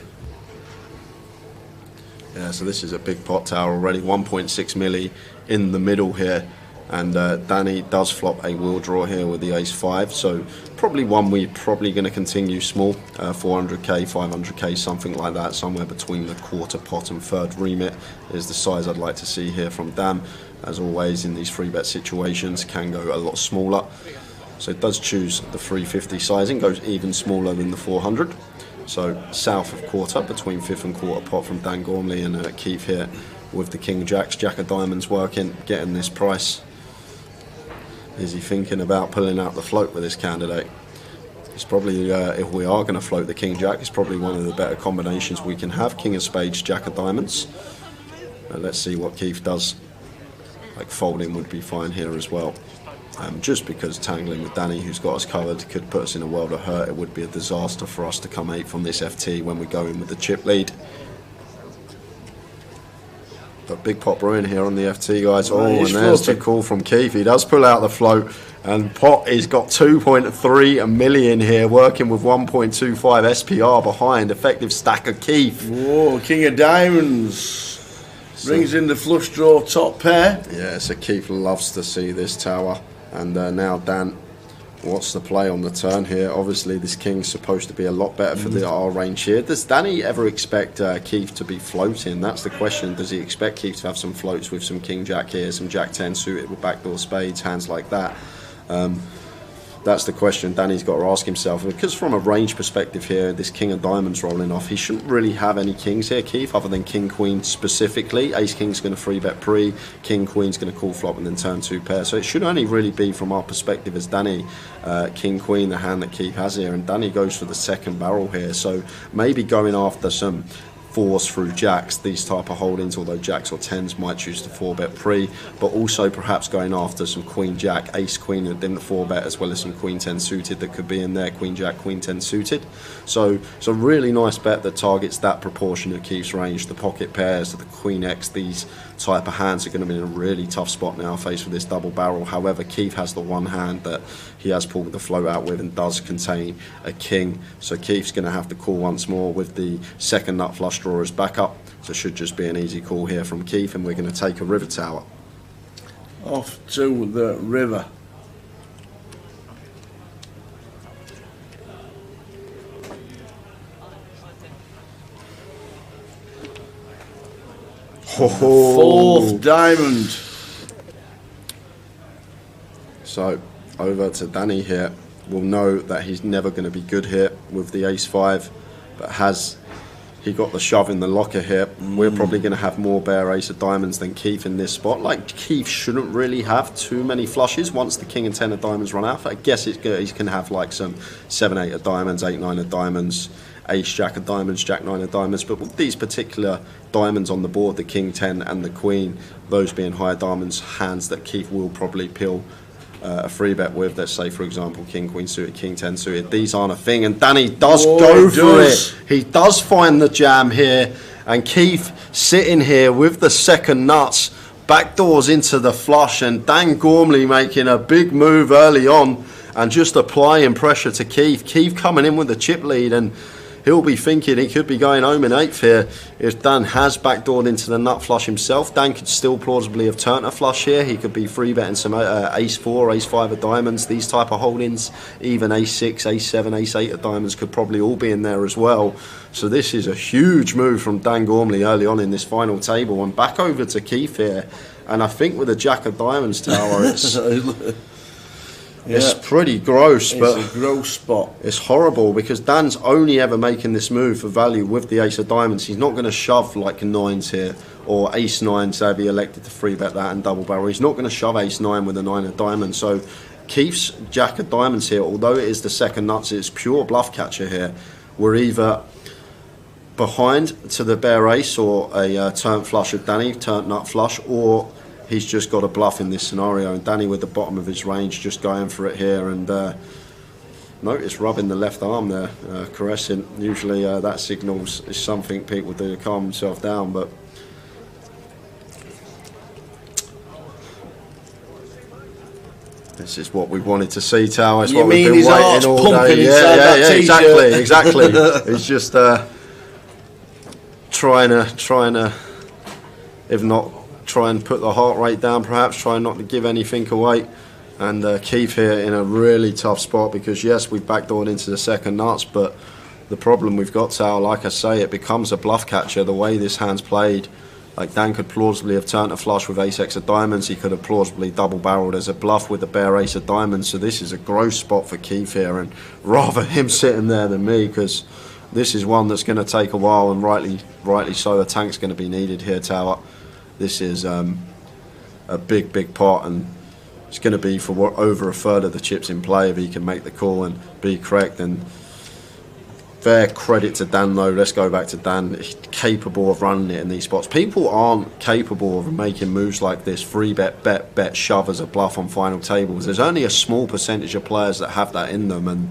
Yeah, so this is a big pot tower already, 1.6 milli in the middle here, and Danny does flop a wheel draw here with the ace 5, so probably one we're probably going to continue small, 400k, 500k, something like that, somewhere between the quarter pot and third remit is the size I'd like to see here from Dan. As always in these free bet situations, can go a lot smaller. So it does choose the 350 sizing, goes even smaller than the 400. So south of quarter, between fifth and quarter pot from Dan Gormley, and Keith here with the King Jacks, Jack of Diamonds working, getting this price. Is he thinking about pulling out the float with this candidate? It's probably, if we are going to float the King Jack, it's probably one of the better combinations we can have. King of Spades, Jack of Diamonds. Let's see what Keith does. Like folding would be fine here as well. Just because tangling with Danny, who's got us covered, could put us in a world of hurt. It would be a disaster for us to come 8th on this FT when we go in with the chip lead. But big pot brewing here on the FT, guys. Oh, and there's the call from Keith. He does pull out the float, and pot has got 2.3 million here, working with 1.25 SPR behind. Effective stack of Keith. Whoa, King of Diamonds. Brings in the flush draw top pair. Yeah, so Keith loves to see this tower. And now Dan, what's the play on the turn here? Obviously this King's supposed to be a lot better for the R range here. Does Danny ever expect Keith to be floating? That's the question. Does he expect Keith to have some floats with some King Jack here, some Jack 10 suited with backdoor spades, hands like that? That's the question Danny's got to ask himself. Because from a range perspective here, this King of Diamonds rolling off, he shouldn't really have any kings here, Keith, other than King Queen specifically. Ace King's going to free bet pre, King Queen's going to call flop and then turn 2 pair. So it should only really be from our perspective as Danny, King Queen, the hand that Keith has here, and Danny goes for the second barrel here. So maybe going after some 4s through jacks, these type of holdings, although jacks or 10s might choose to 4-bet pre, but also perhaps going after some Queen Jack, Ace Queen that didn't 4-bet, as well as some Queen 10 suited that could be in there, Queen Jack, Queen 10 suited. So it's a really nice bet that targets that proportion of Keith's range, the pocket pairs, the Queen X. These type of hands are going to be in a really tough spot now faced with this double barrel. However, Keith has the one hand that he has pulled the float out with and does contain a king, so Keith's going to have to call once more with the second nut flush draw as backup. So it should just be an easy call here from Keith, and we're going to take a river tower. Off to the river. Fourth diamond. So over to Danny here. We'll know that he's never going to be good here with the ace 5, but has he got the shove in the locker here? We're probably going to have more bare ace of diamonds than Keith in this spot. Like, Keith shouldn't really have too many flushes once the king and 10 of diamonds run out. I guess it's good. He can have like some 7-8 of diamonds, 8-9 of diamonds, ace jack of diamonds, jack 9 of diamonds. But with these particular diamonds on the board, the king 10 and the queen, those being higher diamonds, hands that Keith will probably peel a free bet with, let's say for example King Queen suited, King 10 suited, these aren't a thing, and Danny does go for it. He does find the jam here, and Keith sitting here with the second nuts, backdoors into the flush, and Dan Gormley making a big move early on and just applying pressure to Keith. Keith coming in with the chip lead, and he'll be thinking he could be going home in 8th here if Dan has backdoored into the nut flush himself. Dan could still plausibly have turned a flush here. He could be free betting some ace 4, ace 5 of diamonds, these type of holdings. Even ace 6, ace 7, ace 8 of diamonds could probably all be in there as well. So this is a huge move from Dan Gormley early on in this final table. And back over to Keith here. And I think with a jack of diamonds, Tower, it's pretty gross. But it's a gross spot. It's horrible because Dan's only ever making this move for value with the ace of diamonds. He's not going to shove like 9s here or ace 9, so if he elected to free bet that and double barrel. He's not going to shove ace 9 with a 9 of diamonds. So Keith's jack of diamonds here, although it is the second nuts, it's pure bluff catcher here. We're either behind to the bare ace or a turn flush of Danny, turn nut flush, or he's just got a bluff in this scenario, and Danny with the bottom of his range just going for it here. And notice rubbing the left arm there, caressing. Usually that signals is something people do to calm themselves down, but this is what we wanted to see, Tower. It's what we've been waiting all day. Yeah, exactly. It's just trying to, if not, try and put the heart rate down, perhaps try not to give anything away. And Keith here in a really tough spot because yes, we've backdoored into the second nuts, but the problem we've got, Tower, like I say, it becomes a bluff catcher the way this hand's played. Like Dan could plausibly have turned a flush with ace x of diamonds. He could have plausibly double barreled as a bluff with the bare ace of diamonds. So this is a gross spot for Keith here, and rather him sitting there than me, because this is one that's going to take a while, and rightly so. A tank's going to be needed here, Tower. This is a big pot, and it's going to be for over a third of the chips in play if he can make the call and be correct. And fair credit to Dan, though. Let's go back to Dan. He's capable of running it in these spots. People aren't capable of making moves like this. Free bet, shove as a bluff on final tables. There's only a small percentage of players that have that in them, and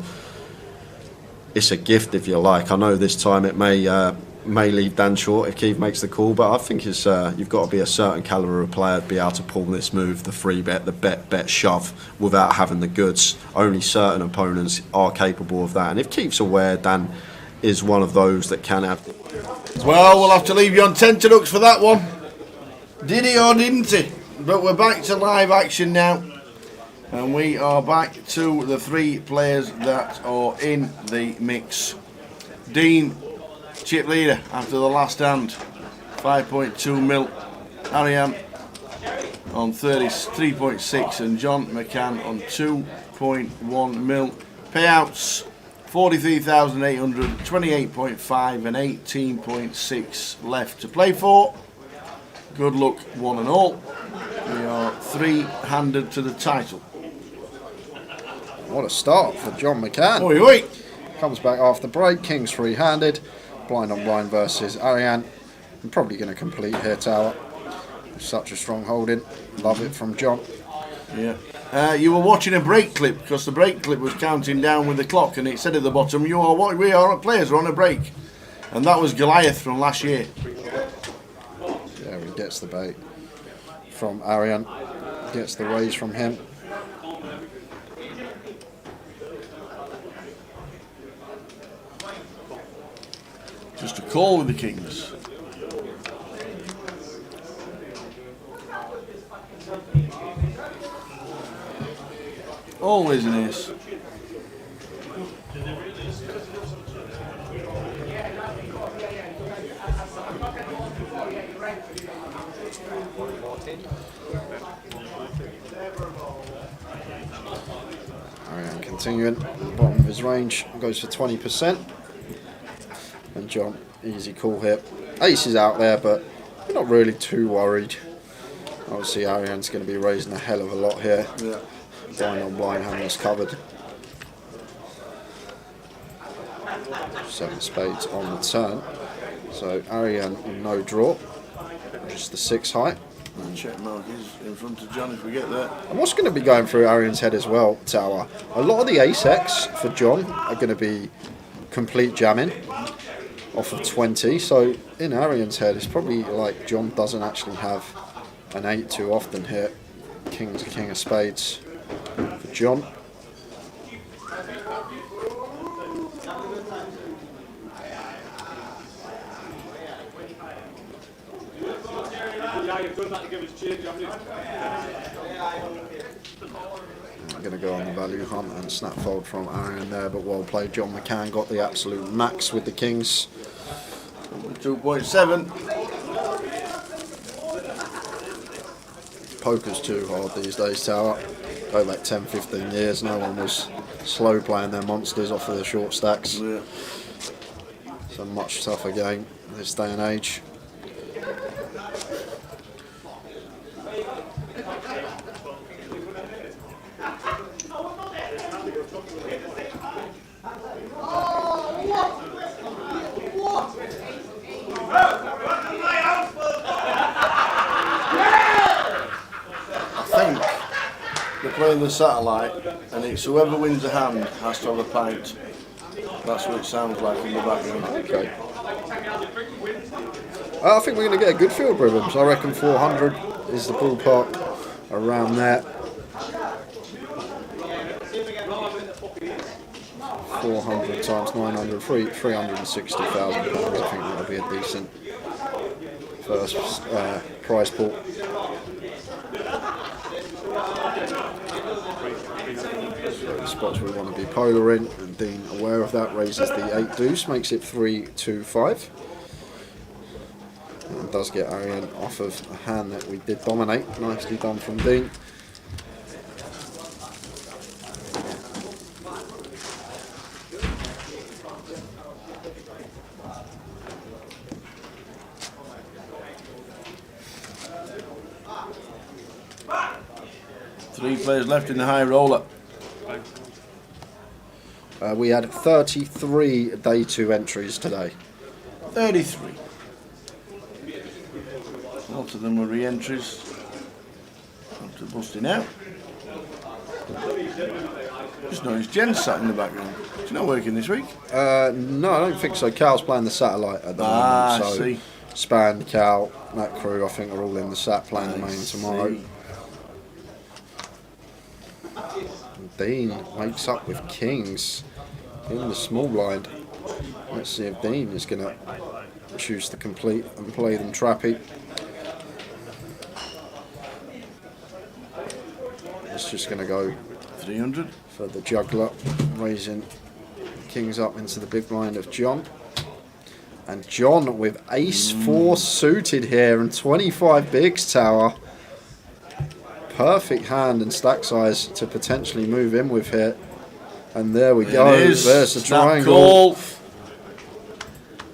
it's a gift, if you like. I know this time it may leave Dan short if Keith makes the call, but I think it's you've got to be a certain calibre of player to be able to pull this move, the free bet, the bet shove, without having the goods. Only certain opponents are capable of that, and if Keith's aware, Dan is one of those that can have it. Well, we'll have to leave you on 10 to looks for that one. Did he or didn't he? But we're back to live action now, and we are back to the 3 players that are in the mix. Dean, chip leader after the last hand, 5.2 mil. Ariane on 33.6 and John McCann on 2.1 mil. Payouts 43,800, 28.5 and 18.6 left to play for. Good luck, one and all. We are 3-handed to the title. What a start for John McCann. Oi, oi. Comes back after break. King's 3-handed. Blind on blind versus Ariane. I'm probably going to complete here, Tower. Such a strong holding. Love it from John. Yeah. You were watching a break clip because the break clip was counting down with the clock, and it said at the bottom, players are on a break. And that was Goliath from last year. Yeah, he gets the bait from Ariane. Gets the raise from him. Just a call with the Kings. Always an ace. Ariane continuing. Bottom of his range. Goes for 20%. And John, easy call here. Ace is out there, but we're not really too worried. Obviously, Ariane's going to be raising a hell of a lot here. Yeah. Blind on blind, having us covered. 7 spades on the turn. So Ariane no draw. Just the 6 height. And check mark is in front of John if we get there. And what's going to be going through Ariane's head as well, Tower? A lot of the ace-X for John are going to be complete jamming off of 20. So in Ariane's head, it's probably like John doesn't actually have an 8 too often here. King's a king of spades for John. I'm going to go on the value hunt and snap fold from Arian there, but well played. John McCann got the absolute max with the kings. 2.7. Poker's too hard these days, Tower. Go back 10-15 years, no one was slow playing their monsters off of the short stacks. Yeah. It's a much tougher game this day and age. Playing the satellite, and it's whoever wins a hand has to have a pint. That's what it sounds like in the background. Okay. I think we're going to get a good field, Ribbons. I reckon 400 is the ballpark around there. 400 times 900, 360,000 pounds. I think that'll be a decent first prize pool. Spots we want to be polar in, and Dean, aware of that, raises the 8 deuce, makes it 3-2-5, and does get Arian off of a hand that we did dominate. Nicely done from Dean. Three players left in the high roller. We had 33 day 2 entries today. 33. A lot of them were re-entries after busting out. Just noticed Jen sat in the background. She's not working this week? No, I don't think so. Cal's playing the satellite at the moment. So see. Span, Cal, that crew, I think are all in the sat playing the main tomorrow. See. Dean wakes up with kings in the small blind. Let's see if Dean is going to choose to complete and play them trappy. It's just going to go 300 for the juggler, raising kings up into the big blind of John. And John with ace 4 suited here and 25 bigs, Tower. Perfect hand and stack size to potentially move in with here. And there we go. There's the triangle. Call.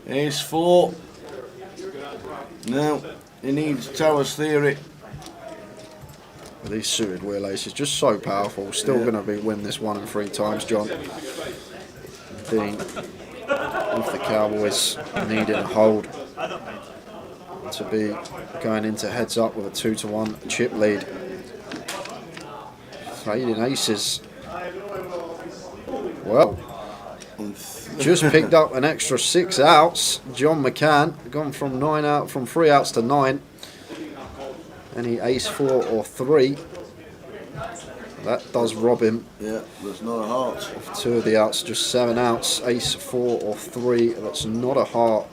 Ace 4. Now he needs Tower's theory. These suited wheel aces just so powerful. Still going to be win this 1 and 3 times, John. Dean with the Cowboys needing a hold to be going into heads up with a 2-1 chip lead. Fading aces. Well, just picked up an extra 6 outs. John McCann gone from 3 outs to 9. Any ace 4 or 3. That does rob him. Yeah, there's not a heart. Of 2 of the outs, just 7 outs. Ace 4 or 3. That's not a heart.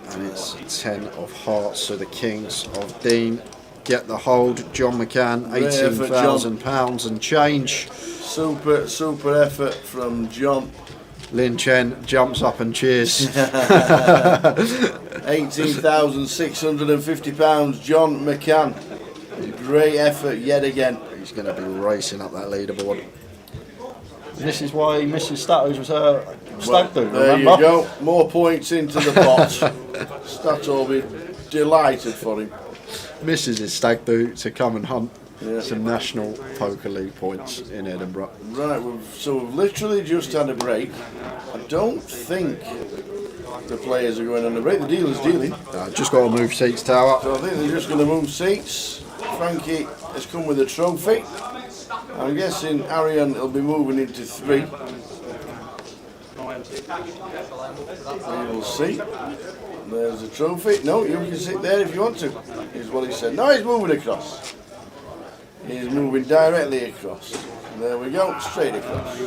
And it's 10 of hearts. So the kings of Dean get the hold. John McCann, £18,000 and change. Super effort from John. Lin Chen jumps up and cheers. £18,650, John McCann. Great effort yet again. He's going to be racing up that leaderboard. This is why Mrs. Statos was her stag do, there remember? You go. More points into the pot. Stato will be delighted for him. Mrs. is stag do to come and hunt some National Poker League points in Edinburgh. Right, so we've literally just had a break. I don't think the players are going on a break. The dealer's dealing. Just got to move seats, Tower. So I think they're just going to move seats. Frankie has come with a trophy. I'm guessing Arian will be moving into 3. We will see. There's the trophy. No, you can sit there if you want to, is what he said. No, he's moving across. He's moving directly across. There we go, straight across.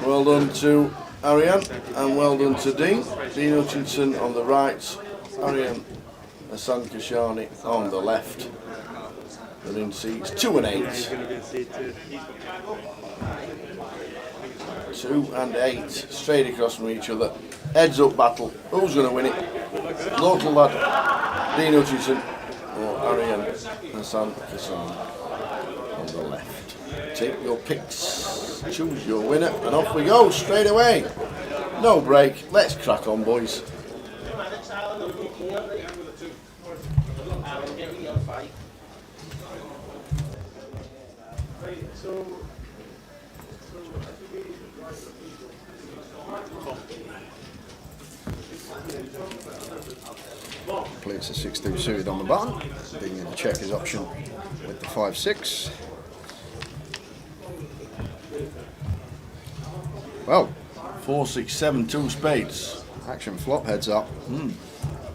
Well done to Arian and well done to Dean. Dean Hutchinson on the right, Arian Hassan Kashani on the left. They're in seats 2 and 8. 2 and 8, straight across from each other. Heads up battle. Who's going to win it? Local lad, Dean Hutchinson or Arian Hassan Kashani on the left. Take your picks, choose your winner, and off we go straight away. No break. Let's crack on, boys. Completes a 6-2 suited on the button, being in a checkers option with the 5-6. Well, 4, 6, 7, 2 spades. action flop heads up.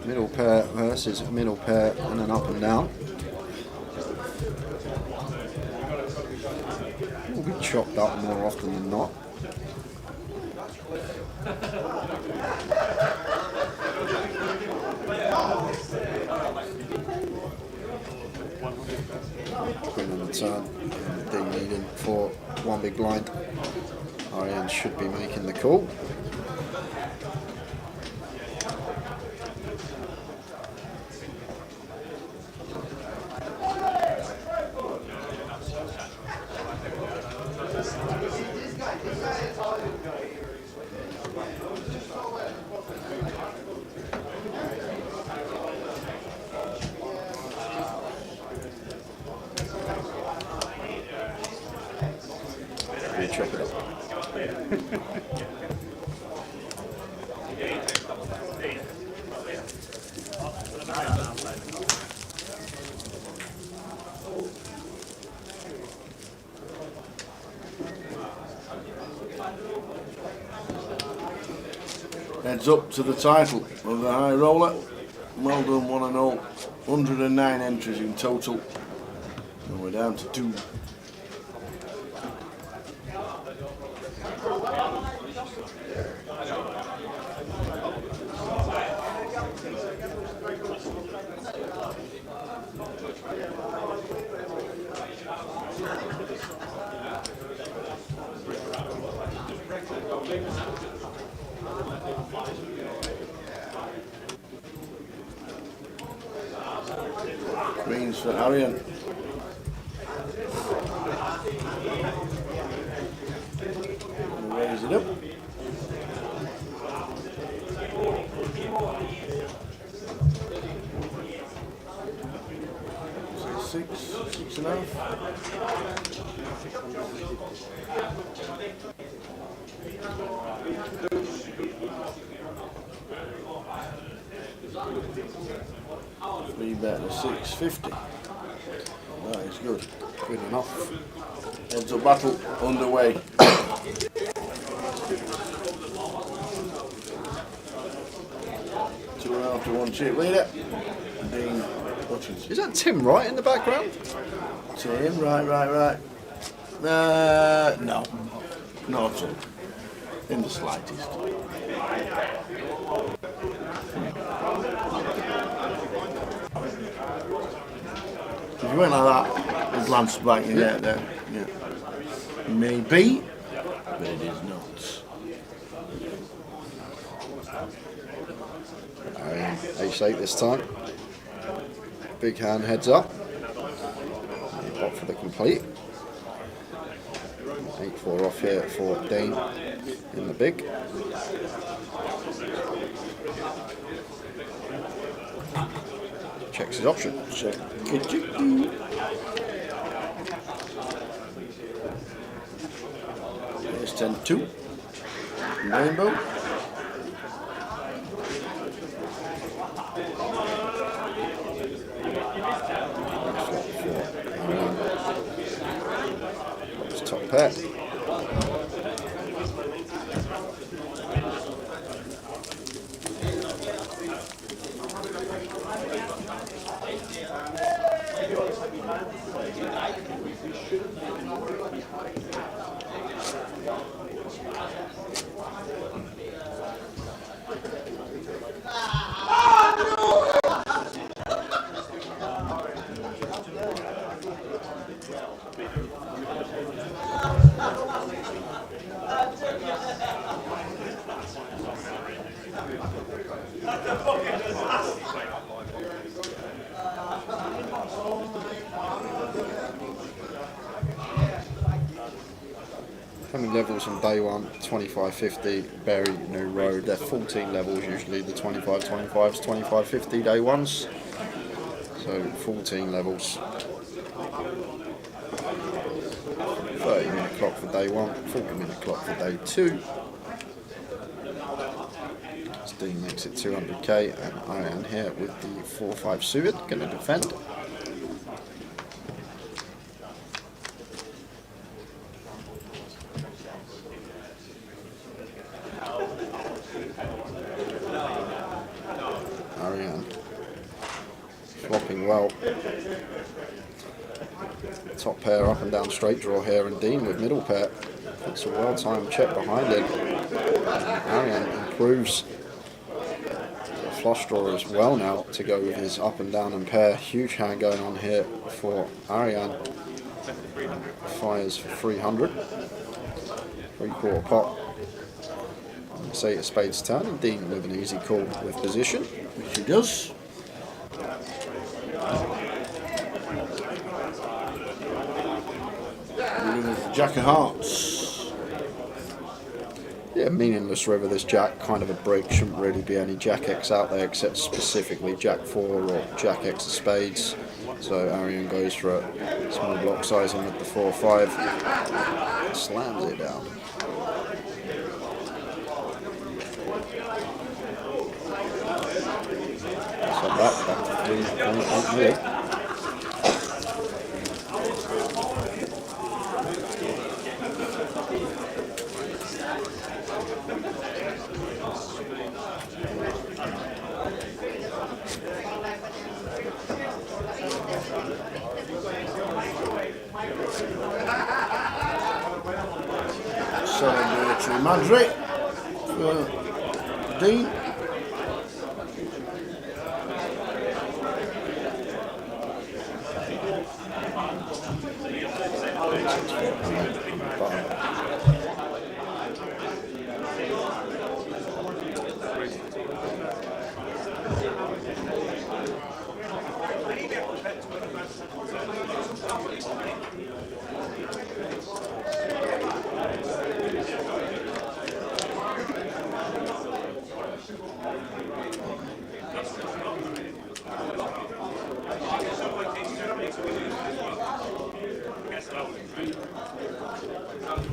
Middle pair versus middle pair and then up and down. Will be chopped up more often than not. Queen on the turn, and D needing for one big blind. Ariane should be making the call. Check it out. Heads up to the title of the high roller. Well done, one and all. 109 entries in total. And we're down to 2. Queens for Arian. Raise it up. Six and a half. Three bet to 650. That is good. Good enough. Heads up battle underway. 2.5 to 1 chip leader. Dean Hutchinson. Is that Tim Wright in the background? Tim, right. No. Not at all. In the slightest. If you went like that, it glanced back in there. Yeah. Maybe, but it is not. Ace-8 this time. Big hand heads up. Opt for the complete. 8-4 off here for Dean in the big. Checks his option. Check. There's 10-2. Rainbow. It's top pair. How many levels on day one? 2550, Berry, New Road. They're 14 levels usually, the 2525s, 2550 day ones. So 14 levels. 30-minute clock for day one, 40-minute clock for day two. Dean makes it 200k, and Ariane here with the 4-5 suited, going to defend. Ariane flopping well. Top pair up and down straight draw here, and Dean with middle pair. It's a well-timed check behind it. Ariane improves. Flush draw as well now to go with his up and down and pair. Huge hand going on here for Ariane. Fires for 300. 3/4 pot. Say a spade's turn, and Dean with an easy call with position, which he does. Jack of Hearts. Yeah, meaningless river, this jack, kind of a break. Shouldn't really be any jack X out there except specifically jack 4 or jack X of spades. So Ariane goes for a small block sizing with the 4-5. Slams it down. So back to 3.8 mil. Military Madrid for Dean.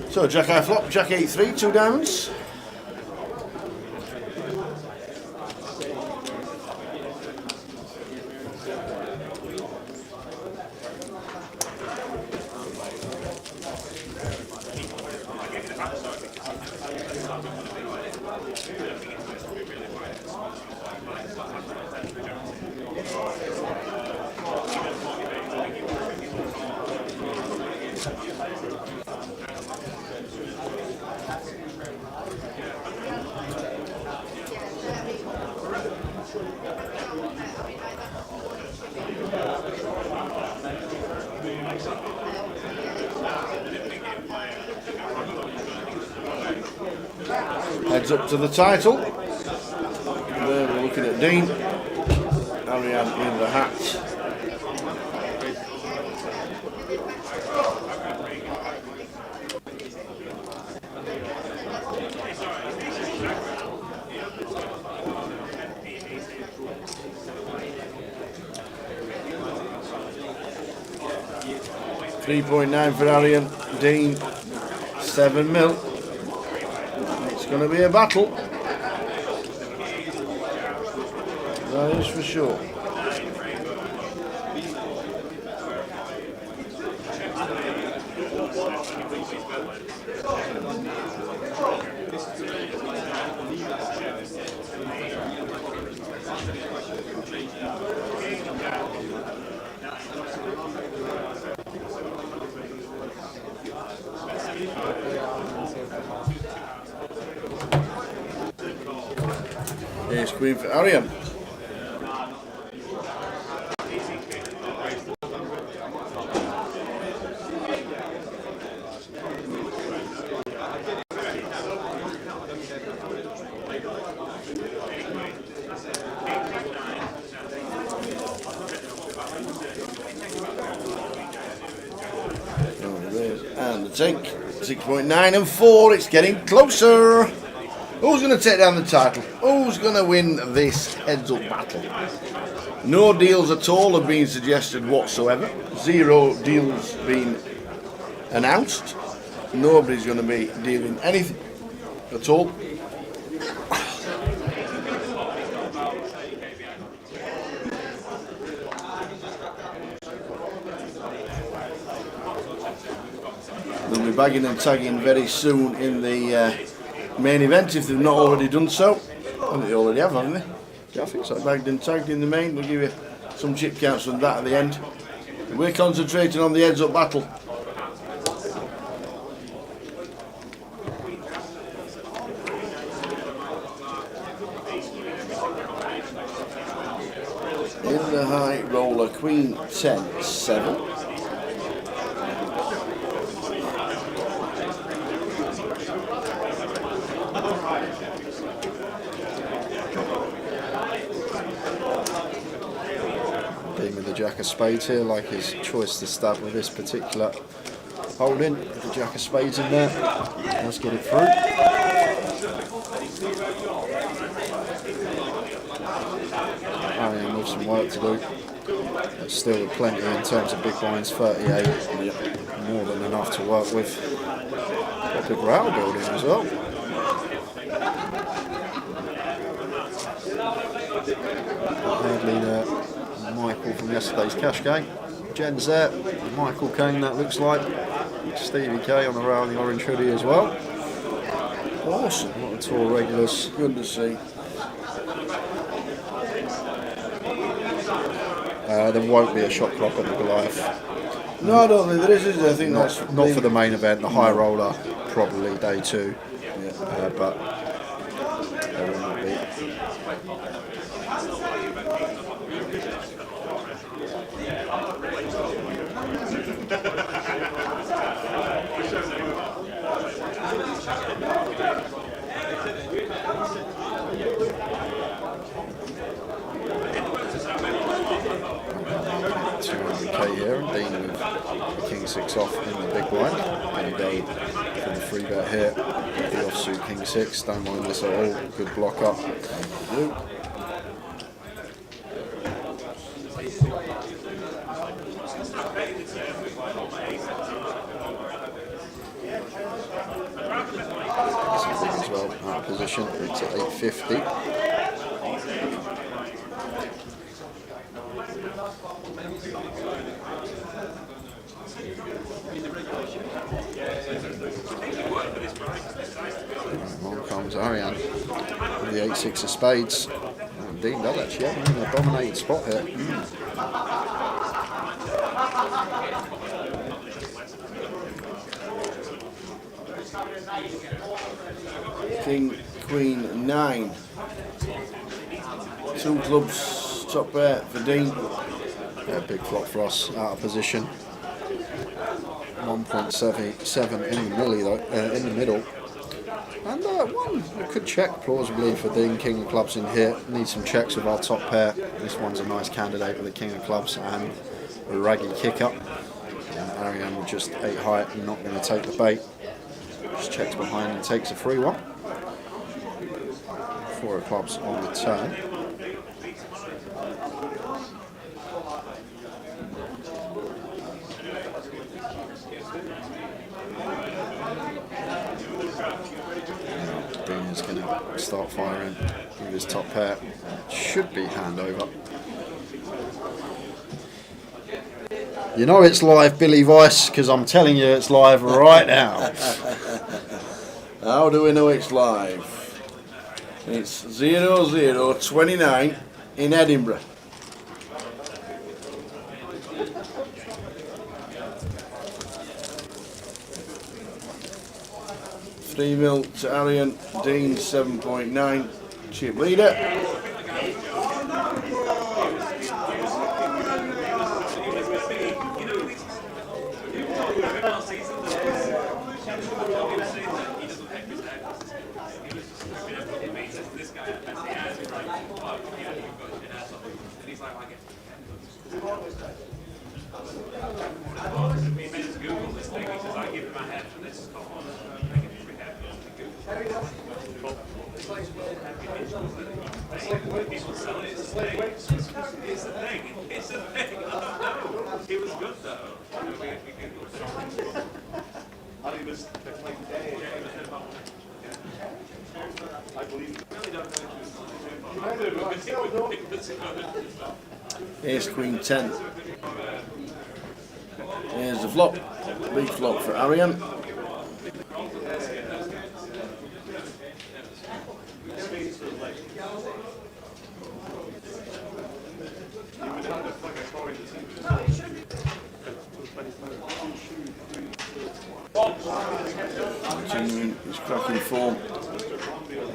So Jack high flop, Jack 8-3, 2 diamonds. Heads up to the title. There we're looking at Dean. Ariane in the hat. $3.9 for Ariane. Dean 7 mil. It's going to be a battle. That is for sure. Ace Queen for Ariane. take. 6.9 and 4. It's getting closer. Who's going to take down the title? Who's going to win this heads-up battle? No deals at all have been suggested whatsoever. 0 deals been announced. Nobody's going to be dealing anything at all. They'll be bagging and tagging very soon in the main event if they've not already done so. I think they already have, haven't they? Yeah, I think so. Bagged and tagged in the main. We'll give you some chip counts on that at the end. We're concentrating on the heads-up battle. In the high roller, Queen 10, 7. With the Jack of Spades here, like his choice to stab with this particular holding. With the Jack of Spades in there. Let's get it through. Arian with some work to do. But still with plenty in terms of big blinds, 38. More than enough to work with. Got a big row building as well. Hardly there. Michael from yesterday's cash game. Jen's there. Michael Kane, that looks like. Stevie K on the rail in the orange hoodie as well. Awesome. A lot of tour regulars. Good to see. There won't be a shot clock on the Goliath. No, I don't think there is there? I think that's not for the main event. The high roller, probably day 2. Yeah. But there will not be. Here and Dean with the King 6 off in the big blind. And go for the free bet here. The offsuit King 6. Don't mind this at all. Good block up. As well, out of position. It's at 850. On comes Arian with the 8-6 of spades. And Dean does actually have him in a dominated spot here. King, Queen 9. 2 clubs, top pair for Dean. Yeah, big flop for us, out of position. 1.77 in the middle, though, in the middle. And one could check plausibly for Dean. King of clubs in here. Need some checks with our top pair. This one's a nice candidate with the King of clubs and a raggy kick up. And Arian with just 8 high, not going to take the bait. Just checks behind and takes a free one. 4 of clubs on the turn. Dean is going to start firing with his top pair. Should be hand over. You know it's live, Billy Vice, because I'm telling you it's live right now. How do we know it's live? It's 00:29 in Edinburgh. $3 mil to Arian, Dean 7.9, chip leader. We meant to Google this thing. He says, I give him a head for this call. I give him 3 heads. People sell it. It's the thing. It's the thing. It's the thing. It was good though. And he was like dead. I believe Ace Queen 10. Here's the flop. Big flop for Arian. Continuing his cracking form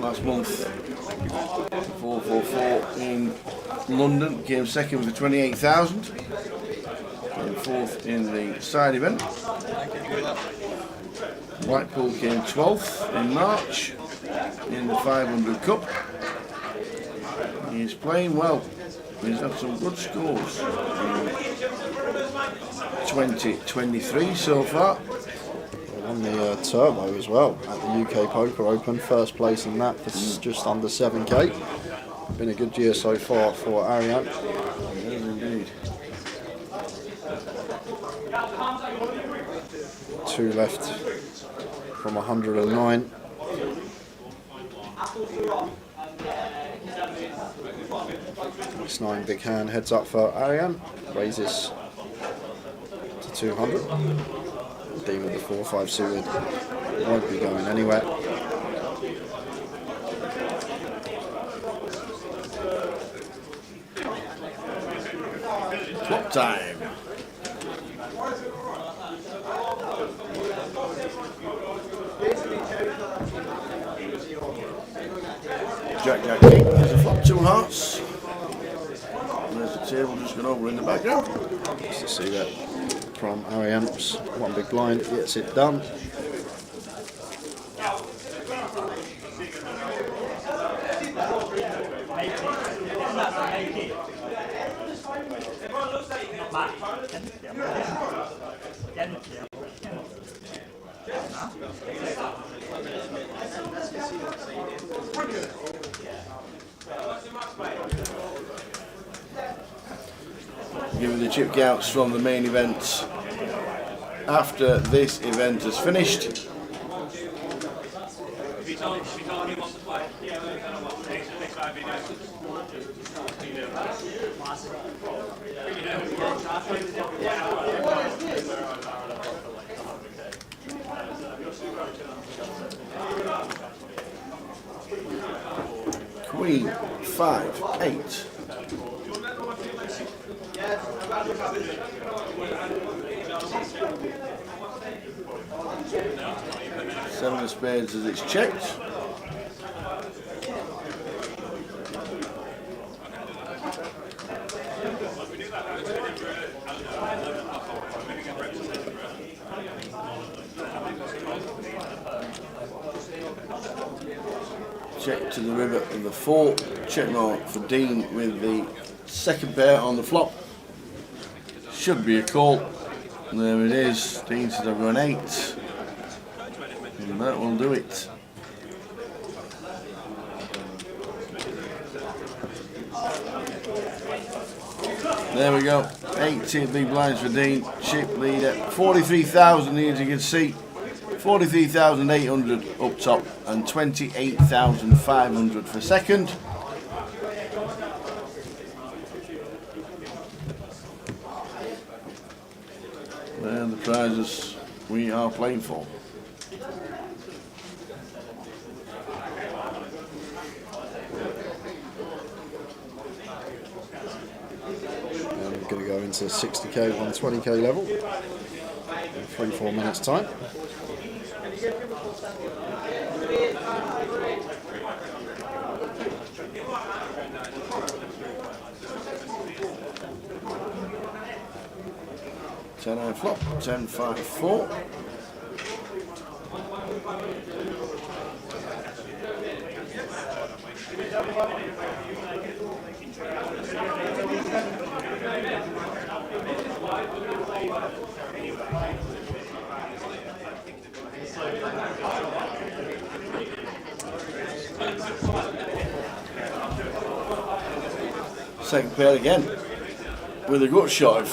last month, 4-4-4 in London, came second for 28,000, came fourth in the side event. Blackpool came 12th in March in the 500 Cup. He's playing well, he's had some good scores in 2023 so far. Won the Turbo as well at the UK Poker Open, first place in that for just under 7k. Been a good year so far for Arian. Yes, indeed. 2 left from 109. This 9 big hand heads up for Arian, raises to 200. Dean with the 4-5 suited won't be going anywhere. Flop time. Jack King. There's a flop, 2 hearts. There's the table just gone over in the background. Just to see that from Arian's 1 big blind gets it done. Giving the chip counts from the main event after this event has finished. If you told him he wants to play, Queen 5-8. Seven of spades as it's checked. Check to the river of the 4. Check mark for Dean with the second pair on the flop. Should be a call. There it is. Dean says I've run 8. And that will do it. There we go. 18 big blinds for Dean. Chip leader. 43,000 as you can see. 43,800 up top and 28,500 for second. They're the prizes we are playing for. And we're going to go into 60k, 120k level in 3-4 minutes time. Ten flop, 10-5-4. Second pair again. With a gut shot of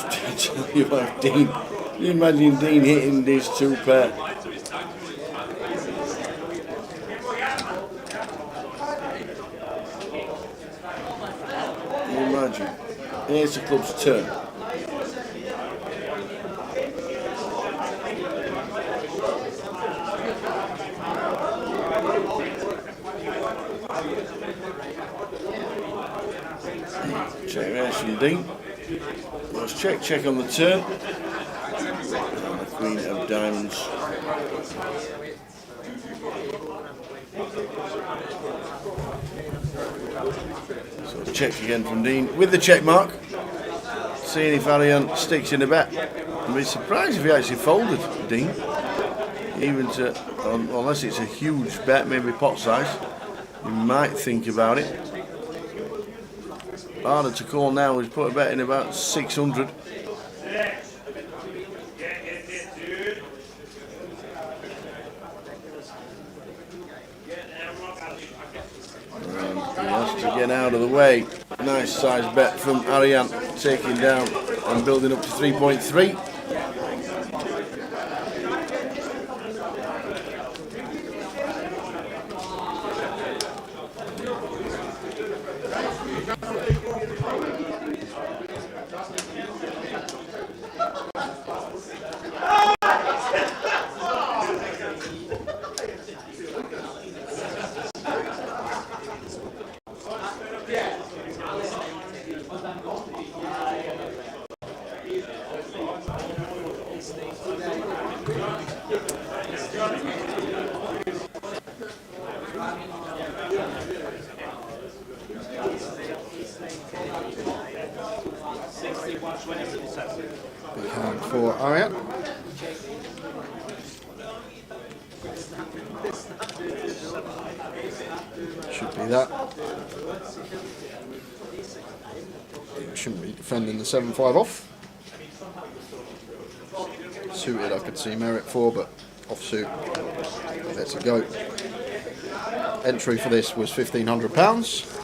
you have Dean. Can you imagine Dean hitting these two pair? Can you imagine? Here's the club's turn. Check race from Dean. Let's check on the turn. And the Queen of Diamonds. So check again from Dean with the check mark. Seeing if Arian sticks in a bet. I'd be surprised if he actually folded, Dean. Even to, unless it's a huge bet, maybe pot size, you might think about it. Harder to call now. He's put a bet in about 600. He has to get out of the way. Nice size bet from Arian, taking down and building up to 3.3. Big hand for Arian. Should be that. Shouldn't be defending the 7-5 off. Suited I could see merit for, but offsuit, let's it go. Entry for this was £1,500.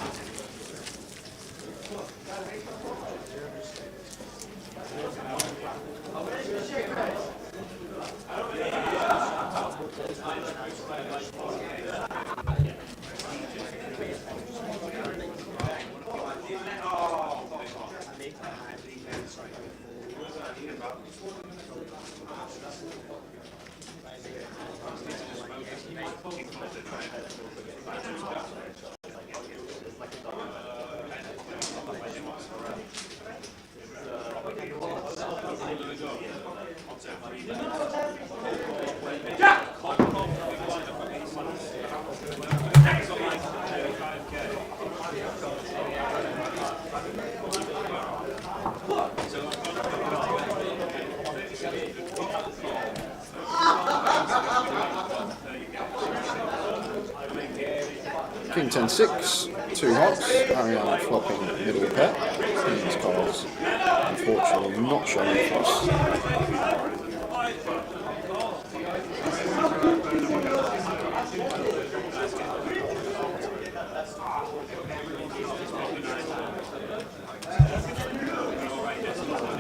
King 10-6, 2 hots, Arian flopping middle pair. These cards unfortunately not showing for us.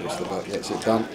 Just about gets it done.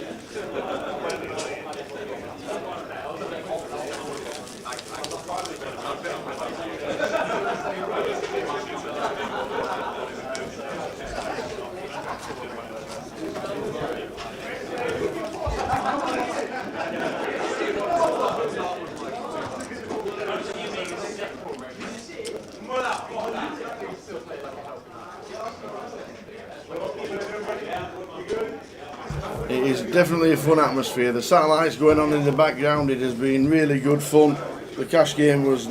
It is definitely a fun atmosphere. The satellites going on in the background, it has been really good fun. The cash game was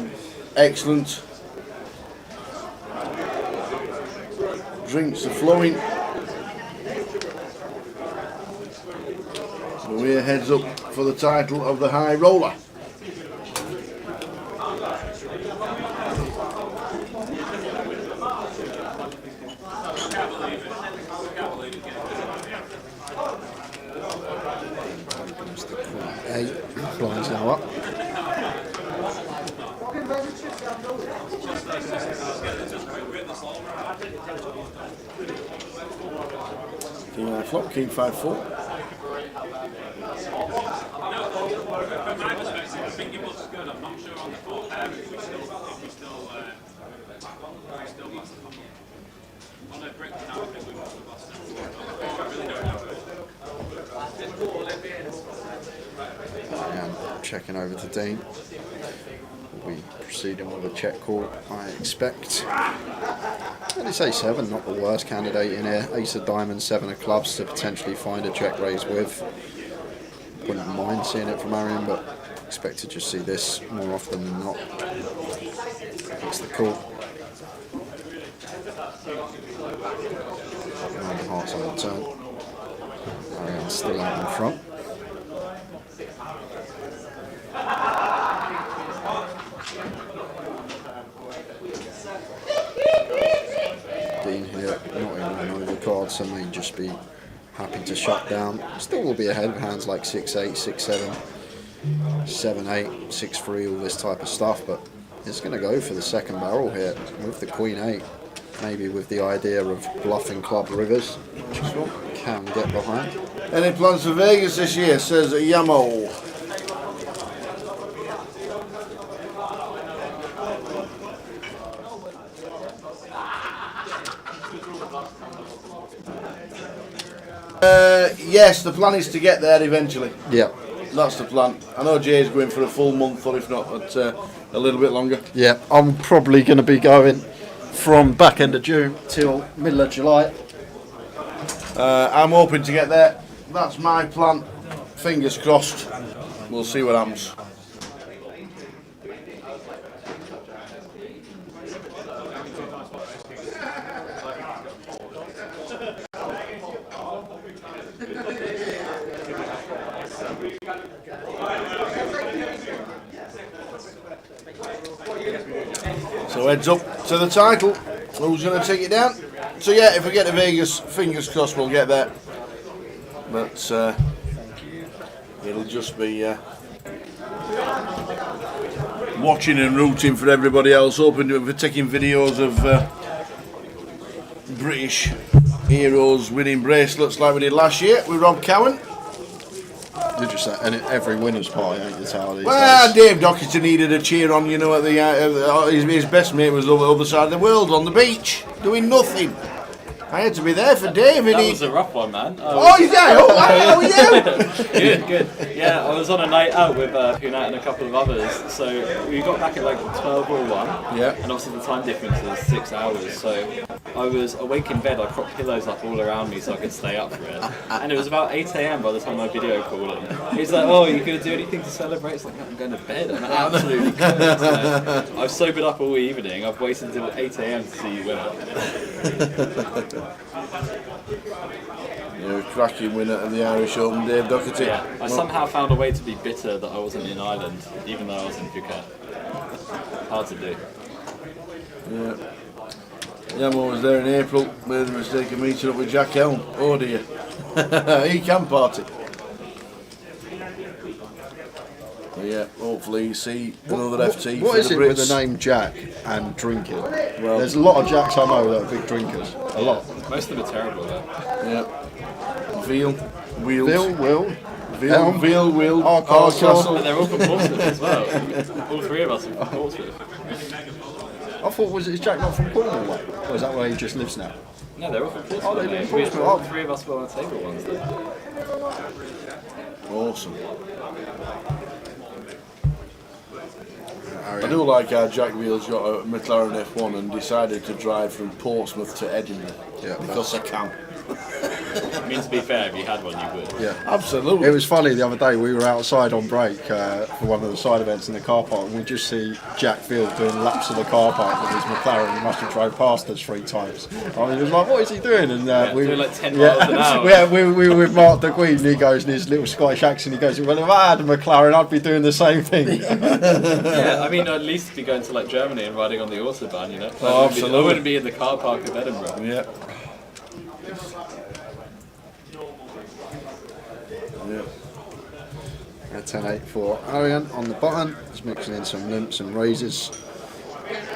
excellent. Drinks are flowing. So we're heads up for the title of the High Roller. King 9 flop, King 5-4. From my perspective, I think it looks good. I'm not sure on the full if we still lost the couple. On a brick now, I think we must have lost it. I really don't know. And checking over to Dean. We'll be proceeding with a check call, I expect. And it's A7, not the worst candidate in here. Ace of diamonds, 7 of clubs to potentially find a check raise with. Wouldn't mind seeing it from Arian, but expect to just see this more often than not. It's the call. 9 of hearts on the turn. Arian's still out in front. Dean here, not even an overcard, so may just be happy to shut down. Still will be ahead of hands like 6-8, 6-7, 7-8, 6-3, all this type of stuff, but it's going to go for the second barrel here with the Queen 8. Maybe with the idea of bluffing club rivers, which is what can get behind. Any plans for Vegas this year, says Yamo. Yes, the plan is to get there eventually. Yeah. That's the plan. I know Jay's going for a full month, or if not, but a little bit longer. Yeah, I'm probably going to be going from back end of June till middle of July. I'm hoping to get there. That's my plan. Fingers crossed. We'll see what happens. So heads up to the title. Who's going to take it down? So yeah, if we get to Vegas, fingers crossed we'll get there. But it'll just be watching and rooting for everybody else, hoping for taking videos of British heroes winning bracelets like we did last year with Rob Cowan. Did you say? And every winner's party ain't the tower these Well, days. Dave Doherty needed a cheer on, you know, at the his best mate was on the other side of the world on the beach, doing nothing. I had to be there for Dave. That was a rough one, man. Oh, you there? Oh, how are you? Good, good. Yeah, I was on a night out with Hunat and a couple of others. So we got back at like 12 or 1. Yeah. And obviously the time difference is 6 hours. So I was awake in bed. I propped pillows up all around me so I could stay up for it. And it was about 8 a.m. by the time I video called him. He's like, "Oh, you going to do anything to celebrate?" It's like, "No, I'm going to bed." I'm absolutely cooked. So I've sobered up all evening. I've waited until 8 a.m. to see you win it. You're a cracking winner of the Irish Open, Dave Doherty. Yeah, I somehow found a way to be bitter that I wasn't in Ireland, even though I was in Phuket. Hard to do. Yeah. Yamo was there in April, made the mistake of meeting up with Jack Elm. Oh dear. He can party. But yeah, hopefully you see another FT What for is the it Brits. with the name Jack and drinking? Well, there's a lot of Jacks I know that are big drinkers. A lot. Most of them are terrible though. Yeah. Veal, Wheels. Will. Veal, Will, Castle. And they're all from Portsmouth as well. All 3 of us are from Portsmouth. I thought, is Jack not from Cornwall? Like? Or is that where he just lives now? No, they're all from Portsmouth. Oh, they live in mate. Portsmouth. All 3 of us were on the table once. Awesome. I do like how Jack Veal's got a McLaren F1 and decided to drive from Portsmouth to Edinburgh. Yeah, because I can. I mean, to be fair, if you had one, you would. Yeah. Absolutely. It was funny the other day, we were outside on break for one of the side events in the car park, and we just see Jack Field doing laps of the car park with his McLaren. He must have drove past us 3 times. I was like, what is he doing? And we doing like 10 miles an hour. we were with Mark the Queen, and he goes in his little Scottish accent, he goes, well, if I had a McLaren, I'd be doing the same thing. Yeah, I mean, I'd at least be going to like Germany and riding on the Autobahn, you know? Oh, absolutely. I wouldn't be in the car park of Edinburgh. Yeah. A 10-8 for Arian on the button. He's mixing in some limps and raises.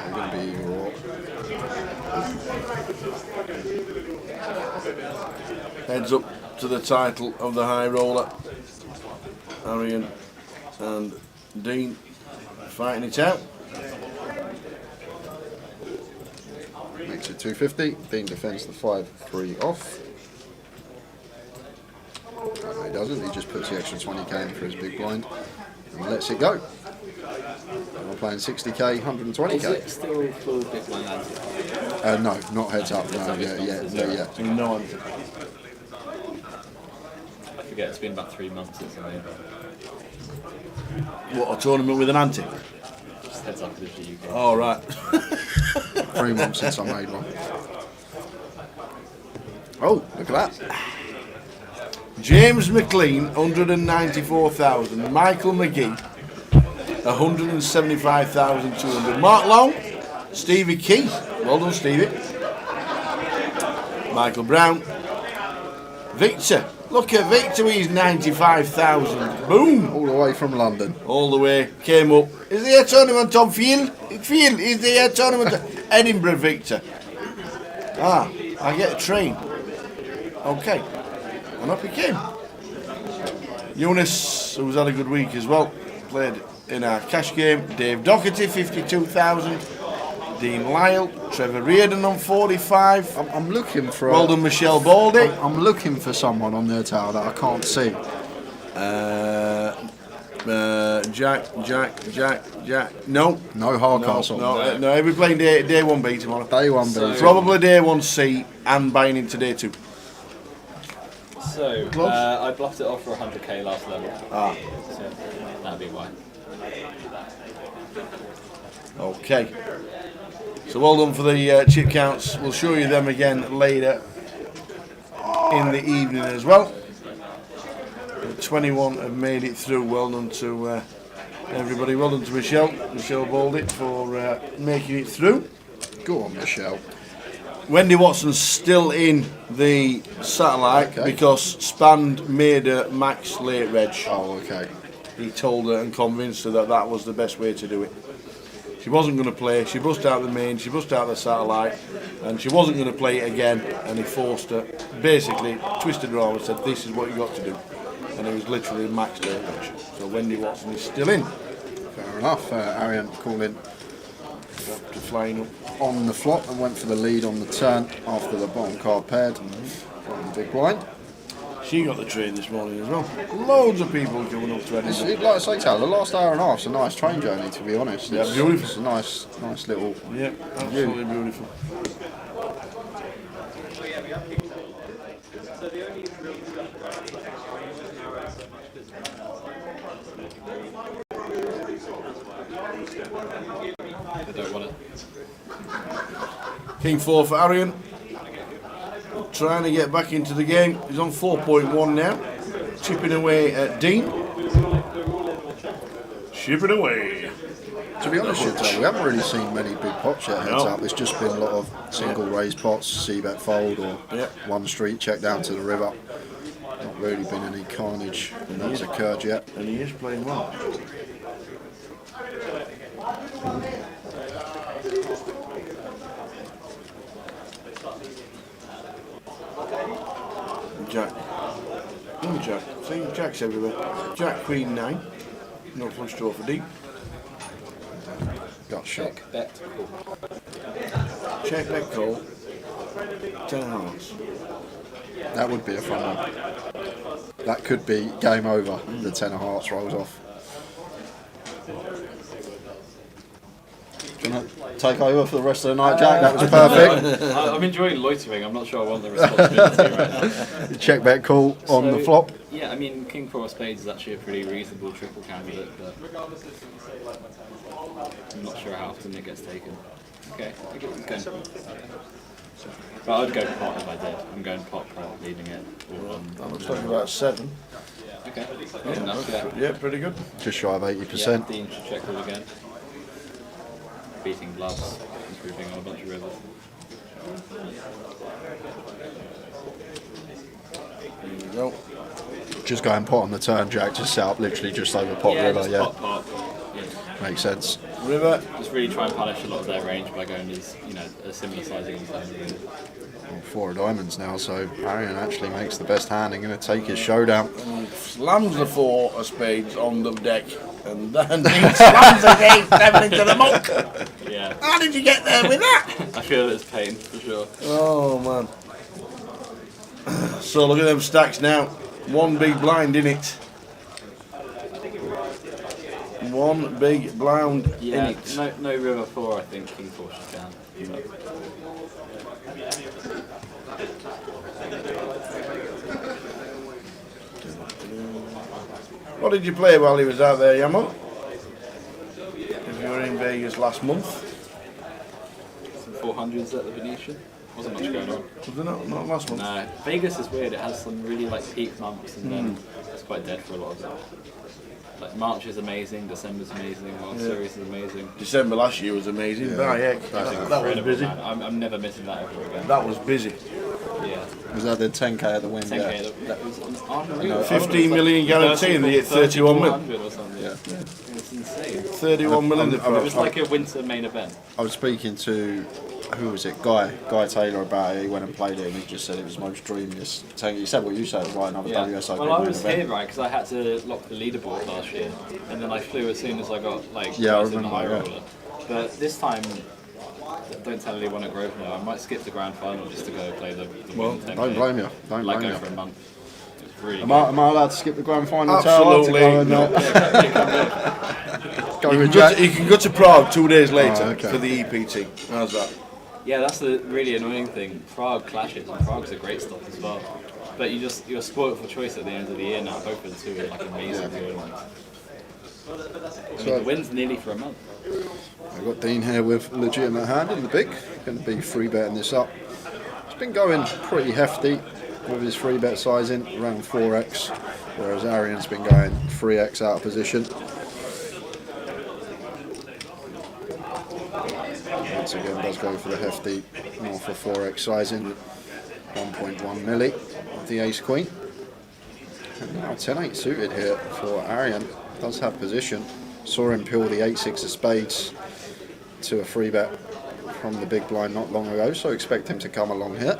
I'm going to be Heads up to the title of the high roller. Arian and Dean fighting it out. Makes it 250. Dean defends the 5-3 off. No, he doesn't. He just puts the extra 20k in for his big blind and lets it go. And we're playing 60k, Is 120k. it still full big blind ante? No, not heads up. No, yeah. No one. I forget, it's been about 3 months since I made that. What, a tournament with an ante? Just heads up to the UK. Oh, right. 3 months since I made one. Oh, look at that. James McLean, 194,000. Michael McGee, 175,200. Mark Long, Stevie Key. Well done, Stevie. Michael Brown. Victor. Look at Victor, he's 95,000. Boom. All the way from London. All the way, came up. Is there a tournament on Field? Field, is there a tournament? Edinburgh, Victor. Ah, I get a train. Okay. And up he came. Eunice, who's had a good week as well, played in our cash game. Dave Doherty, 52,000. Dean Lyle, Trevor Reardon on 45. I'm looking for. Well done, Michelle Baldy. I'm looking for someone on their tower that I can't see. Jack. No. No Hardcastle. No, he'll be playing day 1B tomorrow. Day 1B. Probably day 1C and buying into day 2. So, I bluffed it off for 100k last level. Ah. So, that'd be why. Okay. So well done for the chip counts. We'll show you them again later in the evening as well. 21 have made it through. Well done to everybody. Well done to Michelle Baldy for making it through. Go on, Michelle. Wendy Watson's still in the satellite because Spand made her max late reg. Oh, okay. He told her and convinced her that that was the best way to do it. She wasn't going to play. She bust out the main, she bust out the satellite, and she wasn't going to play it again. And he forced her, basically twisted her arm and said, "This is what you got to do." And it was literally max late reg. So Wendy Watson is still in. Fair enough. Arian calling To flying up. on the flop and went for the lead on the turn after the bottom card paired from the big blind. She got the train this morning as well. Loads of people coming up to It's, Edinburgh. like I say, Tal, the last hour and a half is a nice train journey, to be honest. Yeah, It's, beautiful. It's a nice little. Yeah, absolutely beautiful. I don't want it. King 4 for Arian. Trying to get back into the game. He's on 4.1 now. Chipping away at Dean. Chipping away. To be honest with you, we haven't really seen many big pots yet heads No. up. It's just been a lot of single raised pots, C-bet fold or one street check down to the river. Not really been any carnage that's occurred yet. And he is playing well. Jack. Oh, Jack. See, Jack's everywhere. Jack, Queen 9. No flush draw for deep. Got shook. Bet. Check, bet, call. 10 of hearts. That would be a fun one. That could be game over. The 10 of hearts rolls off. Do you want to take over for the rest of the night, Jack? That was perfect. I'm enjoying loitering. I'm not sure I want the responsibility right now. Check bet call on the flop. Yeah, I mean, King 4 of Spades is actually a pretty reasonable triple candidate, but I'm not sure how often it gets taken. Okay, I get it's going. But I would go pot if I did. I'm going pot, leaving it. That looks like about 7. Okay, good enough, yeah. Yeah, pretty good. Just shy of 80%. Yeah, Dean should check all again. Beating bluffs, improving on a bunch of rivers. There we go. Just going pot on the turn, Jack, to set up literally just over pot river, yeah. Pot. Yeah. Makes sense. River. Just really try and punish a lot of their range by going as, you know, a similar sizing as them. Well, 4 of diamonds now, so Arian actually makes the best hand and going to take his showdown. And slams the 4 of spades on the deck, and then he slams his 8-7 into the muck. Yeah. How did you get there with that? I feel it's pain, for sure. Oh man. So look at them stacks now. One big blind in it. One big blind in Yeah, it. no river 4, I think King 4 should down. What did you play while he was out there, Yamo? If you were in Vegas last month. Some 400s at the Venetian. Wasn't much going on. Was there not last month? No, Vegas is weird. It has some really like peak months, and then it's quite dead for a lot of it. Like March is amazing, December's amazing, World Series is amazing. December last year was amazing. By heck, that was busy. Man. I'm never missing that ever again. That was busy. Yeah. Was that the 10k at the win? 10k, Yeah. that was unreal. 15 million guarantee and they hit 31 million. Or something. Yeah. It was insane. 31 million. It was like a winter main event. I was speaking to, who was it, Guy Taylor about it. He went and played it and he just said it was the most dreamiest 10. He said what you said, right? Another WSOP Well, I main was event. here, right, because I had to lock the leaderboard last year, and then I flew as soon as I got like Yeah, I in the remember, high yeah. roller. But this time, don't tell anyone at Grosvenor. I might skip the grand final just to go play the Well, Wimbledon 10K. don't blame you. Don't Like blame go you. for a month. It was really Am I allowed to skip the grand final? Absolutely. Go You with can, Jack. you can go to Prague 2 days later Oh, okay. for the EPT. How's that? Yeah, that's the really annoying thing. Prague clashes, and Prague's a great stop as well. But you're spoiled for choice at the end of the year now. Both of the two are like amazing tournaments. I mean, the win's nearly for a month. I've got Dean here with legitimate hand in the big. Going to be free betting this up. It's been going pretty hefty with his free bet sizing, around 4x, whereas Arian's been going 3x out of position. Once again, does go for the hefty north of 4x sizing, 1.1 milli of the ace queen. And now 10-8 suited here for Arian. Does have position. Saw him peel the 8-6 of spades to a free bet from the big blind not long ago, so expect him to come along here.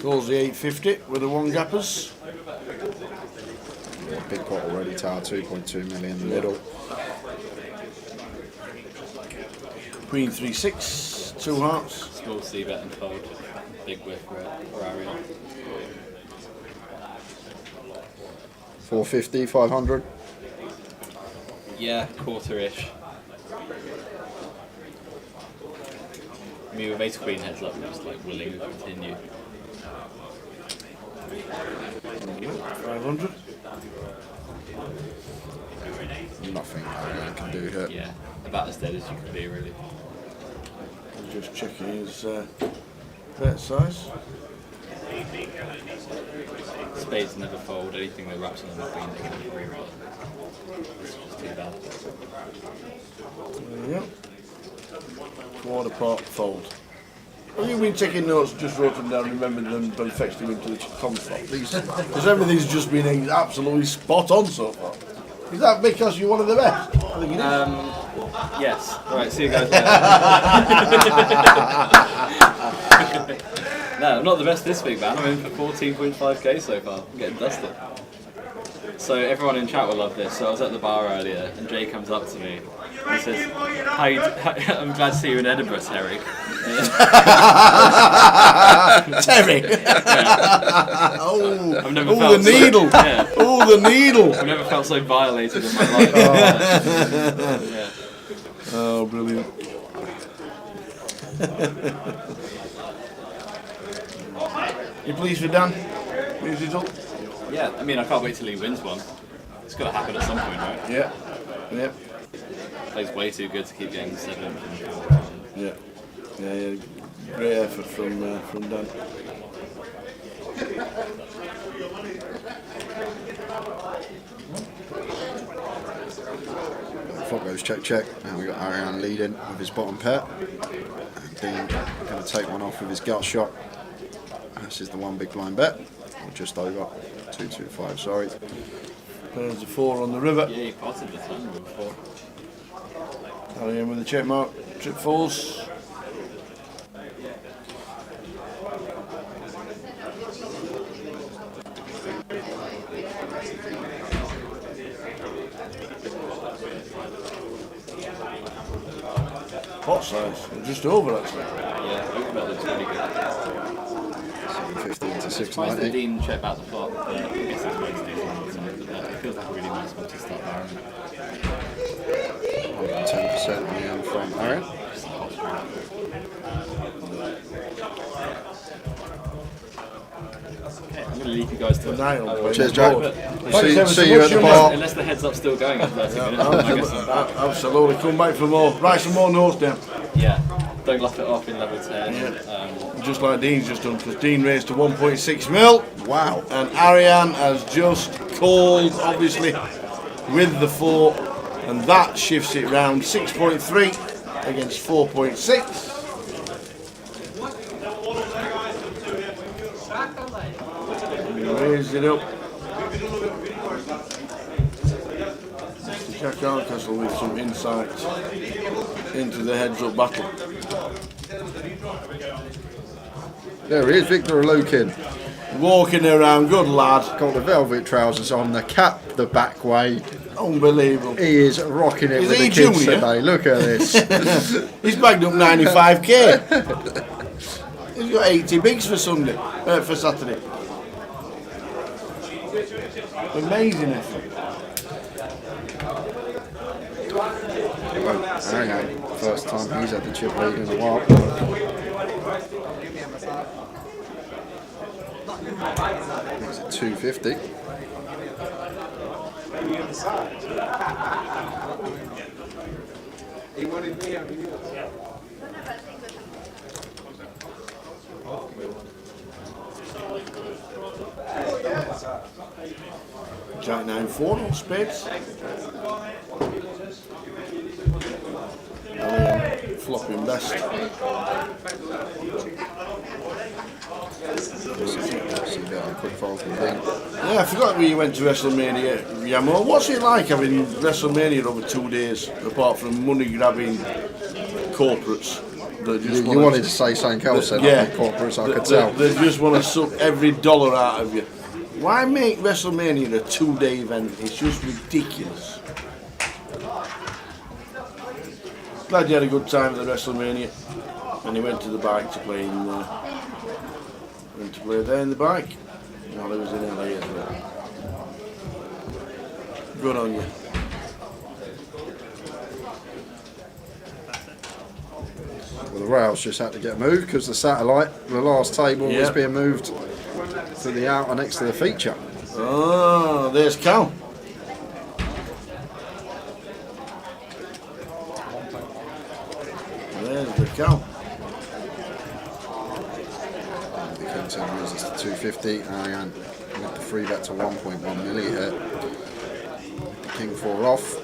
Calls the 850 with the 1 gappers. Yeah, big pot already, tower 2.2 million in the middle. Queen 3-6, 2 hearts. Small C bet and fold. Big whiff for Ariel. 450, 500. Yeah, quarter-ish. I mean, with ace queen heads up, I'm just like willing to continue. 500. Nothing Arian can do here. Yeah, about as dead as you can be, really. I'm just checking his bet size. Spades never fold. Anything that wraps on the queen, they can re-roll. It's just too bad. There we go. Quarter pot fold. Have you been taking notes, just wrote them down, remembered them, but fetched them into the console? Because everything's just been absolutely spot on so far. Is that because you're one of the best? I think it is. Yes. Alright, see you guys later. No, I'm not the best this week, man. I'm in for 14.5k so far. I'm getting dusted. So everyone in chat will love this. So I was at the bar earlier, and Jay comes up to me and says, I'm glad to see you in Edinburgh, Terry. Terry! I've never Oh, felt the needle! Yeah. Oh, the needle! I've never felt so violated in my life. Yeah. Oh, brilliant. You pleased with Dan? His result? Yeah, I mean, I can't wait till he wins one. It's got to happen at some point, right? Yeah. Yeah. Plays way too good to keep getting 7th. Yeah. Yeah. Great effort from Dan. Flop goes check, check. Now we got Arian leading with his bottom pair. And Dean going to take one off with his gut shot. This is the one big blind bet, or just over 225. Sorry. There's the 4 on the river. Yeah, you potted the time before. Carry in with the check mark. Trip falls. Pot size, just over actually. Yeah, that looks pretty good. 15 to Surprised that 690. Dean checked out the pot. I guess it's way to do it. It feels like a really nice one to start there. 10% on the end from Aaron. Okay, I'm going to leave you guys to it. Cheers, Jack. Thanks See you at the bar. Unless the heads up's still going at 30 minutes, I guess I'm back. Absolutely, come back for more. Write some more notes down. Yeah, don't laugh it off in level 10. Just like Dean's just done, because Dean raised to 1.6 mil. Wow. And Ariane has just called, obviously, with the 4. And that shifts it round 6.3 against 4.6. Raised it up. Mr. Jack Hardcastle with some insight into the heads up battle. There he is, Victor Lukin. Walking around, good lad. Got the velvet trousers on, the cap the back way. Unbelievable. He is rocking it Is with he the kids junior? today. Look at this. He's bagged up 95k. He's got 80 bigs for Sunday, for Saturday. Amazing effort. Ariane, first time he's had the chip lead in a while. He's at 250. Jack 9-4 on spades. Flopping best. Yeah, I forgot when you went to WrestleMania, Yamo. What's it like having WrestleMania over 2 days, apart from money grabbing corporates? That just You wanted to say something else then, yeah, corporates, I could tell. They just want to suck every dollar out of you. Why make WrestleMania a 2-day event? It's just ridiculous. Glad you had a good time at the WrestleMania. And he went to the bike to play in went to play there in the bike while he was in LA as well. Good on you. Well, the rails just had to get moved because the satellite, the last table, was being moved to the outer next to the feature. Oh, there's Cal. There's the Cal. The King 10 raises to 250. Ariane with the free bet to 1.1 million here. The King 4 off.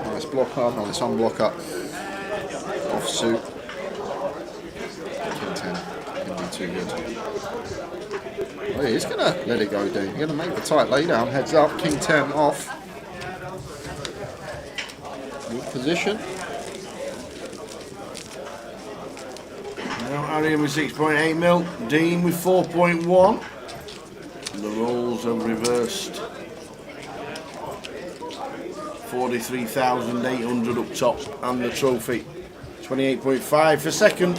Nice blocker, nice unblocker. Offsuit. King 10 going to be too good. Oh, he's going to let it go, dude. He's going to make the tight lay down. Heads up. King 10 off. Good position. Now Ariane with 6.8 mil. Dean with 4.1. The rolls have reversed. 43,800 up top and the trophy. 28.5 for second.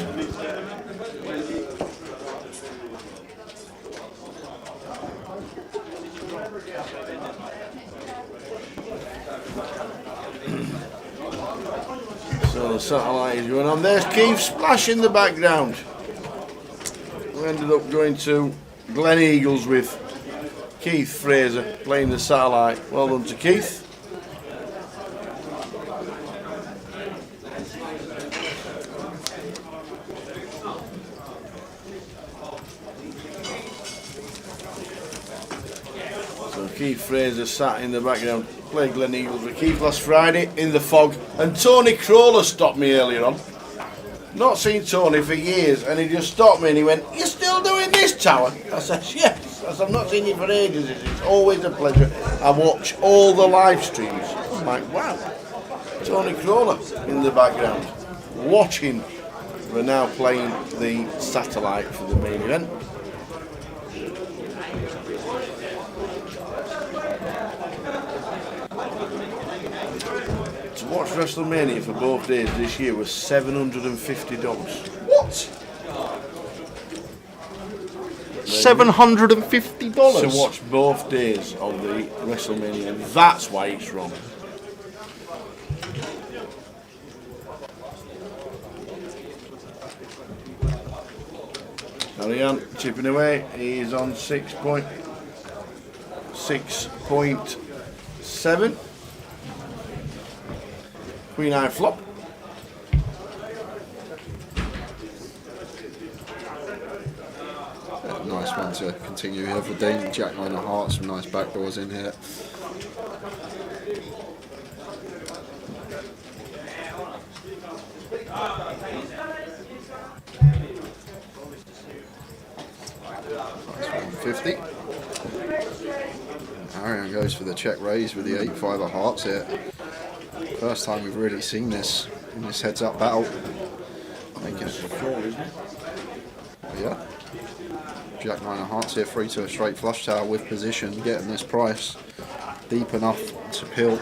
So the satellite is going on. There's Keith Splash in the background. We ended up going to Glen Eagles with Keith Fraser playing the satellite. Well done to Keith. So Keith Fraser sat in the background, played Glen Eagles with Keith last Friday in the fog, and Tony Crawler stopped me earlier on. Not seen Tony for years, and he just stopped me and he went, "You're still doing this, Tower?" I said, "Yes." I've not seen you for ages. It's always a pleasure. I watch all the live streams. I'm like, wow, Tony Crawler in the background, watching. We're now playing the satellite for the main event. To watch WrestleMania for both days this year was $750. What? $750 To watch both days of the WrestleMania. That's why it's wrong. Ariane chipping away. He's on 6.7. Queen eye flop. Nice one to continue here for Dean. Jack 9 of hearts, some nice backdoors in here. Nice 150. Ariane goes for the check raise with the 8-5 of hearts here. First time we've really seen this in this heads up battle. Making it yeah. Jack 9 of hearts here, free to a straight flush tower with position, getting this price deep enough to peel.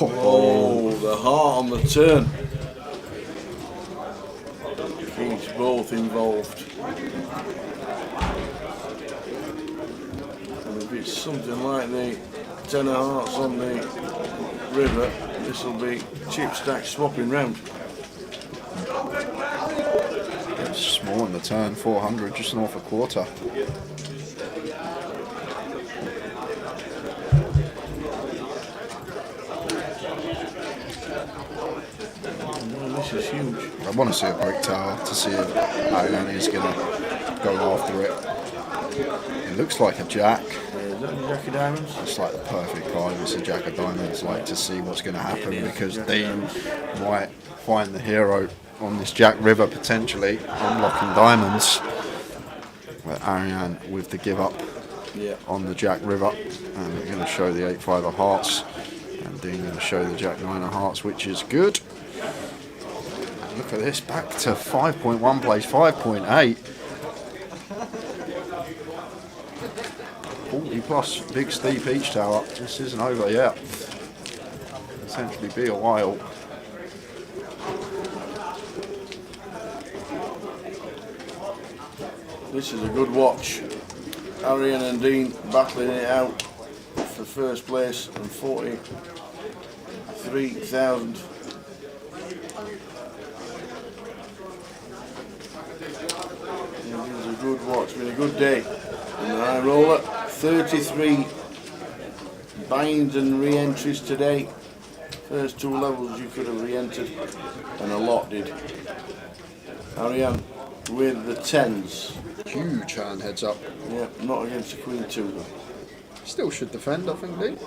Oh, the heart on the turn. Keeps both involved. And if it's something like the 10 of hearts on the river, this will be chip stack swapping round. Small in the turn, 400, just north a quarter. This is huge. I want to see a break tower to see if Ariane is going to go after it. It looks like a jack. Is that the Jack of Diamonds? It's like the perfect card. It's a jack of diamonds. Like to see what's going to happen because Dean might find the hero on this Jack River potentially, unlocking diamonds. But Ariane with the give up on the Jack River, and they're going to show the 8-5 of hearts, and Dean going to show the Jack 9 of hearts, which is good. And look at this, back to 5.1 place, 5.8. 40 plus big steep each tower. This isn't over yet. Essentially be a while. This is a good watch. Ariane and Dean battling it out for first place and 43,000. It is a good watch, been a good day. And the high roller, 33 binds and re-entries today. First two levels you could have re-entered, and a lot did. Ariane with the 10s. Huge hand heads up. Yeah, not against the Queen 2 though. Still should defend, I think, Dean.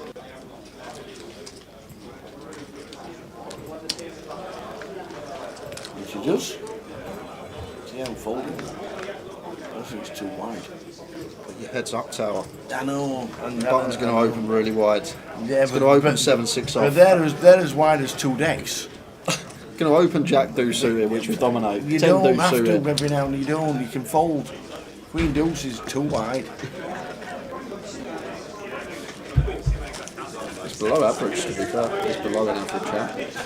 Which he does. See how folding. I think it's too wide. But your heads up tower. I know. And the button's going to open really wide. Yeah, it's going to open 7-6 but off. they're as wide as two decks. Going to open Jack Deuce suited, which would dominate. You 10 don't deuce have suited. to every now and you don't. You can fold. Queen Deuce is too wide. It's below average, to be fair. It's below an average hand. It's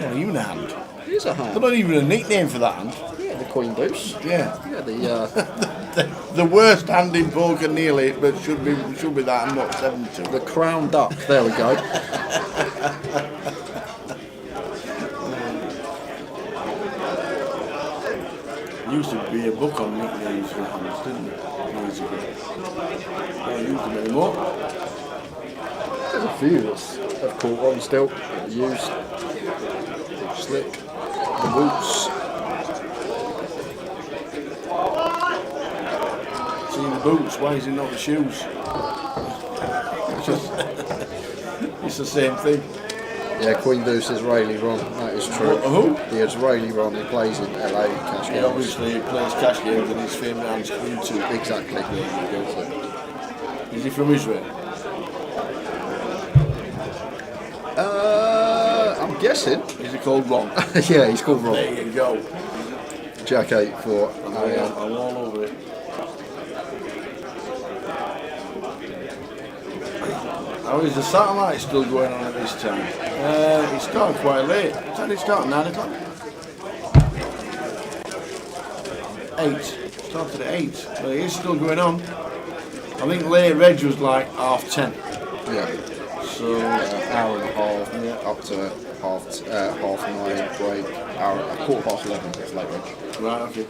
not even a hand. It is a hand. There's not even a nickname for that hand. Yeah, the Queen Deuce. Yeah. Yeah, the worst hand in poker nearly, but should be that and not 7-2. the Crown Duck. There we go. Used to be a book on nicknames for hands, didn't it? Years ago. Don't use them anymore. There's a few that have caught on still. That are used. Slick. The boots. See the boots, why is it not the shoes? It's the same thing. Yeah, Queen Deuce Israeli Ron, that is true. Who? The Israeli Ron who plays in LA cash He games. obviously plays cash games and his favourite hand's Queen 2. Exactly. Is he from Israel? I'm guessing. Is he called Ron? Yeah, he's called Ron. There you go. Jack 8 for Ariane. I'm all over it. How is the satellite still going on at this time? It's starting quite late. It's only starting 9 o'clock. 8. Started at 8. But it is still going on. I think late reg was like 10:30. Yeah. So Hour and a half, up to half 9 break. Hour, 11:15 is late reg. right, okay.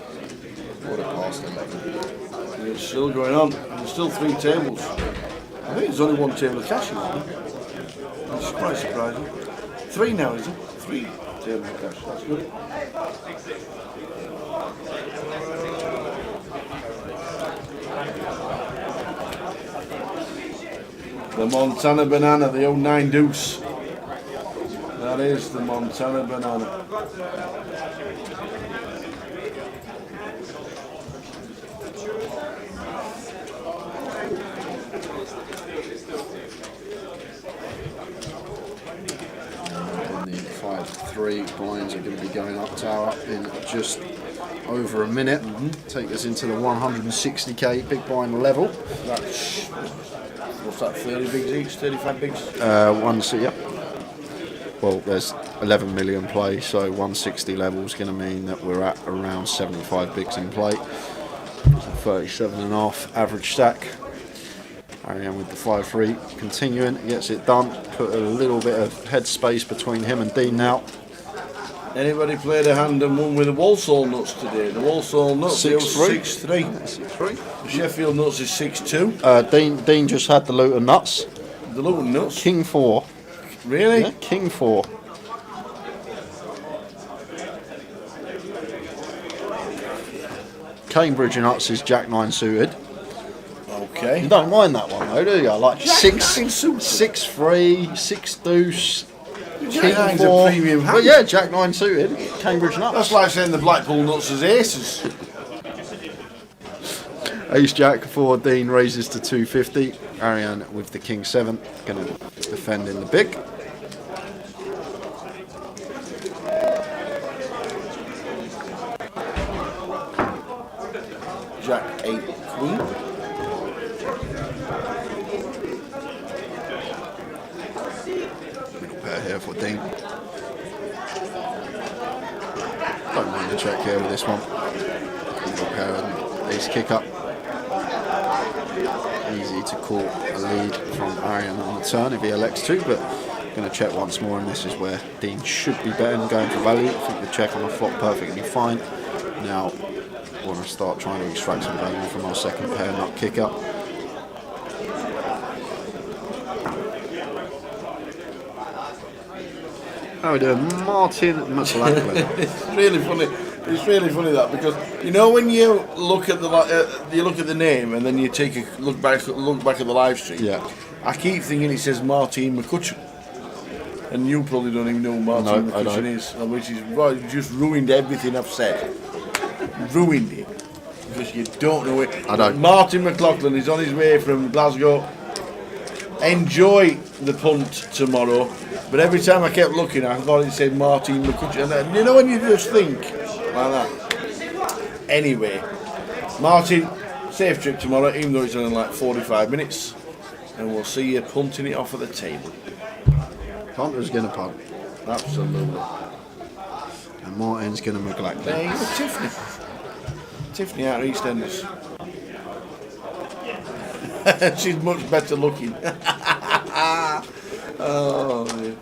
11:15. It's still going on. There's still 3 tables. I think there's only 1 table of cash in there. It's quite surprising. 3 now, is it? 3 tables of cash. That's good. The Montana banana, the 09 deuce. That is the Montana banana. The 5-3 blinds are going to be going up tower in just over a minute. Take us into the 160k big blind level. That's, what's that, 30 bigs each, 35 bigs? Yep. Well, there's 11 million play, so 160 level is going to mean that we're at around 75 bigs in play. 37.5 average stack. Ariane with the 5-3 continuing, gets it done. Put a little bit of headspace between him and Dean now. Anybody played a hand and won with the Walsall nuts today? The Walsall nuts, 6-3. 6-3. 6-3. The Sheffield nuts is 6-2. Dean just had the Luton nuts. The Luton nuts? King 4. Really? Yeah, King 4. Cambridge nuts is Jack 9 suited. Okay. You don't mind that one though, do you? Like Jack 6-3, 6 deuce. Jack King 9's 4. a premium hand. Well, yeah, Jack 9 suited. Cambridge nuts. That's like saying the Blackpool nuts as aces. Ace Jack 4. Dean raises to 250. Ariane with the King 7. Going to defend in the big. Jack 8 Queen. Middle pair here for Dean. Don't mind the check here with this one. Middle pair and ace kick up. Easy to call a lead from Ariane on the turn if he elects to, but going to check once more, and this is where Dean should be better than going for value. I think the check on the flop perfectly fine. Now want to start trying to extract some value from our second pair nut kick up. How are we doing? Martin McLachlan. It's really funny. It's really funny that, because you know when you look at the name and then you take a look back at the live stream. Yeah. I keep thinking it says Martin McCutcheon, and you probably don't even know who Martin McCutcheon is, which is just ruined everything I've said. Ruined it because you don't know it. I don't. Martin McLachlan is on his way from Glasgow. Enjoy the punt tomorrow. But every time I kept looking, I thought it said Martin McCutcheon. And you know when you just think like that. Anyway, Martin, safe trip tomorrow, even though it's only like 45 minutes, and we'll see you punting it off at the table. Hunter's going to punt. Absolutely. And Martin's going to McLachlan. There you go, Tiffany. Tiffany out of EastEnders. She's much better looking. Oh, dear.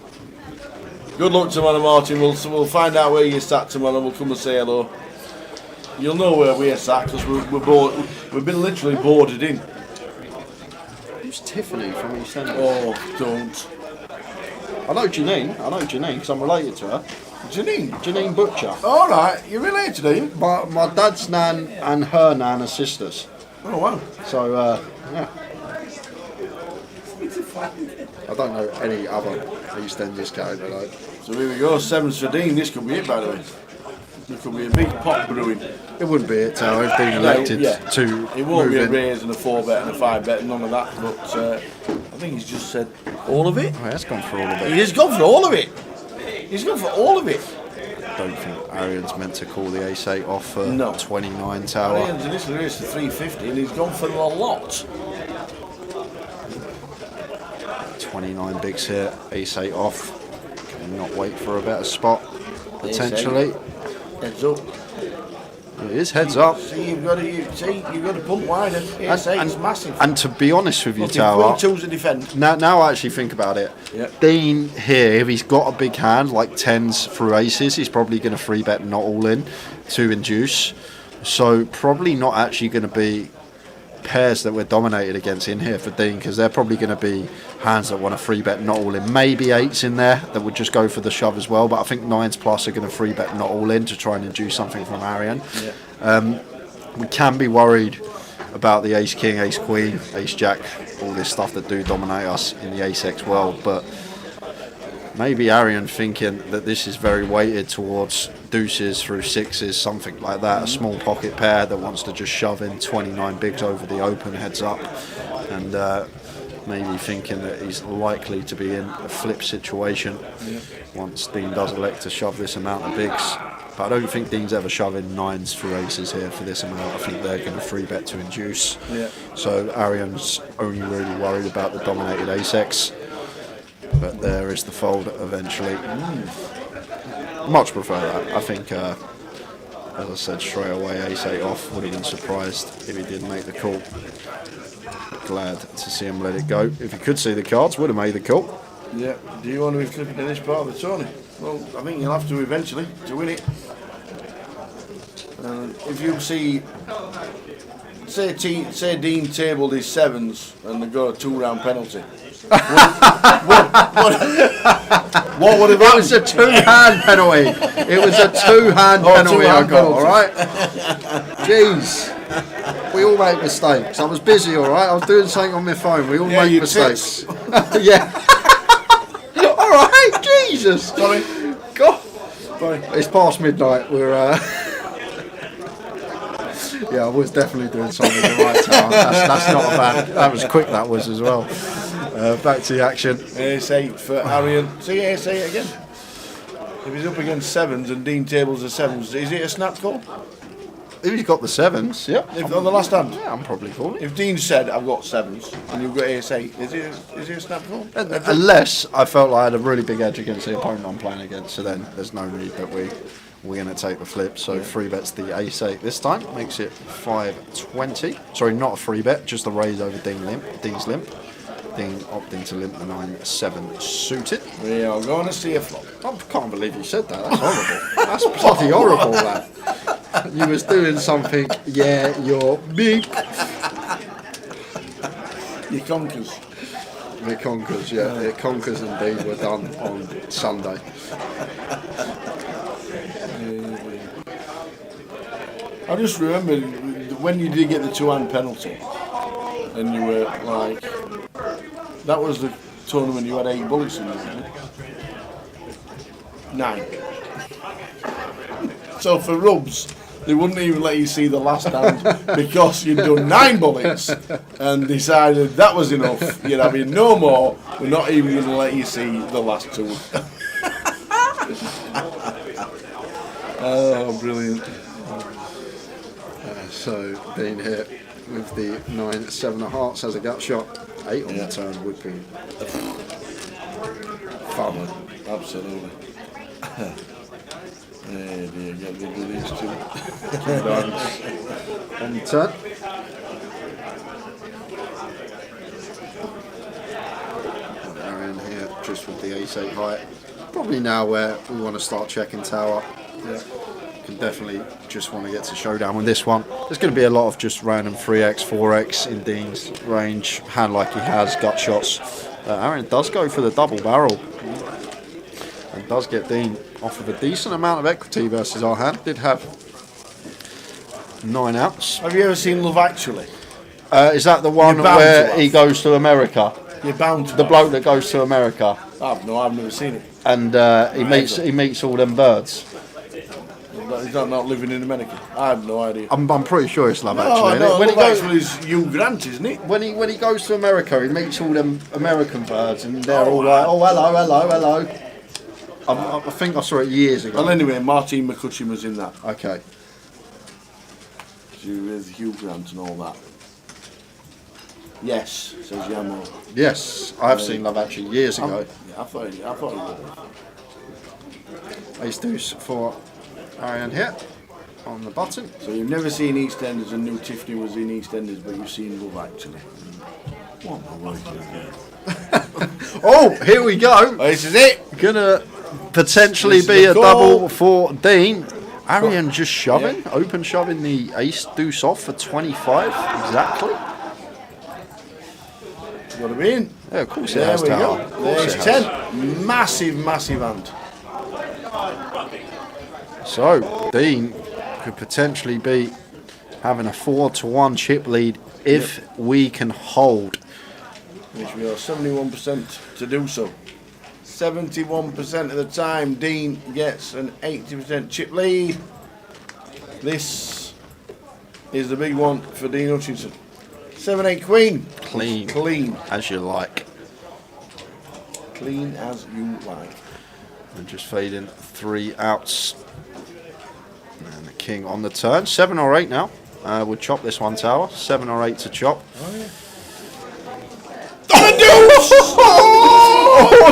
Good luck tomorrow, Martin. We'll find out where you're sat tomorrow. We'll come and say hello. You'll know where we're sat because we've been literally boarded in. Who's Tiffany from EastEnders? Oh, don't. I know Janine because I'm related to her. Janine Butcher. All right, you're related, are you? My dad's nan and her nan are sisters. Oh, wow. So, yeah. I don't know any other EastEnders character though. So here we go, 7s for Dean. This could be it, by the way. There could be a big pot brewing. It wouldn't be it, Tower, if Dean elected to It won't move be a in. raise and a 4-bet and a 5-bet, none of that. But I think he's just said all of it. Oh, that's gone for all of it. He's gone for all of it. He's gone for all of it. I don't think Arian's meant to call the ace-8 off for No. 29, Tower. Arian's initially raised to 350 and he's gone for a lot. 29 bigs here, ace-8 off. Can not wait for a better spot, potentially. Heads up. It is heads up. See, you've got to pump wider. Ace-8's massive. And to be honest with you, Looking Tower, 3-2's a defend. now I actually think about it. Yep. Dean here, if he's got a big hand like 10s through aces, he's probably going to 3-bet not all in to induce. So probably not actually going to be pairs that we're dominated against in here for Dean, because they're probably going to be hands that want to 3-bet not all in. Maybe 8s in there that would just go for the shove as well, but I think 9s plus are going to 3-bet not all in to try and induce something from Arian. Yeah. We can be worried about the ace king, ace queen, ace jack, all this stuff that do dominate us in the ace x world, but maybe Arian thinking that this is very weighted towards deuces through 6s, something like that, a small pocket pair that wants to just shove in 29 bigs over the open heads up, and maybe thinking that he's likely to be in a flip situation once Dean does elect to shove this amount of bigs. But I don't think Dean's ever shoving 9s through aces here for this amount. I think they're going to 3-bet to induce. Yeah. So Arian's only really worried about the dominated ace-x. But there is the fold eventually. Much prefer that. I think, as I said, straight away ace-8 off. Would have been surprised if he did make the call. Glad to see him let it go. If he could see the cards, would have made the call. Yeah. Do you want to be flipping in this part of the tourney? Well, I think you'll have to eventually to win it. If you see, say Dean tabled his 7s and they got a 2-round penalty. What would have happened? It was a 2-hand penalty. It was a 2-hand penalty I got, alright? Jeez. We all make mistakes. I was busy, alright? I was doing something on my phone. We all make mistakes. Yeah. Alright, Jesus. Sorry. God. Sorry. It's past midnight. We're yeah, I was definitely doing something at the right time. That's not a bad. That was quick, that was as well. Back to the action. Ace-8 for Arian. See ace-8 again. If he's up against 7s and Dean tables the 7s, is it a snap call? If he's got the 7s, yeah. If on the last hand? Yeah, I'm probably calling. If Dean said, I've got 7s, and you've got ace-8, is it a snap call? Unless I felt like I had a really big edge against the opponent I'm playing against, so then there's no need that we're going to take the flip. So 3-bets the ace-8 this time, makes it 520. Sorry, not a 3-bet, just a raise over Dean's limp. Dean opting to limp the 9-7 suited. We are going to see a flop. I can't believe you said that. That's horrible. That's bloody horrible, that. You was doing something. Yeah, you're big. He conquers. It conquers, yeah. It conquers indeed. We're done on Sunday. I just remember when you did get the 2-hand penalty, and you were like, that was the tournament you had 8 bullets in, wasn't it? 9. So for rubs, they wouldn't even let you see the last hand because you'd done 9 bullets and decided that was enough. You're having no more. We're not even going to let you see the last 2. Oh, brilliant. So being here with the 9-7 of hearts as a gut shot. 8 on the turn would be fun. Absolutely. Hey dear, get rid of these 2. 2 diamonds on the turn. Arian here just with the ace-8 height. Probably now where we want to start checking tower. Yeah. Can definitely just want to get to showdown with this one. There's going to be a lot of just random 3x, 4x in Dean's range. Hand like he has, gut shots. Arian does go for the double barrel. And does get Dean off of a decent amount of equity versus our hand. Did have 9 outs. Have you ever seen Love Actually? Is that the one where he goes to America? You're bound to. The bloke that goes to America I've never seen it. and he meets all them birds. He's not living in America. I have no idea. I'm pretty sure it's Love No, Actually. no, When he Love goes, Actually is Hugh Grant, isn't it? when he goes to America, he meets all them American birds, and they're all like, "Oh, hello." I think I saw it years ago. Well, anyway, Martine McCutcheon was in that. Okay. She was Hugh Grant and all that. Yes, says Yamo. Yes, I have seen Love Actually years ago. Yeah, I thought he would. Ace deuce for Ariane here on the button. So you've never seen EastEnders and knew Tiffany was in EastEnders, but you've seen Love Actually. What am I working again? Oh, here we go. This is it. Gonna potentially This is be the a call. double for Dean. Ariane just shoving, open shoving the ace deuce off for 25 exactly. Got to be in. Yeah, of course it There has we to go. have. Of course There's it has. 10. Massive hand. So Dean could potentially be having a 4-1 chip lead if we can hold. Which we are 71% to do so. 71% of the time, Dean gets an 80% chip lead. This is the big one for Dean Hutchinson. 7-8 Queen. Clean. Clean. As you like. Clean as you like. And just fading 3 outs. And the king on the turn. 7 or 8 now. Would chop this one tower. 7 or 8 to chop.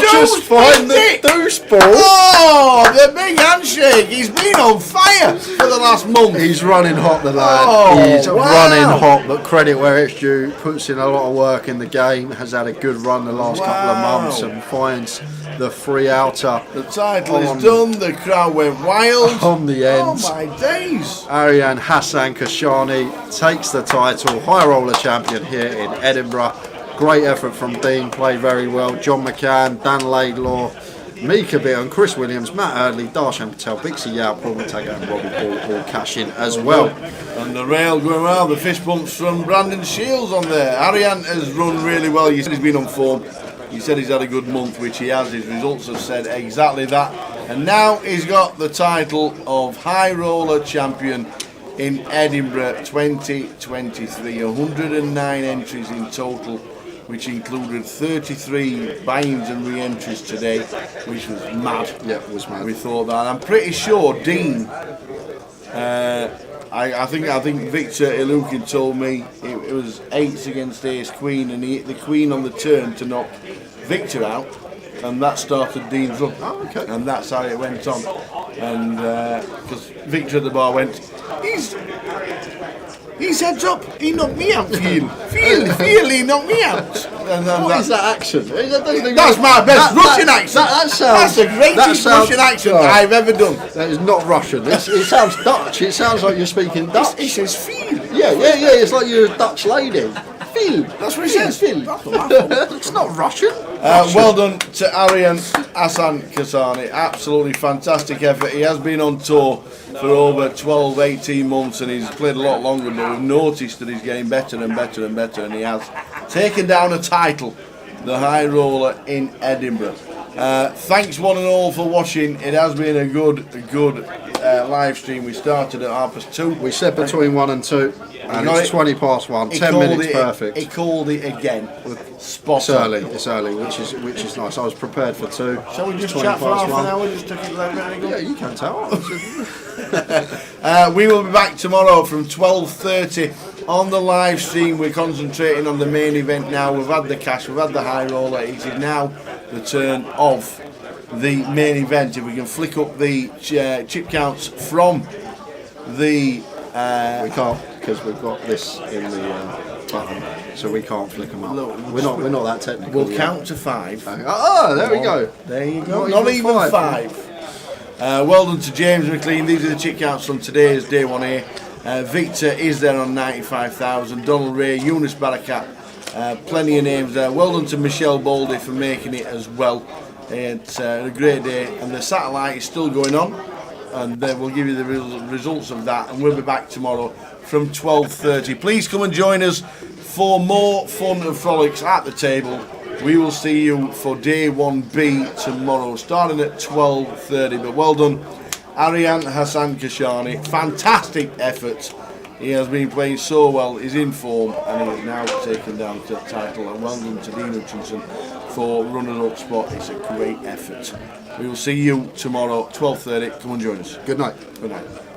Just find the deuce ball. Oh, the big handshake. He's been on fire for the last month. He's running hot, the lad. Oh, He's wow. running hot, but credit where it's due. Puts in a lot of work in the game. Has had a good run the last couple of months and finds the free outer. The title is done. The crowd went wild. On the end. Oh my days. Ariane Hassan Kashani takes the title. High roller champion here in Edinburgh. Great effort from Dean, played very well. John McCann, Dan Laidlaw, Mika Bitton, Chris Williams, Matt Eardley, Darshan Patel, Bixie Yao, Paul Montague and Robbie Paul all cash in as well. And the rail going well, the fist bumps from Brandon Shields on there. Ariane has run really well. You said he's been on form. He said he's had a good month, which he has. His results have said exactly that. And now he's got the title of High Roller Champion in Edinburgh 2023. 109 entries in total, which included 33 buy-ins and re-entries today, which was mad. Yeah, it was mad. We thought that. I'm pretty sure Dean, I think Victor Ilukin told me it was 8s against Ace Queen, and he hit the Queen on the turn to knock Victor out, and that started Dean's run. Oh, okay. And that's how it went on. And because Victor at the bar went, he's heads up, he knocked me out, Phil, he knocked me out. And What is that accent? That's my best Russian accent. That's the greatest Russian accent I've ever done. That is not Russian. It sounds Dutch. It sounds like you're speaking Dutch. He says Phil. Yeah. It's like you're a Dutch lady. Phil. That's what he says. Phil. It's not Russian. Well done to Ariane Hassan Kasani. Absolutely fantastic effort. He has been on tour for over 12, 18 months, and he's played a lot longer, but we've noticed that he's getting better and better and better, and he has taken down a title, the High Roller in Edinburgh. Thanks one and all for watching. It has been a good live stream. We started at 2:30. We said between 1 and 2, and it's 20 past 1. 10 minutes perfect. He called it again. It's early, which is nice. I was prepared for 2. Shall we just 20 chat for past half 1. an hour? Just took it like that. Yeah, you can tell. We will be back tomorrow from 12:30 on the live stream. We're concentrating on the main event now. We've had the cash, we've had the high roller. It is now the turn of the main event. If we can flick up the chip counts from the... we can't, because we've got this in the button, so we can't flick them up. Look, we're not that technical. We'll count to 5. There we go. There you go. Not Not even even 5. 5. Well done to James McLean. These are the chip counts from today's day 1A. Victor is there on 95,000. Donald Ray, Eunice Barakat, plenty of names there. Well done to Michelle Baldy for making it as well. It's a great day, and the satellite is still going on, and we'll give you the results of that, and we'll be back tomorrow from 12:30. Please come and join us for more fun and frolics at the table We will see you for day 1B tomorrow, starting at 12:30. But well done, Arian Hassan Kashani. Fantastic effort. He has been playing so well, he's in form, and he is now taken down to the title. And well done to Dean Hutchinson for runners-up spot. It's a great effort. We will see you tomorrow, 12:30. Come and join us. Good night. Good night.